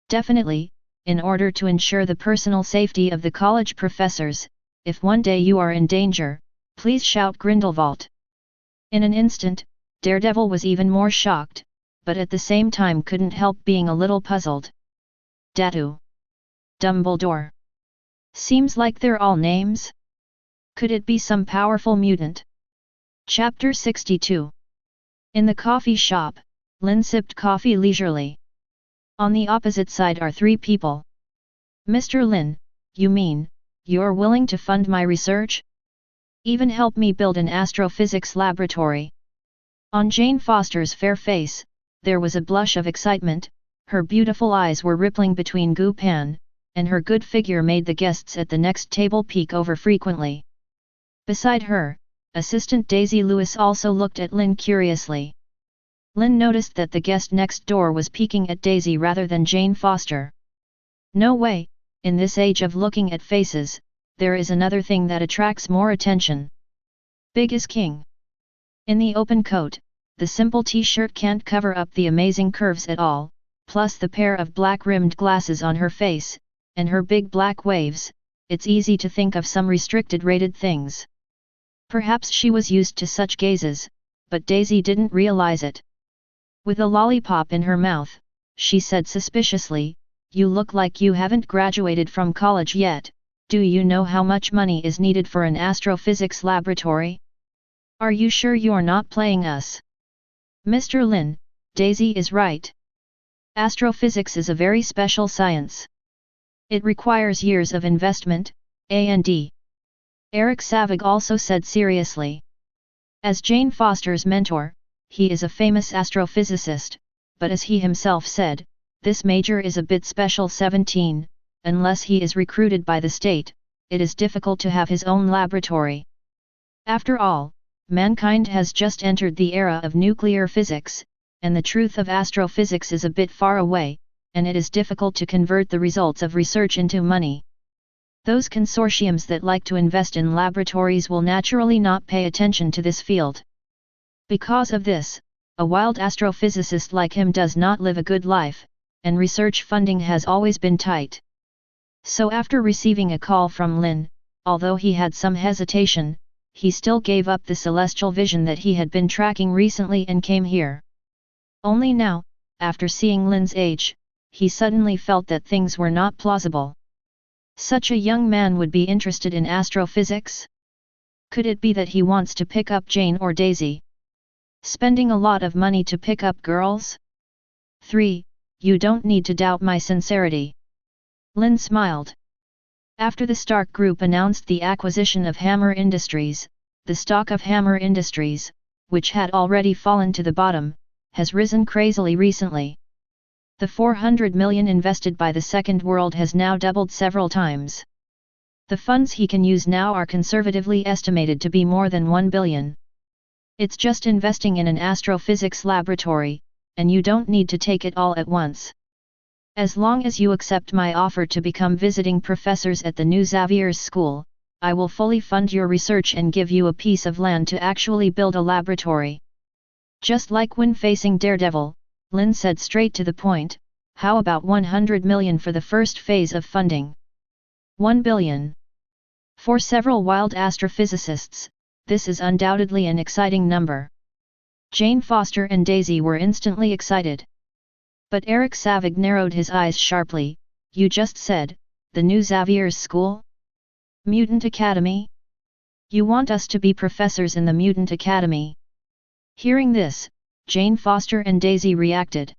Definitely, in order to ensure the personal safety of the college professors, if one day you are in danger, please shout Grindelwald. In an instant, Daredevil was even more shocked, but at the same time couldn't help being a little puzzled. Datu. Dumbledore. Seems like they're all names. Could it be some powerful mutant? Chapter 62. In the coffee shop, Lynn sipped coffee leisurely. On the opposite side are 3 people. Mr. Lynn, you mean, you're willing to fund my research? Even help me build an astrophysics laboratory? On Jane Foster's fair face, there was a blush of excitement, her beautiful eyes were rippling between goo pan, and her good figure made the guests at the next table peek over frequently. Beside her, assistant Daisy Lewis also looked at Lynn curiously. Lynn noticed that the guest next door was peeking at Daisy rather than Jane Foster. No way, in this age of looking at faces, there is another thing that attracts more attention. Big is king. In the open coat, the simple t-shirt can't cover up the amazing curves at all, plus the pair of black-rimmed glasses on her face, and her big black waves, it's easy to think of some restricted rated things. Perhaps she was used to such gazes, but Daisy didn't realize it. With a lollipop in her mouth, she said suspiciously, You look like you haven't graduated from college yet. Do you know how much money is needed for an astrophysics laboratory? Are you sure you're not playing us? Mr. Lynn, Daisy is right. Astrophysics is a very special science. It requires years of investment, A&D. Eric Savag also said seriously. As Jane Foster's mentor, he is a famous astrophysicist, but as he himself said, this major is a bit special. 17. Unless he is recruited by the state, it is difficult to have his own laboratory. After all, mankind has just entered the era of nuclear physics, and the truth of astrophysics is a bit far away, and it is difficult to convert the results of research into money. Those consortiums that like to invest in laboratories will naturally not pay attention to this field. Because of this, a wild astrophysicist like him does not live a good life, and research funding has always been tight. So after receiving a call from Lynn, although he had some hesitation, he still gave up the celestial vision that he had been tracking recently and came here. Only now, after seeing Lynn's age, he suddenly felt that things were not plausible. Such a young man would be interested in astrophysics? Could it be that he wants to pick up Jane or Daisy? Spending a lot of money to pick up girls? 3. You don't need to doubt my sincerity. Lynn smiled. After the Stark Group announced the acquisition of Hammer Industries, the stock of Hammer Industries, which had already fallen to the bottom, has risen crazily recently. The 400 million invested by the Second World has now doubled several times. The funds he can use now are conservatively estimated to be more than 1 billion. It's just investing in an astrophysics laboratory, and you don't need to take it all at once. As long as you accept my offer to become visiting professors at the new Xavier's school, I will fully fund your research and give you a piece of land to actually build a laboratory. Just like when facing Daredevil, Lynn said straight to the point, how about 100 million for the first phase of funding? 1 billion. For several wild astrophysicists, this is undoubtedly an exciting number. Jane Foster and Daisy were instantly excited. But Eric Savig narrowed his eyes sharply. You just said, the new Xavier's school? Mutant Academy? You want us to be professors in the Mutant Academy? Hearing this, Jane Foster and Daisy reacted.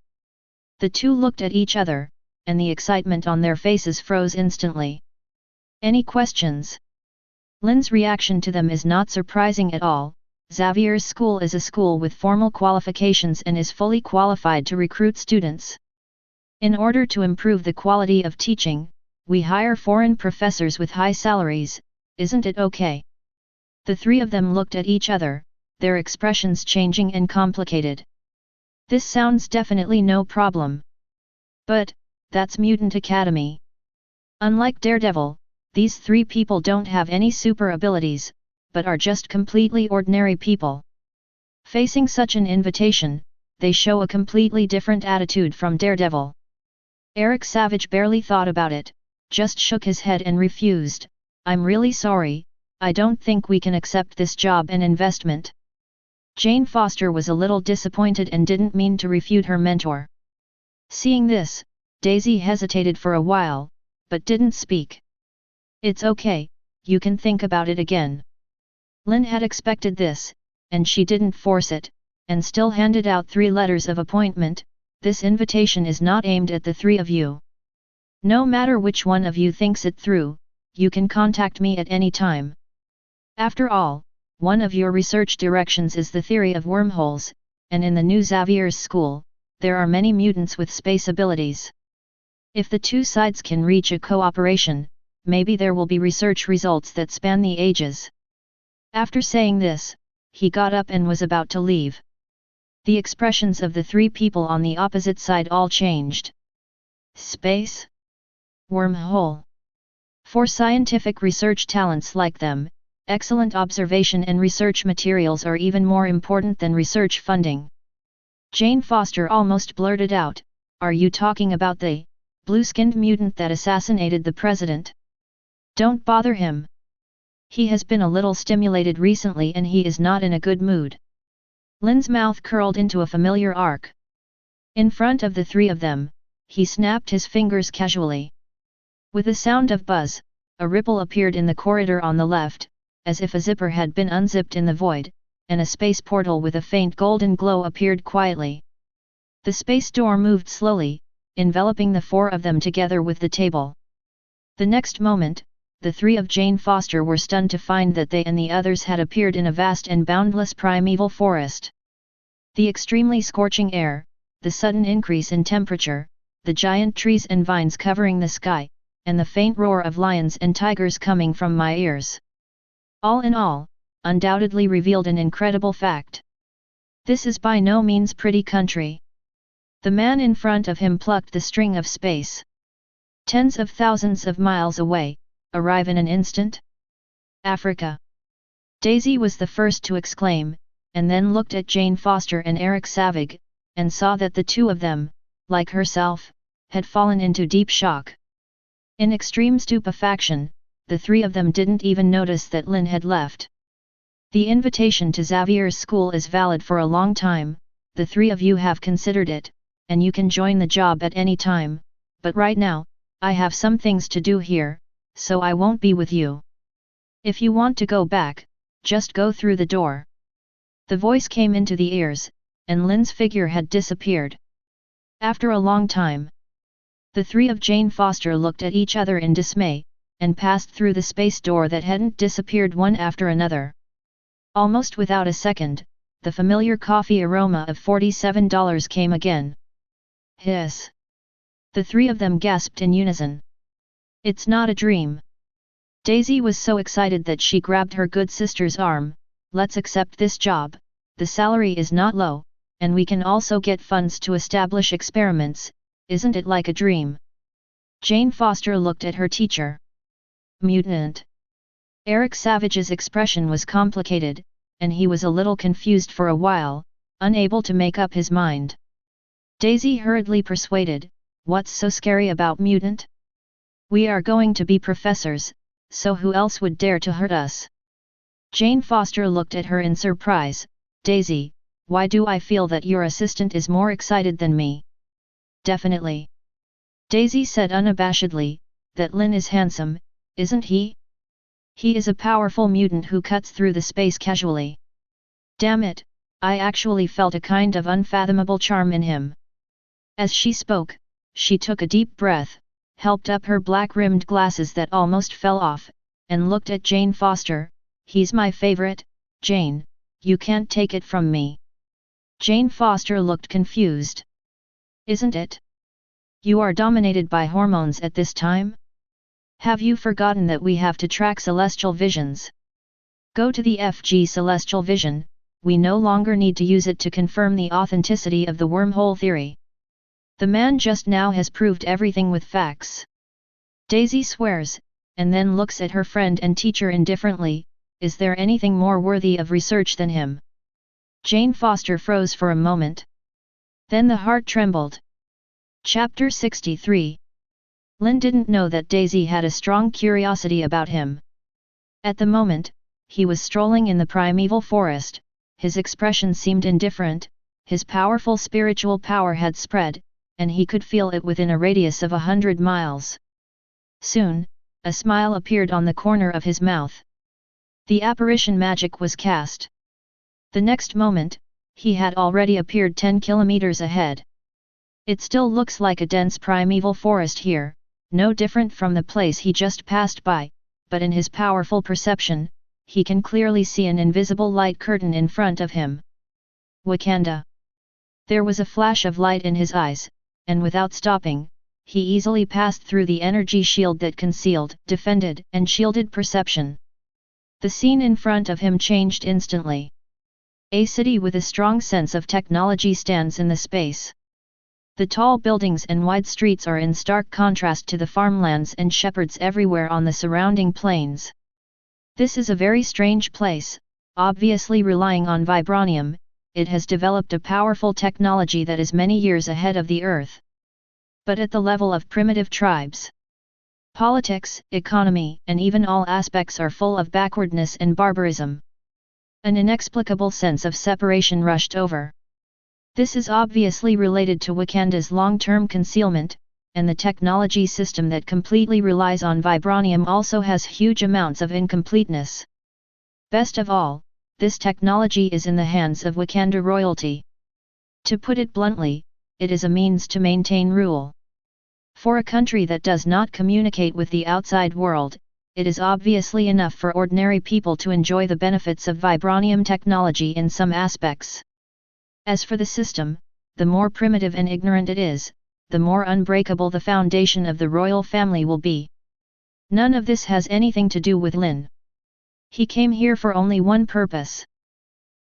The two looked at each other, and the excitement on their faces froze instantly. Any questions? Lynn's reaction to them is not surprising at all. Xavier's school is a school with formal qualifications and is fully qualified to recruit students. In order to improve the quality of teaching, we hire foreign professors with high salaries, isn't it okay? The three of them looked at each other, their expressions changing and complicated. This sounds definitely no problem. But, that's Mutant Academy. Unlike Daredevil, these three people don't have any super abilities, but are just completely ordinary people. Facing such an invitation, they show a completely different attitude from Daredevil. Eric Savage barely thought about it, just shook his head and refused. I'm really sorry, I don't think we can accept this job and investment. Jane Foster was a little disappointed and didn't mean to refute her mentor. Seeing this, Daisy hesitated for a while, but didn't speak. It's okay, you can think about it again. Lynn had expected this, and she didn't force it, and still handed out 3 letters of appointment. This invitation is not aimed at the 3 of you. No matter which one of you thinks it through, you can contact me at any time. After all, one of your research directions is the theory of wormholes, and in the new Xavier's school, there are many mutants with space abilities. If the two sides can reach a cooperation, maybe there will be research results that span the ages. After saying this, he got up and was about to leave. The expressions of the 3 people on the opposite side all changed. Space? Wormhole? For scientific research talents like them, excellent observation and research materials are even more important than research funding. Jane Foster almost blurted out, "Are you talking about the blue-skinned mutant that assassinated the president? Don't bother him. He has been a little stimulated recently and he is not in a good mood." Lynn's mouth curled into a familiar arc. In front of the 3 of them, he snapped his fingers casually. With a sound of buzz, a ripple appeared in the corridor on the left, as if a zipper had been unzipped in the void, and a space portal with a faint golden glow appeared quietly. The space door moved slowly, enveloping the 4 of them together with the table. The next moment, the three of Jane Foster were stunned to find that they and the others had appeared in a vast and boundless primeval forest. The extremely scorching air, the sudden increase in temperature, the giant trees and vines covering the sky, and the faint roar of lions and tigers coming from my ears. All in all, undoubtedly revealed an incredible fact. This is by no means pretty country. The man in front of him plucked the string of space. Tens of thousands of miles away, arrive in an instant? Africa. Daisy was the first to exclaim, and then looked at Jane Foster and Eric Savage, and saw that the two of them, like herself, had fallen into deep shock. In extreme stupefaction, the three of them didn't even notice that Lynn had left. The invitation to Xavier's school is valid for a long time, the three of you have considered it, and you can join the job at any time, but right now, I have some things to do here, so I won't be with you. If you want to go back, just go through the door. The voice came into the ears, and Lynn's figure had disappeared. After a long time, the three of Jane Foster looked at each other in dismay, and passed through the space door that hadn't disappeared one after another. Almost without a second, the familiar coffee aroma of $47 came again. Hiss! The three of them gasped in unison. It's not a dream. Daisy was so excited that she grabbed her good sister's arm. Let's accept this job, the salary is not low, and we can also get funds to establish experiments, isn't it like a dream? Jane Foster looked at her teacher. Mutant. Eric Savage's expression was complicated, and he was a little confused for a while, unable to make up his mind. Daisy hurriedly persuaded, what's so scary about mutant? We are going to be professors, so who else would dare to hurt us? Jane Foster looked at her in surprise. Daisy, why do I feel that your assistant is more excited than me? Definitely. Daisy said unabashedly, that Lynn is handsome, isn't he? He is a powerful mutant who cuts through the space casually. Damn it, I actually felt a kind of unfathomable charm in him. As she spoke, she took a deep breath, helped up her black-rimmed glasses that almost fell off, and looked at Jane Foster. He's my favorite, Jane, you can't take it from me. Jane Foster looked confused. Isn't it? You are dominated by hormones at this time? Have you forgotten that we have to track celestial visions? Go to the FG celestial vision, we no longer need to use it to confirm the authenticity of the wormhole theory. The man just now has proved everything with facts. Daisy swears, and then looks at her friend and teacher indifferently. Is there anything more worthy of research than him? Jane Foster froze for a moment. Then the heart trembled. Chapter 63. Lynn didn't know that Daisy had a strong curiosity about him. At the moment, he was strolling in the primeval forest, his expression seemed indifferent, his powerful spiritual power had spread, and he could feel it within a radius of 100 miles. Soon, a smile appeared on the corner of his mouth. The apparition magic was cast. The next moment, he had already appeared 10 kilometers ahead. It still looks like a dense primeval forest here, no different from the place he just passed by, but in his powerful perception, he can clearly see an invisible light curtain in front of him. Wakanda. There was a flash of light in his eyes, and without stopping, he easily passed through the energy shield that concealed, defended, and shielded perception. The scene in front of him changed instantly. A city with a strong sense of technology stands in the space. The tall buildings and wide streets are in stark contrast to the farmlands and shepherds everywhere on the surrounding plains. This is a very strange place, obviously relying on vibranium. It has developed a powerful technology that is many years ahead of the Earth. But at the level of primitive tribes, politics, economy, and even all aspects are full of backwardness and barbarism. An inexplicable sense of separation rushed over. This is obviously related to Wakanda's long-term concealment, and the technology system that completely relies on vibranium also has huge amounts of incompleteness. Best of all, this technology is in the hands of Wakanda royalty. To put it bluntly, it is a means to maintain rule. For a country that does not communicate with the outside world, it is obviously enough for ordinary people to enjoy the benefits of vibranium technology in some aspects. As for the system, the more primitive and ignorant it is, the more unbreakable the foundation of the royal family will be. None of this has anything to do with Lynn. He came here for only one purpose.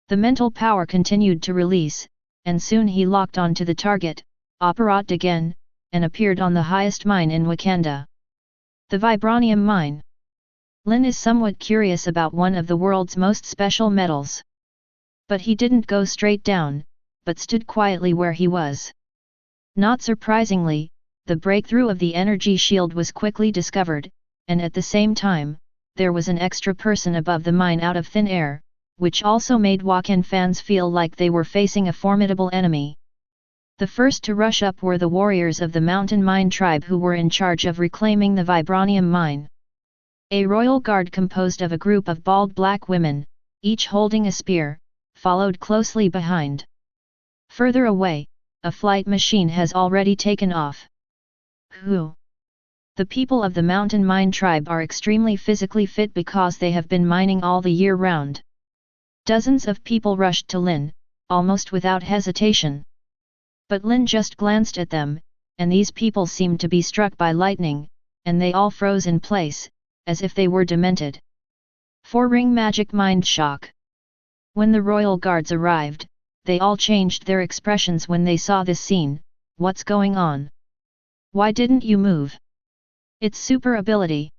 The mental power continued to release, and soon he locked onto the target, Apparatus again, and appeared on the highest mine in Wakanda. The vibranium mine. Lynn is somewhat curious about one of the world's most special metals. But he didn't go straight down, but stood quietly where he was. Not surprisingly, the breakthrough of the energy shield was quickly discovered, and at the same time, there was an extra person above the mine out of thin air, which also made Wakan fans feel like they were facing a formidable enemy. The first to rush up were the warriors of the mountain mine tribe who were in charge of reclaiming the vibranium mine. A royal guard composed of a group of bald black women, each holding a spear, followed closely behind. Further away, a flight machine has already taken off. Who? The people of the mountain mine tribe are extremely physically fit because they have been mining all the year round. Dozens of people rushed to Lynn, almost without hesitation. But Lynn just glanced at them, and these people seemed to be struck by lightning, and they all froze in place, as if they were demented. 4-ring magic mind shock. When the royal guards arrived, they all changed their expressions when they saw this scene. What's going on? Why didn't you move? It's super ability.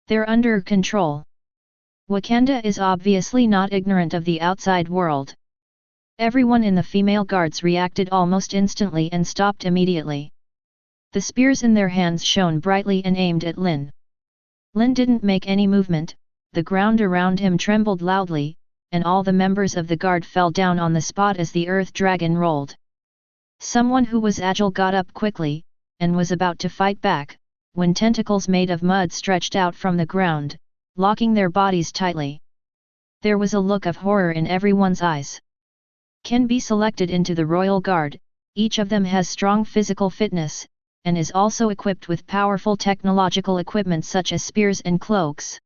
They're under control. Wakanda is obviously not ignorant of the outside world. Everyone in the female guards reacted almost instantly and stopped immediately. The spears in their hands shone brightly and aimed at Lynn. Lynn didn't make any movement, the ground around him trembled loudly, and all the members of the guard fell down on the spot as the earth dragon rolled. Someone who was agile got up quickly, and was about to fight back, when tentacles made of mud stretched out from the ground, locking their bodies tightly. There was a look of horror in everyone's eyes. Can be selected into the royal guard, each of them has strong physical fitness, and is also equipped with powerful technological equipment such as spears and cloaks.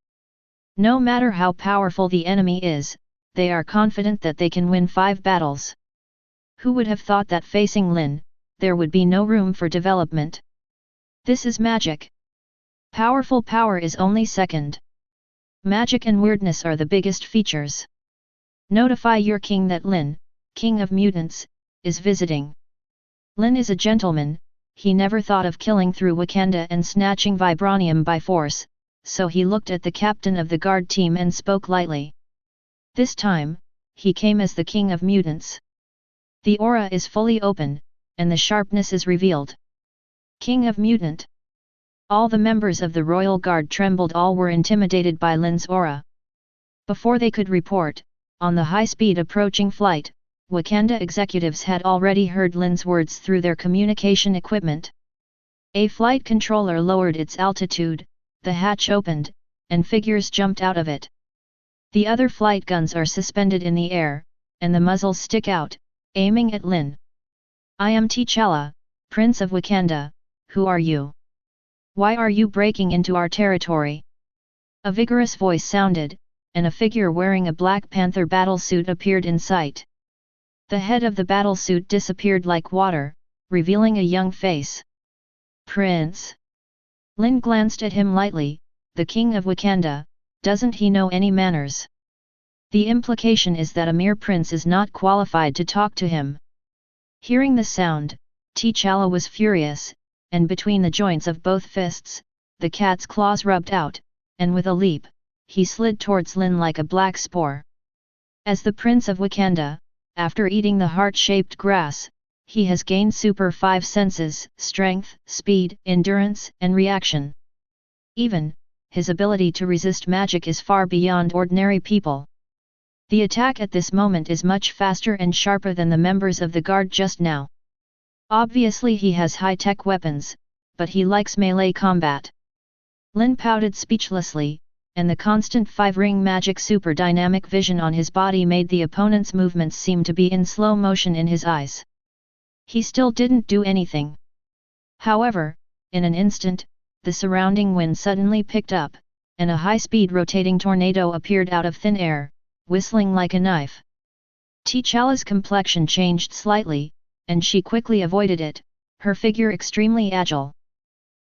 No matter how powerful the enemy is, they are confident that they can win 5 battles. Who would have thought that facing Lynn, there would be no room for development? This is magic. Powerful power is only second. Magic and weirdness are the biggest features. Notify your king that Lynn, King of Mutants, is visiting. Lynn is a gentleman, he never thought of killing through Wakanda and snatching vibranium by force, so he looked at the captain of the guard team and spoke lightly. This time, he came as the King of Mutants. The aura is fully open, and the sharpness is revealed. King of Mutant. All the members of the royal guard trembled, all were intimidated by Lynn's aura. Before they could report, on the high-speed approaching flight, Wakanda executives had already heard Lynn's words through their communication equipment. A flight controller lowered its altitude, the hatch opened, and figures jumped out of it. The other flight guns are suspended in the air, and the muzzles stick out, aiming at Lynn. I am T'Challa, Prince of Wakanda. Who are you? Why are you breaking into our territory? A vigorous voice sounded, and a figure wearing a Black Panther battlesuit appeared in sight. The head of the battlesuit disappeared like water, revealing a young face. Prince? Lynn glanced at him lightly. The King of Wakanda, doesn't he know any manners? The implication is that a mere prince is not qualified to talk to him. Hearing the sound, T'Challa was furious, and between the joints of both fists, the cat's claws rubbed out, and with a leap, he slid towards Lynn like a black spore. As the Prince of Wakanda, after eating the heart-shaped grass, he has gained super 5 senses: strength, speed, endurance, and reaction. Even, his ability to resist magic is far beyond ordinary people. The attack at this moment is much faster and sharper than the members of the guard just now. Obviously he has high-tech weapons, but he likes melee combat. Lynn pouted speechlessly, and the constant 5-ring magic super dynamic vision on his body made the opponent's movements seem to be in slow motion in his eyes. He still didn't do anything. However, in an instant, the surrounding wind suddenly picked up, and a high-speed rotating tornado appeared out of thin air, whistling like a knife. T'Challa's complexion changed slightly, and she quickly avoided it, her figure extremely agile.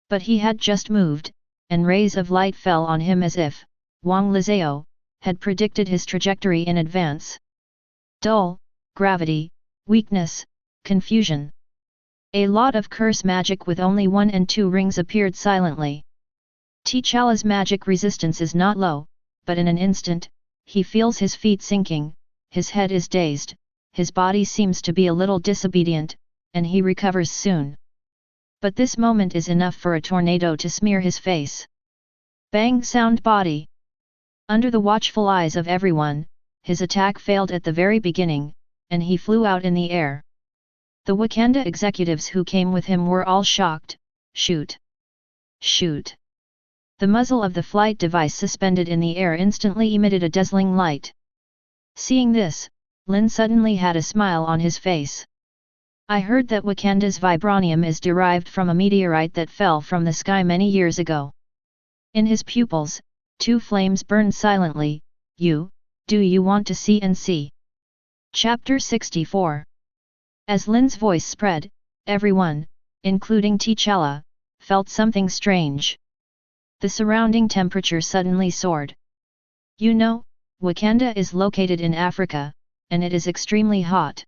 But he had just moved, and rays of light fell on him as if Wang Lizao had predicted his trajectory in advance. Dull, gravity, weakness, confusion. A lot of curse magic with only 1 and 2 rings appeared silently. T'Challa's magic resistance is not low, but in an instant, he feels his feet sinking, his head is dazed, his body seems to be a little disobedient, and he recovers soon. But this moment is enough for a tornado to smear his face. Bang! Sound body. Under the watchful eyes of everyone, his attack failed at the very beginning, and he flew out in the air. The Wakanda executives who came with him were all shocked. Shoot! Shoot! The muzzle of the flight device suspended in the air instantly emitted a dazzling light. Seeing this, Lynn suddenly had a smile on his face. I heard that Wakanda's vibranium is derived from a meteorite that fell from the sky many years ago. In his pupils, 2 flames burned silently. Do you want to see and see? Chapter 64. As Lynn's voice spread, everyone, including T'Challa, felt something strange. The surrounding temperature suddenly soared. You know, Wakanda is located in Africa, and it is extremely hot.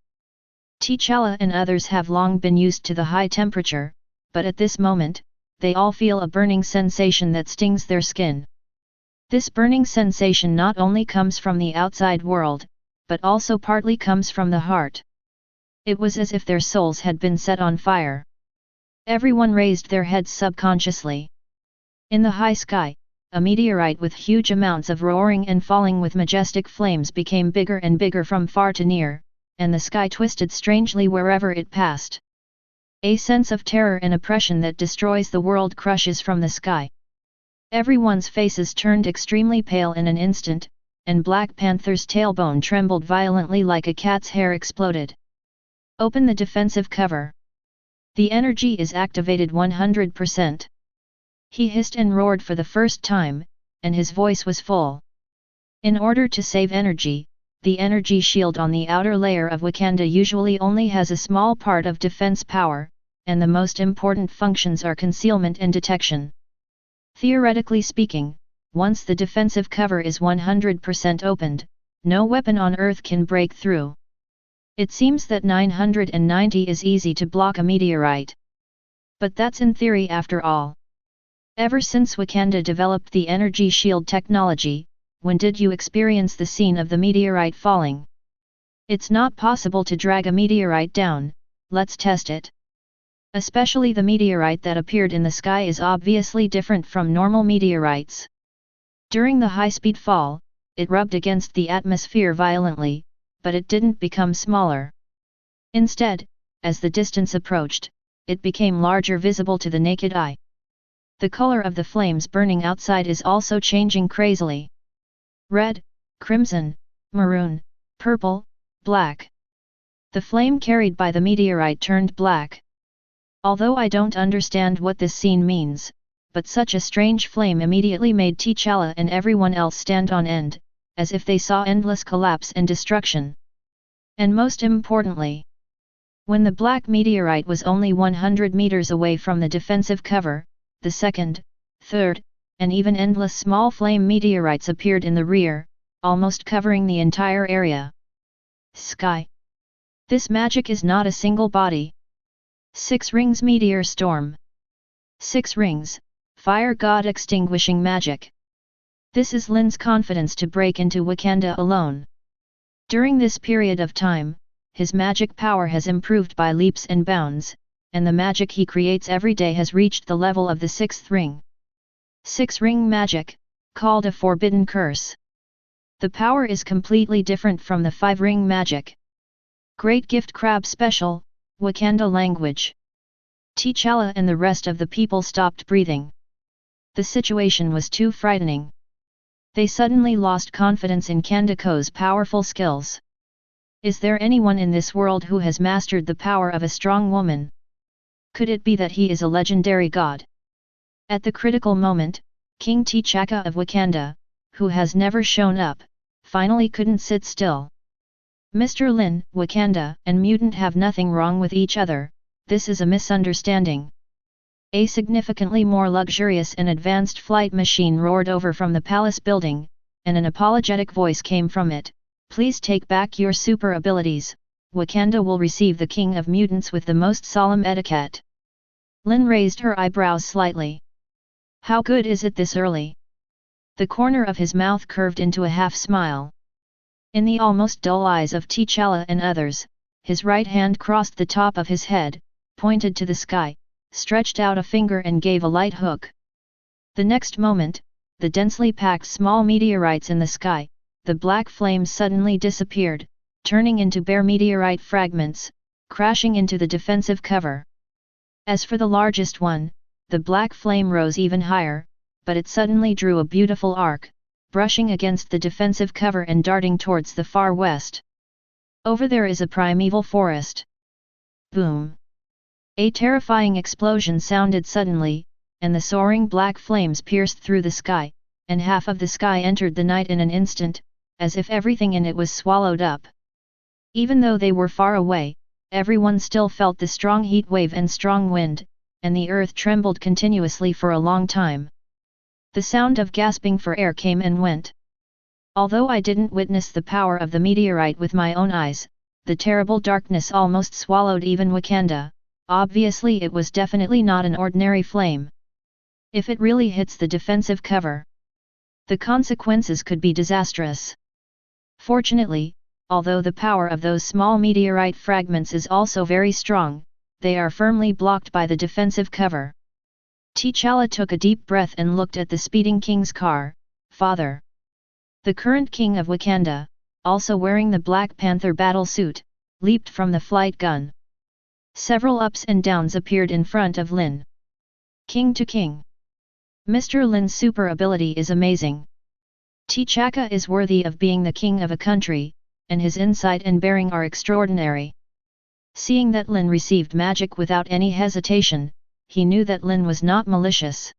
T'Challa and others have long been used to the high temperature, but at this moment, they all feel a burning sensation that stings their skin. This burning sensation not only comes from the outside world, but also partly comes from the heart. It was as if their souls had been set on fire. Everyone raised their heads subconsciously. In the high sky, a meteorite with huge amounts of roaring and falling with majestic flames became bigger and bigger from far to near, and the sky twisted strangely wherever it passed. A sense of terror and oppression that destroys the world crushes from the sky. Everyone's faces turned extremely pale in an instant, and Black Panther's tailbone trembled violently like a cat's hair exploded. Open the defensive cover. The energy is activated 100%. He hissed and roared for the first time, and his voice was full. In order to save energy, the energy shield on the outer layer of Wakanda usually only has a small part of defense power, and the most important functions are concealment and detection. Theoretically speaking, once the defensive cover is 100% opened, no weapon on Earth can break through. It seems that 990 is easy to block a meteorite. But that's in theory after all. Ever since Wakanda developed the energy shield technology, when did you experience the scene of the meteorite falling? It's not possible to drag a meteorite down, let's test it. Especially the meteorite that appeared in the sky is obviously different from normal meteorites. During the high-speed fall, it rubbed against the atmosphere violently, but it didn't become smaller. Instead, as the distance approached, it became larger, visible to the naked eye. The color of the flames burning outside is also changing crazily. Red, crimson, maroon, purple, black. The flame carried by the meteorite turned black. Although I don't understand what this scene means, but such a strange flame immediately made T'Challa and everyone else stand on end, as if they saw endless collapse and destruction. And most importantly, when the black meteorite was only 100 meters away from the defensive cover, the second, third, and even endless small flame meteorites appeared in the rear, almost covering the entire area. Sky. This magic is not a single body. 6 rings meteor storm. 6 rings, fire god extinguishing magic. This is Lynn's confidence to break into Wakanda alone. During this period of time, his magic power has improved by leaps and bounds, and the magic he creates every day has reached the level of the 6th ring. 6-ring magic, called a forbidden curse. The power is completely different from the 5-ring magic. Great Gift Crab Special, Wakanda language. T'Challa and the rest of the people stopped breathing. The situation was too frightening. They suddenly lost confidence in Kandako's powerful skills. Is there anyone in this world who has mastered the power of a strong woman? Could it be that he is a legendary god? At the critical moment, King T'Chaka of Wakanda, who has never shown up, finally couldn't sit still. Mr. Lynn, Wakanda and Mutant have nothing wrong with each other, this is a misunderstanding. A significantly more luxurious and advanced flight machine roared over from the palace building, and an apologetic voice came from it. Please take back your super abilities, Wakanda will receive the King of Mutants with the most solemn etiquette. Lynn raised her eyebrows slightly. How good is it this early? The corner of his mouth curved into a half-smile. In the almost dull eyes of T'Challa and others, his right hand crossed the top of his head, pointed to the sky, stretched out a finger and gave a light hook. The next moment, the densely packed small meteorites in the sky, the black flames suddenly disappeared, turning into bare meteorite fragments, crashing into the defensive cover. As for the largest one, the black flame rose even higher, but it suddenly drew a beautiful arc, brushing against the defensive cover and darting towards the far west. Over there is a primeval forest. Boom! A terrifying explosion sounded suddenly, and the soaring black flames pierced through the sky, and half of the sky entered the night in an instant, as if everything in it was swallowed up. Even though they were far away, everyone still felt the strong heat wave and strong wind, and the earth trembled continuously for a long time. The sound of gasping for air came and went. Although I didn't witness the power of the meteorite with my own eyes, the terrible darkness almost swallowed even Wakanda. Obviously it was definitely not an ordinary flame. If it really hits the defensive cover, the consequences could be disastrous. Fortunately, although the power of those small meteorite fragments is also very strong, they are firmly blocked by the defensive cover. T'Challa took a deep breath and looked at the speeding king's car. Father! The current king of Wakanda, also wearing the Black Panther battle suit, leaped from the flight gun. Several ups and downs appeared in front of Lynn. King to king. Mr. Lynn's super ability is amazing. T'Chaka is worthy of being the king of a country, and his insight and bearing are extraordinary. Seeing that Lynn received magic without any hesitation, he knew that Lynn was not malicious.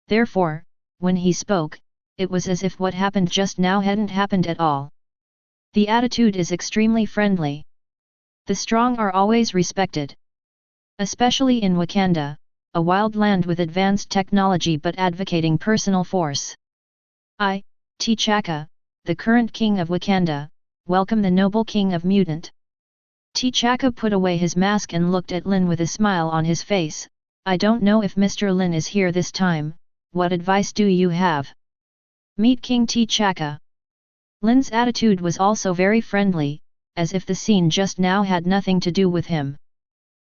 Therefore, when he spoke, it was as if what happened just now hadn't happened at all. The attitude is extremely friendly. The strong are always respected. Especially in Wakanda, a wild land with advanced technology but advocating personal force. I, T'Chaka, the current king of Wakanda, welcome the noble king of Mutant. T'Chaka put away his mask and looked at Lynn with a smile on his face. I don't know if Mr. Lynn is here this time, what advice do you have? Meet King T'Chaka. Lynn's attitude was also very friendly, as if the scene just now had nothing to do with him.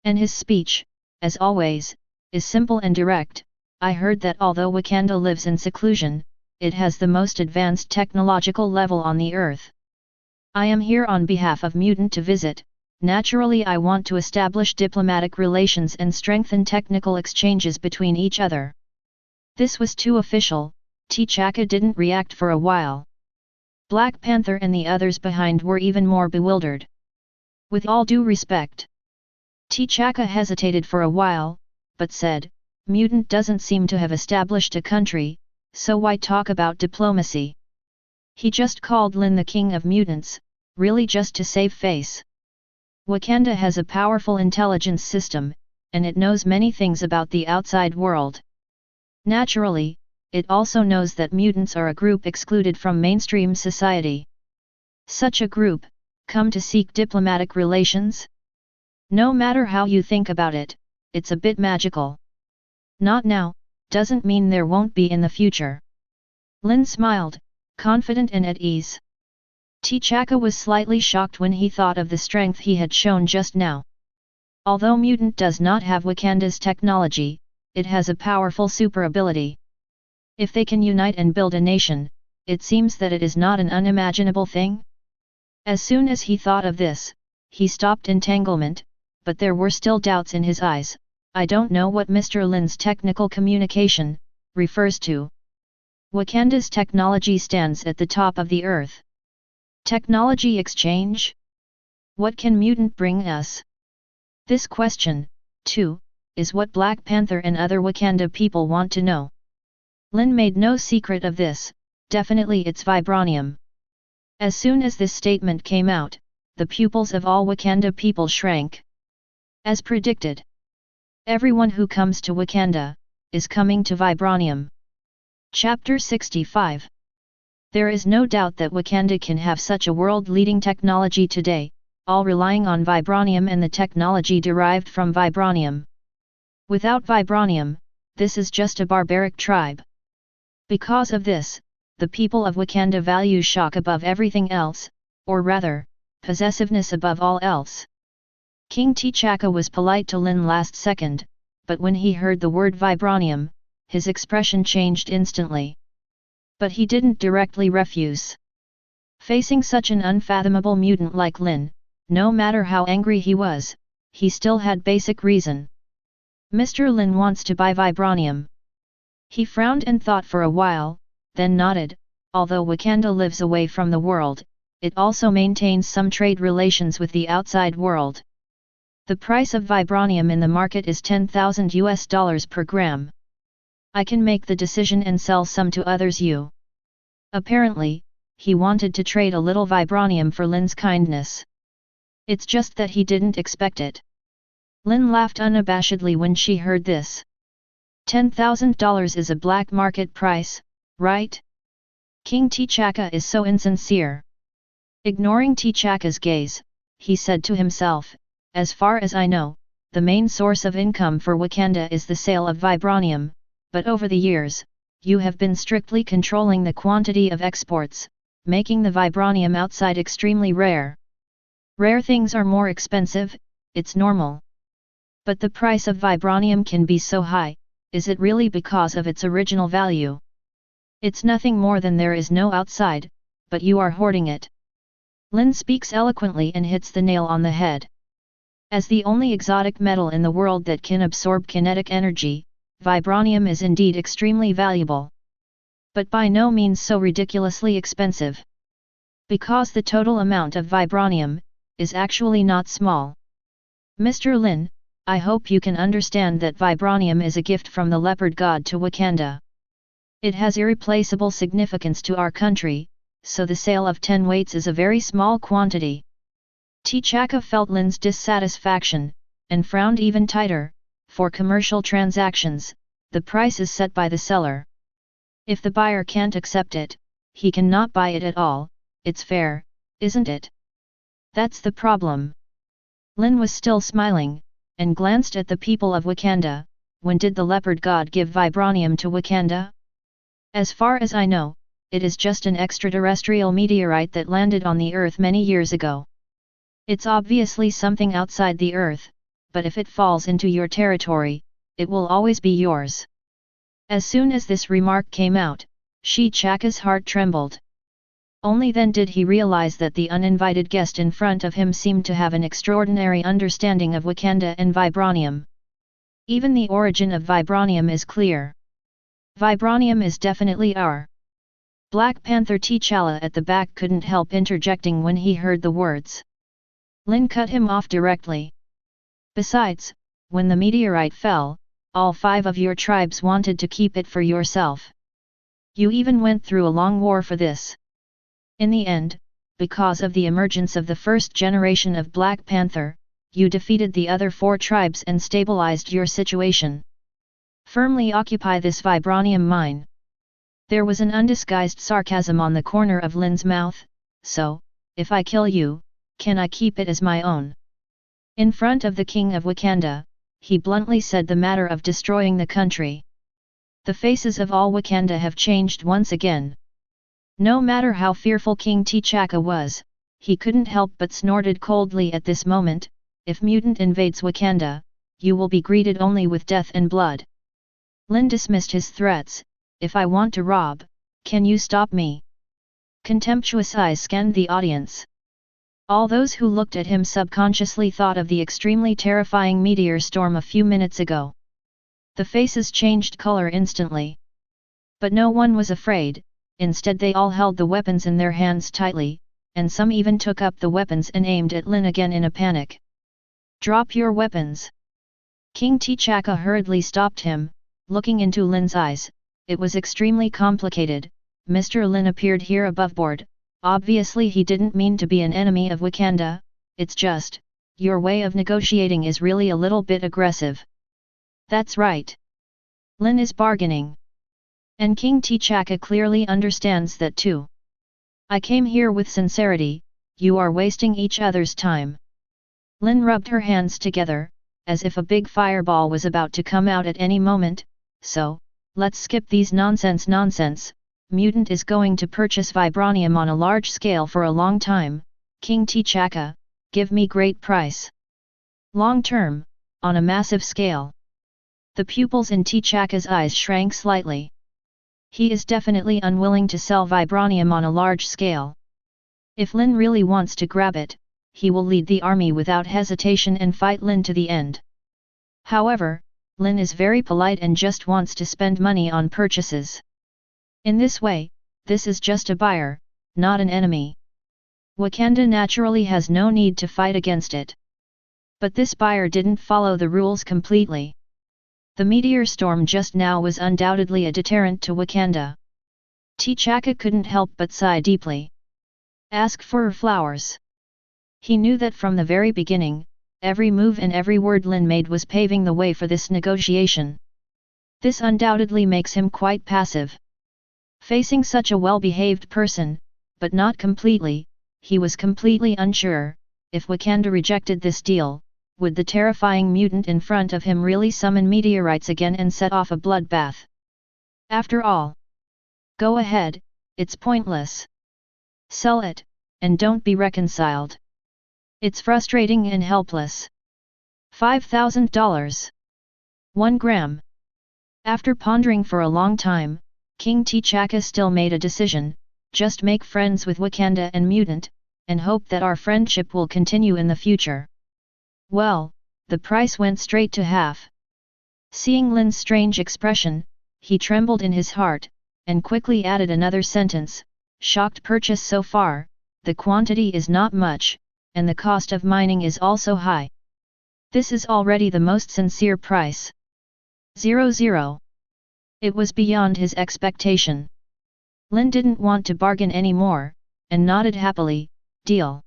And his speech, as always, is simple and direct. I heard that although Wakanda lives in seclusion, it has the most advanced technological level on the earth. I am here on behalf of Mutant to visit. Naturally I want to establish diplomatic relations and strengthen technical exchanges between each other. This was too official. T'Chaka didn't react for a while. Black Panther and the others behind were even more bewildered. With all due respect. T'Chaka hesitated for a while, but said, Mutant doesn't seem to have established a country, so why talk about diplomacy? He just called Lynn the king of mutants, really just to save face. Wakanda has a powerful intelligence system, and it knows many things about the outside world. Naturally, it also knows that mutants are a group excluded from mainstream society. Such a group, come to seek diplomatic relations? No matter how you think about it, it's a bit magical. Not now, doesn't mean there won't be in the future. Lynn smiled, confident and at ease. T'Chaka was slightly shocked when he thought of the strength he had shown just now. Although Mutant does not have Wakanda's technology, it has a powerful super ability. If they can unite and build a nation, it seems that it is not an unimaginable thing. As soon as he thought of this, he stopped entanglement, but there were still doubts in his eyes. I don't know what Mr. Lynn's technical communication refers to. Wakanda's technology stands at the top of the earth. Technology exchange? What can Mutant bring us? This question, too, is what Black Panther and other Wakanda people want to know. Lynn made no secret of this, definitely it's vibranium. As soon as this statement came out, the pupils of all Wakanda people shrank. As predicted. Everyone who comes to Wakanda, is coming to vibranium. Chapter 65. There is no doubt that Wakanda can have such a world-leading technology today, all relying on vibranium and the technology derived from vibranium. Without vibranium, this is just a barbaric tribe. Because of this, the people of Wakanda value shock above everything else, or rather, possessiveness above all else. King T'Chaka was polite to Lynn last second, but when he heard the word vibranium, his expression changed instantly. But he didn't directly refuse. Facing such an unfathomable mutant like Lynn, no matter how angry he was, he still had basic reason. Mr. Lynn wants to buy vibranium. He frowned and thought for a while, then nodded. Although Wakanda lives away from the world, it also maintains some trade relations with the outside world. The price of vibranium in the market is $10,000 per gram. I can make the decision and sell some to others. Apparently, he wanted to trade a little vibranium for Lynn's kindness. It's just that he didn't expect it. Lynn laughed unabashedly when she heard this. $10,000 is a black market price, right? King T'Chaka is so insincere. Ignoring T'Chaka's gaze, he said to himself, as far as I know, the main source of income for Wakanda is the sale of vibranium, but over the years, you have been strictly controlling the quantity of exports, making the vibranium outside extremely rare. Rare things are more expensive, it's normal. But the price of vibranium can be so high, is it really because of its original value? It's nothing more than there is no outside, but you are hoarding it. Lynn speaks eloquently and hits the nail on the head. As the only exotic metal in the world that can absorb kinetic energy, vibranium is indeed extremely valuable. But by no means so ridiculously expensive. Because the total amount of vibranium is actually not small. Mr. Lynn, I hope you can understand that vibranium is a gift from the leopard god to Wakanda. It has irreplaceable significance to our country, so the sale of 10 weights is a very small quantity. T'Chaka felt Lynn's dissatisfaction, and frowned even tighter. For commercial transactions, the price is set by the seller. If the buyer can't accept it, he cannot buy it at all. It's fair, isn't it? That's the problem. Lynn was still smiling, and glanced at the people of Wakanda. When did the leopard god give vibranium to Wakanda? As far as I know, it is just an extraterrestrial meteorite that landed on the Earth many years ago. It's obviously something outside the Earth, but if it falls into your territory, it will always be yours. As soon as this remark came out, T'Chaka's heart trembled. Only then did he realize that the uninvited guest in front of him seemed to have an extraordinary understanding of Wakanda and vibranium. Even the origin of vibranium is clear. Vibranium is definitely our. Black Panther T'Challa at the back couldn't help interjecting when he heard the words. Lynn cut him off directly. Besides, when the meteorite fell, all 5 of your tribes wanted to keep it for yourself. You even went through a long war for this. In the end, because of the emergence of the first generation of Black Panther, you defeated the other 4 tribes and stabilized your situation. Firmly occupy this vibranium mine. There was an undisguised sarcasm on the corner of Lynn's mouth. So, if I kill you, can I keep it as my own? In front of the king of Wakanda, he bluntly said the matter of destroying the country. The faces of all Wakanda have changed once again. No matter how fearful King T'Chaka was, he couldn't help but snorted coldly at this moment. If mutant invades Wakanda, you will be greeted only with death and blood. Lynn dismissed his threats. If I want to rob, can you stop me? Contemptuous eyes scanned the audience. All those who looked at him subconsciously thought of the extremely terrifying meteor storm a few minutes ago. The faces changed color instantly. But no one was afraid. Instead they all held the weapons in their hands tightly, and some even took up the weapons and aimed at Lynn again in a panic. Drop your weapons! King T'Chaka hurriedly stopped him, looking into Lynn's eyes. it was extremely complicated. Mr. Lynn appeared here above board. Obviously he didn't mean to be an enemy of Wakanda, it's just, your way of negotiating is really a little bit aggressive. That's right. Lynn is bargaining. And King T'Chaka clearly understands that too. I came here with sincerity, you are wasting each other's time. Lynn rubbed her hands together, as if a big fireball was about to come out at any moment, so, let's skip these nonsense. Mutant is going to purchase vibranium on a large scale for a long time, King T'Chaka, give me great price. Long term, on a massive scale. The pupils in T'Chaka's eyes shrank slightly. He is definitely unwilling to sell vibranium on a large scale. If Lynn really wants to grab it, he will lead the army without hesitation and fight Lynn to the end. However, Lynn is very polite and just wants to spend money on purchases. In this way, this is just a buyer, not an enemy. Wakanda naturally has no need to fight against it. But this buyer didn't follow the rules completely. The meteor storm just now was undoubtedly a deterrent to Wakanda. T'Chaka couldn't help but sigh deeply. Ask for flowers. He knew that from the very beginning, every move and every word Lynn made was paving the way for this negotiation. This undoubtedly makes him quite passive. Facing such a well-behaved person, but not completely, he was completely unsure, if Wakanda rejected this deal, would the terrifying mutant in front of him really summon meteorites again and set off a bloodbath? After all, go ahead, it's pointless. Sell it, and don't be reconciled. It's frustrating and helpless. $5,000. 1 gram. After pondering for a long time, King T'Chaka still made a decision, just make friends with Wakanda and Mutant, and hope that our friendship will continue in the future. Well, the price went straight to half. Seeing Lynn's strange expression, he trembled in his heart, and quickly added another sentence, shocked purchase so far, the quantity is not much, and the cost of mining is also high. This is already the most sincere price. 00. It was beyond his expectation. Lynn didn't want to bargain anymore, and nodded happily, deal.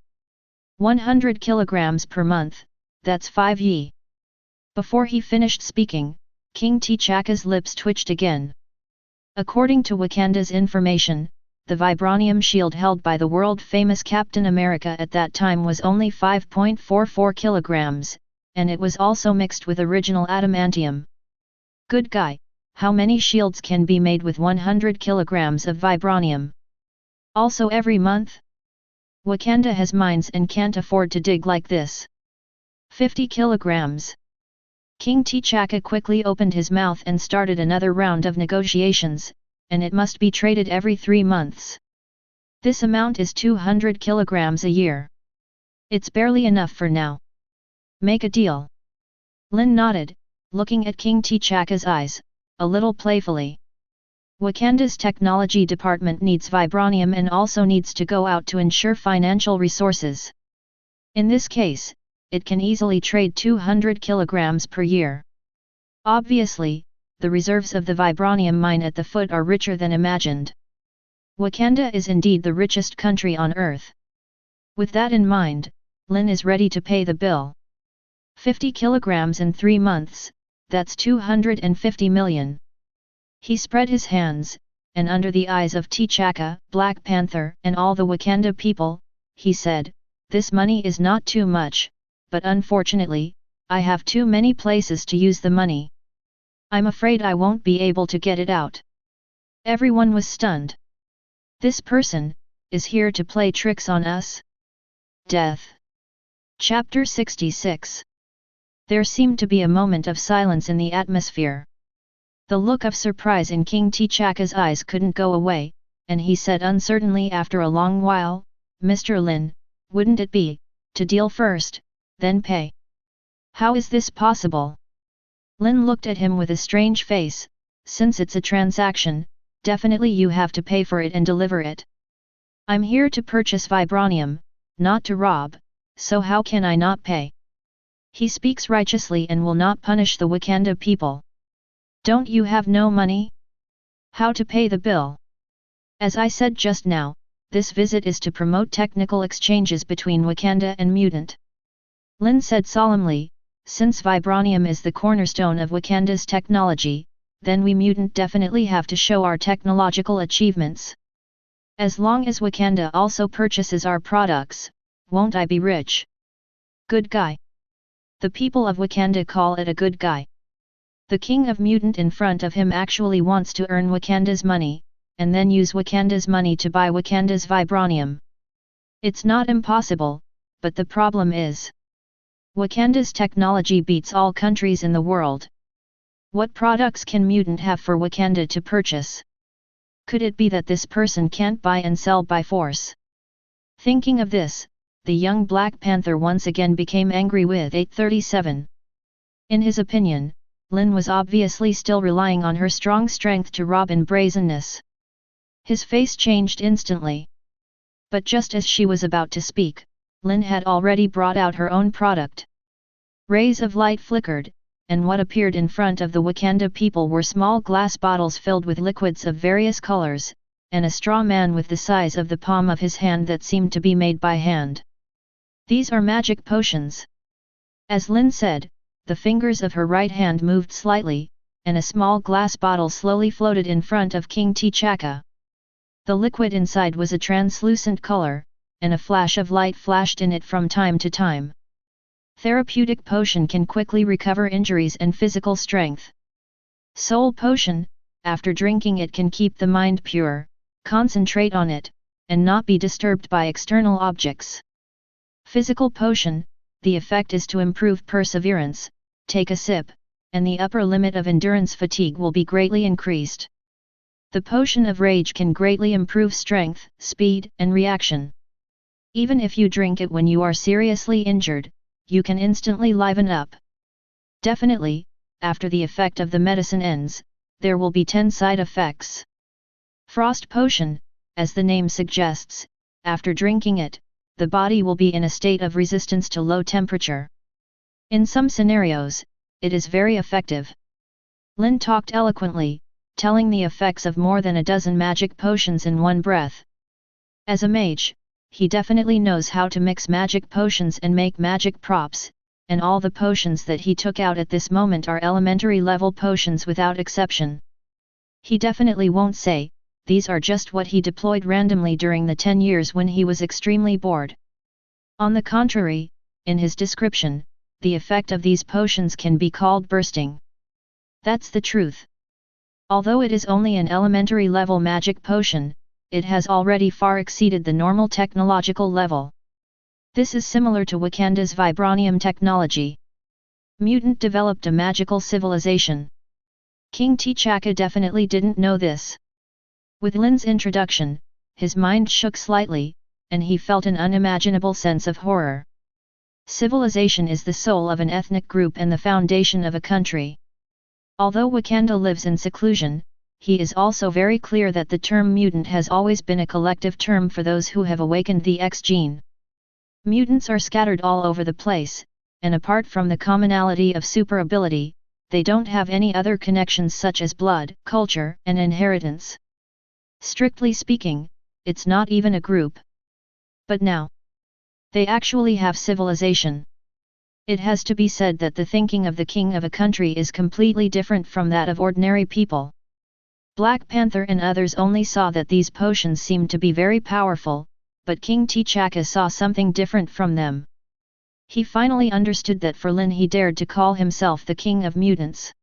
100 kilograms per month, that's 5 ye. Before he finished speaking, King T'Chaka's lips twitched again. According to Wakanda's information, the vibranium shield held by the world-famous Captain America at that time was only 5.44 kilograms, and it was also mixed with original adamantium. Good guy, how many shields can be made with 100 kilograms of vibranium? Also every month? Wakanda has mines and can't afford to dig like this. 50 kilograms. King T'Chaka quickly opened his mouth and started another round of negotiations, and it must be traded every 3 months. This amount is 200 kilograms a year. It's barely enough for now. Make a deal. Lynn nodded, looking at King T'Chaka's eyes, a little playfully. Wakanda's technology department needs vibranium and also needs to go out to ensure financial resources. In this case, it can easily trade 200 kilograms per year. Obviously, the reserves of the vibranium mine at the foot are richer than imagined. Wakanda is indeed the richest country on Earth. With that in mind, Lynn is ready to pay the bill. 50 kilograms in 3 months, that's 250 million. He spread his hands, and under the eyes of T'Chaka, Black Panther, and all the Wakanda people, he said, this money is not too much, but unfortunately, I have too many places to use the money. I'm afraid I won't be able to get it out. Everyone was stunned. This person is here to play tricks on us? Death. Chapter 66. There seemed to be a moment of silence in the atmosphere. The look of surprise in King T'Chaka's eyes couldn't go away, and he said uncertainly after a long while, Mr. Lynn, wouldn't it be, to deal first, then pay? How is this possible? Lynn looked at him with a strange face, since it's a transaction, definitely you have to pay for it and deliver it. I'm here to purchase vibranium, not to rob, so how can I not pay? He speaks righteously and will not punish the Wakanda people. Don't you have no money? How to pay the bill? As I said just now, this visit is to promote technical exchanges between Wakanda and Mutant. Lynn said solemnly, since vibranium is the cornerstone of Wakanda's technology, then we Mutant definitely have to show our technological achievements. As long as Wakanda also purchases our products, won't I be rich? Good guy. The people of Wakanda call it a good guy. The king of Mutant in front of him actually wants to earn Wakanda's money, and then use Wakanda's money to buy Wakanda's vibranium. It's not impossible, but the problem is, Wakanda's technology beats all countries in the world. What products can Mutant have for Wakanda to purchase? Could it be that this person can't buy and sell by force? Thinking of this, the young Black Panther once again became angry with 837. In his opinion, Lynn was obviously still relying on her strong strength to rob in brazenness. His face changed instantly. But just as she was about to speak, Lynn had already brought out her own product. Rays of light flickered, and what appeared in front of the Wakanda people were small glass bottles filled with liquids of various colors, and a straw man with the size of the palm of his hand that seemed to be made by hand. These are magic potions. As Lynn said, the fingers of her right hand moved slightly, and a small glass bottle slowly floated in front of King T'Chaka. The liquid inside was a translucent color, and a flash of light flashed in it from time to time. Therapeutic potion can quickly recover injuries and physical strength. Soul potion, after drinking it can keep the mind pure, concentrate on it, and not be disturbed by external objects. Physical potion, the effect is to improve perseverance, take a sip, and the upper limit of endurance fatigue will be greatly increased. The potion of rage can greatly improve strength, speed, and reaction. Even if you drink it when you are seriously injured, you can instantly liven up. Definitely, after the effect of the medicine ends, there will be 10 side effects. Frost potion, as the name suggests, after drinking it, the body will be in a state of resistance to low temperature. In some scenarios, it is very effective. Lynn talked eloquently, telling the effects of more than a dozen magic potions in one breath. As a mage, he definitely knows how to mix magic potions and make magic props, and all the potions that he took out at this moment are elementary level potions without exception. He definitely won't say, these are just what he deployed randomly during the 10 years when he was extremely bored. On the contrary, in his description, the effect of these potions can be called bursting. That's the truth. Although it is only an elementary level magic potion, it has already far exceeded the normal technological level. This is similar to Wakanda's vibranium technology. Mutant developed a magical civilization. King T'Chaka definitely didn't know this. With Lynn's introduction, his mind shook slightly, and he felt an unimaginable sense of horror. Civilization is the soul of an ethnic group and the foundation of a country. Although Wakanda lives in seclusion, he is also very clear that the term mutant has always been a collective term for those who have awakened the X gene. Mutants are scattered all over the place, and apart from the commonality of super ability, they don't have any other connections such as blood, culture, and inheritance. Strictly speaking, it's not even a group. But now, they actually have civilization. It has to be said that the thinking of the king of a country is completely different from that of ordinary people. Black Panther and others only saw that these potions seemed to be very powerful, but King T'Chaka saw something different from them. He finally understood that for Lynn he dared to call himself the king of mutants.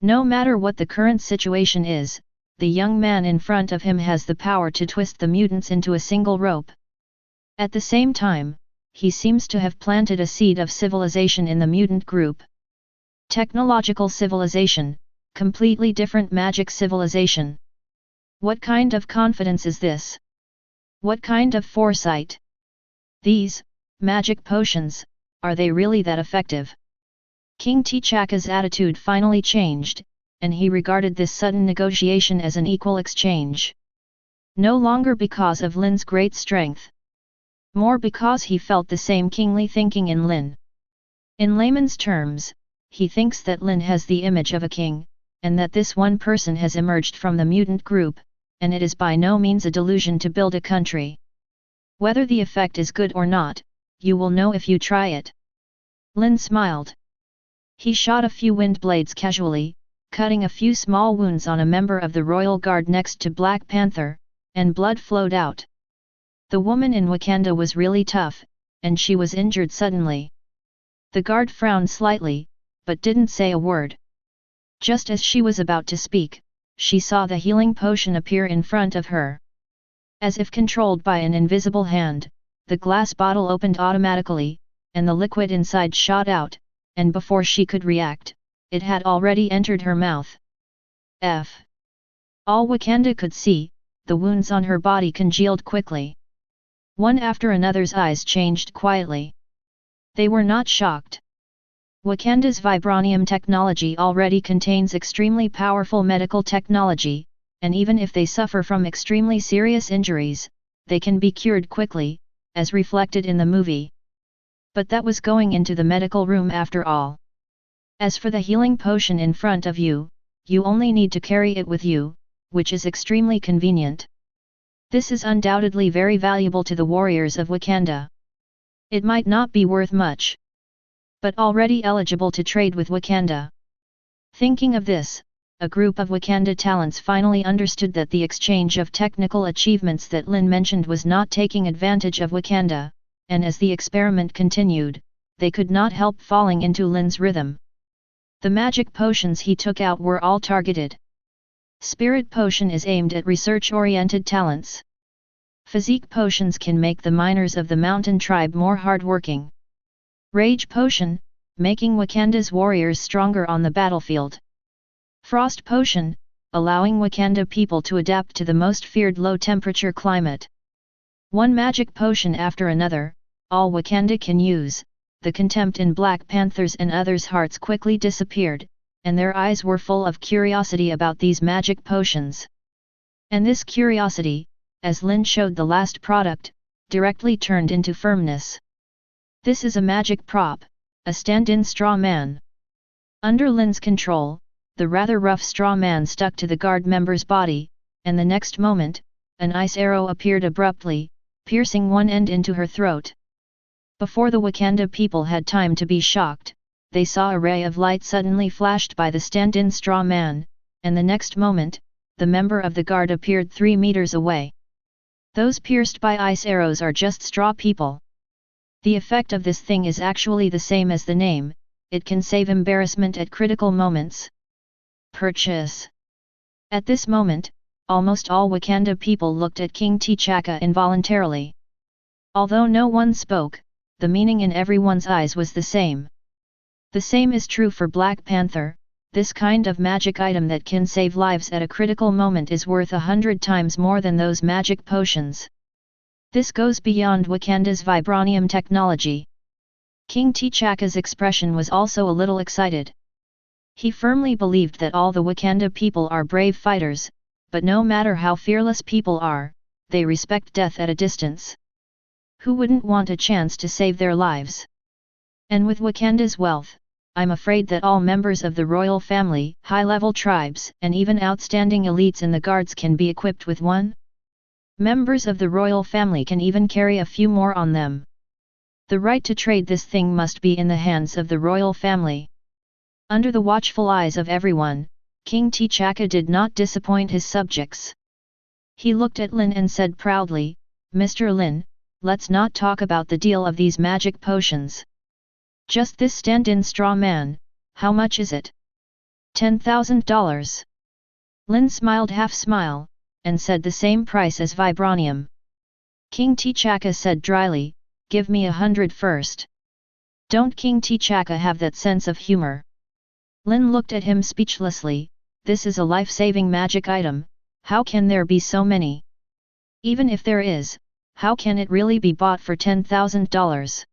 No matter what the current situation is, the young man in front of him has the power to twist the mutants into a single rope. At the same time, he seems to have planted a seed of civilization in the mutant group. Technological civilization, completely different magic civilization. What kind of confidence is this? What kind of foresight? These magic potions, are they really that effective? King T'Chaka's attitude finally changed, and he regarded this sudden negotiation as an equal exchange. No longer because of Lynn's great strength. More because he felt the same kingly thinking in Lynn. In layman's terms, he thinks that Lynn has the image of a king, and that this one person has emerged from the mutant group, and it is by no means a delusion to build a country. Whether the effect is good or not, you will know if you try it. Lynn smiled. He shot a few wind blades casually, cutting a few small wounds on a member of the royal guard next to Black Panther, and blood flowed out. The woman in Wakanda was really tough, and she was injured suddenly. The guard frowned slightly, but didn't say a word. Just as she was about to speak, she saw the healing potion appear in front of her. As if controlled by an invisible hand, the glass bottle opened automatically, and the liquid inside shot out, and before she could react, it had already entered her mouth. All Wakanda could see, the wounds on her body congealed quickly. One after another's eyes changed quietly. They were not shocked. Wakanda's vibranium technology already contains extremely powerful medical technology, and even if they suffer from extremely serious injuries, they can be cured quickly, as reflected in the movie. But that was going into the medical room after all. As for the healing potion in front of you, you only need to carry it with you, which is extremely convenient. This is undoubtedly very valuable to the warriors of Wakanda. It might not be worth much, but already eligible to trade with Wakanda. Thinking of this, a group of Wakanda talents finally understood that the exchange of technical achievements that Lynn mentioned was not taking advantage of Wakanda, and as the experiment continued, they could not help falling into Lynn's rhythm. The magic potions he took out were all targeted. Spirit potion is aimed at research-oriented talents. Physique potions can make the miners of the mountain tribe more hardworking. Rage potion, making Wakanda's warriors stronger on the battlefield. Frost potion, allowing Wakanda people to adapt to the most feared low-temperature climate. One magic potion after another, all Wakanda can use. The contempt in Black Panther's and others' hearts quickly disappeared, and their eyes were full of curiosity about these magic potions. And this curiosity, as Lynn showed the last product, directly turned into firmness. This is a magic prop, a stand-in straw man. Under Lynn's control, the rather rough straw man stuck to the guard member's body, and the next moment, an ice arrow appeared abruptly, piercing one end into her throat. Before the Wakanda people had time to be shocked, they saw a ray of light suddenly flashed by the stand-in straw man, and the next moment, the member of the guard appeared 3 meters away. Those pierced by ice arrows are just straw people. The effect of this thing is actually the same as the name, it can save embarrassment at critical moments. Purchase. At this moment, almost all Wakanda people looked at King T'Chaka involuntarily. Although no one spoke, the meaning in everyone's eyes was the same. The same is true for Black Panther. This kind of magic item that can save lives at a critical moment is worth 100 times more than those magic potions. This goes beyond Wakanda's vibranium technology. King T'Chaka's expression was also a little excited. He firmly believed that all the Wakanda people are brave fighters, but no matter how fearless people are, they respect death at a distance. Who wouldn't want a chance to save their lives? And with Wakanda's wealth, I'm afraid that all members of the royal family, high-level tribes, and even outstanding elites in the guards can be equipped with one. Members of the royal family can even carry a few more on them. The right to trade this thing must be in the hands of the royal family. Under the watchful eyes of everyone, King T'Chaka did not disappoint his subjects. He looked at Lynn and said proudly, "Mr. Lynn, let's not talk about the deal of these magic potions. Just this stand-in straw man, how much is it?" $10,000. Lynn smiled half-smile, and said the same price as vibranium. King T'Chaka said dryly, "Give me 100 first. Don't King T'Chaka have that sense of humor? Lynn looked at him speechlessly. This is a life-saving magic item, how can there be so many? Even if there is, how can it really be bought for $10,000?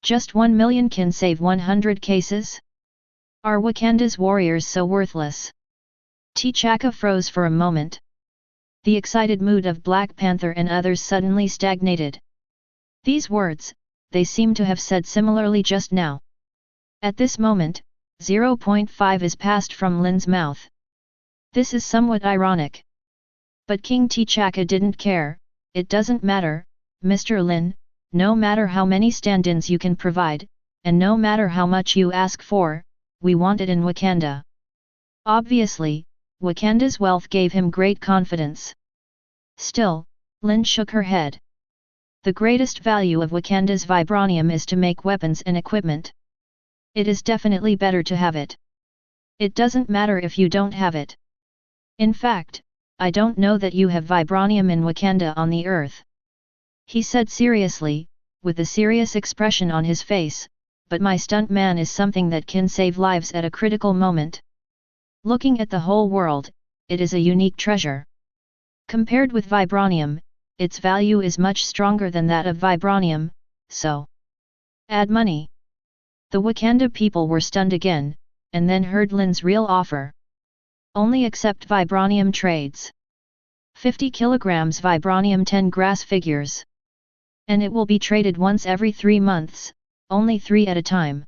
Just 1 million can save 100 cases? Are Wakanda's warriors so worthless?" T'Chaka froze for a moment. The excited mood of Black Panther and others suddenly stagnated. These words, they seemed to have said similarly just now. At this moment, 0.5 is passed from Lynn's mouth. This is somewhat ironic. But King T'Chaka didn't care. It doesn't matter, Mr. Lynn, no matter how many stand-ins you can provide, and no matter how much you ask for, we want it in Wakanda. Obviously, Wakanda's wealth gave him great confidence. Still, Lynn shook her head. The greatest value of Wakanda's vibranium is to make weapons and equipment. It is definitely better to have it. It doesn't matter if you don't have it. In fact, I don't know that you have vibranium in Wakanda on the earth. He said seriously, with a serious expression on his face, but my stunt man is something that can save lives at a critical moment. Looking at the whole world, it is a unique treasure. Compared with vibranium, its value is much stronger than that of vibranium, so add money. The Wakanda people were stunned again, and then heard Lynn's real offer. Only accept vibranium trades. 50 kilograms vibranium 10 grass figures. And it will be traded once every 3 months, only 3 at a time.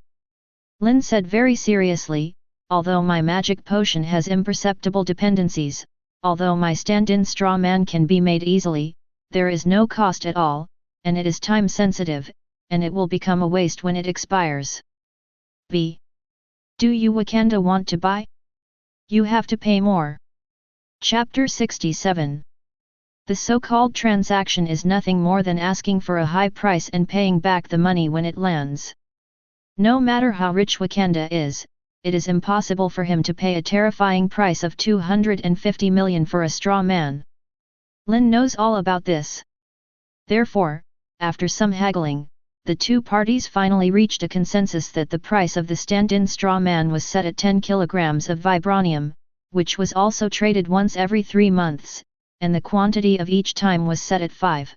Lynn said very seriously, although my magic potion has imperceptible dependencies, although my stand-in straw man can be made easily, there is no cost at all, and it is time sensitive, and it will become a waste when it expires. B. Do you Wakanda want to buy? You have to pay more. Chapter 67. The so-called transaction is nothing more than asking for a high price and paying back the money when it lands. No matter how rich Wakanda is, it is impossible for him to pay a terrifying price of 250 million for a straw man. Lynn knows all about this. Therefore, after some haggling, the two parties finally reached a consensus that the price of the stand-in straw man was set at 10 kilograms of vibranium, which was also traded once every 3 months, and the quantity of each time was set at 5.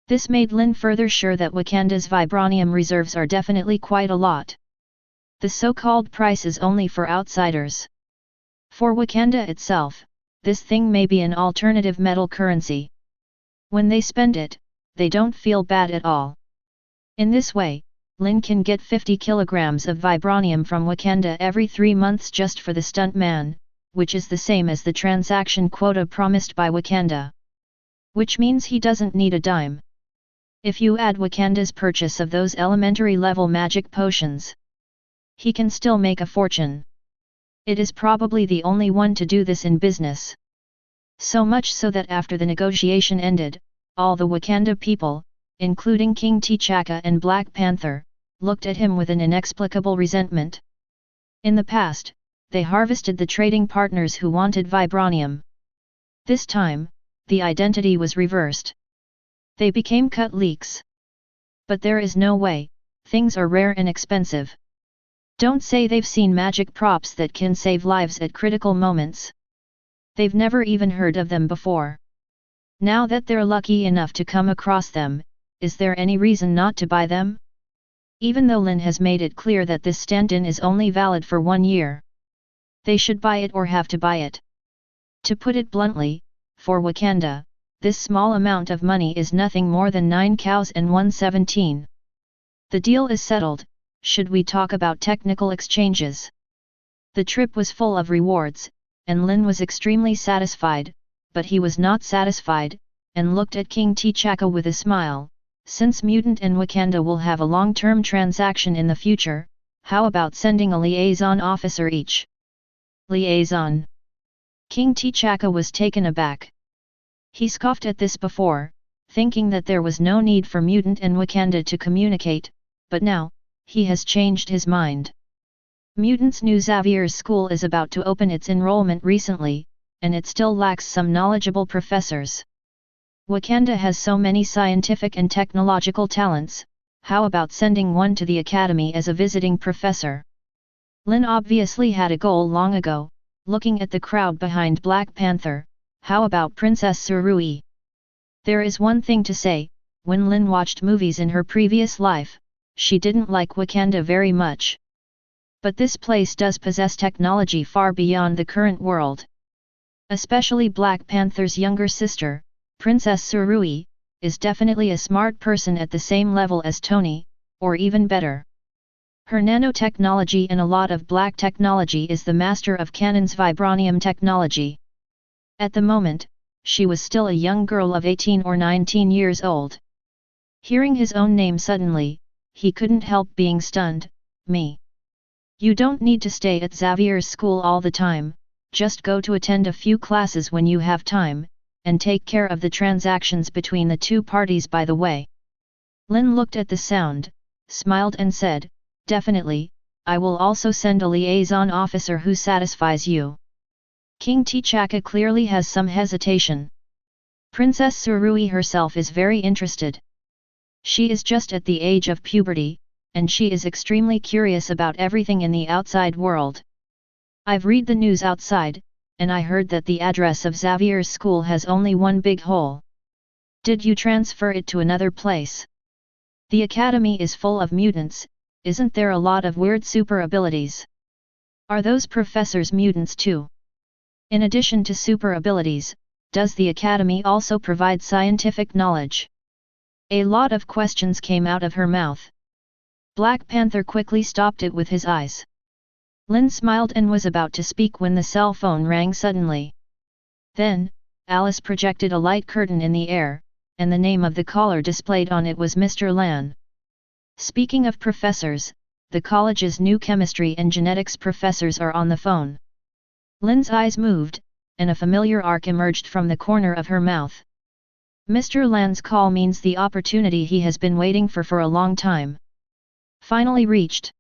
This made Lynn further sure that Wakanda's vibranium reserves are definitely quite a lot. The so-called price is only for outsiders. For Wakanda itself, this thing may be an alternative metal currency. When they spend it, they don't feel bad at all. In this way, Lynn can get 50 kilograms of vibranium from Wakanda every 3 months just for the stunt man, which is the same as the transaction quota promised by Wakanda. Which means he doesn't need a dime. If you add Wakanda's purchase of those elementary level magic potions, he can still make a fortune. It is probably the only one to do this in business. So much so that after the negotiation ended, all the Wakanda people, including King T'Chaka and Black Panther, looked at him with an inexplicable resentment. In the past, they harvested the trading partners who wanted vibranium. This time, the identity was reversed. They became cut leaks. But there is no way, things are rare and expensive. Don't say they've seen magic props that can save lives at critical moments. They've never even heard of them before. Now that they're lucky enough to come across them, is there any reason not to buy them? Even though Lynn has made it clear that this stand-in is only valid for 1 year. They should buy it or have to buy it. To put it bluntly, for Wakanda, this small amount of money is nothing more than 9 cows and 117. The deal is settled. Should we talk about technical exchanges? The trip was full of rewards, and Lynn was extremely satisfied, but he was not satisfied, and looked at King T'Chaka with a smile. Since Mutant and Wakanda will have a long-term transaction in the future, how about sending a liaison officer each? Liaison. King T'Chaka was taken aback. He scoffed at this before, thinking that there was no need for Mutant and Wakanda to communicate, but now, he has changed his mind. Mutants' new Xavier's school is about to open its enrollment recently, and it still lacks some knowledgeable professors. Wakanda has so many scientific and technological talents, how about sending one to the academy as a visiting professor? Lynn obviously had a goal long ago, looking at the crowd behind Black Panther. How about Princess Surui? There is one thing to say, when Lynn watched movies in her previous life, she didn't like Wakanda very much. But this place does possess technology far beyond the current world. Especially Black Panther's younger sister, Princess Surui, is definitely a smart person at the same level as Tony, or even better. Her nanotechnology and a lot of black technology is the master of Canon's vibranium technology. At the moment, she was still a young girl of 18 or 19 years old. Hearing his own name suddenly, he couldn't help being stunned. Me. You don't need to stay at Xavier's school all the time, just go to attend a few classes when you have time, and take care of the transactions between the two parties by the way. Lynn looked at the sound, smiled and said, definitely, I will also send a liaison officer who satisfies you. King T'Chaka clearly has some hesitation. Princess Surui herself is very interested. She is just at the age of puberty, and she is extremely curious about everything in the outside world. I've read the news outside, and I heard that the address of Xavier's school has only one big hole. Did you transfer it to another place? The academy is full of mutants, isn't there a lot of weird super abilities? Are those professors mutants too? In addition to super abilities, does the academy also provide scientific knowledge? A lot of questions came out of her mouth. Black Panther quickly stopped it with his eyes. Lynn smiled and was about to speak when the cell phone rang suddenly. Then, Alice projected a light curtain in the air, and the name of the caller displayed on it was Mr. Lan. Speaking of professors, the college's new chemistry and genetics professors are on the phone. Lynn's eyes moved, and a familiar arc emerged from the corner of her mouth. Mr. Lan's call means the opportunity he has been waiting for a long time. Finally reached.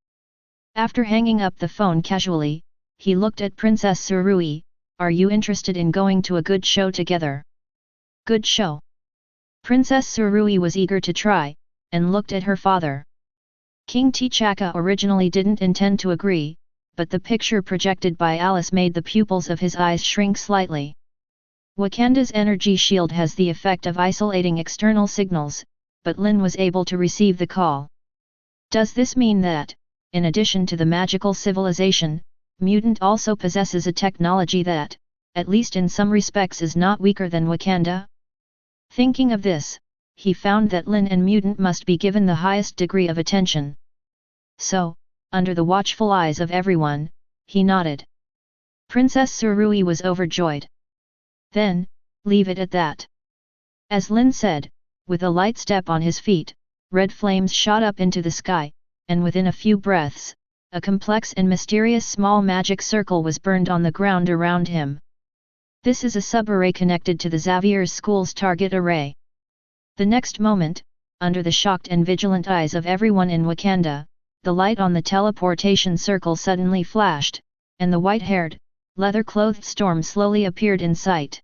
After hanging up the phone casually, he looked at Princess Surui. Are you interested in going to a good show together? Good show. Princess Surui was eager to try, and looked at her father. King T'Chaka originally didn't intend to agree, but the picture projected by Alice made the pupils of his eyes shrink slightly. Wakanda's energy shield has the effect of isolating external signals, but Lynn was able to receive the call. Does this mean that, in addition to the magical civilization, Mutant also possesses a technology that, at least in some respects, is not weaker than Wakanda? Thinking of this, he found that Lynn and Mutant must be given the highest degree of attention. So, under the watchful eyes of everyone, he nodded. Princess Surui was overjoyed. Then, leave it at that. As Lynn said, with a light step on his feet, red flames shot up into the sky, and within a few breaths, a complex and mysterious small magic circle was burned on the ground around him. This is a sub-array connected to the Xavier's school's target array. The next moment, under the shocked and vigilant eyes of everyone in Wakanda, the light on the teleportation circle suddenly flashed, and the white-haired, leather-clothed Storm slowly appeared in sight.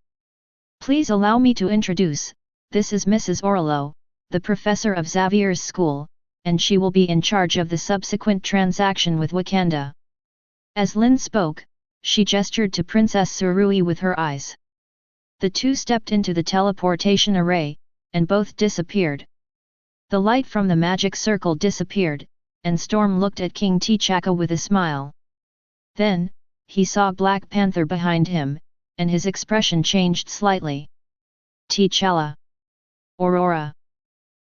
Please allow me to introduce, this is Mrs. Orlo, the professor of Xavier's school, and she will be in charge of the subsequent transaction with Wakanda. As Lynn spoke, she gestured to Princess Surui with her eyes. The two stepped into the teleportation array, and both disappeared. The light from the magic circle disappeared, and Storm looked at King T'Chaka with a smile. Then, he saw Black Panther behind him, and his expression changed slightly. T'Challa. Aurora.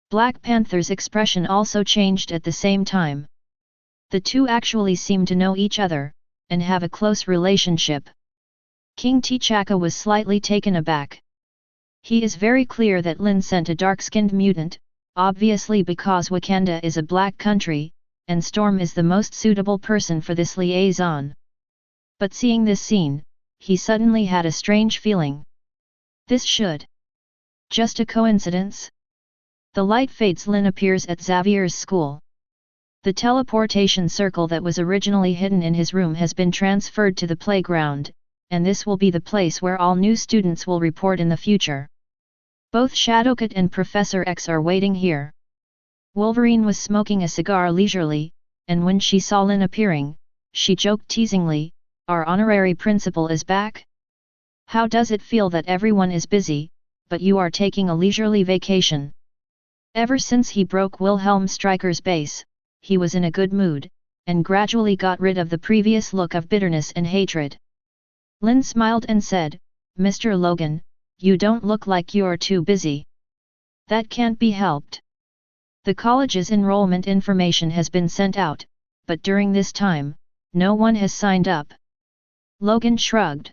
Black Panther's expression also changed at the same time. The two actually seemed to know each other, and have a close relationship. King T'Chaka was slightly taken aback. He is very clear that Lynn sent a dark-skinned mutant, obviously because Wakanda is a black country, and Storm is the most suitable person for this liaison. But seeing this scene, he suddenly had a strange feeling. This should. Just a coincidence? The light fades. Lynn appears at Xavier's school. The teleportation circle that was originally hidden in his room has been transferred to the playground, and this will be the place where all new students will report in the future. Both Shadowcat and Professor X are waiting here. Wolverine was smoking a cigar leisurely, and when she saw Lynn appearing, she joked teasingly, "Our honorary principal is back? How does it feel that everyone is busy, but you are taking a leisurely vacation?" Ever since he broke Wilhelm Stryker's base, he was in a good mood, and gradually got rid of the previous look of bitterness and hatred. Lynn smiled and said, "Mr. Logan, you don't look like you're too busy." "That can't be helped. The college's enrollment information has been sent out, but during this time, no one has signed up. Logan shrugged.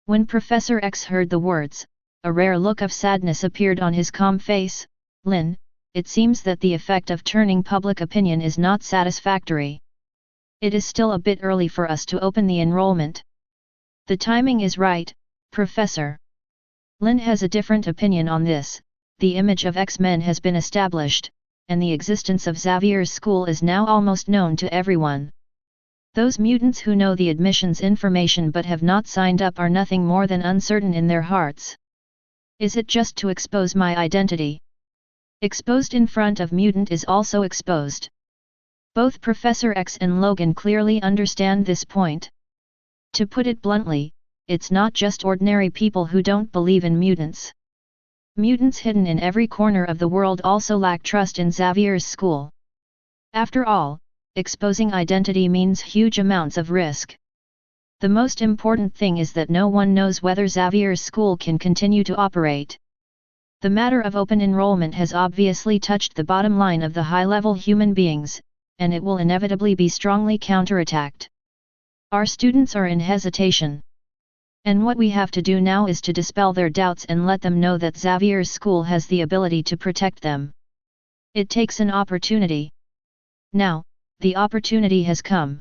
When Professor X heard the words, a rare look of sadness appeared on his calm face. Lynn, it seems that the effect of turning public opinion is not satisfactory. It is still a bit early for us to open the enrollment. The timing is right, Professor. Lynn has a different opinion on this. The image of X-Men has been established, and the existence of Xavier's school is now almost known to everyone. Those mutants who know the admissions information but have not signed up are nothing more than uncertain in their hearts. Is it just to expose my identity? Exposed in front of mutant is also exposed. Both Professor X and Logan clearly understand this point. To put it bluntly, it's not just ordinary people who don't believe in mutants. Mutants hidden in every corner of the world also lack trust in Xavier's school. After all, exposing identity means huge amounts of risk. The most important thing is that no one knows whether Xavier's school can continue to operate. The matter of open enrollment has obviously touched the bottom line of the high-level human beings, and it will inevitably be strongly counterattacked. Our students are in hesitation. And what we have to do now is to dispel their doubts and let them know that Xavier's school has the ability to protect them. It takes an opportunity. Now, the opportunity has come.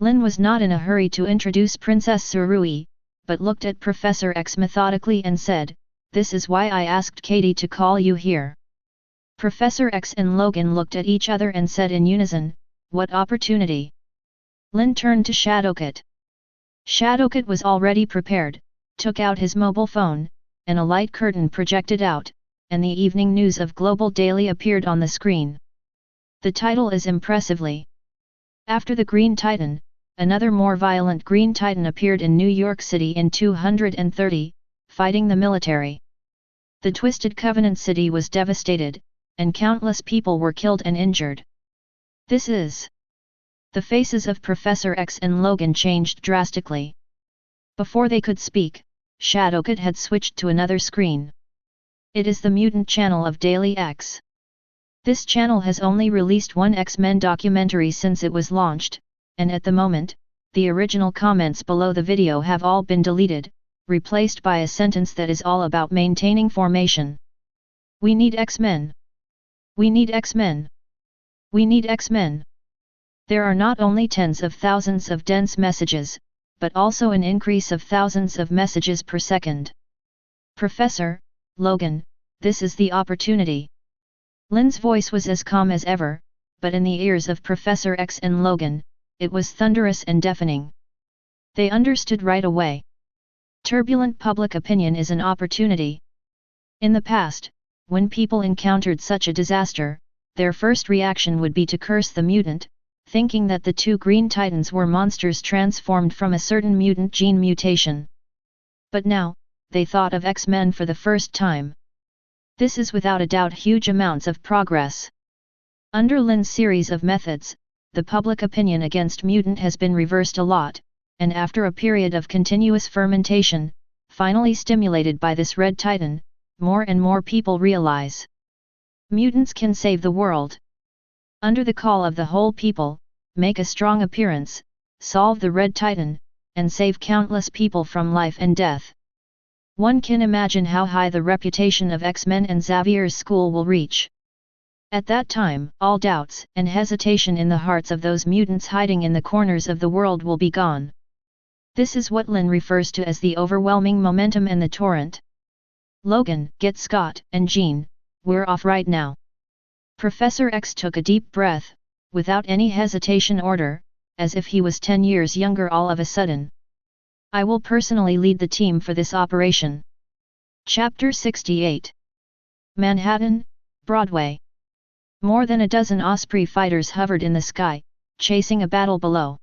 Lynn was not in a hurry to introduce Princess Surui, but looked at Professor X methodically and said, "This is why I asked Katie to call you here." Professor X and Logan looked at each other and said in unison, "What opportunity?" Lynn turned to Shadowcat. Shadowcat was already prepared, took out his mobile phone, and a light curtain projected out, and the evening news of Global Daily appeared on the screen. The title is impressively. After the Green Titan, another more violent Green Titan appeared in New York City in 230, fighting the military. The Twisted Covenant city was devastated, and countless people were killed and injured. This is... The faces of Professor X and Logan changed drastically. Before they could speak, Shadowcat had switched to another screen. It is the Mutant channel of Daily X. This channel has only released one X-Men documentary since it was launched, and at the moment, the original comments below the video have all been deleted, replaced by a sentence that is all about maintaining formation. We need X-Men. We need X-Men. We need X-Men. There are not only tens of thousands of dense messages, but also an increase of thousands of messages per second. Professor, Logan, this is the opportunity. Lynn's voice was as calm as ever, but in the ears of Professor X and Logan, it was thunderous and deafening. They understood right away. Turbulent public opinion is an opportunity. In the past, when people encountered such a disaster, their first reaction would be to curse the mutant, thinking that the two Green Titans were monsters transformed from a certain mutant gene mutation. But now, they thought of X-Men for the first time. This is without a doubt huge amounts of progress. Under Lynn's series of methods, the public opinion against mutant has been reversed a lot, and after a period of continuous fermentation, finally stimulated by this Red Titan, more and more people realize mutants can save the world. Under the call of the whole people, make a strong appearance, solve the Red Titan, and save countless people from life and death. One can imagine how high the reputation of X-Men and Xavier's school will reach. At that time, all doubts and hesitation in the hearts of those mutants hiding in the corners of the world will be gone. This is what Lynn refers to as the overwhelming momentum and the torrent. Logan, get Scott and Jean, we're off right now. Professor X took a deep breath, without any hesitation order, as if he was 10 years younger all of a sudden. I will personally lead the team for this operation. Chapter 68. Manhattan, Broadway. More than a dozen Osprey fighters hovered in the sky, chasing a battle below.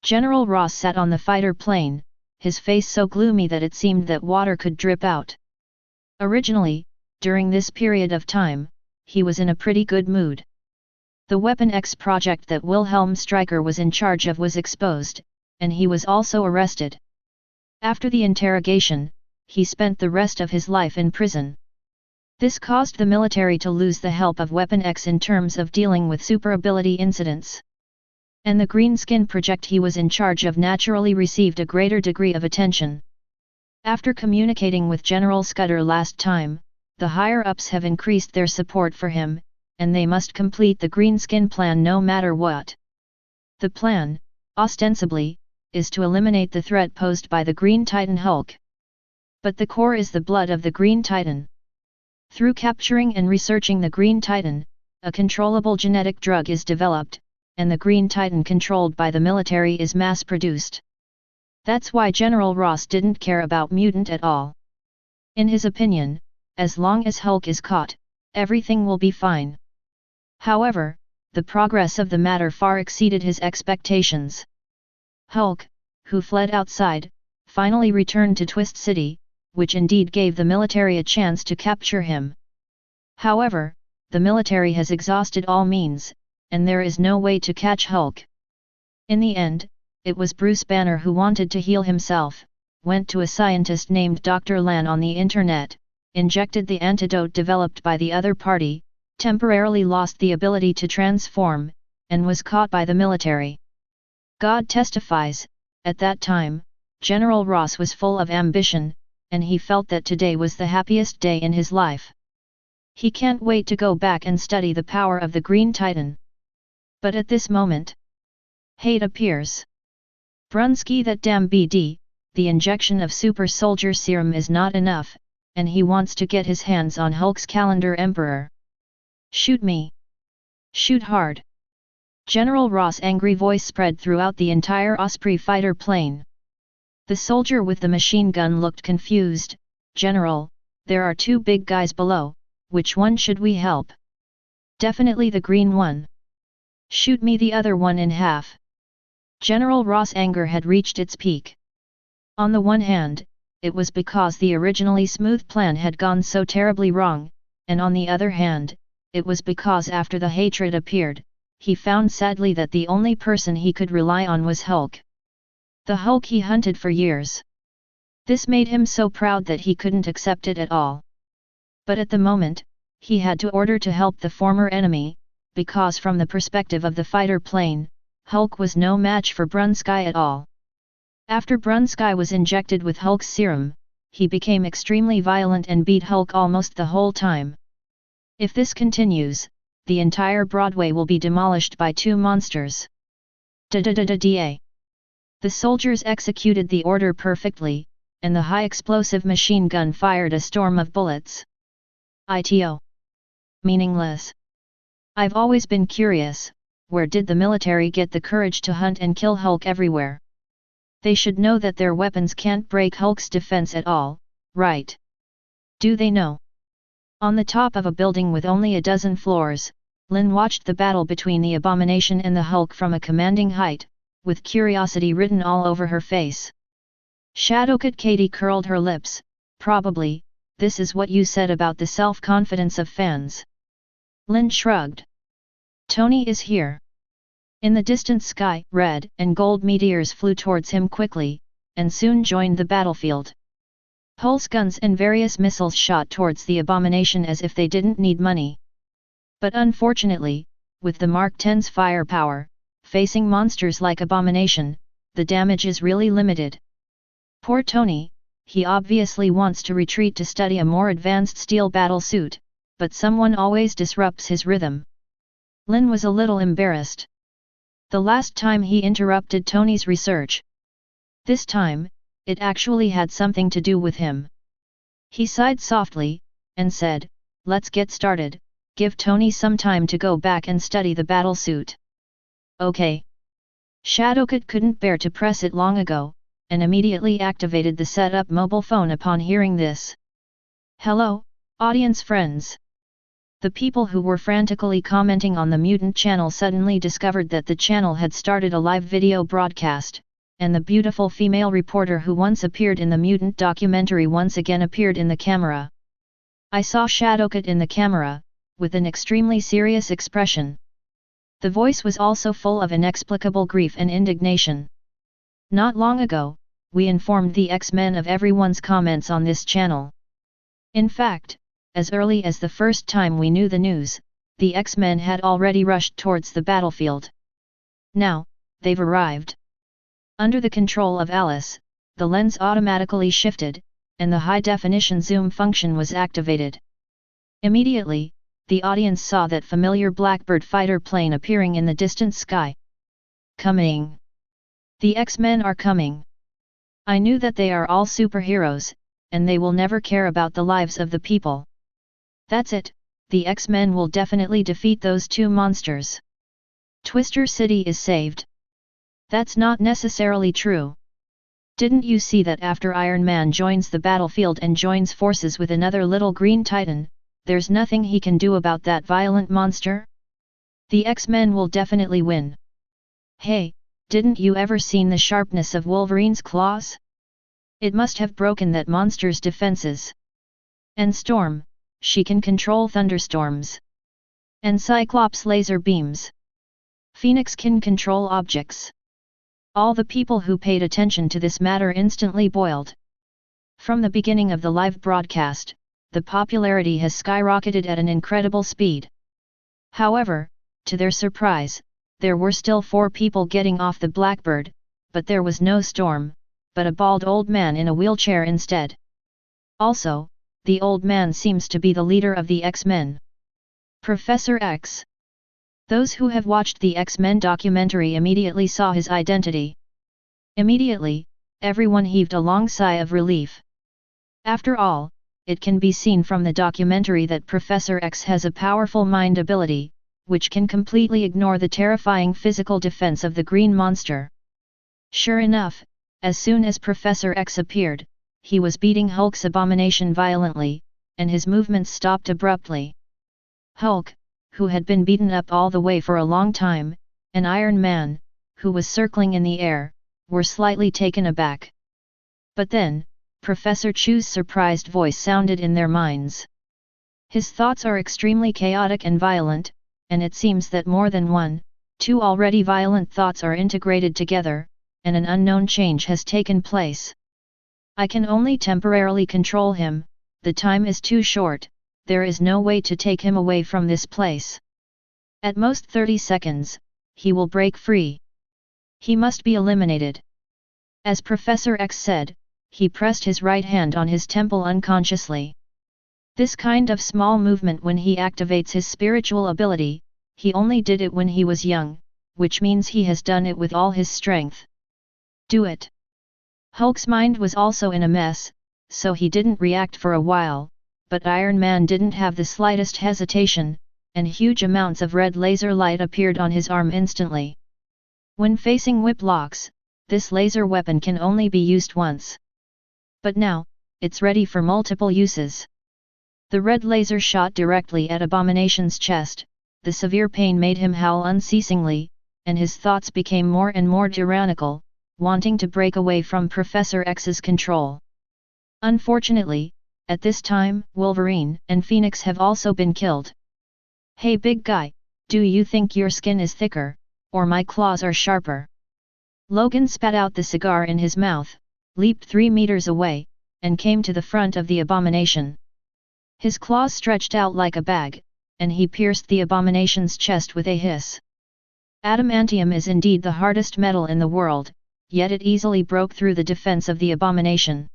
General Ross sat on the fighter plane, his face so gloomy that it seemed that water could drip out. Originally, during this period of time, he was in a pretty good mood. The Weapon X project that Wilhelm Stryker was in charge of was exposed, and he was also arrested. After the interrogation, he spent the rest of his life in prison. This caused the military to lose the help of Weapon X in terms of dealing with super ability incidents. And the green skin project he was in charge of naturally received a greater degree of attention. After communicating with General Scudder last time, the higher-ups have increased their support for him, and they must complete the green skin plan no matter what. The plan, ostensibly, is to eliminate the threat posed by the Green Titan Hulk. But the core is the blood of the Green Titan. Through capturing and researching the Green Titan, a controllable genetic drug is developed, and the Green Titan controlled by the military is mass-produced. That's why General Ross didn't care about Mutant at all. In his opinion, as long as Hulk is caught, everything will be fine. However, the progress of the matter far exceeded his expectations. Hulk, who fled outside, finally returned to Twist City, which indeed gave the military a chance to capture him. However, the military has exhausted all means, and there is no way to catch Hulk. In the end, it was Bruce Banner who wanted to heal himself, went to a scientist named Dr. Lan on the internet, injected the antidote developed by the other party, temporarily lost the ability to transform, and was caught by the military. God testifies, at that time, General Ross was full of ambition, and he felt that today was the happiest day in his life. He can't wait to go back and study the power of the Green Titan. But at this moment, hate appears. Brunsky, that damn BD, the injection of super soldier serum is not enough, and he wants to get his hands on Hulk's calendar Emperor. Shoot me. Shoot hard. General Ross' angry voice spread throughout the entire Osprey fighter plane. The soldier with the machine gun looked confused. General, there are two big guys below, which one should we help? Definitely the green one. Shoot me the other one in half. General Ross' anger had reached its peak. On the one hand, it was because the originally smooth plan had gone so terribly wrong, and on the other hand, it was because after the hatred appeared, he found sadly that the only person he could rely on was Hulk. The Hulk he hunted for years. This made him so proud that he couldn't accept it at all. But at the moment, he had to order to help the former enemy, because from the perspective of the fighter plane, Hulk was no match for Brunsky at all. After Brunsky was injected with Hulk's serum, he became extremely violent and beat Hulk almost the whole time. If this continues, the entire Broadway will be demolished by two monsters. Da-da-da-da-da. The soldiers executed the order perfectly, and the high-explosive machine gun fired a storm of bullets. ITO. Meaningless. I've always been curious, where did the military get the courage to hunt and kill Hulk everywhere? They should know that their weapons can't break Hulk's defense at all, right? Do they know? On the top of a building with only a dozen floors, Lynn watched the battle between the Abomination and the Hulk from a commanding height, with curiosity written all over her face. Shadowcat Katie curled her lips. Probably, this is what you said about the self-confidence of fans. Lynn shrugged. Tony is here. In the distant sky, red and gold meteors flew towards him quickly, and soon joined the battlefield. Pulse guns and various missiles shot towards the Abomination as if they didn't need money. But unfortunately, with the Mark X's firepower, facing monsters like Abomination, the damage is really limited. Poor Tony, he obviously wants to retreat to study a more advanced steel battle suit, but someone always disrupts his rhythm. Lynn was a little embarrassed. The last time he interrupted Tony's research. This time, it actually had something to do with him. He sighed softly, and said, "Let's get started, give Tony some time to go back and study the battlesuit." Okay. Shadowcat couldn't bear to press it long ago, and immediately activated the setup mobile phone upon hearing this. Hello, audience friends. The people who were frantically commenting on the Mutant channel suddenly discovered that the channel had started a live video broadcast, and the beautiful female reporter who once appeared in the Mutant documentary once again appeared in the camera. I saw Shadowcat in the camera, with an extremely serious expression. The voice was also full of inexplicable grief and indignation. Not long ago, we informed the X-Men of everyone's comments on this channel. In fact, as early as the first time we knew the news, the X-Men had already rushed towards the battlefield. Now, they've arrived. Under the control of Alice, the lens automatically shifted, and the high-definition zoom function was activated. Immediately, the audience saw that familiar Blackbird fighter plane appearing in the distant sky. Coming! The X-Men are coming! I knew that they are all superheroes, and they will never care about the lives of the people. That's it, the X-Men will definitely defeat those two monsters. Twister City is saved. That's not necessarily true. Didn't you see that after Iron Man joins the battlefield and joins forces with another little green titan, there's nothing he can do about that violent monster? The X-Men will definitely win. Hey, didn't you ever seen the sharpness of Wolverine's claws? It must have broken that monster's defenses. And Storm, she can control thunderstorms. And Cyclops laser beams. Phoenix can control objects. All the people who paid attention to this matter instantly boiled. From the beginning of the live broadcast, the popularity has skyrocketed at an incredible speed. However, to their surprise, there were still 4 people getting off the Blackbird, but there was no Storm, but a bald old man in a wheelchair instead. Also, the old man seems to be the leader of the X-Men. Professor X. Those who have watched the X-Men documentary immediately saw his identity. Immediately, everyone heaved a long sigh of relief. After all, it can be seen from the documentary that Professor X has a powerful mind ability, which can completely ignore the terrifying physical defense of the green monster. Sure enough, as soon as Professor X appeared, he was beating Hulk's abomination violently, and his movements stopped abruptly. Hulk, who had been beaten up all the way for a long time, and Iron Man, who was circling in the air, were slightly taken aback. But then, Professor Chu's surprised voice sounded in their minds. His thoughts are extremely chaotic and violent, and it seems that more than 2 already violent thoughts are integrated together, and an unknown change has taken place. I can only temporarily control him, the time is too short, there is no way to take him away from this place. At most 30 seconds, he will break free. He must be eliminated. As Professor X said, he pressed his right hand on his temple unconsciously. This kind of small movement when he activates his spiritual ability, he only did it when he was young, which means he has done it with all his strength. Do it. Hulk's mind was also in a mess, so he didn't react for a while, but Iron Man didn't have the slightest hesitation, and huge amounts of red laser light appeared on his arm instantly. When facing whip locks, this laser weapon can only be used once. But now, it's ready for multiple uses. The red laser shot directly at Abomination's chest, the severe pain made him howl unceasingly, and his thoughts became more and more tyrannical, wanting to break away from Professor X's control. Unfortunately, at this time, Wolverine and Phoenix have also been killed. Hey big guy, do you think your skin is thicker, or my claws are sharper? Logan spat out the cigar in his mouth, leaped 3 meters away, and came to the front of the Abomination. His claws stretched out like a bag, and he pierced the Abomination's chest with a hiss. Adamantium is indeed the hardest metal in the world, yet it easily broke through the defense of the Abomination.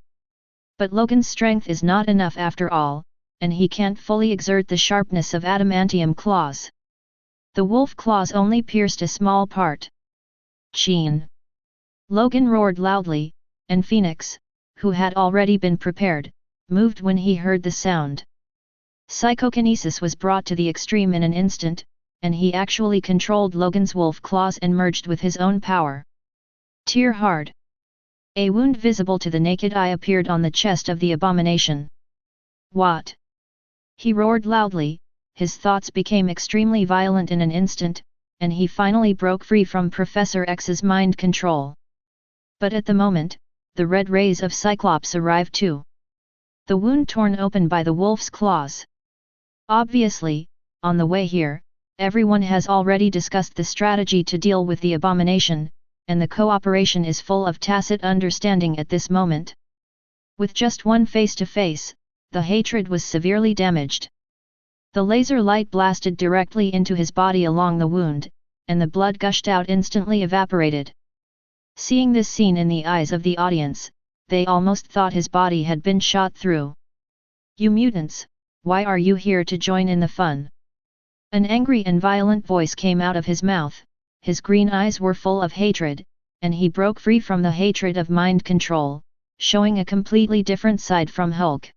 But Logan's strength is not enough after all, and he can't fully exert the sharpness of adamantium claws. The wolf claws only pierced a small part. Cheen! Logan roared loudly, and Phoenix, who had already been prepared, moved when he heard the sound. Psychokinesis was brought to the extreme in an instant, and he actually controlled Logan's wolf claws and merged with his own power. Tear hard. A wound visible to the naked eye appeared on the chest of the Abomination. What? He roared loudly, his thoughts became extremely violent in an instant, and he finally broke free from Professor X's mind control. But at the moment, the red rays of Cyclops arrived too. The wound torn open by the wolf's claws. Obviously, on the way here, everyone has already discussed the strategy to deal with the Abomination, and the cooperation is full of tacit understanding at this moment. With just one face-to-face, the hatred was severely damaged. The laser light blasted directly into his body along the wound, and the blood gushed out instantly evaporated. Seeing this scene in the eyes of the audience, they almost thought his body had been shot through. "You mutants, why are you here to join in the fun?" An angry and violent voice came out of his mouth, his green eyes were full of hatred, and he broke free from the hatred of mind control, showing a completely different side from Hulk.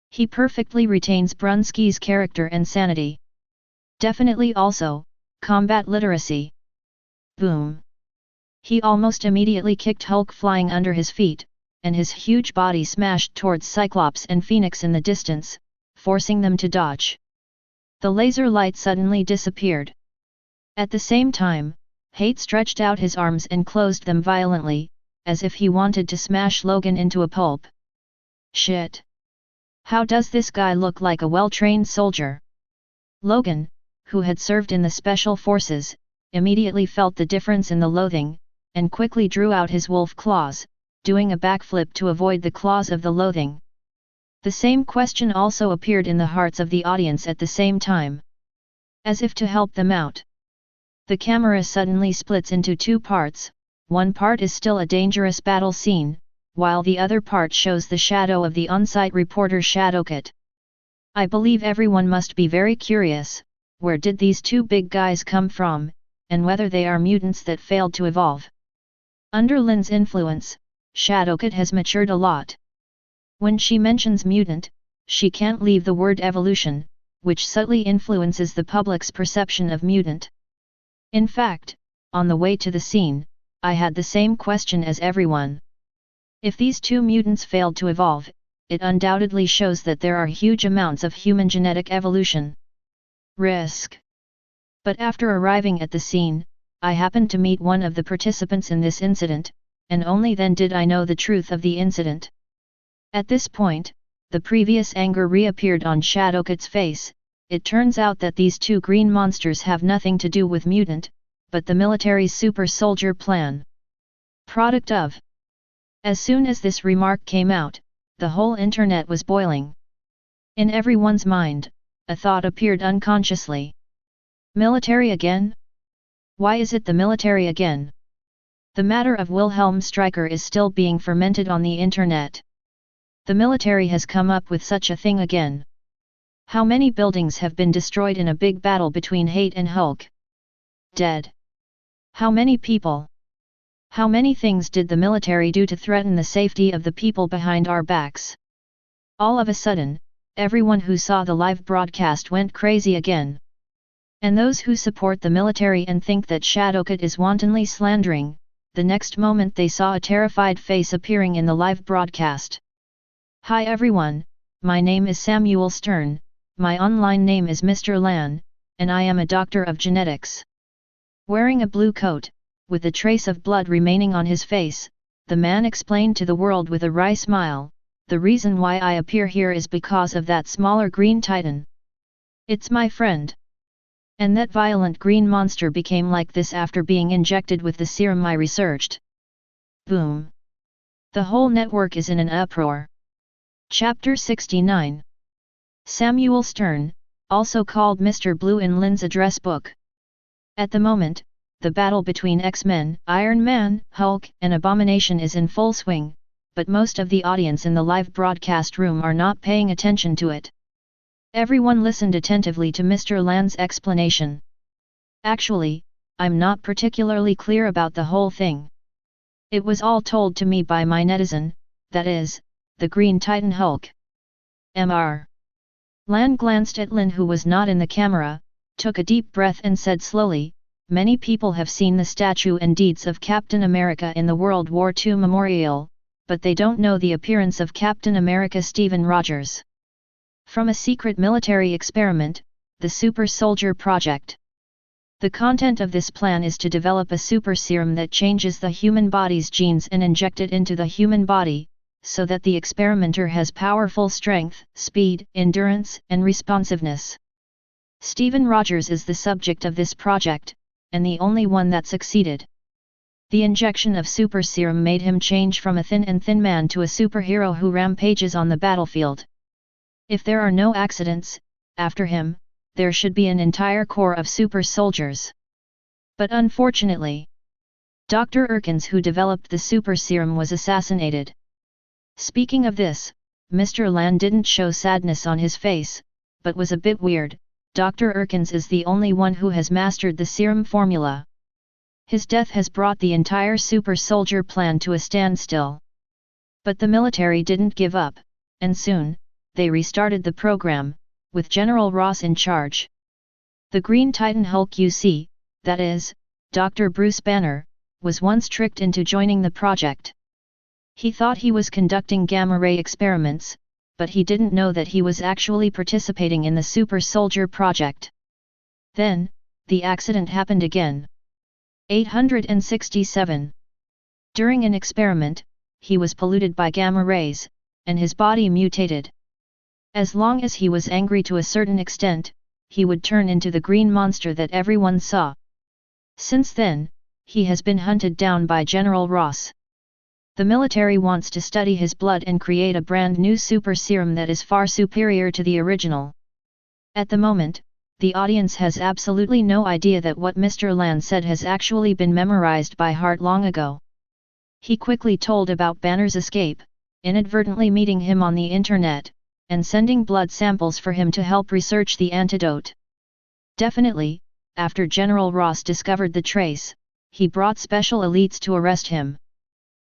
He perfectly retains Brunski's character and sanity. Definitely also, combat literacy. Boom! He almost immediately kicked Hulk flying under his feet, and his huge body smashed towards Cyclops and Phoenix in the distance, forcing them to dodge. The laser light suddenly disappeared. At the same time, Hate stretched out his arms and closed them violently, as if he wanted to smash Logan into a pulp. Shit! How does this guy look like a well-trained soldier? Logan, who had served in the Special Forces, immediately felt the difference in the loathing, and quickly drew out his wolf claws, doing a backflip to avoid the claws of the loathing. The same question also appeared in the hearts of the audience at the same time. As if to help them out. The camera suddenly splits into two parts, one part is still a dangerous battle scene, while the other part shows the shadow of the on-site reporter Shadowcat. I believe everyone must be very curious, where did these two big guys come from, and whether they are mutants that failed to evolve. Under Lynn's influence, Shadowcat has matured a lot. When she mentions mutant, she can't leave the word evolution, which subtly influences the public's perception of mutant. In fact, on the way to the scene, I had the same question as everyone. If these two mutants failed to evolve, it undoubtedly shows that there are huge amounts of human genetic evolution. Risk. But after arriving at the scene, I happened to meet one of the participants in this incident, and only then did I know the truth of the incident. At this point, the previous anger reappeared on Shadowcat's face. It turns out that these two green monsters have nothing to do with mutant, but the military's super soldier plan. Product of. As soon as this remark came out, the whole internet was boiling. In everyone's mind, a thought appeared unconsciously. Military again? Why is it the military again? The matter of Wilhelm Stryker is still being fermented on the internet. The military has come up with such a thing again. How many buildings have been destroyed in a big battle between Hate and Hulk? Dead. How many people? How many things did the military do to threaten the safety of the people behind our backs? All of a sudden, everyone who saw the live broadcast went crazy again. And those who support the military and think that Shadowcat is wantonly slandering, the next moment they saw a terrified face appearing in the live broadcast. Hi everyone, my name is Samuel Stern, my online name is Mr. Lan, and I am a doctor of genetics. Wearing a blue coat, with a trace of blood remaining on his face, the man explained to the world with a wry smile, the reason why I appear here is because of that smaller green titan. It's my friend. And that violent green monster became like this after being injected with the serum I researched. Boom. The whole network is in an uproar. Chapter 69. Samuel Stern, also called Mr. Blue in Lynn's address book. At the moment, the battle between X-Men, Iron Man, Hulk, and Abomination is in full swing, but most of the audience in the live broadcast room are not paying attention to it. Everyone listened attentively to Mr. Lan's explanation. Actually, I'm not particularly clear about the whole thing. It was all told to me by my netizen, that is, the Green Titan Hulk. Mr. Lan glanced at Lynn, who was not in the camera, took a deep breath and said slowly, many people have seen the statue and deeds of Captain America in the World War II memorial, but they don't know the appearance of Captain America Stephen Rogers. From a secret military experiment, the Super Soldier Project. The content of this plan is to develop a super serum that changes the human body's genes and inject it into the human body, so that the experimenter has powerful strength, speed, endurance, and responsiveness. Stephen Rogers is the subject of this project, and the only one that succeeded. The injection of super serum made him change from a thin man to a superhero who rampages on the battlefield. If there are no accidents, after him, there should be an entire corps of super soldiers. But unfortunately, Dr. Erkins, who developed the super serum, was assassinated. Speaking of this, Mr. Lan didn't show sadness on his face, but was a bit weird. Dr. Erkins is the only one who has mastered the serum formula. His death has brought the entire super soldier plan to a standstill. But the military didn't give up, and soon, they restarted the program, with General Ross in charge. The Green Titan Hulk, you see, that is, Dr. Bruce Banner, was once tricked into joining the project. He thought he was conducting gamma-ray experiments, but he didn't know that he was actually participating in the super soldier project. Then, the accident happened again. 867. During an experiment, he was polluted by gamma rays, and his body mutated. As long as he was angry to a certain extent, he would turn into the green monster that everyone saw. Since then, he has been hunted down by General Ross. The military wants to study his blood and create a brand new super serum that is far superior to the original. At the moment, the audience has absolutely no idea that what Mr. Lan said has actually been memorized by heart long ago. He quickly told about Banner's escape, inadvertently meeting him on the internet, and sending blood samples for him to help research the antidote. Definitely, after General Ross discovered the trace, he brought special elites to arrest him.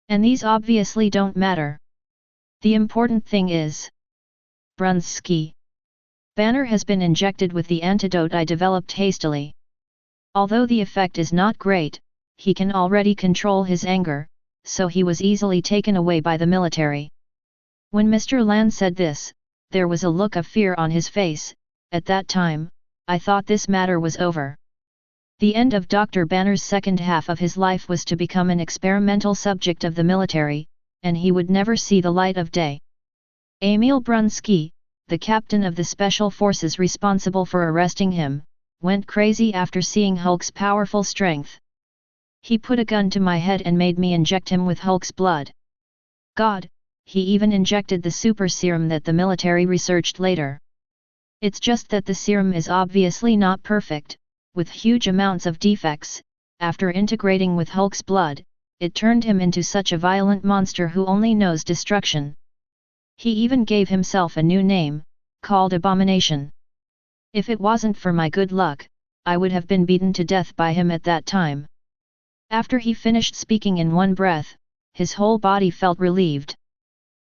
And these obviously don't matter. The important thing is Brunsky. Banner has been injected with the antidote I developed hastily. Although the effect is not great, he can already control his anger, so he was easily taken away by the military. When Mr. Lan said this, there was a look of fear on his face. At that time, I thought this matter was over. The end of Dr. Banner's second half of his life was to become an experimental subject of the military, and he would never see the light of day. Emil Brunsky, the captain of the special forces responsible for arresting him, went crazy after seeing Hulk's powerful strength. He put a gun to my head and made me inject him with Hulk's blood. God, he even injected the super serum that the military researched later. It's just that the serum is obviously not perfect, with huge amounts of defects. After integrating with Hulk's blood, it turned him into such a violent monster who only knows destruction. He even gave himself a new name, called Abomination. If it wasn't for my good luck, I would have been beaten to death by him at that time. After he finished speaking in one breath, his whole body felt relieved.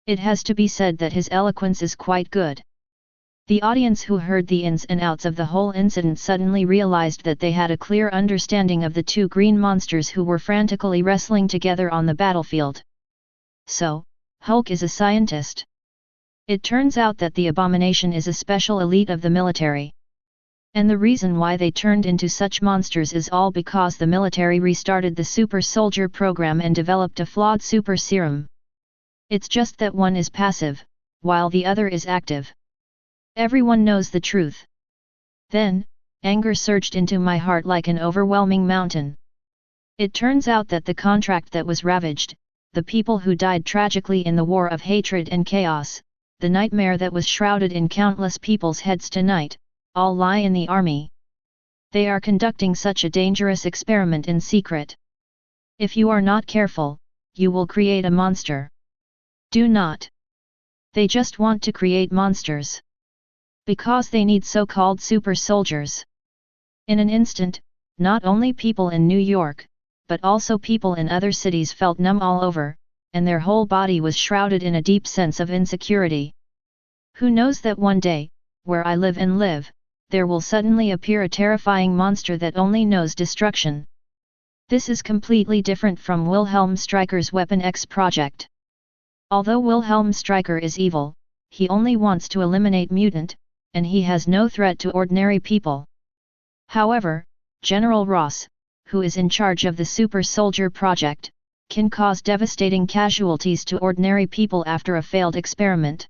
It has to be said that his eloquence is quite good. The audience who heard the ins and outs of the whole incident suddenly realized that they had a clear understanding of the two green monsters who were frantically wrestling together on the battlefield. So, Hulk is a scientist. It turns out that the Abomination is a special elite of the military. And the reason why they turned into such monsters is all because the military restarted the super soldier program and developed a flawed super serum. It's just that one is passive, while the other is active. Everyone knows the truth. Then, anger surged into my heart like an overwhelming mountain. It turns out that the contract that was ravaged, the people who died tragically in the war of hatred and chaos, the nightmare that was shrouded in countless people's heads tonight, all lie in the army. They are conducting such a dangerous experiment in secret. If you are not careful, you will create a monster. Do not. They just want to create monsters. Because they need so-called super soldiers. In an instant, not only people in New York, but also people in other cities felt numb all over, and their whole body was shrouded in a deep sense of insecurity. Who knows that one day, where I live and live, there will suddenly appear a terrifying monster that only knows destruction. This is completely different from Wilhelm Stryker's Weapon X project. Although Wilhelm Stryker is evil, he only wants to eliminate mutant, and he has no threat to ordinary people. However, General Ross, who is in charge of the Super Soldier Project, can cause devastating casualties to ordinary people after a failed experiment.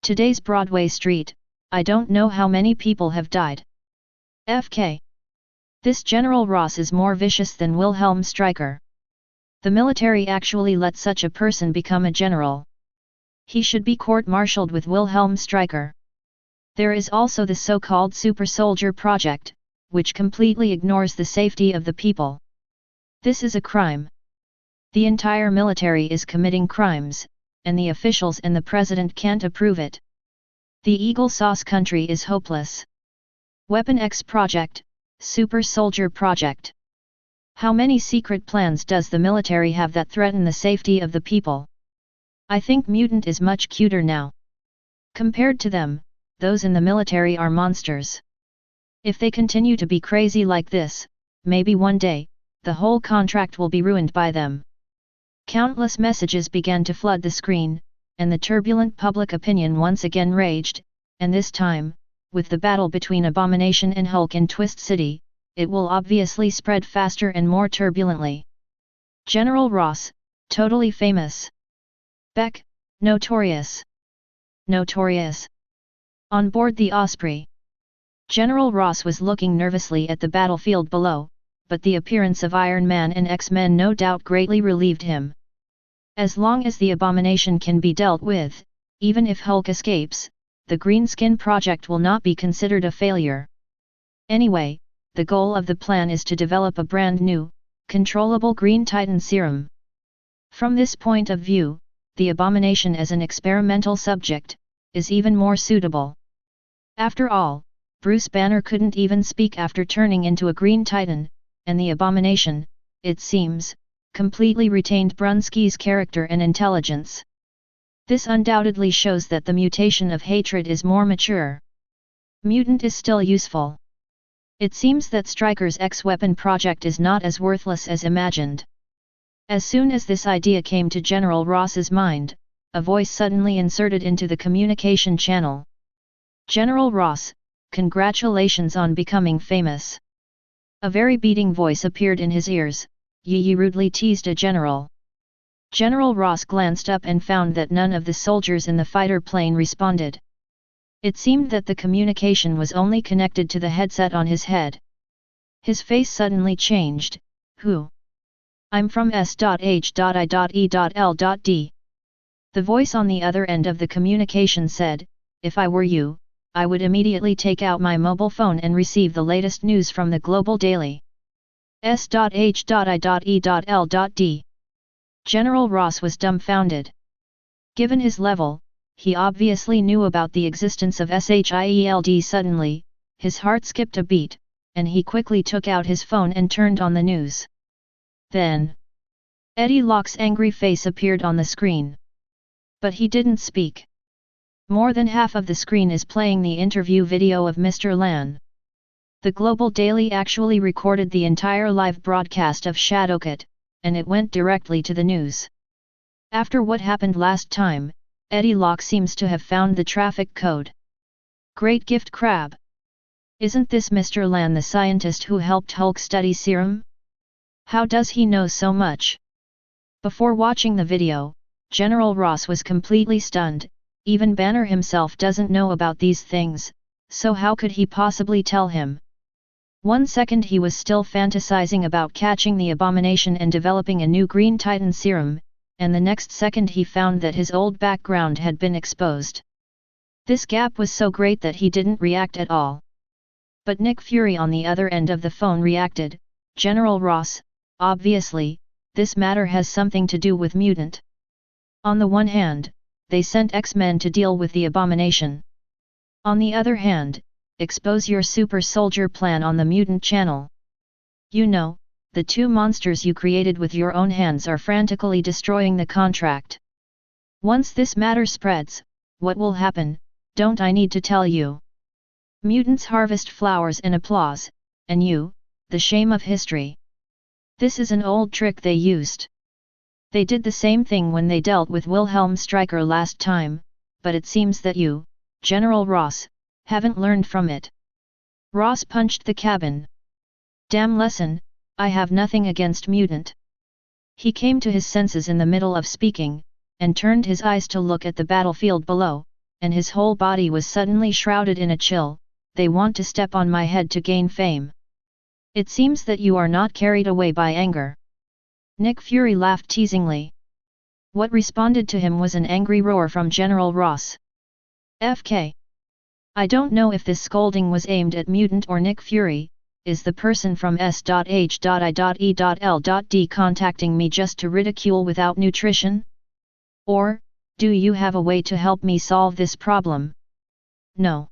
Today's Broadway Street, I don't know how many people have died. FK. This General Ross is more vicious than Wilhelm Stryker. The military actually let such a person become a general. He should be court-martialed with Wilhelm Stryker. There is also the so-called Super Soldier Project, which completely ignores the safety of the people. This is a crime. The entire military is committing crimes, and the officials and the president can't approve it. The Eagle Sauce country is hopeless. Weapon X project, Super Soldier project. How many secret plans does the military have that threaten the safety of the people? I think Mutant is much cuter now. Compared to them, those in the military are monsters. If they continue to be crazy like this, maybe one day, the whole contract will be ruined by them. Countless messages began to flood the screen, and the turbulent public opinion once again raged, and this time, with the battle between Abomination and Hulk in Twist City, it will obviously spread faster and more turbulently. General Ross, totally famous. Beck, notorious. Notorious. On board the Osprey. General Ross was looking nervously at the battlefield below, but the appearance of Iron Man and X-Men no doubt greatly relieved him. As long as the Abomination can be dealt with, even if Hulk escapes, the Greenskin project will not be considered a failure. Anyway, the goal of the plan is to develop a brand new, controllable Green Titan serum. From this point of view, the Abomination as an experimental subject, is even more suitable. After all, Bruce Banner couldn't even speak after turning into a Green Titan, and the Abomination, it seems, completely retained Brunski's character and intelligence. This undoubtedly shows that the mutation of hatred is more mature. Mutant is still useful. It seems that Stryker's X-Weapon project is not as worthless as imagined. As soon as this idea came to General Ross's mind, a voice suddenly inserted into the communication channel. General Ross, congratulations on becoming famous. A very beating voice appeared in his ears. Yi rudely teased a general. General Ross glanced up and found that none of the soldiers in the fighter plane responded. It seemed that the communication was only connected to the headset on his head. His face suddenly changed. Who? I'm from S.H.I.E.L.D. The voice on the other end of the communication said, if I were you, I would immediately take out my mobile phone and receive the latest news from the Global Daily. S.H.I.E.L.D. General Ross was dumbfounded. Given his level, he obviously knew about the existence of SHIELD. Suddenly, his heart skipped a beat, and he quickly took out his phone and turned on the news. Then, Eddie Locke's angry face appeared on the screen. But he didn't speak. More than half of the screen is playing the interview video of Mr. Lan. The Global Daily actually recorded the entire live broadcast of Shadowcat, and it went directly to the news. After what happened last time, Eddie Locke seems to have found the traffic code. Great gift crab! Isn't this Mr. Lan the scientist who helped Hulk study serum? How does he know so much? Before watching the video, General Ross was completely stunned. Even Banner himself doesn't know about these things, so how could he possibly tell him? 1 second he was still fantasizing about catching the Abomination and developing a new Green Titan serum, and the next second he found that his old background had been exposed. This gap was so great that he didn't react at all. But Nick Fury on the other end of the phone reacted. General Ross, obviously, this matter has something to do with Mutant. On the one hand, they sent X-Men to deal with the Abomination. On the other hand, expose your super soldier plan on the Mutant channel. You know, the two monsters you created with your own hands are frantically destroying the contract. Once this matter spreads, what will happen, don't I need to tell you? Mutants harvest flowers and applause, and you, the shame of history. This is an old trick they used. They did the same thing when they dealt with Wilhelm Stryker last time, but it seems that you, General Ross, haven't learned from it. Ross punched the cabin. Damn lesson, I have nothing against Mutant. He came to his senses in the middle of speaking, and turned his eyes to look at the battlefield below, and his whole body was suddenly shrouded in a chill. They want to step on my head to gain fame. It seems that you are not carried away by anger. Nick Fury laughed teasingly. What responded to him was an angry roar from General Ross. FK. I don't know if this scolding was aimed at Mutant or Nick Fury, is the person from S.H.I.E.L.D contacting me just to ridicule without nutrition? Or, do you have a way to help me solve this problem? No.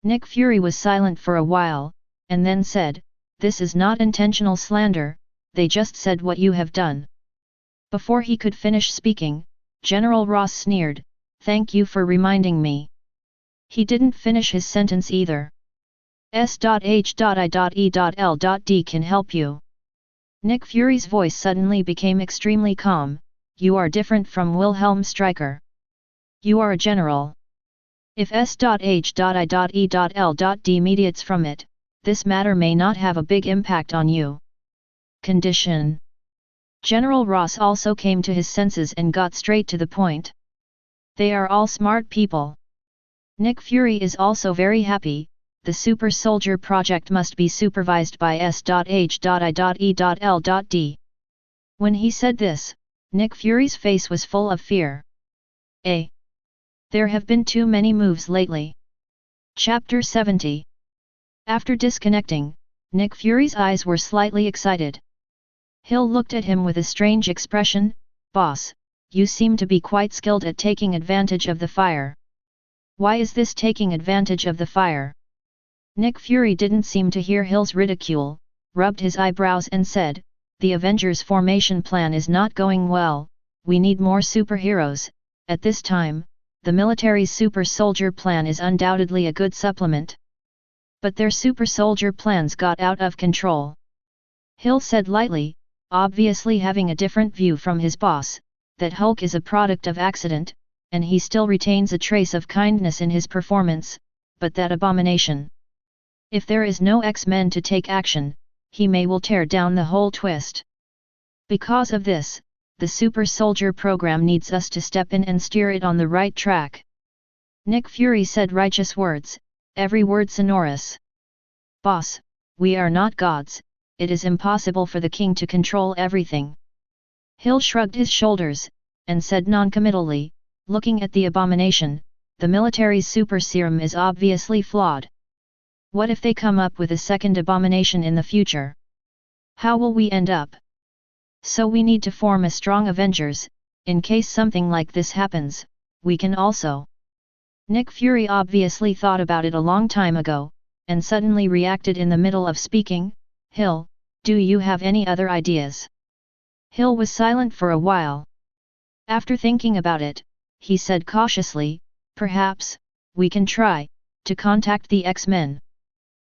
Nick Fury was silent for a while, and then said, "This is not intentional slander, they just said what you have done." Before he could finish speaking, General Ross sneered, "Thank you for reminding me." He didn't finish his sentence either. S.H.I.E.L.D can help you. Nick Fury's voice suddenly became extremely calm. You are different from Wilhelm Stryker. You are a general. If S.H.I.E.L.D mediates from it, this matter may not have a big impact on you. Condition. General Ross also came to his senses and got straight to the point. They are all smart people. Nick Fury is also very happy. The Super Soldier project must be supervised by S.H.I.E.L.D. When he said this, Nick Fury's face was full of fear. There have been too many moves lately. Chapter 70. After disconnecting, Nick Fury's eyes were slightly excited. Hill looked at him with a strange expression. "Boss, you seem to be quite skilled at taking advantage of the fire. Why is this taking advantage of the fire?" Nick Fury didn't seem to hear Hill's ridicule, rubbed his eyebrows and said, "The Avengers formation plan is not going well, we need more superheroes. At this time, the military's super soldier plan is undoubtedly a good supplement. But their super soldier plans got out of control." Hill said lightly, obviously having a different view from his boss, that Hulk is a product of accident, and he still retains a trace of kindness in his performance, but that Abomination. If there is no X-Men to take action, he will tear down the whole twist. Because of this, the Super Soldier program needs us to step in and steer it on the right track. Nick Fury said righteous words, every word sonorous. "Boss, we are not gods, it is impossible for the king to control everything." Hill shrugged his shoulders, and said noncommittally, looking at the Abomination, "The military's super serum is obviously flawed. What if they come up with a second Abomination in the future? How will we end up? So we need to form a strong Avengers, in case something like this happens, we can also." Nick Fury obviously thought about it a long time ago, and suddenly reacted in the middle of speaking. "Hill, do you have any other ideas?" Hill was silent for a while. After thinking about it, he said cautiously, "Perhaps, we can try to contact the X-Men.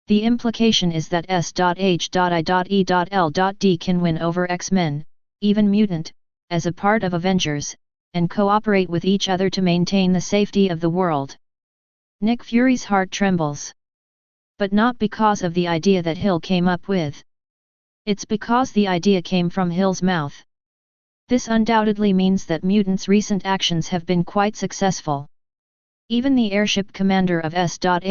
The implication is that S.H.I.E.L.D can win over X-Men, even Mutant, as a part of Avengers, and cooperate with each other to maintain the safety of the world." Nick Fury's heart trembles. But not because of the idea that Hill came up with. It's because the idea came from Hill's mouth. This undoubtedly means that Mutants' recent actions have been quite successful. Even the airship commander of S.H.I.E.L.D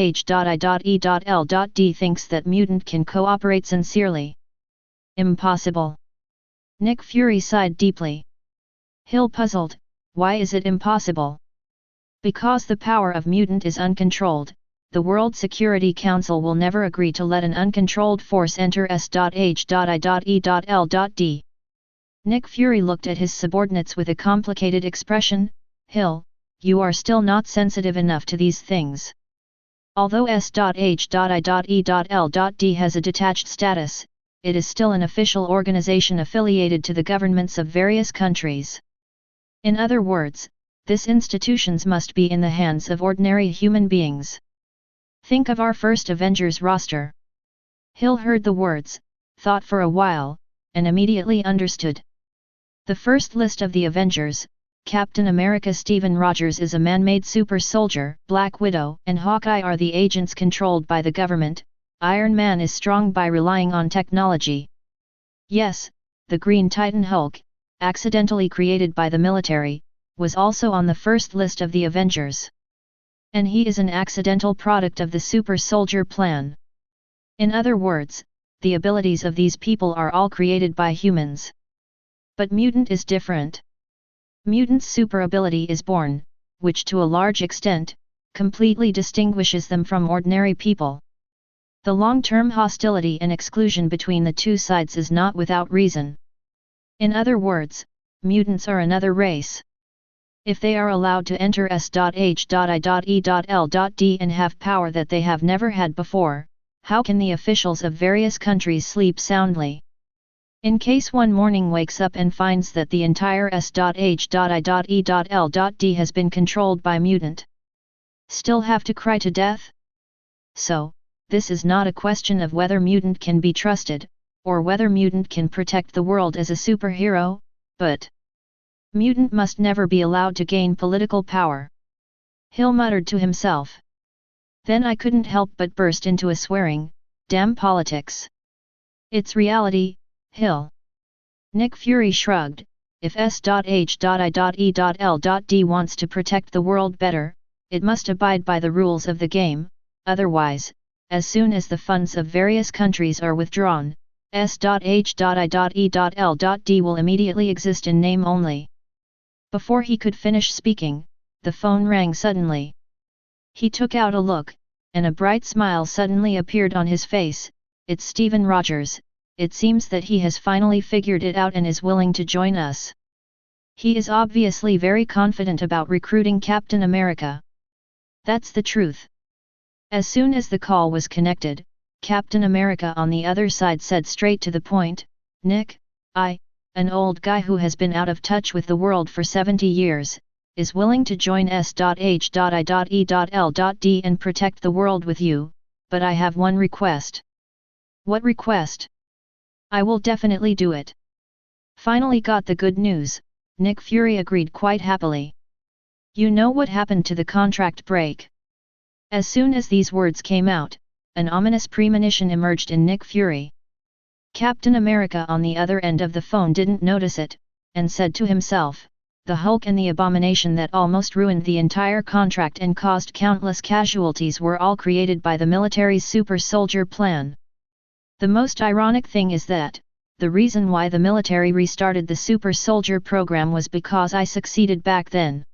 thinks that Mutant can cooperate sincerely. Impossible. Nick Fury sighed deeply. Hill puzzled, why is it impossible? Because the power of Mutant is uncontrolled, the World Security Council will never agree to let an uncontrolled force enter S.H.I.E.L.D. Nick Fury looked at his subordinates with a complicated expression. "Hill, you are still not sensitive enough to these things. Although S.H.I.E.L.D has a detached status, it is still an official organization affiliated to the governments of various countries. In other words, this institutions must be in the hands of ordinary human beings. Think of our first Avengers roster." Hill heard the words, thought for a while, and immediately understood. The first list of the Avengers, Captain America Stephen Rogers is a man-made super soldier, Black Widow and Hawkeye are the agents controlled by the government, Iron Man is strong by relying on technology. Yes, the Green Titan Hulk, accidentally created by the military, was also on the first list of the Avengers. And he is an accidental product of the super soldier plan. In other words, the abilities of these people are all created by humans. But Mutant is different. Mutant's super ability is born, which to a large extent, completely distinguishes them from ordinary people. The long-term hostility and exclusion between the two sides is not without reason. In other words, mutants are another race. If they are allowed to enter S.H.I.E.L.D. and have power that they have never had before, how can the officials of various countries sleep soundly? In case one morning wakes up and finds that the entire S.H.I.E.L.D. has been controlled by mutant. Still have to cry to death? So, this is not a question of whether mutant can be trusted, or whether mutant can protect the world as a superhero, but mutant must never be allowed to gain political power. Hill muttered to himself. Then I couldn't help but burst into a swearing, damn politics. It's reality, Hill. Nick Fury shrugged, if S.H.I.E.L.D. wants to protect the world better, it must abide by the rules of the game, otherwise, as soon as the funds of various countries are withdrawn, S.H.I.E.L.D. will immediately exist in name only. Before he could finish speaking, the phone rang suddenly. He took out a look, and a bright smile suddenly appeared on his face. It's Stephen Rogers. It seems that he has finally figured it out and is willing to join us. He is obviously very confident about recruiting Captain America. That's the truth. As soon as the call was connected, Captain America on the other side said straight to the point, Nick, an old guy who has been out of touch with the world for 70 years, is willing to join S.H.I.E.L.D. and protect the world with you, but I have one request. What request? I will definitely do it. Finally got the good news, Nick Fury agreed quite happily. You know what happened to the contract break? As soon as these words came out, an ominous premonition emerged in Nick Fury. Captain America on the other end of the phone didn't notice it, and said to himself, the Hulk and the abomination that almost ruined the entire contract and caused countless casualties were all created by the military's super soldier plan. The most ironic thing is that, the reason why the military restarted the super soldier program was because I succeeded back then.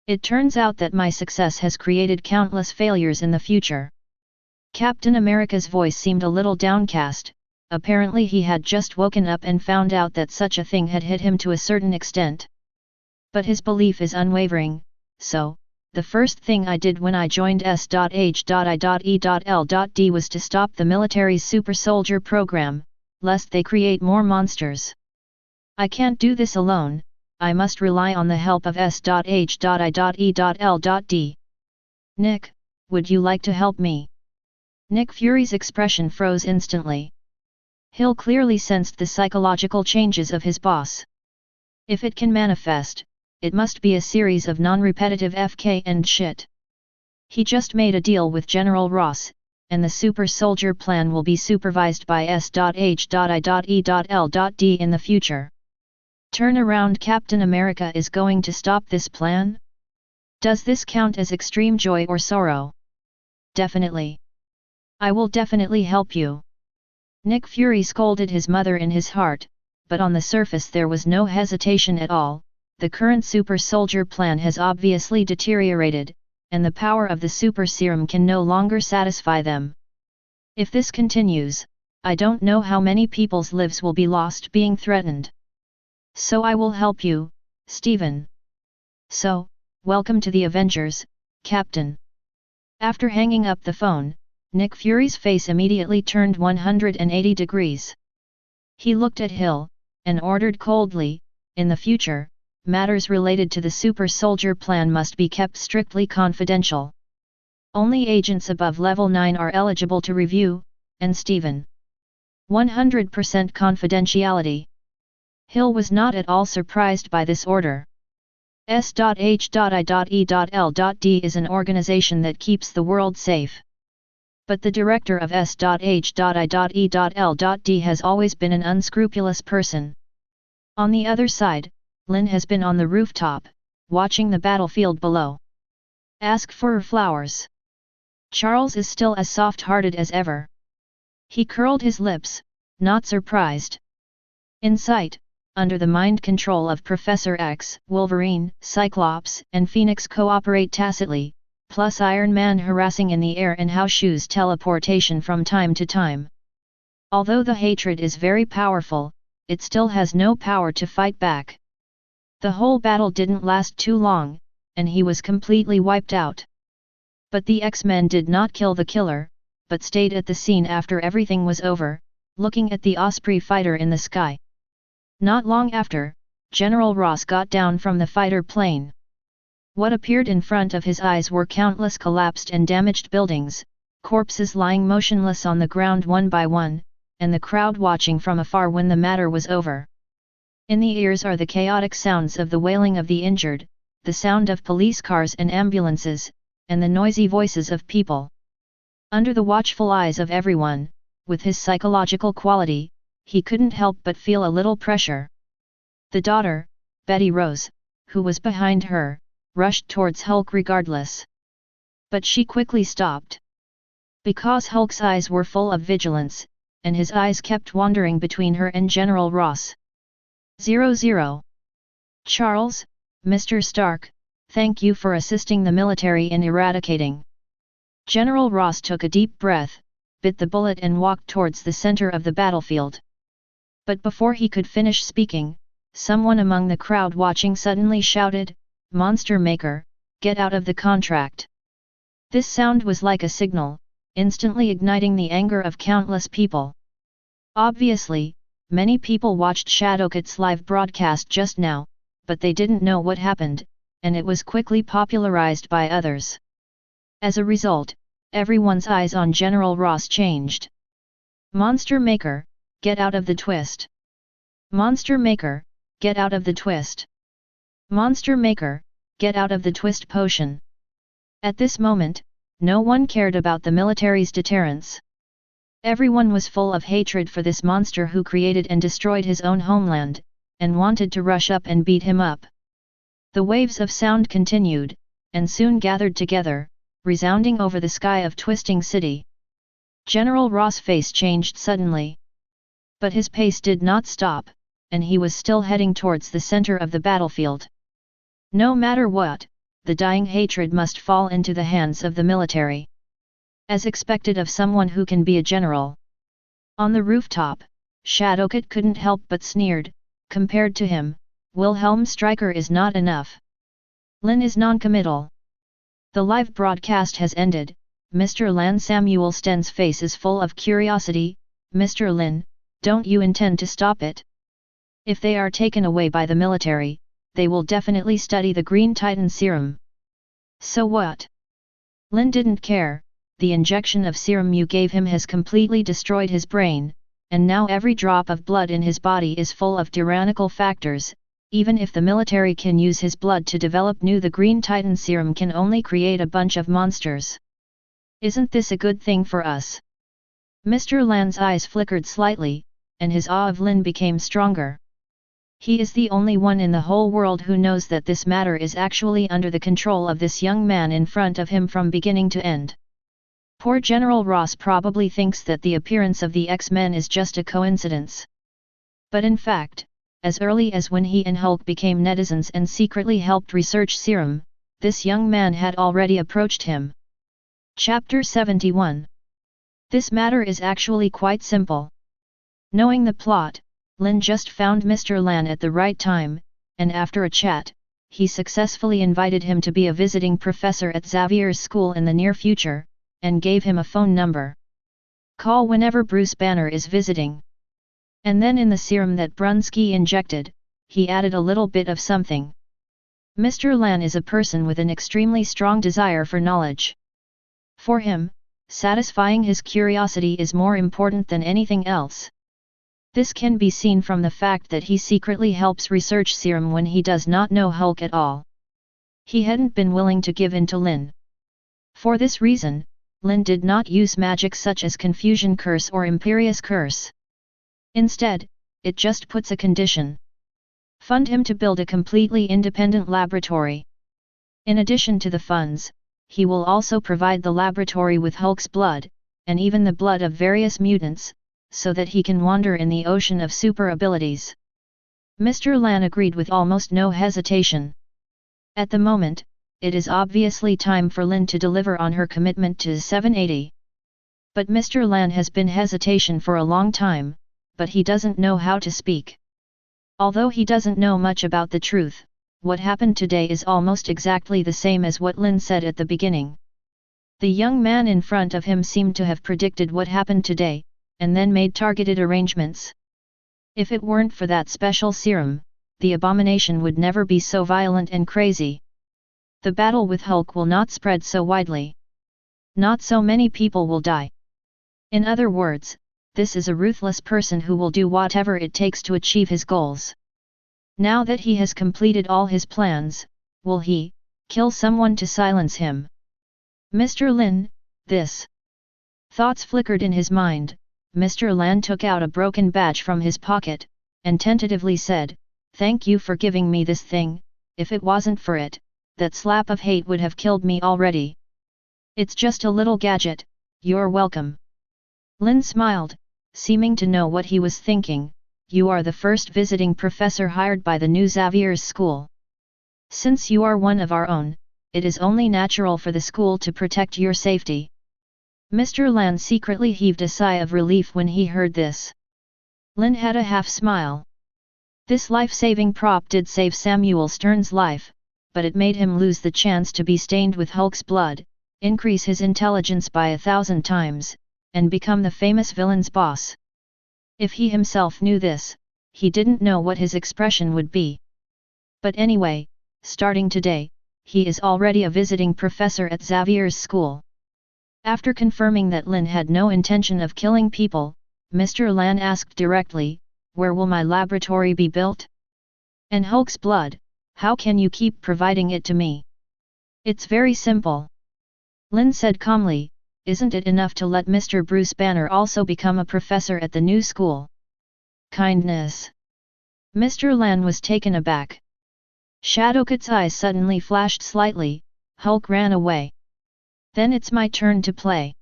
It turns out that my success has created countless failures in the future. Captain America's voice seemed a little downcast, apparently he had just woken up and found out that such a thing had hit him to a certain extent. But his belief is unwavering, so, the first thing I did when I joined S.H.I.E.L.D. was to stop the military's super soldier program, lest they create more monsters. I can't do this alone, I must rely on the help of S.H.I.E.L.D. Nick, would you like to help me? Nick Fury's expression froze instantly. Hill clearly sensed the psychological changes of his boss. If it can manifest, it must be a series of non-repetitive FK and shit. He just made a deal with General Ross, and the super soldier plan will be supervised by S.H.I.E.L.D. in the future. Turn around Captain America is going to stop this plan? Does this count as extreme joy or sorrow? Definitely. I will definitely help you. Nick Fury scolded his mother in his heart, but on the surface there was no hesitation at all. The current super soldier plan has obviously deteriorated, and the power of the super serum can no longer satisfy them. If this continues, I don't know how many people's lives will be lost being threatened. So I will help you, Stephen. So, welcome to the Avengers, Captain. After hanging up the phone, Nick Fury's face immediately turned 180 degrees. He looked at Hill, and ordered coldly, in the future, matters related to the super soldier plan must be kept strictly confidential. Only agents above level 9 are eligible to review, and Stephen. 100% confidentiality. Hill was not at all surprised by this order. S.H.I.E.L.D. is an organization that keeps the world safe. But the director of S.H.I.E.L.D. has always been an unscrupulous person. On the other side, Lynn has been on the rooftop, watching the battlefield below. Ask for her flowers. Charles is still as soft-hearted as ever. He curled his lips, not surprised. In sight, under the mind control of Professor X, Wolverine, Cyclops, and Phoenix cooperate tacitly, plus Iron Man harassing in the air and house shoes teleportation from time to time. Although the hatred is very powerful, it still has no power to fight back. The whole battle didn't last too long, and he was completely wiped out. But the X-Men did not kill the killer, but stayed at the scene after everything was over, looking at the Osprey fighter in the sky. Not long after, General Ross got down from the fighter plane. What appeared in front of his eyes were countless collapsed and damaged buildings, corpses lying motionless on the ground one by one, and the crowd watching from afar when the matter was over. In the ears are the chaotic sounds of the wailing of the injured, the sound of police cars and ambulances, and the noisy voices of people. Under the watchful eyes of everyone, with his psychological quality, he couldn't help but feel a little pressure. The daughter, Betty Rose, who was behind her, rushed towards Hulk regardless. But she quickly stopped. Because Hulk's eyes were full of vigilance, and his eyes kept wandering between her and General Ross. 00. Charles, Mr. Stark, thank you for assisting the military in eradicating. General Ross took a deep breath, bit the bullet and walked towards the center of the battlefield. But before he could finish speaking, someone among the crowd watching suddenly shouted, "Monster Maker, get out of the contract." This sound was like a signal, instantly igniting the anger of countless people. Obviously, many people watched Shadowcat's live broadcast just now, but they didn't know what happened, and it was quickly popularized by others. As a result, everyone's eyes on General Ross changed. Monster Maker, get out of the twist. Monster Maker, get out of the twist. Monster Maker, get out of the twist potion. At this moment, no one cared about the military's deterrence. Everyone was full of hatred for this monster who created and destroyed his own homeland, and wanted to rush up and beat him up. The waves of sound continued, and soon gathered together, resounding over the sky of Twisting City. General Ross' face changed suddenly. But his pace did not stop, and he was still heading towards the center of the battlefield. No matter what, the dying hatred must fall into the hands of the military. As expected of someone who can be a general. On the rooftop, Shadowcat couldn't help but sneered, compared to him, Wilhelm Stryker is not enough. Lynn is non-committal. The live broadcast has ended. Mr. Lan Samuel Sten's face is full of curiosity. Mr. Lynn, don't you intend to stop it? If they are taken away by the military, they will definitely study the Green Titan serum. So what? Lynn didn't care. The injection of serum you gave him has completely destroyed his brain, and now every drop of blood in his body is full of tyrannical factors. Even if the military can use his blood to develop new, the Green Titan serum can only create a bunch of monsters. Isn't this a good thing for us? Mr. Lan's eyes flickered slightly, and his awe of Lynn became stronger. He is the only one in the whole world who knows that this matter is actually under the control of this young man in front of him from beginning to end. Poor General Ross probably thinks that the appearance of the X-Men is just a coincidence. But in fact, as early as when he and Hulk became netizens and secretly helped research serum, this young man had already approached him. Chapter 71. This matter is actually quite simple. Knowing the plot, Lynn just found Mr. Lan at the right time, and after a chat, he successfully invited him to be a visiting professor at Xavier's school in the near future, and gave him a phone number. Call whenever Bruce Banner is visiting. And then in the serum that Brunsky injected, he added a little bit of something. Mr. Lan is a person with an extremely strong desire for knowledge. For him, satisfying his curiosity is more important than anything else. This can be seen from the fact that he secretly helps research serum when he does not know Hulk at all. He hadn't been willing to give in to Lynn. For this reason, Lynn did not use magic such as Confusion Curse or Imperious Curse. Instead, it just puts a condition. Fund him to build a completely independent laboratory. In addition to the funds, he will also provide the laboratory with Hulk's blood, and even the blood of various mutants, so that he can wander in the ocean of super abilities. Mr. Lan agreed with almost no hesitation. At the moment, it is obviously time for Lynn to deliver on her commitment to 780. But Mr. Lan has been hesitation for a long time, but he doesn't know how to speak. Although he doesn't know much about the truth, what happened today is almost exactly the same as what Lynn said at the beginning. The young man in front of him seemed to have predicted what happened today, and then made targeted arrangements. If it weren't for that special serum, the abomination would never be so violent and crazy. The battle with Hulk will not spread so widely. Not so many people will die. In other words, this is a ruthless person who will do whatever it takes to achieve his goals. Now that he has completed all his plans, will he kill someone to silence him? Mr. Lin, this. Thoughts flickered in his mind. Mr. Lan took out a broken badge from his pocket, and tentatively said, "Thank you for giving me this thing. If it wasn't for it, that slap of hate would have killed me already. It's just a little gadget, you're welcome." Lin smiled, seeming to know what he was thinking. "You are the first visiting professor hired by the new Xavier's school. Since you are one of our own, it is only natural for the school to protect your safety." Mr. Lan secretly heaved a sigh of relief when he heard this. Lin had a half smile. This life-saving prop did save Samuel Stern's life, but it made him lose the chance to be stained with Hulk's blood, increase his intelligence by 1,000 times, and become the famous villain's boss. If he himself knew this, he didn't know what his expression would be. But anyway, starting today, he is already a visiting professor at Xavier's school. After confirming that Lin had no intention of killing people, Mr. Lan asked directly, "Where will my laboratory be built? And Hulk's blood, how can you keep providing it to me?" "It's very simple." Lin said calmly, "Isn't it enough to let Mr. Bruce Banner also become a professor at the new school?" "Kindness." Mr. Lan was taken aback. Shadowcat's eyes suddenly flashed slightly. Hulk ran away. "Then it's my turn to play."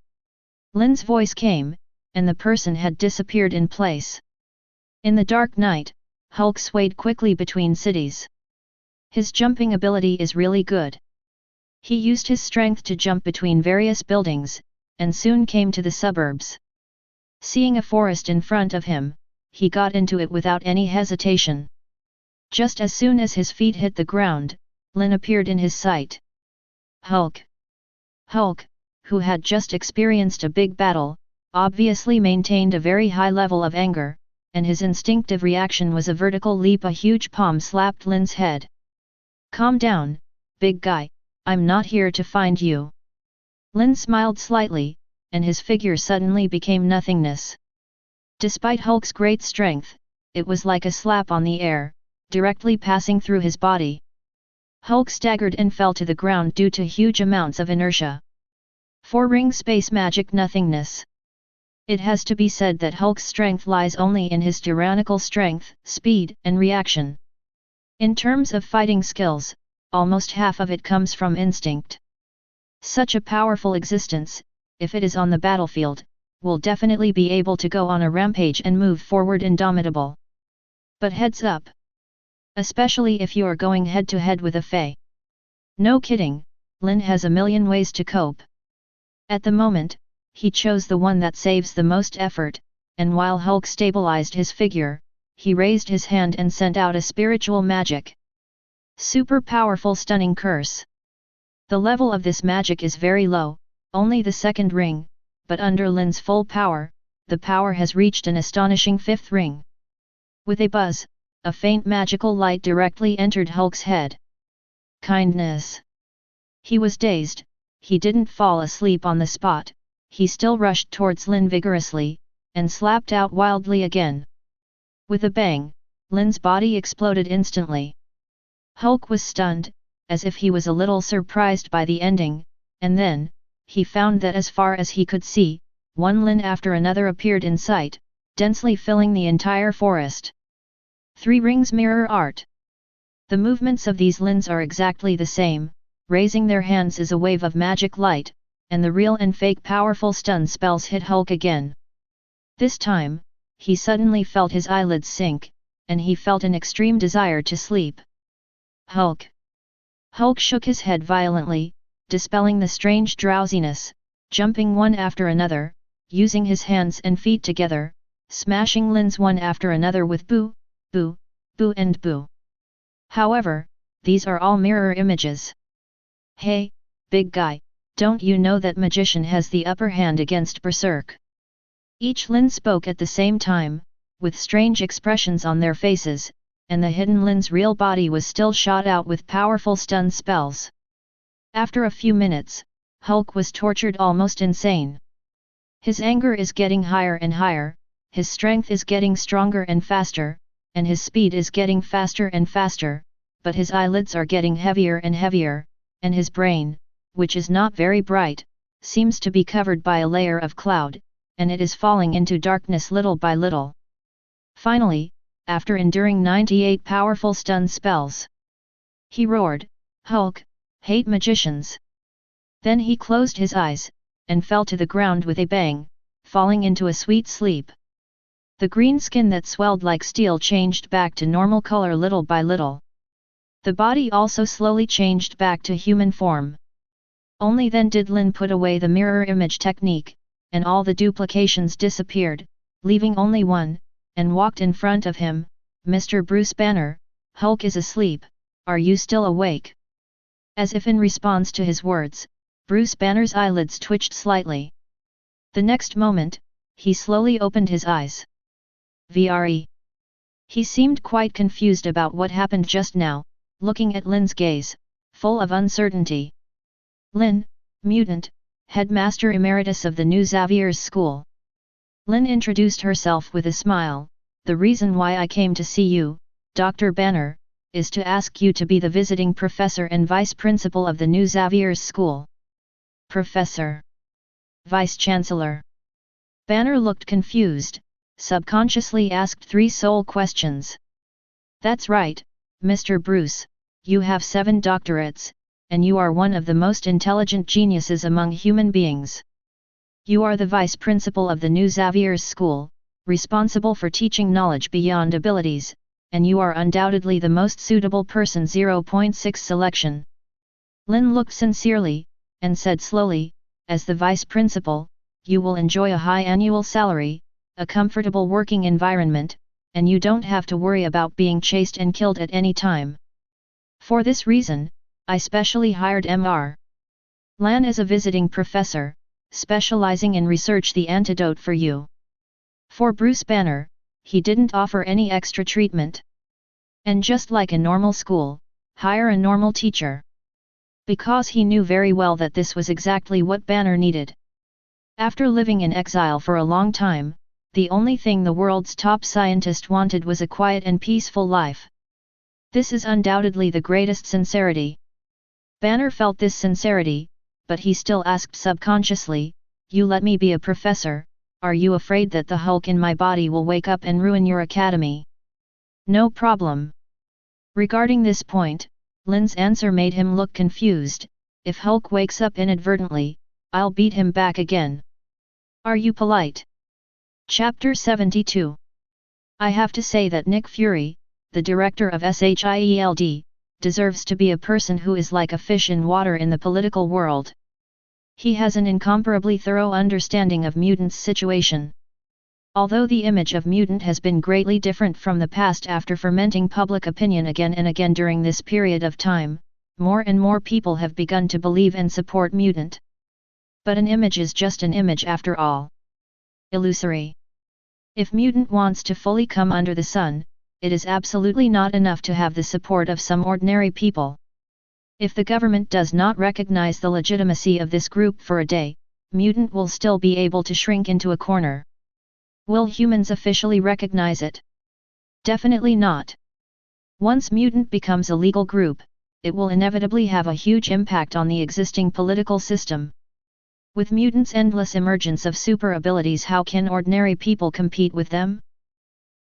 Lin's voice came, and the person had disappeared in place. In the dark night, Hulk swayed quickly between cities. His jumping ability is really good. He used his strength to jump between various buildings, and soon came to the suburbs. Seeing a forest in front of him, he got into it without any hesitation. Just as soon as his feet hit the ground, Lin appeared in his sight. Hulk! Hulk, who had just experienced a big battle, obviously maintained a very high level of anger, and his instinctive reaction was a vertical leap. A huge palm slapped Lin's head. "Calm down, big guy, I'm not here to find you." Lin smiled slightly, and his figure suddenly became nothingness. Despite Hulk's great strength, it was like a slap on the air, directly passing through his body. Hulk staggered and fell to the ground due to huge amounts of inertia. 4-ring space magic nothingness. It has to be said that Hulk's strength lies only in his tyrannical strength, speed, and reaction. In terms of fighting skills, almost half of it comes from instinct. Such a powerful existence, if it is on the battlefield, will definitely be able to go on a rampage and move forward indomitable. But heads up! Especially if you are going head-to-head with a Fae. No kidding, Lin has a million ways to cope. At the moment, he chose the one that saves the most effort, and while Hulk stabilized his figure, he raised his hand and sent out a spiritual magic. Super powerful stunning curse. The level of this magic is very low, only the 2nd ring, but under Lin's full power, the power has reached an astonishing 5th ring. With a buzz, a faint magical light directly entered Hulk's head. Kindness. He was dazed, he didn't fall asleep on the spot, he still rushed towards Lin vigorously, and slapped out wildly again. With a bang, Lin's body exploded instantly. Hulk was stunned, as if he was a little surprised by the ending, and then, he found that as far as he could see, one Lin after another appeared in sight, densely filling the entire forest. 3 rings mirror art. The movements of these Lins are exactly the same, raising their hands is a wave of magic light, and the real and fake powerful stun spells hit Hulk again. This time, he suddenly felt his eyelids sink, and he felt an extreme desire to sleep. Hulk! Hulk shook his head violently, dispelling the strange drowsiness, jumping one after another, using his hands and feet together, smashing Lynn's one after another with boo, boo, boo and boo. However, these are all mirror images. Hey, big guy, don't you know that magician has the upper hand against berserk? Each Lynn spoke at the same time, with strange expressions on their faces, and the hidden Lynn's real body was still shot out with powerful stun spells. After a few minutes, Hulk was tortured almost insane. His anger is getting higher and higher, his strength is getting stronger and faster, and his speed is getting faster and faster, but his eyelids are getting heavier and heavier, and his brain, which is not very bright, seems to be covered by a layer of cloud, and it is falling into darkness little by little. Finally, after enduring 98 powerful stun spells, he roared, "Hulk, hate magicians!" Then he closed his eyes, and fell to the ground with a bang, falling into a sweet sleep. The green skin that swelled like steel changed back to normal color little by little. The body also slowly changed back to human form. Only then did Lynn put away the mirror image technique, and all the duplications disappeared, leaving only one, and walked in front of him. "Mr. Bruce Banner, Hulk is asleep, are you still awake?" As if in response to his words, Bruce Banner's eyelids twitched slightly. The next moment, he slowly opened his eyes. VRE. He seemed quite confused about what happened just now, looking at Lynn's gaze, full of uncertainty. "Lynn, mutant, headmaster emeritus of the new Xavier's school." Lynn introduced herself with a smile. "The reason why I came to see you, Dr. Banner, is to ask you to be the visiting professor and vice principal of the new Xavier's school." "Professor? Vice-chancellor?" Banner looked confused, subconsciously asked 3 soul questions. "That's right, Mr. Bruce, you have 7 doctorates, and you are one of the most intelligent geniuses among human beings. You are the vice principal of the new Xavier's school, responsible for teaching knowledge beyond abilities, and you are undoubtedly the most suitable person. 0.6 selection." Lynn looked sincerely, and said slowly, "As the vice principal, you will enjoy a high annual salary, a comfortable working environment, and you don't have to worry about being chased and killed at any time. For this reason, I specially hired Mr. Lan as a visiting professor, specializing in research the antidote for you." For Bruce Banner, he didn't offer any extra treatment. And just like a normal school, hire a normal teacher. Because he knew very well that this was exactly what Banner needed. After living in exile for a long time, the only thing the world's top scientist wanted was a quiet and peaceful life. This is undoubtedly the greatest sincerity. Banner felt this sincerity, but he still asked subconsciously, "You let me be a professor, are you afraid that the Hulk in my body will wake up and ruin your academy?" "No problem." Regarding this point, Lynn's answer made him look confused. "If Hulk wakes up inadvertently, I'll beat him back again. Are you polite?" Chapter 72. I have to say that Nick Fury, the director of SHIELD, deserves to be a person who is like a fish in water in the political world. He has an incomparably thorough understanding of mutants' situation. Although the image of mutant has been greatly different from the past after fermenting public opinion again and again during this period of time, more and more people have begun to believe and support mutant. But an image is just an image after all. Illusory. If mutant wants to fully come under the sun, it is absolutely not enough to have the support of some ordinary people. If the government does not recognize the legitimacy of this group for a day, mutant will still be able to shrink into a corner. Will humans officially recognize it? Definitely not. Once mutant becomes a legal group, it will inevitably have a huge impact on the existing political system. With mutants' endless emergence of super abilities, how can ordinary people compete with them?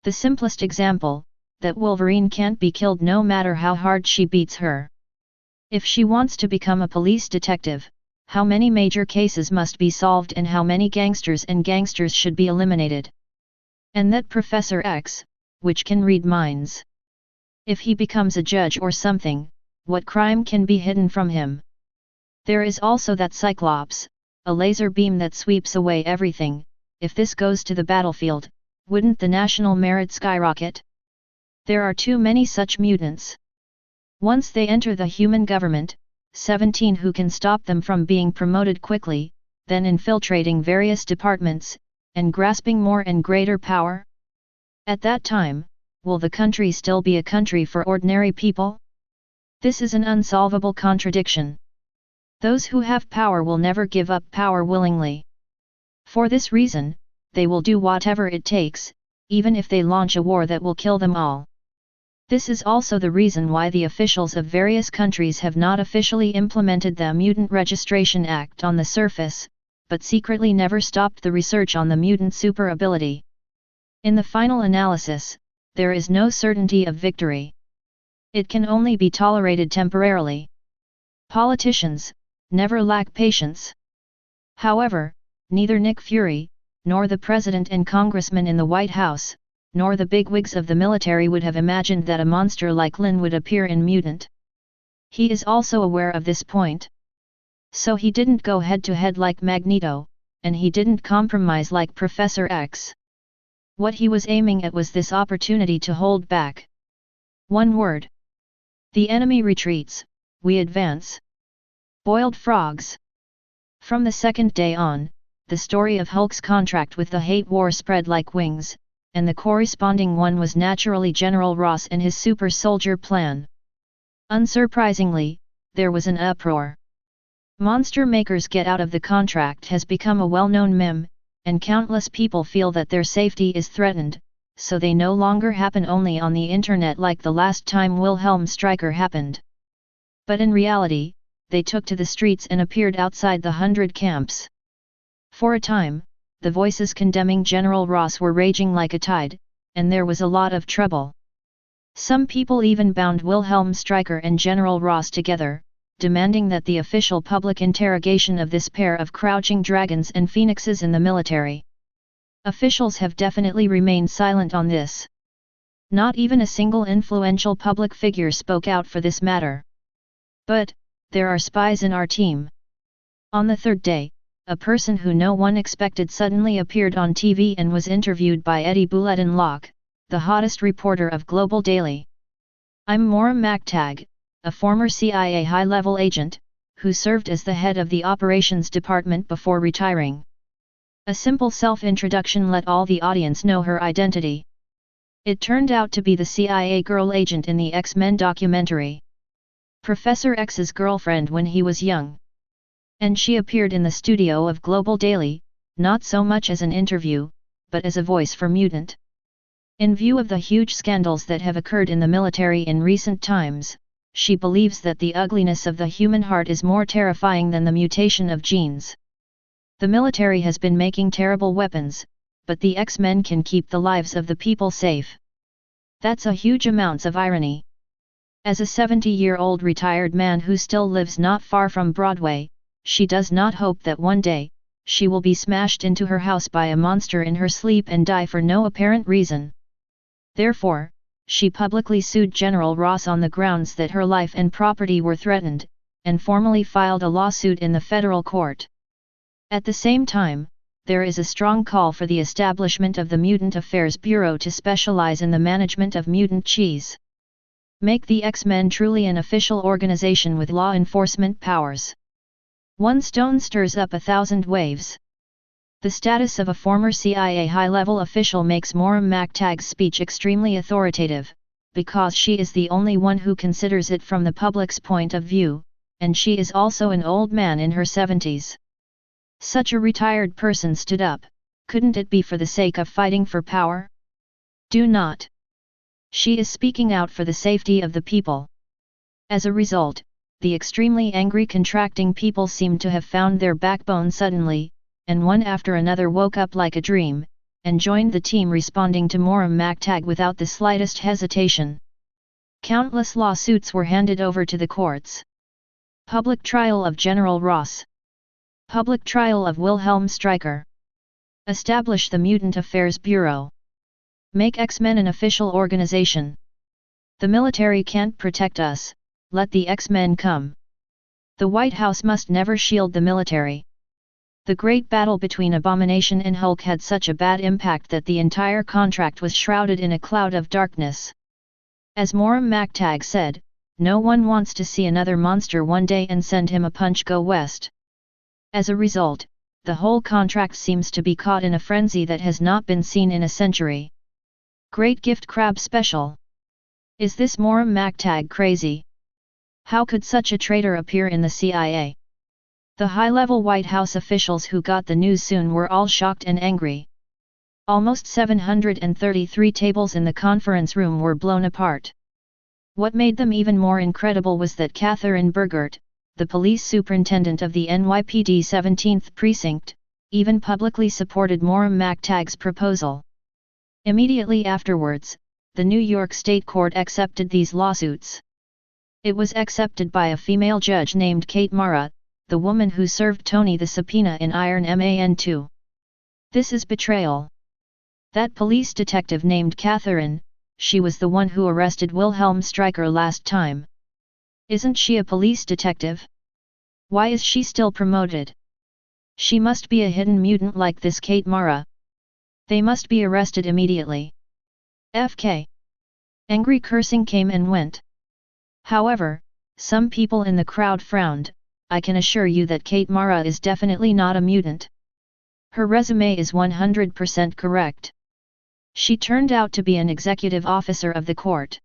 The simplest example, that Wolverine can't be killed no matter how hard she beats her. If she wants to become a police detective, how many major cases must be solved and how many gangsters should be eliminated? And that Professor X, which can read minds. If he becomes a judge or something, what crime can be hidden from him? There is also that Cyclops, a laser beam that sweeps away everything. If this goes to the battlefield, wouldn't the national merit skyrocket? There are too many such mutants. Once they enter the human government, 17 who can stop them from being promoted quickly, then infiltrating various departments, and grasping more and greater power? At that time, will the country still be a country for ordinary people? This is an unsolvable contradiction. Those who have power will never give up power willingly. For this reason, they will do whatever it takes, even if they launch a war that will kill them all. This is also the reason why the officials of various countries have not officially implemented the Mutant Registration Act on the surface, but secretly never stopped the research on the mutant super ability. In the final analysis, there is no certainty of victory. It can only be tolerated temporarily. Politicians never lack patience. However, neither Nick Fury, nor the President and Congressmen in the White House, nor the bigwigs of the military would have imagined that a monster like Lynn would appear in Mutant. He is also aware of this point. So he didn't go head-to-head like Magneto, and he didn't compromise like Professor X. What he was aiming at was this opportunity to hold back. One word. The enemy retreats, we advance. Boiled frogs. From the second day on, the story of Hulk's contract with the hate war spread like wings, and the corresponding one was naturally General Ross and his super soldier plan. Unsurprisingly, there was an uproar. Monster Maker's get out of the contract has become a well-known meme, and countless people feel that their safety is threatened, so they no longer happen only on the internet like the last time Wilhelm Stryker happened. But in reality, they took to the streets and appeared outside the 100 camps. For a time, the voices condemning General Ross were raging like a tide, and there was a lot of trouble. Some people even bound Wilhelm Stryker and General Ross together, demanding that the official public interrogation of this pair of crouching dragons and phoenixes in the military. Officials have definitely remained silent on this. Not even a single influential public figure spoke out for this matter. But, there are spies in our team. On the third day, a person who no one expected suddenly appeared on TV and was interviewed by Eddie Bulletin-Locke, the hottest reporter of Global Daily. I'm Moira MacTag, a former CIA high-level agent, who served as the head of the operations department before retiring. A simple self-introduction let all the audience know her identity. It turned out to be the CIA girl agent in the X-Men documentary. Professor X's girlfriend when he was young. And she appeared in the studio of Global Daily, not so much as an interview, but as a voice for Mutant. In view of the huge scandals that have occurred in the military in recent times, she believes that the ugliness of the human heart is more terrifying than the mutation of genes. The military has been making terrible weapons, but the X-Men can keep the lives of the people safe. That's a huge amount of irony. As a 70-year-old retired man who still lives not far from Broadway, she does not hope that one day, she will be smashed into her house by a monster in her sleep and die for no apparent reason. Therefore, she publicly sued General Ross on the grounds that her life and property were threatened, and formally filed a lawsuit in the federal court. At the same time, there is a strong call for the establishment of the Mutant Affairs Bureau to specialize in the management of mutant cheese. Make the X-Men truly an official organization with law enforcement powers. One stone stirs up 1,000 waves. The status of a former CIA high-level official makes Moira MacTag's speech extremely authoritative, because she is the only one who considers it from the public's point of view, and she is also an old man in her 70s. Such a retired person stood up, couldn't it be for the sake of fighting for power? Do not. She is speaking out for the safety of the people. As a result, the extremely angry contracting people seem to have found their backbone suddenly, and one after another woke up like a dream, and joined the team responding to Moira MacTag without the slightest hesitation. Countless lawsuits were handed over to the courts. Public trial of General Ross. Public trial of Wilhelm Stryker. Establish the Mutant Affairs Bureau. Make X-Men an official organization. The military can't protect us, let the X-Men come. The White House must never shield the military. The great battle between Abomination and Hulk had such a bad impact that the entire contract was shrouded in a cloud of darkness. As Moram Mactag said, no one wants to see another monster one day and send him a punch go west. As a result, the whole contract seems to be caught in a frenzy that has not been seen in a century. Great Gift Crab Special. Is this Moram Mactag crazy? How could such a traitor appear in the CIA? The high-level White House officials who got the news soon were all shocked and angry. Almost 733 tables in the conference room were blown apart. What made them even more incredible was that Catherine Bergert, the police superintendent of the NYPD 17th Precinct, even publicly supported Moram Mactag's proposal. Immediately afterwards, the New York State Court accepted these lawsuits. It was accepted by a female judge named Kate Mara, the woman who served Tony the subpoena in Iron Man 2. This is betrayal. That police detective named Catherine, she was the one who arrested Wilhelm Stryker last time. Isn't she a police detective? Why is she still promoted? She must be a hidden mutant like this Kate Mara. They must be arrested immediately. FK. Angry cursing came and went. However, some people in the crowd frowned. I can assure you that Kate Mara is definitely not a mutant. Her resume is 100% correct. She turned out to be an executive officer of the court.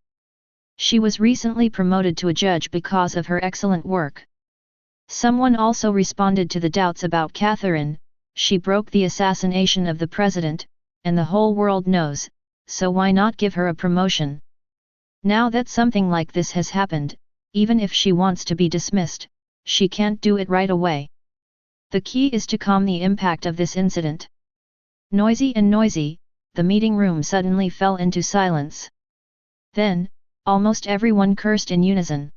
She was recently promoted to a judge because of her excellent work. Someone also responded to the doubts about Catherine. She broke the assassination of the president, and the whole world knows, so why not give her a promotion? Now that something like this has happened, even if she wants to be dismissed, she can't do it right away. The key is to calm the impact of this incident. Noisy and noisy, the meeting room suddenly fell into silence. Then, almost everyone cursed in unison.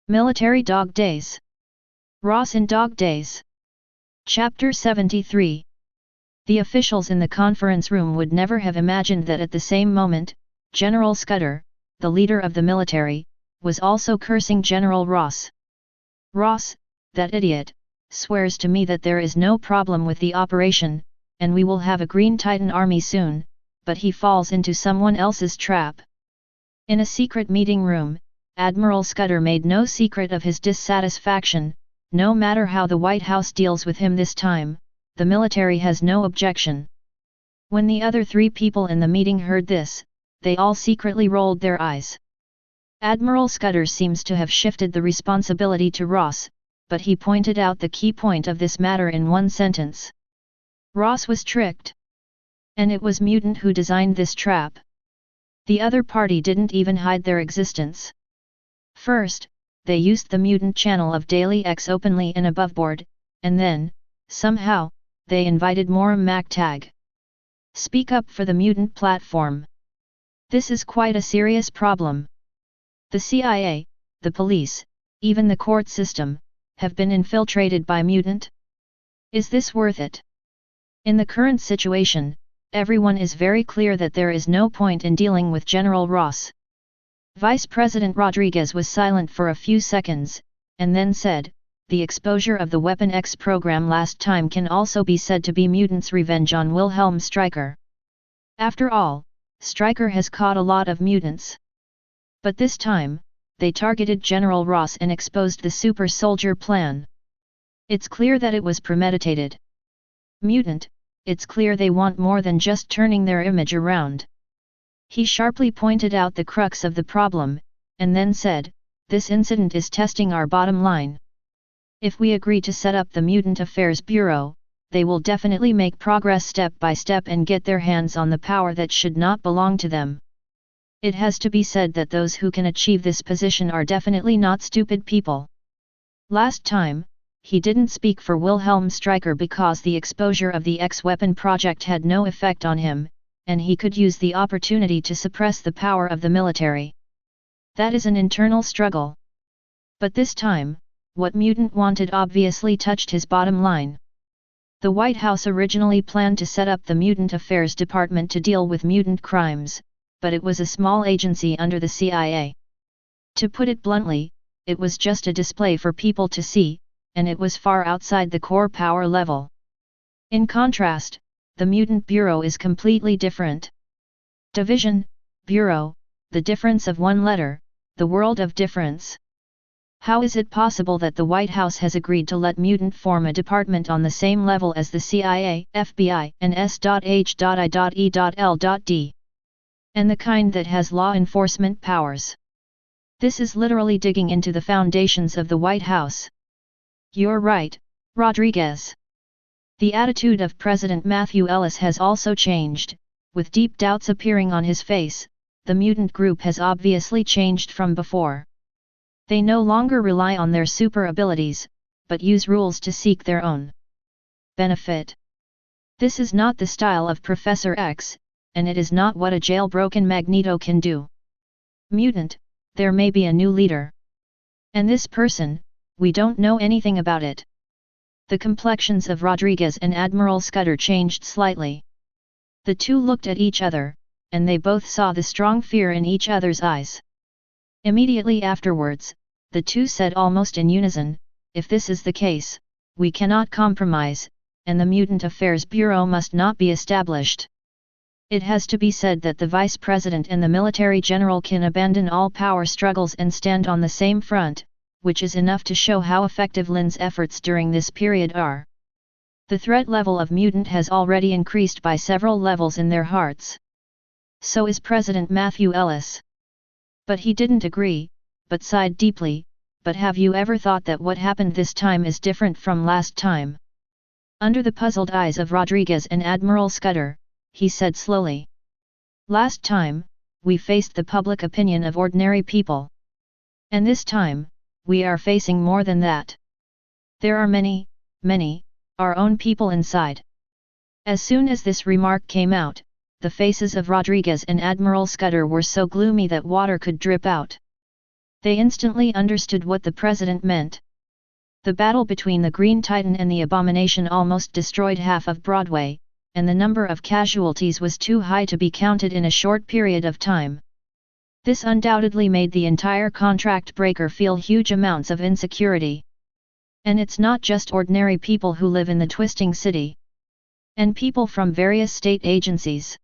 Military Dog Days. Ross in Dog Days. Chapter 73. The officials in the conference room would never have imagined that at the same moment, General Scudder, the leader of the military, was also cursing General Ross. Ross, that idiot, swears to me that there is no problem with the operation, and we will have a Green Titan army soon, but he falls into someone else's trap. In a secret meeting room, Admiral Scudder made no secret of his dissatisfaction. No matter how the White House deals with him this time, the military has no objection. When the other three people in the meeting heard this, they all secretly rolled their eyes. Admiral Scudder seems to have shifted the responsibility to Ross, but he pointed out the key point of this matter in one sentence. Ross was tricked. And it was Mutant who designed this trap. The other party didn't even hide their existence. First, they used the Mutant channel of Daily X openly and aboveboard, and then, somehow, they invited Moram Mactag. Speak up for the Mutant platform. This is quite a serious problem. The CIA, the police, even the court system, have been infiltrated by Mutant. Is this worth it? In the current situation, everyone is very clear that there is no point in dealing with General Ross. Vice President Rodriguez was silent for a few seconds, and then said, "The exposure of the Weapon X program last time can also be said to be Mutants' revenge on Wilhelm Stryker. After all, Stryker has caught a lot of mutants. But this time, they targeted General Ross and exposed the super soldier plan. It's clear that it was premeditated. Mutant, it's clear they want more than just turning their image around." He sharply pointed out the crux of the problem, and then said, "This incident is testing our bottom line. If we agree to set up the Mutant Affairs Bureau, they will definitely make progress step by step and get their hands on the power that should not belong to them. It has to be said that those who can achieve this position are definitely not stupid people." Last time, he didn't speak for Wilhelm Stryker because the exposure of the X-Weapon project had no effect on him, and he could use the opportunity to suppress the power of the military. That is an internal struggle. But this time, what Mutant wanted obviously touched his bottom line. The White House originally planned to set up the Mutant Affairs Department to deal with mutant crimes, but it was a small agency under the CIA. To put it bluntly, it was just a display for people to see, and it was far outside the core power level. In contrast, the Mutant Bureau is completely different. Division, Bureau, the difference of one letter, the world of difference. How is it possible that the White House has agreed to let Mutant form a department on the same level as the CIA, FBI, and S.H.I.E.L.D? And the kind that has law enforcement powers? This is literally digging into the foundations of the White House. You're right, Rodriguez. The attitude of President Matthew Ellis has also changed, with deep doubts appearing on his face. The mutant group has obviously changed from before. They no longer rely on their super abilities, but use rules to seek their own benefit. This is not the style of Professor X, and it is not what a jailbroken Magneto can do. Mutant, there may be a new leader. And this person, we don't know anything about it. The complexions of Rodriguez and Admiral Scudder changed slightly. The two looked at each other, and they both saw the strong fear in each other's eyes. Immediately afterwards, the two said almost in unison, if this is the case, we cannot compromise, and the Mutant Affairs Bureau must not be established. It has to be said that the Vice President and the Military General can abandon all power struggles and stand on the same front, which is enough to show how effective Lynn's efforts during this period are. The threat level of Mutant has already increased by several levels in their hearts. So is President Matthew Ellis. But he didn't agree, but sighed deeply. But have you ever thought that what happened this time is different from last time? Under the puzzled eyes of Rodriguez and Admiral Scudder, he said slowly. Last time, we faced the public opinion of ordinary people. And this time, we are facing more than that. There are many, our own people inside. As soon as this remark came out, the faces of Rodriguez and Admiral Scudder were so gloomy that water could drip out. They instantly understood what the president meant. The battle between the Green Titan and the Abomination almost destroyed half of Broadway, and the number of casualties was too high to be counted in a short period of time. This undoubtedly made the entire contract breaker feel huge amounts of insecurity. And it's not just ordinary people who live in the Twisting City. And people from various state agencies.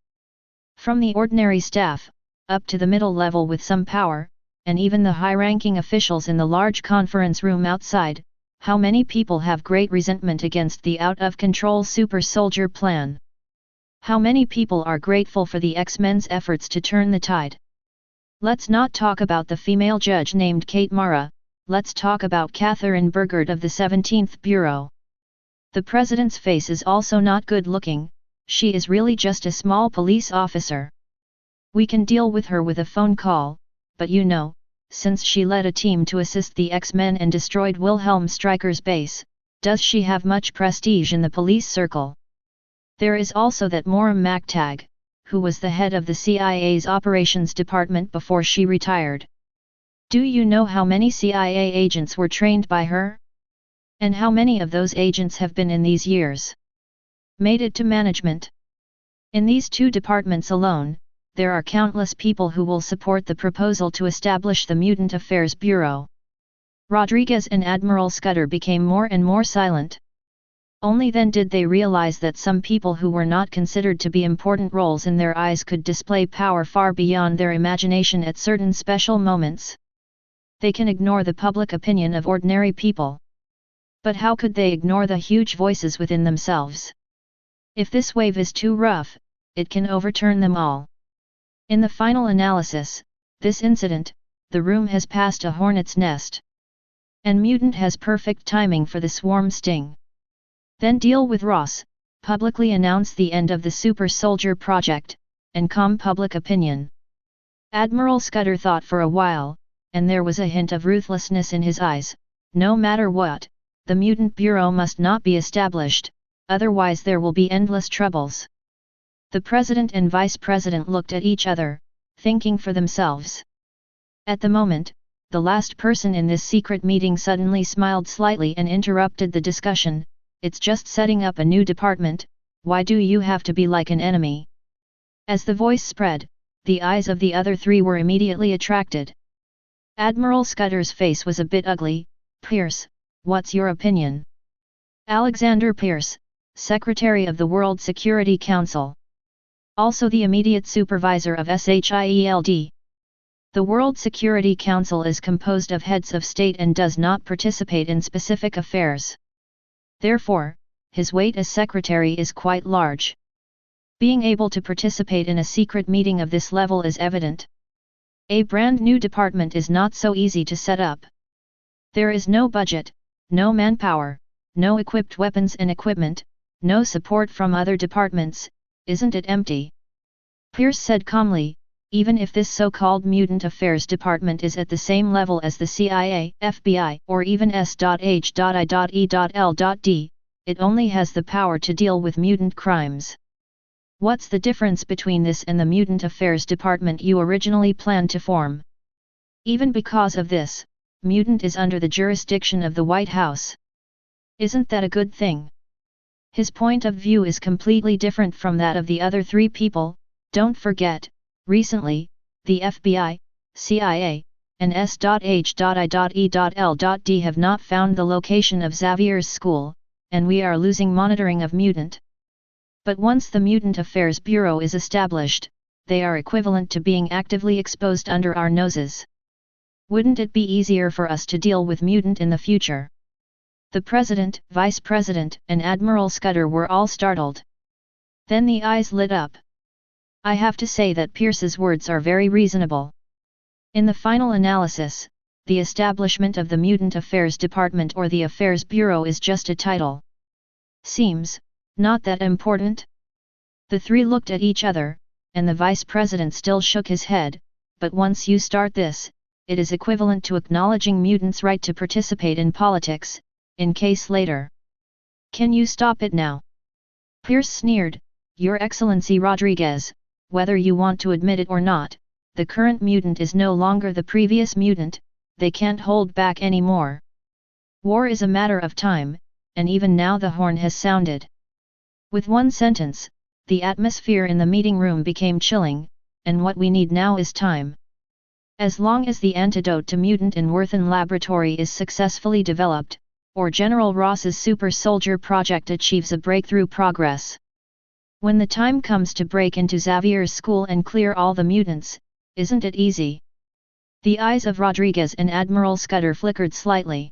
From the ordinary staff, up to the middle level with some power, and even the high-ranking officials in the large conference room outside, how many people have great resentment against the out-of-control super soldier plan? How many people are grateful for the X-Men's efforts to turn the tide? Let's not talk about the female judge named Kate Mara, let's talk about Catherine Burgard of the 17th Bureau. The president's face is also not good-looking, she is really just a small police officer. We can deal with her with a phone call, but you know, since she led a team to assist the X-Men and destroyed Wilhelm Stryker's base, does she have much prestige in the police circle? There is also that Moram Mactag, who was the head of the CIA's operations department before she retired. Do you know how many CIA agents were trained by her? And how many of those agents have been in these years? Made it to management? In these two departments alone, there are countless people who will support the proposal to establish the Mutant Affairs Bureau. Rodriguez and Admiral Scudder became more and more silent. Only then did they realize that some people who were not considered to be important roles in their eyes could display power far beyond their imagination at certain special moments. They can ignore the public opinion of ordinary people. But how could they ignore the huge voices within themselves? If this wave is too rough, it can overturn them all. In the final analysis, this incident, the room has passed a hornet's nest. And Mutant has perfect timing for the swarm sting. Then deal with Ross, publicly announce the end of the Super Soldier Project, and calm public opinion. Admiral Scudder thought for a while, and there was a hint of ruthlessness in his eyes. No matter what, the Mutant Bureau must not be established, otherwise there will be endless troubles. The President and Vice President looked at each other, thinking for themselves. At the moment, the last person in this secret meeting suddenly smiled slightly and interrupted the discussion. It's just setting up a new department, why do you have to be like an enemy? As the voice spread, the eyes of the other three were immediately attracted. Admiral Scudder's face was a bit ugly. Pierce, what's your opinion? Alexander Pierce, Secretary of the World Security Council. Also the immediate supervisor of SHIELD. The World Security Council is composed of heads of state and does not participate in specific affairs. Therefore, his weight as secretary is quite large. Being able to participate in a secret meeting of this level is evident. A brand new department is not so easy to set up. There is no budget, no manpower, no equipped weapons and equipment, no support from other departments. Isn't it empty? Pierce said calmly, even if this so-called Mutant Affairs Department is at the same level as the CIA, FBI, or even S.H.I.E.L.D., it only has the power to deal with mutant crimes. What's the difference between this and the Mutant Affairs Department you originally planned to form? Even because of this, Mutant is under the jurisdiction of the White House. Isn't that a good thing? His point of view is completely different from that of the other three people. Don't forget, recently, the FBI, CIA, and S.H.I.E.L.D. have not found the location of Xavier's school, and we are losing monitoring of Mutant. But once the Mutant Affairs Bureau is established, they are equivalent to being actively exposed under our noses. Wouldn't it be easier for us to deal with Mutant in the future? The President, Vice President, and Admiral Scudder were all startled. Then the eyes lit up. I have to say that Pierce's words are very reasonable. In the final analysis, the establishment of the Mutant Affairs Department or the Affairs Bureau is just a title. Seems not that important? The three looked at each other, and the Vice President still shook his head, but once you start this, it is equivalent to acknowledging mutants' right to participate in politics, in case later. Can you stop it now? Pierce sneered, Your Excellency Rodriguez, whether you want to admit it or not, the current mutant is no longer the previous mutant, they can't hold back anymore. War is a matter of time, and even now the horn has sounded. With one sentence, the atmosphere in the meeting room became chilling, and what we need now is time. As long as the antidote to mutant in Worthen Laboratory is successfully developed, or General Ross's super soldier project achieves a breakthrough progress. When the time comes to break into Xavier's school and clear all the mutants, isn't it easy? The eyes of Rodriguez and Admiral Scudder flickered slightly.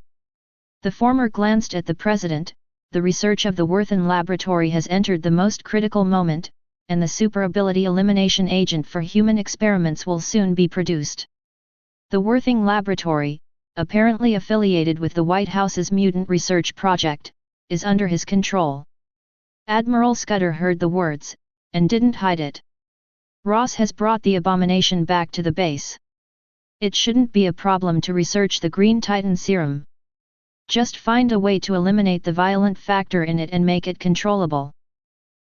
The former glanced at the President. The research of the Worthen Laboratory has entered the most critical moment, and the super ability elimination agent for human experiments will soon be produced. The Worthing Laboratory, apparently affiliated with the White House's mutant research project, is under his control. Admiral Scudder heard the words, and didn't hide it. Ross has brought the abomination back to the base. It shouldn't be a problem to research the Green Titan serum. Just find a way to eliminate the violent factor in it and make it controllable.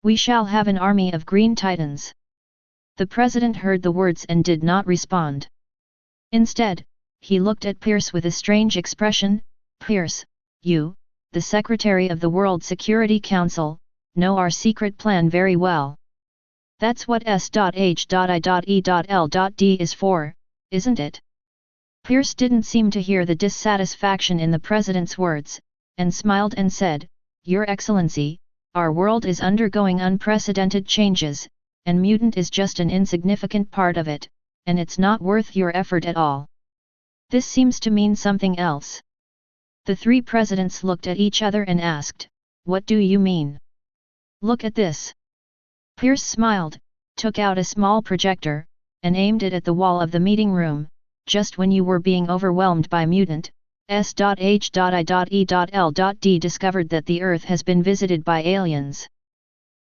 We shall have an army of Green Titans. The President heard the words and did not respond. Instead, he looked at Pierce with a strange expression. Pierce, you, the Secretary of the World Security Council, know our secret plan very well. That's what S.H.I.E.L.D. is for, isn't it? Pierce didn't seem to hear the dissatisfaction in the President's words, and smiled and said, Your Excellency, our world is undergoing unprecedented changes, and mutant is just an insignificant part of it, and it's not worth your effort at all. This seems to mean something else. The three presidents looked at each other and asked, What do you mean? Look at this. Pierce smiled, took out a small projector, and aimed it at the wall of the meeting room. Just when you were being overwhelmed by mutant, S.H.I.E.L.D. discovered that the Earth has been visited by aliens.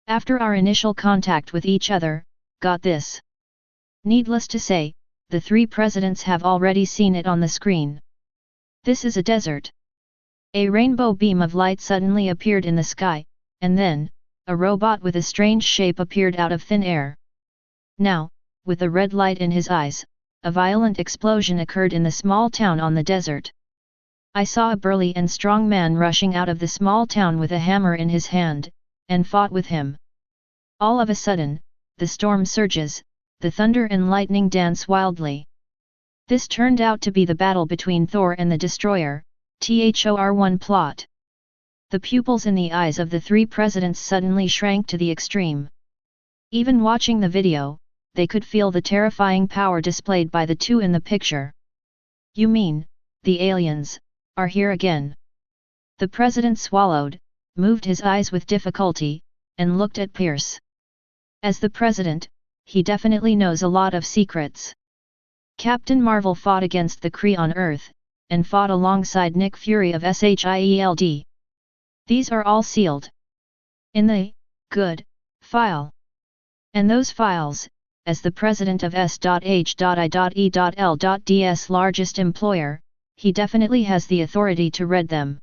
After our initial contact with each other, got this. Needless to say, the three presidents have already seen it on the screen. This is a desert. A rainbow beam of light suddenly appeared in the sky, and then, a robot with a strange shape appeared out of thin air. Now, with a red light in his eyes, a violent explosion occurred in the small town on the desert. I saw a burly and strong man rushing out of the small town with a hammer in his hand, and fought with him. All of a sudden, the storm surges, the thunder and lightning dance wildly. This turned out to be the battle between Thor and the Destroyer, Thor1 plot. The pupils in the eyes of the three presidents suddenly shrank to the extreme. Even watching the video, they could feel the terrifying power displayed by the two in the picture. You mean, the aliens are here again? The president swallowed, moved his eyes with difficulty, and looked at Pierce. As the president, he definitely knows a lot of secrets. Captain Marvel fought against the Kree on Earth, and fought alongside Nick Fury of SHIELD. These are all sealed in the good file. And those files, as the president of S.H.I.E.L.'s largest employer, he definitely has the authority to read them.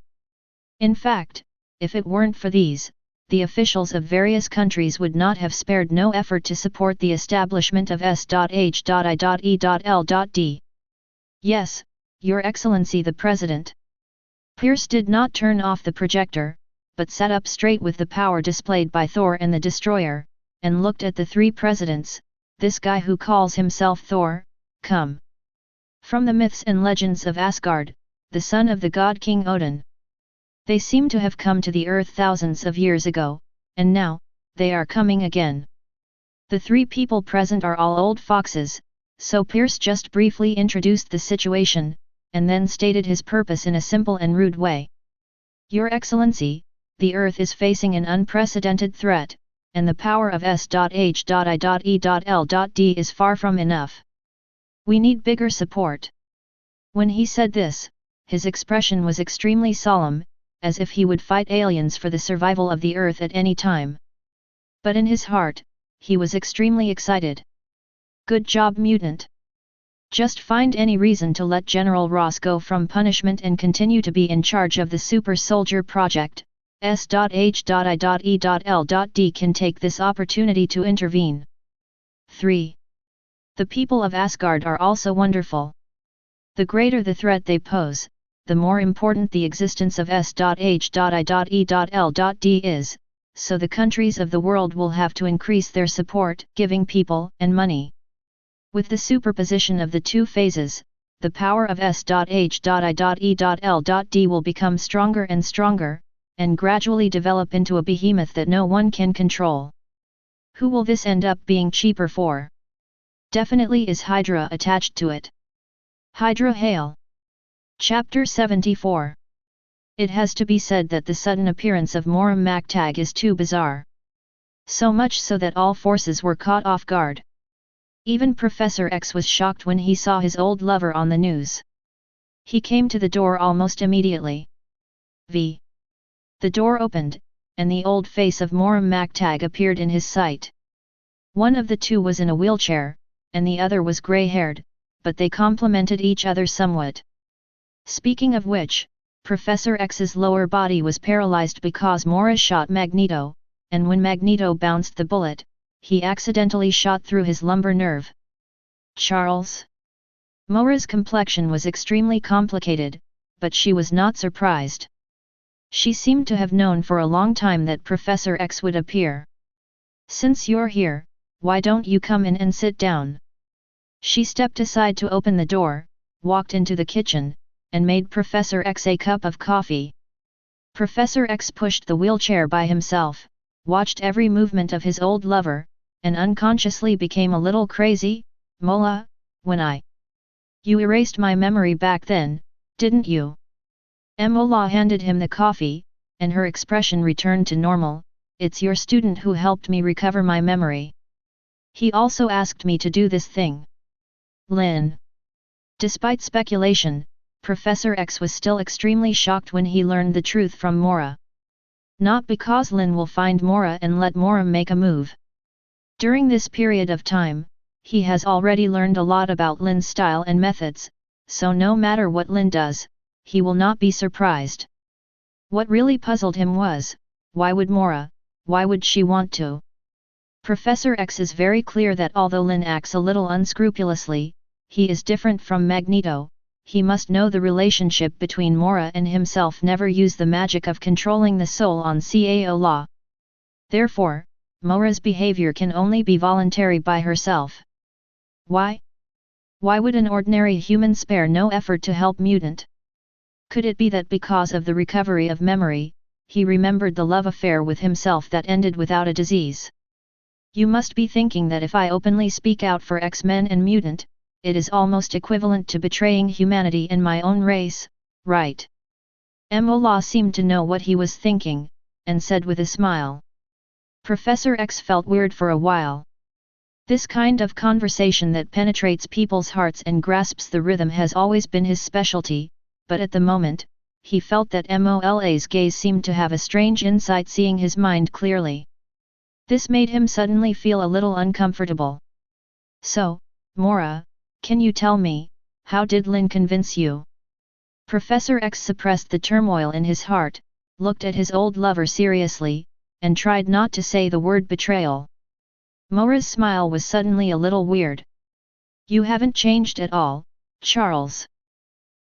In fact, if it weren't for these, the officials of various countries would not have spared no effort to support the establishment of S.H.I.E.L.D. Yes, Your Excellency the President. Pierce did not turn off the projector, but sat up straight with the power displayed by Thor and the Destroyer, and looked at the three presidents. This guy who calls himself Thor, come from the myths and legends of Asgard, the son of the god King Odin. They seem to have come to the earth thousands of years ago, and now, they are coming again. The three people present are all old foxes, so Pierce just briefly introduced the situation, and then stated his purpose in a simple and rude way. Your Excellency, the earth is facing an unprecedented threat, and the power of S.H.I.E.L.D. is far from enough. We need bigger support. When he said this, his expression was extremely solemn, as if he would fight aliens for the survival of the earth at any time. But in his heart, he was extremely excited. Good job, mutant. Just find any reason to let General Ross go from punishment and continue to be in charge of the Super Soldier Project. S.H.I.E.L.D. can take this opportunity to intervene. 3. The people of Asgard are also wonderful. The greater the threat they pose, the more important the existence of S.H.I.E.L.D. is, so the countries of the world will have to increase their support, giving people and money. With the superposition of the two phases, the power of S.H.I.E.L.D. will become stronger and stronger, and gradually develop into a behemoth that no one can control. Who will this end up being cheaper for? Definitely is Hydra attached to it. Hydra hail! Chapter 74. It has to be said that the sudden appearance of Moram Mactag is too bizarre. So much so that all forces were caught off guard. Even Professor X was shocked when he saw his old lover on the news. He came to the door almost immediately. The door opened, and the old face of Moram Mactag appeared in his sight. One of the two was in a wheelchair, and the other was grey-haired, but they complemented each other somewhat. Speaking of which, Professor X's lower body was paralyzed because Mora shot Magneto, and when Magneto bounced the bullet, he accidentally shot through his lumbar nerve. Charles? Mora's complexion was extremely complicated, but she was not surprised. She seemed to have known for a long time that Professor X would appear. Since you're here, why don't you come in and sit down? She stepped aside to open the door, walked into the kitchen, and made Professor X a cup of coffee. Professor X pushed the wheelchair by himself, watched every movement of his old lover, and unconsciously became a little crazy. Mola, you erased my memory back then, didn't you? Mola handed him the coffee, and her expression returned to normal. It's your student who helped me recover my memory. He also asked me to do this thing. Lynn. Despite speculation, Professor X was still extremely shocked when he learned the truth from Mora. Not because Lynn will find Mora and let Mora make a move. During this period of time, he has already learned a lot about Lynn's style and methods, so no matter what Lynn does, he will not be surprised. What really puzzled him was, why would she want to? Professor X is very clear that although Lynn acts a little unscrupulously, he is different from Magneto. He must know the relationship between Mora and himself, never use the magic of controlling the soul on Cao law. Therefore, Mora's behavior can only be voluntary by herself. Why? Why would an ordinary human spare no effort to help mutant? Could it be that because of the recovery of memory, he remembered the love affair with himself that ended without a disease? You must be thinking that if I openly speak out for X-Men and mutant, it is almost equivalent to betraying humanity and my own race, right? Mola seemed to know what he was thinking, and said with a smile. Professor X felt weird for a while. This kind of conversation that penetrates people's hearts and grasps the rhythm has always been his specialty, but at the moment, he felt that Mola's gaze seemed to have a strange insight, seeing his mind clearly. This made him suddenly feel a little uncomfortable. So, Mora, can you tell me, how did Lynn convince you? Professor X suppressed the turmoil in his heart, looked at his old lover seriously, and tried not to say the word betrayal. Mora's smile was suddenly a little weird. You haven't changed at all, Charles.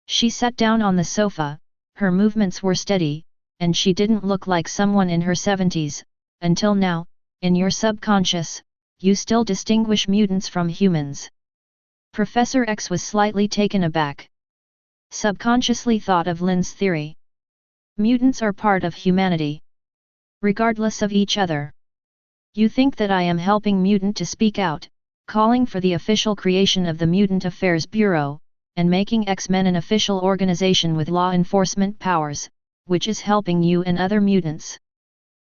She sat down on the sofa, her movements were steady, and she didn't look like someone in her 70s, until now, in your subconscious, you still distinguish mutants from humans. Professor X was slightly taken aback. Subconsciously thought of Lynn's theory. Mutants are part of humanity, regardless of each other. You think that I am helping mutant to speak out, calling for the official creation of the Mutant Affairs Bureau, and making X-Men an official organization with law enforcement powers, which is helping you and other mutants.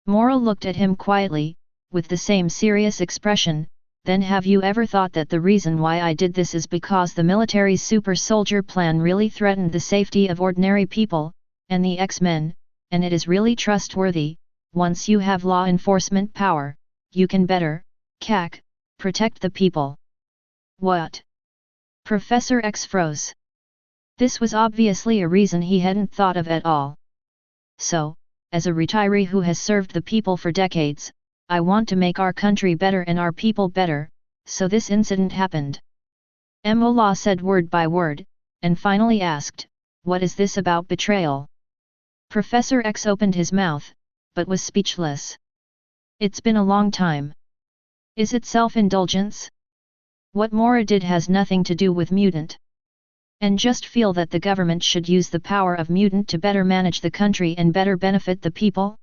Mora looked at him quietly, with the same serious expression. Then have you ever thought that the reason why I did this is because the military's super soldier plan really threatened the safety of ordinary people, and the X-Men, and it is really trustworthy? Once you have law enforcement power, you can better, protect the people. What? Professor X froze. This was obviously a reason he hadn't thought of at all. So, as a retiree who has served the people for decades, I want to make our country better and our people better, so this incident happened. Mola said word by word, and finally asked, what is this about betrayal? Professor X opened his mouth, but was speechless. It's been a long time. Is it self-indulgence? What Mora did has nothing to do with mutant. And just feel that the government should use the power of mutant to better manage the country and better benefit the people?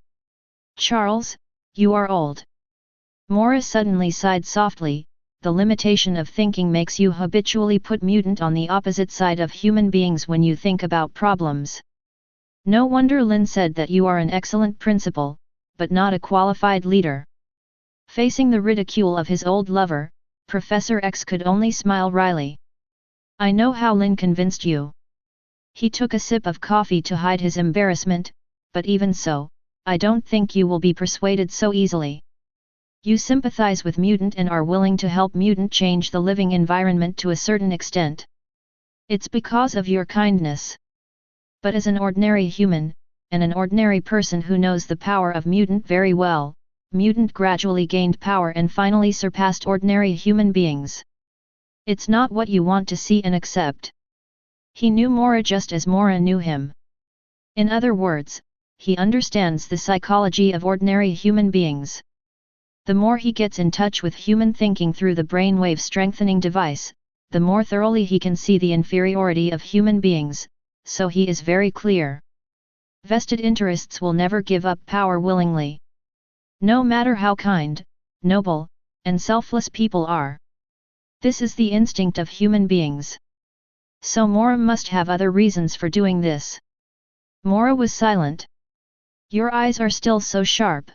Charles, you are old. Mora suddenly sighed softly. The limitation of thinking makes you habitually put mutant on the opposite side of human beings when you think about problems. No wonder Lynn said that you are an excellent principal, but not a qualified leader. Facing the ridicule of his old lover, Professor X could only smile wryly. I know how Lynn convinced you. He took a sip of coffee to hide his embarrassment, but even so, I don't think you will be persuaded so easily. You sympathize with mutant and are willing to help mutant change the living environment to a certain extent. It's because of your kindness. But as an ordinary human, and an ordinary person who knows the power of mutant very well, mutant gradually gained power and finally surpassed ordinary human beings. It's not what you want to see and accept. He knew Mora just as Mora knew him. In other words, he understands the psychology of ordinary human beings. The more he gets in touch with human thinking through the brainwave strengthening device, the more thoroughly he can see the inferiority of human beings, so he is very clear. Vested interests will never give up power willingly. No matter how kind, noble, and selfless people are. This is the instinct of human beings. So Mora must have other reasons for doing this. Mora was silent. Your eyes are still so sharp.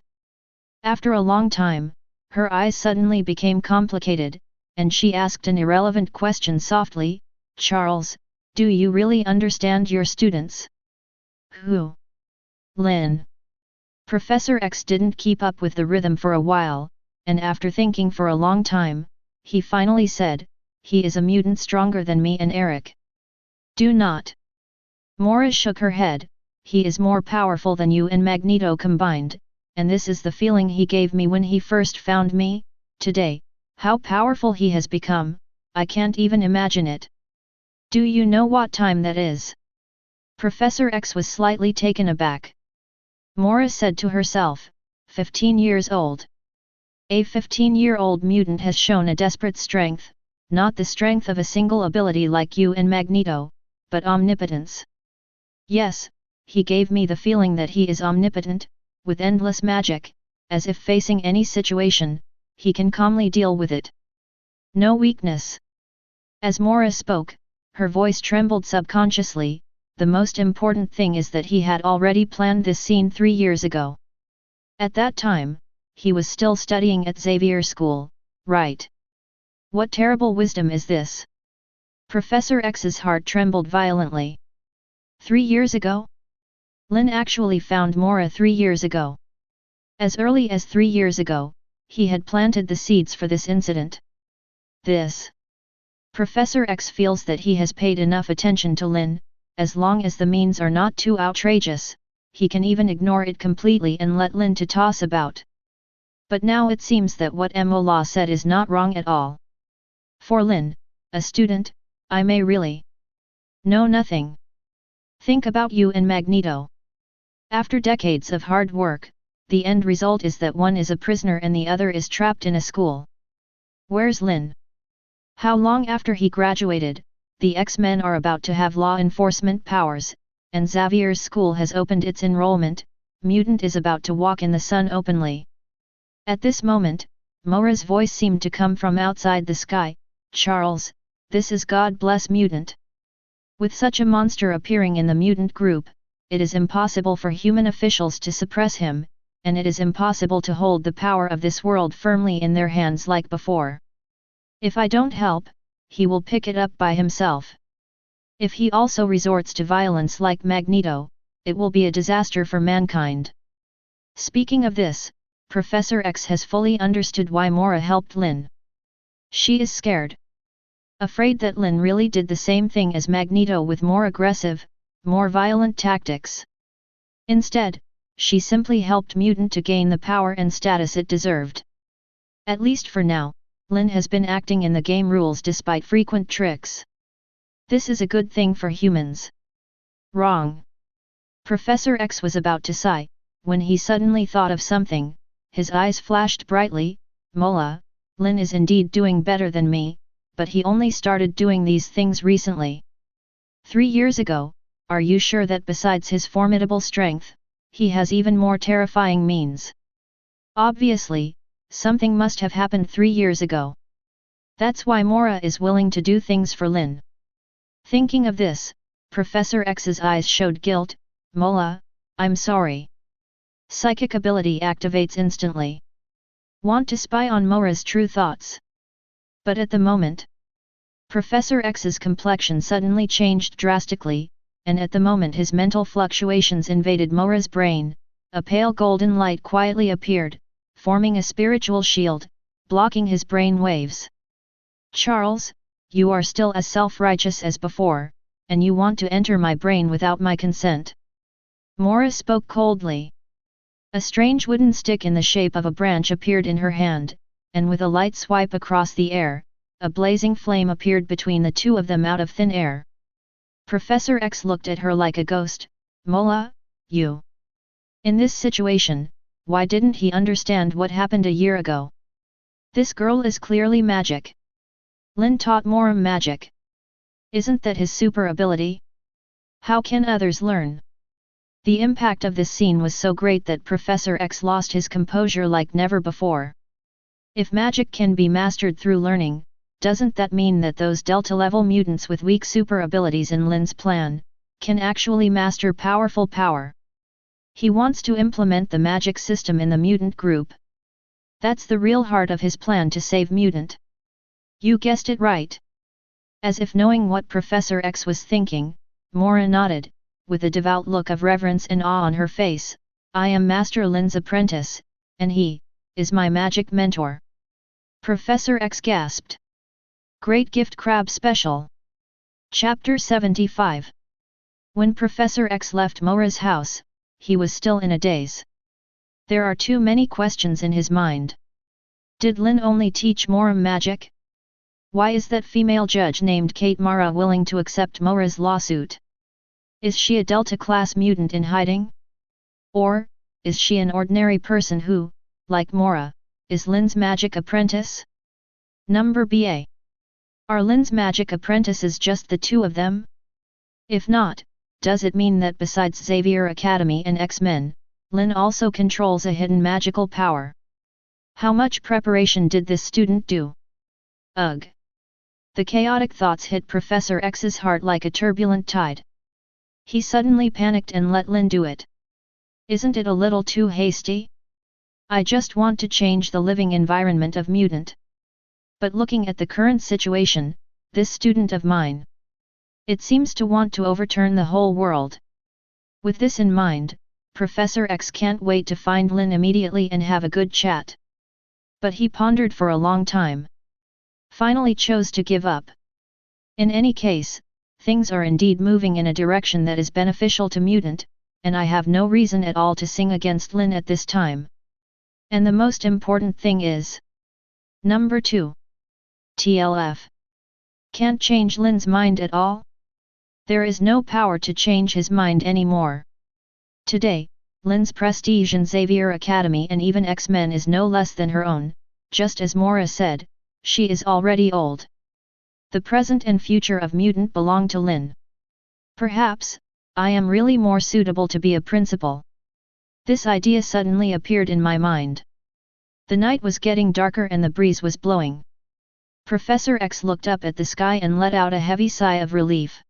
After a long time, her eyes suddenly became complicated, and she asked an irrelevant question softly, Charles, do you really understand your students? Who? Lynn. Professor X didn't keep up with the rhythm for a while, and after thinking for a long time, he finally said, he is a mutant stronger than me and Eric. Do not. Mora shook her head, he is more powerful than you and Magneto combined, and this is the feeling he gave me when he first found me. Today, how powerful he has become, I can't even imagine it. Do you know what time that is? Professor X was slightly taken aback. Mora said to herself, 15 years old. A 15-year-old mutant has shown a desperate strength, not the strength of a single ability like you and Magneto, but omnipotence. Yes, he gave me the feeling that he is omnipotent, with endless magic, as if facing any situation, he can calmly deal with it. No weakness. As Mora spoke, her voice trembled subconsciously. The most important thing is that he had already planned this scene 3 years ago. At that time, he was still studying at Xavier School, right? What terrible wisdom is this? Professor X's heart trembled violently. 3 years ago? Lynn actually found Mora 3 years ago. As early as 3 years ago, he had planted the seeds for this incident. This. Professor X feels that he has paid enough attention to Lynn. As long as the means are not too outrageous, he can even ignore it completely and let Lynn to toss about. But now it seems that what Mola said is not wrong at all. For Lynn, a student, I may really know nothing. Think about you and Magneto. After decades of hard work, the end result is that one is a prisoner and the other is trapped in a school. Where's Lynn? How long after he graduated? The X-Men are about to have law enforcement powers, and Xavier's school has opened its enrollment. Mutant is about to walk in the sun openly. At this moment, Mora's voice seemed to come from outside the sky. Charles, this is God bless Mutant. With such a monster appearing in the mutant group, it is impossible for human officials to suppress him, and it is impossible to hold the power of this world firmly in their hands like before. If I don't help, he will pick it up by himself. If he also resorts to violence like Magneto, it will be a disaster for mankind. Speaking of this, Professor X has fully understood why Mora helped Lynn. She is scared. Afraid that Lynn really did the same thing as Magneto with more aggressive, more violent tactics. Instead, she simply helped Mutant to gain the power and status it deserved. At least for now, Lynn has been acting in the game rules despite frequent tricks. This is a good thing for humans. Wrong. Professor X was about to sigh, when he suddenly thought of something. His eyes flashed brightly. Mola, Lynn is indeed doing better than me, but he only started doing these things recently. 3 years ago, are you sure that besides his formidable strength, he has even more terrifying means? Obviously, something must have happened 3 years ago. That's why Mora is willing to do things for Lynn. Thinking of this, Professor X's eyes showed guilt. Mola, I'm sorry. Psychic ability activates instantly. Want to spy on Mora's true thoughts? But at the moment, Professor X's complexion suddenly changed drastically, and at the moment his mental fluctuations invaded Mora's brain. A pale golden light quietly appeared, forming a spiritual shield, blocking his brain waves. Charles, you are still as self-righteous as before, and you want to enter my brain without my consent. Mora spoke coldly. A strange wooden stick in the shape of a branch appeared in her hand, and with a light swipe across the air, a blazing flame appeared between the two of them out of thin air. Professor X looked at her like a ghost. Mola, you. In this situation, why didn't he understand what happened a year ago? This girl is clearly magic. Lynn taught Mora magic. Isn't that his super ability? How can others learn? The impact of this scene was so great that Professor X lost his composure like never before. If magic can be mastered through learning, doesn't that mean that those Delta-level mutants with weak super abilities in Lynn's plan, can actually master powerful power? He wants to implement the magic system in the mutant group. That's the real heart of his plan to save Mutant. You guessed it right. As if knowing what Professor X was thinking, Mora nodded, with a devout look of reverence and awe on her face. I am Master Lynn's apprentice, and he is my magic mentor. Professor X gasped. Great Gift Crab Special. Chapter 75. When Professor X left Mora's house, he was still in a daze. There are too many questions in his mind. Did Lynn only teach Mora magic? Why is that female judge named Kate Mara willing to accept Mora's lawsuit? Is she a Delta-class mutant in hiding? Or, is she an ordinary person who, like Mora, is Lynn's magic apprentice? Number BA. Are Lynn's magic apprentices just the two of them? If not, does it mean that besides Xavier Academy and X-Men, Lynn also controls a hidden magical power? How much preparation did this student do? Ugh! The chaotic thoughts hit Professor X's heart like a turbulent tide. He suddenly panicked and let Lynn do it. Isn't it a little too hasty? I just want to change the living environment of mutant. But looking at the current situation, this student of mine, it seems to want to overturn the whole world. With this in mind, Professor X can't wait to find Lynn immediately and have a good chat. But he pondered for a long time. Finally chose to give up. In any case, things are indeed moving in a direction that is beneficial to mutant, and I have no reason at all to sing against Lynn at this time. And the most important thing is... Number 2. TLF. Can't change Lynn's mind at all? There is no power to change his mind anymore. Today, Lynn's prestige in Xavier Academy and even X-Men is no less than her own, just as Mora said, she is already old. The present and future of mutant belong to Lynn. Perhaps, I am really more suitable to be a principal. This idea suddenly appeared in my mind. The night was getting darker and the breeze was blowing. Professor X looked up at the sky and let out a heavy sigh of relief.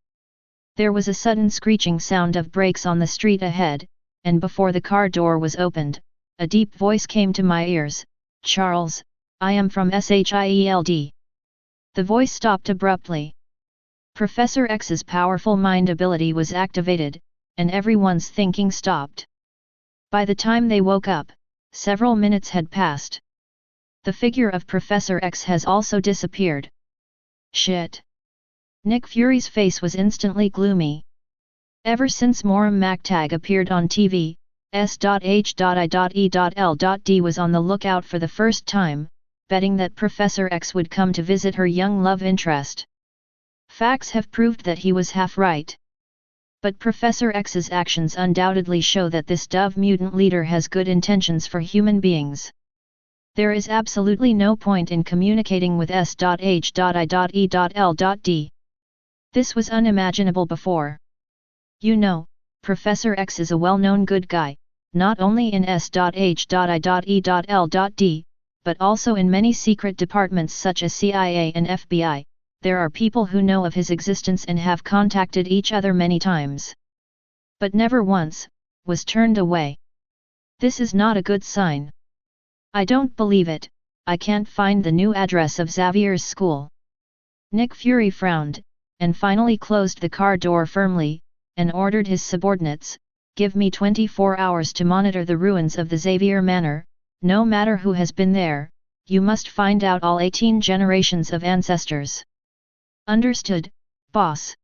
There was a sudden screeching sound of brakes on the street ahead, and before the car door was opened, a deep voice came to my ears, "Charles, I am from SHIELD." The voice stopped abruptly. Professor X's powerful mind ability was activated, and everyone's thinking stopped. By the time they woke up, several minutes had passed. The figure of Professor X has also disappeared. Shit! Nick Fury's face was instantly gloomy. Ever since Moram Mactag appeared on TV, S.H.I.E.L.D. was on the lookout for the first time, betting that Professor X would come to visit her young love interest. Facts have proved that he was half right. But Professor X's actions undoubtedly show that this dove mutant leader has good intentions for human beings. There is absolutely no point in communicating with S.H.I.E.L.D. This was unimaginable before. You know, Professor X is a well-known good guy, not only in S.H.I.E.L.D, but also in many secret departments such as CIA and FBI. There are people who know of his existence and have contacted each other many times. But never once was turned away. This is not a good sign. I don't believe it. I can't find the new address of Xavier's school. Nick Fury frowned, and finally closed the car door firmly, and ordered his subordinates, "Give me 24 hours to monitor the ruins of the Xavier Manor, no matter who has been there, you must find out all 18 generations of ancestors." "Understood, boss."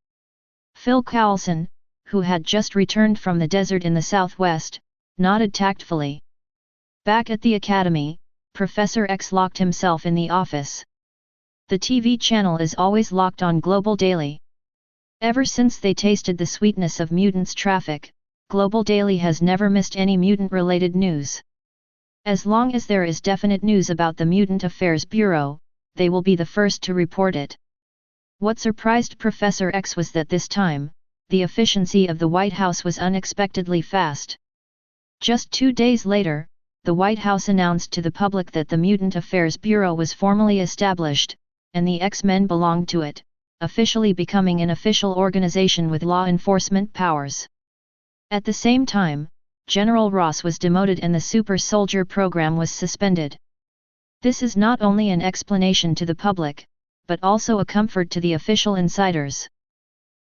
Phil Coulson, who had just returned from the desert in the southwest, nodded tactfully. Back at the academy, Professor X locked himself in the office. The TV channel is always locked on Global Daily. Ever since they tasted the sweetness of mutants traffic, Global Daily has never missed any mutant-related news. As long as there is definite news about the Mutant Affairs Bureau, they will be the first to report it. What surprised Professor X was that this time, the efficiency of the White House was unexpectedly fast. Just 2 days later, the White House announced to the public that the Mutant Affairs Bureau was formally established, and the X-Men belonged to it, officially becoming an official organization with law enforcement powers. At the same time, General Ross was demoted and the Super Soldier program was suspended. This is not only an explanation to the public, but also a comfort to the official insiders.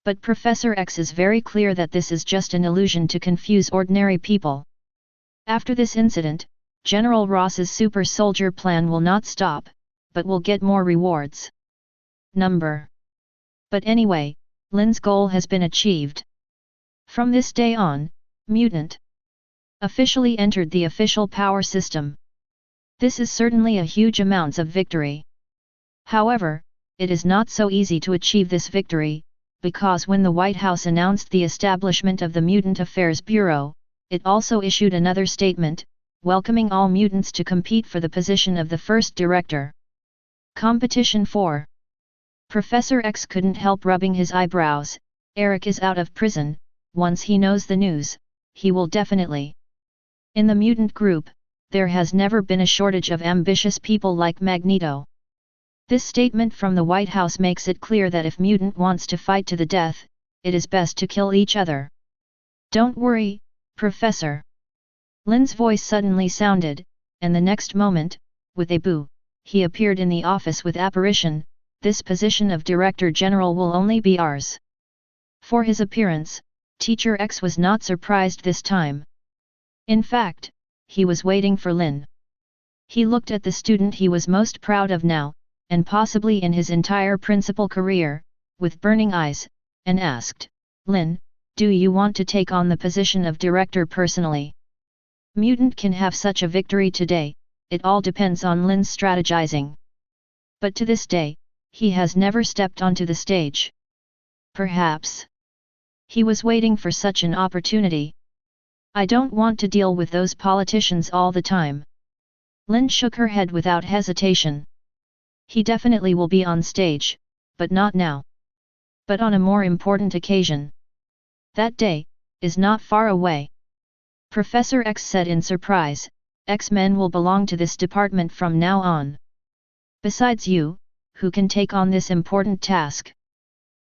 But Professor X is very clear that this is just an illusion to confuse ordinary people. After this incident, General Ross's Super Soldier plan will not stop, but will get more rewards. Number. But anyway, Lynn's goal has been achieved. From this day on, Mutant officially entered the official power system. This is certainly a huge amount of victory. However, it is not so easy to achieve this victory, because when the White House announced the establishment of the Mutant Affairs Bureau, it also issued another statement, welcoming all mutants to compete for the position of the first director. Competition for Professor X couldn't help rubbing his eyebrows. Eric is out of prison. Once he knows the news, he will definitely. In the mutant group, there has never been a shortage of ambitious people like Magneto. This statement from the White House makes it clear that if mutant wants to fight to the death, it is best to kill each other. Don't worry, Professor. Lynn's voice suddenly sounded, and the next moment, with a boo, he appeared in the office with Apparition. This position of Director General will only be ours. For his appearance, Teacher X was not surprised this time. In fact, he was waiting for Lynn. He looked at the student he was most proud of now, and possibly in his entire principal career, with burning eyes, and asked, "Lynn, do you want to take on the position of director personally? Mutant can have such a victory today, it all depends on Lynn's strategizing." But to this day, he has never stepped onto the stage. Perhaps he was waiting for such an opportunity. "I don't want to deal with those politicians all the time." Lynn shook her head without hesitation. "He definitely will be on stage, but not now. But on a more important occasion. That day is not far away." Professor X said in surprise, "X-Men will belong to this department from now on. Besides you, who can take on this important task?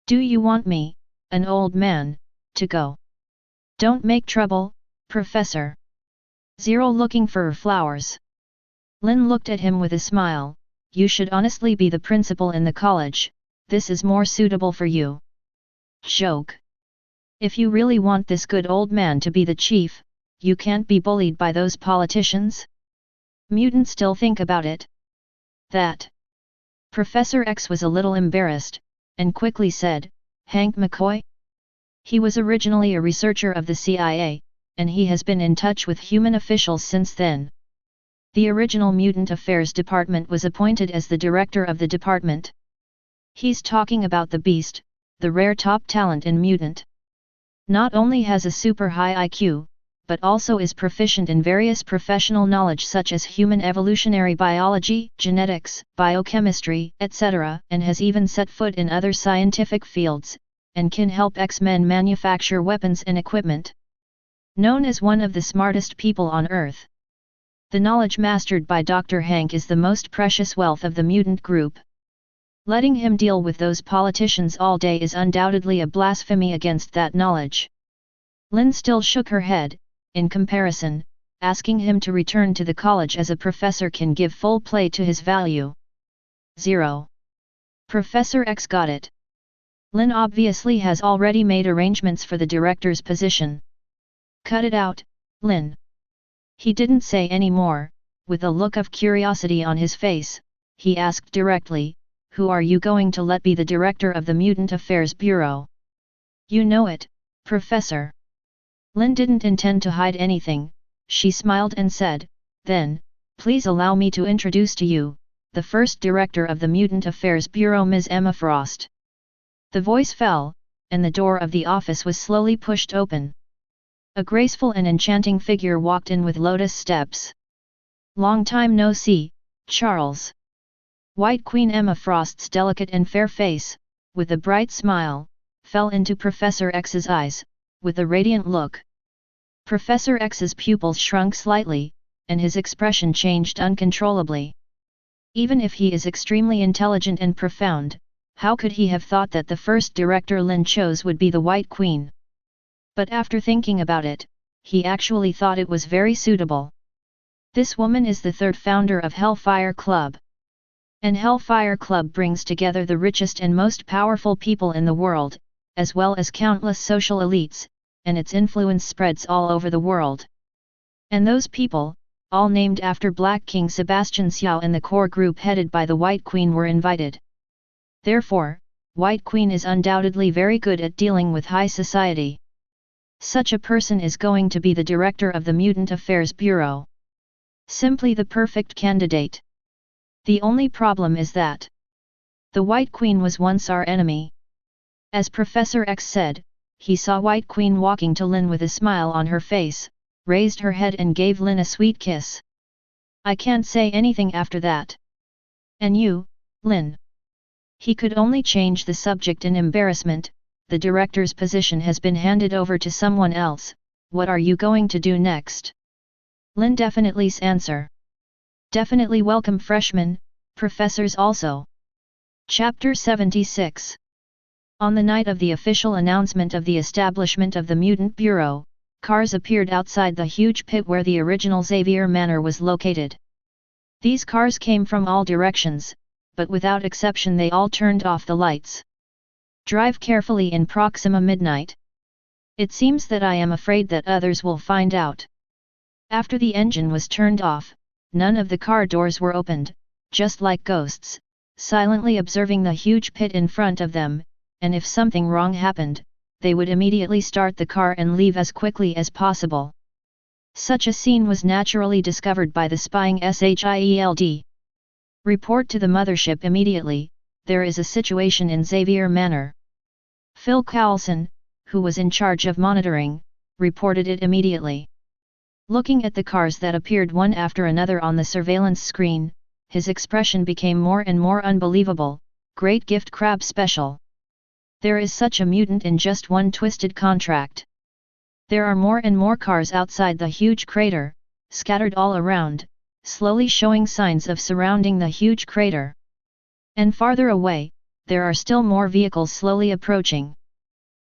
Do you want me, an old man, to go? Don't make trouble, Professor." "Zero looking for flowers." Lynn looked at him with a smile. "You should honestly be the principal in the college, this is more suitable for you." Joke. If you really want this good old man to be the chief, you can't be bullied by those politicians? Mutants still think about it. That. Professor X was a little embarrassed, and quickly said, "Hank McCoy?" He was originally a researcher of the CIA, and he has been in touch with human officials since then. The original Mutant Affairs Department was appointed as the director of the department. He's talking about the Beast, the rare top talent in Mutant. Not only has a super high IQ, but also is proficient in various professional knowledge such as human evolutionary biology, genetics, biochemistry, etc., and has even set foot in other scientific fields, and can help X-Men manufacture weapons and equipment. Known as one of the smartest people on Earth. The knowledge mastered by Dr. Hank is the most precious wealth of the mutant group. Letting him deal with those politicians all day is undoubtedly a blasphemy against that knowledge. Lynn still shook her head. In comparison, asking him to return to the college as a professor can give full play to his value. 0. Professor X got it. Lynn obviously has already made arrangements for the director's position. Cut it out, Lynn. He didn't say any more. With a look of curiosity on his face, he asked directly, "Who are you going to let be the director of the Mutant Affairs Bureau?" "You know it, Professor." Lynn didn't intend to hide anything. She smiled and said, "Then, please allow me to introduce to you, the first director of the Mutant Affairs Bureau, Ms. Emma Frost." The voice fell, and the door of the office was slowly pushed open. A graceful and enchanting figure walked in with lotus steps. "Long time no see, Charles." White Queen Emma Frost's delicate and fair face, with a bright smile, fell into Professor X's eyes, with a radiant look. Professor X's pupils shrunk slightly, and his expression changed uncontrollably. Even if he is extremely intelligent and profound, how could he have thought that the first director Lynn chose would be the White Queen? But after thinking about it, he actually thought it was very suitable. This woman is the third founder of Hellfire Club. And Hellfire Club brings together the richest and most powerful people in the world, as well as countless social elites, and its influence spreads all over the world. And those people, all named after Black King Sebastian Xiao and the core group headed by the White Queen, were invited. Therefore, White Queen is undoubtedly very good at dealing with high society. Such a person is going to be the director of the Mutant Affairs Bureau. Simply the perfect candidate. The only problem is that the White Queen was once our enemy. As Professor X said, he saw White Queen walking to Lynn with a smile on her face, raised her head and gave Lynn a sweet kiss. "I can't say anything after that. And you, Lynn? He could only change the subject in embarrassment. The director's position has been handed over to someone else. What are you going to do next? Lynn definitely's answer. Definitely welcome freshmen, professors also. Chapter 76. On the night of the official announcement of the establishment of the Mutant Bureau, cars appeared outside the huge pit where the original Xavier Manor was located. These cars came from all directions, but without exception they all turned off the lights. Drive carefully in Proxima Midnight. It seems that I am afraid that others will find out. After the engine was turned off, none of the car doors were opened, just like ghosts, silently observing the huge pit in front of them, and if something wrong happened, they would immediately start the car and leave as quickly as possible. Such a scene was naturally discovered by the spying SHIELD. Report to the mothership immediately, there is a situation in Xavier Manor. Phil Coulson, who was in charge of monitoring, reported it immediately. Looking at the cars that appeared one after another on the surveillance screen, his expression became more and more unbelievable. Great gift crab special. There is such a mutant in just one twisted contract. There are more and more cars outside the huge crater, scattered all around, slowly showing signs of surrounding the huge crater. And farther away, there are still more vehicles slowly approaching.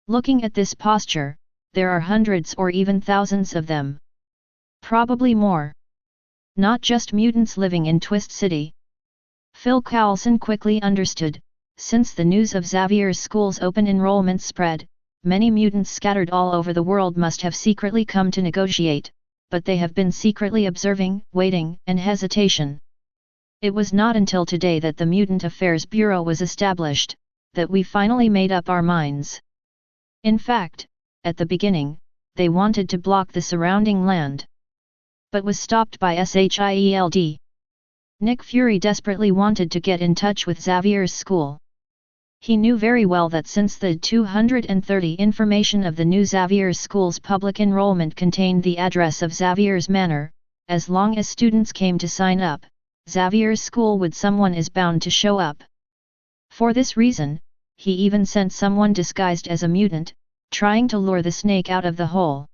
Looking at this posture, there are hundreds or even thousands of them. Probably more. Not just mutants living in Twist City. Phil Coulson quickly understood, since the news of Xavier's school's open enrollment spread, many mutants scattered all over the world must have secretly come to negotiate, but they have been secretly observing, waiting, and hesitation. It was not until today that the Mutant Affairs Bureau was established, that we finally made up our minds. In fact, at the beginning, they wanted to block the surrounding land, but was stopped by SHIELD. Nick Fury desperately wanted to get in touch with Xavier's school. He knew very well that since the 230 information of the new Xavier's school's public enrollment contained the address of Xavier's Manor, as long as students came to sign up, Xavier's school would someone is bound to show up. For this reason, he even sent someone disguised as a mutant, trying to lure the snake out of the hole.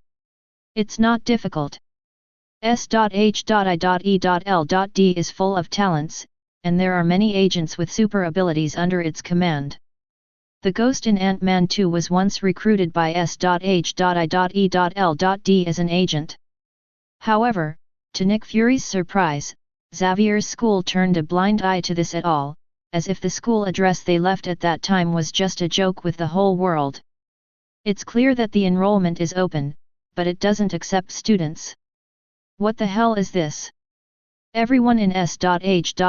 It's not difficult. S.H.I.E.L.D is full of talents, and there are many agents with super abilities under its command. The Ghost in Ant-Man 2 was once recruited by S.H.I.E.L.D as an agent. However, to Nick Fury's surprise, Xavier's school turned a blind eye to this at all, as if the school address they left at that time was just a joke with the whole world. It's clear that the enrollment is open, but it doesn't accept students. What the hell is this? Everyone in S.H.I.E.L.D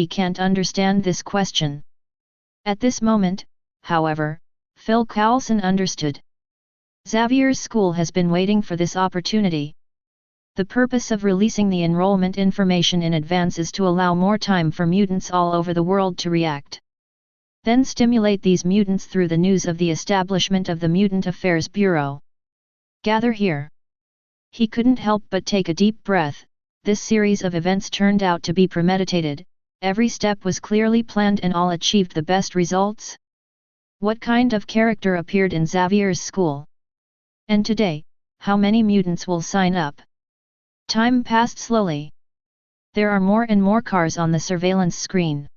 can't understand this question. At this moment, however, Phil Coulson understood. Xavier's school has been waiting for this opportunity. The purpose of releasing the enrollment information in advance is to allow more time for mutants all over the world to react. Then stimulate these mutants through the news of the establishment of the Mutant Affairs Bureau. Gather here. He couldn't help but take a deep breath. This series of events turned out to be premeditated, every step was clearly planned and all achieved the best results. What kind of character appeared in Xavier's school? And today, how many mutants will sign up? Time passed slowly. There are more and more cars on the surveillance screen.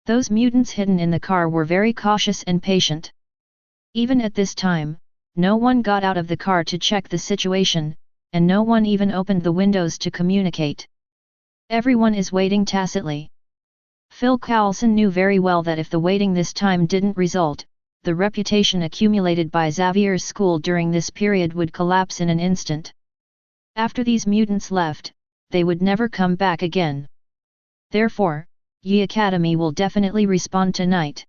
Those mutants hidden in the car were very cautious and patient. Even at this time, no one got out of the car to check the situation, and no one even opened the windows to communicate. Everyone is waiting tacitly. Phil Coulson knew very well that if the waiting this time didn't result, the reputation accumulated by Xavier's school during this period would collapse in an instant. After these mutants left, they would never come back again. Therefore, Yi Academy will definitely respond tonight.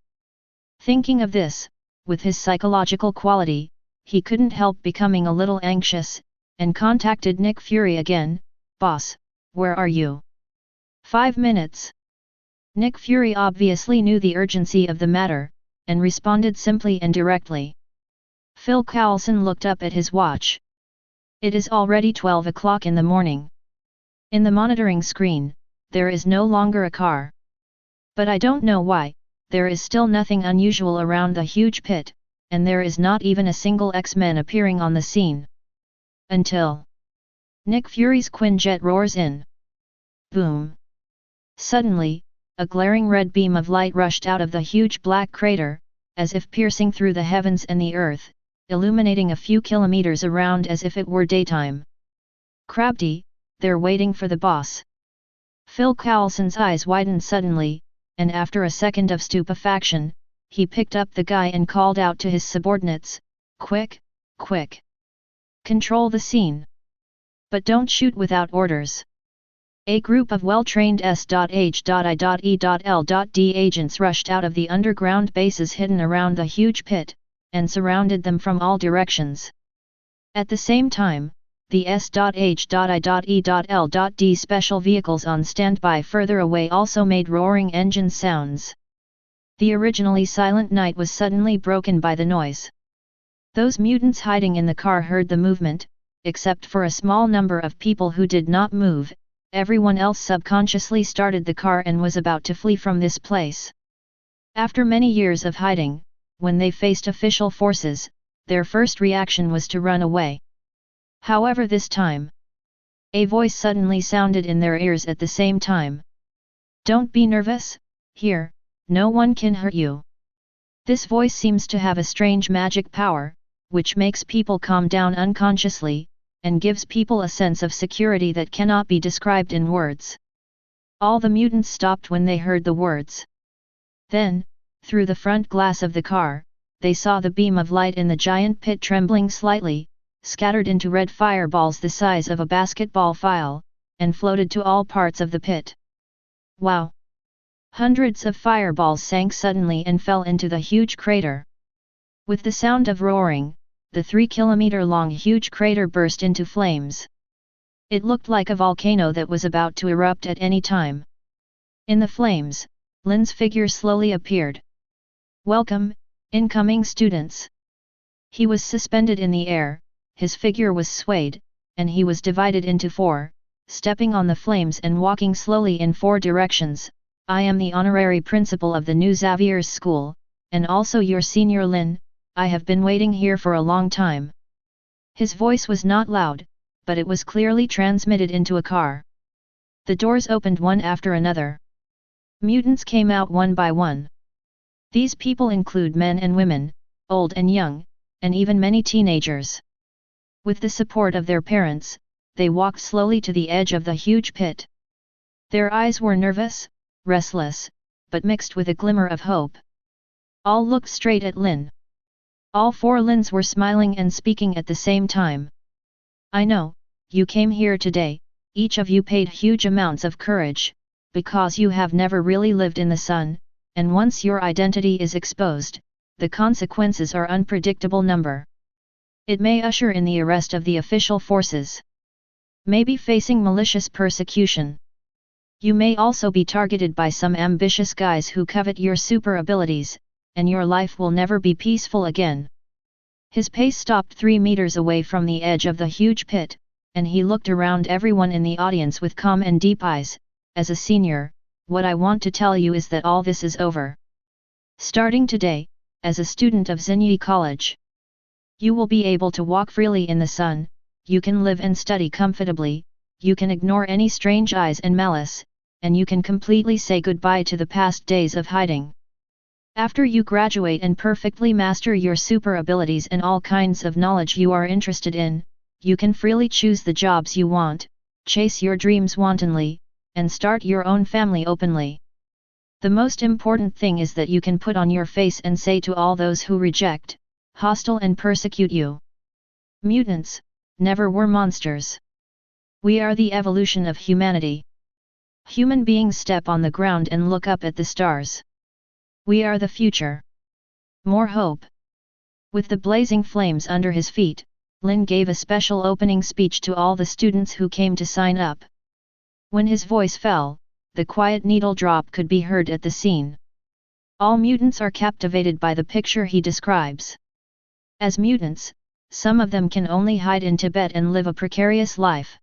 Thinking of this, with his psychological quality, he couldn't help becoming a little anxious, and contacted Nick Fury again. Boss, where are you? 5 minutes. Nick Fury obviously knew the urgency of the matter, and responded simply and directly. Phil Coulson looked up at his watch. It is already 12 o'clock in the morning. In the monitoring screen, there is no longer a car. But I don't know why, there is still nothing unusual around the huge pit, and there is not even a single X-Men appearing on the scene. Until Nick Fury's Quinjet roars in. Boom! Suddenly, a glaring red beam of light rushed out of the huge black crater, as if piercing through the heavens and the earth, illuminating a few kilometers around as if it were daytime. Crabty, they're waiting for the boss. Phil Coulson's eyes widened suddenly, and after a second of stupefaction, he picked up the guy and called out to his subordinates, "Quick, quick! Control the scene! But don't shoot without orders." A group of well-trained S.H.I.E.L.D agents rushed out of the underground bases hidden around the huge pit, and surrounded them from all directions. At the same time, the S.H.I.E.L.D special vehicles on standby further away also made roaring engine sounds. The originally silent night was suddenly broken by the noise. Those mutants hiding in the car heard the movement, except for a small number of people who did not move. Everyone else subconsciously started the car and was about to flee from this place. After many years of hiding, when they faced official forces, their first reaction was to run away. However, this time, a voice suddenly sounded in their ears at the same time. "Don't be nervous, here, no one can hurt you." This voice seems to have a strange magic power, which makes people calm down unconsciously, and gives people a sense of security that cannot be described in words. All the mutants stopped when they heard the words. Then, through the front glass of the car, they saw the beam of light in the giant pit trembling slightly, scattered into red fireballs the size of a basketball file, and floated to all parts of the pit. Wow! Hundreds of fireballs sank suddenly and fell into the huge crater. With the sound of roaring, the 3-kilometer-long huge crater burst into flames. It looked like a volcano that was about to erupt at any time. In the flames, Lynn's figure slowly appeared. "Welcome, incoming students." He was suspended in the air, his figure was swayed, and he was divided into 4, stepping on the flames and walking slowly in 4 directions. "I am the honorary principal of the new Xavier's school, and also your senior Lynn. I have been waiting here for a long time." His voice was not loud, but it was clearly transmitted into a car. The doors opened one after another. Mutants came out one by one. These people include men and women, old and young, and even many teenagers. With the support of their parents, they walked slowly to the edge of the huge pit. Their eyes were nervous, restless, but mixed with a glimmer of hope. All looked straight at Lynn. All 4 Lyns were smiling and speaking at the same time. "I know, you came here today, each of you paid huge amounts of courage, because you have never really lived in the sun, and once your identity is exposed, the consequences are unpredictable number. It may usher in the arrest of the official forces. Maybe facing malicious persecution. You may also be targeted by some ambitious guys who covet your super abilities, and your life will never be peaceful again." His pace stopped 3 meters away from the edge of the huge pit, and he looked around everyone in the audience with calm and deep eyes. "As a senior, what I want to tell you is that all this is over. Starting today, as a student of Mutant College, you will be able to walk freely in the sun, you can live and study comfortably, you can ignore any strange eyes and malice, and you can completely say goodbye to the past days of hiding. After you graduate and perfectly master your super abilities and all kinds of knowledge you are interested in, you can freely choose the jobs you want, chase your dreams wantonly, and start your own family openly. The most important thing is that you can put on your face and say to all those who reject, hostile and persecute you, mutants, never were monsters. We are the evolution of humanity. Human beings step on the ground and look up at the stars. We are the future. More hope." With the blazing flames under his feet, Lynn gave a special opening speech to all the students who came to sign up. When his voice fell, the quiet needle drop could be heard at the scene. All mutants are captivated by the picture he describes. As mutants, some of them can only hide in Tibet and live a precarious life.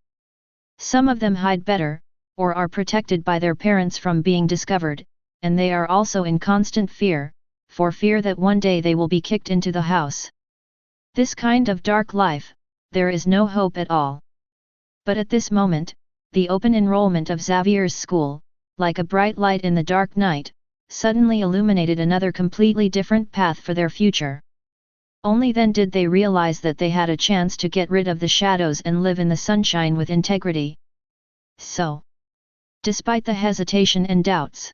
Some of them hide better, or are protected by their parents from being discovered, and they are also in constant fear, for fear that one day they will be kicked into the house. This kind of dark life, there is no hope at all. But at this moment, the open enrollment of Xavier's school, like a bright light in the dark night, suddenly illuminated another completely different path for their future. Only then did they realize that they had a chance to get rid of the shadows and live in the sunshine with integrity. So, despite the hesitation and doubts,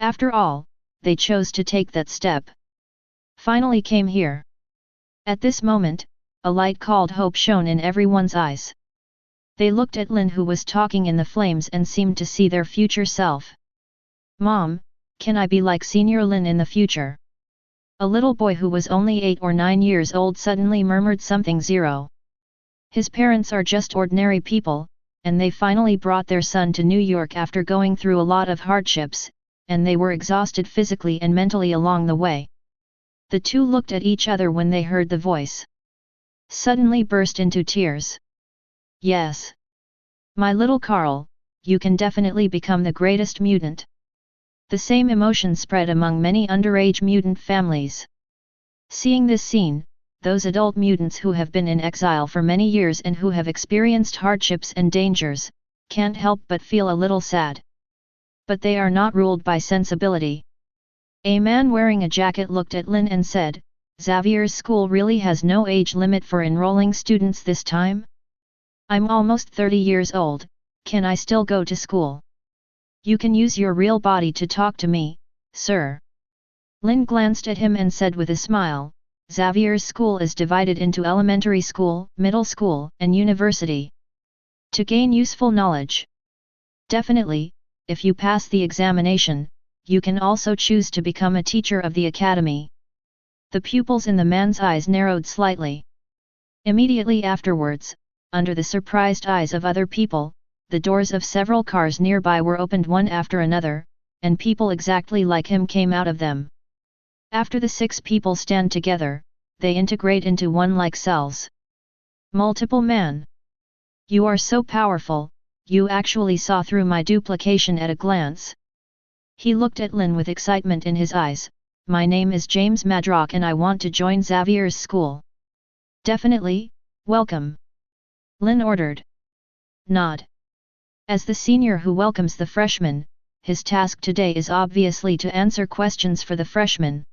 after all, they chose to take that step. Finally came here. At this moment, a light called hope shone in everyone's eyes. They looked at Lynn, who was talking in the flames, and seemed to see their future self. "Mom, can I be like Senior Lynn in the future?" A little boy who was only 8 or 9 years old suddenly murmured something. His parents are just ordinary people, and they finally brought their son to New York after going through a lot of hardships, and they were exhausted physically and mentally along the way. The two looked at each other when they heard the voice. Suddenly burst into tears. "Yes. My little Carl, you can definitely become the greatest mutant." The same emotion spread among many underage mutant families. Seeing this scene, those adult mutants who have been in exile for many years and who have experienced hardships and dangers, can't help but feel a little sad. But they are not ruled by sensibility. A man wearing a jacket looked at Lynn and said, "Xavier's school really has no age limit for enrolling students this time? I'm almost 30 years old, can I still go to school?" "You can use your real body to talk to me, sir." Lynn glanced at him and said with a smile, "Xavier's school is divided into elementary school, middle school, and university. To gain useful knowledge. Definitely, if you pass the examination, you can also choose to become a teacher of the academy." The pupils in the man's eyes narrowed slightly. Immediately afterwards, under the surprised eyes of other people, the doors of several cars nearby were opened one after another, and people exactly like him came out of them. After the 6 people stand together, they integrate into one like cells. "Multiple man. You are so powerful, you actually saw through my duplication at a glance." He looked at Lynn with excitement in his eyes. "My name is James Madrock and I want to join Xavier's school." "Definitely, welcome," Lynn ordered. "Nod." As the senior who welcomes the freshman, his task today is obviously to answer questions for the freshmen.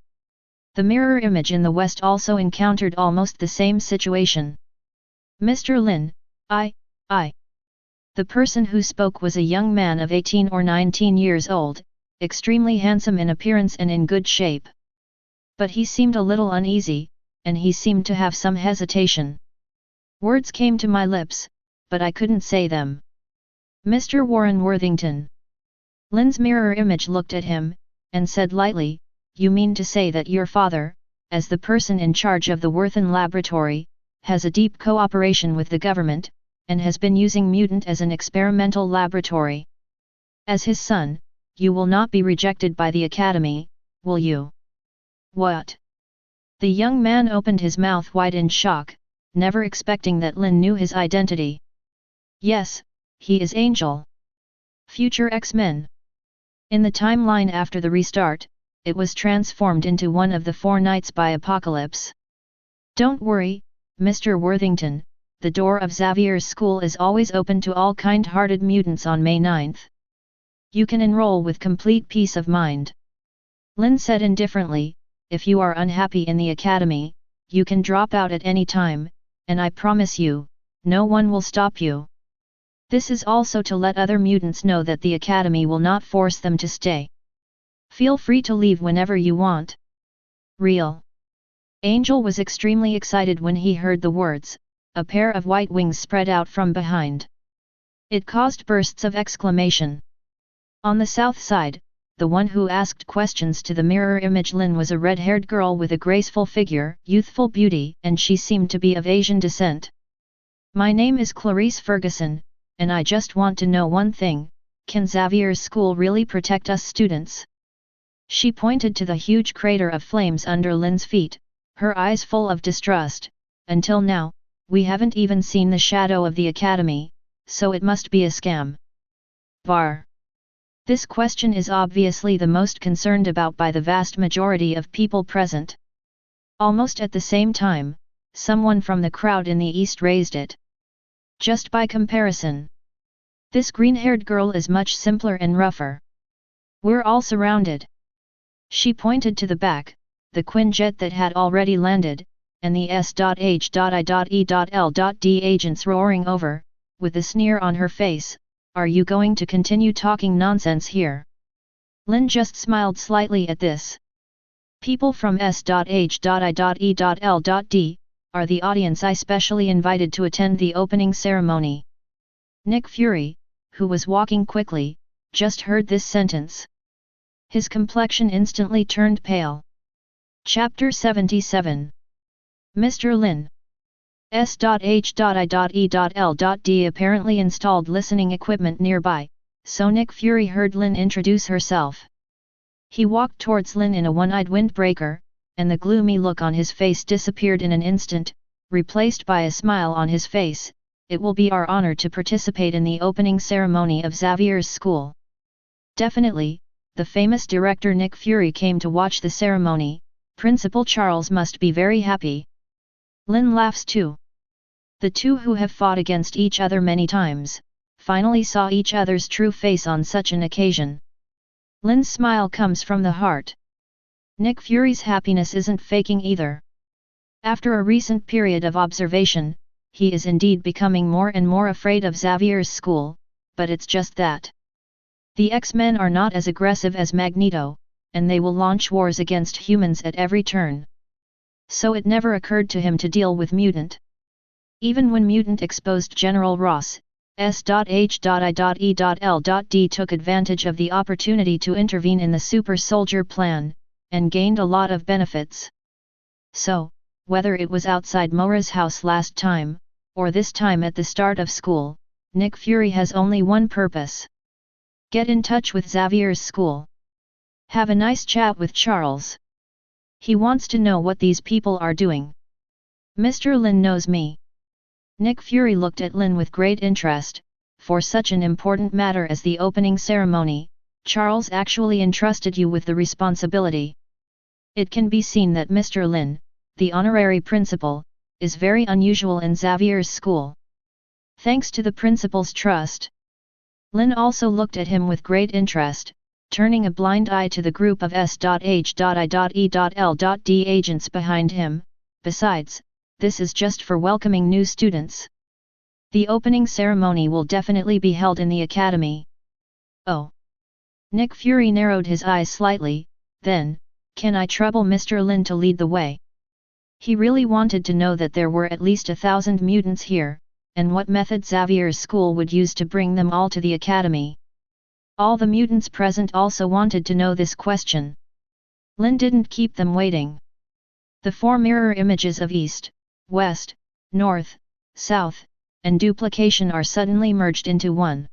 The mirror image in the West also encountered almost the same situation. "Mr. Lynn, I. The person who spoke was a young man of 18 or 19 years old, extremely handsome in appearance and in good shape. But he seemed a little uneasy, and he seemed to have some hesitation. Words came to my lips, but I couldn't say them. Mr. Warren Worthington." Lynn's mirror image looked at him, and said lightly, "You mean to say that your father, as the person in charge of the Worthington laboratory, has a deep cooperation with the government, and has been using mutant as an experimental laboratory? As his son, you will not be rejected by the academy, will you?" "What?" The young man opened his mouth wide in shock, never expecting that Lynn knew his identity. "Yes, he is Angel. Future X-Men." In the timeline after the restart, it was transformed into one of the 4 nights by Apocalypse. "Don't worry, Mr. Worthington, the door of Xavier's school is always open to all kind-hearted mutants on May 9th. You can enroll with complete peace of mind." Lynn said indifferently, "If you are unhappy in the academy, you can drop out at any time, and I promise you, no one will stop you. This is also to let other mutants know that the academy will not force them to stay. Feel free to leave whenever you want." "Real?" Angel was extremely excited when he heard the words. A pair of white wings spread out from behind. It caused bursts of exclamation. On the south side, the one who asked questions to the mirror image Lynn was a red-haired girl with a graceful figure, youthful beauty, and she seemed to be of Asian descent. "My name is Clarice Ferguson, and I just want to know one thing, can Xavier's school really protect us students?" She pointed to the huge crater of flames under Lynn's feet, her eyes full of distrust. "Until now, we haven't even seen the shadow of the academy, so it must be a scam." "Var. This question is obviously the most concerned about by the vast majority of people present. Almost at the same time, someone from the crowd in the east raised it. Just by comparison, this green-haired girl is much simpler and rougher. We're all surrounded. She pointed to the back, the Quinjet that had already landed, and the S.H.I.E.L.D agents roaring over, with a sneer on her face. Are you going to continue talking nonsense here? Lynn just smiled slightly at this. People from S.H.I.E.L.D are the audience I specially invited to attend the opening ceremony. Nick Fury, who was walking quickly, just heard this sentence. His complexion instantly turned pale. Chapter 77. Mr. Lynn. S.H.I.E.L.D apparently installed listening equipment nearby, so Nick Fury heard Lynn introduce herself. He walked towards Lynn in a one-eyed windbreaker, and the gloomy look on his face disappeared in an instant, replaced by a smile on his face. It will be our honor to participate in the opening ceremony of Xavier's school. Definitely, the famous director Nick Fury came to watch the ceremony. Principal Charles must be very happy. Lynn laughs too. The two who have fought against each other many times, finally saw each other's true face on such an occasion. Lynn's smile comes from the heart. Nick Fury's happiness isn't faking either. After a recent period of observation, he is indeed becoming more and more afraid of Xavier's school, but it's just that. The X-Men are not as aggressive as Magneto, and they will launch wars against humans at every turn. So it never occurred to him to deal with Mutant. Even when Mutant exposed General Ross, S.H.I.E.L.D took advantage of the opportunity to intervene in the super soldier plan, and gained a lot of benefits. So, whether it was outside Moira's house last time, or this time at the start of school, Nick Fury has only one purpose. Get in touch with Xavier's school. Have a nice chat with Charles. He wants to know what these people are doing. Mr. Lynn knows me. Nick Fury looked at Lynn with great interest. For such an important matter as the opening ceremony, Charles actually entrusted you with the responsibility. It can be seen that Mr. Lynn, the honorary principal, is very unusual in Xavier's school. Thanks to the principal's trust. Lynn also looked at him with great interest, turning a blind eye to the group of S.H.I.E.L.D agents behind him. Besides, this is just for welcoming new students. The opening ceremony will definitely be held in the academy. Oh. Nick Fury narrowed his eyes slightly, then, can I trouble Mr. Lynn to lead the way? He really wanted to know that there were at least 1,000 mutants here, and what method Xavier's school would use to bring them all to the academy. All the mutants present also wanted to know this question. Lynn didn't keep them waiting. The four mirror images of East, West, North, South, and duplication are suddenly merged into one.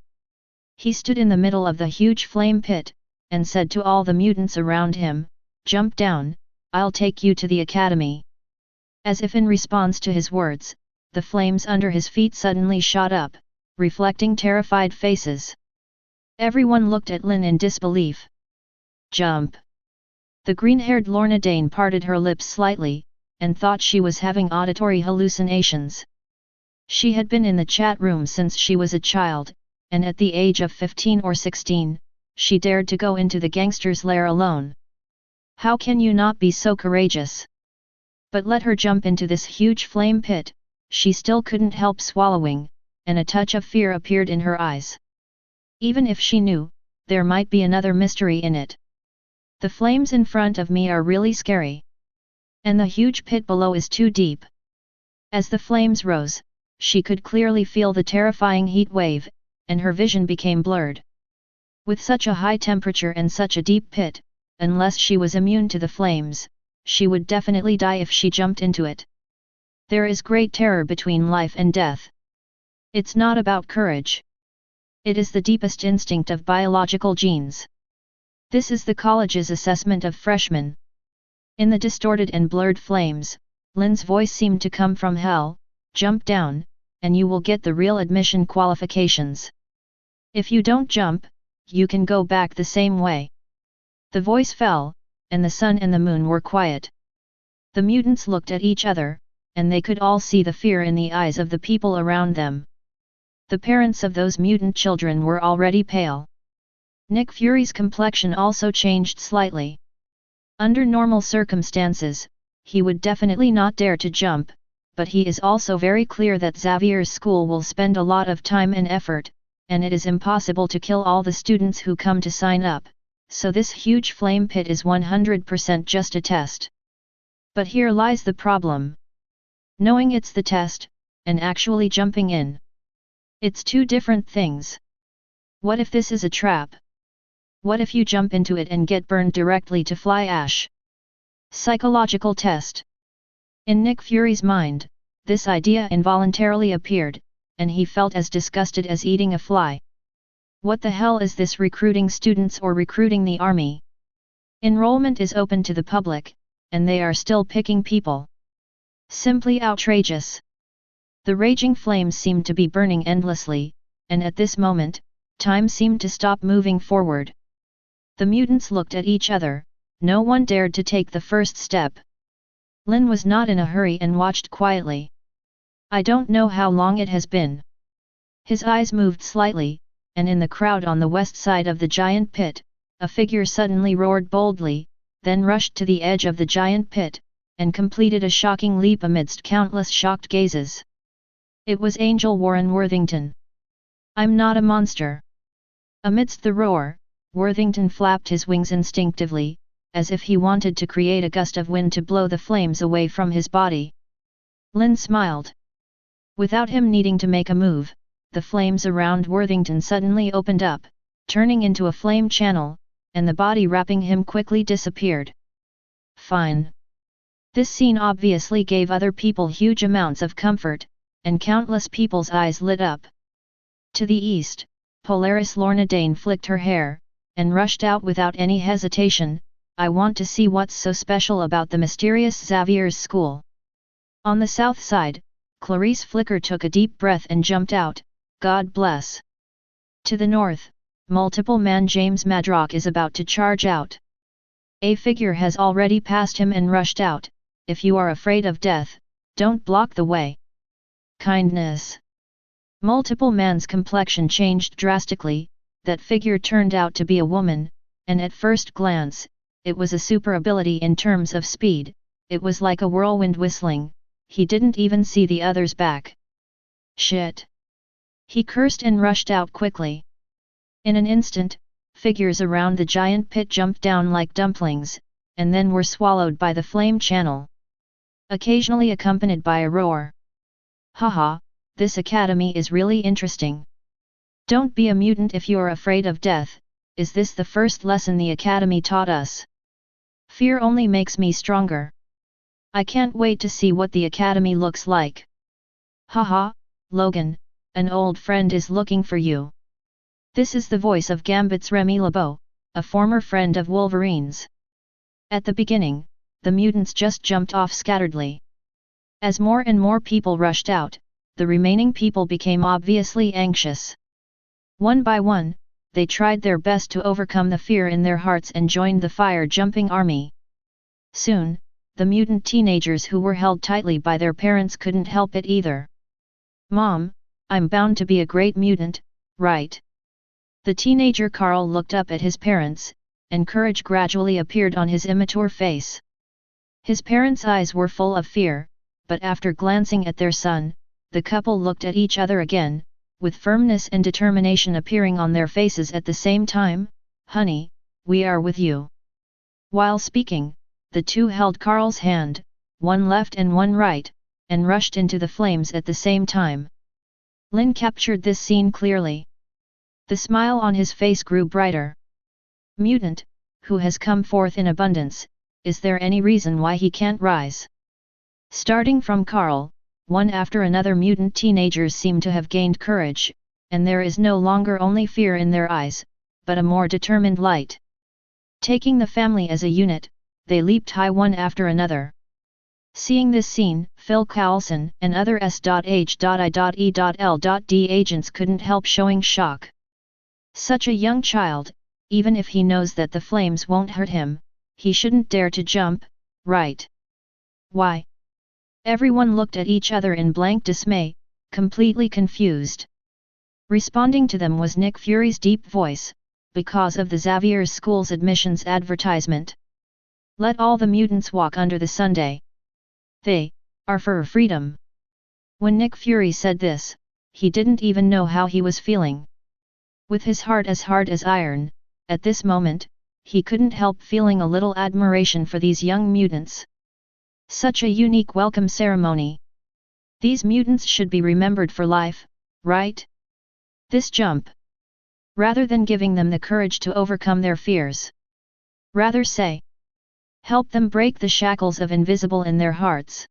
He stood in the middle of the huge flame pit, and said to all the mutants around him, "Jump down, I'll take you to the academy." As if in response to his words, the flames under his feet suddenly shot up, reflecting terrified faces. Everyone looked at Lynn in disbelief. Jump! The green-haired Lorna Dane parted her lips slightly, and thought she was having auditory hallucinations. She had been in the chat room since she was a child, and at the age of 15 or 16, she dared to go into the gangster's lair alone. How can you not be so courageous? But let her jump into this huge flame pit, she still couldn't help swallowing, and a touch of fear appeared in her eyes. Even if she knew, there might be another mystery in it. The flames in front of me are really scary. And the huge pit below is too deep. As the flames rose, she could clearly feel the terrifying heat wave, and her vision became blurred. With such a high temperature and such a deep pit, unless she was immune to the flames, she would definitely die if she jumped into it. There is great terror between life and death. It's not about courage. It is the deepest instinct of biological genes. This is the college's assessment of freshmen. In the distorted and blurred flames, Lynn's voice seemed to come from hell. Jump down, and you will get the real admission qualifications. If you don't jump, you can go back the same way." The voice fell, and the sun and the moon were quiet. The mutants looked at each other, and they could all see the fear in the eyes of the people around them. The parents of those mutant children were already pale. Nick Fury's complexion also changed slightly. Under normal circumstances, he would definitely not dare to jump, but he is also very clear that Xavier's school will spend a lot of time and effort, and it is impossible to kill all the students who come to sign up, so this huge flame pit is 100% just a test. But here lies the problem. Knowing it's the test, and actually jumping in. It's two different things. What if this is a trap? What if you jump into it and get burned directly to fly ash? Psychological test. In Nick Fury's mind, this idea involuntarily appeared, and he felt as disgusted as eating a fly. What the hell is this, recruiting students or recruiting the army? Enrollment is open to the public, and they are still picking people. Simply outrageous. The raging flames seemed to be burning endlessly, and at this moment, time seemed to stop moving forward. The mutants looked at each other, no one dared to take the first step. Lynn was not in a hurry and watched quietly. "I don't know how long it has been." His eyes moved slightly, and in the crowd on the west side of the giant pit, a figure suddenly roared boldly, then rushed to the edge of the giant pit, and completed a shocking leap amidst countless shocked gazes. It was Angel Warren Worthington. "I'm not a monster." Amidst the roar, Worthington flapped his wings instinctively, as if he wanted to create a gust of wind to blow the flames away from his body. Lynn smiled. Without him needing to make a move, the flames around Worthington suddenly opened up, turning into a flame channel, and the body wrapping him quickly disappeared. Fine. This scene obviously gave other people huge amounts of comfort, and countless people's eyes lit up. To the east, Polaris Lorna Dane flicked her hair, and rushed out without any hesitation. "I want to see what's so special about the mysterious Xavier's school." On the south side, Clarice Flicker took a deep breath and jumped out, "God bless." To the north, multiple man James Madrock is about to charge out. A figure has already passed him and rushed out. "If you are afraid of death, don't block the way." Kindness. Multiple man's complexion changed drastically. That figure turned out to be a woman, and at first glance, it was a super ability in terms of speed. It was like a whirlwind whistling. He didn't even see the other's back. Shit! He cursed and rushed out quickly. In an instant, figures around the giant pit jumped down like dumplings, and then were swallowed by the flame channel. Occasionally accompanied by a roar. "Haha, this academy is really interesting. Don't be a mutant if you're afraid of death. Is this the first lesson the academy taught us? Fear only makes me stronger. I can't wait to see what the academy looks like. Haha, Logan, an old friend is looking for you." This is the voice of Gambit's Remy LeBeau, a former friend of Wolverine's. At the beginning, the mutants just jumped off scatteredly. As more and more people rushed out, the remaining people became obviously anxious. One by one, they tried their best to overcome the fear in their hearts and joined the fire-jumping army. Soon, the mutant teenagers who were held tightly by their parents couldn't help it either. "Mom, I'm bound to be a great mutant, right?" The teenager Carl looked up at his parents, and courage gradually appeared on his immature face. His parents' eyes were full of fear, but after glancing at their son, the couple looked at each other again, with firmness and determination appearing on their faces at the same time. "Honey, we are with you." While speaking, the two held Carl's hand, one left and one right, and rushed into the flames at the same time. Lynn captured this scene clearly. The smile on his face grew brighter. "Mutant, who has come forth in abundance, is there any reason why he can't rise?" Starting from Carl, one after another mutant teenagers seem to have gained courage, and there is no longer only fear in their eyes, but a more determined light. Taking the family as a unit, they leaped high one after another. Seeing this scene, Phil Coulson and other S.H.I.E.L.D. agents couldn't help showing shock. Such a young child, even if he knows that the flames won't hurt him, he shouldn't dare to jump, right? Why? Everyone looked at each other in blank dismay, completely confused. Responding to them was Nick Fury's deep voice, because of the Xavier's school's admissions advertisement. Let all the mutants walk under the Sunday. They are for freedom. When Nick Fury said this, he didn't even know how he was feeling. With his heart as iron, at this moment, he couldn't help feeling a little admiration for these young mutants. Such a unique welcome ceremony. These mutants should be remembered for life, right? This jump. Rather than giving them the courage to overcome their fears. Rather say. Help them break the shackles of invisible in their hearts.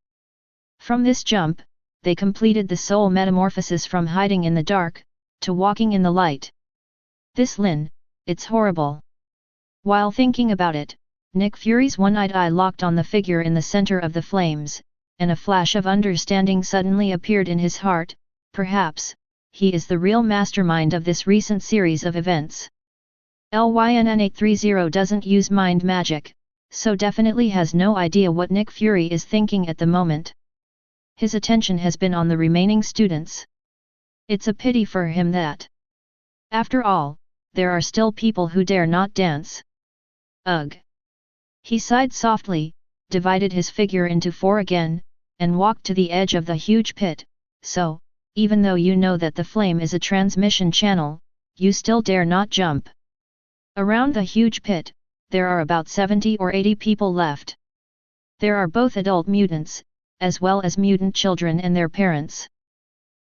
From this jump, they completed the soul metamorphosis from hiding in the dark, to walking in the light. This Lynn, it's horrible. While thinking about it, Nick Fury's one-eyed eye locked on the figure in the center of the flames, and a flash of understanding suddenly appeared in his heart. Perhaps, he is the real mastermind of this recent series of events. LYNN830 doesn't use mind magic, so definitely has no idea what Nick Fury is thinking at the moment. His attention has been on the remaining students. It's a pity for him that, after all, there are still people who dare not dance. Ugh! He sighed softly, divided his figure into 4 again, and walked to the edge of the huge pit. So, even though you know that the flame is a transmission channel, you still dare not jump. Around the huge pit, there are about 70 or 80 people left. There are both adult mutants, as well as mutant children and their parents.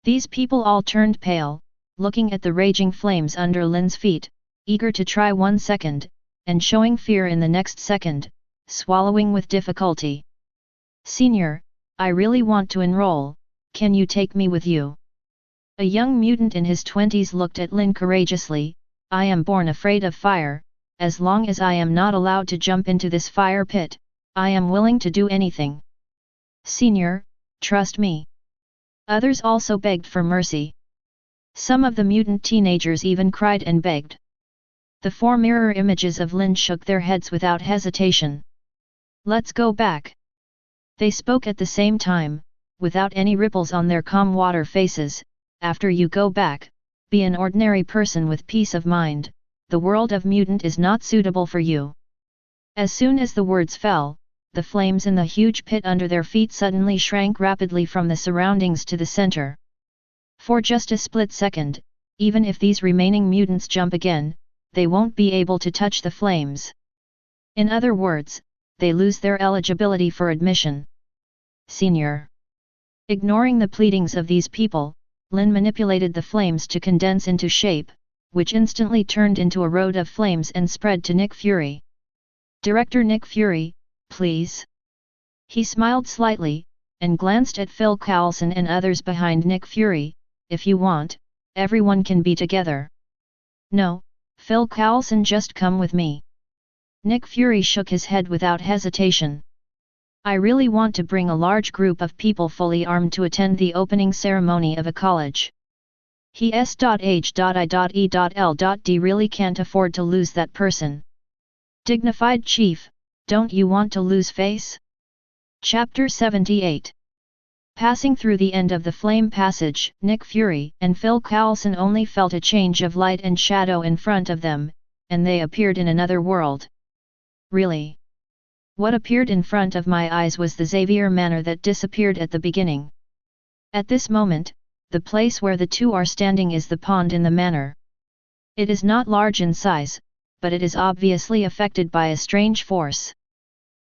These people all turned pale, looking at the raging flames under Lynn's feet, eager to try 1 second, and showing fear in the next second, swallowing with difficulty. Senior, I really want to enroll, can you take me with you? A young mutant in his 20s looked at Lynn courageously. I am born afraid of fire, as long as I am not allowed to jump into this fire pit, I am willing to do anything. Senior, trust me. Others also begged for mercy. Some of the mutant teenagers even cried and begged. The 4 mirror images of Lynn shook their heads without hesitation. Let's go back. They spoke at the same time, without any ripples on their calm water faces. After you go back, be an ordinary person with peace of mind, the world of mutant is not suitable for you. As soon as the words fell, the flames in the huge pit under their feet suddenly shrank rapidly from the surroundings to the center. For just a split second, even if these remaining mutants jump again, they won't be able to touch the flames. In other words, they lose their eligibility for admission. Senior. Ignoring the pleadings of these people, Lynn manipulated the flames to condense into shape, which instantly turned into a road of flames and spread to Nick Fury. Director Nick Fury, please. He smiled slightly, and glanced at Phil Coulson and others behind Nick Fury. If you want, everyone can be together. No, Phil Coulson, just come with me. Nick Fury shook his head without hesitation. I really want to bring a large group of people fully armed to attend the opening ceremony of a college. He s.h.i.e.l.d. really can't afford to lose that person. Dignified chief, don't you want to lose face? Chapter 78. Passing through the end of the flame passage, Nick Fury and Phil Coulson only felt a change of light and shadow in front of them, and they appeared in another world. Really? What appeared in front of my eyes was the Xavier Manor that disappeared at the beginning. At this moment, the place where the two are standing is the pond in the manor. It is not large in size, but it is obviously affected by a strange force.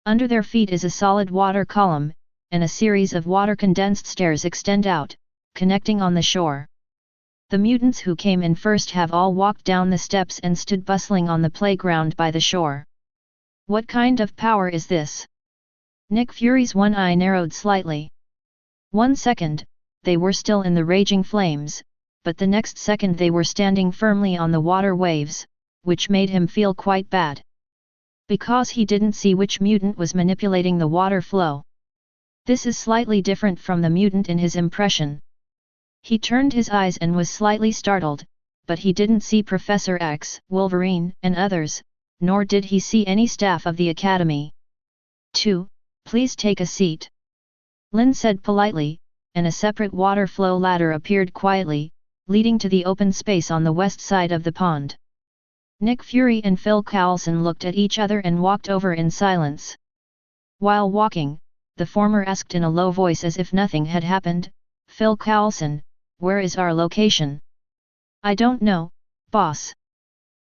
Under their feet is a solid water column, and a series of water-condensed stairs extend out, connecting on the shore. The mutants who came in first have all walked down the steps and stood bustling on the playground by the shore. What kind of power is this? Nick Fury's one eye narrowed slightly. 1 second, they were still in the raging flames, but the next second they were standing firmly on the water waves, which made him feel quite bad. Because he didn't see which mutant was manipulating the water flow. This is slightly different from the mutant in his impression. He turned his eyes and was slightly startled, but he didn't see Professor X, Wolverine, and others, nor did he see any staff of the academy. 2. Please take a seat. Lynn said politely, and a separate water flow ladder appeared quietly, leading to the open space on the west side of the pond. Nick Fury and Phil Coulson looked at each other and walked over in silence. While walking, the former asked in a low voice as if nothing had happened, "Phil Coulson, where is our location?" "I don't know, boss."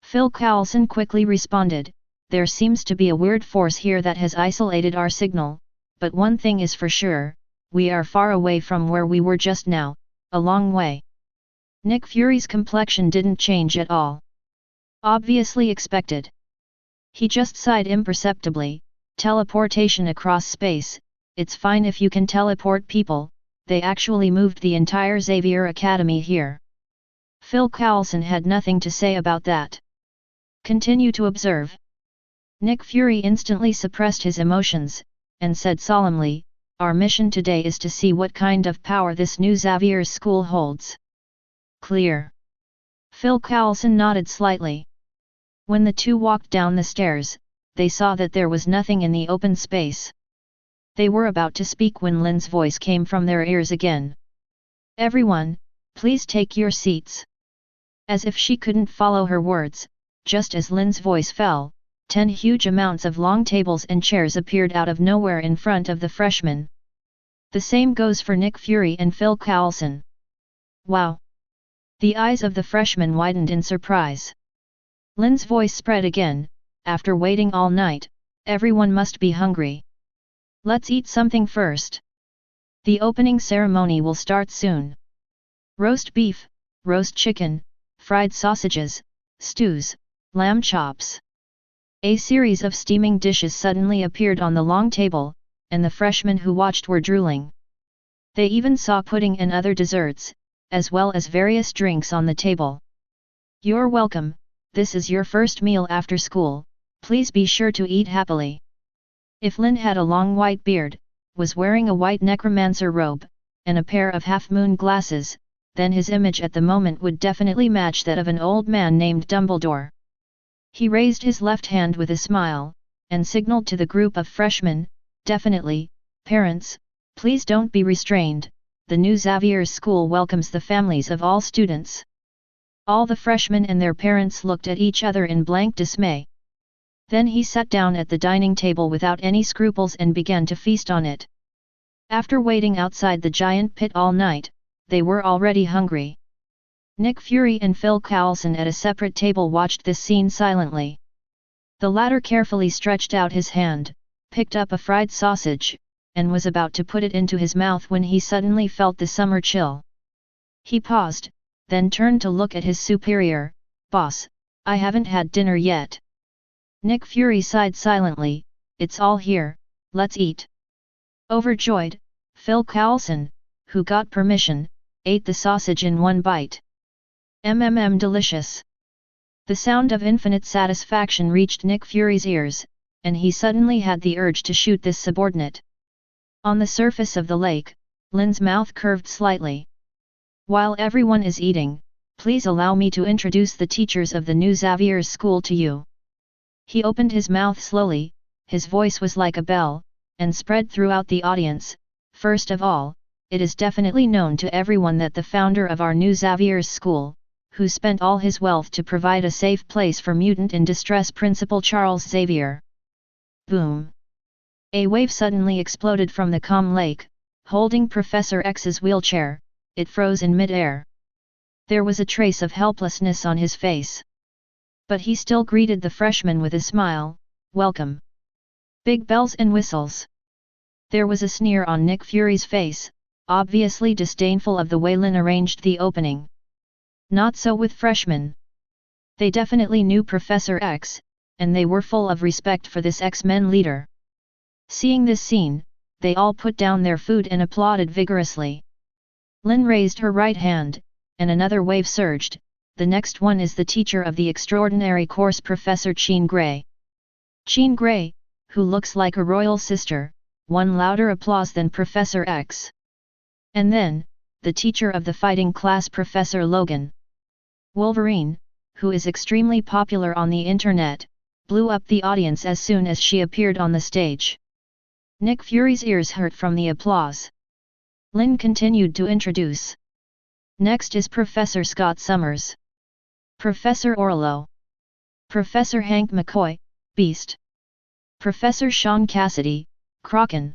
Phil Coulson quickly responded, "There seems to be a weird force here that has isolated our signal, but one thing is for sure, we are far away from where we were just now, a long way." Nick Fury's complexion didn't change at all. Obviously expected. He just sighed imperceptibly. "Teleportation across space, it's fine if you can teleport people, they actually moved the entire Xavier Academy here." Phil Coulson had nothing to say about that. "Continue to observe." Nick Fury instantly suppressed his emotions, and said solemnly, "Our mission today is to see what kind of power this new Xavier school holds." "Clear." Phil Coulson nodded slightly. When the two walked down the stairs, they saw that there was nothing in the open space. They were about to speak when Lynn's voice came from their ears again. "Everyone, please take your seats." As if she couldn't follow her words, just as Lynn's voice fell, 10 huge amounts of long tables and chairs appeared out of nowhere in front of the freshmen. The same goes for Nick Fury and Phil Coulson. "Wow!" The eyes of the freshmen widened in surprise. Lynn's voice spread again, "After waiting all night, everyone must be hungry. Let's eat something first. The opening ceremony will start soon. Roast beef, roast chicken, fried sausages, stews, lamb chops." A series of steaming dishes suddenly appeared on the long table, and the freshmen who watched were drooling. They even saw pudding and other desserts, as well as various drinks on the table. "You're welcome, this is your first meal after school, please be sure to eat happily." If Lynn had a long white beard, was wearing a white necromancer robe, and a pair of half-moon glasses, then his image at the moment would definitely match that of an old man named Dumbledore. He raised his left hand with a smile, and signaled to the group of freshmen, "Definitely, parents, please don't be restrained, the new Xavier school welcomes the families of all students." All the freshmen and their parents looked at each other in blank dismay. Then he sat down at the dining table without any scruples and began to feast on it. After waiting outside the giant pit all night, they were already hungry. Nick Fury and Phil Coulson at a separate table watched this scene silently. The latter carefully stretched out his hand, picked up a fried sausage, and was about to put it into his mouth when he suddenly felt the summer chill. He paused, then turned to look at his superior. "Boss, I haven't had dinner yet." Nick Fury sighed silently, "It's all here, let's eat." Overjoyed, Phil Coulson, who got permission, ate the sausage in one bite. Delicious. The sound of infinite satisfaction reached Nick Fury's ears, and he suddenly had the urge to shoot this subordinate. On the surface of the lake, Lynn's mouth curved slightly. "While everyone is eating, please allow me to introduce the teachers of the new Xavier school to you." He opened his mouth slowly, his voice was like a bell, and spread throughout the audience. "First of all, it is definitely known to everyone that the founder of our new Xavier school, who spent all his wealth to provide a safe place for mutant in distress, Principal Charles Xavier." Boom! A wave suddenly exploded from the calm lake, holding Professor X's wheelchair. It froze in mid-air. There was a trace of helplessness on his face. But he still greeted the freshmen with a smile. "Welcome." Big bells and whistles. There was a sneer on Nick Fury's face, obviously disdainful of the way Lynn arranged the opening. Not so with freshmen. They definitely knew Professor X, and they were full of respect for this X-Men leader. Seeing this scene, they all put down their food and applauded vigorously. Lynn raised her right hand, and another wave surged. "The next one is the teacher of the extraordinary course, Professor Jean Grey." Jean Grey, who looks like a royal sister, won louder applause than Professor X. And then, the teacher of the fighting class, Professor Logan. Wolverine, who is extremely popular on the internet, blew up the audience as soon as she appeared on the stage. Nick Fury's ears hurt from the applause. Lynn continued to introduce. Next is Professor Scott Summers. Professor Orlo. Professor Hank McCoy, Beast. Professor Sean Cassidy, Kraken.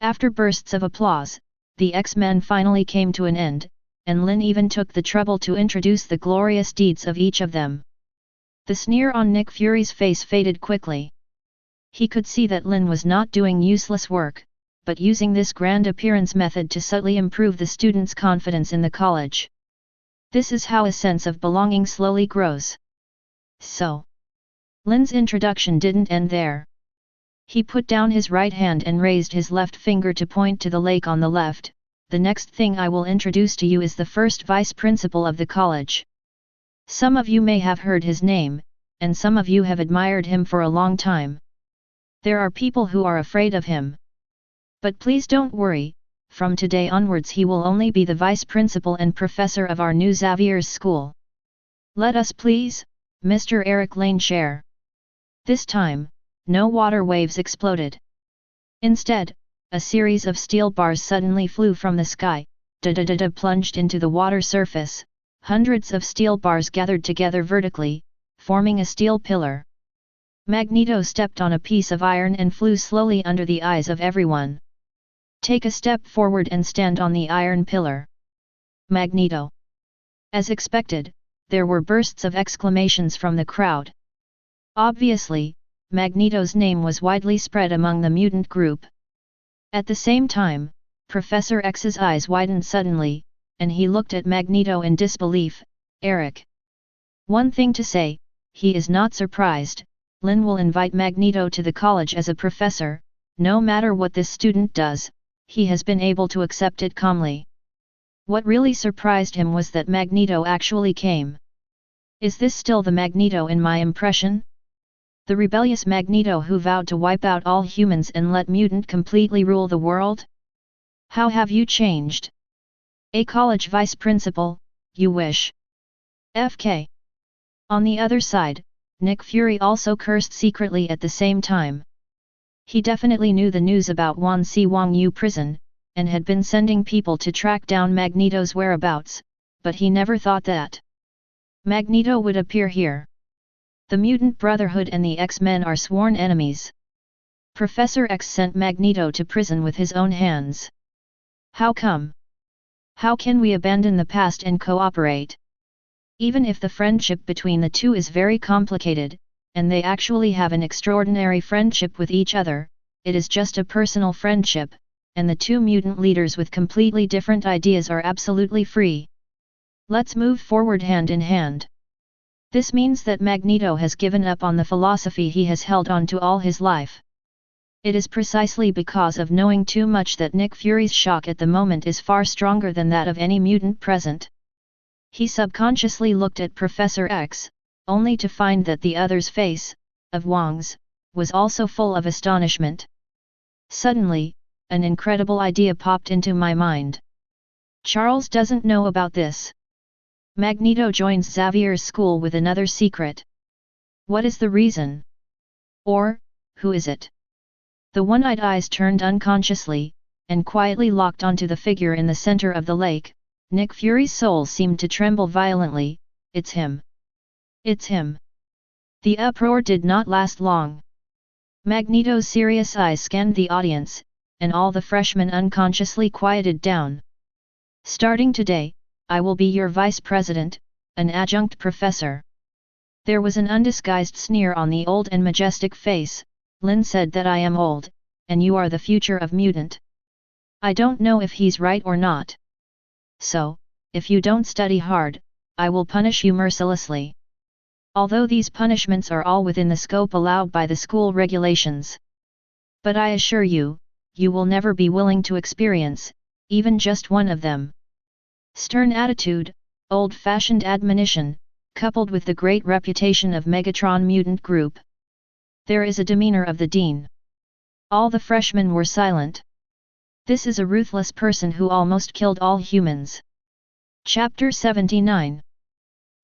After bursts of applause, the X-Men finally came to an end, and Lynn even took the trouble to introduce the glorious deeds of each of them. The sneer on Nick Fury's face faded quickly. He could see that Lynn was not doing useless work, but using this grand appearance method to subtly improve the students' confidence in the college. This is how a sense of belonging slowly grows. So, Lynn's introduction didn't end there. He put down his right hand and raised his left finger to point to the lake on the left. The next thing I will introduce to you is the first vice principal of the college. Some of you may have heard his name, and some of you have admired him for a long time. There are people who are afraid of him. But please don't worry, from today onwards he will only be the vice principal and professor of our new Xavier's school. Let us please, Mr. Eric Lane share. This time, no water waves exploded. Instead, a series of steel bars suddenly flew from the sky, plunged into the water surface. Hundreds of steel bars gathered together vertically, forming a steel pillar. Magneto stepped on a piece of iron and flew slowly under the eyes of everyone. Take a step forward and stand on the iron pillar. Magneto. As expected, there were bursts of exclamations from the crowd. Obviously, Magneto's name was widely spread among the mutant group. At the same time, Professor X's eyes widened suddenly, and he looked at Magneto in disbelief. Eric. One thing to say, he is not surprised. Lynn will invite Magneto to the college as a professor. No matter what this student does, he has been able to accept it calmly. What really surprised him was that Magneto actually came. Is this still the Magneto in my impression? The rebellious Magneto who vowed to wipe out all humans and let mutant completely rule the world? How have you changed? A college vice principal, you wish. FK. On the other side, Nick Fury also cursed secretly at the same time. He definitely knew the news about Wong Yu prison, and had been sending people to track down Magneto's whereabouts, but he never thought that Magneto would appear here. The Mutant Brotherhood and the X-Men are sworn enemies. Professor X sent Magneto to prison with his own hands. How come? How can we abandon the past and cooperate? Even if the friendship between the two is very complicated, and they actually have an extraordinary friendship with each other, it is just a personal friendship, and the two mutant leaders with completely different ideas are absolutely free. Let's move forward hand in hand. This means that Magneto has given up on the philosophy he has held on to all his life. It is precisely because of knowing too much that Nick Fury's shock at the moment is far stronger than that of any mutant present. He subconsciously looked at Professor X, only to find that the other's face, of Wong's, was also full of astonishment. Suddenly, an incredible idea popped into my mind. Charles doesn't know about this. Magneto joins Xavier's school with another secret. What is the reason? Or, who is it? The one-eyed eyes turned unconsciously, and quietly locked onto the figure in the center of the lake. Nick Fury's soul seemed to tremble violently. It's him. It's him. The uproar did not last long. Magneto's serious eyes scanned the audience, and all the freshmen unconsciously quieted down. Starting today, I will be your vice president, an adjunct professor. There was an undisguised sneer on the old and majestic face. Lynn said that I am old, and you are the future of mutant. I don't know if he's right or not. So, if you don't study hard, I will punish you mercilessly. Although these punishments are all within the scope allowed by the school regulations. But I assure you, you will never be willing to experience, even just one of them. Stern attitude, old-fashioned admonition, coupled with the great reputation of Megatron Mutant Group. There is a demeanor of the dean. All the freshmen were silent. This is a ruthless person who almost killed all humans. Chapter 79.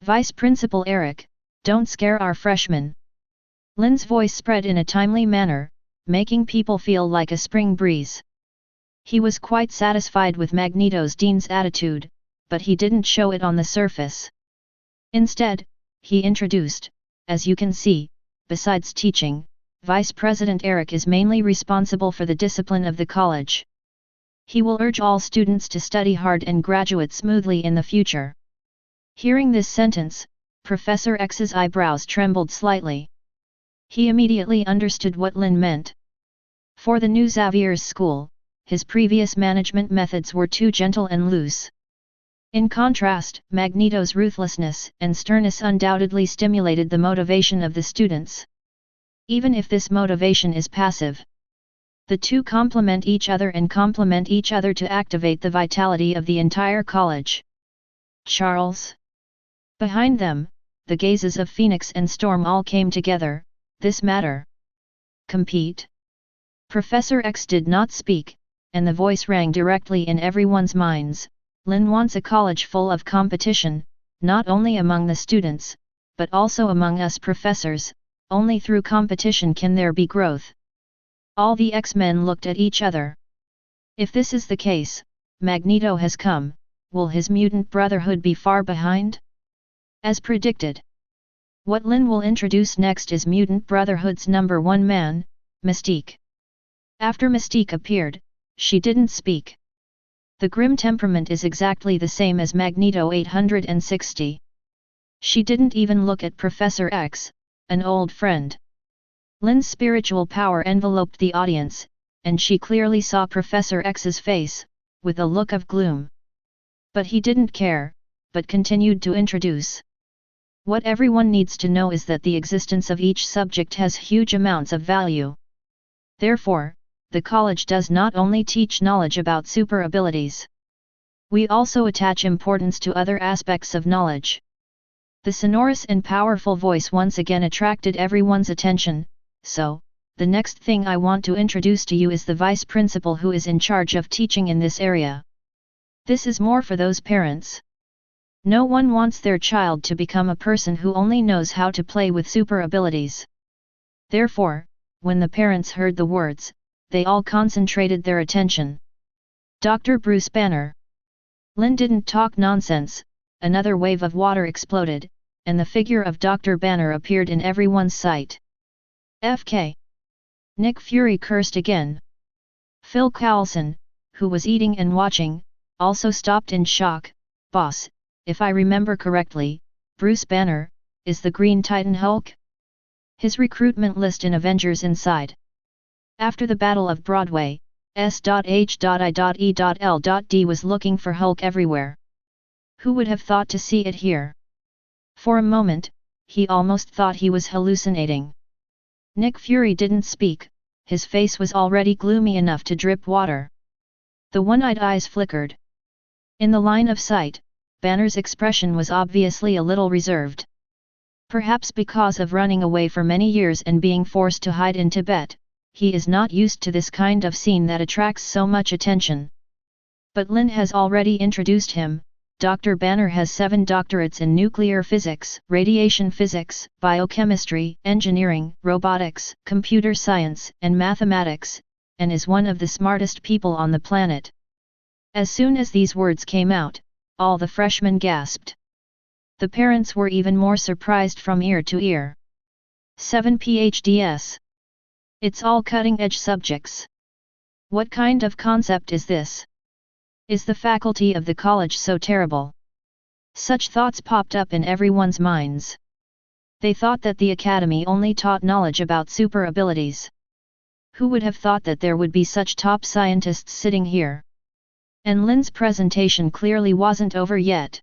Vice Principal Eric, don't scare our freshmen. Lynn's voice spread in a timely manner, making people feel like a spring breeze. He was quite satisfied with Magneto's dean's attitude, but he didn't show it on the surface. Instead, he introduced, as you can see, besides teaching, Vice President Eric is mainly responsible for the discipline of the college. He will urge all students to study hard and graduate smoothly in the future. Hearing this sentence, Professor X's eyebrows trembled slightly. He immediately understood what Lynn meant. For the new Xavier's school, his previous management methods were too gentle and loose. In contrast, Magneto's ruthlessness and sternness undoubtedly stimulated the motivation of the students. Even if this motivation is passive, the two complement each other and complement each other to activate the vitality of the entire college. Charles. Behind them, the gazes of Phoenix and Storm all came together. This matter. Compete? Professor X did not speak, and the voice rang directly in everyone's minds. Lynn wants a college full of competition, not only among the students, but also among us professors. Only through competition can there be growth. All the X-Men looked at each other. If this is the case, Magneto has come, will his mutant brotherhood be far behind? As predicted. What Lynn will introduce next is Mutant Brotherhood's number one man, Mystique. After Mystique appeared, she didn't speak. The grim temperament is exactly the same as Magneto 860. She didn't even look at Professor X, an old friend. Lynn's spiritual power enveloped the audience, and she clearly saw Professor X's face, with a look of gloom. But he didn't care, but continued to introduce. What everyone needs to know is that the existence of each subject has huge amounts of value. Therefore, the college does not only teach knowledge about super abilities. We also attach importance to other aspects of knowledge. The sonorous and powerful voice once again attracted everyone's attention, so, the next thing I want to introduce to you is the vice principal who is in charge of teaching in this area. This is more for those parents. No one wants their child to become a person who only knows how to play with super abilities. Therefore, when the parents heard the words, they all concentrated their attention. Dr. Bruce Banner. Lynn didn't talk nonsense. Another wave of water exploded, and the figure of Dr. Banner appeared in everyone's sight. FK. Nick Fury cursed again. Phil Coulson, who was eating and watching, also stopped in shock. Boss, if I remember correctly, Bruce Banner is the Green Titan Hulk? His recruitment list in Avengers inside. After the Battle of Broadway, S.H.I.E.L.D. was looking for Hulk everywhere. Who would have thought to see it here? For a moment, he almost thought he was hallucinating. Nick Fury didn't speak, his face was already gloomy enough to drip water. The one-eyed eyes flickered. In the line of sight, Banner's expression was obviously a little reserved. Perhaps because of running away for many years and being forced to hide in Tibet, he is not used to this kind of scene that attracts so much attention. But Lynn has already introduced him. Dr. Banner has 7 doctorates in nuclear physics, radiation physics, biochemistry, engineering, robotics, computer science, and mathematics, and is one of the smartest people on the planet. As soon as these words came out, all the freshmen gasped. The parents were even more surprised from ear to ear. 7 PhDs. It's all cutting-edge subjects. What kind of concept is this? Is the faculty of the college so terrible? Such thoughts popped up in everyone's minds. They thought that the academy only taught knowledge about super abilities. Who would have thought that there would be such top scientists sitting here? And Lynn's presentation clearly wasn't over yet.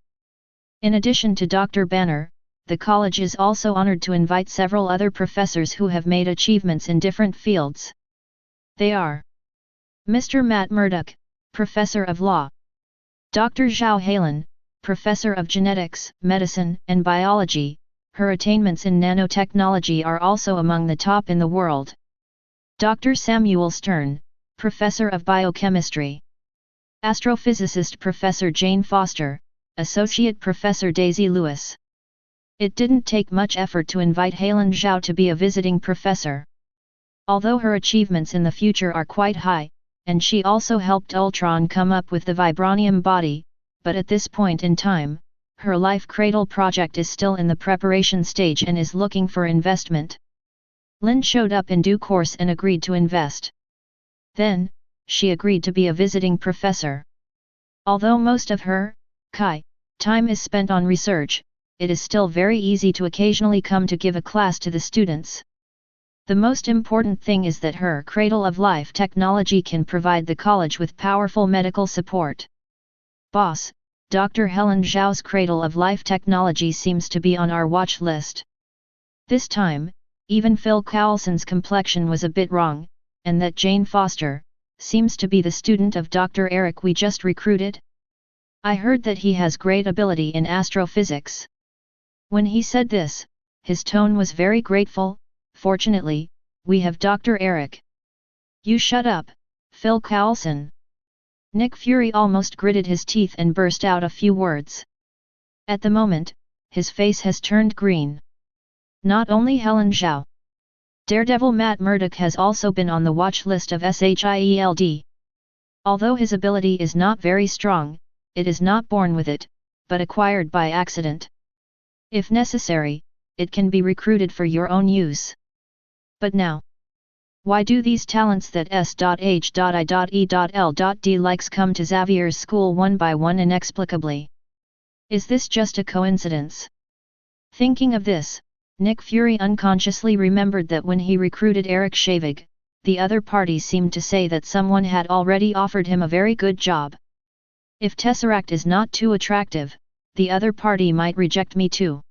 In addition to Dr. Banner, the college is also honored to invite several other professors who have made achievements in different fields. They are Mr. Matt Murdock, Professor of Law. Dr. Zhao Halen, Professor of Genetics, Medicine, and Biology. Her attainments in nanotechnology are also among the top in the world. Dr. Samuel Stern, Professor of Biochemistry. Astrophysicist Professor Jane Foster, Associate Professor Daisy Lewis. It didn't take much effort to invite Helen Zhao to be a visiting professor. Although her achievements in the future are quite high, and she also helped Ultron come up with the vibranium body, but at this point in time, her Life Cradle project is still in the preparation stage and is looking for investment. Lynn showed up in due course and agreed to invest. Then, she agreed to be a visiting professor. Although most of her time is spent on research, it is still very easy to occasionally come to give a class to the students. The most important thing is that her Cradle of Life technology can provide the college with powerful medical support. Boss, Dr. Helen Zhao's Cradle of Life technology seems to be on our watch list. This time, even Phil Coulson's complexion was a bit wrong, and that Jane Foster seems to be the student of Dr. Eric we just recruited. I heard that he has great ability in astrophysics. When he said this, his tone was very grateful. Fortunately, we have Dr. Eric. You shut up, Phil Coulson. Nick Fury almost gritted his teeth and burst out a few words. At the moment, his face has turned green. Not only Helen Zhao. Daredevil Matt Murdock has also been on the watch list of SHIELD. Although his ability is not very strong, it is not born with it, but acquired by accident. If necessary, it can be recruited for your own use. But now, why do these talents that S.H.I.E.L.D. likes come to Xavier's school one by one inexplicably? Is this just a coincidence? Thinking of this, Nick Fury unconsciously remembered that when he recruited Eric Shavig, the other party seemed to say that someone had already offered him a very good job. If Tesseract is not too attractive, the other party might reject me too.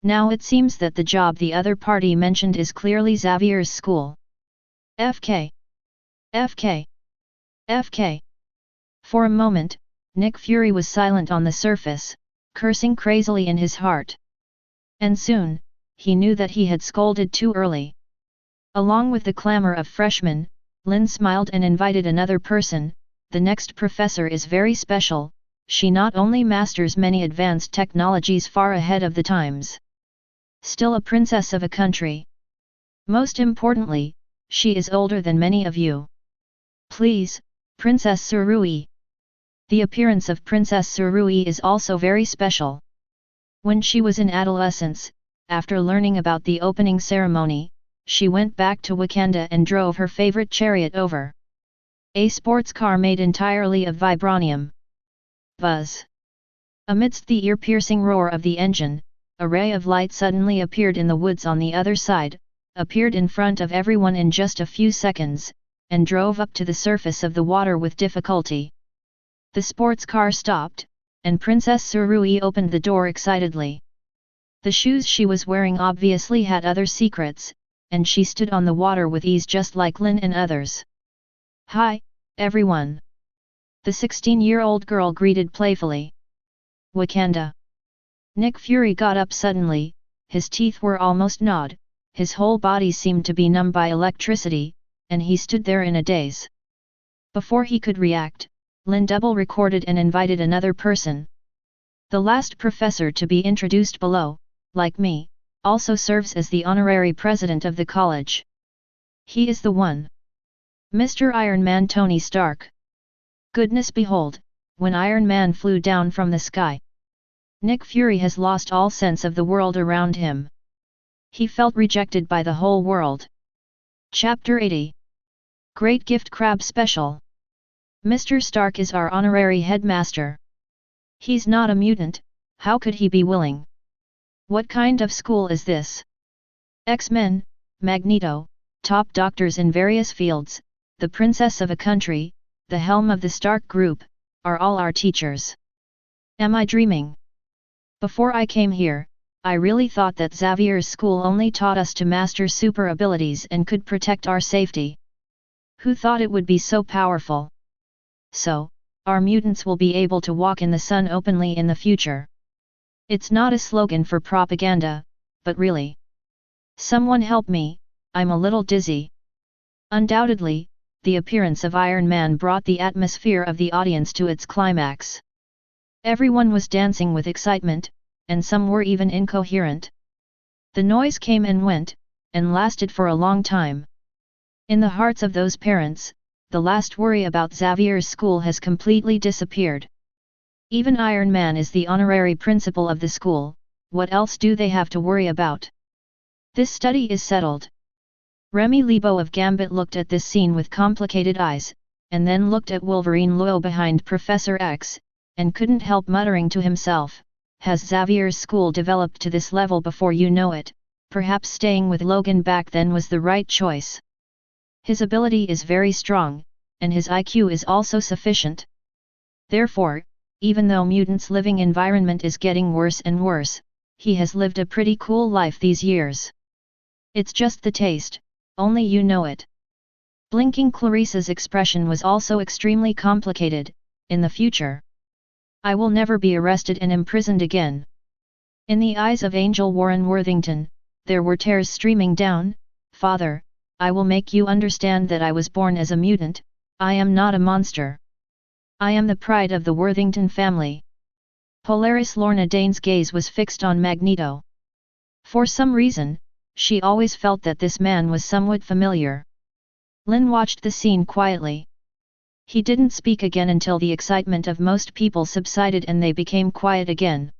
Now it seems that the job the other party mentioned is clearly Xavier's school. FK. FK. FK. For a moment, Nick Fury was silent on the surface, cursing crazily in his heart. And soon, he knew that he had scolded too early. Along with the clamor of freshmen, Lynn smiled and invited another person. The next professor is very special. She not only masters many advanced technologies far ahead of the times. Still a princess of a country. Most importantly, she is older than many of you. Please, Princess Surui. The appearance of Princess Surui is also very special. When she was in adolescence, after learning about the opening ceremony, she went back to Wakanda and drove her favorite chariot over. A sports car made entirely of vibranium. Buzz. Amidst the ear-piercing roar of the engine, a ray of light suddenly appeared in the woods on the other side, appeared in front of everyone in just a few seconds, and drove up to the surface of the water with difficulty. The sports car stopped, and Princess Surui opened the door excitedly. The shoes she was wearing obviously had other secrets, and she stood on the water with ease just like Lynn and others. Hi, everyone! The 16-year-old girl greeted playfully. Wakanda. Nick Fury got up suddenly, his teeth were almost gnawed, his whole body seemed to be numb by electricity, and he stood there in a daze. Before he could react, Lynn double-recorded and invited another person. The last professor to be introduced below, like me, also serves as the honorary president of the college. He is the one. Mr. Iron Man Tony Stark. Goodness behold, when Iron Man flew down from the sky, Nick Fury has lost all sense of the world around him. He felt rejected by the whole world. Chapter 80. Great Gift Crab Special. Mr. Stark is our honorary headmaster. He's not a mutant, how could he be willing? What kind of school is this? X-Men, Magneto, top doctors in various fields, the princess of a country, the helm of the Stark Group, are all our teachers. Am I dreaming? Before I came here, I really thought that Xavier's school only taught us to master super abilities and could protect our safety. Who thought it would be so powerful? So, our mutants will be able to walk in the sun openly in the future. It's not a slogan for propaganda, but really. Someone help me, I'm a little dizzy. Undoubtedly, the appearance of Iron Man brought the atmosphere of the audience to its climax. Everyone was dancing with excitement, and some were even incoherent. The noise came and went, and lasted for a long time. In the hearts of those parents, the last worry about Xavier's school has completely disappeared. Even Iron Man is the honorary principal of the school, what else do they have to worry about? This study is settled. Remy Lebo of Gambit looked at this scene with complicated eyes, and then looked at Wolverine low behind Professor X, and couldn't help muttering to himself, has Xavier's school developed to this level before you know it? Perhaps staying with Logan back then was the right choice. His ability is very strong, and his IQ is also sufficient. Therefore, even though Mutants' living environment is getting worse and worse, he has lived a pretty cool life these years. It's just the taste, only you know it. Blinking Clarissa's expression was also extremely complicated. In the future, I will never be arrested and imprisoned again. In the eyes of Angel Warren Worthington, there were tears streaming down. Father, I will make you understand that I was born as a mutant, I am not a monster. I am the pride of the Worthington family. Polaris Lorna Dane's gaze was fixed on Magneto. For some reason, she always felt that this man was somewhat familiar. Lynn watched the scene quietly. He didn't speak again until the excitement of most people subsided and they became quiet again.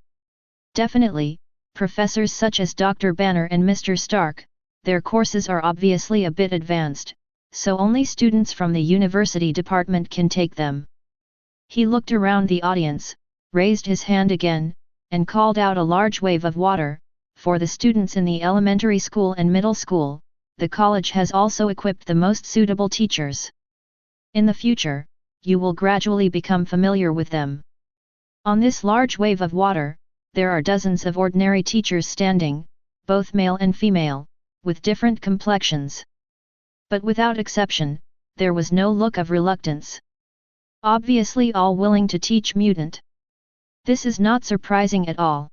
Definitely, professors such as Dr. Banner and Mr. Stark, their courses are obviously a bit advanced, so only students from the university department can take them. He looked around the audience, raised his hand again, and called out a large wave of water. For the students in the elementary school and middle school, the college has also equipped the most suitable teachers. In the future, you will gradually become familiar with them. On this large wave of water, there are dozens of ordinary teachers standing, both male and female, with different complexions. But without exception, there was no look of reluctance. Obviously all willing to teach mutant. This is not surprising at all.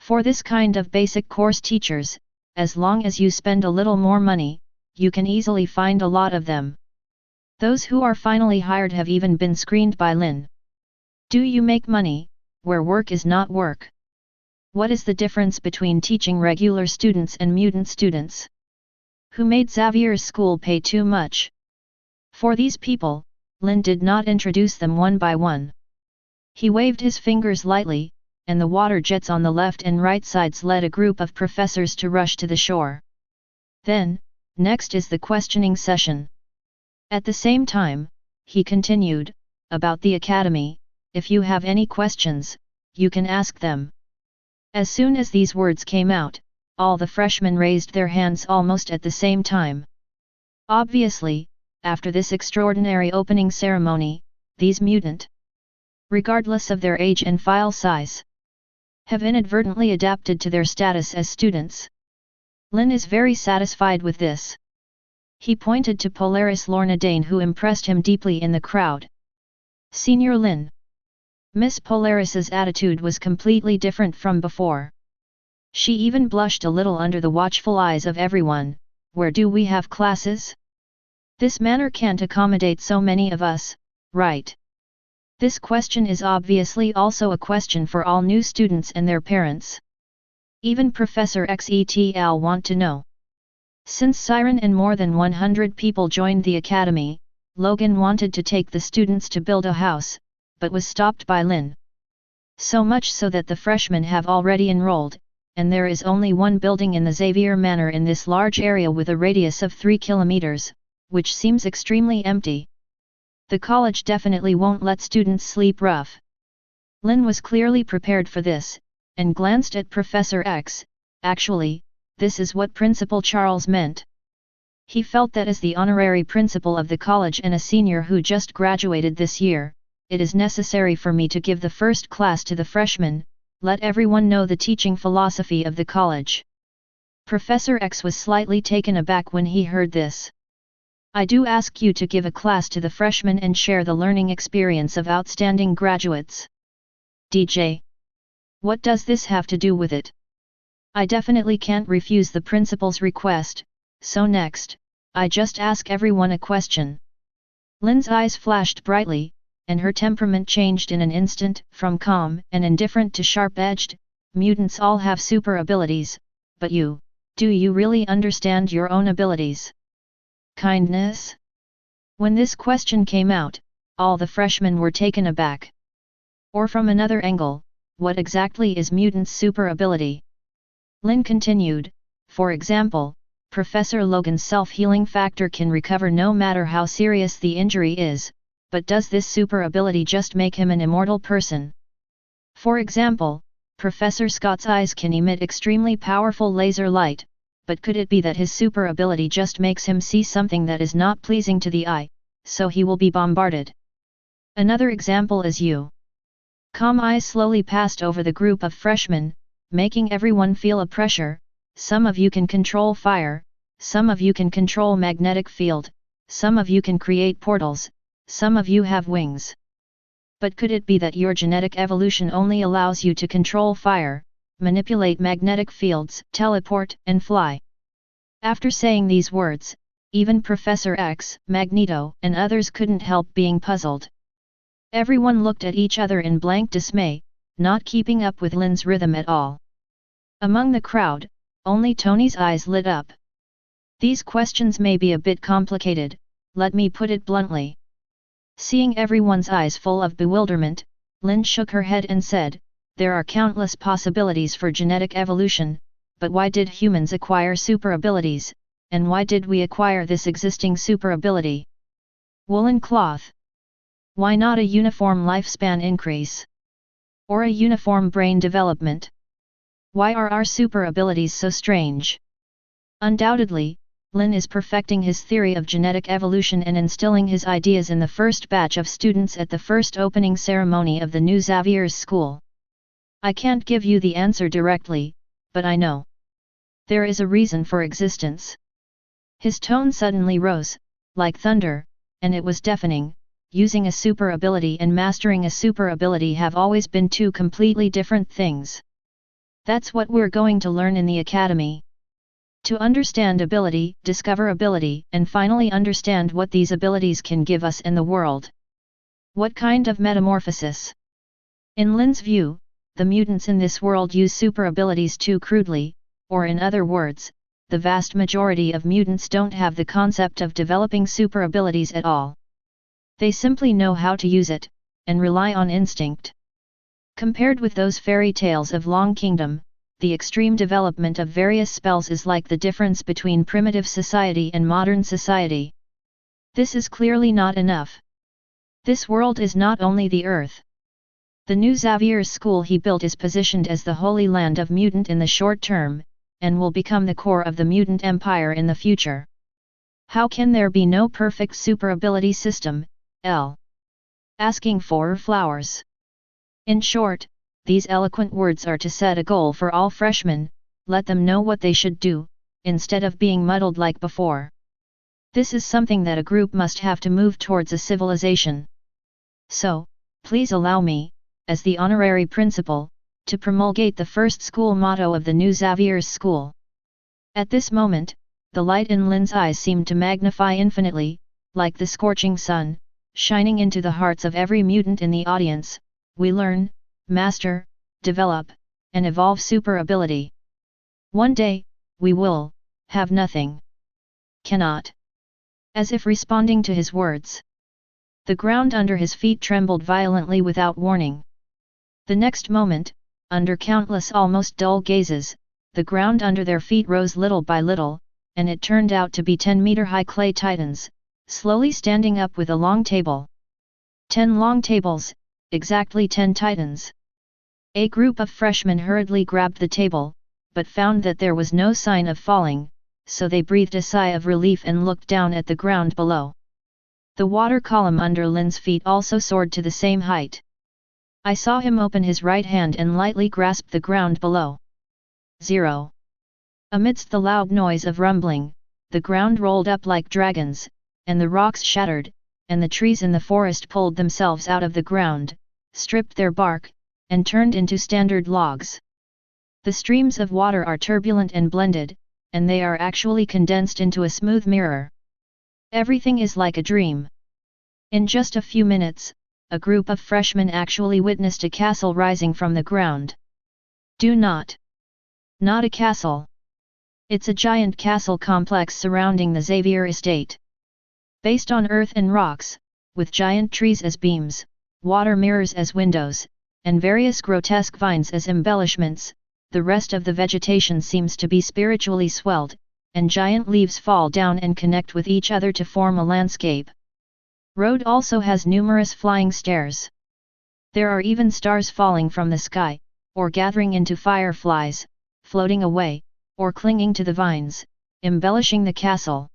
For this kind of basic course teachers, as long as you spend a little more money, you can easily find a lot of them. Those who are finally hired have even been screened by Lynn. Do you make money, where work is not work? What is the difference between teaching regular students and mutant students? Who made Xavier's school pay too much? For these people, Lynn did not introduce them one by one. He waved his fingers lightly, and the water jets on the left and right sides led a group of professors to rush to the shore. Then, next is the questioning session. At the same time, he continued, about the academy, if you have any questions, you can ask them. As soon as these words came out, all the freshmen raised their hands almost at the same time. Obviously, after this extraordinary opening ceremony, these mutant, regardless of their age and file size, have inadvertently adapted to their status as students. Lynn is very satisfied with this. He pointed to Polaris Lorna Dane, who impressed him deeply in the crowd. Senior Lynn. Miss Polaris's attitude was completely different from before. She even blushed a little under the watchful eyes of everyone. Where do we have classes? This manor can't accommodate so many of us, right? This question is obviously also a question for all new students and their parents. Even Professor XETL want to know. Since Siren and more than 100 people joined the academy, Logan wanted to take the students to build a house, but was stopped by Lynn. So much so that the freshmen have already enrolled, and there is only one building in the Xavier Manor in this large area with a radius of 3 kilometers, which seems extremely empty. The college definitely won't let students sleep rough. Lynn was clearly prepared for this, and glanced at Professor X. Actually, this is what Principal Charles meant. He felt that as the honorary principal of the college and a senior who just graduated this year, it is necessary for me to give the first class to the freshmen, let everyone know the teaching philosophy of the college. Professor X was slightly taken aback when he heard this. I do ask you to give a class to the freshmen and share the learning experience of outstanding graduates. DJ. What does this have to do with it? I definitely can't refuse the principal's request, so next, I just ask everyone a question. Lynn's eyes flashed brightly, and her temperament changed in an instant, from calm and indifferent to sharp-edged. Mutants all have super abilities, but do you really understand your own abilities? Kindness? When this question came out, all the freshmen were taken aback. Or from another angle, what exactly is mutant's super ability? Lynn continued, for example, Professor Logan's self-healing factor can recover no matter how serious the injury is, but does this super ability just make him an immortal person? For example, Professor Scott's eyes can emit extremely powerful laser light, but could it be that his super ability just makes him see something that is not pleasing to the eye, so he will be bombarded? Another example is you. Calm eyes slowly passed over the group of freshmen, making everyone feel a pressure. Some of you can control fire, some of you can control magnetic field, some of you can create portals, some of you have wings. But could it be that your genetic evolution only allows you to control fire, manipulate magnetic fields, teleport, and fly? After saying these words, even Professor X, Magneto, and others couldn't help being puzzled. Everyone looked at each other in blank dismay, not keeping up with Lynn's rhythm at all. Among the crowd, only Tony's eyes lit up. These questions may be a bit complicated, let me put it bluntly. Seeing everyone's eyes full of bewilderment, Lynn shook her head and said, there are countless possibilities for genetic evolution, but why did humans acquire super abilities, and why did we acquire this existing super ability? Woolen cloth. Why not a uniform lifespan increase? Or a uniform brain development? Why are our super abilities so strange? Undoubtedly, Lynn is perfecting his theory of genetic evolution and instilling his ideas in the first batch of students at the first opening ceremony of the new Xavier's school. I can't give you the answer directly, but I know. There is a reason for existence. His tone suddenly rose, like thunder, and it was deafening. Using a super ability and mastering a super ability have always been two completely different things. That's what we're going to learn in the academy. To understand ability, discover ability, and finally understand what these abilities can give us in the world. What kind of metamorphosis? In Lynn's view, the mutants in this world use super abilities too crudely, or in other words, the vast majority of mutants don't have the concept of developing super abilities at all. They simply know how to use it, and rely on instinct. Compared with those fairy tales of Long Kingdom, the extreme development of various spells is like the difference between primitive society and modern society. This is clearly not enough. This world is not only the Earth. The new Xavier's school he built is positioned as the Holy Land of Mutant in the short term, and will become the core of the Mutant Empire in the future. How can there be no perfect super ability system? Asking for flowers. In short, these eloquent words are to set a goal for all freshmen, let them know what they should do, instead of being muddled like before. This is something that a group must have to move towards a civilization. So, please allow me, as the honorary principal, to promulgate the first school motto of the new Xavier's school. At this moment, the light in Lynn's eyes seemed to magnify infinitely, like the scorching sun, shining into the hearts of every mutant in the audience. We learn, master, develop, and evolve super ability. One day, we will have nothing. Cannot. As if responding to his words. The ground under his feet trembled violently without warning. The next moment, under countless almost dull gazes, the ground under their feet rose little by little, and it turned out to be 10-meter-high clay titans, slowly standing up with a long table. 10 long tables, exactly 10 titans. A group of freshmen hurriedly grabbed the table, but found that there was no sign of falling, so they breathed a sigh of relief and looked down at the ground below. The water column under Lynn's feet also soared to the same height. I saw him open his right hand and lightly grasp the ground below. 0. Amidst the loud noise of rumbling, the ground rolled up like dragons, and the rocks shattered, and the trees in the forest pulled themselves out of the ground, stripped their bark, and turned into standard logs. The streams of water are turbulent and blended, and they are actually condensed into a smooth mirror. Everything is like a dream. In just a few minutes, a group of freshmen actually witnessed a castle rising from the ground. Do not. Not a castle. It's a giant castle complex surrounding the Xavier estate. Based on earth and rocks, with giant trees as beams, water mirrors as windows, and various grotesque vines as embellishments, the rest of the vegetation seems to be spiritually swelled, and giant leaves fall down and connect with each other to form a landscape. Road also has numerous flying stairs. There are even stars falling from the sky, or gathering into fireflies, floating away, or clinging to the vines, embellishing the castle.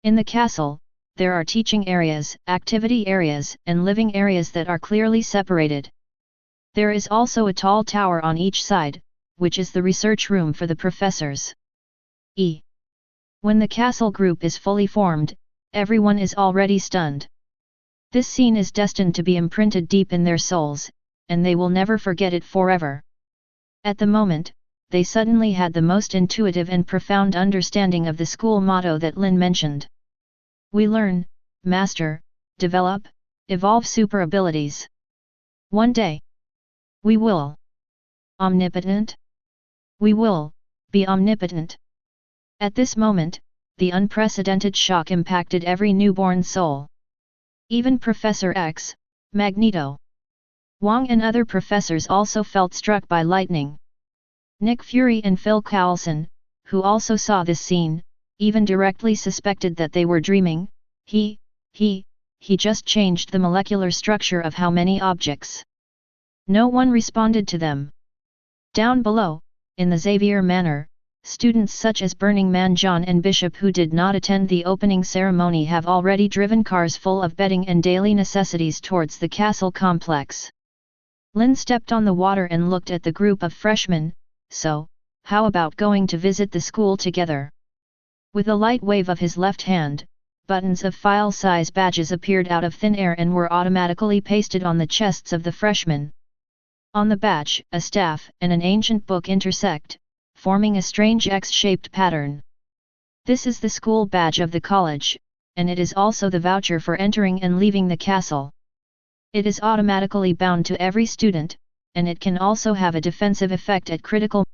In the castle, there are teaching areas, activity areas, and living areas that are clearly separated. There is also a tall tower on each side, which is the research room for the professors. When the castle group is fully formed, everyone is already stunned. This scene is destined to be imprinted deep in their souls, and they will never forget it forever. At the moment, they suddenly had the most intuitive and profound understanding of the school motto that Lynn mentioned. We learn, master, develop, evolve super abilities. One day, we will. Omnipotent? We will, be omnipotent. At this moment, the unprecedented shock impacted every newborn soul. Even Professor X, Magneto, Wong and other professors also felt struck by lightning. Nick Fury and Phil Coulson, who also saw this scene, even directly suspected that they were dreaming. He just changed the molecular structure of how many objects. No one responded to them. Down below, in the Xavier Manor, students such as Burning Man John and Bishop, who did not attend the opening ceremony, have already driven cars full of bedding and daily necessities towards the castle complex. Lynn stepped on the water and looked at the group of freshmen. So, how about going to visit the school together? With a light wave of his left hand, buttons of file-size badges appeared out of thin air and were automatically pasted on the chests of the freshmen. On the badge, a staff and an ancient book intersect, forming a strange X-shaped pattern. This is the school badge of the college, and it is also the voucher for entering and leaving the castle. It is automatically bound to every student, and it can also have a defensive effect at critical